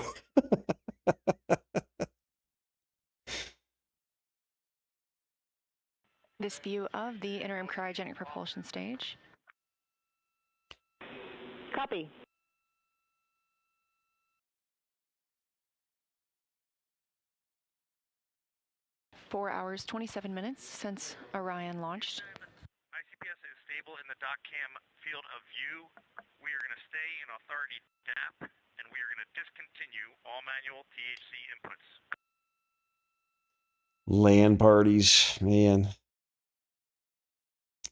This view of the interim cryogenic propulsion stage. Copy. Four hours, 27 minutes since Orion launched. ICPS is stable in the DocCam field of view. We are going to stay in Authority DAP, and we are going to discontinue all manual THC inputs. LAN parties, man.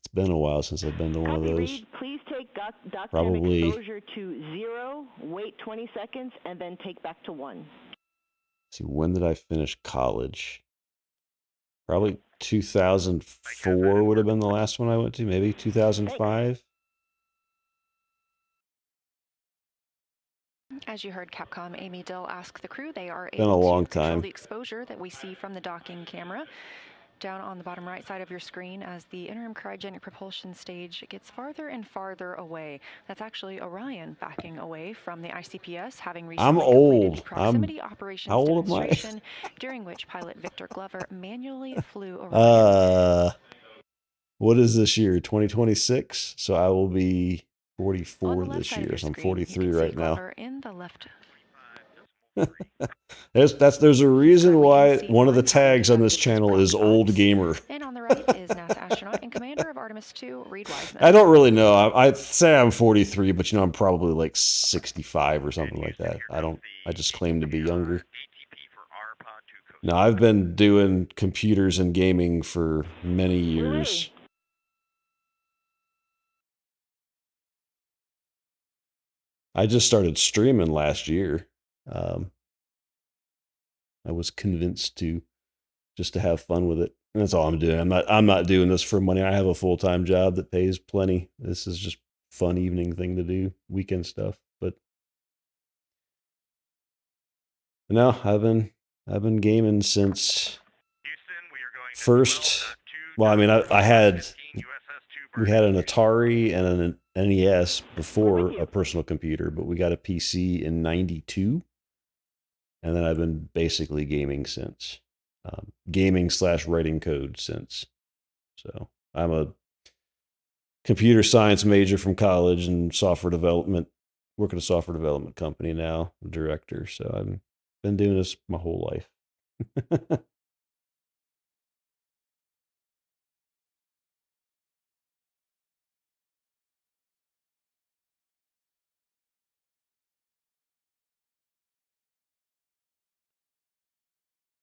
It's been a while since I've been to one of those. Reed, please take DocCam Probably. exposure to 0, wait 20 seconds, and then take back to 1. See, when did I finish college? Probably 2004 would have been the last one I went to. Maybe 2005. As you heard Capcom Amy Dill ask the crew, they are Been a able long to control time. the exposure that we see from the docking camera. Down on the bottom right side of your screen as the interim cryogenic propulsion stage gets farther and farther away. That's actually Orion backing away from the ICPS, having recently I'm completed old. the proximity operations How old am I? demonstration, during which pilot Victor Glover manually flew Orion. What is this year? 2026. So I will be 44 this year. So I'm 43 right now. Glover in the left. There's a reason why one of the tags on this channel is old gamer. And on the right is NASA astronaut and commander of Artemis 2, Reed Wiseman. I don't really know. I say I'm 43, but I'm probably like 65 or something like that. I just claim to be younger. No, I've been doing computers and gaming for many years. I just started streaming last year. I was convinced to have fun with it. And that's all I'm doing. I'm not doing this for money. I have a full-time job that pays plenty. This is just fun evening thing to do, weekend stuff. But no, I've been gaming since first. Well, I mean, we had an Atari and an NES before a personal computer, but we got a PC in '92. And then I've been basically gaming since. Gaming / writing code since. So I'm a computer science major from college and software development work at a software development company now, director. So I've been doing this my whole life.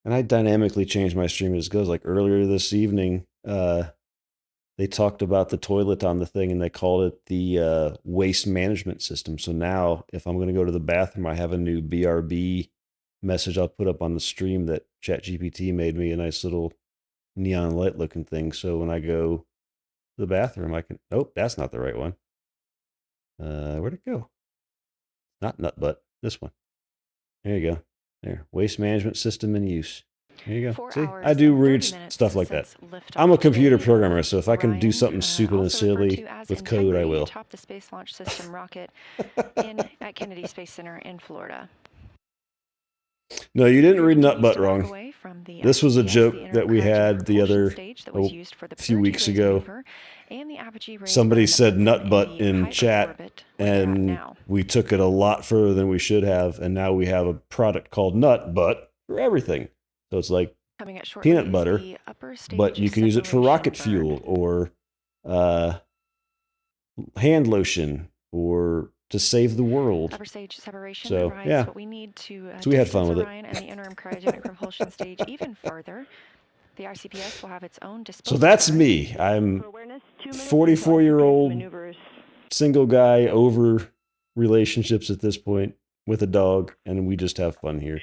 And I dynamically change my stream as it goes. Like earlier this evening, they talked about the toilet on the thing and they called it the waste management system. So now if I'm going to go to the bathroom, I have a new BRB message I'll put up on the stream that ChatGPT made me, a nice little neon light looking thing. So when I go to the bathroom, I can, oh, that's not the right one. Where'd it go? Not nut butt, this one. There you go. There, waste management system in use. There you go. See, I do weird stuff like that. I'm a computer programmer, so if I can do something stupid and silly with code, I will. Atop the Space Launch System rocket at Kennedy Space Center in Florida. No, you didn't read nut butt wrong. This was a joke that we had the other few weeks ago. Somebody said nut butt in chat, and we took it a lot further than we should have, and now we have a product called nut butt for everything. So it's like peanut butter, but you can use it for rocket fuel or hand lotion or to save the world. Upper stage separation so arrives, yeah, but we need to so we had fun with Orion and the interim cryogenic propulsion stage even further. The ICPS will have its own disposal. So that's me. I'm 44-year-old single guy over relationships at this point with a dog, and we just have fun here.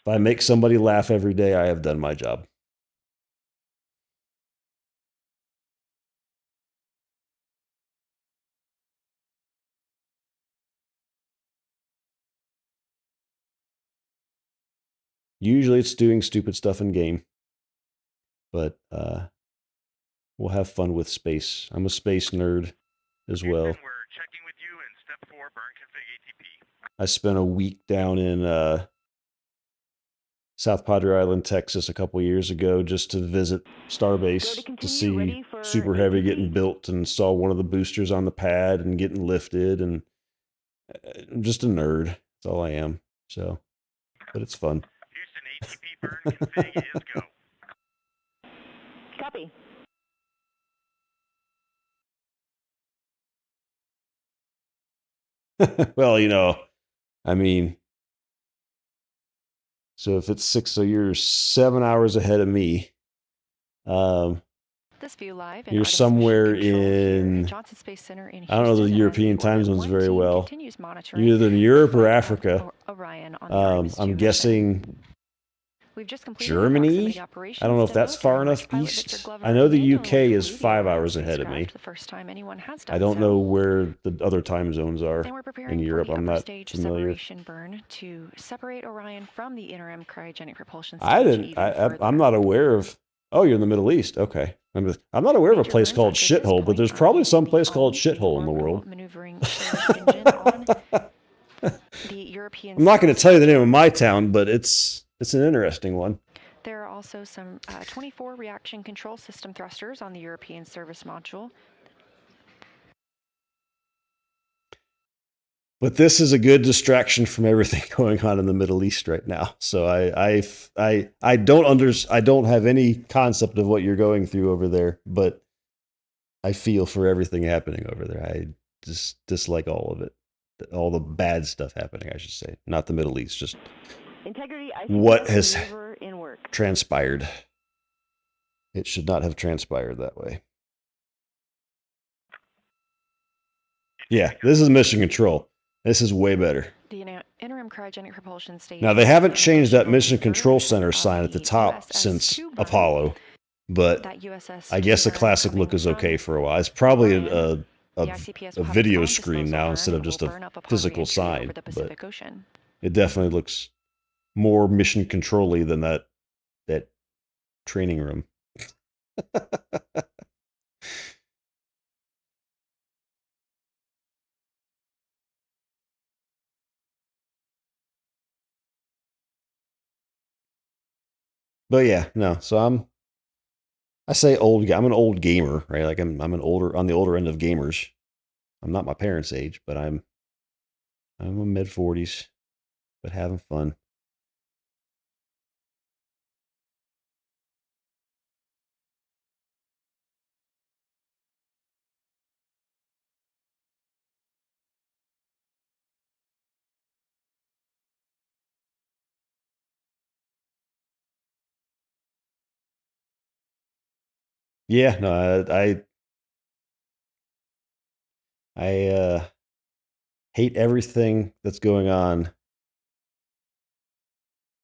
If I make somebody laugh every day, I have done my job. Usually it's doing stupid stuff in game, but we'll have fun with space. I'm a space nerd as well. We're checking with you in step 4, burn config ATP. I spent a week down in South Padre Island, Texas a couple years ago just to visit Starbase to see Super Heavy getting built, and saw one of the boosters on the pad and getting lifted, and I'm just a nerd. That's all I am. So, but it's fun. Houston, ATP burn config is go. Copy. Well, you know, I mean, so if it's 6, so you're 7 hours ahead of me. This view live You're somewhere in, Johnson Space Center in I don't know the European time zones very well. You're either in Europe or Africa. I'm guessing Germany. I don't know if that's far enough east. I know the UK is 5 hours ahead of me. I don't know where the other time zones are in Europe. I'm not familiar. Burn to separate Orion from the interim cryogenic propulsion stage. I'm not aware of. Oh, you're in the Middle East. Okay. I'm not aware of a place called Shithole, but there's probably some place called Shithole in the world. I'm not going to tell you the name of my town, but it's an interesting one. There are also some 24 reaction control system thrusters on the European service module. But this is a good distraction from everything going on in the Middle East right now. So I don't have any concept of what you're going through over there, but I feel for everything happening over there. I just dislike all of it. All the bad stuff happening, I should say. Not the Middle East, just what has transpired. It should not have transpired that way. Yeah, this is mission control. This is way better. The interim cryogenic propulsion stage. Now, they haven't changed that mission control center sign at the top since Apollo, but I guess a classic look is okay for a while. It's probably a video screen now instead of just a physical sign, but it definitely looks more mission control-y than that training room. But yeah, no. So I say old. I'm an old gamer, right? Like I'm on the older end of gamers. I'm not my parents' age, but I'm I'm a mid-40s, but having fun. Yeah, no, I hate everything that's going on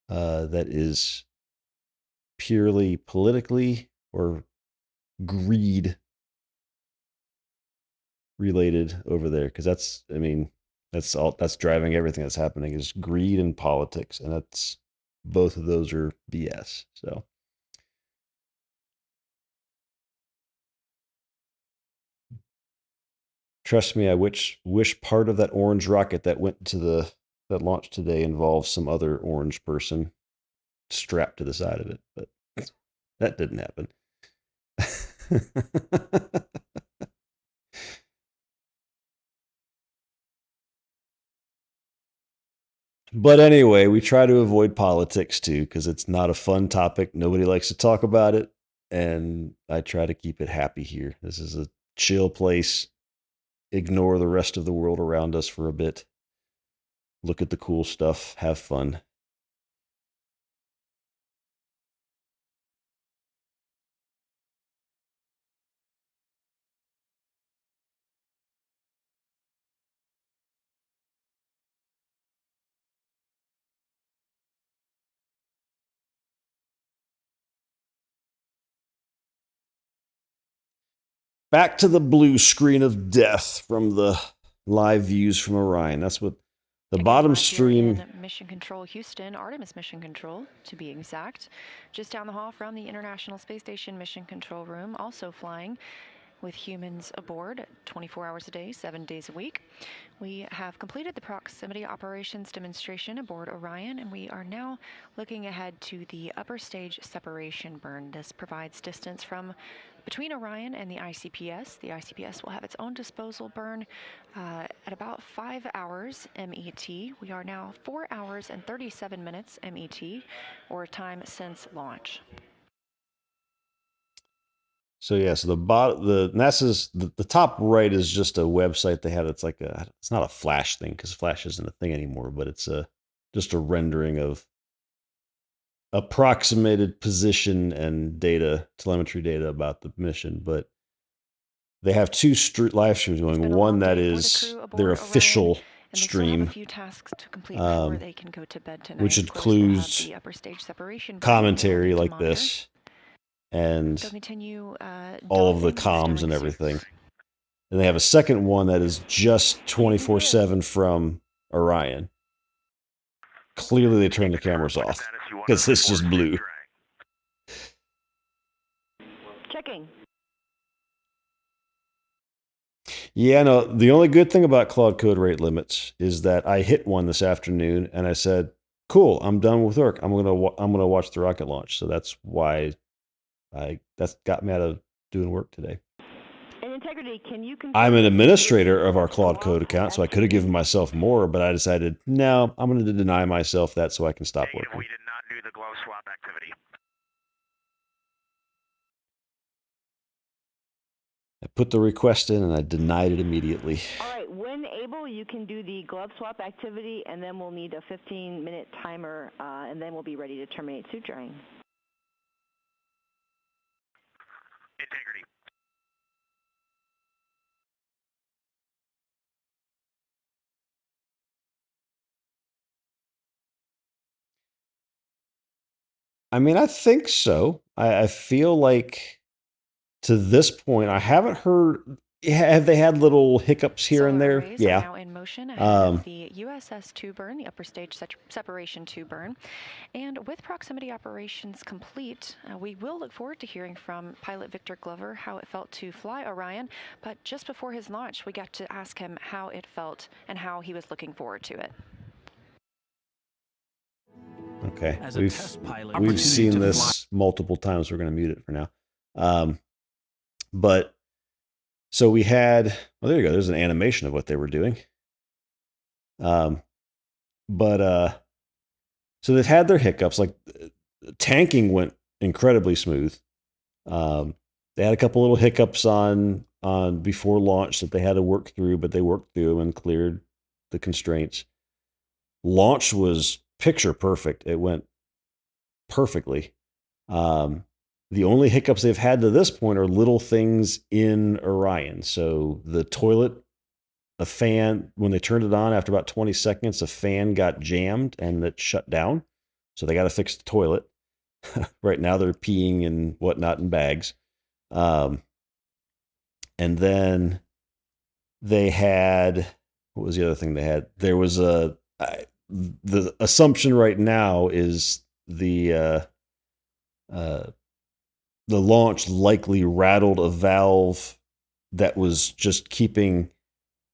that is purely politically or greed related over there, because that's driving everything that's happening is greed and politics, and that's both of those are BS. So trust me, I wish part of that orange rocket that went to that launched today involves some other orange person strapped to the side of it, but that didn't happen. But anyway, we try to avoid politics too, because it's not a fun topic. Nobody likes to talk about it. And I try to keep it happy here. This is a chill place. Ignore the rest of the world around us for a bit. Look at the cool stuff. Have fun. Back to the blue screen of death from the live views from Orion. That's what the bottom stream. Mission Control Houston, Artemis Mission Control, to be exact. Just down the hall from the International Space Station Mission Control Room, also flying with humans aboard 24 hours a day, 7 days a week. We have completed the proximity operations demonstration aboard Orion, and we are now looking ahead to the upper stage separation burn. This provides distance from between Orion and the ICPS. The ICPS will have its own disposal burn at about 5 hours MET. We are now 4 hours and 37 minutes MET, or time since launch. So yeah, so the NASA's the top right is just a website they had. It's like it's not a Flash thing because Flash isn't a thing anymore, but it's just a rendering of approximated position and telemetry data about the mission. But they have two live streams going. One that is their official stream, which includes commentary like this. And all of the comms and everything. And they have a second one that is just 24/7 from Orion. Clearly they turned the cameras off because it's just blue. Checking. Yeah, no, the only good thing about Cloud Code rate limits is that I hit one this afternoon and I said, cool, I'm done with work. I'm gonna watch the rocket launch. So that's why that's got me out of doing work today. And Integrity, can you I'm an administrator of our Cloud Code account, so I could have given myself more, but I decided, no, I'm going to deny myself that so I can stop working. We did not do the glove swap activity. I put the request in and I denied it immediately. All right, when able, you can do the glove swap activity, and then we'll need a 15-minute timer, and then we'll be ready to terminate suit drying. Integrity. I mean, I think so. I feel like to this point, I haven't heard. Have they had little hiccups here and there? Yeah. Now in motion ahead of the USS 2 burn, the upper stage separation 2 burn. And with proximity operations complete, we will look forward to hearing from pilot Victor Glover how it felt to fly Orion. But just before his launch, we got to ask him how it felt and how he was looking forward to it. Okay, we've seen this multiple times. We're going to mute it for now. But so we had, well, there you go. There's an animation of what they were doing. But so they've had their hiccups. Like tanking went incredibly smooth. They had a couple little hiccups on before launch that they had to work through, but they worked through them and cleared the constraints. Launch was picture perfect. It went perfectly. The only hiccups they've had to this point are little things in Orion. So the toilet, a fan, when they turned it on after about 20 seconds, a fan got jammed and it shut down. So they got to fix the toilet. Right now they're peeing and whatnot in bags. And then they had, what was the other thing they had? There was the assumption right now is the launch likely rattled a valve that was just keeping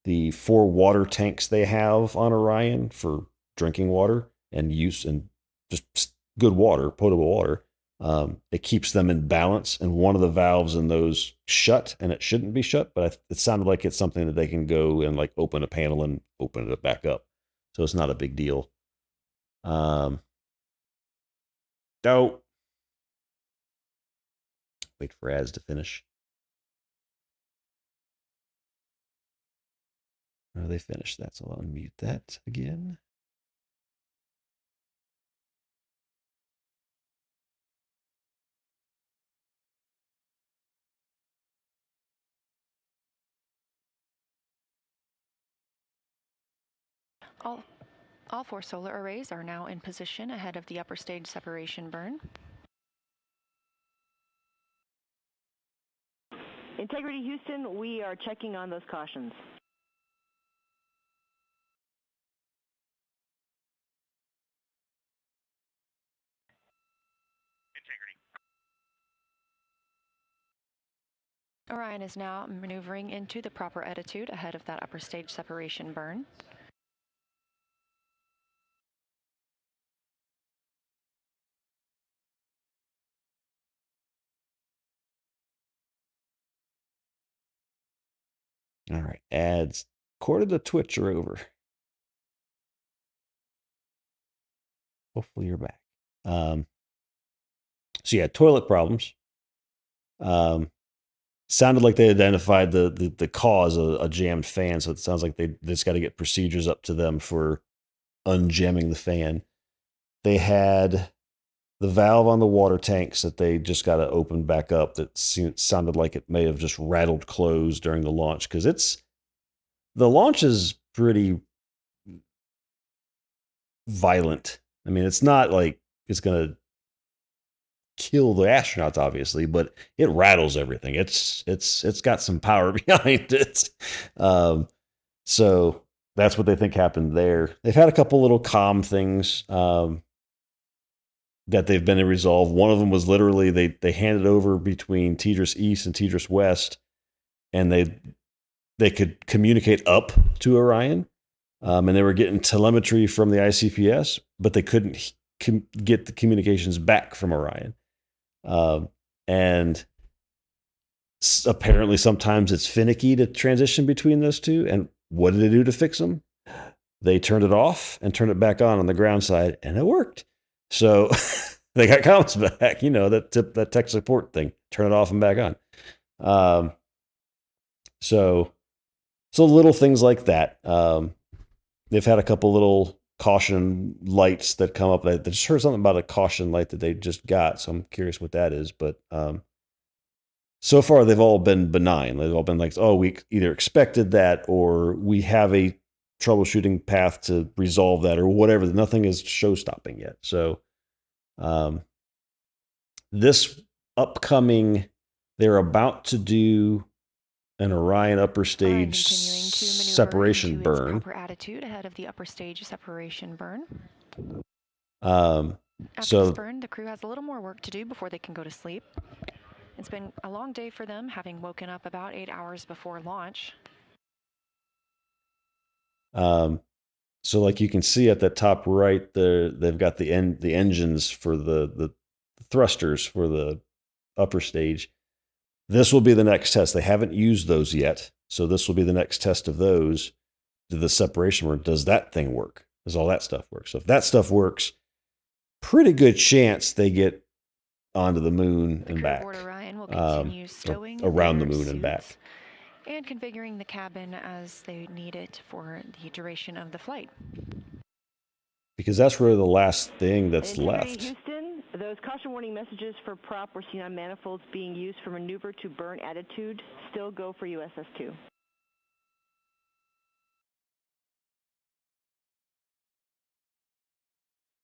the 4 water tanks they have on Orion for drinking water and use and just good water, potable water. It keeps them in balance, and one of the valves in those shut, and it shouldn't be shut, but it sounded like it's something that they can go and like open a panel and open it back up. So it's not a big deal. Oh, wait for ads to finish. Oh, they finished that, so I'll unmute that again. All 4 solar arrays are now in position ahead of the upper stage separation burn. Integrity Houston, we are checking on those cautions. Orion is now maneuvering into the proper attitude ahead of that upper stage separation burn. All right, ads according to Twitch are over. Hopefully you're back. So yeah, toilet problems. Sounded like they identified the cause of a jammed fan, so it sounds like they just got to get procedures up to them for unjamming the fan. They had the valve on the water tanks that they just got to open back up. That sounded like it may have just rattled closed during the launch, because the launch is pretty violent. I mean, it's not like it's gonna kill the astronauts, obviously, but it rattles everything. It's got some power behind it. So that's what they think happened there. They've had a couple little comm things that they've been to resolve. One of them was literally they handed over between TDRS East and TDRS West, and they could communicate up to Orion, and they were getting telemetry from the ICPS, but they couldn't get the communications back from Orion. And apparently sometimes it's finicky to transition between those two. And what did they do to fix them? They turned it off and turned it back on the ground side, and it worked. So they got comms back, that tech support thing, turn it off and back on. So little things like that. They've had a couple little caution lights that come up. I just heard something about a caution light that they just got, so I'm curious what that is. But so far, they've all been benign. They've all been like, oh, we either expected that or we have a troubleshooting path to resolve that or whatever. Nothing is show-stopping yet. So this upcoming, they're about to do an Orion upper stage separation burn. Proper attitude ahead of the upper stage separation burn. After this burn, the crew has a little more work to do before they can go to sleep. It's been a long day for them, having woken up about 8 hours before launch. So like you can see at the top right there, they've got the engines for the thrusters for the upper stage. This will be the next test. They haven't used those yet, so this will be the next test of those. the separation burn, does that thing work? Does all that stuff work? So if that stuff works, pretty good chance they get onto the moon and back. Orion will continue stowing around the their moon and back. suits and configuring the cabin as they need it for the duration of the flight. Because that's really the last thing that's Integrity left. Houston, those caution warning messages for prop were seen on manifolds being used for maneuver to burn attitude. Still go for USS-2.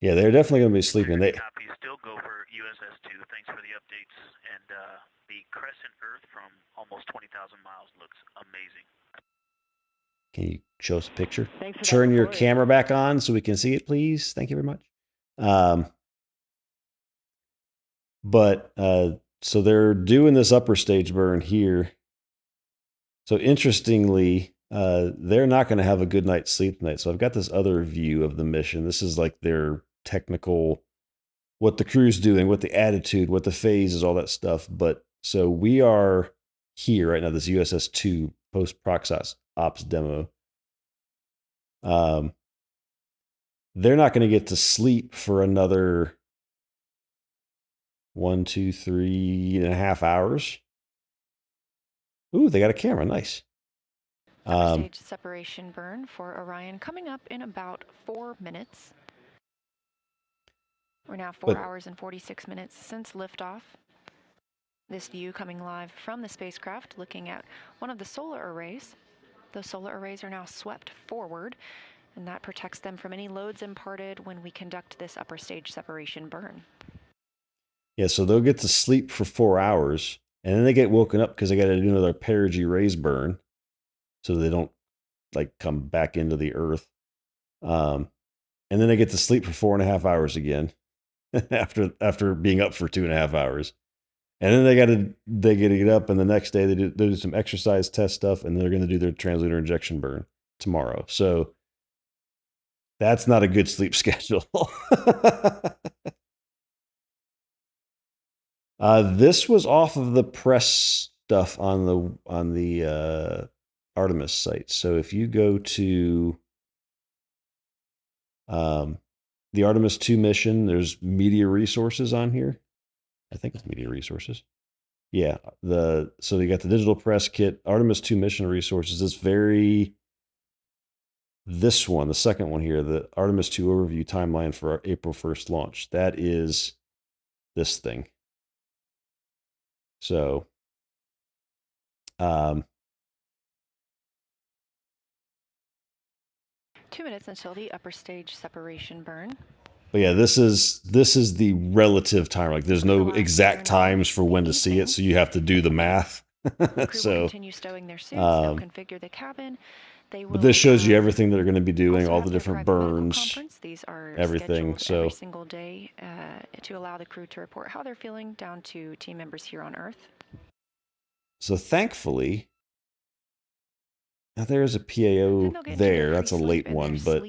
Yeah, they're definitely going to be sleeping. They Copy. Still go for USS-2. Thanks for the updates. And the crescent Earth from almost 20,000 miles looks amazing. Can you show us a picture? Thanks for that Turn your report. camera back on so we can see it, please. Thank you very much. So they're doing this upper stage burn here. So interestingly, they're not going to have a good night's sleep tonight. So I've got this other view of the mission. This is like their technical, what the crew's doing, what the attitude, what the phase is, all that stuff. But so we are here right now, this USS-2 post-prox ops demo. They're not going to get to sleep for another 3.5 hours. Ooh, they got a camera. Nice. Stage separation burn for Orion coming up in about 4 minutes. We're now 4 hours and 46 minutes since liftoff. This view coming live from the spacecraft, looking at one of the solar arrays. Those solar arrays are now swept forward, and that protects them from any loads imparted when we conduct this upper stage separation burn. Yeah, so they'll get to sleep for 4 hours, and then they get woken up because they got to do another perigee raise burn, so they don't like come back into the Earth. And then they get to sleep for 4.5 hours again after being up for 2.5 hours. And then they got to get up, and the next day they do some exercise test stuff, and they're going to do their translunar injection burn tomorrow. So that's not a good sleep schedule. This was off of the press stuff on the Artemis site. So if you go to the Artemis 2 mission, there's media resources on here. I think it's media resources. Yeah, so you got the digital press kit, Artemis 2 mission resources. This one, the second one here, the Artemis 2 overview timeline for our April 1st launch. That is this thing. So, 2 minutes until the upper stage separation burn. but yeah, this is the relative time. Like, there's no exact times for when to see it, so you have to do the math. So, continue stowing their suits. They'll configure the cabin. but this shows you everything that they're going to be doing, all the different burns, These are everything. So every single day to allow the crew to report how they're feeling down to team members here on Earth. So thankfully, now there's a PAO there. That's a late one, but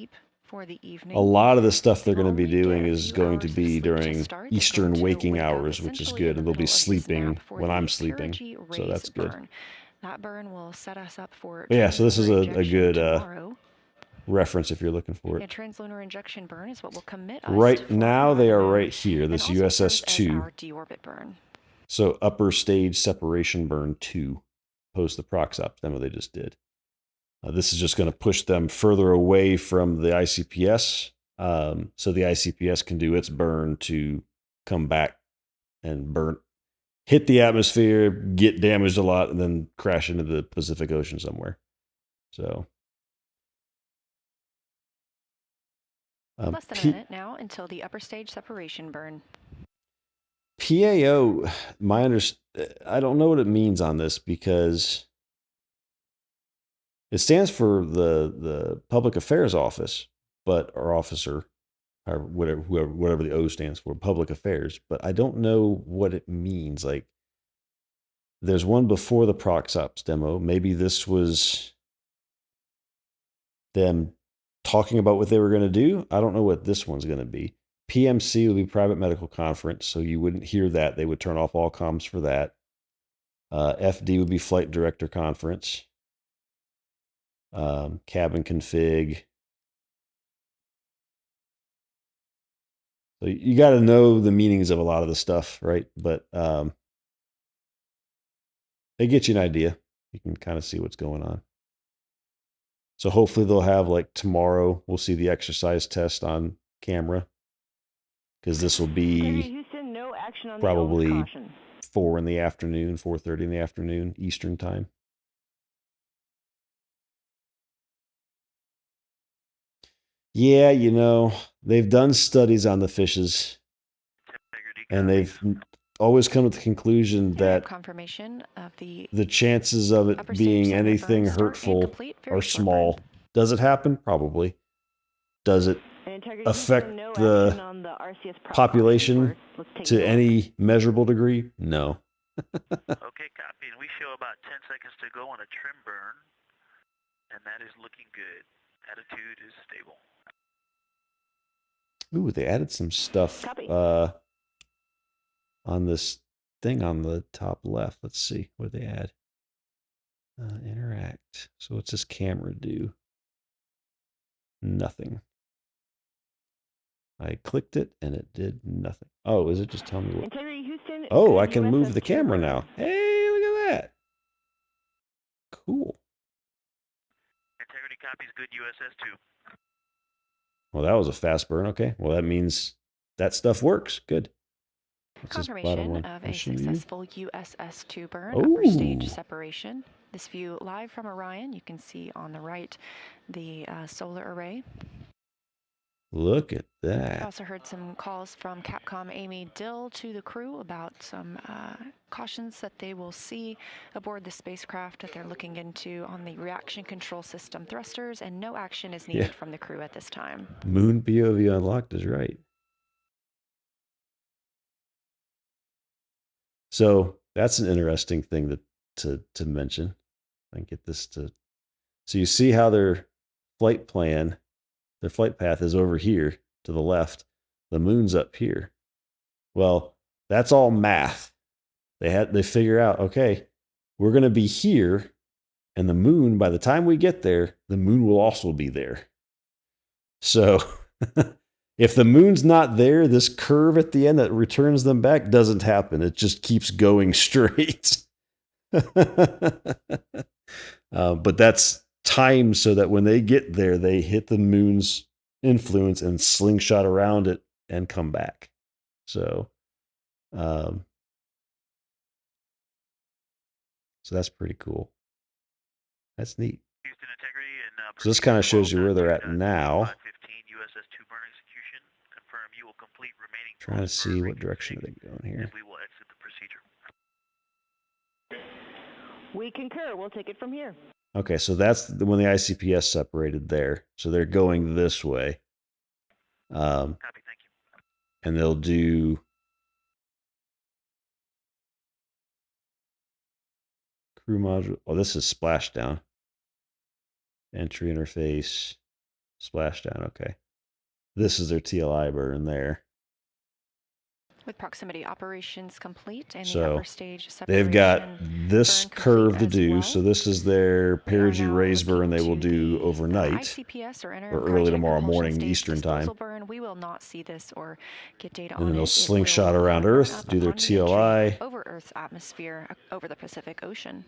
a lot of the stuff they're going to be doing is going to be during Eastern waking hours, which is good, and they'll be sleeping when I'm sleeping, so that's good. That burn will set us up for. But yeah, so this is a good reference if you're looking for it. Translunar injection burn is what will commit us right now, they are right here. This USS-2. Deorbit burn. So upper stage separation burn 2, post the prox op demo they just did. This is just going to push them further away from the ICPS, so the ICPS can do its burn to come back and hit the atmosphere, get damaged a lot, and then crash into the Pacific Ocean somewhere. So less than a minute now until the upper stage separation burn. PAO, I don't know what it means on this because it stands for the Public Affairs Office, or officer, or whatever the O stands for, Public Affairs. But I don't know what it means. Like, there's one before the prox ops demo. Maybe this was them talking about what they were going to do. I don't know what this one's going to be. PMC will be private medical conference, so you wouldn't hear that. They would turn off all comms for that. FD would be flight director conference. cabin config. So you got to know the meanings of a lot of the stuff, right? But they get you an idea. You can kind of see what's going on. So hopefully they'll have, like, tomorrow, we'll see the exercise test on camera, because this will be Houston, no action on probably the caution. 4 in the afternoon, 4:30 in the afternoon, Eastern time. Yeah, you know, they've done studies on the fishes, and they've always come to the conclusion that confirmation of the chances of it being anything hurtful are small. Does it happen? Probably. Does it affect the population to any measurable degree? No. Okay, copy. And we show about 10 seconds to go on a trim burn, and that is looking good. Attitude is stable. Ooh, they added some stuff on this thing on the top left. Let's see what they add. Interact. So what's this camera do? Nothing. I clicked it and it did nothing. Oh, is it just telling me what? Integrity Houston. Oh, I can move the camera now. Hey, look at that. Cool. Integrity copies good USS 2. Well, that was a fast burn. Okay. Well, that means that stuff works. Good. What's confirmation of a successful USS-2 burn, Ooh. upper stage separation. This view live from Orion. You can see on the right the solar array. Look at that. I also heard some calls from Capcom Amy Dill to the crew about some cautions that they will see aboard the spacecraft that they're looking into on the reaction control system thrusters, and no action is needed from the crew at this time. Moon POV unlocked is right. So that's an interesting thing to mention. I can get this to. So you see how their flight path is over here to the left. The moon's up here. Well, that's all math. They figure out, okay, we're going to be here, and the moon, by the time we get there, the moon will also be there. So if the moon's not there, this curve at the end that returns them back doesn't happen. It just keeps going straight. But that's timed so that when they get there, they hit the moon's influence and slingshot around it and come back. So, so that's pretty cool. That's neat. So this kind of shows you where they're at now. Trying to see what direction are they going here. We will exit the procedure. We concur. We'll take it from here. Okay, so that's when the ICPS separated there. So they're going this way. Copy, thank you. And they'll do crew module. Oh, this is splashdown. Entry interface, splashdown. Okay. This is their TLI burn there. With proximity operations complete and the So upper stage they've got separation this burn curve to complete as do. well. So this is their perigee raise burn they will do overnight ICPS or or early tomorrow morning Eastern time. Burn. We will not see this or get data And on then they'll it. slingshot around Earth, do their TLI. Over Earth's atmosphere, over the Pacific Ocean.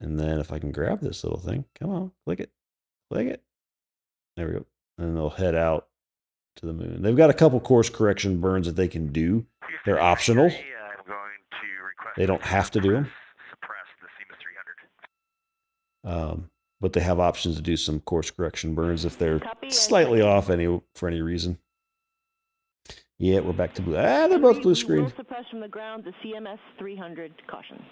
And then if I can grab this little thing, come on, click it. Click it. There we go. And they'll head out to the moon. They've got a couple course correction burns that they can do. They're optional. They don't have to do them. But they have options to do some course correction burns if they're slightly off for any reason. Yeah, we're back to blue. They're both blue screen. Will suppress from the ground the CMS 300 caution.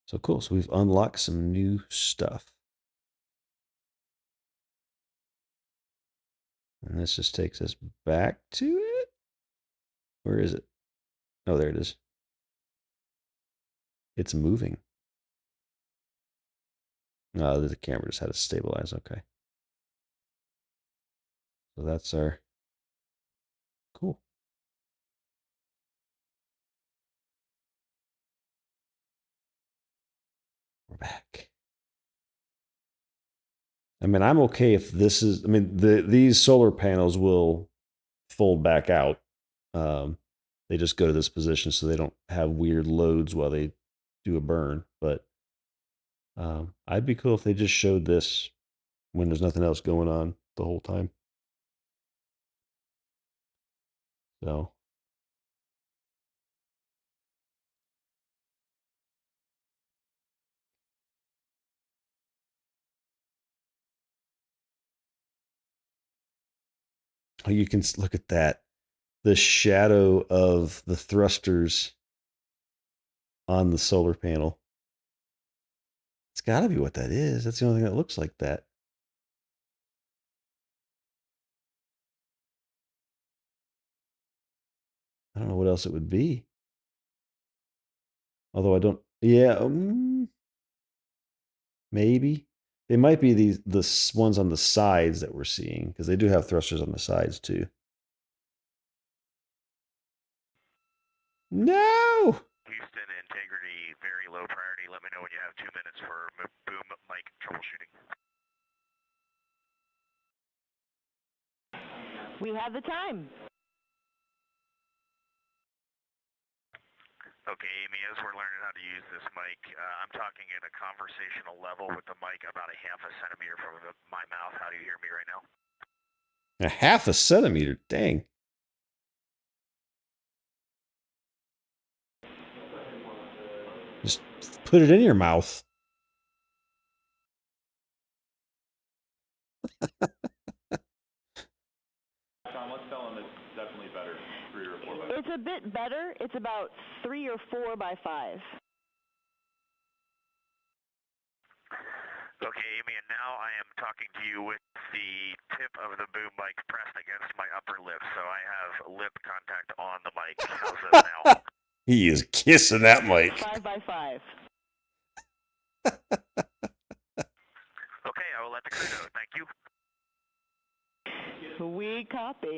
So cool. So we've unlocked some new stuff. And this just takes us back to it. Where is it? Oh, there it is. It's moving. Oh, the camera just had to stabilize. Okay. So that's our cool. We're back. I mean, I'm okay if this is. I mean, these solar panels will fold back out. They just go to this position so they don't have weird loads while they do a burn. But I'd be cool if they just showed this when there's nothing else going on the whole time. So. Oh, you can look at that. The shadow of the thrusters on the solar panel. It's got to be what that is. That's the only thing that looks like that. I don't know what else it would be. Although I don't. Yeah, maybe. They might be the ones on the sides that we're seeing, because they do have thrusters on the sides too. No! Houston, integrity, very low priority. Let me know when you have 2 minutes for boom mic troubleshooting. We have the time. Okay, Amy, as we're learning how to use this mic, I'm talking in a conversational level with the mic about a half a centimeter from my mouth. How do you hear me right now? A half a centimeter? Dang. Just put it in your mouth. Sean, let's tell him it's definitely better. 3 or 4 by 5. It's a bit better. It's about 3 or 4 by 5. Okay, Amy, and now I am talking to you with the tip of the boom mic pressed against my upper lip, so I have lip contact on the mic. How's this now? He is kissing that mic. 5 by 5. Okay, I will let the crew know. Thank you. We copy.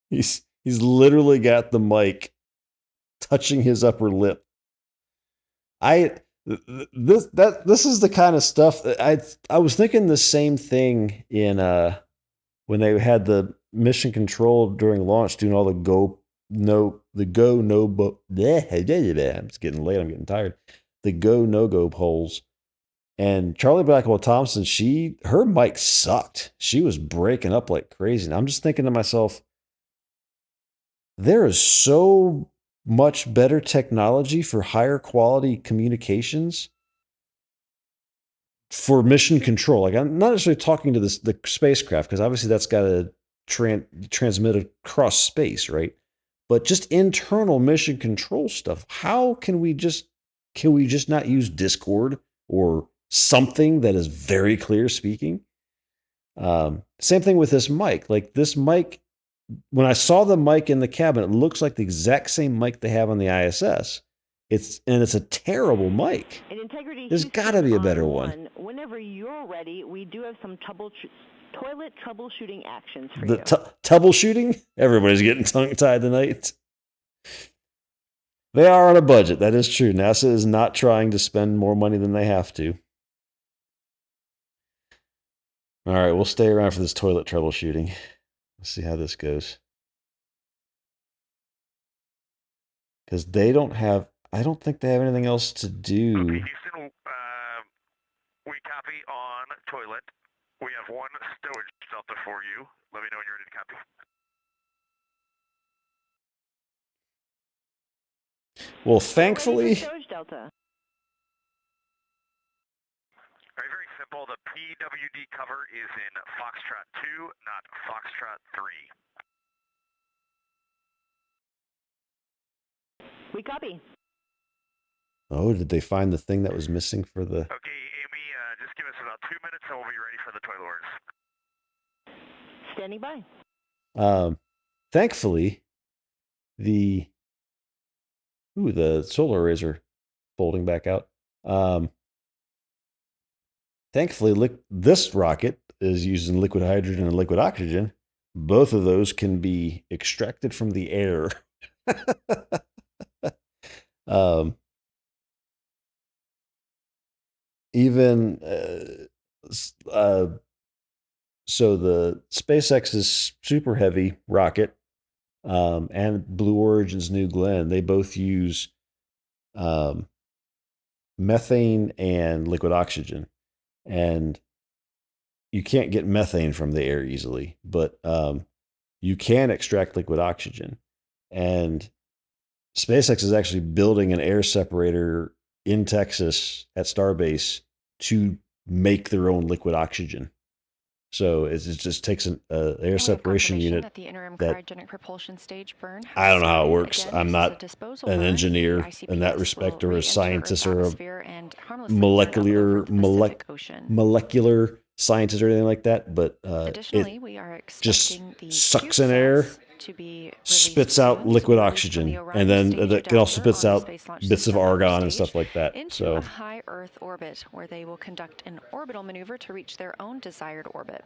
He's literally got the mic touching his upper lip. This is the kind of stuff that I was thinking the same thing in when they had the mission control during launch, doing all the I'm just getting late. I'm getting tired. The go no go polls. And Charlie Blackwell Thompson, her mic sucked. She was breaking up like crazy. And I'm just thinking to myself, there is so much better technology for higher quality communications for mission control. Like, I'm not necessarily talking to the spacecraft, because obviously that's got to transmit across space, right? But just internal mission control stuff. How can we just not use Discord or something that is very clear speaking? Same thing with this mic. Like, this mic, when I saw the mic in the cabin, it looks like the exact same mic they have on the ISS. It's a terrible mic. In Integrity, There's got to be a better one. Whenever you're ready, we do have some toilet troubleshooting actions for The you. troubleshooting? Everybody's getting tongue-tied tonight. They are on a budget. That is true. NASA is not trying to spend more money than they have to. All right, we'll stay around for this toilet troubleshooting. Let's see how this goes. Because I don't think they have anything else to do. Okay, Houston, we copy on toilet. We have one stowage delta for you. Let me know when you're ready to copy. Well, thankfully. Stowage delta. Very, very simple. The PWD cover is in Foxtrot 2, not Foxtrot 3. We copy. Oh, did they find the thing that was missing for the... Okay, Amy, just give us about 2 minutes and we'll be ready for the toilet orders. Standing by. Thankfully, the solar arrays are folding back out. Thankfully, this rocket is using liquid hydrogen and liquid oxygen. Both of those can be extracted from the air. even so the SpaceX's super heavy rocket and Blue Origin's New Glenn, they both use methane and liquid oxygen, and you can't get methane from the air easily, but you can extract liquid oxygen. And SpaceX is actually building an air separator in Texas at Starbase to make their own liquid oxygen. So it just takes an air separation unit That the interim that cryogenic propulsion stage burn I don't know how it started. works. Again, I'm this is a not disposal an burn. engineer The in that ICPS respect, will or a re-enter scientist, Earth's or a atmosphere and harmlessly burn up over the Pacific Ocean. molecular scientist or anything like that. But Additionally, it we are just expecting the sucks in air, to be spits out liquid oxygen, and then it also spits out bits of argon and stuff like that. into So a high Earth orbit, where they will conduct an orbital maneuver to reach their own desired orbit.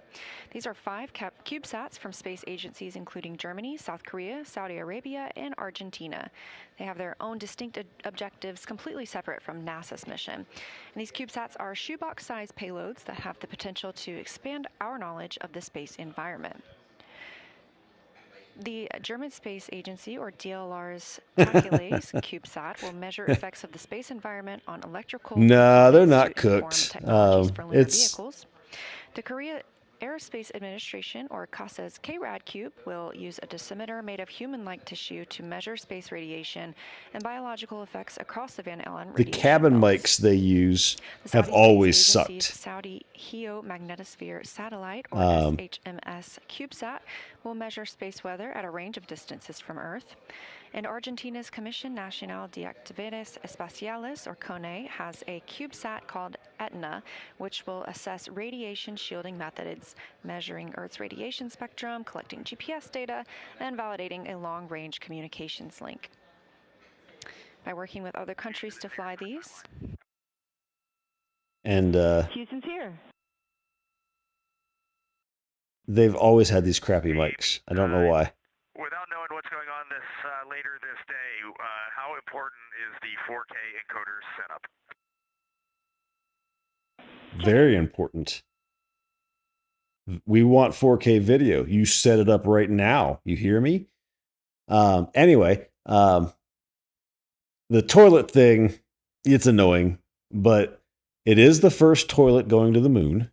These are 5 CubeSats from space agencies including Germany, South Korea, Saudi Arabia, and Argentina. They have their own distinct objectives, completely separate from NASA's mission. And these CubeSats are shoebox-sized payloads that have the potential to expand our knowledge of the space environment. The German Space Agency, or DLR's Hercules CubeSat, will measure effects of the space environment on electrical no, they're not to inform cooked. technologies for lunar It's vehicles. The Korea Aerospace Administration, or KASA's KRAD Cube, will use a dosimeter made of human-like tissue to measure space radiation and biological effects across the Van Allen the radiation cabin belts. mics they use The have Saudi always Space Agency's sucked. Saudi Geomagnetosphere Satellite, or Um, SHMS CubeSat, will measure space weather at a range of distances from Earth. And Argentina's Comisión Nacional de Actividades Espaciales, or CONE, has a CubeSat called Etna, which will assess radiation shielding methods, measuring Earth's radiation spectrum, collecting GPS data, and validating a long-range communications link. By working with other countries to fly these, and Houston's here. they've always had these crappy mics. I don't know why. Without knowing what's going on later this day, how important is the 4K encoder setup? Very important. We want 4K video. You set it up right now. You hear me? Anyway, the toilet thing, it's annoying, but it is the first toilet going to the moon.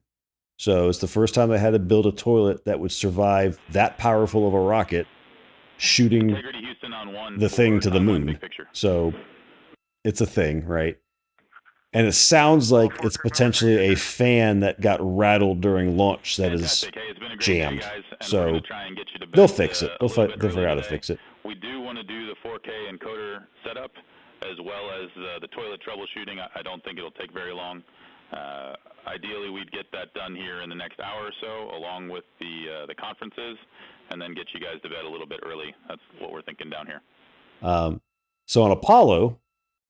So it's the first time they had to build a toilet that would survive that powerful of a rocket shooting the thing to the moon. So it's a thing, right? And it sounds like it's potentially a fan that got rattled during launch that is jammed. So they'll fix it. They'll figure out how to fix it. We do want to do the 4K encoder setup as well as the toilet troubleshooting. I don't think it'll take very long. Ideally, we'd get that done here in the next hour or so, along with the conferences, and then get you guys to bed a little bit early. That's what we're thinking down here. So on Apollo,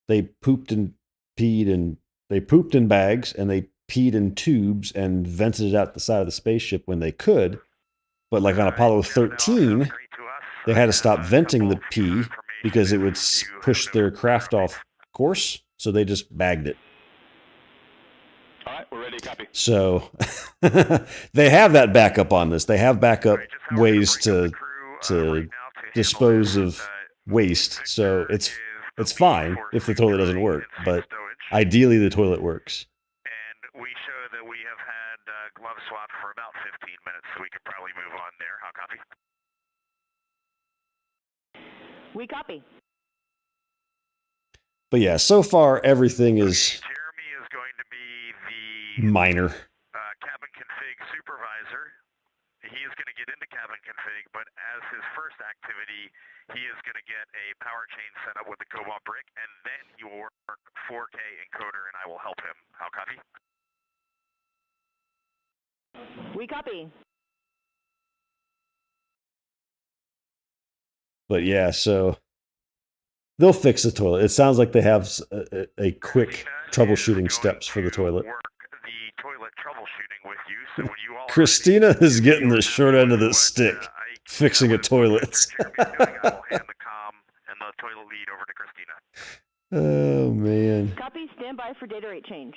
they pooped and peed, and they pooped in bags, and they peed in tubes and vented it out the side of the spaceship when they could. But like on Apollo 13, they had to stop venting the pee because it would push their craft off course. So they just bagged it. All right, we're ready to copy. So they have that backup on this. They have backup ways to dispose of waste. So it's fine if the toilet doesn't work, but ideally the toilet works. And we show that we have had glove swap for about 15 minutes, so we could probably move on there. How copy? We copy. But yeah, so far everything is minor. Cabin config supervisor. He is going to get into cabin config, but as his first activity, he is going to get a power chain set up with the Cobalt brick, and then he will work 4K encoder, and I will help him. How copy? We copy. But yeah, so they'll fix the toilet. It sounds like they have a quick troubleshooting steps for the toilet. Christina is getting the short end of the stick, fixing a toilet. Oh, man. Copy, stand by for data rate change.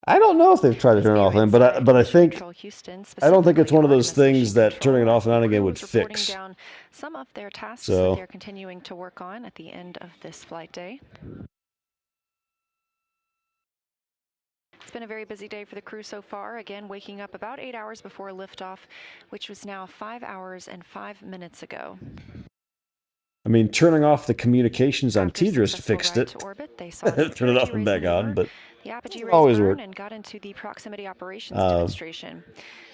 I don't know if they've tried to turn it off and, but I think I don't think it's one of those things that turning it off and on again would fix. Down some of their tasks So that they're continuing to work on at the end of this flight day. It's been a very busy day for the crew so far. Again, waking up about 8 hours before liftoff, which was now 5 hours and 5 minutes ago. I mean, turning off the communications on Tidris fixed it. Turn it off and back on, but the apogee always raise work. burn and got into the proximity operations demonstration.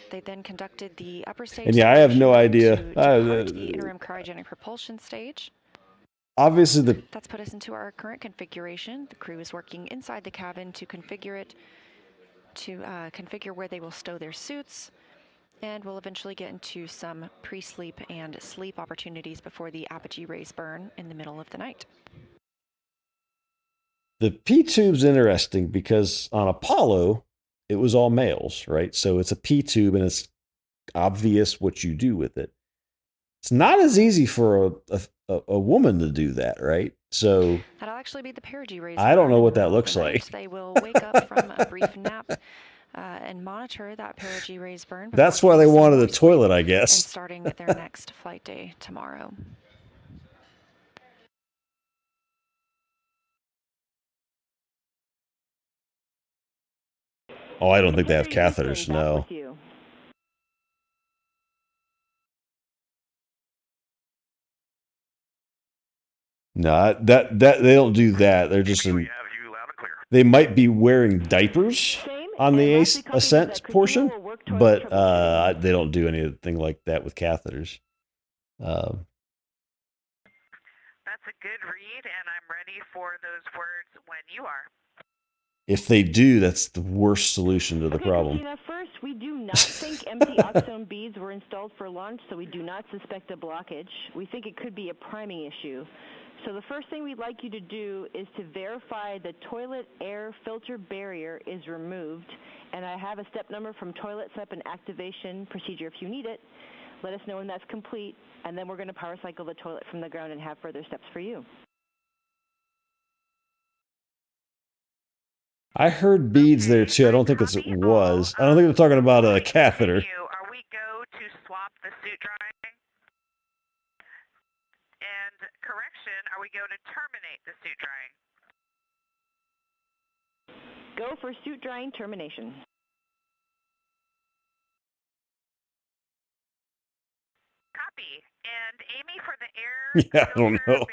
They then conducted the upper stage. And yeah, I have no idea. The interim cryogenic propulsion stage. Obviously, that's put us into our current configuration. The crew is working inside the cabin to configure it, to configure where they will stow their suits. And we'll eventually get into some pre-sleep and sleep opportunities before the apogee raise burn in the middle of the night. The P-tube's interesting because on Apollo, it was all males, right? So it's a P-tube and it's obvious what you do with it. It's not as easy for a woman to do that, right? So that'll actually be the perigee raise. I don't know what that looks like. They will wake up from a brief nap and monitor that perigee raise burn. That's why they wanted a toilet, I guess. And starting their next flight day tomorrow. Oh, I don't think they have catheters, no. No, that they don't do that. They're just in. They might be wearing diapers on the ascent portion, but they don't do anything like that with catheters. That's a good read, and I'm ready for those words when you are. If they do, that's the worst solution to the problem. Christina, first, we do not think empty oxone beads were installed for launch, so we do not suspect a blockage. We think it could be a priming issue. So the first thing we'd like you to do is to verify the toilet air filter barrier is removed. And I have a step number from toilet step and activation procedure if you need it. Let us know when that's complete, and then we're going to power cycle the toilet from the ground and have further steps for you. I heard beads there too. I don't think it was. I don't think they're talking about a catheter. Are we go to swap the suit drying? And correction, are we go to terminate the suit drying? Go for suit drying termination. Copy. And Amy, for the air Yeah, I don't know.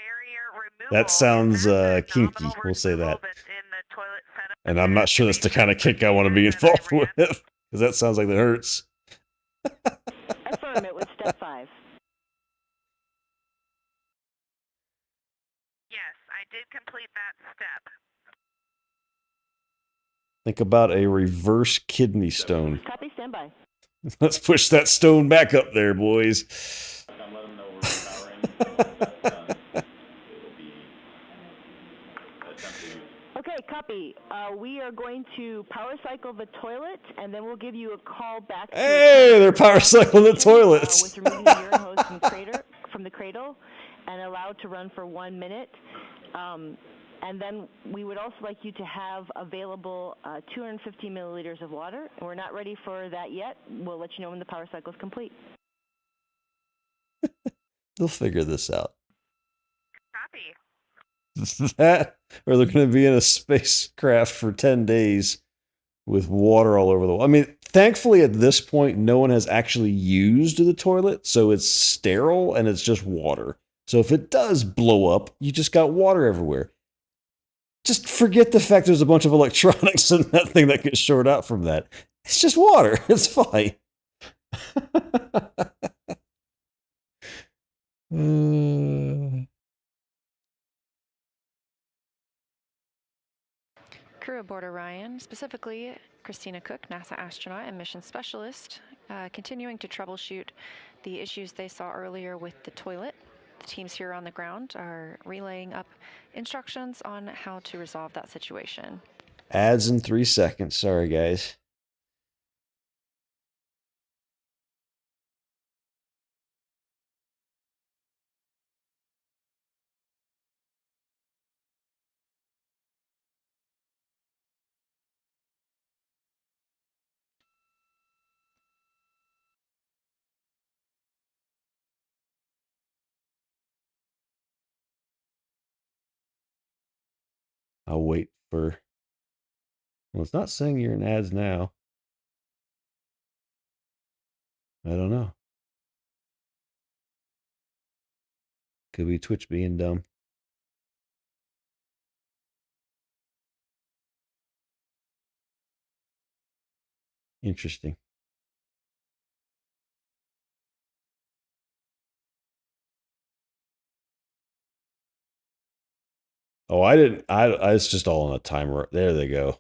That sounds kinky. We'll say that. And I'm not sure that's the kind of kink I want to be involved with, because that sounds like that hurts. Affirm it with step 5. Yes, I did complete that step. Think about a reverse kidney stone. Copy, standby. Let's push that stone back up there, boys. Okay, copy. We are going to power cycle the toilet, and then we'll give you a call back. Hey, they're power cycling the toilets. With removing the urine hose from the cradle and allowed to run for 1 minute. And then we would also like you to have available 250 milliliters of water. And we're not ready for that yet. We'll let you know when the power cycle is complete. They'll figure this out. Copy. That, or they're going to be in a spacecraft for 10 days with water all over the wall. I mean, thankfully at this point, no one has actually used the toilet, so it's sterile and it's just water. So if it does blow up, you just got water everywhere. Just forget the fact there's a bunch of electronics in that thing that gets shorted out from that. It's just water. It's fine. Crew aboard Orion, specifically Christina Cook, NASA astronaut and mission specialist, continuing to troubleshoot the issues they saw earlier with the toilet. The teams here on the ground are relaying up instructions on how to resolve that situation. Ads in 3 seconds. Sorry, guys. I'll wait for. Well, it's not saying you're in ads now. I don't know. Could be Twitch being dumb. Interesting. Oh, I didn't. I it's just all on a timer. There they go.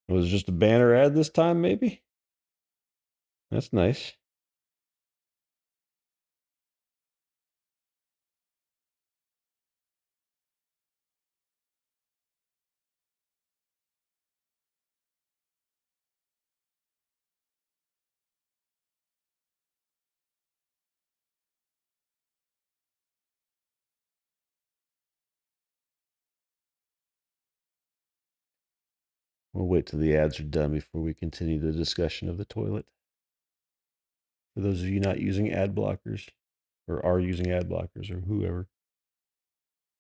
Was it just a banner ad this time, maybe? That's nice. We'll wait till the ads are done before we continue the discussion of the toilet. For those of you not using ad blockers, or are using ad blockers, or whoever,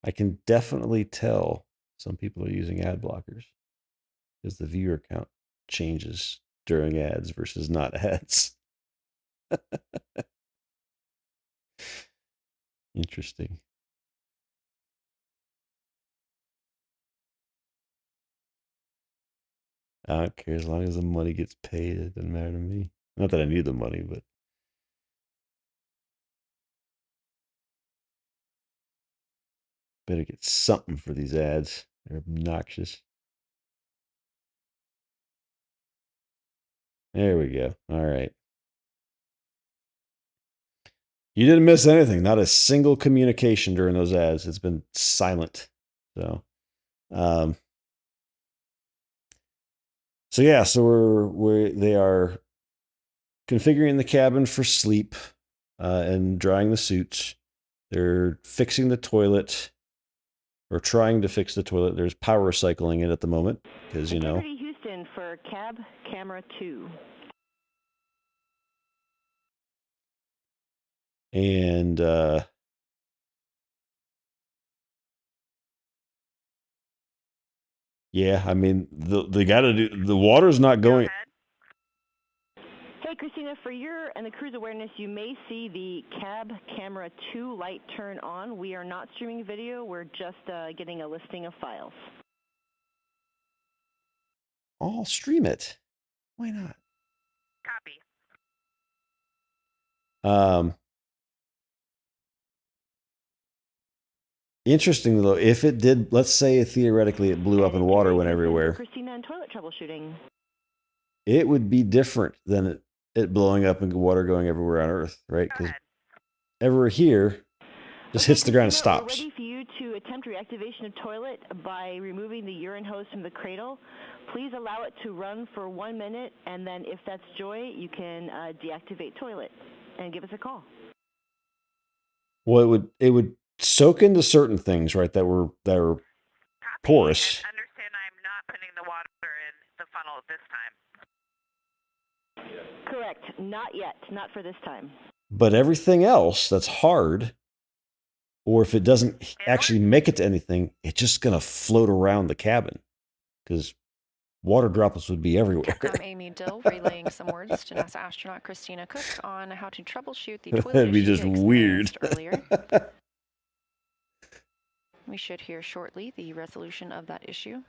I can definitely tell some people are using ad blockers because the viewer count changes during ads versus not ads. Interesting. I don't care as long as the money gets paid. It doesn't matter to me. Not that I need the money, but better get something for these ads. They're obnoxious. There we go. All right. You didn't miss anything. Not a single communication during those ads. It's been silent. So, yeah. So they are configuring the cabin for sleep and drying the suits. They're fixing the toilet, or trying to fix the toilet. There's power cycling it at the moment because Integrity Houston for cab camera 2. And yeah, I mean they got to do. The water's not going. Hey, Christina, for your and the crew's awareness, you may see the cab camera 2 light turn on. We are not streaming video. We're just getting a listing of files. I'll stream it. Why not? Copy. Interesting though, if it did, let's say theoretically it blew up and water went everywhere. Christina and toilet troubleshooting. It would be different than it blowing up and water going everywhere on Earth, right? Because everywhere here just hits the ground and stops. We're ready for you to attempt reactivation of toilet by removing the urine hose from the cradle. Please allow it to run for 1 minute, and then if that's joy, you can deactivate toilet and give us a call. Well, it would soak into certain things, right? That were porous. And understand I'm not putting the water in the funnel at this time. Correct. Not yet. Not for this time. But everything else that's hard, or if it doesn't actually make it to anything, it's just going to float around the cabin because water droplets would be everywhere. I'm Amy Dill, relaying some words to NASA astronaut Christina Cook on how to troubleshoot the toilet That'd be issue just weird. earlier. We should hear shortly the resolution of that issue.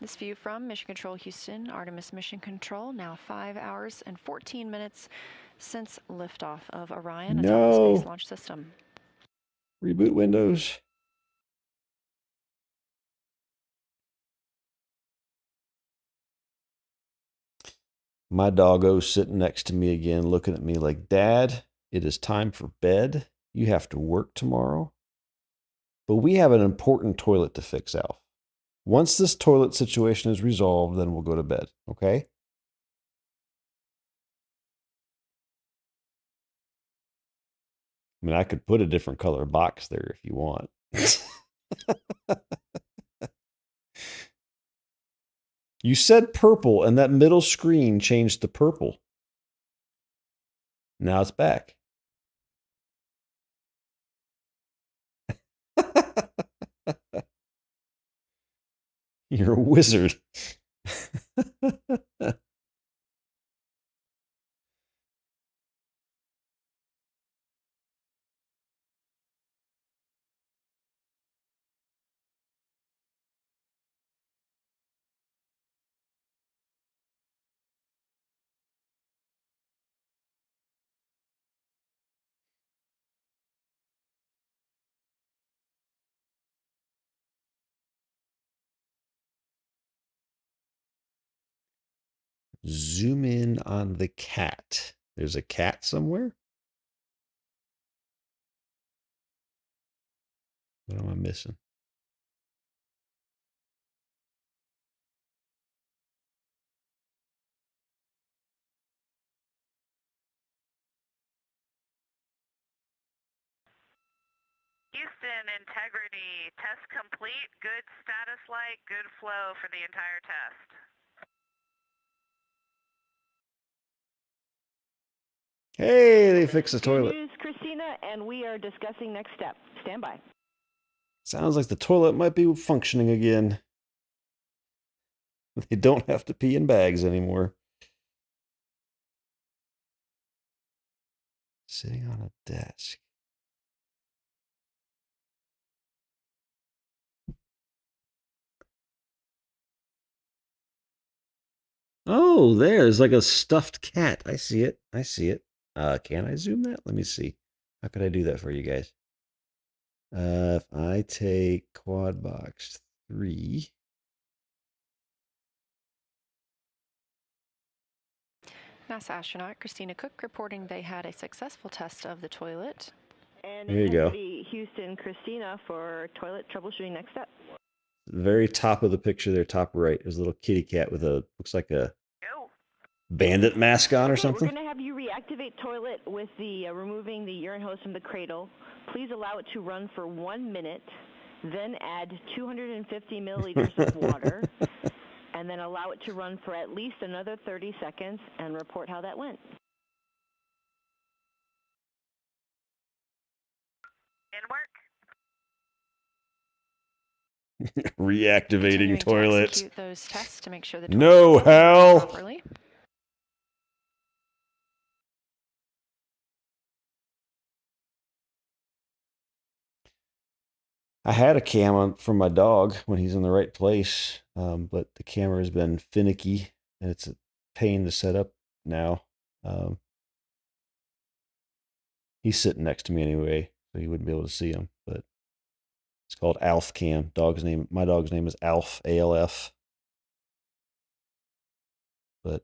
This view from Mission Control Houston, Artemis Mission Control, now 5 hours and 14 minutes since liftoff of Orion, Atomic Space Launch System. Reboot Windows. My doggo's sitting next to me again, looking at me like, Dad, it is time for bed. You have to work tomorrow. But we have an important toilet to fix, Alf. Once this toilet situation is resolved, then we'll go to bed, okay? I mean, I could put a different color box there if you want. You said purple, and that middle screen changed to purple. Now it's back. You're a wizard. Zoom in on the cat. There's a cat somewhere? What am I missing? Houston, integrity, test complete, good status light, good flow for the entire test. Hey, they fixed the Good toilet. news, Christina, and we are discussing next step. Stand by. Sounds like the toilet might be functioning again. They don't have to pee in bags anymore. Sitting on a desk. Oh, there's like a stuffed cat. I see it. I see it. Can I zoom that? Let me see. How could I do that for you guys? If I take quad box 3. NASA astronaut Christina Cook reporting they had a successful test of the toilet. And There you go. integrity, Houston, Christina for toilet troubleshooting next step. The very top of the picture there, top right, there's a little kitty cat with a, looks like a bandit mask on or something. We're going to have you reactivate toilet with the removing the urine hose from the cradle. Please allow it to run for 1 minute, then add 250 milliliters of water, and then allow it to run for at least another 30 seconds and report how that went. Reactivating toilet. To execute those tests to make sure the No, Hal. properly. I had a camera from my dog when he's in the right place, but the camera has been finicky, and it's a pain to set up now. He's sitting next to me anyway, so he wouldn't be able to see him. But it's called Alf Cam. My dog's name is Alf, ALF. But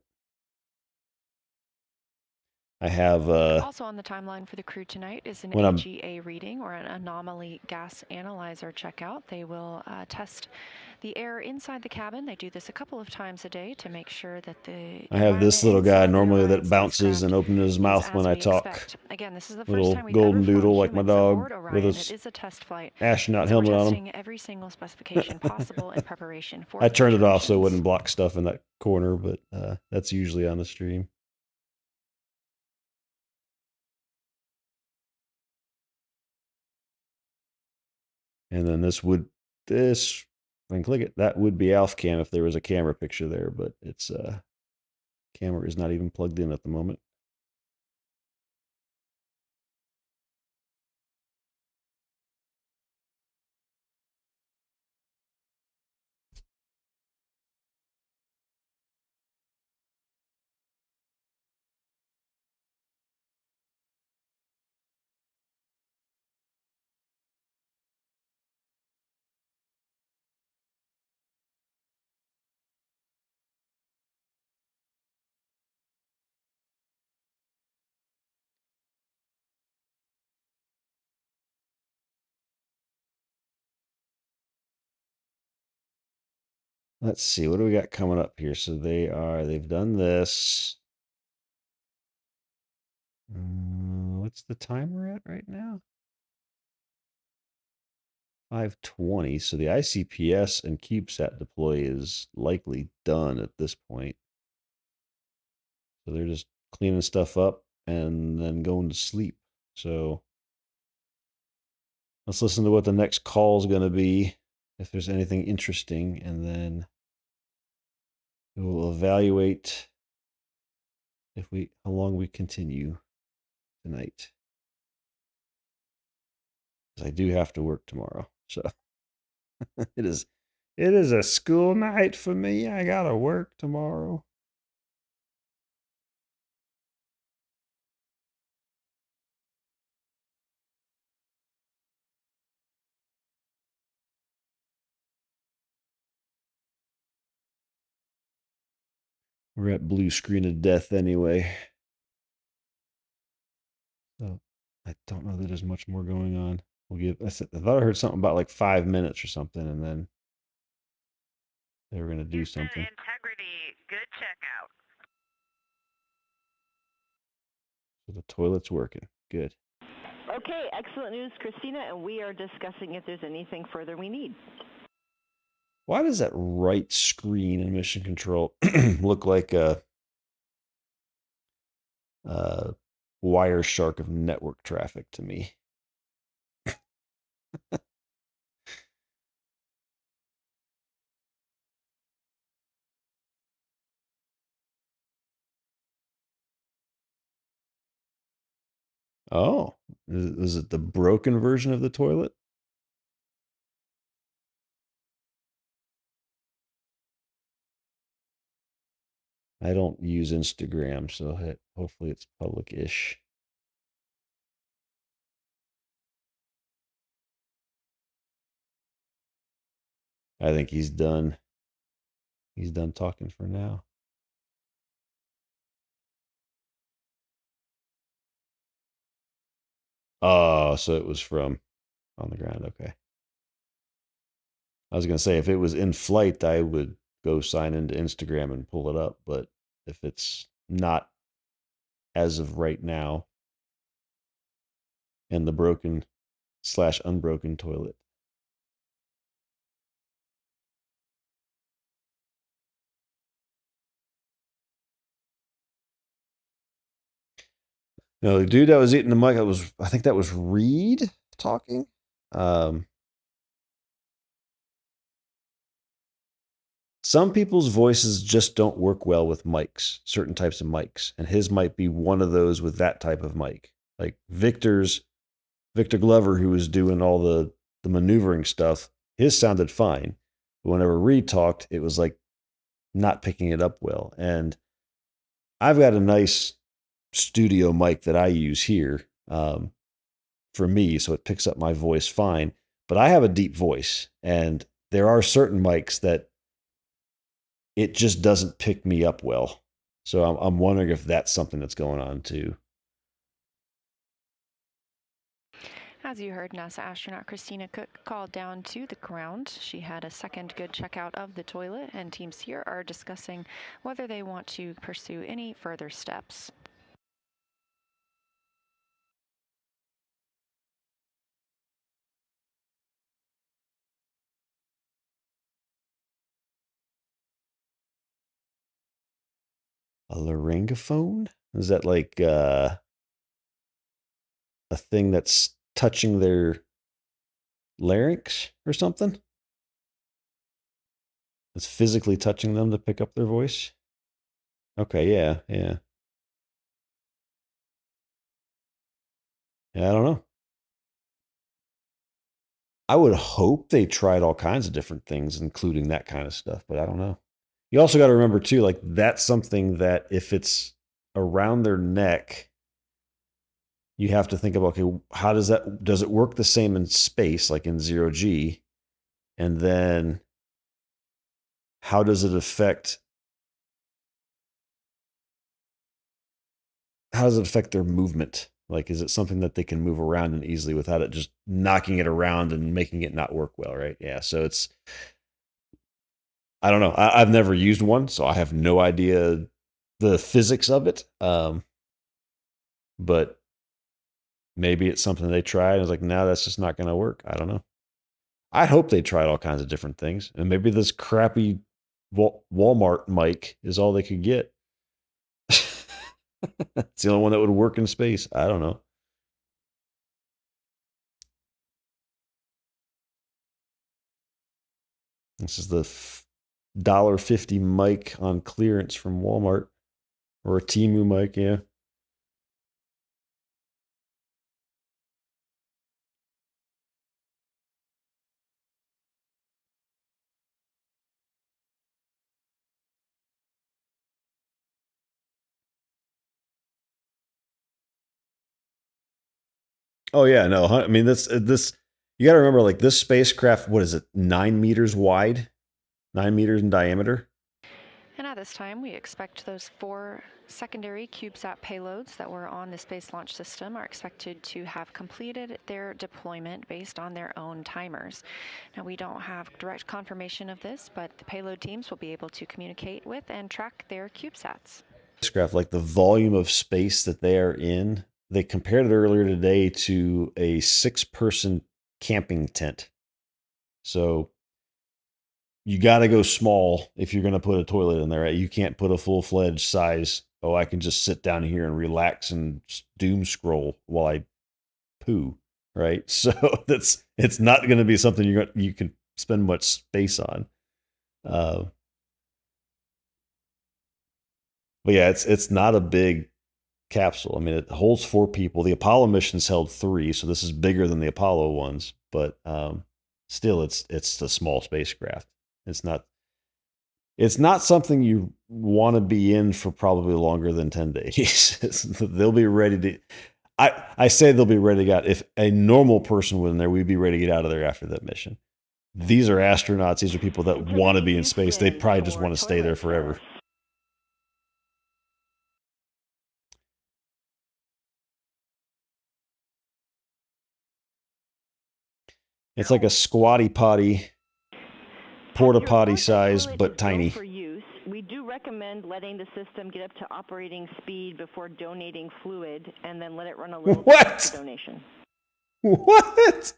I have also on the timeline for the crew tonight is an AGA reading or an anomaly gas analyzer checkout. They will test the air inside the cabin. They do this a couple of times a day to make sure that the I have this little guy normally that bounces and opens his mouth when I talk. Again, this is the first little time we've golden ever flown doodle like my humans dog aboard Orion. with It his is a test flight. astronaut So we're helmet on testing him. every single specification possible in preparation for I turned it off so it wouldn't block stuff in that corner, but that's usually on the stream. And then this, if I can click it, that would be Alf Cam if there was a camera picture there, but it's camera is not even plugged in at the moment. Let's see, what do we got coming up here? So they've done this. What's the time we're at right now? 5:20, so the ICPS and CubeSat deploy is likely done at this point. So they're just cleaning stuff up and then going to sleep. So let's listen to what the next call is going to be, if there's anything interesting, and then we'll evaluate how long we continue tonight. Because I do have to work tomorrow, so it is a school night for me. I gotta work tomorrow. We're at blue screen of death anyway. So I don't know that there's much more going on. I thought I heard something about like 5 minutes or something, and then they were gonna do something. Integrity, good checkout. So the toilet's working. Good. Okay, excellent news, Christina, and we are discussing if there's anything further we need. Why does that right screen in Mission Control look like a Wireshark of network traffic to me? Oh, is it the broken version of the toilet? I don't use Instagram, so hopefully it's public-ish. I think he's done. He's done talking for now. Oh, so it was from on the ground. Okay. I was going to say, if it was in flight, I would go sign into Instagram and pull it up. But if it's not as of right now, and the broken/unbroken toilet. No, the dude that was eating the mic, I think that was Reed talking. Some people's voices just don't work well with mics, certain types of mics, and his might be one of those with that type of mic. Like Victor Glover, who was doing all the maneuvering stuff, his sounded fine. But whenever Reed talked, it was like not picking it up well. And I've got a nice studio mic that I use here for me, so it picks up my voice fine. But I have a deep voice, and there are certain mics that it just doesn't pick me up well. So I'm wondering if that's something that's going on too. As you heard, NASA astronaut Christina Cook called down to the ground. She had a second good checkout of the toilet, and teams here are discussing whether they want to pursue any further steps. A laryngophone? Is that like a thing that's touching their larynx or something? It's physically touching them to pick up their voice? Okay, yeah. Yeah, I don't know. I would hope they tried all kinds of different things, including that kind of stuff, but I don't know. You also got to remember too, like that's something that if it's around their neck, you have to think about, okay, how does it work the same in space, like in 0G? And then how does it affect their movement? Like, is it something that they can move around and easily without it just knocking it around and making it not work well, right? Yeah. So I don't know. I've never used one, so I have no idea the physics of it. But maybe it's something they tried and was like, no, that's just not going to work. I don't know. I hope they tried all kinds of different things, and maybe this crappy Walmart mic is all they could get. It's the only one that would work in space. I don't know. This is the $1.50 mic on clearance from Walmart, or a Temu mic, yeah. Oh yeah, no. I mean, this you got to remember, like, this spacecraft. What is it? 9 meters wide, 9 meters in diameter. And at this time, we expect those 4 secondary CubeSat payloads that were on the Space Launch System are expected to have completed their deployment based on their own timers. Now, we don't have direct confirmation of this, but the payload teams will be able to communicate with and track their CubeSats. Spacecraft, like the volume of space that they are in, they compared it earlier today to a 6-person camping tent. So you got to go small if you're going to put a toilet in there. Right? You can't put a full-fledged size, oh, I can just sit down here and relax and doom scroll while I poo, right? So it's not going to be something you can spend much space on. But yeah, it's not a big capsule. I mean, it holds 4 people. The Apollo missions held 3, so this is bigger than the Apollo ones, but still it's a small spacecraft. It's not something you want to be in for probably longer than 10 days. They'll be ready to I say they'll be ready to get, if a normal person was in there, we'd be ready to get out of there after that mission. These are astronauts, these are people that want to be in space. They probably just want to stay there forever. It's like a squatty potty, porta potty size, but tiny. For use, we do recommend letting the system get up to operating speed before donating fluid, and then let it run a little bit after donation. What?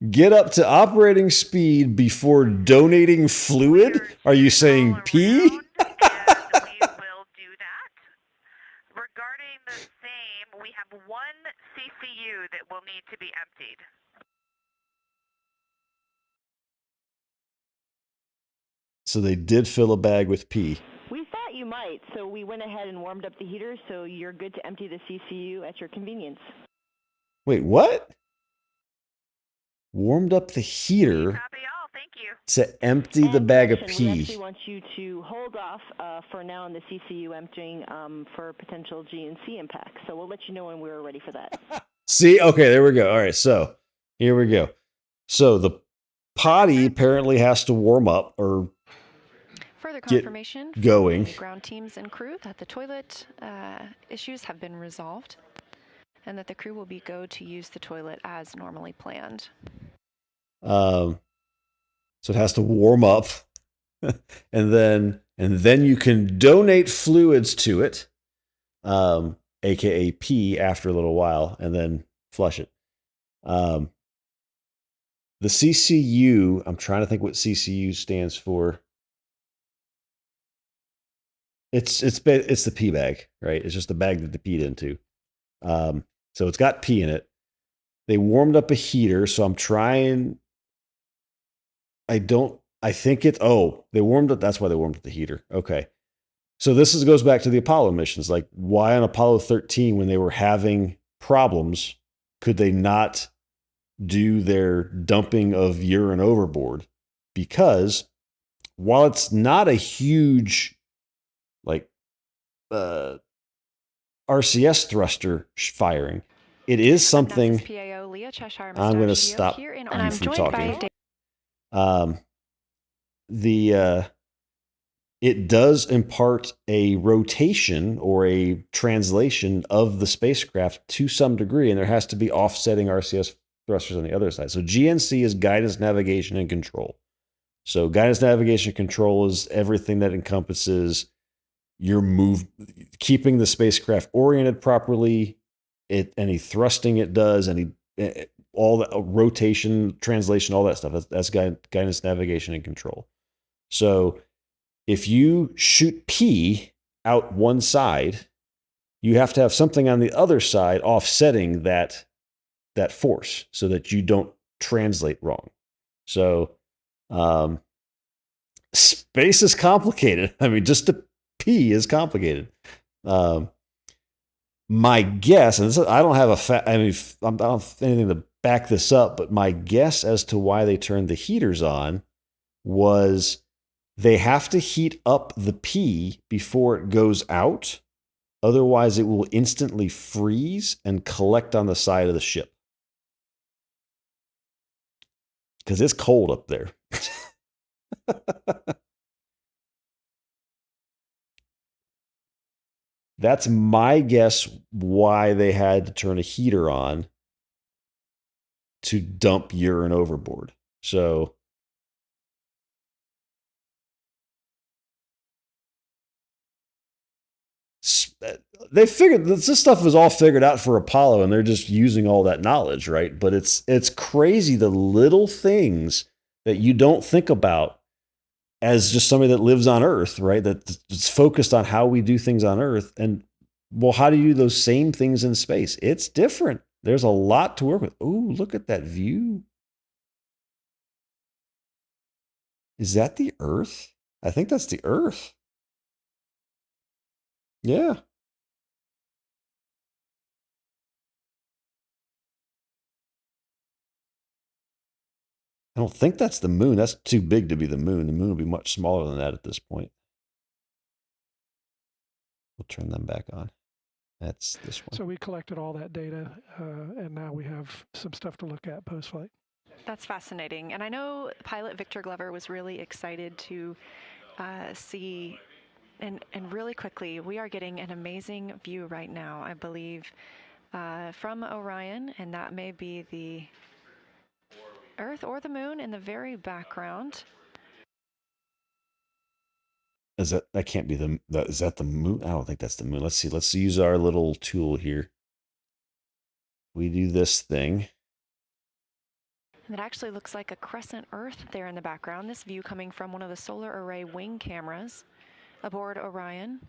Get up to operating speed before donating fluid? Are you saying pee? Regarding the same, we have 1 CCU that will need to be emptied. So they did fill a bag with pee. We thought you might, so we went ahead and warmed up the heater, so you're good to empty the CCU at your convenience. Wait, what? Warmed up the heater to empty the bag of pee. We actually want you to hold off for now on the CCU emptying for potential GNC impact. So we'll let you know when we're ready for that. See? Okay, there we go. All right, so here we go. So the potty apparently has to warm up or further confirmation going. From the ground teams and crew that the toilet issues have been resolved and that the crew will be go to use the toilet as normally planned. So it has to warm up, and then you can donate fluids to it, aka pee, after a little while, and then flush it. The CCU, I'm trying to think what CCU stands for. It's the pee bag, right? It's just the bag that they peed into. So it's got pee in it. They warmed up a heater, so I'm trying. They warmed up. That's why they warmed up the heater. Okay. So this goes back to the Apollo missions. Like, why on Apollo 13, when they were having problems, could they not do their dumping of urine overboard? Because while it's not a huge, like, RCS thruster firing, it is something. I'm going to stop you from talking. It does impart a rotation or a translation of the spacecraft to some degree, and there has to be offsetting RCS thrusters on the other side. So GNC is guidance, navigation, and control. So guidance, navigation, and control is everything that encompasses your move, keeping the spacecraft oriented properly, any thrusting it does, all the rotation, translation, all that stuff. That's guidance, navigation, and control. So if you shoot P out one side, you have to have something on the other side offsetting that force so that you don't translate wrong. So space is complicated. I mean, just to P is complicated. My guess, and I don't have I don't have anything to back this up, but my guess as to why they turned the heaters on was they have to heat up the P before it goes out. Otherwise, it will instantly freeze and collect on the side of the ship. Because it's cold up there. That's my guess why they had to turn a heater on to dump urine overboard. So they figured this stuff was all figured out for Apollo, and they're just using all that knowledge, right? But it's crazy, the little things that you don't think about as just somebody that lives on Earth, right? That's focused on how we do things on Earth. And well, how do you do those same things in space? It's different. There's a lot to work with. Oh, look at that view. Is that the Earth? I think that's the Earth. Yeah. I don't think that's the moon. That's too big to be the moon. The moon will be much smaller than that at this point. We'll turn them back on. That's this one. So we collected all that data, and now we have some stuff to look at post-flight. That's fascinating. And I know pilot Victor Glover was really excited to see, and really quickly, we are getting an amazing view right now, I believe, from Orion, and that may be the Earth or the moon in the very background. That can't be is that the moon? I don't think that's the moon. Let's see. Let's use our little tool here. We do this thing. It actually looks like a crescent Earth there in the background. This view coming from one of the solar array wing cameras aboard Orion.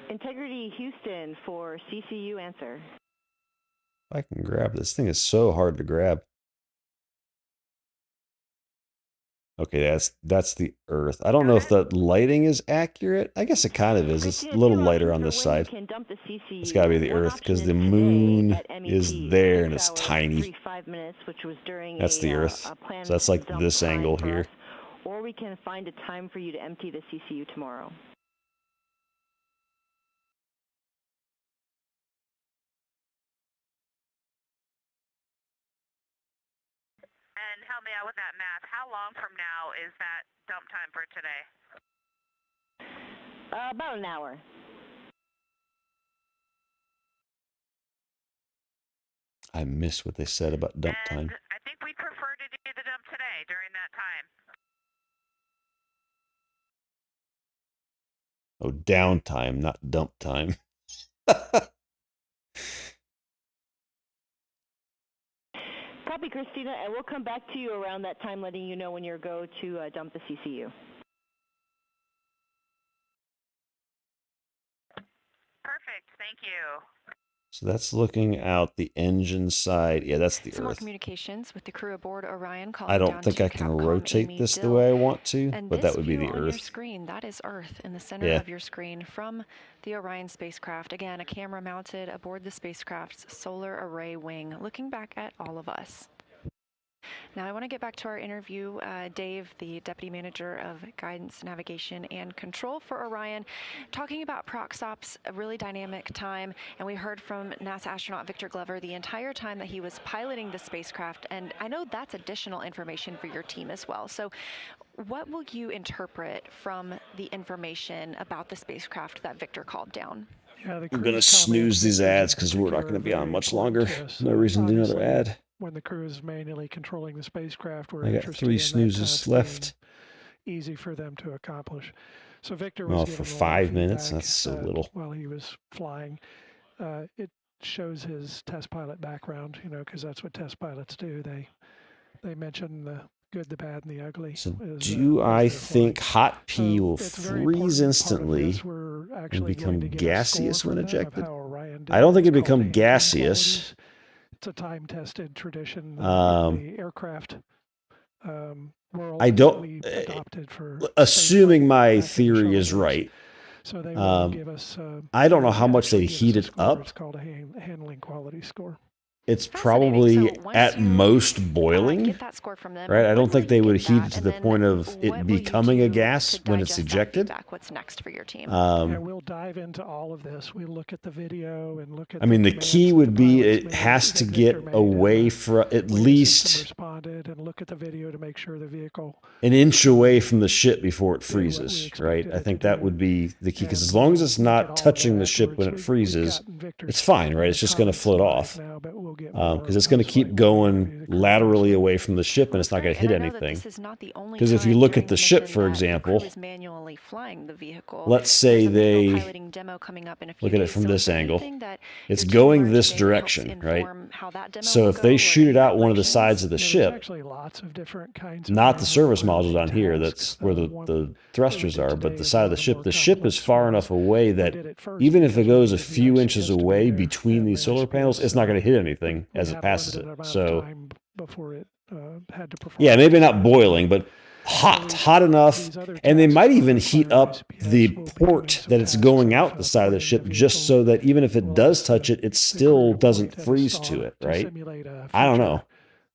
Integrity Houston for CCU answer. I can grab this thing. Is so hard to grab. Okay, that's the Earth. I don't know if the lighting is accurate. I guess it kind of is. It's a little lighter on this side. It's got to be the Earth because the moon is there and it's tiny. That's the Earth. So that's like this angle here. Or we can find a time for you to empty the CCU tomorrow. And help me out with that math. How long from now is that dump time for today? About an hour. I missed what they said about dump time. I think we prefer to do the dump today during that time. Oh, downtime, not dump time. Copy, Christina, and we'll come back to you around that time, letting you know when you're go to dump the CCU. Perfect, thank you. So that's looking out the engine side. Yeah, that's the Some more Earth. communications with the crew aboard Orion. Calling I don't down think to I can Capcom rotate Amy this the Dill. way I want to, And but this that would be view the on your Earth. screen, that is Earth in the center Yeah. of your screen from the Orion spacecraft. Again, a camera mounted aboard the spacecraft's solar array wing, looking back at all of us. Now, I want to get back to our interview. Dave, the Deputy Manager of Guidance, Navigation, and Control for Orion, talking about ProcSOP's a really dynamic time. And we heard from NASA astronaut Victor Glover the entire time that he was piloting the spacecraft. And I know that's additional information for your team as well. So what will you interpret from the information about the spacecraft that Victor called down? Yeah, I'm going to snooze these ads because we're not going to be on much longer. No reason to do another ad. When the crew is manually controlling the spacecraft, we're I got interested 3 in snoozes left. Easy for them to accomplish. So Victor Well, was for given 5 feedback, minutes, that's so little. while he was flying. It shows his test pilot background, because that's what test pilots do. They mention the good, the bad, and the ugly. So do I think hot pea will freeze instantly and become gaseous when ejected? I don't think it become gaseous. It's a time-tested tradition in the aircraft world. I don't. We adopted for Assuming my theory is right, so they will give us. I don't know how much they heat it up. It's called a handling quality score. It's probably at most boiling, right? I don't think they would heat it to the point of it becoming a gas when it's ejected. What's next for your team? Yeah, we'll dive into all of this. We look at the video and look at. I mean, the key would be it has to get away from at least responded and look at the video to make sure the vehicle an inch away from the ship before it freezes, right? I think that would be the key, because as long as it's not touching the ship when it freezes, it's fine, right? It's just going to float off. Because it's going to keep going laterally away from the ship, and it's not going to hit anything. Because if you look at the ship, for example, let's say they look at it from this angle. It's going this direction, right? So if they shoot it out one of the sides of the ship, not the service module down here, that's where the thrusters are, but the side of the ship is far enough away that even if it goes a few inches away between these solar panels, it's not going to hit anything as it passes it. So, yeah, maybe not boiling, but hot enough. And they might even heat up the port that it's going out the side of the ship, just so that even if it does touch it, it still doesn't freeze to it, right? I don't know.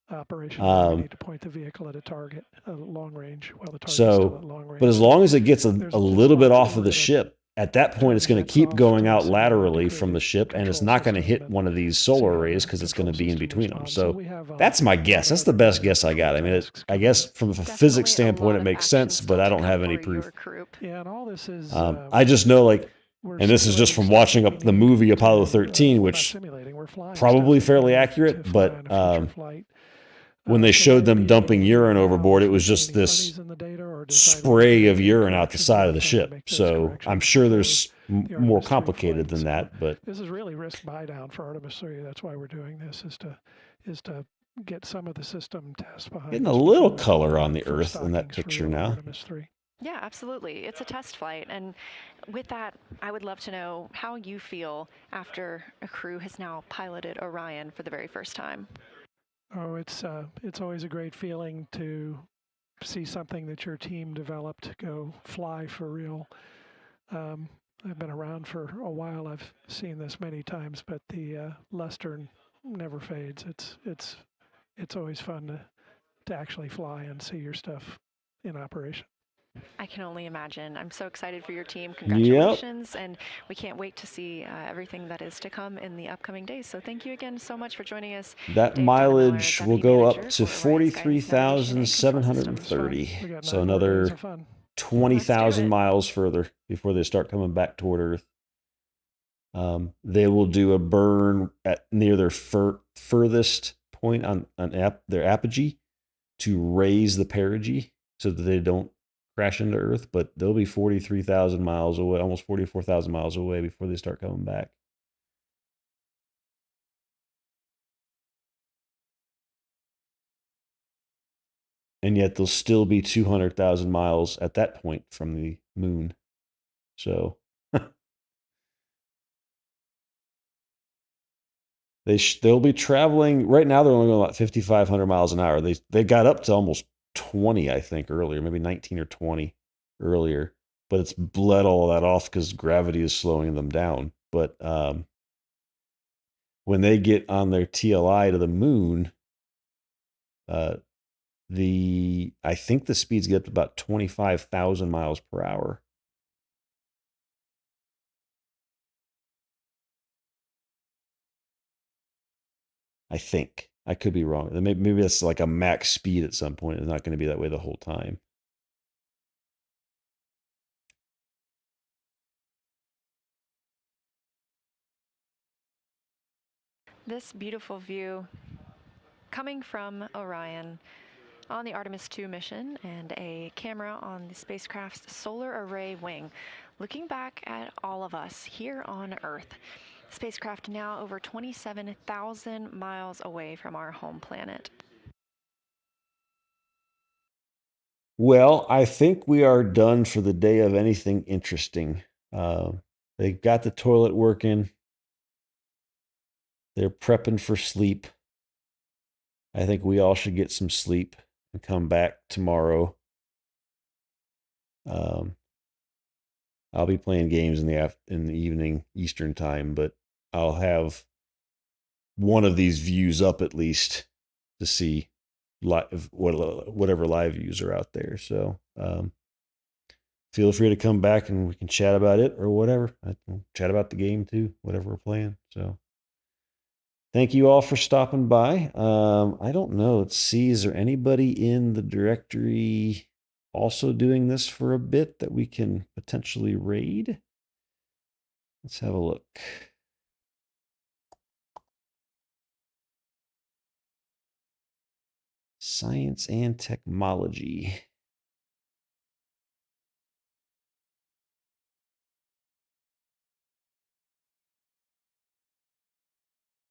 Operation to point the vehicle at a target, long range, while the target's still at long range. But as long as it gets a little bit off of the ship, at that point, it's going to keep going out laterally from the ship, and it's not going to hit one of these solar arrays because it's going to be in between them. So that's my guess. That's the best guess I got. I mean, I guess from a physics standpoint, it makes sense, but I don't have any proof. Yeah, and all this is. I just know, and this is just from watching the movie Apollo 13, which probably fairly accurate, but when they showed them dumping urine overboard, it was just this spray of urine out the side of the ship. So I'm sure there's more complicated than that, but this is really risk buy down for Artemis 3. That's why we're doing this, is to get some of the system tests behind. Getting a little color on the Earth in that picture now. Yeah, absolutely. It's a test flight. And with that, I would love to know how you feel after a crew has now piloted Orion for the very first time. Oh, it's always a great feeling to see something that your team developed go fly for real. I've been around for a while. I've seen this many times, but the luster never fades. It's always fun to actually fly and see your stuff in operation. I can only imagine. I'm so excited for your team. Congratulations. Yep. And we can't wait to see everything that is to come in the upcoming days. So thank you again so much for joining us. That Dave mileage will go up to 43,730. So another 20,000 miles further before they start coming back toward Earth. They will do a burn near their furthest point on their apogee to raise the perigee so that they don't crash into Earth, but they'll be 43,000 miles away, almost 44,000 miles away before they start coming back. And yet they'll still be 200,000 miles at that point from the moon. So they'll be traveling. Right now they're only going about 5,500 miles an hour. They got up to almost 20, I think, earlier, maybe 19 or 20 earlier, but it's bled all that off because gravity is slowing them down. But when they get on their TLI to the moon, I think the speeds get up to about 25,000 miles per hour. I think. I could be wrong. Maybe that's like a max speed at some point. It's not going to be that way the whole time. This beautiful view coming from Orion on the Artemis 2 mission and a camera on the spacecraft's solar array wing, looking back at all of us here on Earth. Spacecraft now over 27,000 miles away from our home planet. Well, I think we are done for the day of anything interesting. They got the toilet working. They're prepping for sleep. I think we all should get some sleep and come back tomorrow. I'll be playing games in the evening Eastern time, but I'll have one of these views up at least to see live whatever live views are out there. So feel free to come back and we can chat about it or whatever. I can chat about the game too, whatever we're playing. So thank you all for stopping by. I don't know. Let's see. Is there anybody in the directory also doing this for a bit that we can potentially raid? Let's have a look. Science and technology.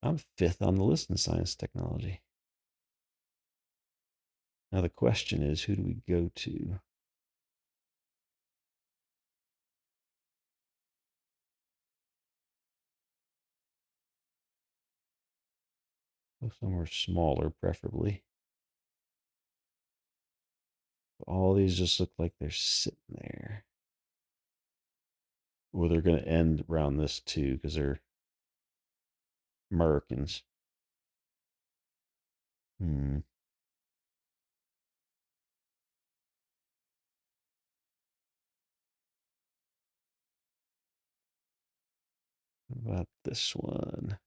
I'm 5th on the list in science technology. Now the question is, who do we go to? Go somewhere smaller, preferably. All these just look like they're sitting there. Or they're going to end around this too, because they're Americans. How about this one?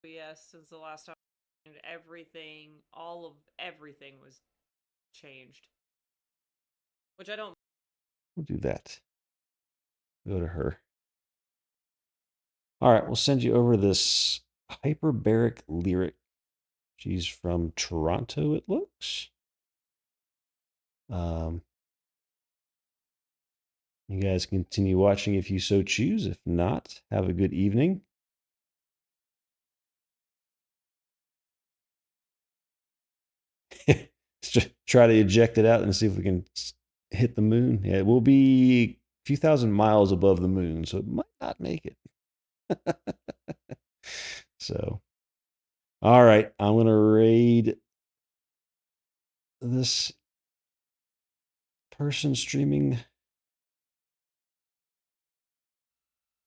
Yes, since the last time everything, all of everything was changed. Which I don't. We'll do that. Go to her. All right, we'll send you over this hyperbaric lyric. She's from Toronto, it looks. You guys continue watching if you so choose. If not, have a good evening. Let's try to eject it out and see if we can hit the moon. Yeah, it will be a few thousand miles above the moon, so it might not make it. So, all right, I'm going to raid this person streaming.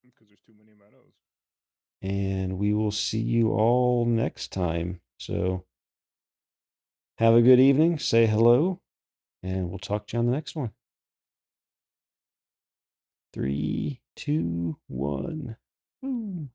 Because there's too many meadows. And we will see you all next time. So, have a good evening. Say hello. And we'll talk to you on the next one. 3, 2, 1. Boom.